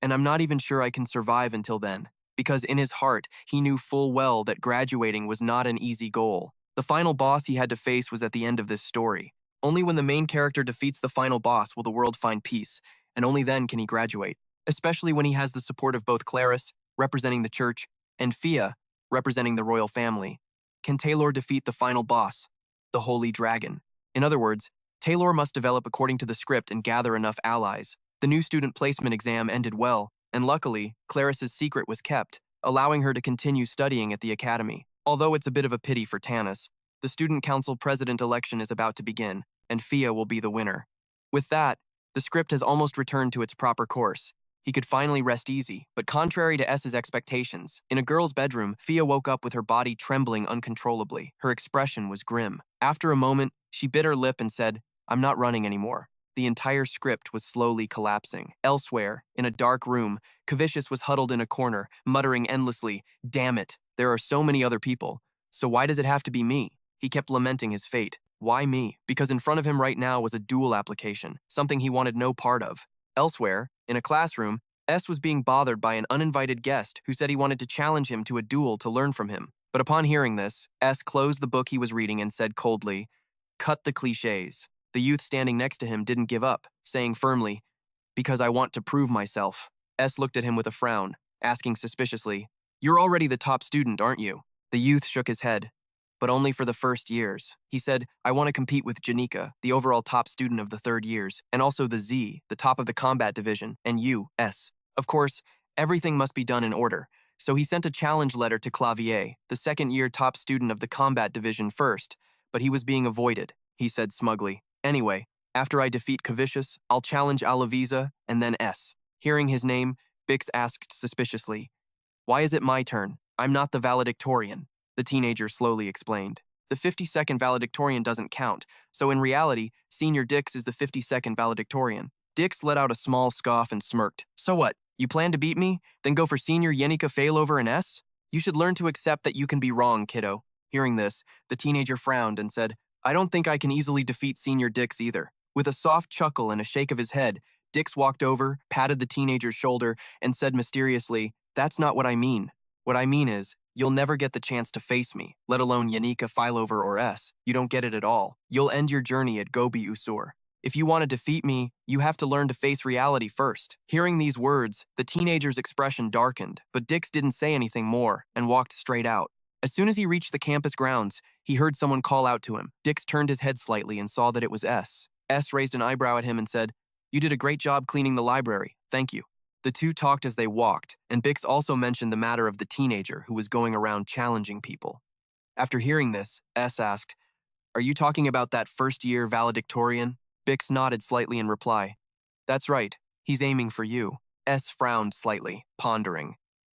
"And I'm not even sure I can survive until then." because in his heart, he knew full well that graduating was not an easy goal. The final boss he had to face was at the end of this story. Only when the main character defeats the final boss will the world find peace, and only then can he graduate, especially when he has the support of both Claris, representing the church, and Fia, representing the royal family. Can Taylor defeat the final boss, the Holy Dragon? In other words, Taylor must develop according to the script and gather enough allies. The new student placement exam ended well, and luckily, Claris's secret was kept, allowing her to continue studying at the academy. Although it's a bit of a pity for Tanis, the student council president election is about to begin, and Fia will be the winner. With that, the script has almost returned to its proper course. He could finally rest easy, but contrary to S's expectations, in a girl's bedroom, Fia woke up with her body trembling uncontrollably. Her expression was grim. After a moment, she bit her lip and said, "I'm not running anymore." The entire script was slowly collapsing. Elsewhere, in a dark room, Cavicius was huddled in a corner, muttering endlessly, "Damn it, there are so many other people. So why does it have to be me?" He kept lamenting his fate. Why me? Because in front of him right now was a duel application, something he wanted no part of. Elsewhere, in a classroom, S was being bothered by an uninvited guest who said he wanted to challenge him to a duel to learn from him. But upon hearing this, S closed the book he was reading and said coldly, "Cut the cliches." The youth standing next to him didn't give up, saying firmly, "Because I want to prove myself." S looked at him with a frown, asking suspiciously, "You're already the top student, aren't you?" The youth shook his head, "But only for the first years." He said, "I want to compete with Yanika, the overall top student of the third years, and also the Z, the top of the combat division, and you, S. Of course, everything must be done in order." So he sent a challenge letter to Clavier, the second-year top student of the combat division first, but he was being avoided. He said smugly, "Anyway, after I defeat Cavicius, I'll challenge Alavisa and then S." Hearing his name, Bix asked suspiciously, "Why is it my turn? I'm not the valedictorian." The teenager slowly explained. The 52nd valedictorian doesn't count, so in reality, Senior Dix is the 52nd valedictorian. Dix let out a small scoff and smirked. "So what? You plan to beat me? Then go for Senior Yanika Failover and S? You should learn to accept that you can be wrong, kiddo." Hearing this, the teenager frowned and said, "I don't think I can easily defeat Senior Dix either." With a soft chuckle and a shake of his head, Dix walked over, patted the teenager's shoulder, and said mysteriously, "That's not what I mean. What I mean is, you'll never get the chance to face me, let alone Yanika Filover or S. You don't get it at all. You'll end your journey at Gobi Usur. If you want to defeat me, you have to learn to face reality first." Hearing these words, the teenager's expression darkened, but Dix didn't say anything more and walked straight out. As soon as he reached the campus grounds, he heard someone call out to him. Dix turned his head slightly and saw that it was S. S raised an eyebrow at him and said, "You did a great job cleaning the library. Thank you." The two talked as they walked, and Bix also mentioned the matter of the teenager who was going around challenging people. After hearing this, S asked, "Are you talking about that first-year valedictorian?" Bix nodded slightly in reply. "That's right. He's aiming for you." S frowned slightly, pondering.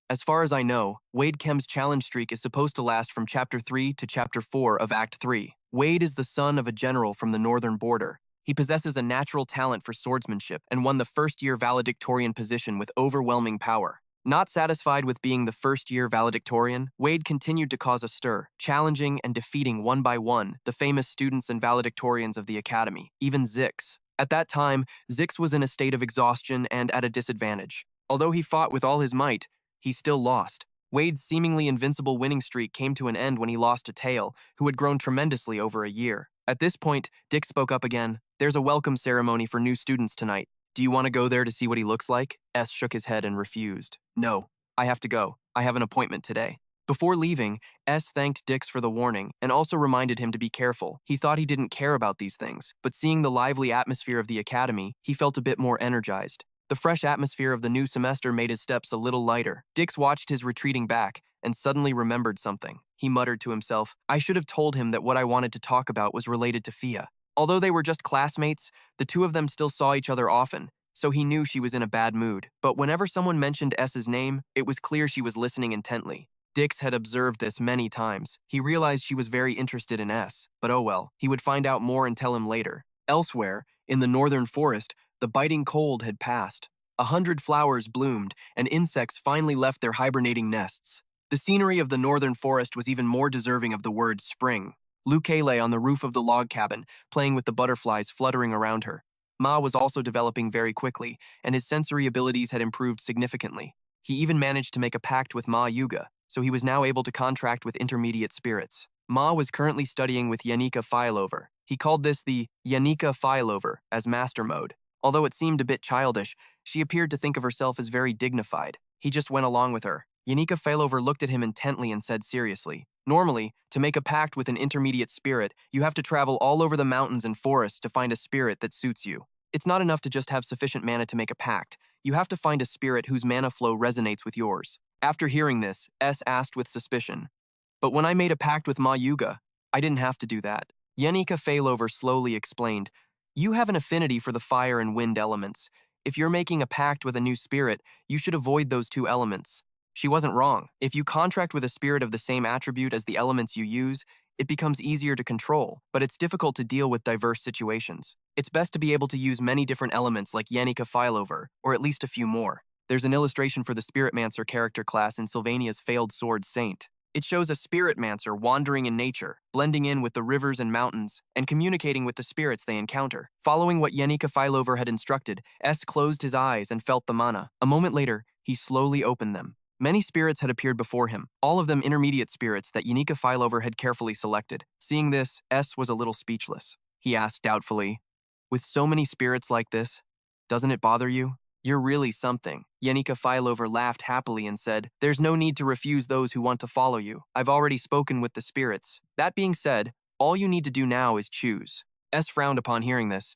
"As far as I know, Wade Kem's challenge streak is supposed to last from Chapter 3 to Chapter 4 of Act 3. Wade is the son of a general from the northern border. He possesses a natural talent for swordsmanship and won the first-year valedictorian position with overwhelming power. Not satisfied with being the first-year valedictorian, Wade continued to cause a stir, challenging and defeating one by one the famous students and valedictorians of the academy, even Zix. At that time, Zix was in a state of exhaustion and at a disadvantage. Although he fought with all his might, he still lost. Wade's seemingly invincible winning streak came to an end when he lost to Tiel, who had grown tremendously over a year. At this point, Dick spoke up again. "There's a welcome ceremony for new students tonight. Do you want to go there to see what he looks like?" S shook his head and refused. "No, I have to go. I have an appointment today." Before leaving, S thanked Dix for the warning and also reminded him to be careful. He thought he didn't care about these things, but seeing the lively atmosphere of the academy, he felt a bit more energized. The fresh atmosphere of the new semester made his steps a little lighter. Dix watched his retreating back and suddenly remembered something. He muttered to himself, "I should have told him that what I wanted to talk about was related to Fia." Although they were just classmates, the two of them still saw each other often, so he knew she was in a bad mood. But whenever someone mentioned S's name, it was clear she was listening intently. Dix had observed this many times. He realized she was very interested in S, but oh well, he would find out more and tell him later. Elsewhere, in the northern forest, the biting cold had passed. 100 flowers bloomed, and insects finally left their hibernating nests. The scenery of the northern forest was even more deserving of the word spring. Luke lay on the roof of the log cabin, playing with the butterflies fluttering around her. Ma was also developing very quickly, and his sensory abilities had improved significantly. He even managed to make a pact with Ma Yuga, so he was now able to contract with intermediate spirits. Ma was currently studying with Yanika Fileover. He called this the Yanika Fileover as master mode. Although it seemed a bit childish, she appeared to think of herself as very dignified. He just went along with her. Yanika Fileover looked at him intently and said seriously, "Normally, to make a pact with an intermediate spirit, you have to travel all over the mountains and forests to find a spirit that suits you. It's not enough to just have sufficient mana to make a pact. You have to find a spirit whose mana flow resonates with yours." After hearing this, S asked with suspicion, "But when I made a pact with Ma Yuga, I didn't have to do that." Yanika Failover slowly explained, "You have an affinity for the fire and wind elements. If you're making a pact with a new spirit, you should avoid those two elements." She wasn't wrong. If you contract with a spirit of the same attribute as the elements you use, it becomes easier to control, but it's difficult to deal with diverse situations. It's best to be able to use many different elements like Yanika Fileover, or at least a few more. There's an illustration for the Spiritmancer character class in Sylvania's Failed Sword Saint. It shows a Spiritmancer wandering in nature, blending in with the rivers and mountains, and communicating with the spirits they encounter. Following what Yanika Fileover had instructed, S closed his eyes and felt the mana. A moment later, he slowly opened them. Many spirits had appeared before him, all of them intermediate spirits that Yanika Fileover had carefully selected. Seeing this, S was a little speechless. He asked doubtfully, "With so many spirits like this, doesn't it bother you? You're really something." Yanika Fileover laughed happily and said, "There's no need to refuse those who want to follow you. I've already spoken with the spirits. That being said, all you need to do now is choose." S frowned upon hearing this.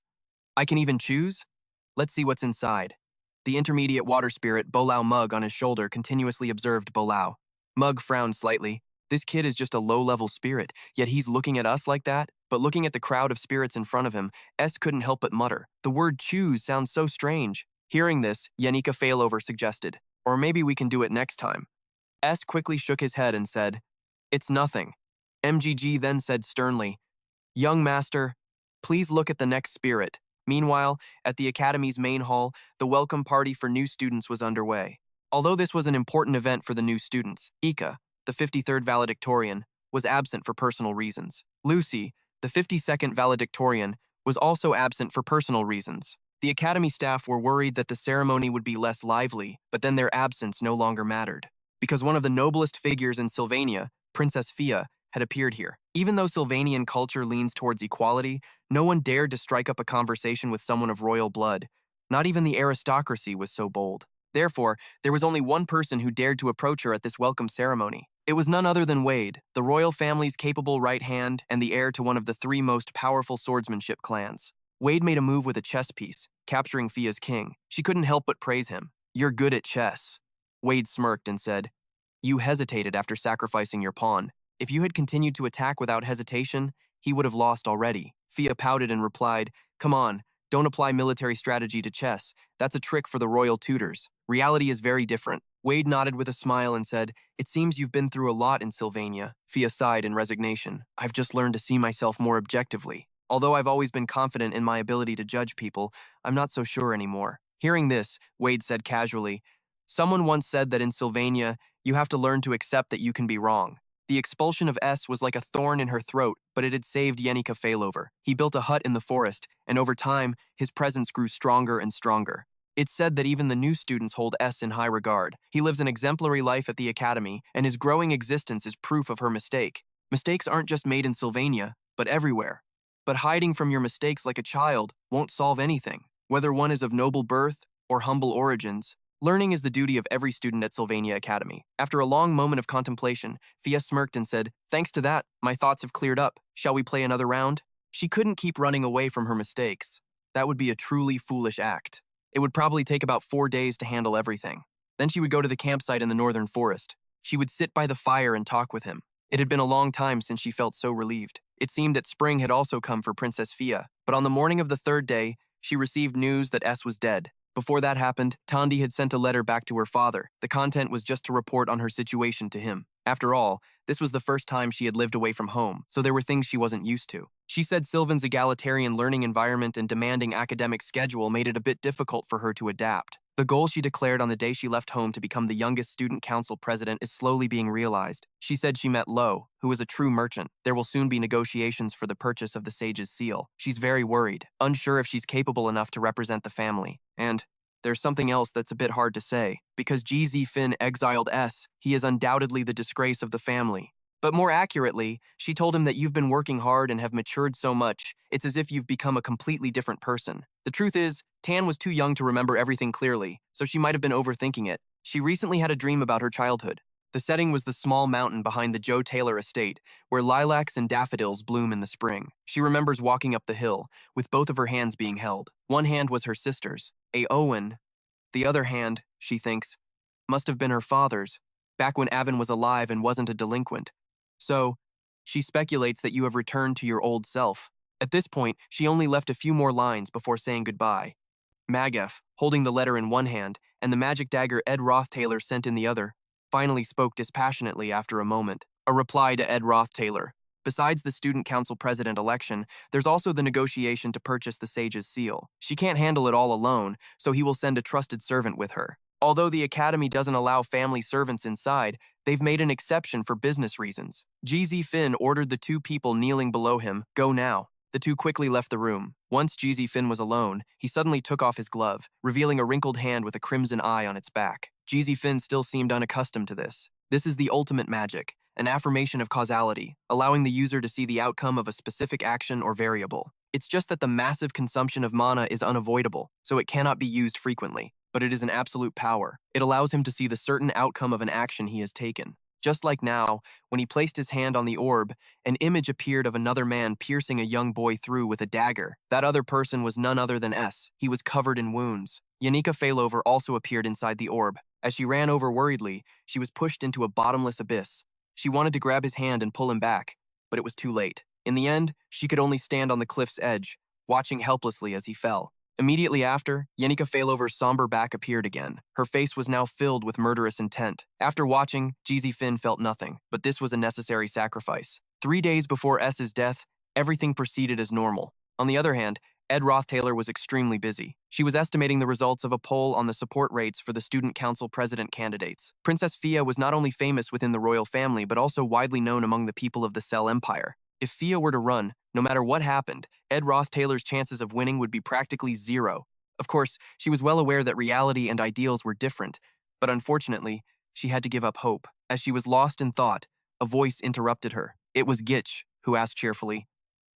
"I can even choose? Let's see what's inside." The intermediate water spirit, Bolao Mug, on his shoulder continuously observed Bolao. Mug frowned slightly. This kid is just a low-level spirit, yet he's looking at us like that? But looking at the crowd of spirits in front of him, S couldn't help but mutter, "The word choose sounds so strange." Hearing this, Yanika Failover suggested, "Or maybe we can do it next time." S quickly shook his head and said, "It's nothing." MGG then said sternly, "Young master, please look at the next spirit." Meanwhile, at the Academy's main hall, the welcome party for new students was underway. Although this was an important event for the new students, Ika, the 53rd valedictorian, was absent for personal reasons. Lucy, the 52nd valedictorian, was also absent for personal reasons. The Academy staff were worried that the ceremony would be less lively, but then their absence no longer mattered. Because one of the noblest figures in Sylvania, Princess Fia, had appeared here. Even though Sylvanian culture leans towards equality, no one dared to strike up a conversation with someone of royal blood. Not even the aristocracy was so bold. Therefore, there was only one person who dared to approach her at this welcome ceremony. It was none other than Wade, the royal family's capable right hand and the heir to one of the three most powerful swordsmanship clans. Wade made a move with a chess piece, capturing Fia's king. She couldn't help but praise him. "You're good at chess." Wade smirked and said, "You hesitated after sacrificing your pawn. If you had continued to attack without hesitation, he would have lost already." Fia pouted and replied, "Come on, don't apply military strategy to chess. That's a trick for the royal tutors. Reality is very different." Wade nodded with a smile and said, "It seems you've been through a lot in Sylvania." Fia sighed in resignation. "I've just learned to see myself more objectively. Although I've always been confident in my ability to judge people, I'm not so sure anymore." Hearing this, Wade said casually, "Someone once said that in Sylvania, you have to learn to accept that you can be wrong." The expulsion of S was like a thorn in her throat, but it had saved Yanika Failover. He built a hut in the forest, and over time, his presence grew stronger and stronger. It's said that even the new students hold S in high regard. He lives an exemplary life at the Academy, and his growing existence is proof of her mistake. Mistakes aren't just made in Sylvania, but everywhere. But hiding from your mistakes like a child won't solve anything. Whether one is of noble birth or humble origins, learning is the duty of every student at Sylvania Academy. After a long moment of contemplation, Fia smirked and said, "Thanks to that, my thoughts have cleared up. Shall we play another round?" She couldn't keep running away from her mistakes. That would be a truly foolish act. It would probably take about 4 days to handle everything. Then she would go to the campsite in the northern forest. She would sit by the fire and talk with him. It had been a long time since she felt so relieved. It seemed that spring had also come for Princess Fia, but on the morning of the third day, she received news that S was dead. Before that happened, Tandi had sent a letter back to her father. The content was just to report on her situation to him. After all, this was the first time she had lived away from home, so there were things she wasn't used to. She said Sylvan's egalitarian learning environment and demanding academic schedule made it a bit difficult for her to adapt. The goal she declared on the day she left home to become the youngest student council president is slowly being realized. She said she met Lo, who is a true merchant. There will soon be negotiations for the purchase of the sage's seal. She's very worried, unsure if she's capable enough to represent the family. And there's something else that's a bit hard to say. Because GZ Finn exiled S, he is undoubtedly the disgrace of the family. But more accurately, she told him that you've been working hard and have matured so much, it's as if you've become a completely different person. The truth is, Tan was too young to remember everything clearly, so she might have been overthinking it. She recently had a dream about her childhood. The setting was the small mountain behind the Joe Taylor estate, where lilacs and daffodils bloom in the spring. She remembers walking up the hill, with both of her hands being held. One hand was her sister's, a Owen. The other hand, she thinks, must have been her father's, back when Avon was alive and wasn't a delinquent. So, she speculates that you have returned to your old self. At this point, she only left a few more lines before saying goodbye. Magef, holding the letter in one hand and the magic dagger Ed Roth Taylor sent in the other, finally spoke dispassionately after a moment. A reply to Ed Roth Taylor. Besides the student council president election, there's also the negotiation to purchase the sage's seal. She can't handle it all alone, so he will send a trusted servant with her. Although the academy doesn't allow family servants inside, they've made an exception for business reasons. GZ Finn ordered the two people kneeling below him, "Go now." The two quickly left the room. Once GZ Finn was alone, he suddenly took off his glove, revealing a wrinkled hand with a crimson eye on its back. GZ Finn still seemed unaccustomed to this. This is the ultimate magic, an affirmation of causality, allowing the user to see the outcome of a specific action or variable. It's just that the massive consumption of mana is unavoidable, so it cannot be used frequently. But it is an absolute power. It allows him to see the certain outcome of an action he has taken. Just like now, when he placed his hand on the orb, an image appeared of another man piercing a young boy through with a dagger. That other person was none other than S. He was covered in wounds. Yanika Failover also appeared inside the orb. As she ran over worriedly, she was pushed into a bottomless abyss. She wanted to grab his hand and pull him back, but it was too late. In the end, she could only stand on the cliff's edge, watching helplessly as he fell. Immediately after, Yanika Failover's somber back appeared again. Her face was now filled with murderous intent. After watching, GZ Finn felt nothing, but this was a necessary sacrifice. 3 days before S's death, everything proceeded as normal. On the other hand, Ed Roth Taylor was extremely busy. She was estimating the results of a poll on the support rates for the student council president candidates. Princess Fia was not only famous within the royal family, but also widely known among the people of the Cell Empire. If Fia were to run, no matter what happened, Ed Roth Taylor's chances of winning would be practically zero. Of course, she was well aware that reality and ideals were different, but unfortunately, she had to give up hope. As she was lost in thought, a voice interrupted her. It was Gitch, who asked cheerfully,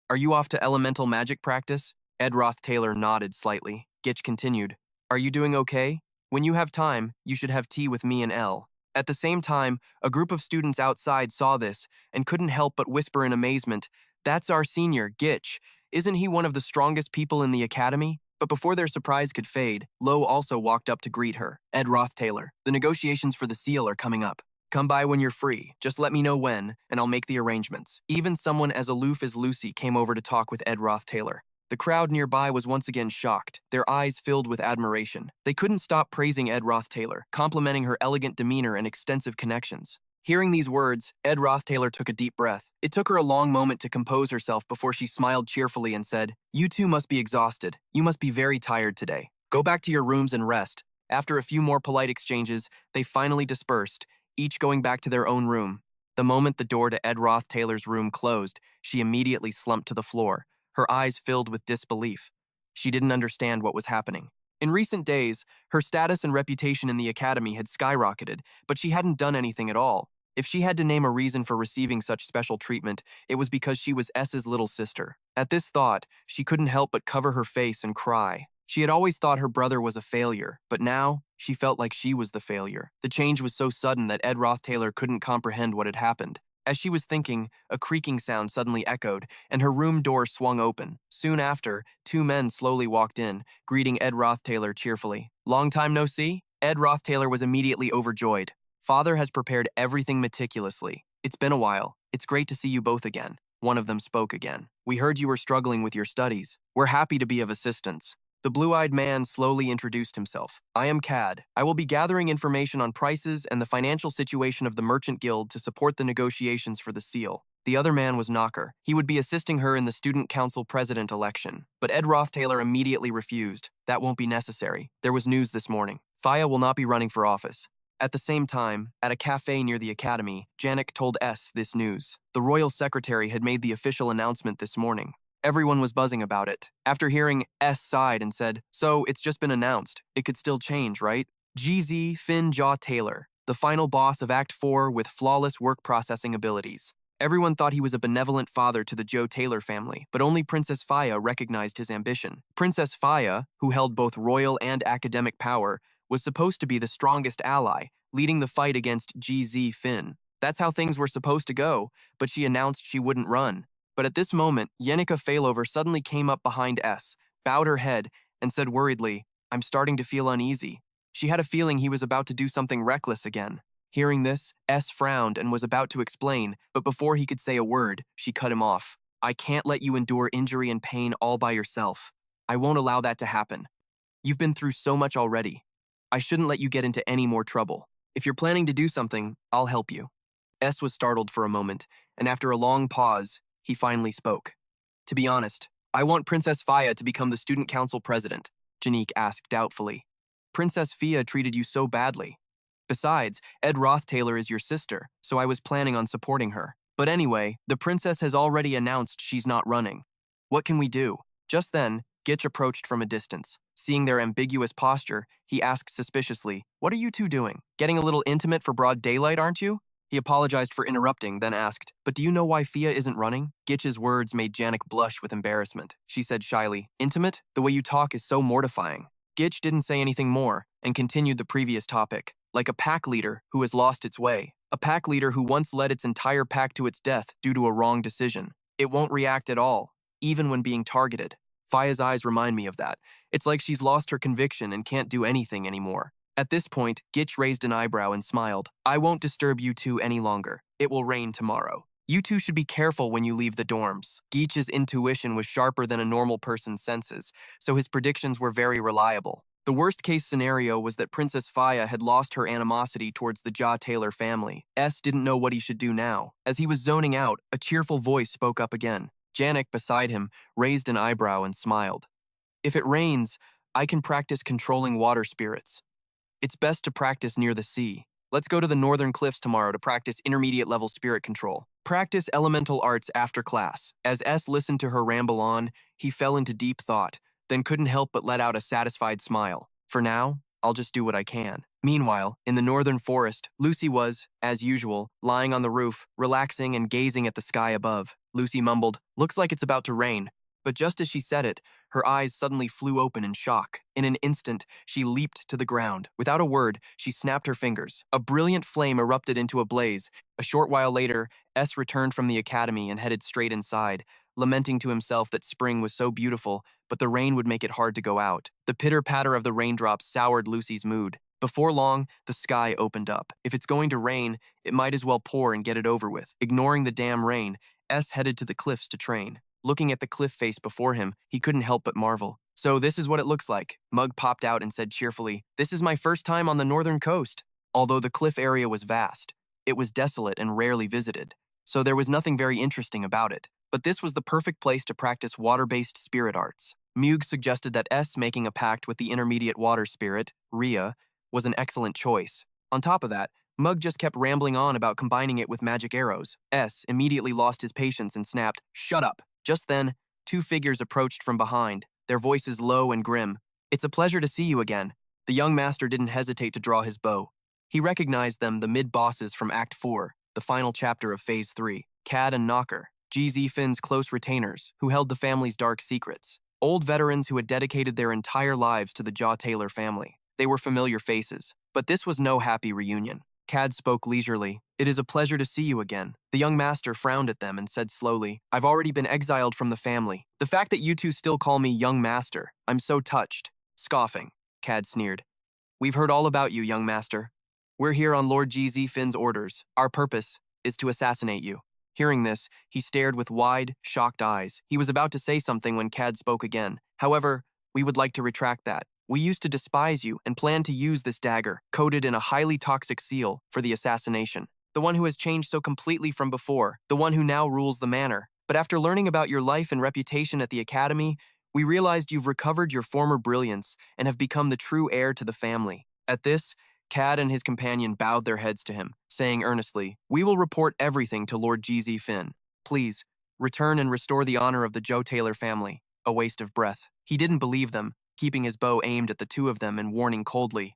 "Are you off to elemental magic practice?" Ed Roth Taylor nodded slightly. Gitch continued, "Are you doing okay? When you have time, you should have tea with me and Elle." At the same time, a group of students outside saw this and couldn't help but whisper in amazement, "That's our senior, Gitch. Isn't he one of the strongest people in the academy?" But before their surprise could fade, Lo also walked up to greet her. "Ed Roth Taylor, the negotiations for the seal are coming up. Come by when you're free. Just let me know when, and I'll make the arrangements." Even someone as aloof as Lucy came over to talk with Ed Roth Taylor. The crowd nearby was once again shocked, their eyes filled with admiration. They couldn't stop praising Ed Roth Taylor, complimenting her elegant demeanor and extensive connections. Hearing these words, Ed Roth Taylor took a deep breath. It took her a long moment to compose herself before she smiled cheerfully and said, "You two must be exhausted. You must be very tired today. Go back to your rooms and rest." After a few more polite exchanges, they finally dispersed, each going back to their own room. The moment the door to Ed Roth Taylor's room closed, she immediately slumped to the floor, her eyes filled with disbelief. She didn't understand what was happening. In recent days, her status and reputation in the academy had skyrocketed, but she hadn't done anything at all. If she had to name a reason for receiving such special treatment, it was because she was S's little sister. At this thought, she couldn't help but cover her face and cry. She had always thought her brother was a failure, but now she felt like she was the failure. The change was so sudden that Ed Roth Taylor couldn't comprehend what had happened. As she was thinking, a creaking sound suddenly echoed, and her room door swung open. Soon after, 2 men slowly walked in, greeting Ed Roth Taylor cheerfully. "Long time no see?" Ed Roth Taylor was immediately overjoyed. "Father has prepared everything meticulously. It's been a while. It's great to see you both again." One of them spoke again. "We heard you were struggling with your studies. We're happy to be of assistance." The blue-eyed man slowly introduced himself. "I am Cad. I will be gathering information on prices and the financial situation of the Merchant Guild to support the negotiations for the seal." The other man was Knocker. He would be assisting her in the Student Council President election. But Ed Roth Taylor immediately refused. "That won't be necessary. There was news this morning. Fia will not be running for office." At the same time, at a cafe near the academy, Janik told S this news. The royal secretary had made the official announcement this morning. Everyone was buzzing about it. After hearing, S sighed and said, "So, it's just been announced. It could still change, right?" GZ Finn Jaw Taylor, the final boss of Act 4 with flawless work processing abilities. Everyone thought he was a benevolent father to the Joe Taylor family, but only Princess Faya recognized his ambition. Princess Faya, who held both royal and academic power, was supposed to be the strongest ally, leading the fight against GZ Finn. That's how things were supposed to go, but she announced she wouldn't run. But at this moment, Yanika Failover suddenly came up behind S, bowed her head, and said worriedly, "I'm starting to feel uneasy." She had a feeling he was about to do something reckless again. Hearing this, S frowned and was about to explain, but before he could say a word, she cut him off. "I can't let you endure injury and pain all by yourself. I won't allow that to happen. You've been through so much already. I shouldn't let you get into any more trouble. If you're planning to do something, I'll help you." S was startled for a moment, and after a long pause, he finally spoke. "To be honest, I want Princess Faya to become the student council president," Janique asked doubtfully. "Princess Fia treated you so badly. Besides, Ed Roth Taylor is your sister, so I was planning on supporting her. But anyway, the princess has already announced she's not running. What can we do?" Just then, Gitch approached from a distance. Seeing their ambiguous posture, he asked suspiciously, "What are you two doing? Getting a little intimate for broad daylight, aren't you?" He apologized for interrupting, then asked, "But do you know why Fia isn't running?" Gitch's words made Janik blush with embarrassment. She said shyly, "Intimate? The way you talk is so mortifying." Gitch didn't say anything more and continued the previous topic. Like a pack leader who has lost its way. A pack leader who once led its entire pack to its death due to a wrong decision. It won't react at all, even when being targeted. Faya's eyes remind me of that. It's like she's lost her conviction and can't do anything anymore. At this point, Gitch raised an eyebrow and smiled. "I won't disturb you two any longer. It will rain tomorrow. You two should be careful when you leave the dorms." Gitch's intuition was sharper than a normal person's senses, so his predictions were very reliable. The worst-case scenario was that Princess Faya had lost her animosity towards the Jaw Taylor family. S didn't know what he should do now. As he was zoning out, a cheerful voice spoke up again. Janik, beside him, raised an eyebrow and smiled. "If it rains, I can practice controlling water spirits. It's best to practice near the sea. Let's go to the northern cliffs tomorrow to practice intermediate-level spirit control. Practice elemental arts after class." As S listened to her ramble on, he fell into deep thought, then couldn't help but let out a satisfied smile. "For now, I'll just do what I can." Meanwhile, in the northern forest, Lucy was, as usual, lying on the roof, relaxing and gazing at the sky above. Lucy mumbled, "Looks like it's about to rain." But just as she said it, her eyes suddenly flew open in shock. In an instant, she leaped to the ground. Without a word, she snapped her fingers. A brilliant flame erupted into a blaze. A short while later, S returned from the academy and headed straight inside, lamenting to himself that spring was so beautiful, but the rain would make it hard to go out. The pitter-patter of the raindrops soured Lucy's mood. Before long, the sky opened up. If it's going to rain, it might as well pour and get it over with. Ignoring the damn rain, S headed to the cliffs to train. Looking at the cliff face before him, he couldn't help but marvel. "So this is what it looks like." Mug popped out and said cheerfully, "This is my first time on the northern coast." Although the cliff area was vast, it was desolate and rarely visited, so there was nothing very interesting about it. But this was the perfect place to practice water-based spirit arts. Mug suggested that S making a pact with the intermediate water spirit, Rhea, was an excellent choice. On top of that, Mug just kept rambling on about combining it with magic arrows. S immediately lost his patience and snapped, "Shut up." Just then, two figures approached from behind, their voices low and grim. "It's a pleasure to see you again." The young master didn't hesitate to draw his bow. He recognized them, the mid-bosses from Act 4, the final chapter of Phase 3, Cad and Knocker, GZ Finn's close retainers, who held the family's dark secrets. Old veterans who had dedicated their entire lives to the Jaw Taylor family. They were familiar faces, but this was no happy reunion. Cad spoke leisurely. "It is a pleasure to see you again." The young master frowned at them and said slowly, "I've already been exiled from the family. The fact that you two still call me young master, I'm so touched." Scoffing, Cad sneered. "We've heard all about you, young master. We're here on Lord GZ Finn's orders. Our purpose is to assassinate you." Hearing this, he stared with wide, shocked eyes. He was about to say something when Cad spoke again. "However, we would like to retract that. We used to despise you and plan to use this dagger, coated in a highly toxic seal, for the assassination. The one who has changed so completely from before, the one who now rules the manor. But after learning about your life and reputation at the academy, we realized you've recovered your former brilliance and have become the true heir to the family." At this, Cad and his companion bowed their heads to him, saying earnestly, "We will report everything to Lord GZ Finn. Please, Return and restore the honor of the Joe Taylor family. A waste of breath. He didn't believe them, keeping his bow aimed at the two of them and warning coldly,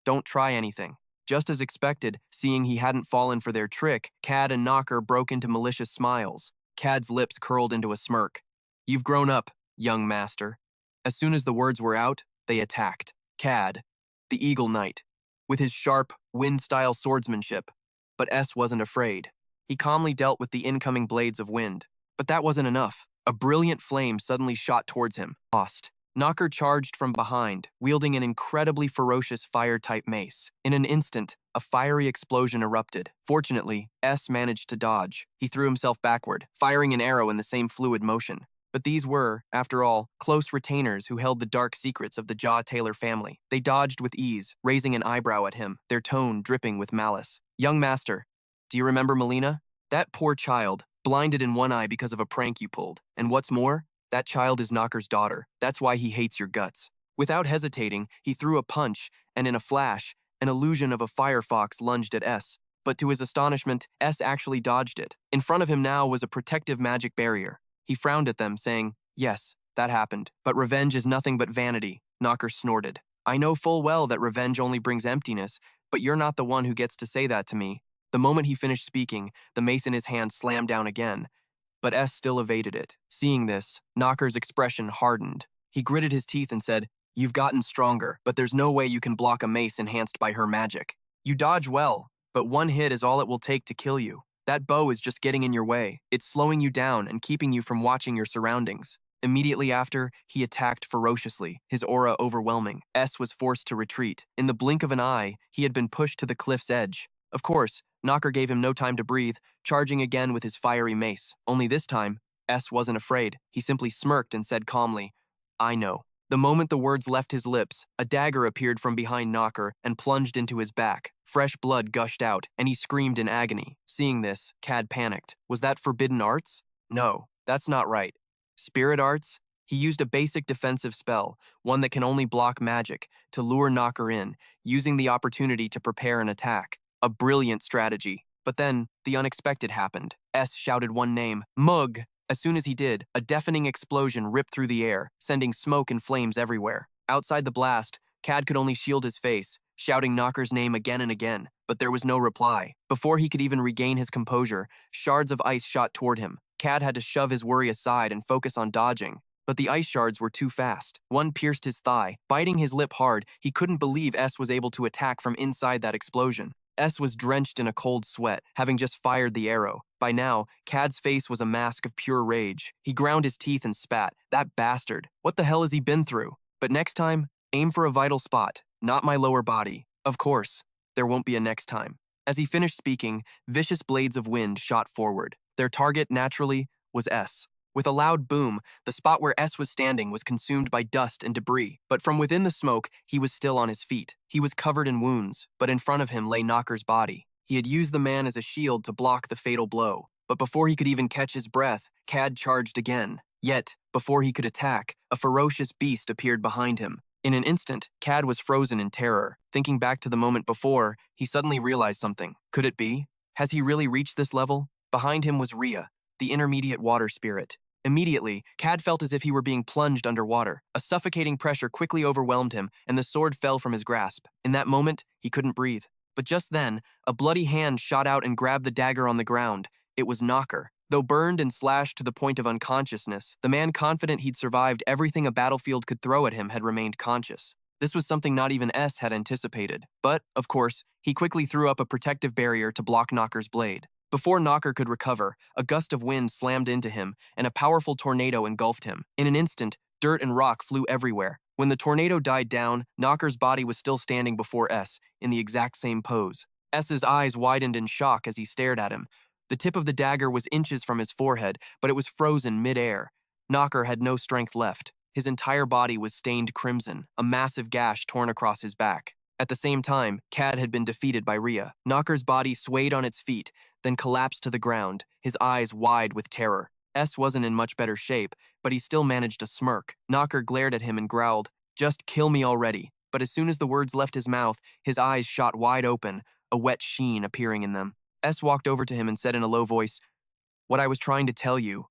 don't try anything. Just as expected, seeing he hadn't fallen for their trick, Cad and Knocker broke into malicious smiles. Cad's lips curled into a smirk. You've grown up, young master. As soon as the words were out, they attacked. Cad, the Eagle Knight, with his sharp, wind-style swordsmanship. But S wasn't afraid. He calmly dealt with the incoming blades of wind. But that wasn't enough. A brilliant flame suddenly shot towards him. Lost. Knocker charged from behind, wielding an incredibly ferocious fire-type mace. In an instant, a fiery explosion erupted. Fortunately, S managed to dodge. He threw himself backward, firing an arrow in the same fluid motion. But these were, after all, close retainers who held the dark secrets of the Jaw Taylor family. They dodged with ease, raising an eyebrow at him, their tone dripping with malice. Young master, do you remember Melina? That poor child, blinded in one eye because of a prank you pulled. And what's more, that child is Knocker's daughter. That's why he hates your guts. Without hesitating, he threw a punch, and in a flash, an illusion of a firefox lunged at S. But to his astonishment, S actually dodged it. In front of him now was a protective magic barrier. He frowned at them, saying, yes, that happened. But revenge is nothing but vanity, Knocker snorted. I know full well that revenge only brings emptiness, but you're not the one who gets to say that to me. The moment he finished speaking, the mace in his hand slammed down again. But S still evaded it. Seeing this, Knocker's expression hardened. He gritted his teeth and said, you've gotten stronger, but there's no way you can block a mace enhanced by her magic. You dodge well, but one hit is all it will take to kill you. That bow is just getting in your way. It's slowing you down and keeping you from watching your surroundings. Immediately after, he attacked ferociously, his aura overwhelming. S was forced to retreat. In the blink of an eye, he had been pushed to the cliff's edge. Of course, Knocker gave him no time to breathe, charging again with his fiery mace. Only this time, S wasn't afraid. He simply smirked and said calmly, I know. The moment the words left his lips, a dagger appeared from behind Knocker and plunged into his back. Fresh blood gushed out, and he screamed in agony. Seeing this, Cad panicked. Was that forbidden arts? No, that's not right. Spirit arts? He used a basic defensive spell, one that can only block magic, to lure Knocker in, using the opportunity to prepare an attack. A brilliant strategy. But then, the unexpected happened. S shouted one name, Mug. As soon as he did, a deafening explosion ripped through the air, sending smoke and flames everywhere. Outside the blast, Cad could only shield his face, shouting Knocker's name again and again, but there was no reply. Before he could even regain his composure, shards of ice shot toward him. Cad had to shove his worry aside and focus on dodging. But the ice shards were too fast. One pierced his thigh. Biting his lip hard, he couldn't believe S was able to attack from inside that explosion. S was drenched in a cold sweat, having just fired the arrow. By now, Cad's face was a mask of pure rage. He ground his teeth and spat. That bastard. What the hell has he been through? But next time, aim for a vital spot, not my lower body. Of course, there won't be a next time. As he finished speaking, vicious blades of wind shot forward. Their target, naturally, was S. With a loud boom, the spot where S was standing was consumed by dust and debris, but from within the smoke, he was still on his feet. He was covered in wounds, but in front of him lay Knocker's body. He had used the man as a shield to block the fatal blow, but before he could even catch his breath, Cad charged again. Yet, before he could attack, a ferocious beast appeared behind him. In an instant, Cad was frozen in terror. Thinking back to the moment before, he suddenly realized something. Could it be? Has he really reached this level? Behind him was Rhea, the intermediate water spirit. Immediately, Cad felt as if he were being plunged underwater. A suffocating pressure quickly overwhelmed him, and the sword fell from his grasp. In that moment, he couldn't breathe. But just then, a bloody hand shot out and grabbed the dagger on the ground. It was Knocker. Though burned and slashed to the point of unconsciousness, the man confident he'd survived everything a battlefield could throw at him had remained conscious. This was something not even S had anticipated. But, of course, he quickly threw up a protective barrier to block Knocker's blade. Before Knocker could recover, a gust of wind slammed into him, and a powerful tornado engulfed him. In an instant, dirt and rock flew everywhere. When the tornado died down, Knocker's body was still standing before S, in the exact same pose. S's eyes widened in shock as he stared at him. The tip of the dagger was inches from his forehead, but it was frozen mid-air. Knocker had no strength left. His entire body was stained crimson, a massive gash torn across his back. At the same time, Cad had been defeated by Rhea. Knocker's body swayed on its feet, then collapsed to the ground, his eyes wide with terror. S wasn't in much better shape, but he still managed a smirk. Knocker glared at him and growled, "Just kill me already." But as soon as the words left his mouth, his eyes shot wide open, a wet sheen appearing in them. S walked over to him and said in a low voice, "What I was trying to tell you,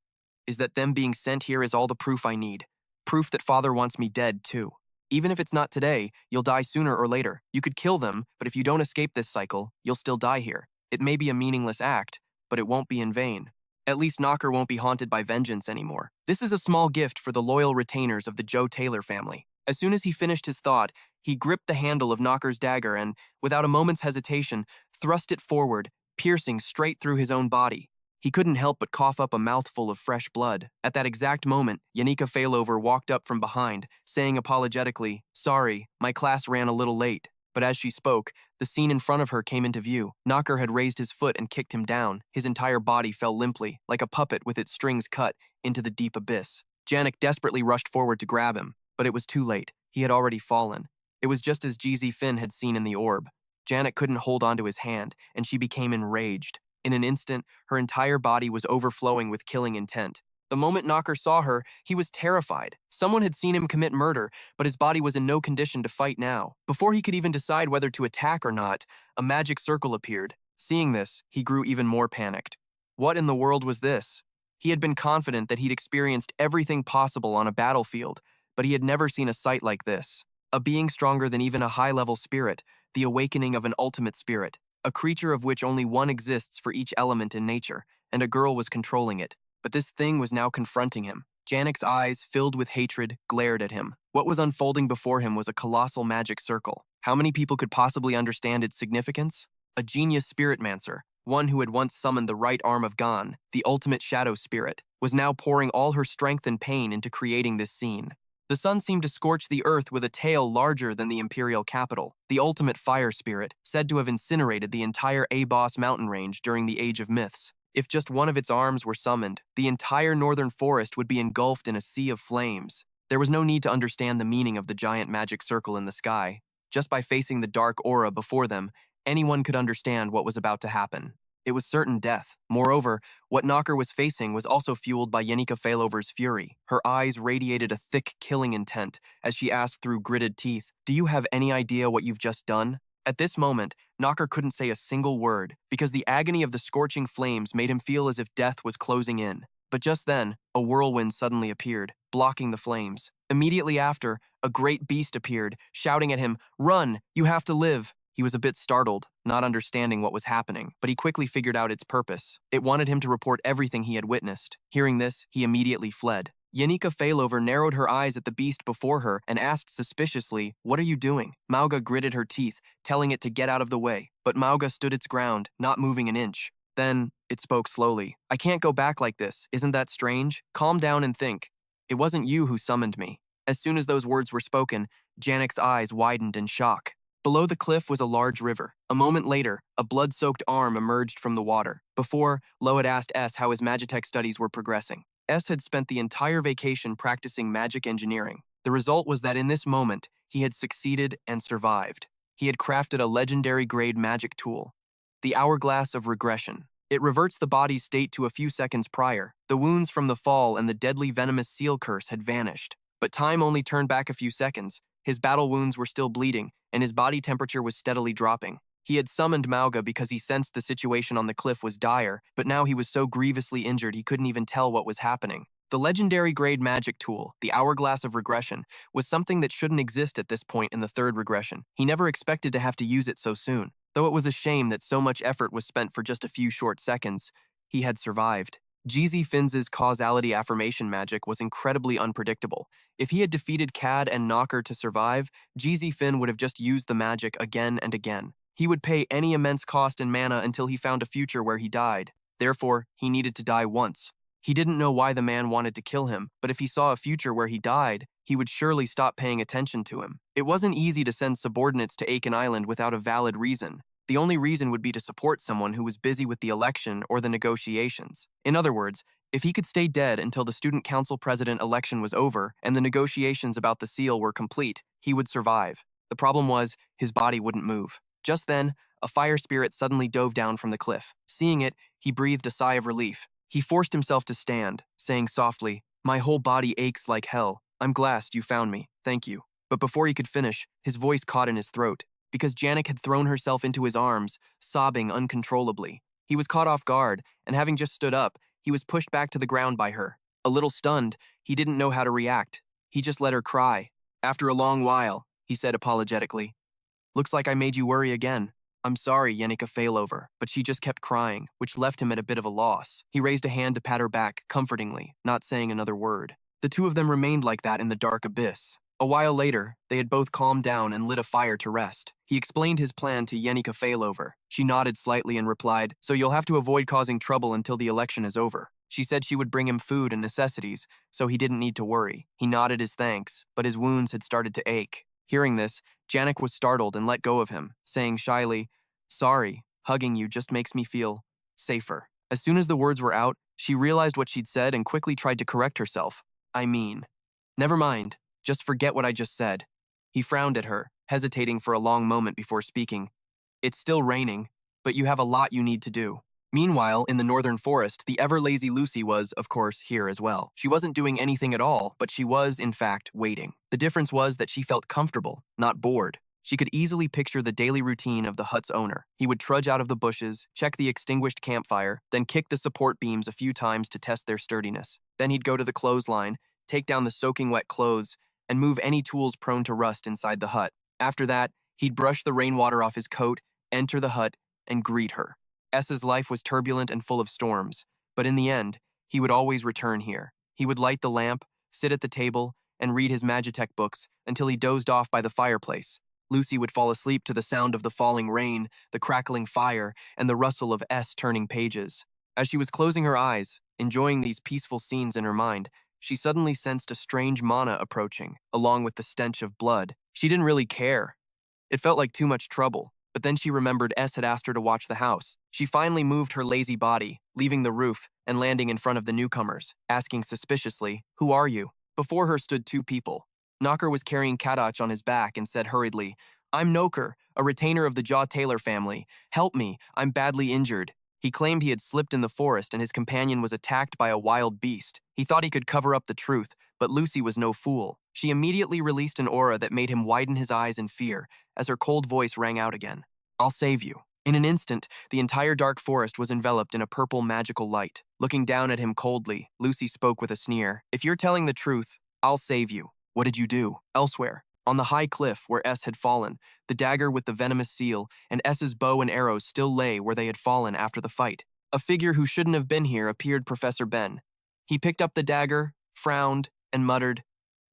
is that them being sent here is all the proof I need. Proof that father wants me dead, too. Even if it's not today, you'll die sooner or later. You could kill them, but if you don't escape this cycle, you'll still die here. It may be a meaningless act, but it won't be in vain. At least Knocker won't be haunted by vengeance anymore. This is a small gift for the loyal retainers of the Joe Taylor family. As soon as he finished his thought, he gripped the handle of Knocker's dagger and, without a moment's hesitation, thrust it forward, piercing straight through his own body. He couldn't help but cough up a mouthful of fresh blood. At that exact moment, Yanika Failover walked up from behind, saying apologetically, "Sorry, my class ran a little late." But as she spoke, the scene in front of her came into view. Knocker had raised his foot and kicked him down. His entire body fell limply, like a puppet with its strings cut, into the deep abyss. Janik desperately rushed forward to grab him, but it was too late. He had already fallen. It was just as Jeezy Finn had seen in the orb. Janik couldn't hold onto his hand, and she became enraged. In an instant, her entire body was overflowing with killing intent. The moment Knocker saw her, he was terrified. Someone had seen him commit murder, but his body was in no condition to fight now. Before he could even decide whether to attack or not, a magic circle appeared. Seeing this, he grew even more panicked. What in the world was this? He had been confident that he'd experienced everything possible on a battlefield, but he had never seen a sight like this. A being stronger than even a high-level spirit, the awakening of an ultimate spirit, a creature of which only one exists for each element in nature, and a girl was controlling it. But this thing was now confronting him. Janik's eyes, filled with hatred, glared at him. What was unfolding before him was a colossal magic circle. How many people could possibly understand its significance? A genius spiritmancer, one who had once summoned the right arm of Gan, the ultimate shadow spirit, was now pouring all her strength and pain into creating this scene. The sun seemed to scorch the earth with a tail larger than the imperial capital. The ultimate fire spirit, said to have incinerated the entire Abos mountain range during the Age of Myths. If just one of its arms were summoned, the entire northern forest would be engulfed in a sea of flames. There was no need to understand the meaning of the giant magic circle in the sky. Just by facing the dark aura before them, anyone could understand what was about to happen. It was certain death. Moreover, what Knocker was facing was also fueled by Yanika Failover's fury. Her eyes radiated a thick, killing intent as she asked through gritted teeth, "Do you have any idea what you've just done?" At this moment, Knocker couldn't say a single word, because the agony of the scorching flames made him feel as if death was closing in. But just then, a whirlwind suddenly appeared, blocking the flames. Immediately after, a great beast appeared, shouting at him, "Run! You have to live!" He was a bit startled, not understanding what was happening, but he quickly figured out its purpose. It wanted him to report everything he had witnessed. Hearing this, he immediately fled. Yanika Failover narrowed her eyes at the beast before her and asked suspiciously, "What are you doing?" Mauga gritted her teeth, telling it to get out of the way, but Mauga stood its ground, not moving an inch. Then, it spoke slowly. "I can't go back like this, isn't that strange? Calm down and think. It wasn't you who summoned me." As soon as those words were spoken, Janik's eyes widened in shock. Below the cliff was a large river. A moment later, a blood-soaked arm emerged from the water. Before, Lo had asked S how his Magitech studies were progressing. S had spent the entire vacation practicing magic engineering. The result was that in this moment, he had succeeded and survived. He had crafted a legendary-grade magic tool, the Hourglass of Regression. It reverts the body's state to a few seconds prior. The wounds from the fall and the deadly venomous seal curse had vanished. But time only turned back a few seconds. His battle wounds were still bleeding, and his body temperature was steadily dropping. He had summoned Mauga because he sensed the situation on the cliff was dire, but now he was so grievously injured he couldn't even tell what was happening. The legendary-grade magic tool, the Hourglass of Regression, was something that shouldn't exist at this point in the third regression. He never expected to have to use it so soon. Though it was a shame that so much effort was spent for just a few short seconds, he had survived. Jeezy Finns' causality affirmation magic was incredibly unpredictable. If he had defeated Cad and Knocker to survive, Jeezy Finn would have just used the magic again and again. He would pay any immense cost in mana until he found a future where he died. Therefore, he needed to die once. He didn't know why the man wanted to kill him, but if he saw a future where he died, he would surely stop paying attention to him. It wasn't easy to send subordinates to Aiken Island without a valid reason. The only reason would be to support someone who was busy with the election or the negotiations. In other words, if he could stay dead until the student council president election was over and the negotiations about the seal were complete, he would survive. The problem was, his body wouldn't move. Just then, a fire spirit suddenly dove down from the cliff. Seeing it, he breathed a sigh of relief. He forced himself to stand, saying softly, "My whole body aches like hell. I'm Glast you found me. Thank you." But before he could finish, his voice caught in his throat, because Janik had thrown herself into his arms, sobbing uncontrollably. He was caught off guard, and having just stood up, he was pushed back to the ground by her. A little stunned, he didn't know how to react. He just let her cry. After a long while, he said apologetically, "Looks like I made you worry again. I'm sorry, Yanika Failover," but she just kept crying, which left him at a bit of a loss. He raised a hand to pat her back comfortingly, not saying another word. The two of them remained like that in the dark abyss. A while later, they had both calmed down and lit a fire to rest. He explained his plan to Yanika Failover. She nodded slightly and replied, "So you'll have to avoid causing trouble until the election is over." She said she would bring him food and necessities, so he didn't need to worry. He nodded his thanks, but his wounds had started to ache. Hearing this, Janik was startled and let go of him, saying shyly, "Sorry, hugging you just makes me feel safer." As soon as the words were out, she realized what she'd said and quickly tried to correct herself. Never mind, just forget what I just said." He frowned at her, hesitating for a long moment before speaking. "It's still raining, but you have a lot you need to do." Meanwhile, in the northern forest, the ever-lazy Lucy was, of course, here as well. She wasn't doing anything at all, but she was, in fact, waiting. The difference was that she felt comfortable, not bored. She could easily picture the daily routine of the hut's owner. He would trudge out of the bushes, check the extinguished campfire, then kick the support beams a few times to test their sturdiness. Then he'd go to the clothesline, take down the soaking wet clothes, and move any tools prone to rust inside the hut. After that, he'd brush the rainwater off his coat, enter the hut, and greet her. S's life was turbulent and full of storms, but in the end, he would always return here. He would light the lamp, sit at the table, and read his Magitech books until he dozed off by the fireplace. Lucy would fall asleep to the sound of the falling rain, the crackling fire, and the rustle of S turning pages. As she was closing her eyes, enjoying these peaceful scenes in her mind, she suddenly sensed a strange mana approaching, along with the stench of blood. She didn't really care. It felt like too much trouble, but then she remembered S had asked her to watch the house. She finally moved her lazy body, leaving the roof and landing in front of the newcomers, asking suspiciously, "Who are you?" Before her stood two people. Knocker was carrying Kadach on his back and said hurriedly, "I'm Noker, a retainer of the Jaw Taylor family. Help me, I'm badly injured." He claimed he had slipped in the forest and his companion was attacked by a wild beast. He thought he could cover up the truth, but Lucy was no fool. She immediately released an aura that made him widen his eyes in fear as her cold voice rang out again. "I'll save you." In an instant, the entire dark forest was enveloped in a purple magical light. Looking down at him coldly, Lucy spoke with a sneer. "If you're telling the truth, I'll save you." What did you do? Elsewhere, on the high cliff where S had fallen, the dagger with the venomous seal and S's bow and arrows still lay where they had fallen after the fight. A figure who shouldn't have been here appeared Professor Ben. He picked up the dagger, frowned, and muttered,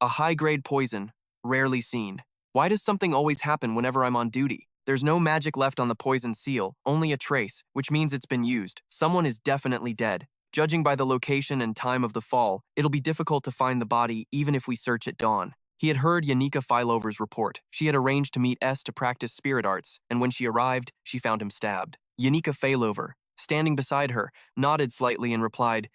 "A high-grade poison, rarely seen. Why does something always happen whenever I'm on duty? There's no magic left on the poison seal, only a trace, which means it's been used. Someone is definitely dead. Judging by the location and time of the fall, it'll be difficult to find the body even if we search at dawn." He had heard Yanika Failover's report. She had arranged to meet S to practice spirit arts, and when she arrived, she found him stabbed. Yanika Failover, standing beside her, nodded slightly and replied,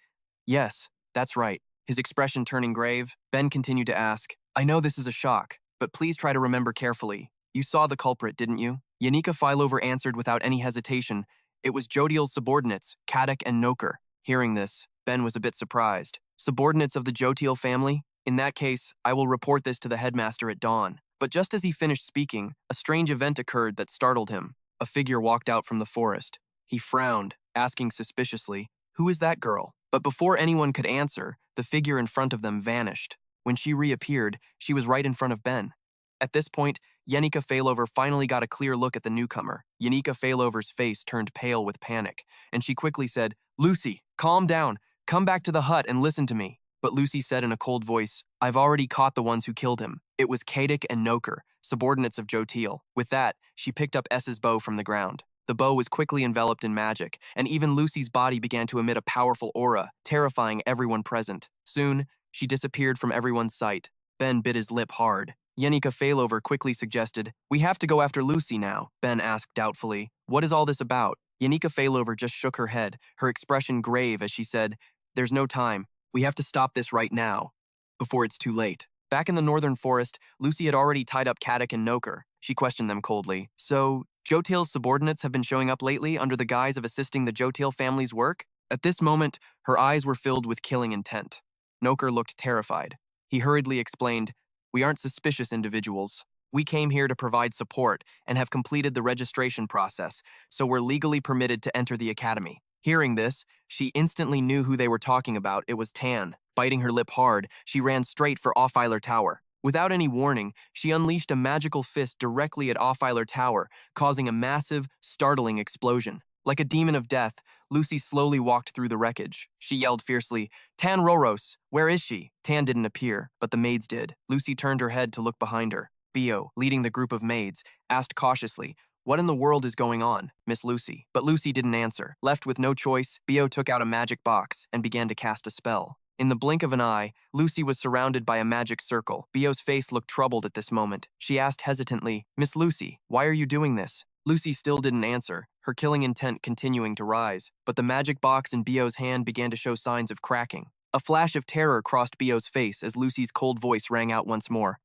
"Yes, that's right." His expression turning grave, Ben continued to ask, "I know this is a shock, but please try to remember carefully. You saw the culprit, didn't you?" Yanika Failover answered without any hesitation. It was Jodiel's subordinates, Kadach and Noker. Hearing this, Ben was a bit surprised. Subordinates of the Jotiel family? In that case, I will report this to the headmaster at dawn. But just as he finished speaking, a strange event occurred that startled him. A figure walked out from the forest. He frowned, asking suspiciously, "Who is that girl?" But before anyone could answer, the figure in front of them vanished. When she reappeared, she was right in front of Ben. At this point, Yanika Failover finally got a clear look at the newcomer. Yanika Failover's face turned pale with panic, and she quickly said, "Lucy, calm down. Come back to the hut and listen to me." But Lucy said in a cold voice, "I've already caught the ones who killed him. It was Kadach and Noker, subordinates of Jotiel." With that, she picked up S's bow from the ground. The bow was quickly enveloped in magic, and even Lucy's body began to emit a powerful aura, terrifying everyone present. Soon, she disappeared from everyone's sight. Ben bit his lip hard. Yanika Failover quickly suggested, "We have to go after Lucy now." Ben asked doubtfully, "What is all this about?" Yanika Failover just shook her head, her expression grave as she said, "There's no time. We have to stop this right now, before it's too late." Back in the northern forest, Lucy had already tied up Kadach and Noker. She questioned them coldly. "So, Jotiel's subordinates have been showing up lately under the guise of assisting the Jotiel family's work?" At this moment, her eyes were filled with killing intent. Noker looked terrified. He hurriedly explained, "We aren't suspicious individuals. We came here to provide support and have completed the registration process, so we're legally permitted to enter the academy." Hearing this, she instantly knew who they were talking about. It was Tan. Biting her lip hard, she ran straight for Ophiler Tower. Without any warning, she unleashed a magical fist directly at Ophiler Tower, causing a massive, startling explosion. Like a demon of death, Lucy slowly walked through the wreckage. She yelled fiercely, "Tan Roros, where is she?" Tan didn't appear, but the maids did. Lucy turned her head to look behind her. Bio, leading the group of maids, asked cautiously, "What in the world is going on, Miss Lucy?" But Lucy didn't answer. Left with no choice, Bio took out a magic box and began to cast a spell. In the blink of an eye, Lucy was surrounded by a magic circle. Bio's face looked troubled at this moment. She asked hesitantly, "Miss Lucy, why are you doing this?" Lucy still didn't answer, her killing intent continuing to rise. But the magic box in Bio's hand began to show signs of cracking. A flash of terror crossed Bio's face as Lucy's cold voice rang out once more.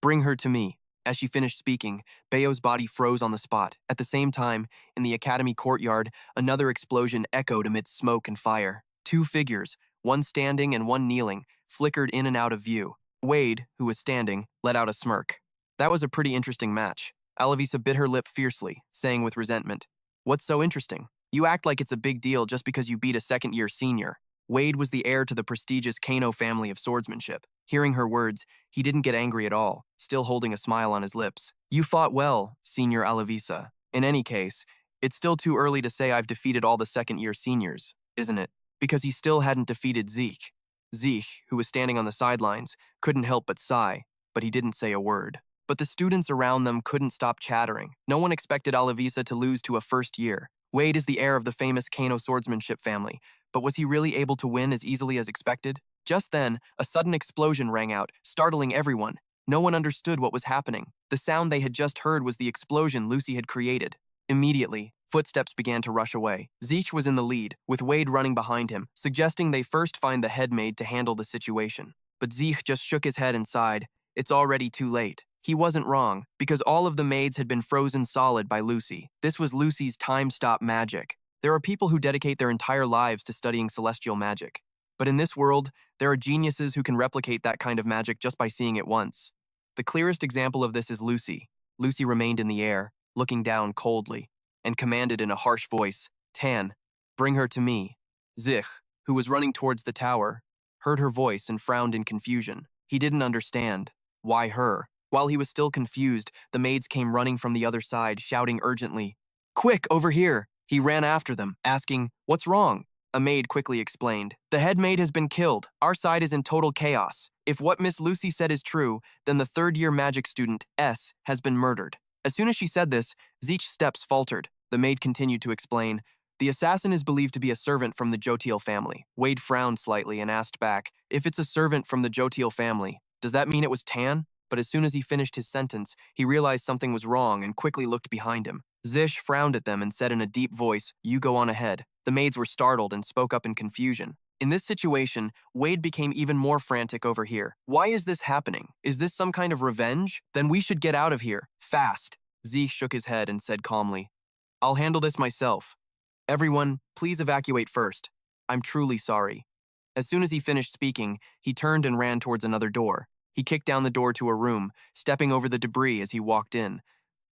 "Bring her to me." As she finished speaking, Bio's body froze on the spot. At the same time, in the academy courtyard, another explosion echoed amidst smoke and fire. Two figures, one standing and one kneeling, flickered in and out of view. Wade, who was standing, let out a smirk. "That was a pretty interesting match." Alavisa bit her lip fiercely, saying with resentment, "What's so interesting? You act like it's a big deal just because you beat a second-year senior." Wade was the heir to the prestigious Kano family of swordsmanship. Hearing her words, he didn't get angry at all, still holding a smile on his lips. "You fought well, Senior Alavisa. In any case, it's still too early to say I've defeated all the second-year seniors, isn't it?" Because he still hadn't defeated Zeke. Zeke, who was standing on the sidelines, couldn't help but sigh, but he didn't say a word. But the students around them couldn't stop chattering. No one expected Alavisa to lose to a first year. Wade is the heir of the famous Kano swordsmanship family, but was he really able to win as easily as expected? Just then, a sudden explosion rang out, startling everyone. No one understood what was happening. The sound they had just heard was the explosion Lucy had created. Immediately, footsteps began to rush away. Zeke was in the lead, with Wade running behind him, suggesting they first find the head maid to handle the situation. But Zeke just shook his head and sighed. It's already too late. He wasn't wrong, because all of the maids had been frozen solid by Lucy. This was Lucy's time-stop magic. There are people who dedicate their entire lives to studying celestial magic. But in this world, there are geniuses who can replicate that kind of magic just by seeing it once. The clearest example of this is Lucy. Lucy remained in the air, looking down coldly, and commanded in a harsh voice, "Tan, bring her to me." Zich, who was running towards the tower, heard her voice and frowned in confusion. He didn't understand. Why her? While he was still confused, the maids came running from the other side, shouting urgently, "Quick, over here!" He ran after them, asking, "What's wrong?" A maid quickly explained, "The head maid has been killed. Our side is in total chaos. If what Miss Lucy said is true, then the third-year magic student, S, has been murdered." As soon as she said this, Zeech's steps faltered. The maid continued to explain, "The assassin is believed to be a servant from the Jotiel family." Wade frowned slightly and asked back, "If it's a servant from the Jotiel family, does that mean it was Tan?" But as soon as he finished his sentence, he realized something was wrong and quickly looked behind him. Zish frowned at them and said in a deep voice, "You go on ahead." The maids were startled and spoke up in confusion. In this situation, Wade became even more frantic over here. "Why is this happening? Is this some kind of revenge? Then we should get out of here. Fast." Zish shook his head and said calmly, "I'll handle this myself. Everyone, please evacuate first. I'm truly sorry." As soon as he finished speaking, he turned and ran towards another door. He kicked down the door to a room, stepping over the debris as he walked in.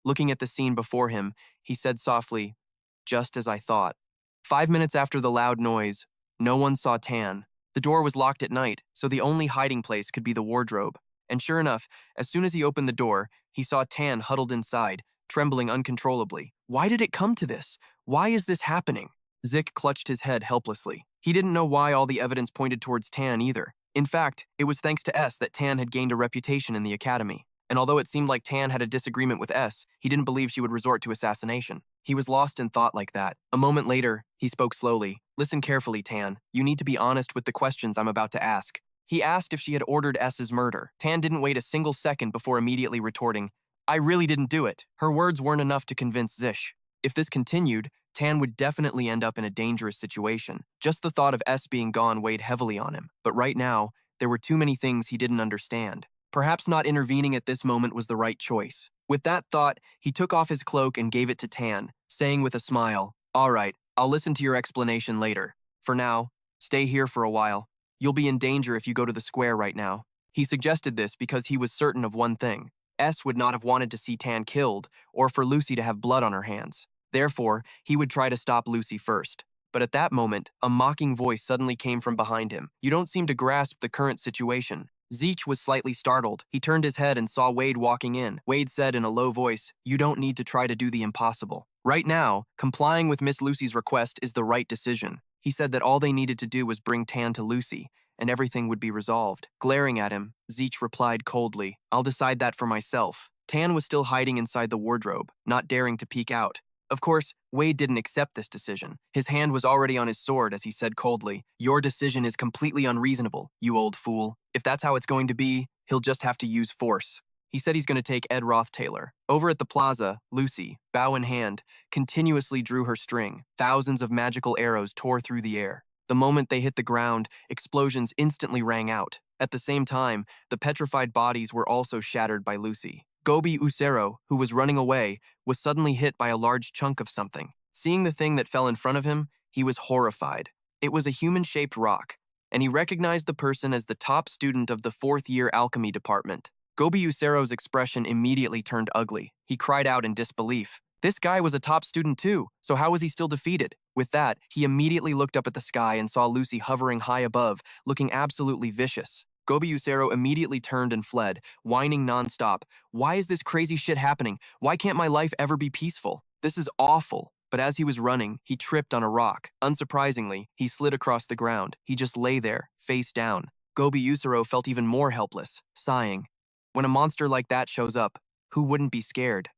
Looking at the scene before him, he said softly, "Just as I thought." 5 minutes after the loud noise, no one saw Tan. The door was locked at night, so the only hiding place could be the wardrobe. And sure enough, as soon as he opened the door, he saw Tan huddled inside, trembling uncontrollably. Why did it come to this? Why is this happening? Zik clutched his head helplessly. He didn't know why all the evidence pointed towards Tan either. In fact, it was thanks to S that Tan had gained a reputation in the academy. And although it seemed like Tan had a disagreement with S, he didn't believe she would resort to assassination. He was lost in thought like that. A moment later, he spoke slowly. "Listen carefully, Tan. You need to be honest with the questions I'm about to ask." He asked if she had ordered S's murder. Tan didn't wait a single second before immediately retorting, "I really didn't do it." Her words weren't enough to convince Zish. If this continued, Tan would definitely end up in a dangerous situation. Just the thought of S being gone weighed heavily on him. But right now, there were too many things he didn't understand. Perhaps not intervening at this moment was the right choice. With that thought, he took off his cloak and gave it to Tan, saying with a smile, "All right, I'll listen to your explanation later. For now, stay here for a while. You'll be in danger if you go to the square right now." He suggested this because he was certain of one thing. S would not have wanted to see Tan killed, or for Lucy to have blood on her hands. Therefore, he would try to stop Lucy first. But at that moment, a mocking voice suddenly came from behind him. You don't seem to grasp the current situation. Zeech was slightly startled. He turned his head and saw Wade walking in. Wade said in a low voice, "You don't need to try to do the impossible. Right now, complying with Miss Lucy's request is the right decision." He said that all they needed to do was bring Tan to Lucy, and everything would be resolved. Glaring at him, Zeech replied coldly, "I'll decide that for myself." Tan was still hiding inside the wardrobe, not daring to peek out. Of course, Wade didn't accept this decision. His hand was already on his sword as he said coldly, "Your decision is completely unreasonable, you old fool. If that's how it's going to be, he'll just have to use force." He said he's going to take Ed Rothtaylor. Over at the plaza, Lucy, bow in hand, continuously drew her string. Thousands of magical arrows tore through the air. The moment they hit the ground, explosions instantly rang out. At the same time, the petrified bodies were also shattered by Lucy. Gobi Usero, who was running away, was suddenly hit by a large chunk of something. Seeing the thing that fell in front of him, he was horrified. It was a human-shaped rock, and he recognized the person as the top student of the fourth-year alchemy department. Gobi Usero's expression immediately turned ugly. He cried out in disbelief. This guy was a top student too, so how was he still defeated? With that, he immediately looked up at the sky and saw Lucy hovering high above, looking absolutely vicious. Gobi Usero immediately turned and fled, whining nonstop. "Why is this crazy shit happening? Why can't my life ever be peaceful? This is awful." But as he was running, he tripped on a rock. Unsurprisingly, he slid across the ground. He just lay there, face down. Gobi Usero felt even more helpless, sighing. When a monster like that shows up, who wouldn't be scared?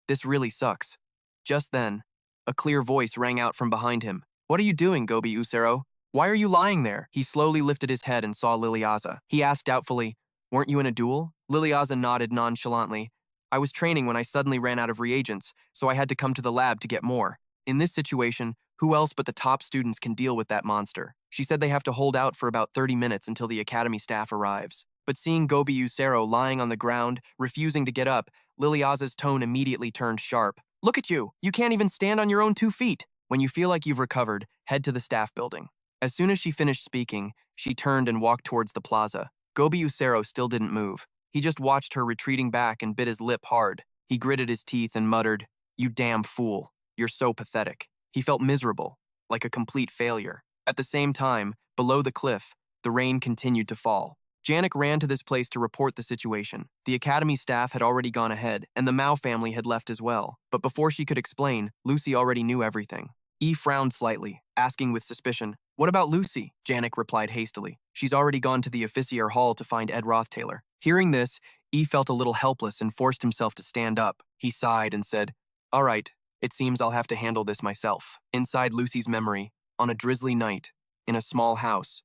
This really sucks. Just then, a clear voice rang out from behind him. "What are you doing, Gobi Usero? Why are you lying there?" He slowly lifted his head and saw Liliaza. He asked doubtfully, "Weren't you in a duel?" Liliaza nodded nonchalantly. "I was training when I suddenly ran out of reagents, so I had to come to the lab to get more." In this situation, who else but the top students can deal with that monster? She said they have to hold out for about 30 minutes until the academy staff arrives. But seeing Gobi Usero lying on the ground, refusing to get up, Liliaza's tone immediately turned sharp. "Look at you! You can't even stand on your own 2 feet! When you feel like you've recovered, head to the staff building." As soon as she finished speaking, she turned and walked towards the plaza. Gobi Usero still didn't move. He just watched her retreating back and bit his lip hard. He gritted his teeth and muttered, "You damn fool. You're so pathetic." He felt miserable, like a complete failure. At the same time, below the cliff, the rain continued to fall. Janik ran to this place to report the situation. The academy staff had already gone ahead, and the Mao family had left as well. But before she could explain, Lucy already knew everything. E frowned slightly, asking with suspicion, "What about Lucy?" Janik replied hastily. "She's already gone to the officier hall to find Ed Rothtaylor." Hearing this, E felt a little helpless and forced himself to stand up. He sighed and said, "All right, it seems I'll have to handle this myself." Inside Lucy's memory, on a drizzly night, in a small house,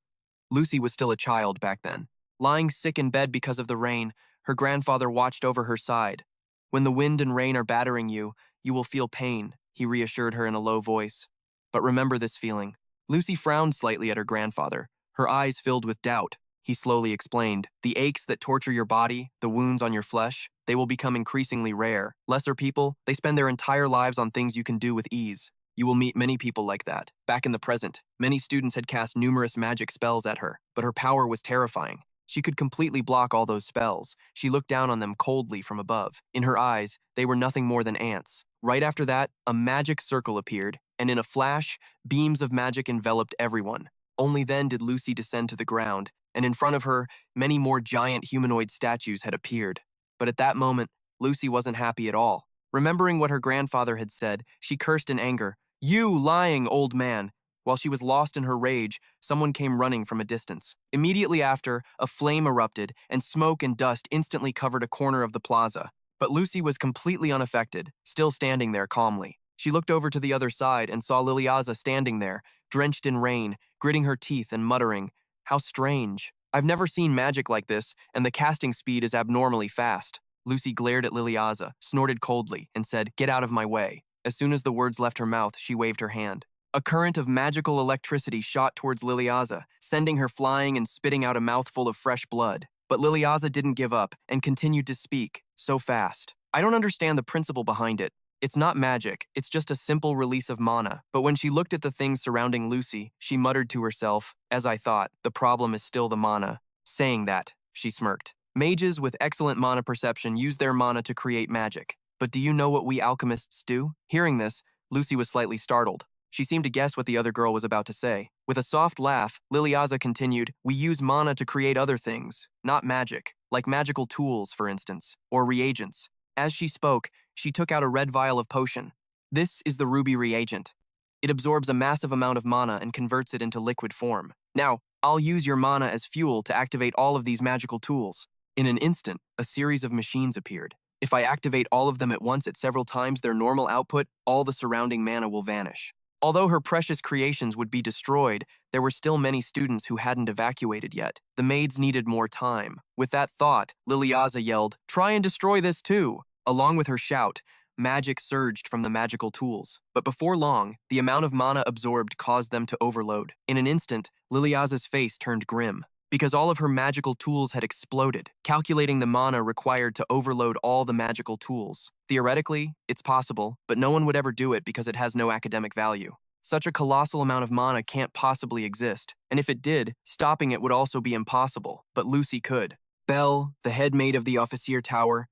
Lucy was still a child back then. Lying sick in bed because of the rain, her grandfather watched over her side. "When the wind and rain are battering you, you will feel pain," he reassured her in a low voice. "But remember this feeling." Lucy frowned slightly at her grandfather, her eyes filled with doubt. He slowly explained, "The aches that torture your body, the wounds on your flesh, they will become increasingly rare. Lesser people, they spend their entire lives on things you can do with ease. You will meet many people like that. Back in the present, many students had cast numerous magic spells at her, but her power was terrifying. She could completely block all those spells. She looked down on them coldly from above. In her eyes, they were nothing more than ants. Right after that, a magic circle appeared, and in a flash, beams of magic enveloped everyone. Only then did Lucy descend to the ground, and in front of her, many more giant humanoid statues had appeared. But at that moment, Lucy wasn't happy at all. Remembering what her grandfather had said, she cursed in anger, "You lying old man!" While she was lost in her rage, someone came running from a distance. Immediately after, a flame erupted, and smoke and dust instantly covered a corner of the plaza. But Lucy was completely unaffected, still standing there calmly. She looked over to the other side and saw Liliaza standing there, drenched in rain, gritting her teeth and muttering, "How strange. I've never seen magic like this, and the casting speed is abnormally fast." Lucy glared at Liliaza, snorted coldly, and said, "Get out of my way." As soon as the words left her mouth, she waved her hand. A current of magical electricity shot towards Liliaza, sending her flying and spitting out a mouthful of fresh blood. But Liliaza didn't give up and continued to speak, so fast. "I don't understand the principle behind it. It's not magic, it's just a simple release of mana." But when she looked at the things surrounding Lucy, she muttered to herself, "As I thought, the problem is still the mana." Saying that, she smirked. "Mages with excellent mana perception use their mana to create magic. But do you know what we alchemists do?" Hearing this, Lucy was slightly startled. She seemed to guess what the other girl was about to say. With a soft laugh, Liliaza continued, "We use mana to create other things, not magic, like magical tools, for instance, or reagents." As she spoke, she took out a red vial of potion. This is the ruby reagent. It absorbs a massive amount of mana and converts it into liquid form. Now, I'll use your mana as fuel to activate all of these magical tools. In an instant, a series of machines appeared. If I activate all of them at once at several times their normal output, all the surrounding mana will vanish. Although her precious creations would be destroyed, there were still many students who hadn't evacuated yet. The maids needed more time. With that thought, Liliaza yelled, "Try and destroy this too!" Along with her shout, magic surged from the magical tools. But before long, the amount of mana absorbed caused them to overload. In an instant, Liliaza's face turned grim, because all of her magical tools had exploded, calculating the mana required to overload all the magical tools. Theoretically, it's possible, but no one would ever do it because it has no academic value. Such a colossal amount of mana can't possibly exist, and if it did, stopping it would also be impossible, but Lucy could. Belle, the head maid of the Officier Tower,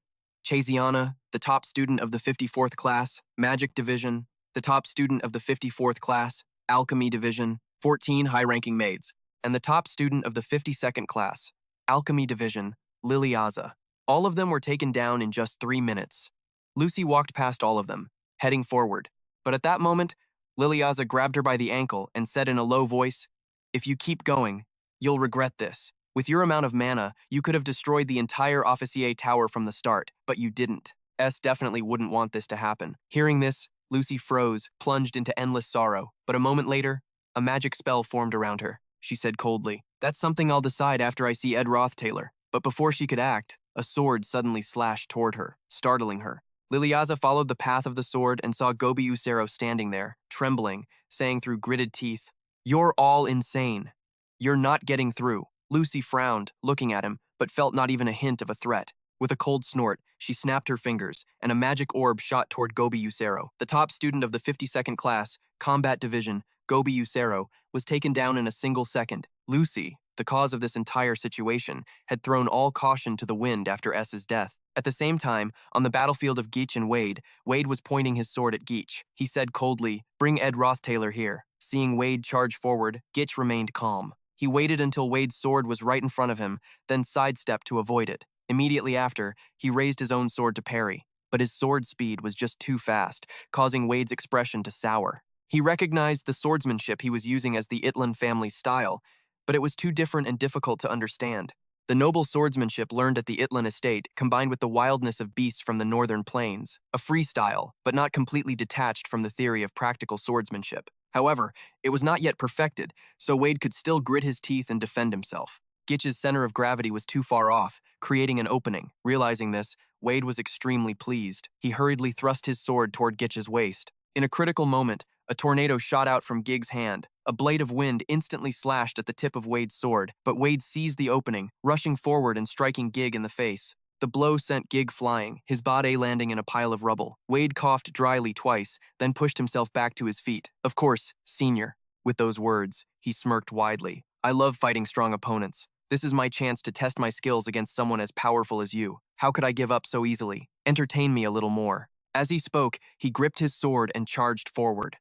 Chaziana, the top student of the 54th class, Magic Division, the top student of the 54th class, Alchemy Division, 14 high-ranking maids, and the top student of the 52nd class, Alchemy Division, Liliaza. All of them were taken down in just 3 minutes. Lucy walked past all of them, heading forward. But at that moment, Liliaza grabbed her by the ankle and said in a low voice, "If you keep going, you'll regret this. With your amount of mana, you could have destroyed the entire Officier Tower from the start, but you didn't. Definitely wouldn't want this to happen." Hearing this, Lucy froze, plunged into endless sorrow. But a moment later, a magic spell formed around her. She said coldly, "That's something I'll decide after I see Ed Rothtaylor." But before she could act, a sword suddenly slashed toward her, startling her. Liliaza followed the path of the sword and saw Gobi Usero standing there, trembling, saying through gritted teeth, "You're all insane. You're not getting through." Lucy frowned, looking at him, but felt not even a hint of a threat. With a cold snort, she snapped her fingers, and a magic orb shot toward Gobi Usero. The top student of the 52nd class, Combat Division, Gobi Usero, was taken down in a single second. Lucy, the cause of this entire situation, had thrown all caution to the wind after S's death. At the same time, on the battlefield of Geach and Wade, Wade was pointing his sword at Geach. He said coldly, "Bring Ed Rothtaylor here." Seeing Wade charge forward, Geach remained calm. He waited until Wade's sword was right in front of him, then sidestepped to avoid it. Immediately after, he raised his own sword to parry, but his sword speed was just too fast, causing Wade's expression to sour. He recognized the swordsmanship he was using as the Itlan family style, but it was too different and difficult to understand. The noble swordsmanship learned at the Itlan estate combined with the wildness of beasts from the northern plains, a free style, but not completely detached from the theory of practical swordsmanship. However, it was not yet perfected, so Wade could still grit his teeth and defend himself. Gitch's center of gravity was too far off, creating an opening. Realizing this, Wade was extremely pleased. He hurriedly thrust his sword toward Gitch's waist. In a critical moment, a tornado shot out from Gig's hand. A blade of wind instantly slashed at the tip of Wade's sword, but Wade seized the opening, rushing forward and striking Gig in the face. The blow sent Gig flying, his body landing in a pile of rubble. Wade coughed dryly twice, then pushed himself back to his feet. "Of course, senior." With those words, he smirked widely. "I love fighting strong opponents. This is my chance to test my skills against someone as powerful as you. How could I give up so easily? Entertain me a little more." As he spoke, he gripped his sword and charged forward.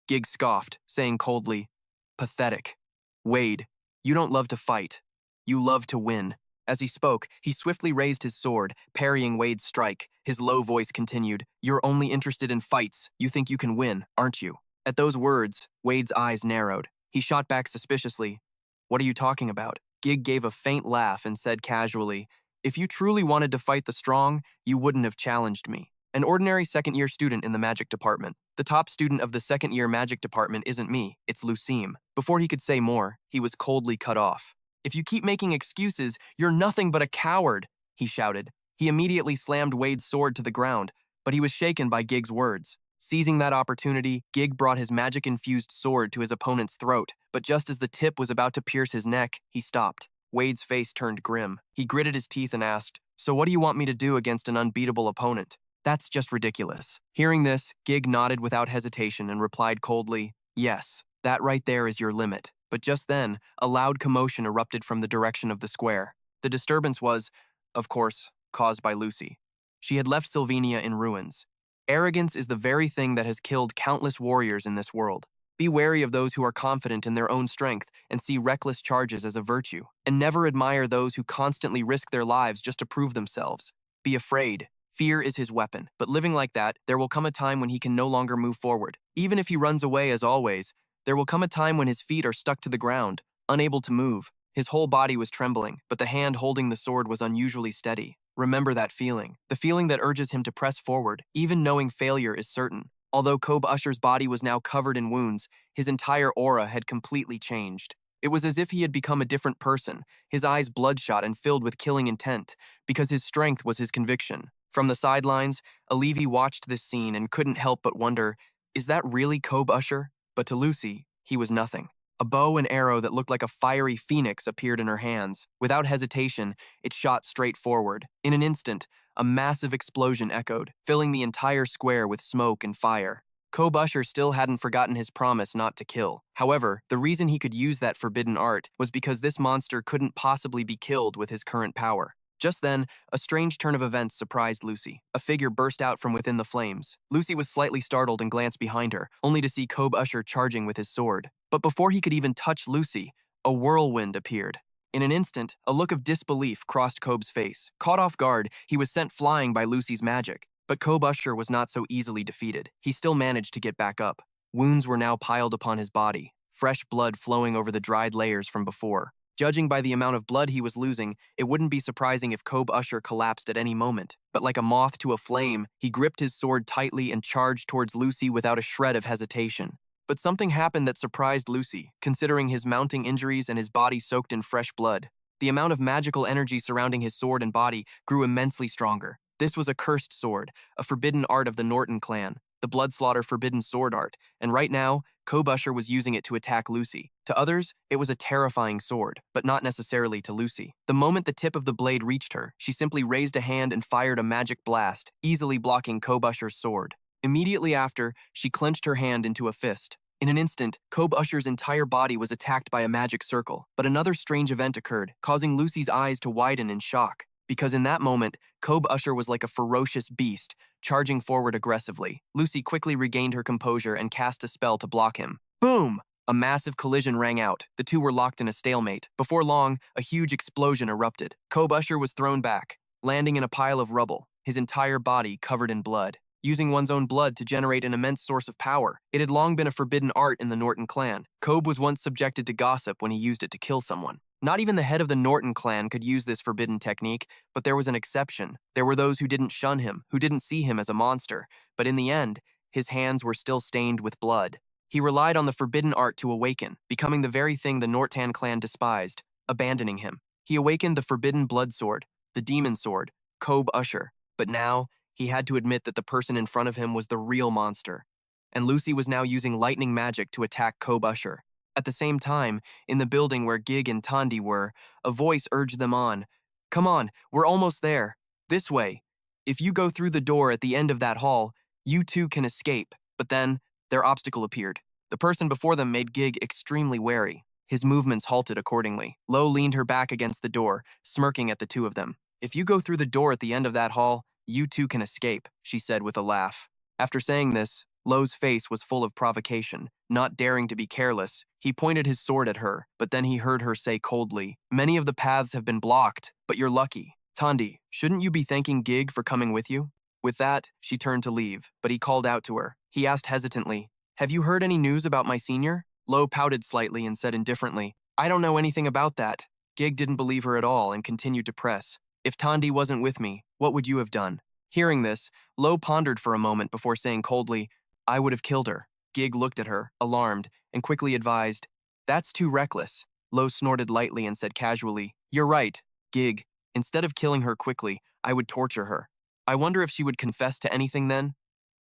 Gig scoffed, saying coldly, "Pathetic. Wade, you don't love to fight. You love to win." As he spoke, he swiftly raised his sword, parrying Wade's strike. His low voice continued, "You're only interested in fights. You think you can win, aren't you?" At those words, Wade's eyes narrowed. He shot back suspiciously, "What are you talking about?" Gig gave a faint laugh and said casually, "If you truly wanted to fight the strong, you wouldn't have challenged me. An ordinary second-year student in the magic department. The top student of the second-year magic department isn't me, it's Lucime." Before he could say more, he was coldly cut off. "If you keep making excuses, you're nothing but a coward," he shouted. He immediately slammed Wade's sword to the ground, but he was shaken by Gig's words. Seizing that opportunity, Gig brought his magic-infused sword to his opponent's throat, but just as the tip was about to pierce his neck, he stopped. Wade's face turned grim. He gritted his teeth and asked, "So what do you want me to do against an unbeatable opponent?" "That's just ridiculous." Hearing this, Gig nodded without hesitation and replied coldly, "Yes, that right there is your limit." But just then, a loud commotion erupted from the direction of the square. The disturbance was, of course, caused by Lucy. She had left Sylvania in ruins. Arrogance is the very thing that has killed countless warriors in this world. Be wary of those who are confident in their own strength and see reckless charges as a virtue, and never admire those who constantly risk their lives just to prove themselves. Be afraid. Fear is his weapon, but living like that, there will come a time when he can no longer move forward. Even if he runs away as always, there will come a time when his feet are stuck to the ground, unable to move. His whole body was trembling, but the hand holding the sword was unusually steady. Remember that feeling, the feeling that urges him to press forward, even knowing failure is certain. Although Kobe Usher's body was now covered in wounds, his entire aura had completely changed. It was as if he had become a different person, his eyes bloodshot and filled with killing intent, because his strength was his conviction. From the sidelines, Alevi watched this scene and couldn't help but wonder, is that really Kobe Usher? But to Lucy, he was nothing. A bow and arrow that looked like a fiery phoenix appeared in her hands. Without hesitation, it shot straight forward. In an instant, a massive explosion echoed, filling the entire square with smoke and fire. Kobe Usher still hadn't forgotten his promise not to kill. However, the reason he could use that forbidden art was because this monster couldn't possibly be killed with his current power. Just then, a strange turn of events surprised Lucy. A figure burst out from within the flames. Lucy was slightly startled and glanced behind her, only to see Kobe Usher charging with his sword. But before he could even touch Lucy, a whirlwind appeared. In an instant, a look of disbelief crossed Kobe's face. Caught off guard, he was sent flying by Lucy's magic. But Kobe Usher was not so easily defeated. He still managed to get back up. Wounds were now piled upon his body, fresh blood flowing over the dried layers from before. Judging by the amount of blood he was losing, it wouldn't be surprising if Kobe Usher collapsed at any moment. But like a moth to a flame, he gripped his sword tightly and charged towards Lucy without a shred of hesitation. But something happened that surprised Lucy, considering his mounting injuries and his body soaked in fresh blood. The amount of magical energy surrounding his sword and body grew immensely stronger. This was a cursed sword, a forbidden art of the Norton clan, the Bloodslaughter forbidden sword art, and right now, Kobe Usher was using it to attack Lucy. To others, it was a terrifying sword, but not necessarily to Lucy. The moment the tip of the blade reached her, she simply raised a hand and fired a magic blast, easily blocking Kobe Usher's sword. Immediately after, she clenched her hand into a fist. In an instant, Kobe Usher's entire body was attacked by a magic circle, but another strange event occurred, causing Lucy's eyes to widen in shock. Because in that moment, Kobe Usher was like a ferocious beast, charging forward aggressively. Lucy quickly regained her composure and cast a spell to block him. Boom! A massive collision rang out. The two were locked in a stalemate. Before long, a huge explosion erupted. Kobe Usher was thrown back, landing in a pile of rubble, his entire body covered in blood. Using one's own blood to generate an immense source of power. It had long been a forbidden art in the Norton clan. Kobe was once subjected to gossip when he used it to kill someone. Not even the head of the Norton clan could use this forbidden technique, but there was an exception. There were those who didn't shun him, who didn't see him as a monster, but in the end, his hands were still stained with blood. He relied on the forbidden art to awaken, becoming the very thing the Nortan clan despised, abandoning him. He awakened the forbidden blood sword, the demon sword, Kobe Usher, but now, he had to admit that the person in front of him was the real monster, and Lucy was now using lightning magic to attack Kobe Usher. At the same time, in the building where Gig and Tandi were, a voice urged them on. Come on, we're almost there. This way. If you go through the door at the end of that hall, you too can escape. But then, their obstacle appeared. The person before them made Gig extremely wary. His movements halted accordingly. Lo leaned her back against the door, smirking at the two of them. If you go through the door at the end of that hall, you too can escape, she said with a laugh. After saying this, Lo's face was full of provocation. Not daring to be careless, he pointed his sword at her, but then he heard her say coldly, Many of the paths have been blocked, but you're lucky. Tandi, shouldn't you be thanking Gig for coming with you? With that, she turned to leave, but he called out to her. He asked hesitantly, Have you heard any news about my senior? Lo pouted slightly and said indifferently, I don't know anything about that. Gig didn't believe her at all and continued to press. If Tandi wasn't with me, what would you have done? Hearing this, Lo pondered for a moment before saying coldly, I would have killed her. Gig looked at her, alarmed, and quickly advised, That's too reckless. Lo snorted lightly and said casually, You're right, Gig. Instead of killing her quickly, I would torture her. I wonder if she would confess to anything then?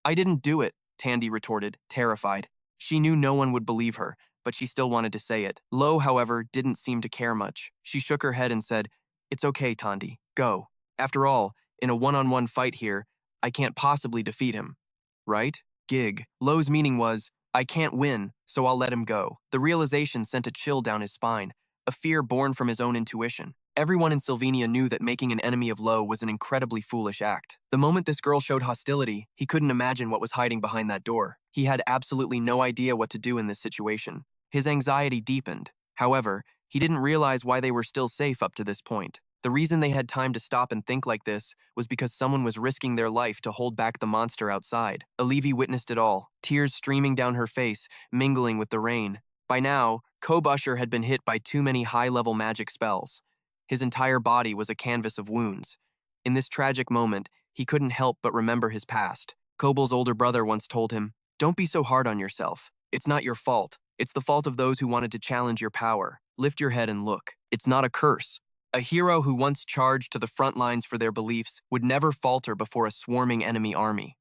I didn't do it, Tandi retorted, terrified. She knew no one would believe her, but she still wanted to say it. Lo, however, didn't seem to care much. She shook her head and said, It's okay, Tandi. Go. After all, in a one-on-one fight here, I can't possibly defeat him. Right? Gig. Lo's meaning was, I can't win, so I'll let him go. The realization sent a chill down his spine, a fear born from his own intuition. Everyone in Sylvania knew that making an enemy of Lo was an incredibly foolish act. The moment this girl showed hostility, he couldn't imagine what was hiding behind that door. He had absolutely no idea what to do in this situation. His anxiety deepened. However, he didn't realize why they were still safe up to this point. The reason they had time to stop and think like this was because someone was risking their life to hold back the monster outside. Alevi witnessed it all, tears streaming down her face, mingling with the rain. By now, Kobusher had been hit by too many high-level magic spells. His entire body was a canvas of wounds. In this tragic moment, he couldn't help but remember his past. Kobol's older brother once told him, "Don't be so hard on yourself. It's not your fault. It's the fault of those who wanted to challenge your power. Lift your head and look. It's not a curse." A hero who once charged to the front lines for their beliefs would never falter before a swarming enemy army.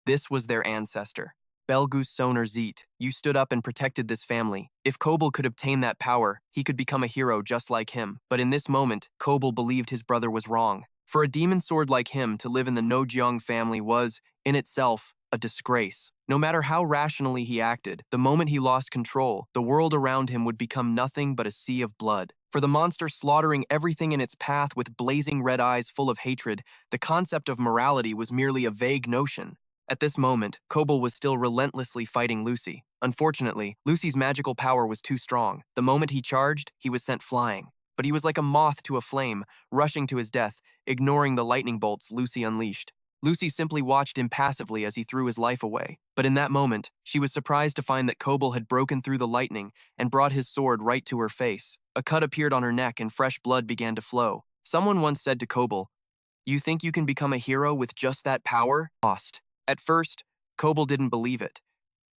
This was their ancestor. Belgus Sonar Zeet, you stood up and protected this family. If Kobol could obtain that power, he could become a hero just like him. But in this moment, Kobol believed his brother was wrong. For a demon sword like him to live in the Nojeong family was, in itself, a disgrace. No matter how rationally he acted, the moment he lost control, the world around him would become nothing but a sea of blood. For the monster slaughtering everything in its path with blazing red eyes full of hatred, the concept of morality was merely a vague notion. At this moment, Kobol was still relentlessly fighting Lucy. Unfortunately, Lucy's magical power was too strong. The moment he charged, he was sent flying. But he was like a moth to a flame, rushing to his death, ignoring the lightning bolts Lucy unleashed. Lucy simply watched impassively as he threw his life away. But in that moment, she was surprised to find that Kobol had broken through the lightning and brought his sword right to her face. A cut appeared on her neck and fresh blood began to flow. Someone once said to Kobol, "You think you can become a hero with just that power?" Lost. At first, Kobol didn't believe it.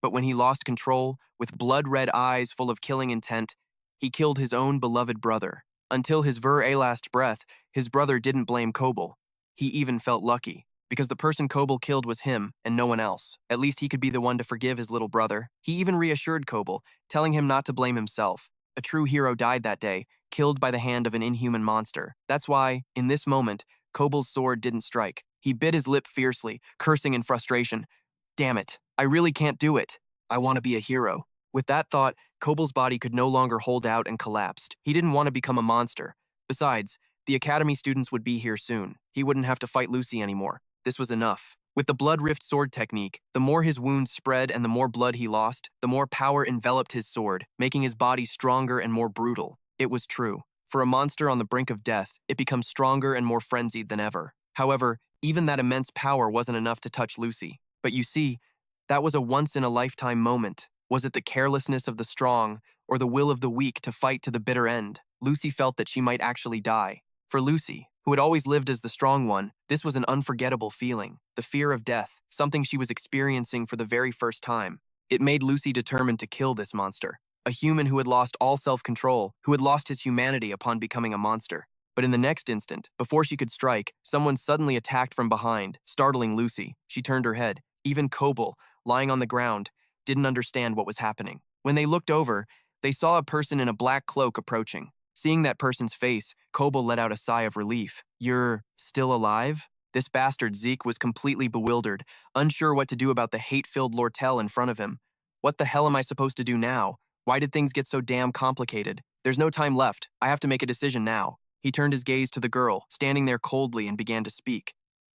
But when he lost control, with blood-red eyes full of killing intent, he killed his own beloved brother. Until his last breath, his brother didn't blame Kobol. He even felt lucky, because the person Kobol killed was him and no one else. At least he could be the one to forgive his little brother. He even reassured Kobol, telling him not to blame himself. A true hero died that day, killed by the hand of an inhuman monster. That's why, in this moment, Kobol's sword didn't strike. He bit his lip fiercely, cursing in frustration. "Damn it, I really can't do it. I want to be a hero." With that thought, Kobol's body could no longer hold out and collapsed. He didn't want to become a monster. Besides, the Academy students would be here soon. He wouldn't have to fight Lucy anymore. This was enough. With the blood rift sword technique, the more his wounds spread and the more blood he lost, the more power enveloped his sword, making his body stronger and more brutal. It was true. For a monster on the brink of death, it becomes stronger and more frenzied than ever. However, even that immense power wasn't enough to touch Lucy. But you see, that was a once-in-a-lifetime moment. Was it the carelessness of the strong, or the will of the weak to fight to the bitter end? Lucy felt that she might actually die. For Lucy, who had always lived as the strong one, this was an unforgettable feeling. The fear of death, something she was experiencing for the very first time. It made Lucy determined to kill this monster. A human who had lost all self-control, who had lost his humanity upon becoming a monster. But in the next instant, before she could strike, someone suddenly attacked from behind, startling Lucy. She turned her head. Even Kobol, lying on the ground, didn't understand what was happening. When they looked over, they saw a person in a black cloak approaching. Seeing that person's face, Kobol let out a sigh of relief. "You're still alive?" This bastard Zeke was completely bewildered, unsure what to do about the hate-filled Lortell in front of him. What the hell am I supposed to do now? Why did things get so damn complicated? There's no time left. I have to make a decision now. He turned his gaze to the girl, standing there coldly, and began to speak.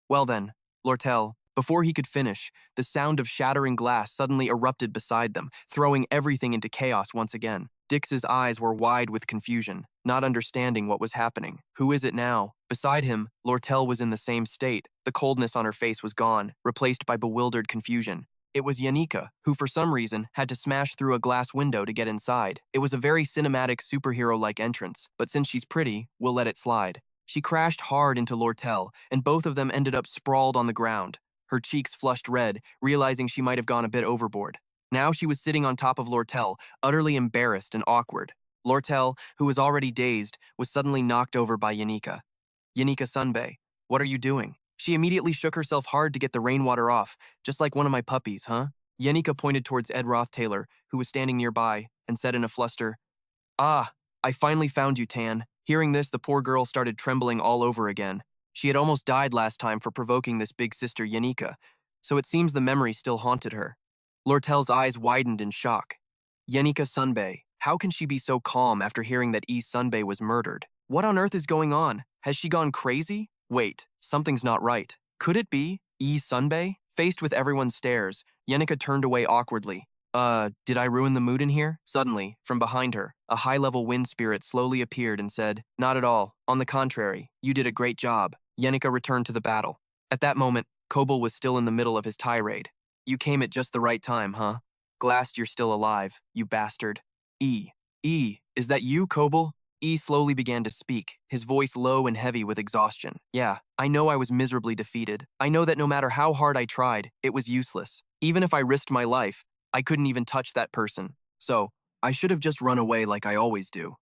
"Well then, Lortell." Before he could finish, the sound of shattering glass suddenly erupted beside them, throwing everything into chaos once again. Dix's eyes were wide with confusion, not understanding what was happening. Who is it now? Beside him, Lortell was in the same state. The coldness on her face was gone, replaced by bewildered confusion. It was Yanika, who for some reason had to smash through a glass window to get inside. It was a very cinematic superhero-like entrance, but since she's pretty, we'll let it slide. She crashed hard into Lortell, and both of them ended up sprawled on the ground. Her cheeks flushed red, realizing she might have gone a bit overboard. Now she was sitting on top of Lortell, utterly embarrassed and awkward. Lortell, who was already dazed, was suddenly knocked over by Yanika. "Yanika Sunbei, what are you doing?" She immediately shook herself hard to get the rainwater off, just like one of my puppies, huh? Yanika pointed towards Ed Rothtaylor, who was standing nearby, and said in a fluster, "Ah, I finally found you, Tan." Hearing this, the poor girl started trembling all over again. She had almost died last time for provoking this big sister Yanika, so it seems the memory still haunted her. Lortell's eyes widened in shock. "Yanika Sunbei, how can she be so calm after hearing that Sunbei was murdered?" What on earth is going on? Has she gone crazy? Wait, something's not right. Could it be Sunbae? Faced with everyone's stares, Yanika turned away awkwardly. Did I ruin the mood in here? Suddenly, from behind her, a high-level wind spirit slowly appeared and said, Not at all. On the contrary, you did a great job. Yanika returned to the battle. At that moment, Kobold was still in the middle of his tirade. You came at just the right time, huh? Glast, you're still alive, you bastard. Is that you, Kobold? Slowly began to speak, his voice low and heavy with exhaustion. Yeah, I know I was miserably defeated. I know that no matter how hard I tried, it was useless. Even if I risked my life, I couldn't even touch that person. So, I should have just run away like I always do.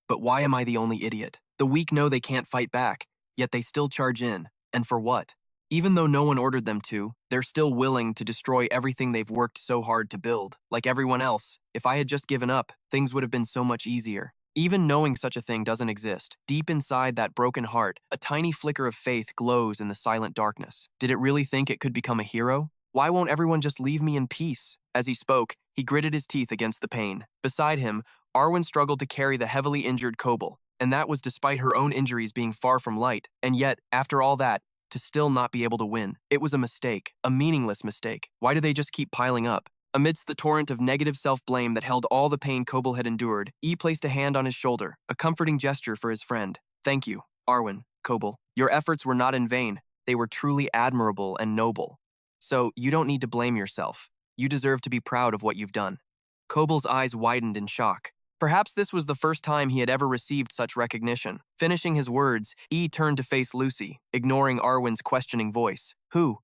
But why am I the only idiot? The weak know they can't fight back, yet they still charge in. And for what? Even though no one ordered them to, they're still willing to destroy everything they've worked so hard to build. Like everyone else, if I had just given up, things would have been so much easier. Even knowing such a thing doesn't exist, deep inside that broken heart, a tiny flicker of faith glows in the silent darkness. Did it really think it could become a hero? Why won't everyone just leave me in peace? As he spoke, he gritted his teeth against the pain. Beside him, Arwen struggled to carry the heavily injured Kobold, and that was despite her own injuries being far from light. And yet, after all that, to still not be able to win. It was a mistake, a meaningless mistake. Why do they just keep piling up? Amidst the torrent of negative self-blame that held all the pain Kobold had endured, placed a hand on his shoulder, a comforting gesture for his friend. Thank you, Arwen, Kobold. Your efforts were not in vain. They were truly admirable and noble. So, you don't need to blame yourself. You deserve to be proud of what you've done. Kobold's eyes widened in shock. Perhaps this was the first time he had ever received such recognition. Finishing his words, turned to face Lucy, ignoring Arwen's questioning voice. Who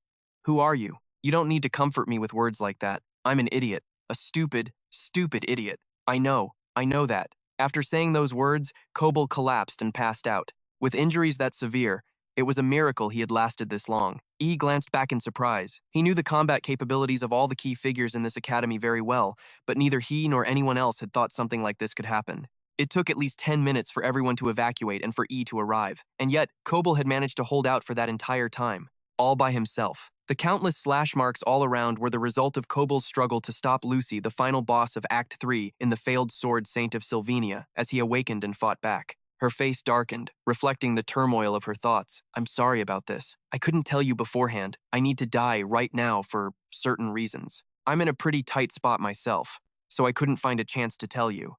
are you? You don't need to comfort me with words like that. I'm an idiot. A stupid, stupid idiot. I know that. After saying those words, Kobold collapsed and passed out. With injuries that severe, it was a miracle he had lasted this long. Glanced back in surprise. He knew the combat capabilities of all the key figures in this academy very well, but neither he nor anyone else had thought something like this could happen. It took at least 10 minutes for everyone to evacuate and for to arrive, and yet Kobold had managed to hold out for that entire time, all by himself. The countless slash marks all around were the result of Kobold's struggle to stop Lucy, the final boss of Act 3 in the Failed Swordsman of Sylvania, as he awakened and fought back. Her face darkened, reflecting the turmoil of her thoughts. I'm sorry about this. I couldn't tell you beforehand. I need to die right now for certain reasons. I'm in a pretty tight spot myself, so I couldn't find a chance to tell you.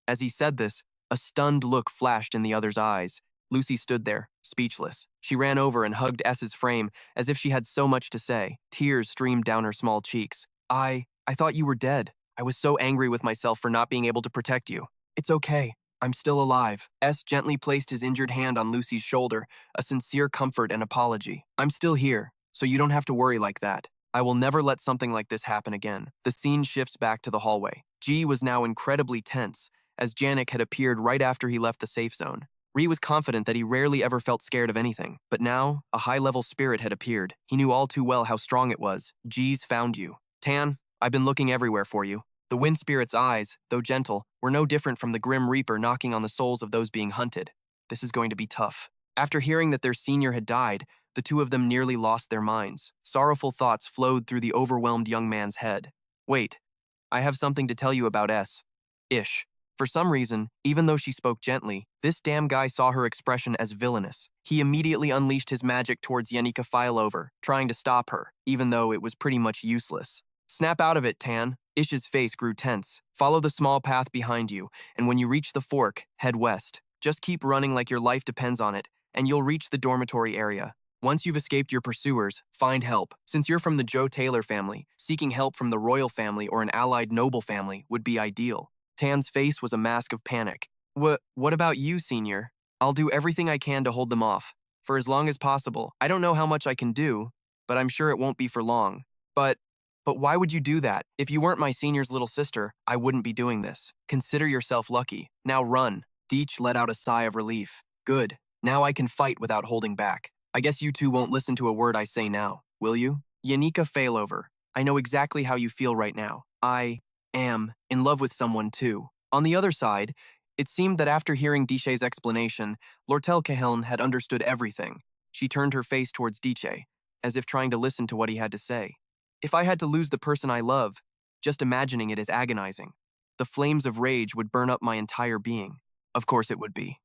As he said this, a stunned look flashed in the other's eyes. Lucy stood there, speechless. She ran over and hugged S's frame as if she had so much to say. Tears streamed down her small cheeks. I thought you were dead. I was so angry with myself for not being able to protect you. It's okay. I'm still alive. S gently placed his injured hand on Lucy's shoulder, a sincere comfort and apology. I'm still here, so you don't have to worry like that. I will never let something like this happen again. The scene shifts back to the hallway. G was now incredibly tense, as Janik had appeared right after he left the safe zone. Ree was confident that he rarely ever felt scared of anything, but now, a high-level spirit had appeared. He knew all too well how strong it was. G's found you. Tan, I've been looking everywhere for you. The wind spirit's eyes, though gentle, were no different from the grim reaper knocking on the souls of those being hunted. This is going to be tough. After hearing that their senior had died, the two of them nearly lost their minds. Sorrowful thoughts flowed through the overwhelmed young man's head. Wait, I have something to tell you about S. Ish. For some reason, even though she spoke gently, this damn guy saw her expression as villainous. He immediately unleashed his magic towards Yanika Fileover, trying to stop her, even though it was pretty much useless. Snap out of it, Tan. Ish's face grew tense. Follow the small path behind you, and when you reach the fork, head west. Just keep running like your life depends on it, and you'll reach the dormitory area. Once you've escaped your pursuers, find help. Since you're from the Joe Taylor family, seeking help from the royal family or an allied noble family would be ideal. Tan's face was a mask of panic. What about you, Senior? I'll do everything I can to hold them off. For as long as possible. I don't know how much I can do, but I'm sure it won't be for long. But why would you do that? If you weren't my senior's little sister, I wouldn't be doing this. Consider yourself lucky. Now run. Deech let out a sigh of relief. Good. Now I can fight without holding back. I guess you two won't listen to a word I say now, will you? Yanika Failover. I know exactly how you feel right now. I am in love with someone too. On the other side, it seemed that after hearing Diche's explanation, Lortell Caheln had understood everything. She turned her face towards Diche, as if trying to listen to what he had to say. If I had to lose the person I love, just imagining it is agonizing. The flames of rage would burn up my entire being. Of course it would be.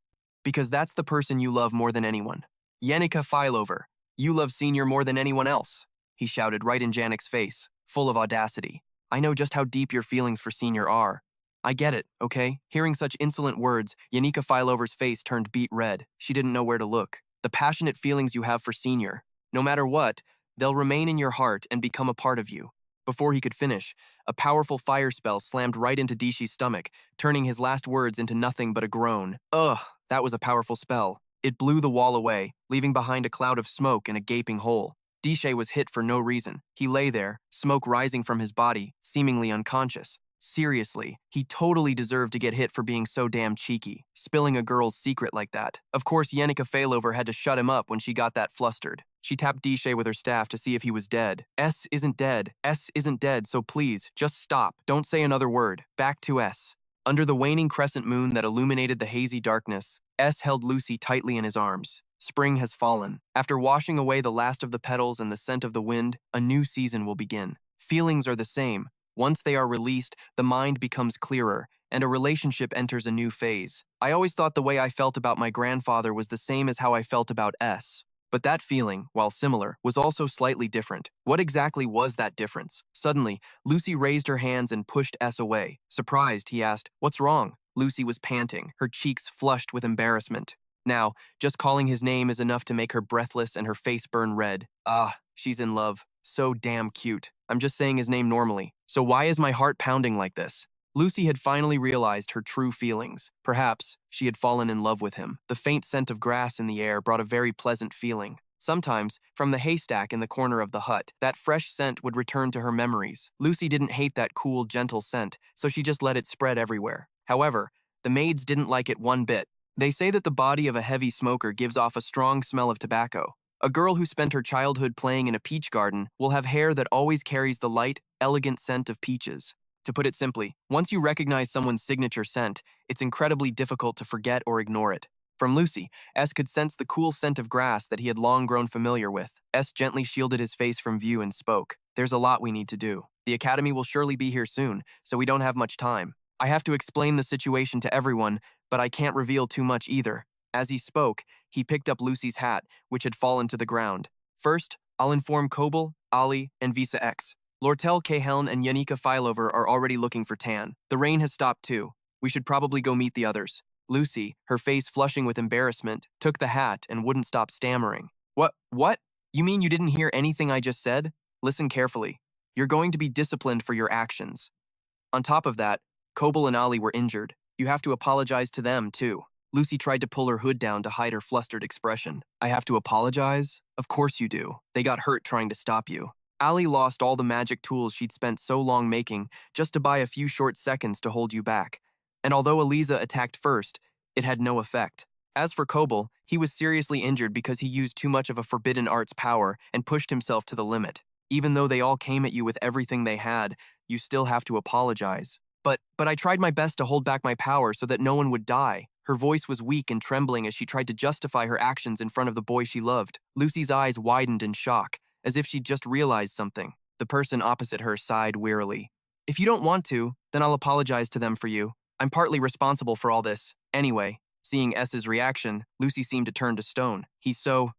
Because that's the person you love more than anyone. Yanika Fileover, you love Senior more than anyone else, he shouted right in Janik's face, full of audacity. I know just how deep your feelings for Senior are. I get it, okay? Hearing such insolent words, Yanika Fileover's face turned beet red. She didn't know where to look. The passionate feelings you have for Senior, no matter what, they'll remain in your heart and become a part of you. Before he could finish, a powerful fire spell slammed right into Dishi's stomach, turning his last words into nothing but a groan. Ugh, that was a powerful spell. It blew the wall away, leaving behind a cloud of smoke and a gaping hole. Dishe was hit for no reason. He lay there, smoke rising from his body, seemingly unconscious. Seriously, he totally deserved to get hit for being so damn cheeky, spilling a girl's secret like that. Of course, Yanika Failover had to shut him up when she got that flustered. She tapped Dishe with her staff to see if he was dead. S isn't dead. S isn't dead, so please, just stop. Don't say another word. Back to S. Under the waning crescent moon that illuminated the hazy darkness, S held Lucy tightly in his arms. Spring has fallen. After washing away the last of the petals and the scent of the wind, a new season will begin. Feelings are the same. Once they are released, the mind becomes clearer, and a relationship enters a new phase. I always thought the way I felt about my grandfather was the same as how I felt about S. But that feeling, while similar, was also slightly different. What exactly was that difference? Suddenly, Lucy raised her hands and pushed S away. Surprised, he asked, "What's wrong?" Lucy was panting, her cheeks flushed with embarrassment. Now, just calling his name is enough to make her breathless and her face burn red. Ah, she's in love. So damn cute. I'm just saying his name normally. So why is my heart pounding like this? Lucy had finally realized her true feelings. Perhaps she had fallen in love with him. The faint scent of grass in the air brought a very pleasant feeling. Sometimes, from the haystack in the corner of the hut, that fresh scent would return to her memories. Lucy didn't hate that cool, gentle scent, so she just let it spread everywhere. However, the maids didn't like it one bit. They say that the body of a heavy smoker gives off a strong smell of tobacco. A girl who spent her childhood playing in a peach garden will have hair that always carries the light, elegant scent of peaches. To put it simply, once you recognize someone's signature scent, it's incredibly difficult to forget or ignore it. From Lucy, S could sense the cool scent of grass that he had long grown familiar with. S gently shielded his face from view and spoke. There's a lot we need to do. The academy will surely be here soon, so we don't have much time. I have to explain the situation to everyone, but I can't reveal too much either. As he spoke, he picked up Lucy's hat, which had fallen to the ground. First, I'll inform Kobel, Ali, and Visa X. Lortell, Caheln, and Yanika Fileover are already looking for Tan. The rain has stopped too. We should probably go meet the others. Lucy, her face flushing with embarrassment, took the hat and wouldn't stop stammering. What? You mean you didn't hear anything I just said? Listen carefully. You're going to be disciplined for your actions. On top of that, Kobel and Ali were injured. You have to apologize to them, too. Lucy tried to pull her hood down to hide her flustered expression. I have to apologize? Of course you do. They got hurt trying to stop you. Ali lost all the magic tools she'd spent so long making just to buy a few short seconds to hold you back. And although Eliza attacked first, it had no effect. As for Kobel, he was seriously injured because he used too much of a forbidden art's power and pushed himself to the limit. Even though they all came at you with everything they had, you still have to apologize. But I tried my best to hold back my power so that no one would die. Her voice was weak and trembling as she tried to justify her actions in front of the boy she loved. Lucy's eyes widened in shock, as if she'd just realized something. The person opposite her sighed wearily. If you don't want to, then I'll apologize to them for you. I'm partly responsible for all this. Anyway, seeing S's reaction, Lucy seemed to turn to stone. He's so